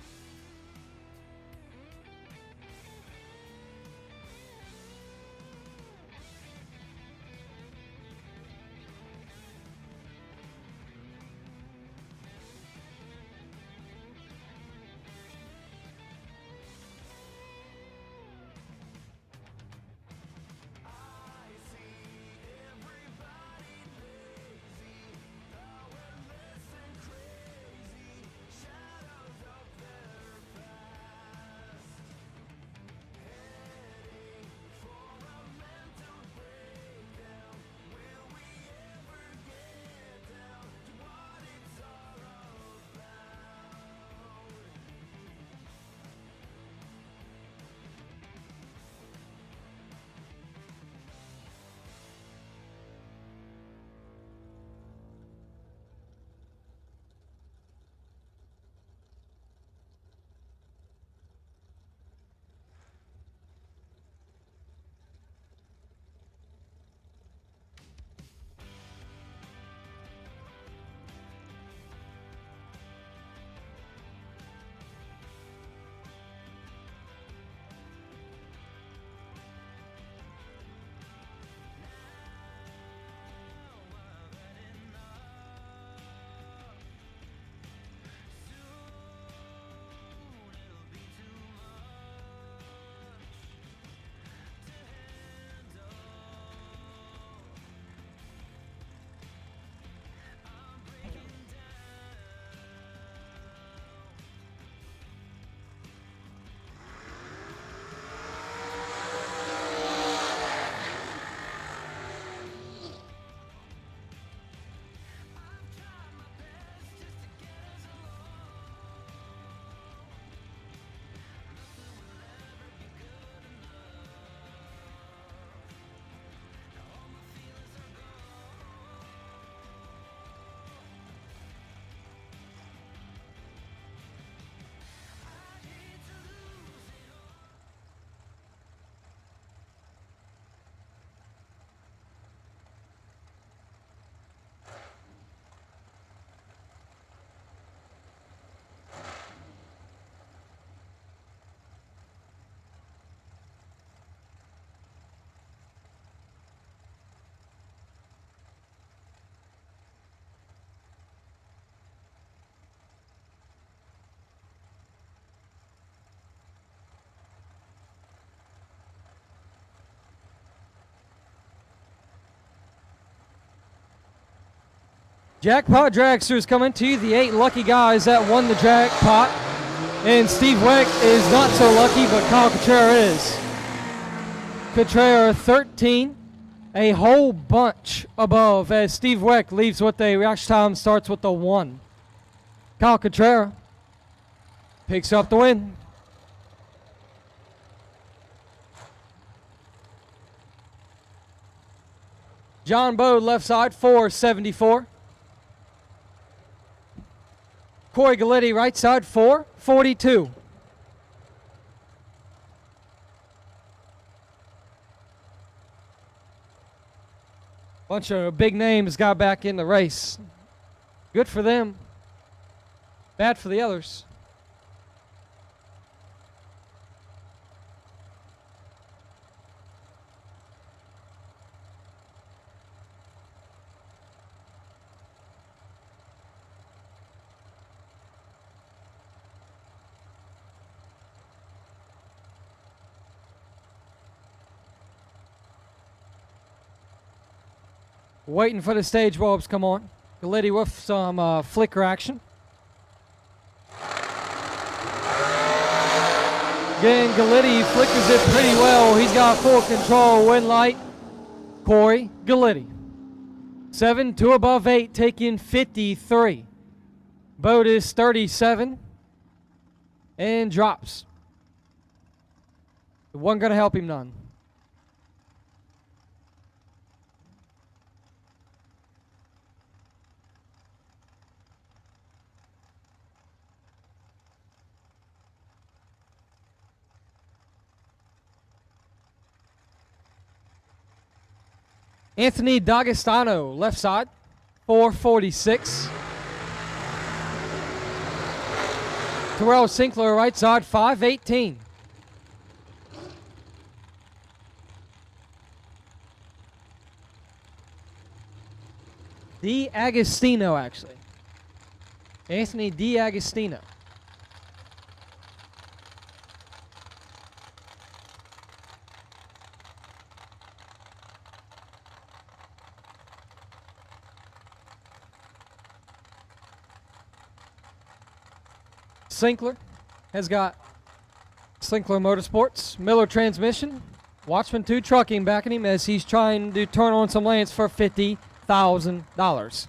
Jackpot Dragsters coming to you, the 8 lucky guys that won the jackpot. And Steve Weck is not so lucky, but Kyle Cotrera is. Cotrera 13, a whole bunch above as Steve Weck leaves with a reaction time, starts with a 1. Kyle Cotrera picks up the win. John Bode left side 474. Corey Galletti right side 442. Bunch of big names got back in the race. Good for them. Bad for the others. Waiting for the stage bulbs come on. Galletti with some flicker action. Again, Galletti flickers it pretty well. He's got full control. Win light. Corey Galletti. 7 to above 8, taking 53. Bode is 37 and drops. The one gonna help him none. Anthony D'Agostino, left side, 446. Terrell Sinkler, right side, 518. D'Agostino, actually. Anthony D'Agostino. Sinkler has got Sinkler Motorsports, Miller transmission, Watchman 2 trucking backing him as he's trying to turn on some lanes for $50,000.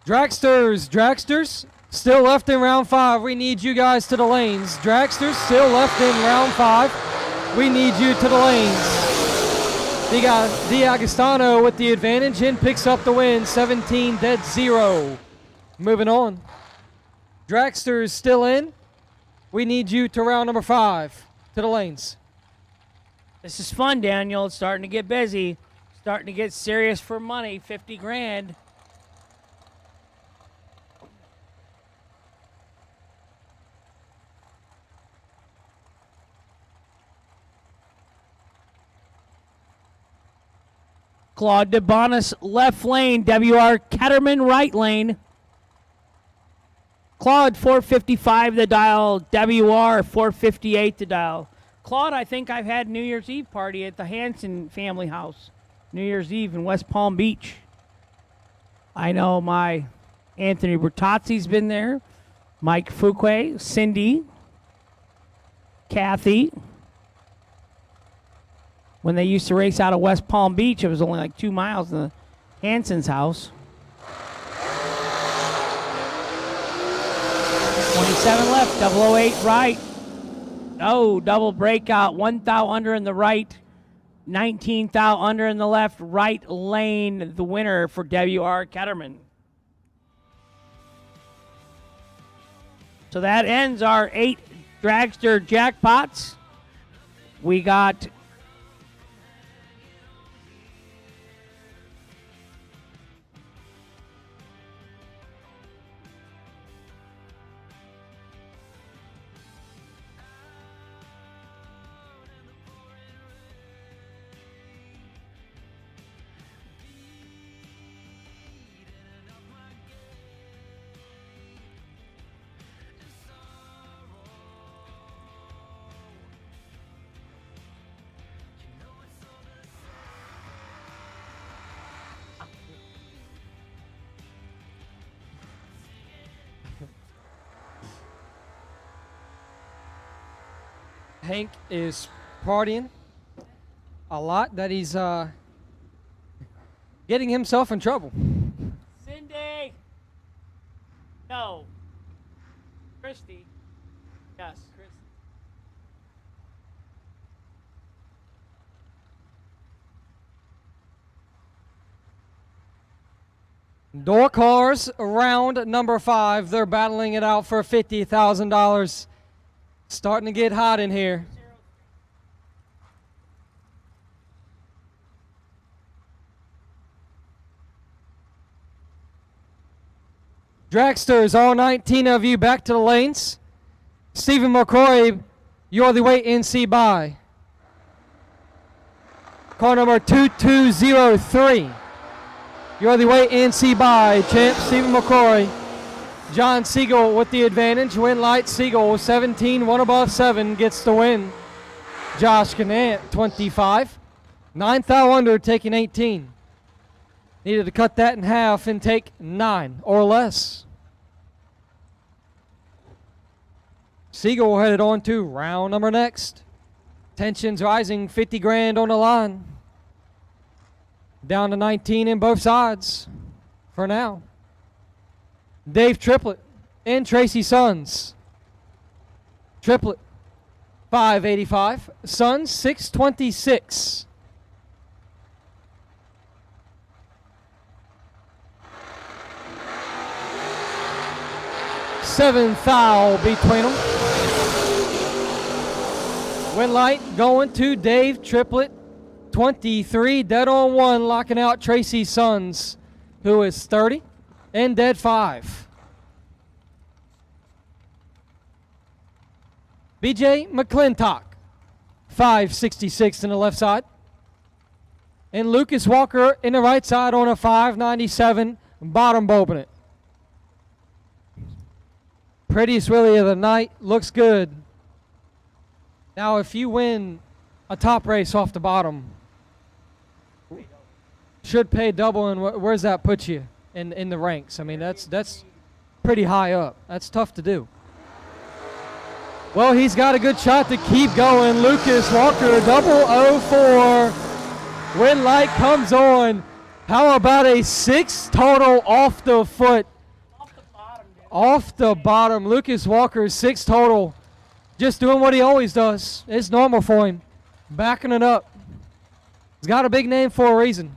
Dragsters, still left in round 5. We need you guys to the lanes. Dragsters, still left in round 5. We need you to the lanes. D'Agostino with the advantage and picks up the win, 17-0. Moving on. Dragsters still in. We need you to round number 5, to the lanes. This is fun, Daniel. It's starting to get busy. Starting to get serious for money, 50 grand. Claude DeBonis, left lane. W.R. Ketterman, right lane. Claude, 455 the dial. W.R., 458 the dial. Claude, I think I've had New Year's Eve party at the Hanson family house. New Year's Eve in West Palm Beach. I know my Anthony Bertozzi's been there. Mike Fuquay, Cindy, Kathy. When they used to race out of West Palm Beach, it was only like 2 miles to the Hanson's house. 27 left, 008 right. Oh, double breakout. 1 thou under in the right, 19 thou under in the left. Right lane, the winner for W.R. Ketterman. So that ends our 8 dragster jackpots. We got Hank is partying a lot that he's getting himself in trouble. Cindy. No. Christy. Yes, Christy. Door cars round number 5. They're battling it out for $50,000. Starting to get hot in here. Dragsters, all 19 of you back to the lanes. Stephen McCrory, you're the wait and see by. Car number 2203. You're the wait and see by. Champ Stephen McCrory. John Siegel with the advantage. Win light Siegel, 17, 1 above 7, gets the win. Josh Gannett, 25. 9 thou under, taking 18. Needed to cut that in half and take 9 or less. Siegel headed on to round number next. Tensions rising, 50 grand on the line. Down to 19 in both sides. for now. Dave Triplett and Tracy Sons. Triplett, 585. Sons, 626. Seventh foul between them. Win light going to Dave Triplett. 23, dead on 1, locking out Tracy Sons, who is 30, and dead 5. BJ McClintock, 566 in the left side. And Lucas Walker in the right side on a 597, bottom bulbing it. Prettiest wheelie of the night, looks good. Now if you win a top race off the bottom, should pay double, and where's that put you in the ranks? I mean, that's pretty high up. That's tough to do. Well, he's got a good shot to keep going. Lucas Walker, 004. Win light comes on. How about a 6 total off the foot? Off the bottom. Lucas Walker, 6 total. Just doing what he always does. It's normal for him. Backing it up. He's got a big name for a reason.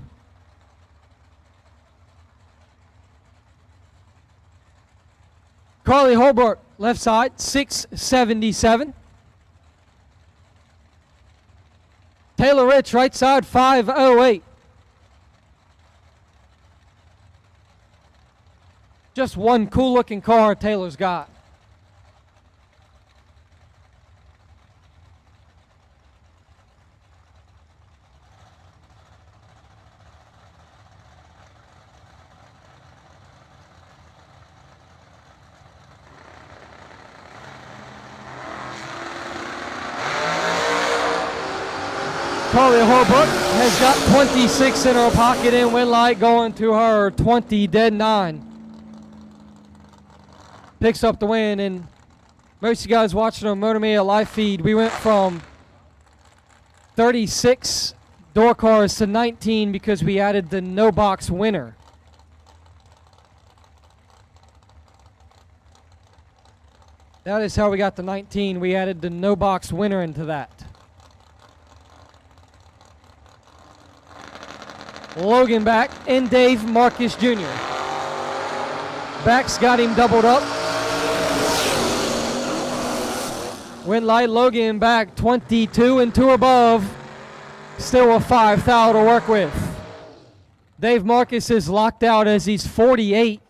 Carly Holbrook, left side, 677. Taylor Rich, right side, 508. Just one cool-looking car Taylor's got. Carly Holbrook has got 26 in her pocket in win light, going to her 20, dead 9. Picks up the win, and most of you guys watching on Motor Mania live feed, we went from 36 door cars to 19 because we added the no box winner. That is how we got to 19. We added the no box winner into that. Logan back and Dave Marcus Jr. Back's got him doubled up. Win light, Logan back 22 and 2 above. Still a 5 thou to work with. Dave Marcus is locked out as he's 48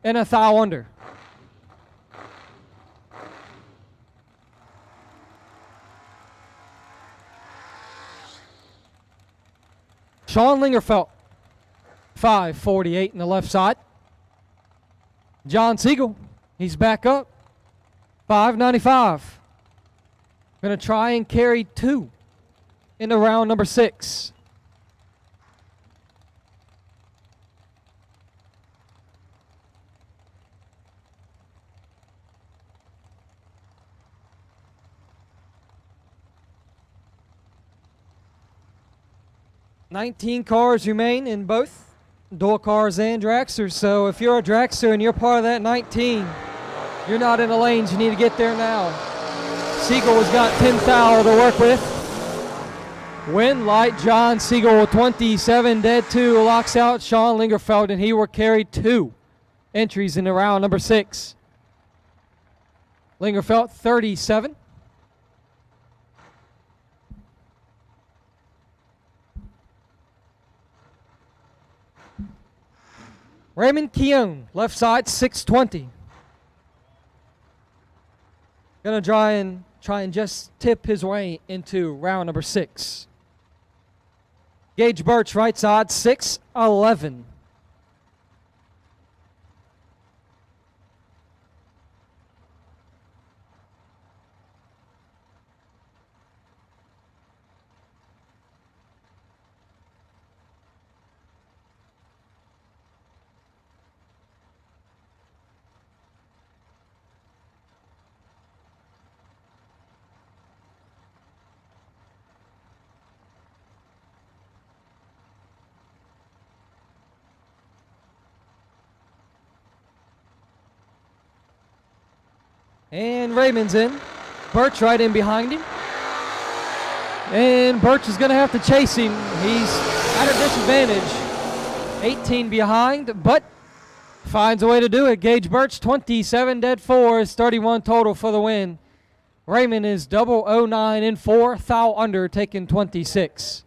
and a thou under. Sean Lingerfelt, 548 in the left side. John Siegel, he's back up, 595. Going to try and carry 2 in the round number 6. $19 cars remain in both door cars and dragsters. So if you're a dragster and you're part of that 19, you're not in the lanes. You need to get there now. Siegel has got 10 thou to work with. Win light, John Siegel, 27, dead 2, locks out Sean Lingerfeld, and he will carry 2 entries in the round number 6. Lingerfeld, 37. Raymond Keown, left side, 620. Gonna try and just tip his way into round number 6. Gage Birch, right side, 611. And Raymond's in. Birch right in behind him. And Birch is going to have to chase him. He's at a disadvantage. 18 behind, but finds a way to do it. Gage Birch, 27 dead fours, 31 total for the win. Raymond is 009 and 4, thou under, taking 26.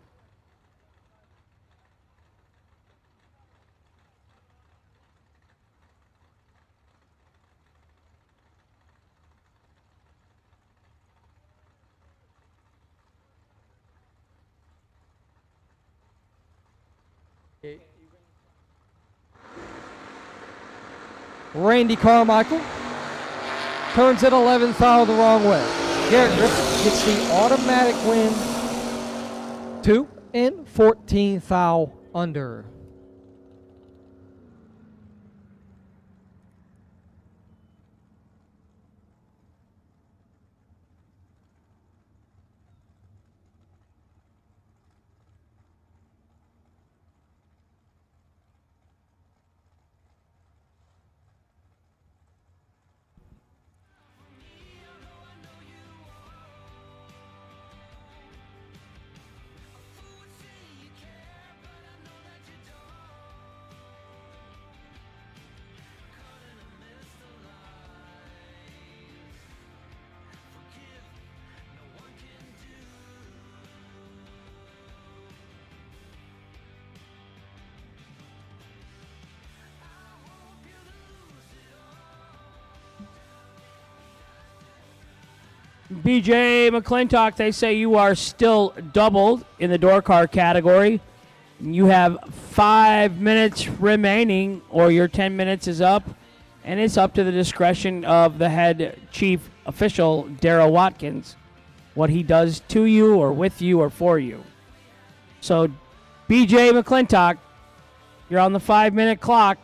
Randy Carmichael turns at 11th foul the wrong way. Garrett Griffin gets the automatic win. 2 and 14 foul under. BJ McClintock, they say you are still doubled in the door car category. You have 5 minutes remaining, or your 10 minutes is up, and it's up to the discretion of the head chief official, Darrell Watkins, what he does to you or with you or for you. So, BJ McClintock, you're on the 5-minute clock.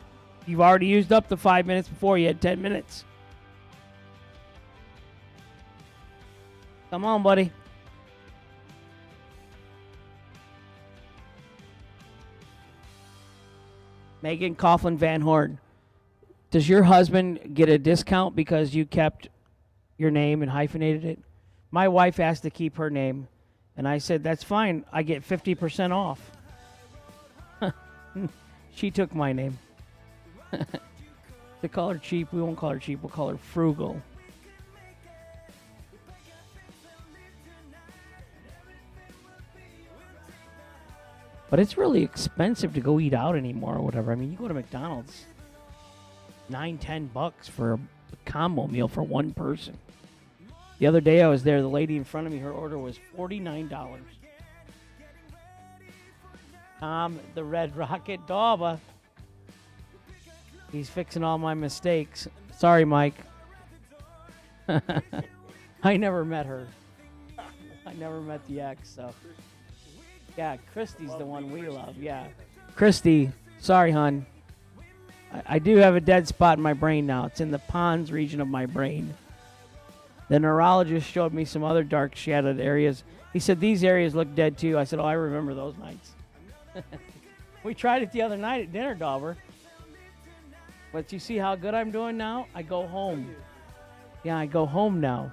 You've already used up the 5 minutes before. You had 10 minutes. Come on, buddy. Megan Coughlin Van Horn. Does your husband get a discount because you kept your name and hyphenated it? My wife asked to keep her name, and I said, that's fine. I get 50% off. She took my name. To call her cheap, we won't call her cheap. We'll call her frugal. But it's really expensive to go eat out anymore or whatever. I mean, you go to McDonald's, $9-10 for a combo meal for one person. The other day I was there, the lady in front of me, her order was $49. Tom, the Red Rocket Dauba. He's fixing all my mistakes. Sorry, Mike. I never met her. I never met the ex, so. Yeah, Christy's the one we love, yeah. Christy, sorry, hon. I do have a dead spot in my brain now. It's in the pons region of my brain. The neurologist showed me some other dark shadowed areas. He said, these areas look dead too. I said, oh, I remember those nights. We tried it the other night at dinner, Dauber. But you see how good I'm doing now? I go home. Yeah, I go home now.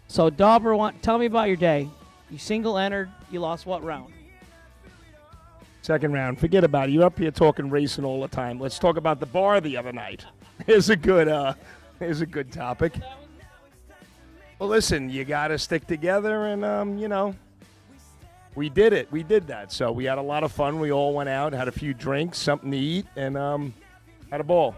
So, Dauber, tell me about your day. You single entered. You lost what round? Second round. Forget about it. You're up here talking racing all the time. Let's talk about the bar the other night. Here's a good topic. Well, listen, you got to stick together, and we did it. We did that. So we had a lot of fun. We all went out, had a few drinks, something to eat, and had a ball.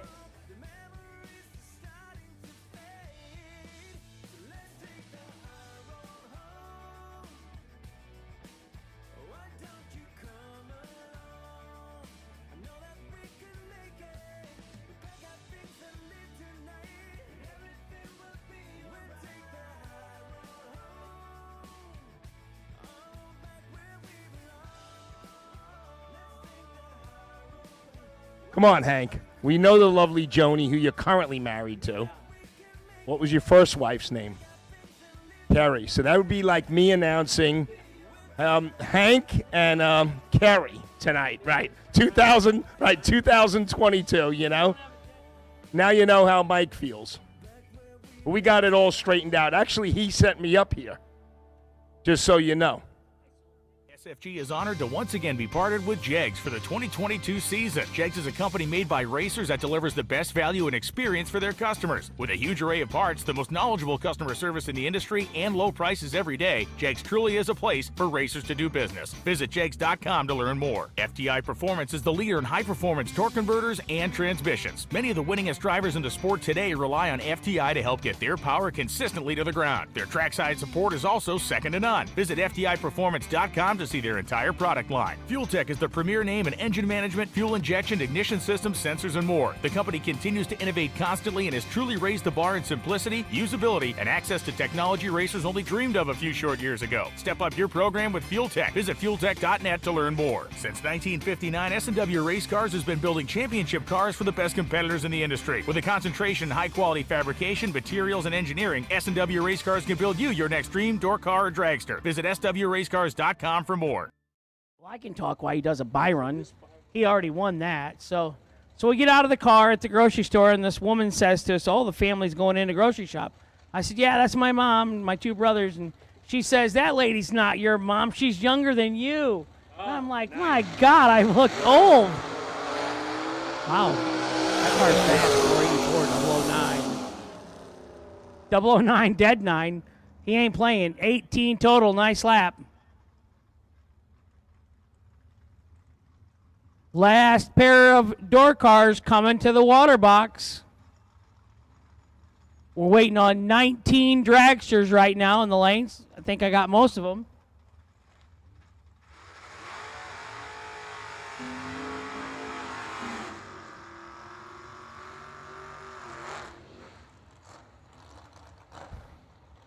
Come on, Hank. We know the lovely Joni, who you're currently married to. What was your first wife's name? Carrie. So that would be like me announcing Hank and Carrie tonight, right? 2022, you know? Now you know how Mike feels. We got it all straightened out. Actually, he sent me up here, just so you know. SFG is honored to once again be partnered with Jegs for the 2022 season. Jegs is a company made by racers that delivers the best value and experience for their customers. With a huge array of parts, the most knowledgeable customer service in the industry, and low prices every day, Jegs truly is a place for racers to do business. Visit jegs.com to learn more. FTI Performance is the leader in high-performance torque converters and transmissions. Many of the winningest drivers in the sport today rely on FTI to help get their power consistently to the ground. Their trackside support is also second to none. Visit FTIperformance.com to see their entire product line. Fuel Tech is the premier name in engine management, fuel injection, ignition systems, sensors, and more. The company continues to innovate constantly and has truly raised the bar in simplicity, usability, and access to technology racers only dreamed of a few short years ago. Step up your program with Fuel Tech. Visit fueltech.net to learn more. Since 1959, S&W Race Cars has been building championship cars for the best competitors in the industry. With a concentration in high-quality fabrication, materials, and engineering, S&W Race Cars can build you your next dream, door car, or dragster. Visit swracecars.com for more. Well, I can talk while he does a buy run. He already won that. So we get out of the car at the grocery store, and this woman says to us, "Oh, the family's going in the grocery shop." I said, "Yeah, that's my mom and my two brothers." And she says, "That lady's not your mom. She's younger than you." And I'm like, "My God, I look old." Wow. That car's fast. 009. 009, dead 9. He ain't playing. 18 total. Nice lap. Last pair of door cars coming to the water box. We're waiting on 19 dragsters right now in the lanes. I think I got most of them.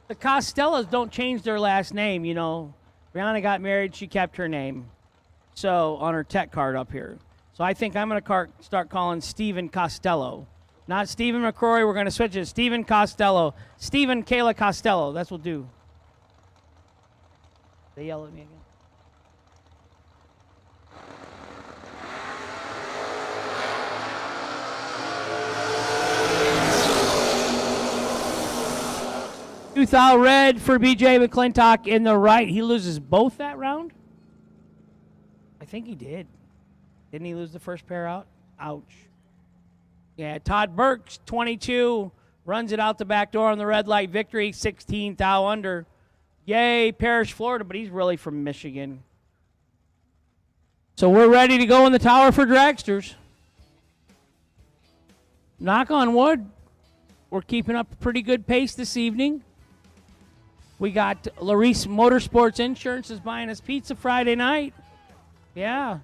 The Costellas don't change their last name, you know. Brianna got married, she kept her name. So, on her tech card up here. So I think I'm going to start calling Stephen Costello. Not Stephen McCrory, we're going to switch it. Stephen Costello. Stephen Kayla Costello, that's what we'll do. They yell at me again. Two-thou red for BJ McClintock in the right. He loses both that round? I think he did. Didn't he lose the first pair out? Ouch. Yeah, Todd Burks, 22, runs it out the back door on the red light victory, 16 thou under. Yay, Parrish, Florida, but he's really from Michigan. So we're ready to go in the tower for dragsters. Knock on wood, we're keeping up a pretty good pace this evening. We got Larice Motorsports Insurance is buying us pizza Friday night. Yeah.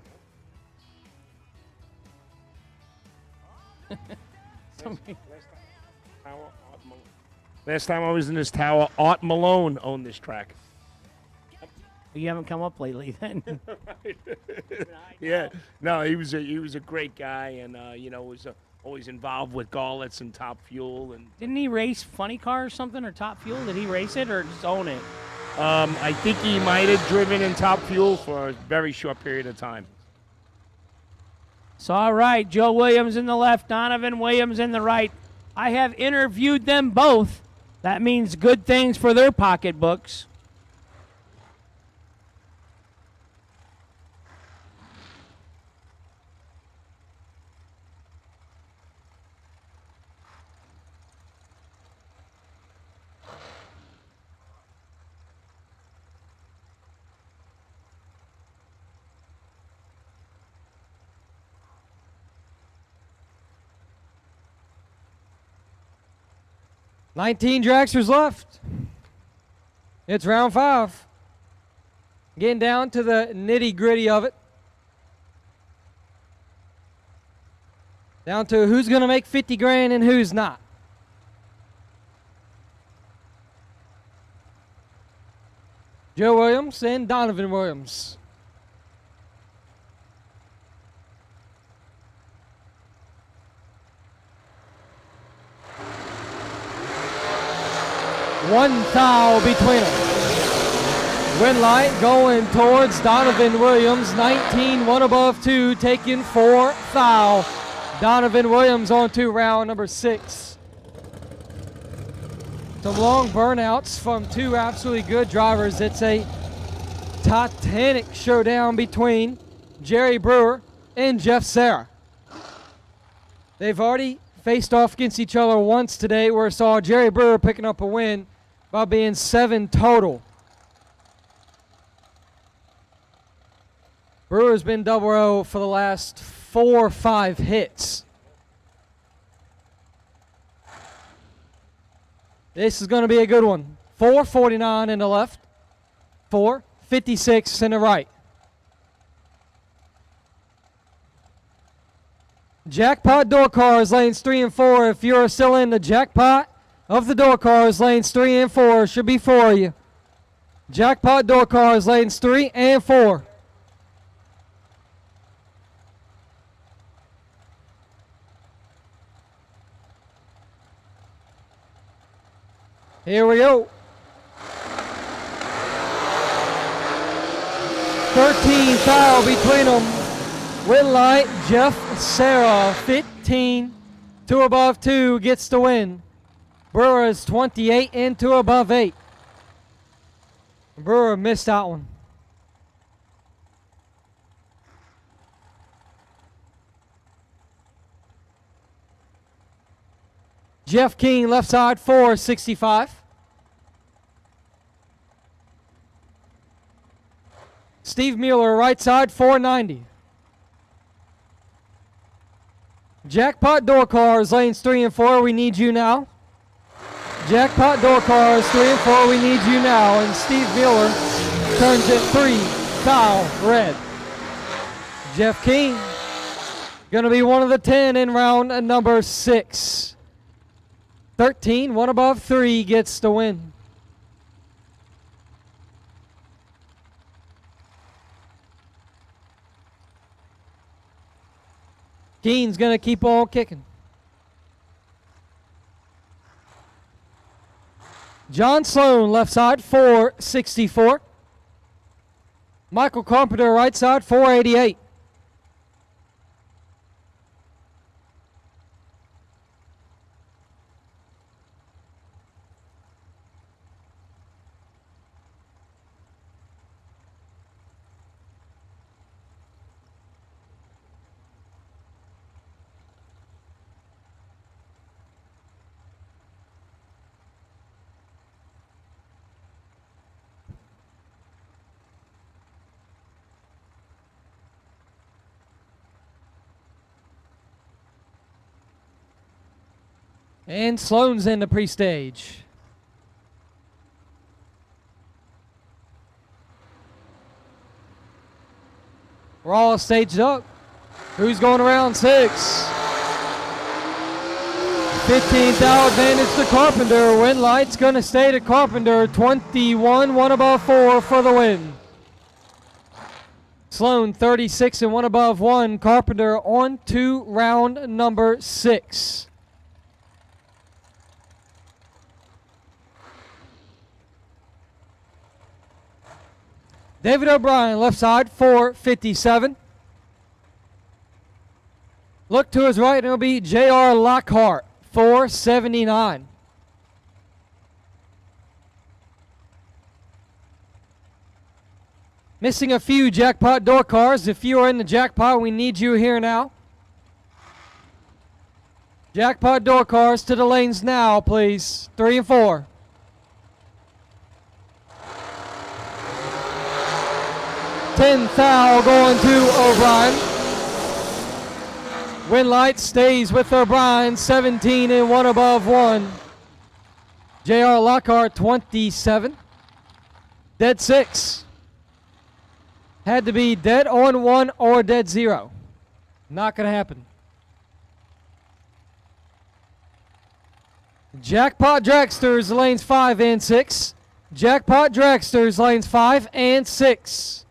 Last time I was in this tower, Art Malone owned this track. You haven't come up lately, then. Yeah, no, he was a great guy, and was always involved with Garlits and Top Fuel, and didn't he race Funny Car or something, or Top Fuel? Did he race it or just own it? I think he might have driven in Top Fuel for a very short period of time. So, all right, Joe Williams in the left, Donovan Williams in the right. I have interviewed them both. That means good things for their pocketbooks. $19 dragsters left. It's round 5. Getting down to the nitty-gritty of it. Down to who's going to make 50 grand and who's not. Joe Williams and Donovan Williams. One thou between them. Win light going towards Donovan Williams. 19, one above 2, taking 4 thou. Donovan Williams on to round number 6. Some long burnouts from two absolutely good drivers. It's a titanic showdown between Jerry Brewer and Jeff Serra. They've already faced off against each other once today, where I saw Jerry Brewer picking up a win by being 7 total. Brewer's been double O for the last 4 or 5 hits. This is going to be a good one. 449 in the left, 456 in the right. Jackpot door cars, lanes 3 and 4. If you're still in the jackpot of the door cars, lanes 3 and 4 should be for you. Jackpot door cars, lanes 3 and 4. Here we go. 13 foul between them. Win light, Jeff Serra, 15. 2 above 2 gets the win. Brewer is 28 and 2 above 8. Brewer missed that one. Jeff King, left side, 465. Steve Mueller, right side, 490. Jackpot door cars, lanes 3 and 4, we need you now. Jackpot door cars, 3 and 4, we need you now. And Steve Mueller turns it 3, foul, red. Jeff King, gonna be one of the 10 in round number 6. 13, 1 above 3 gets the win. Keen's going to keep on kicking. John Sloan, left side, 464. Michael Carpenter, right side, 488. And Sloan's in the pre-stage. We're all staged up. Who's going around 6? 15th advantage to Carpenter. Win light's going to stay to Carpenter. 21, 1 above 4 for the win. Sloan 36 and 1 above 1. Carpenter on to round number 6. David O'Brien, left side, 457. Look to his right, and it'll be J.R. Lockhart, 479. Missing a few jackpot door cars. If you are in the jackpot, we need you here now. Jackpot door cars to the lanes now, please. 3 and 4. 10 foul going to O'Brien. Win light stays with O'Brien, 17 and 1 above 1. J.R. Lockhart, 27. Dead 6. Had to be dead on 1 or dead 0. Not going to happen. Jackpot Dragsters, lanes 5 and 6. Jackpot Dragsters, lanes 5 and 6.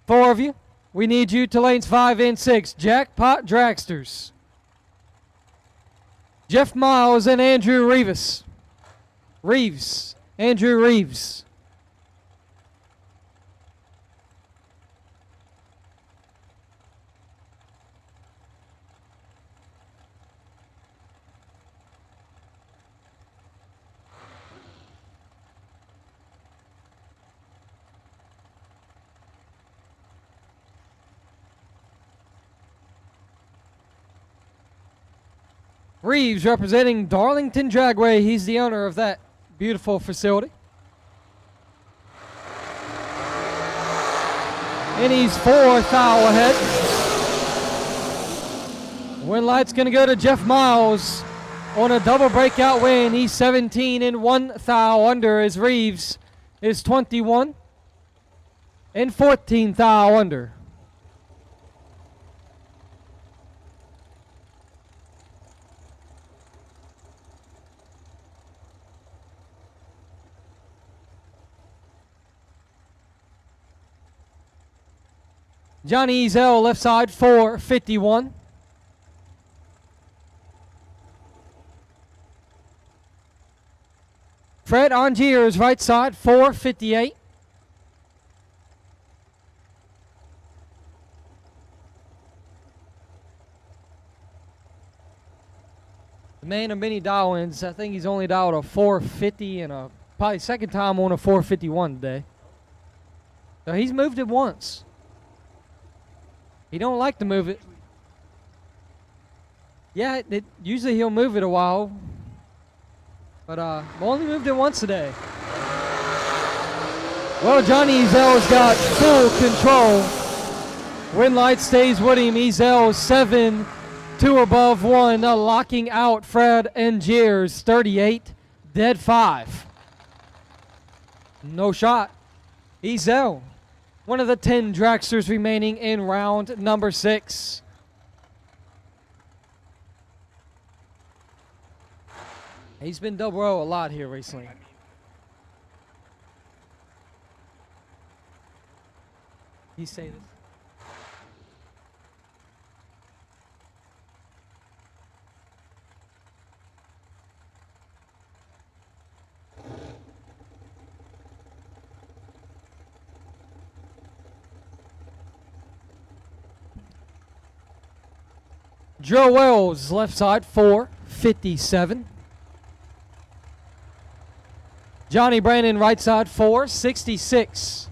4 of you. We need you to lanes 5 and 6. Jackpot Dragsters. Jeff Miles and Andrew Reeves. Andrew Reeves. Reeves representing Darlington Dragway. He's the owner of that beautiful facility. And he's 4 thou ahead. Win light's going to go to Jeff Miles on a double breakout win. He's 17 and 1 thou under as Reeves is 21 and 14 thou under. Johnny Ezel left side 451. Fred Angiers right side 458. The man of many dial-ins. I think he's only dialed a 450 and probably second time on a 451 today. So he's moved it once. He don't like to move it. Yeah, usually he'll move it a while. But only moved it once today. Well, Johnny Ezel's got full control. Win light stays with him. Ezel 7, 2 above 1, locking out Fred Angiers 38, dead 5. No shot. Ezel, one of the 10 dragsters remaining in round number 6. He's been double O a lot here recently. You say this. Joe Wells, left side, 457. Johnny Brandon, right side, 466.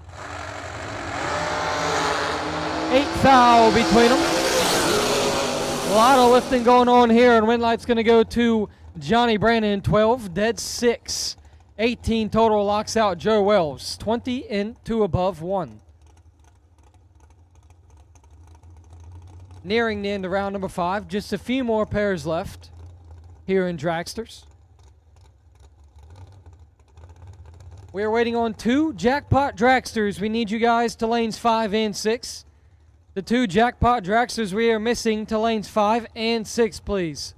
8 foul between them. A lot of lifting going on here, and win light's going to go to Johnny Brandon, 12, dead 6. 18 total locks out Joe Wells, 20 and 2 above 1. Nearing the end of round number 5. Just a few more pairs left here in Dragsters. We are waiting on 2 jackpot dragsters. We need you guys to lanes 5 and 6. The 2 jackpot dragsters we are missing to lanes 5 and 6, please.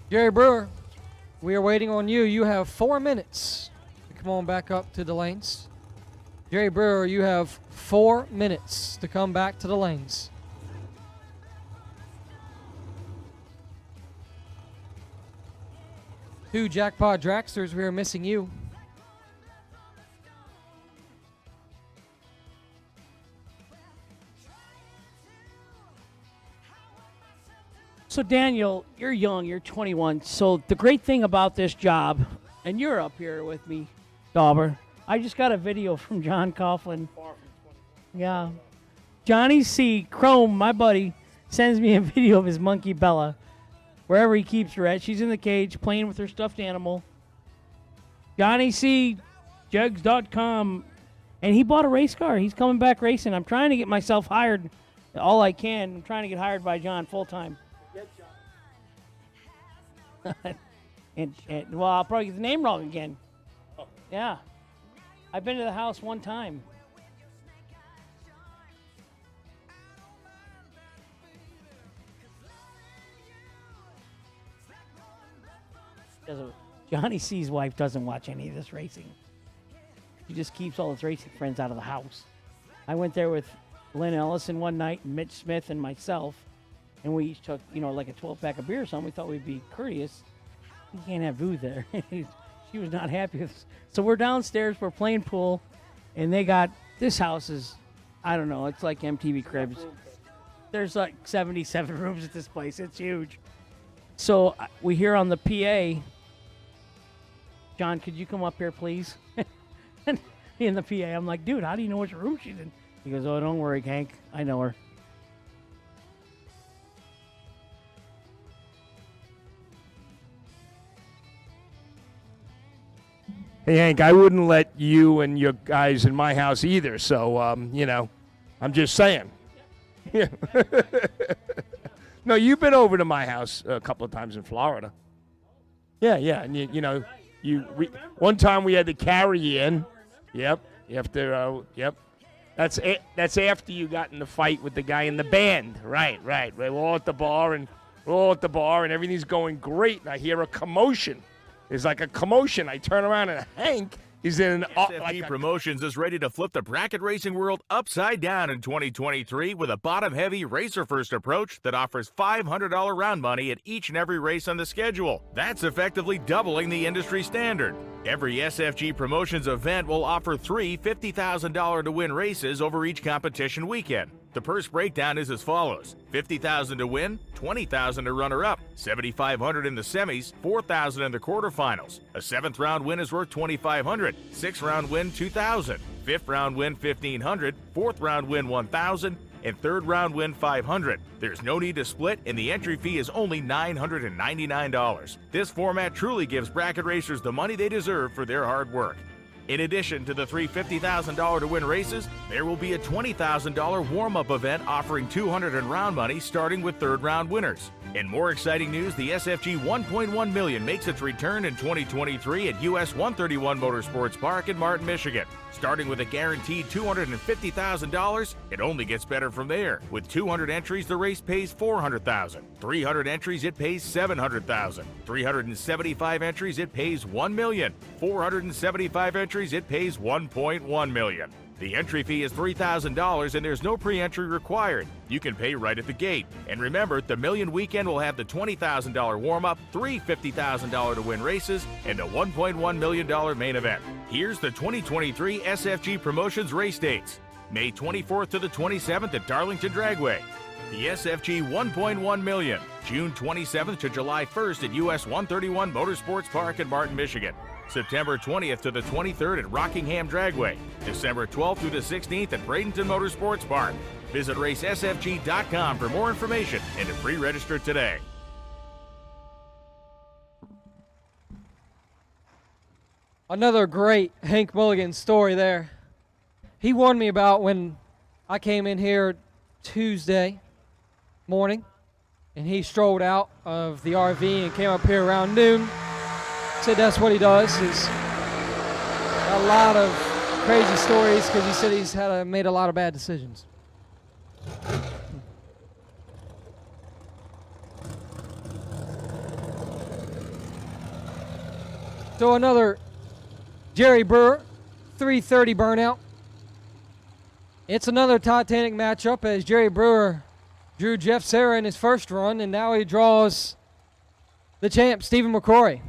Jerry Brewer, we are waiting on you. You have 4 minutes to come on back up to the lanes. Jerry Brewer, you have 4 minutes to come back to the lanes. Two jackpot dragsters, we are missing you. So, Daniel, you're young, you're 21. So, the great thing about this job, and you're up here with me, Dauber, I just got a video from John Coughlin. Yeah. Johnny C. Chrome, my buddy, sends me a video of his monkey Bella, wherever he keeps her at. She's in the cage playing with her stuffed animal. Johnny C. Jugs.com. And he bought a race car. He's coming back racing. I'm trying to get myself hired all I can. I'm trying to get hired by John full time. and well, I'll probably get the name wrong again. Oh. Yeah. I've been to the house one time. Johnny C's wife doesn't watch any of this racing. She just keeps all his racing friends out of the house. I went there with Lynn Ellison one night, and Mitch Smith, and myself. And we each took, like a 12-pack of beer or something. We thought we'd be courteous. You can't have booze there. She She was not happy with us. So we're downstairs, we're playing pool, and they got, this house is, I don't know, it's like MTV Cribs. There's like 77 rooms at this place. It's huge. So we hear on the PA, John, could you come up here, please? And in the PA, I'm like, dude, how do you know which room she's in? He goes, oh, don't worry, Hank. I know her. Hey, Hank, I wouldn't let you and your guys in my house either. So, I'm just saying. Yeah. No, you've been over to my house a couple of times in Florida. Yeah, and one time we had to carry you in. Yep. You have to. Yep. That's after you got in the fight with the guy in the band. Right. We're all at the bar and everything's going great. And I hear a commotion. There's like a commotion. I turn around and Hank is in an SFG Promotions is ready to flip the bracket racing world upside down in 2023 with a bottom-heavy, racer-first approach that offers $500 round money at each and every race on the schedule. That's effectively doubling the industry standard. Every SFG Promotions event will offer 3 $50,000 to win races over each competition weekend. The purse breakdown is as follows: $50,000 to win, $20,000 to runner-up, $7,500 in the semis, $4,000 in the quarterfinals. A 7th round win is worth $2,500, 6th round win $2,000, 5th round win $1,500, 4th round win $1,000, and 3rd round win $500. There's no need to split, and the entry fee is only $999. This format truly gives bracket racers the money they deserve for their hard work. In addition to the three $50,000 to win races, there will be a $20,000 warm-up event offering $200 in round money starting with 3rd round winners. In more exciting news, the SFG 1.1 million makes its return in 2023 at US 131 Motorsports Park in Martin, Michigan. Starting with a guaranteed $250,000, it only gets better from there. With 200 entries, the race pays $400,000. 300 entries, it pays $700,000. 375 entries, it pays $1 million. 475 entries, it pays $1.1 million. The entry fee is $3,000 and there's no pre-entry required. You can pay right at the gate. And remember, the Million Weekend will have the $20,000 warm-up, 3 $50,000 to win races, and a $1.1 million main event. Here's the 2023 SFG Promotions race dates. May 24th to the 27th at Darlington Dragway. The SFG 1.1 million, June 27th to July 1st at US 131 Motorsports Park in Martin, Michigan. September 20th to the 23rd at Rockingham Dragway. December 12th through the 16th at Bradenton Motorsports Park. Visit racesfg.com for more information and to pre-register today. Another great Hank Mulligan story there. He warned me about when I came in here Tuesday morning, and he strolled out of the RV and came up here around noon. Said that's what he does. He's got a lot of crazy stories because he said he's made a lot of bad decisions. So another Jerry Brewer 330 burnout. It's another Titanic matchup as Jerry Brewer drew Jeff Serra in his first run, and now he draws the champ, Stephen McCrory.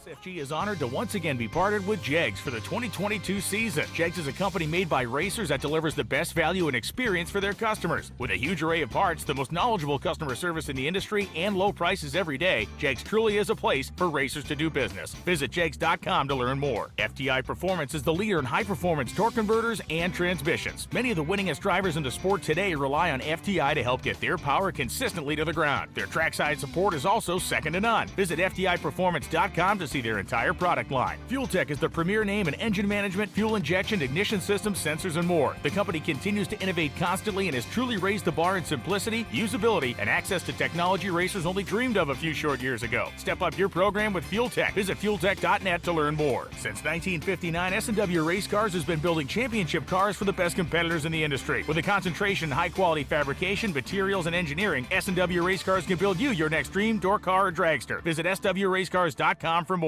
SFG is honored to once again be partnered with Jegs for the 2022 season. Jegs is a company made by racers that delivers the best value and experience for their customers. With a huge array of parts, the most knowledgeable customer service in the industry, and low prices every day, Jegs truly is a place for racers to do business. Visit Jegs.com to learn more. FTI Performance is the leader in high-performance torque converters and transmissions. Many of the winningest drivers in the sport today rely on FTI to help get their power consistently to the ground. Their trackside support is also second to none. Visit FTIperformance.com to see their entire product line. Fuel Tech is the premier name in engine management, fuel injection, ignition systems, sensors, and more. The company continues to innovate constantly and has truly raised the bar in simplicity, usability, and access to technology racers only dreamed of a few short years ago. Step up your program with Fuel Tech. Visit fueltech.net to learn more. Since 1959, S&W Race Cars has been building championship cars for the best competitors in the industry. With a concentration in high-quality fabrication, materials, and engineering, S&W Race Cars can build you your next dream, door car, or dragster. Visit swracecars.com for more.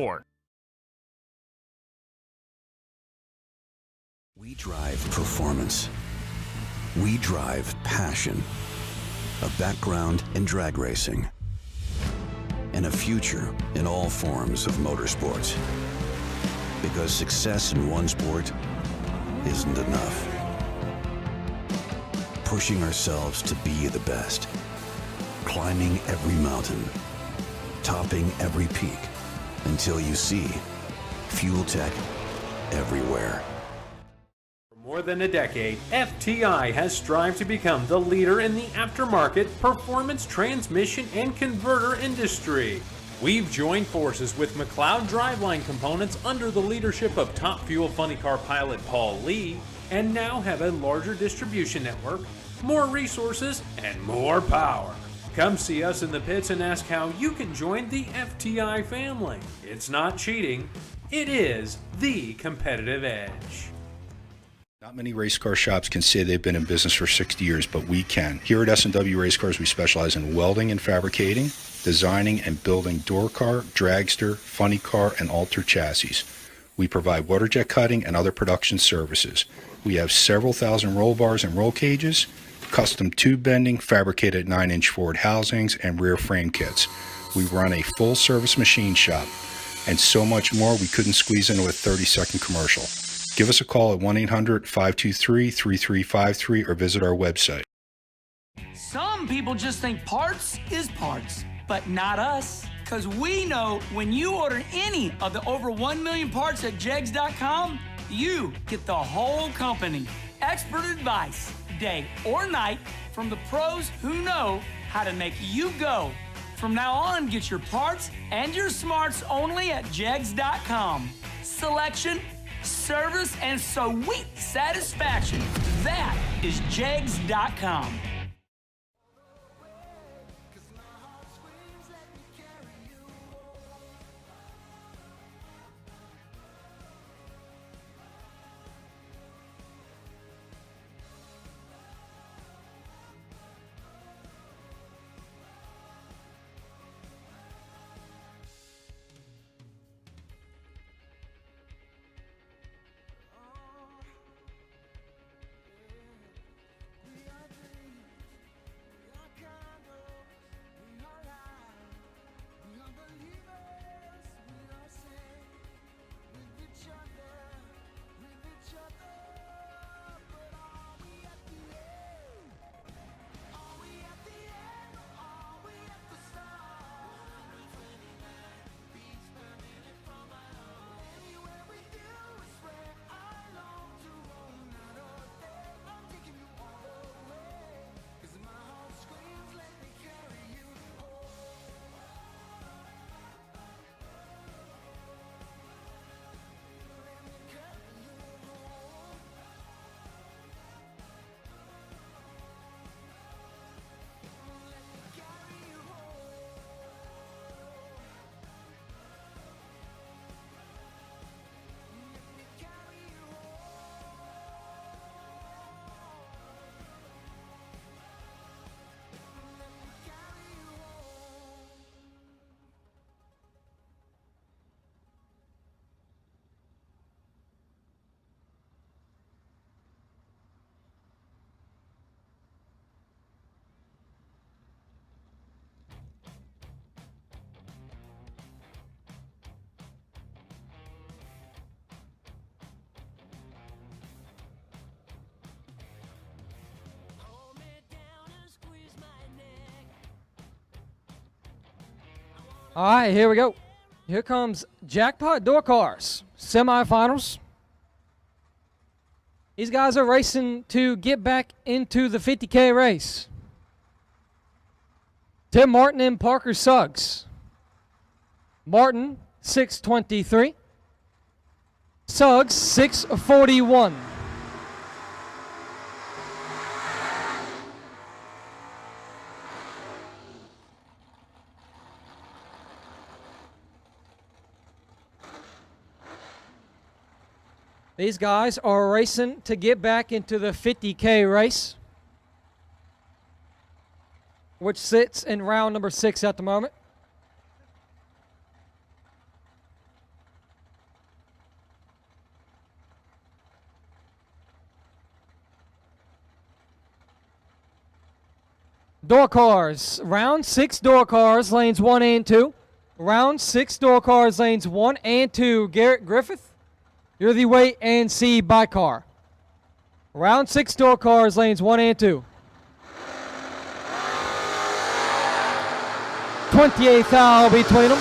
We drive performance. We drive passion. A background in drag racing. And a future in all forms of motorsports. Because success in one sport isn't enough. Pushing ourselves to be the best. Climbing every mountain. Topping every peak. Until you see Fuel Tech everywhere. For more than a decade, FTI has strived to become the leader in the aftermarket performance transmission and converter industry. We've joined forces with McLeod Driveline Components under the leadership of Top Fuel Funny Car pilot Paul Lee, and now have a larger distribution network, more resources, and more power. Come see us in the pits and ask how you can join the FTI family. It's not cheating, it is the competitive edge. Not many race car shops can say they've been in business for 60 years, but we can. Here at S&W Race Cars, we specialize in welding and fabricating, designing and building door car, dragster, funny car, and alter chassis. We provide water jet cutting and other production services. We have several thousand roll bars and roll cages, custom tube bending, fabricated 9-inch forward housings, and rear frame kits. We run a full-service machine shop, and so much more we couldn't squeeze into a 30-second commercial. Give us a call at 1-800-523-3353 or visit our website. Some people just think parts is parts, but not us. Because we know when you order any of the over 1 million parts at Jegs.com, you get the whole company. Expert advice, day or night, from the pros who know how to make you go. From now on, get your parts and your smarts only at Jegs.com. Selection, service, and sweet satisfaction. That is Jegs.com. All right, here we go. Here comes Jackpot Door Cars, semifinals. These guys are racing to get back into the 50K race. Tim Martin and Parker Suggs. Martin, 623. Suggs, 641. These guys are racing to get back into the 50K race, which sits in round number 6 at the moment. Door cars, round 6 door cars, lanes 1 and 2. Round 6 door cars, lanes 1 and 2. Garrett Griffith, you're the wait and see by car. Round 6 door cars, lanes 1 and 2. 28th thou between them.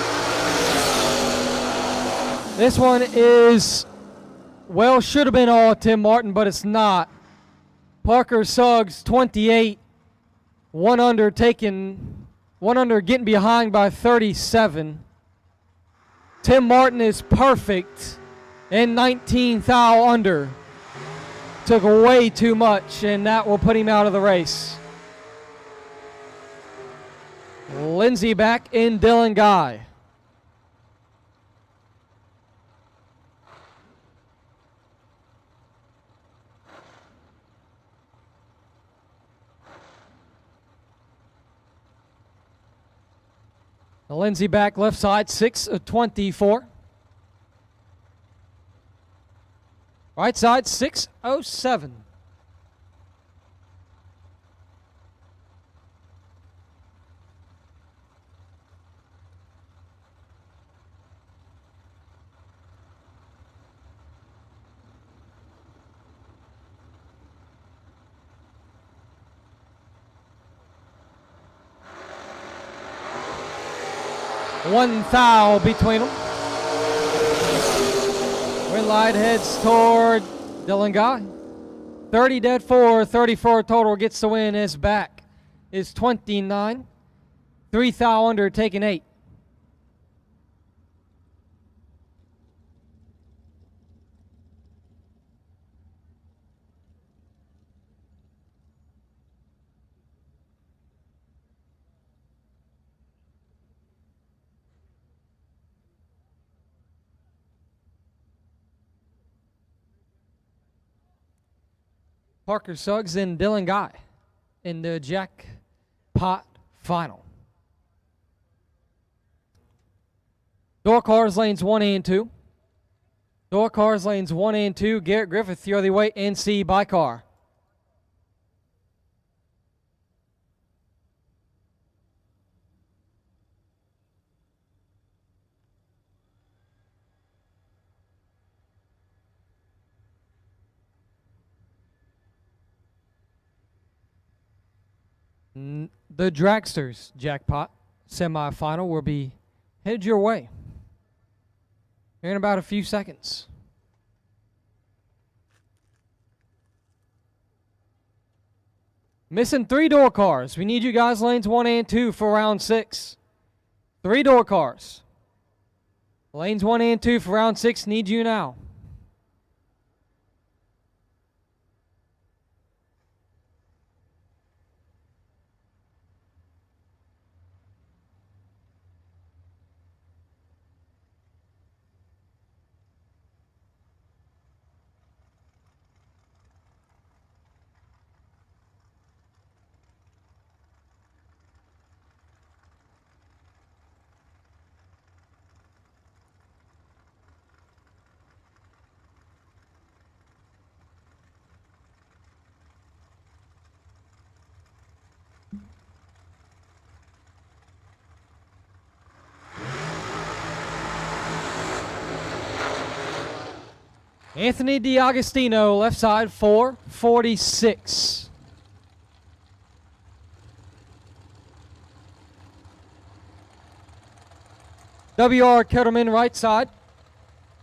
This one is, well, should have been all Tim Martin, but it's not. Parker Suggs, 28. One under getting behind by 37. Tim Martin is perfect. And 19 thou under. Took way too much, and that will put him out of the race. Lindsey back in Dylan Guy. Lindsey back left side, 624. Right side, 607. One thou between them. Wind light heads toward Dylan Guy. 30 dead 4, 34 total gets the win. His back is 29. 3 thou under taking 8. Parker Suggs and Dylan Guy in the jackpot final. Door cars lanes 1 and 2. Door cars lanes 1 and 2. Garrett Griffith, you're the wait and see by car. The Dragsters jackpot semifinal will be headed your way here in about a few seconds. Missing 3 door cars. We need you guys lanes 1 and 2 for round 6. 3 door cars. Lanes 1 and 2 for round 6 need you now. Anthony DiAgostino, left side, 446. W.R. Kettleman, right side,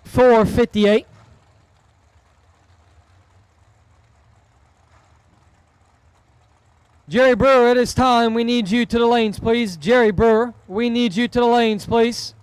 4:58. Jerry Brewer, it is time. We need you to the lanes, please. Jerry Brewer, we need you to the lanes, please.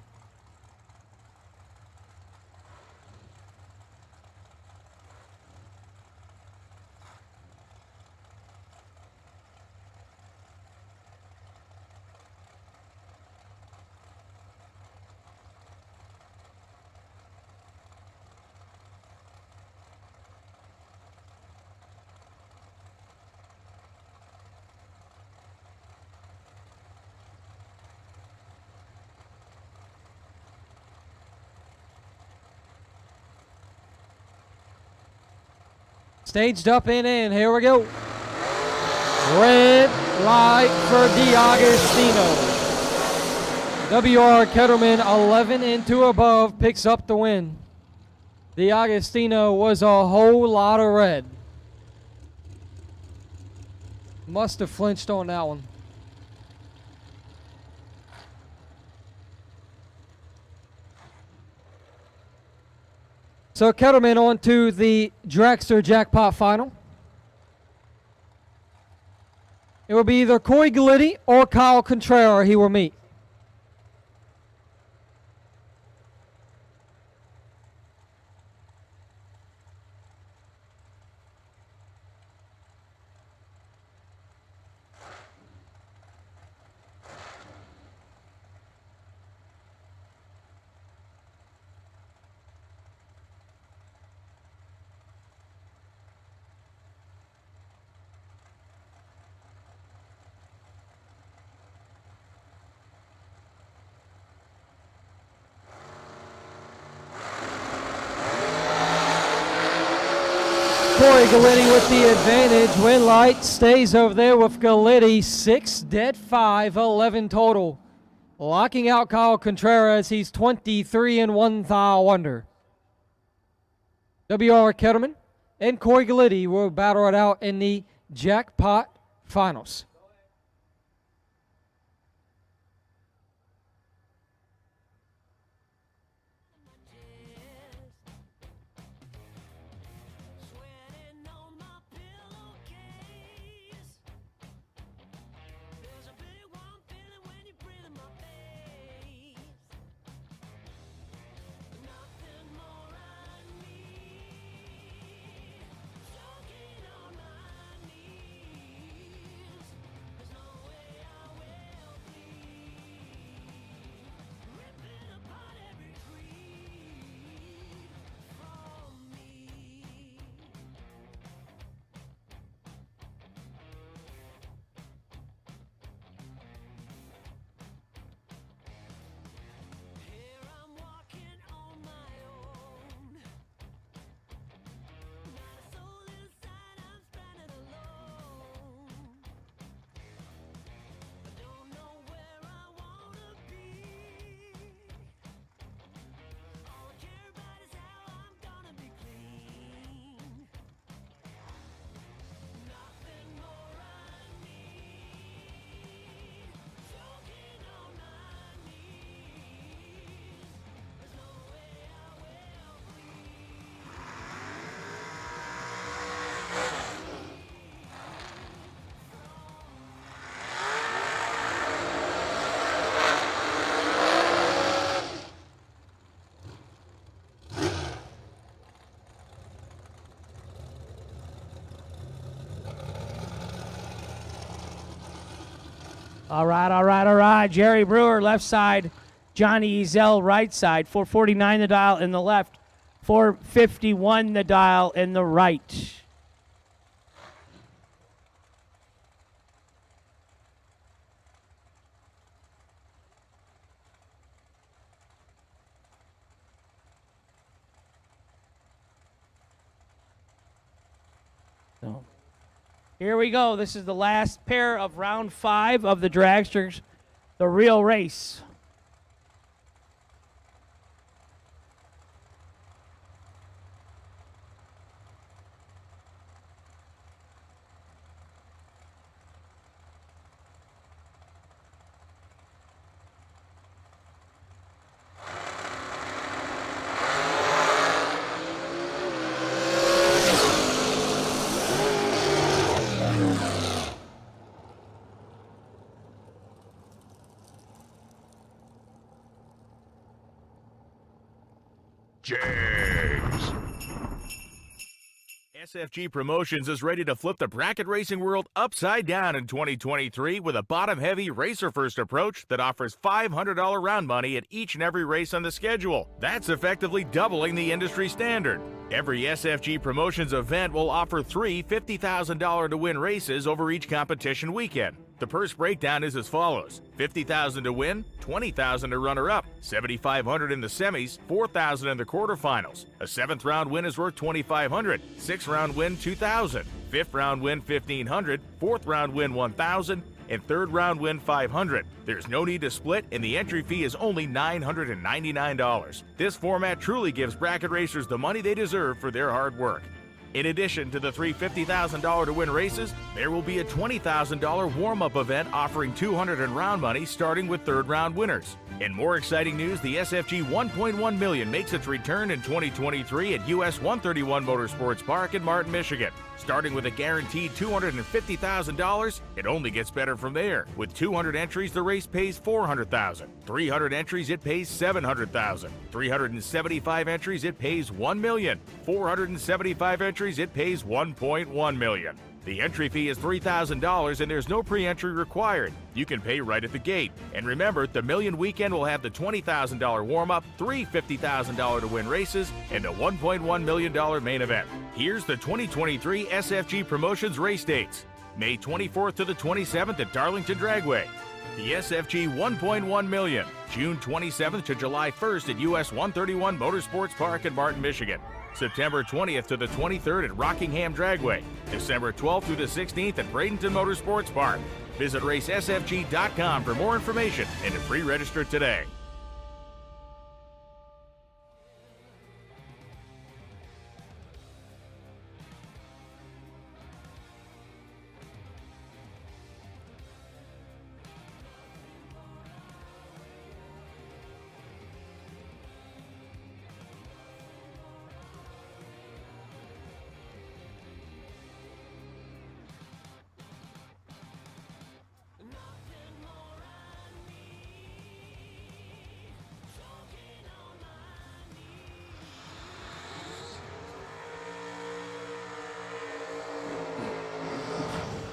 Staged up and in. Here we go. Red light for DiAgostino. W.R. Kettleman, 11 and 2 above, picks up the win. DiAgostino was a whole lot of red. Must have flinched on that one. So Kettleman on to the Dragster Jackpot Final. It will be either Corey Glitti or Kyle Contreras he will meet. Corey Glitti with the advantage. Win light stays over there with Glitti. 6 dead 5, 11 total. Locking out Kyle Contreras. He's 23 and 1 thou under. W.R. Kettleman and Corey Glitti will battle it out in the Jackpot Finals. All right. Jerry Brewer, left side. Johnny Ezel, right side. 449 the dial in the left. 451 the dial in the right. So, here we go. This is the last pair of round 5 of the Dragsters, the real race. Jags. SFG Promotions is ready to flip the bracket racing world upside down in 2023 with a bottom-heavy, racer-first approach that offers $500 round money at each and every race on the schedule. That's effectively doubling the industry standard. Every SFG Promotions event will offer three $50,000 to win races over each competition weekend. The purse breakdown is as follows: $50,000 to win, $20,000 to runner-up, $7,500 in the semis, $4,000 in the quarterfinals. A 7th round win is worth $2,500, 6th round win $2,000, 5th round win $1,500, 4th round win $1,000, and 3rd round win $500. There's no need to split, and the entry fee is only $999. This format truly gives bracket racers the money they deserve for their hard work. In addition to the three $50,000 to win races, there will be a $20,000 warm-up event offering $200 in round money starting with 3rd round winners. In more exciting news, the SFG 1.1 million makes its return in 2023 at US 131 Motorsports Park in Martin, Michigan. Starting with a guaranteed $250,000, it only gets better from there. With 200 entries, the race pays $400,000. 300 entries, it pays $700,000. 375 entries, it pays $1 million. 475 entries, it pays $1.1 million. The entry fee is $3,000 and there's no pre-entry required. You can pay right at the gate. And remember, the Million Weekend will have the $20,000 warm-up, three $50,000 to win races, and a $1.1 million main event. Here's the 2023 SFG Promotions race dates. May 24th to the 27th at Darlington Dragway. The SFG 1.1 million, June 27th to July 1st at US 131 Motorsports Park in Martin, Michigan. September 20th to the 23rd at Rockingham Dragway. December 12th through the 16th at Bradenton Motorsports Park. Visit racesfg.com for more information and to pre-register today.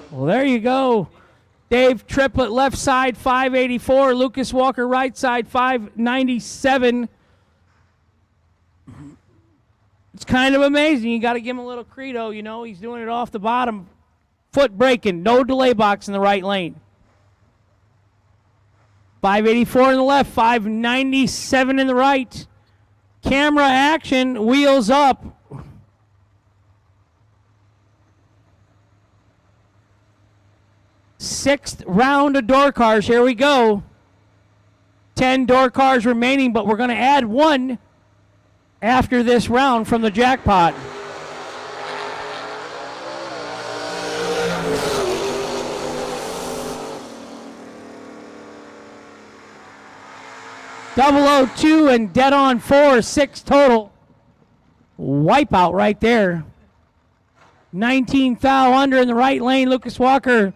Well, there you go. Dave Triplett, left side, 584. Lucas Walker, right side, 597. It's kind of amazing. You got to give him a little credo, you know. He's doing it off the bottom. Foot braking, no delay box in the right lane. 584 in the left, 597 in the right. Camera action, wheels up. 6th round of door cars. Here we go. 10 door cars remaining, but we're going to add one after this round from the jackpot. .002 and dead on 4, 6 total. Wipeout right there. 19 foul under in the right lane. Lucas Walker,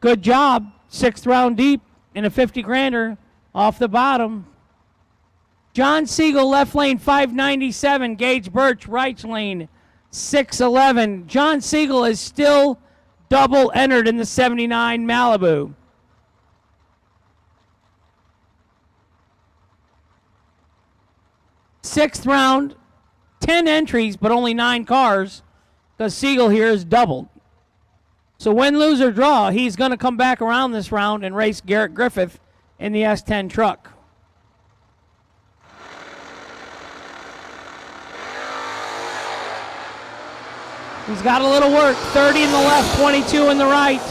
good job. 6th round deep in a 50 grander off the bottom. John Siegel, left lane, 597. Gage Birch, right lane, 611. John Siegel is still double entered in the 79 Malibu. Sixth round, 10 entries, but only 9 cars, because Siegel here is doubled. So win, lose, or draw, he's going to come back around this round and race Garrett Griffith in the S10 truck. He's got a little work. 30 in the left, 22 in the right.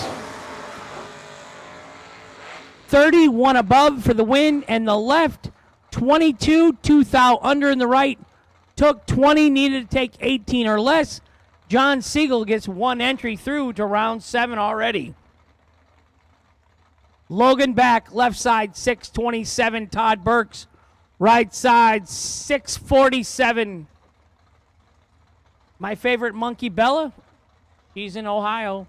31 above for the win, and the left, 22, 2 thou under in the right. Took 20, needed to take 18 or less. John Siegel gets one entry through to round 7 already. Logan back, left side, 627. Todd Burks, right side, 647. My favorite monkey, Bella, she's in Ohio.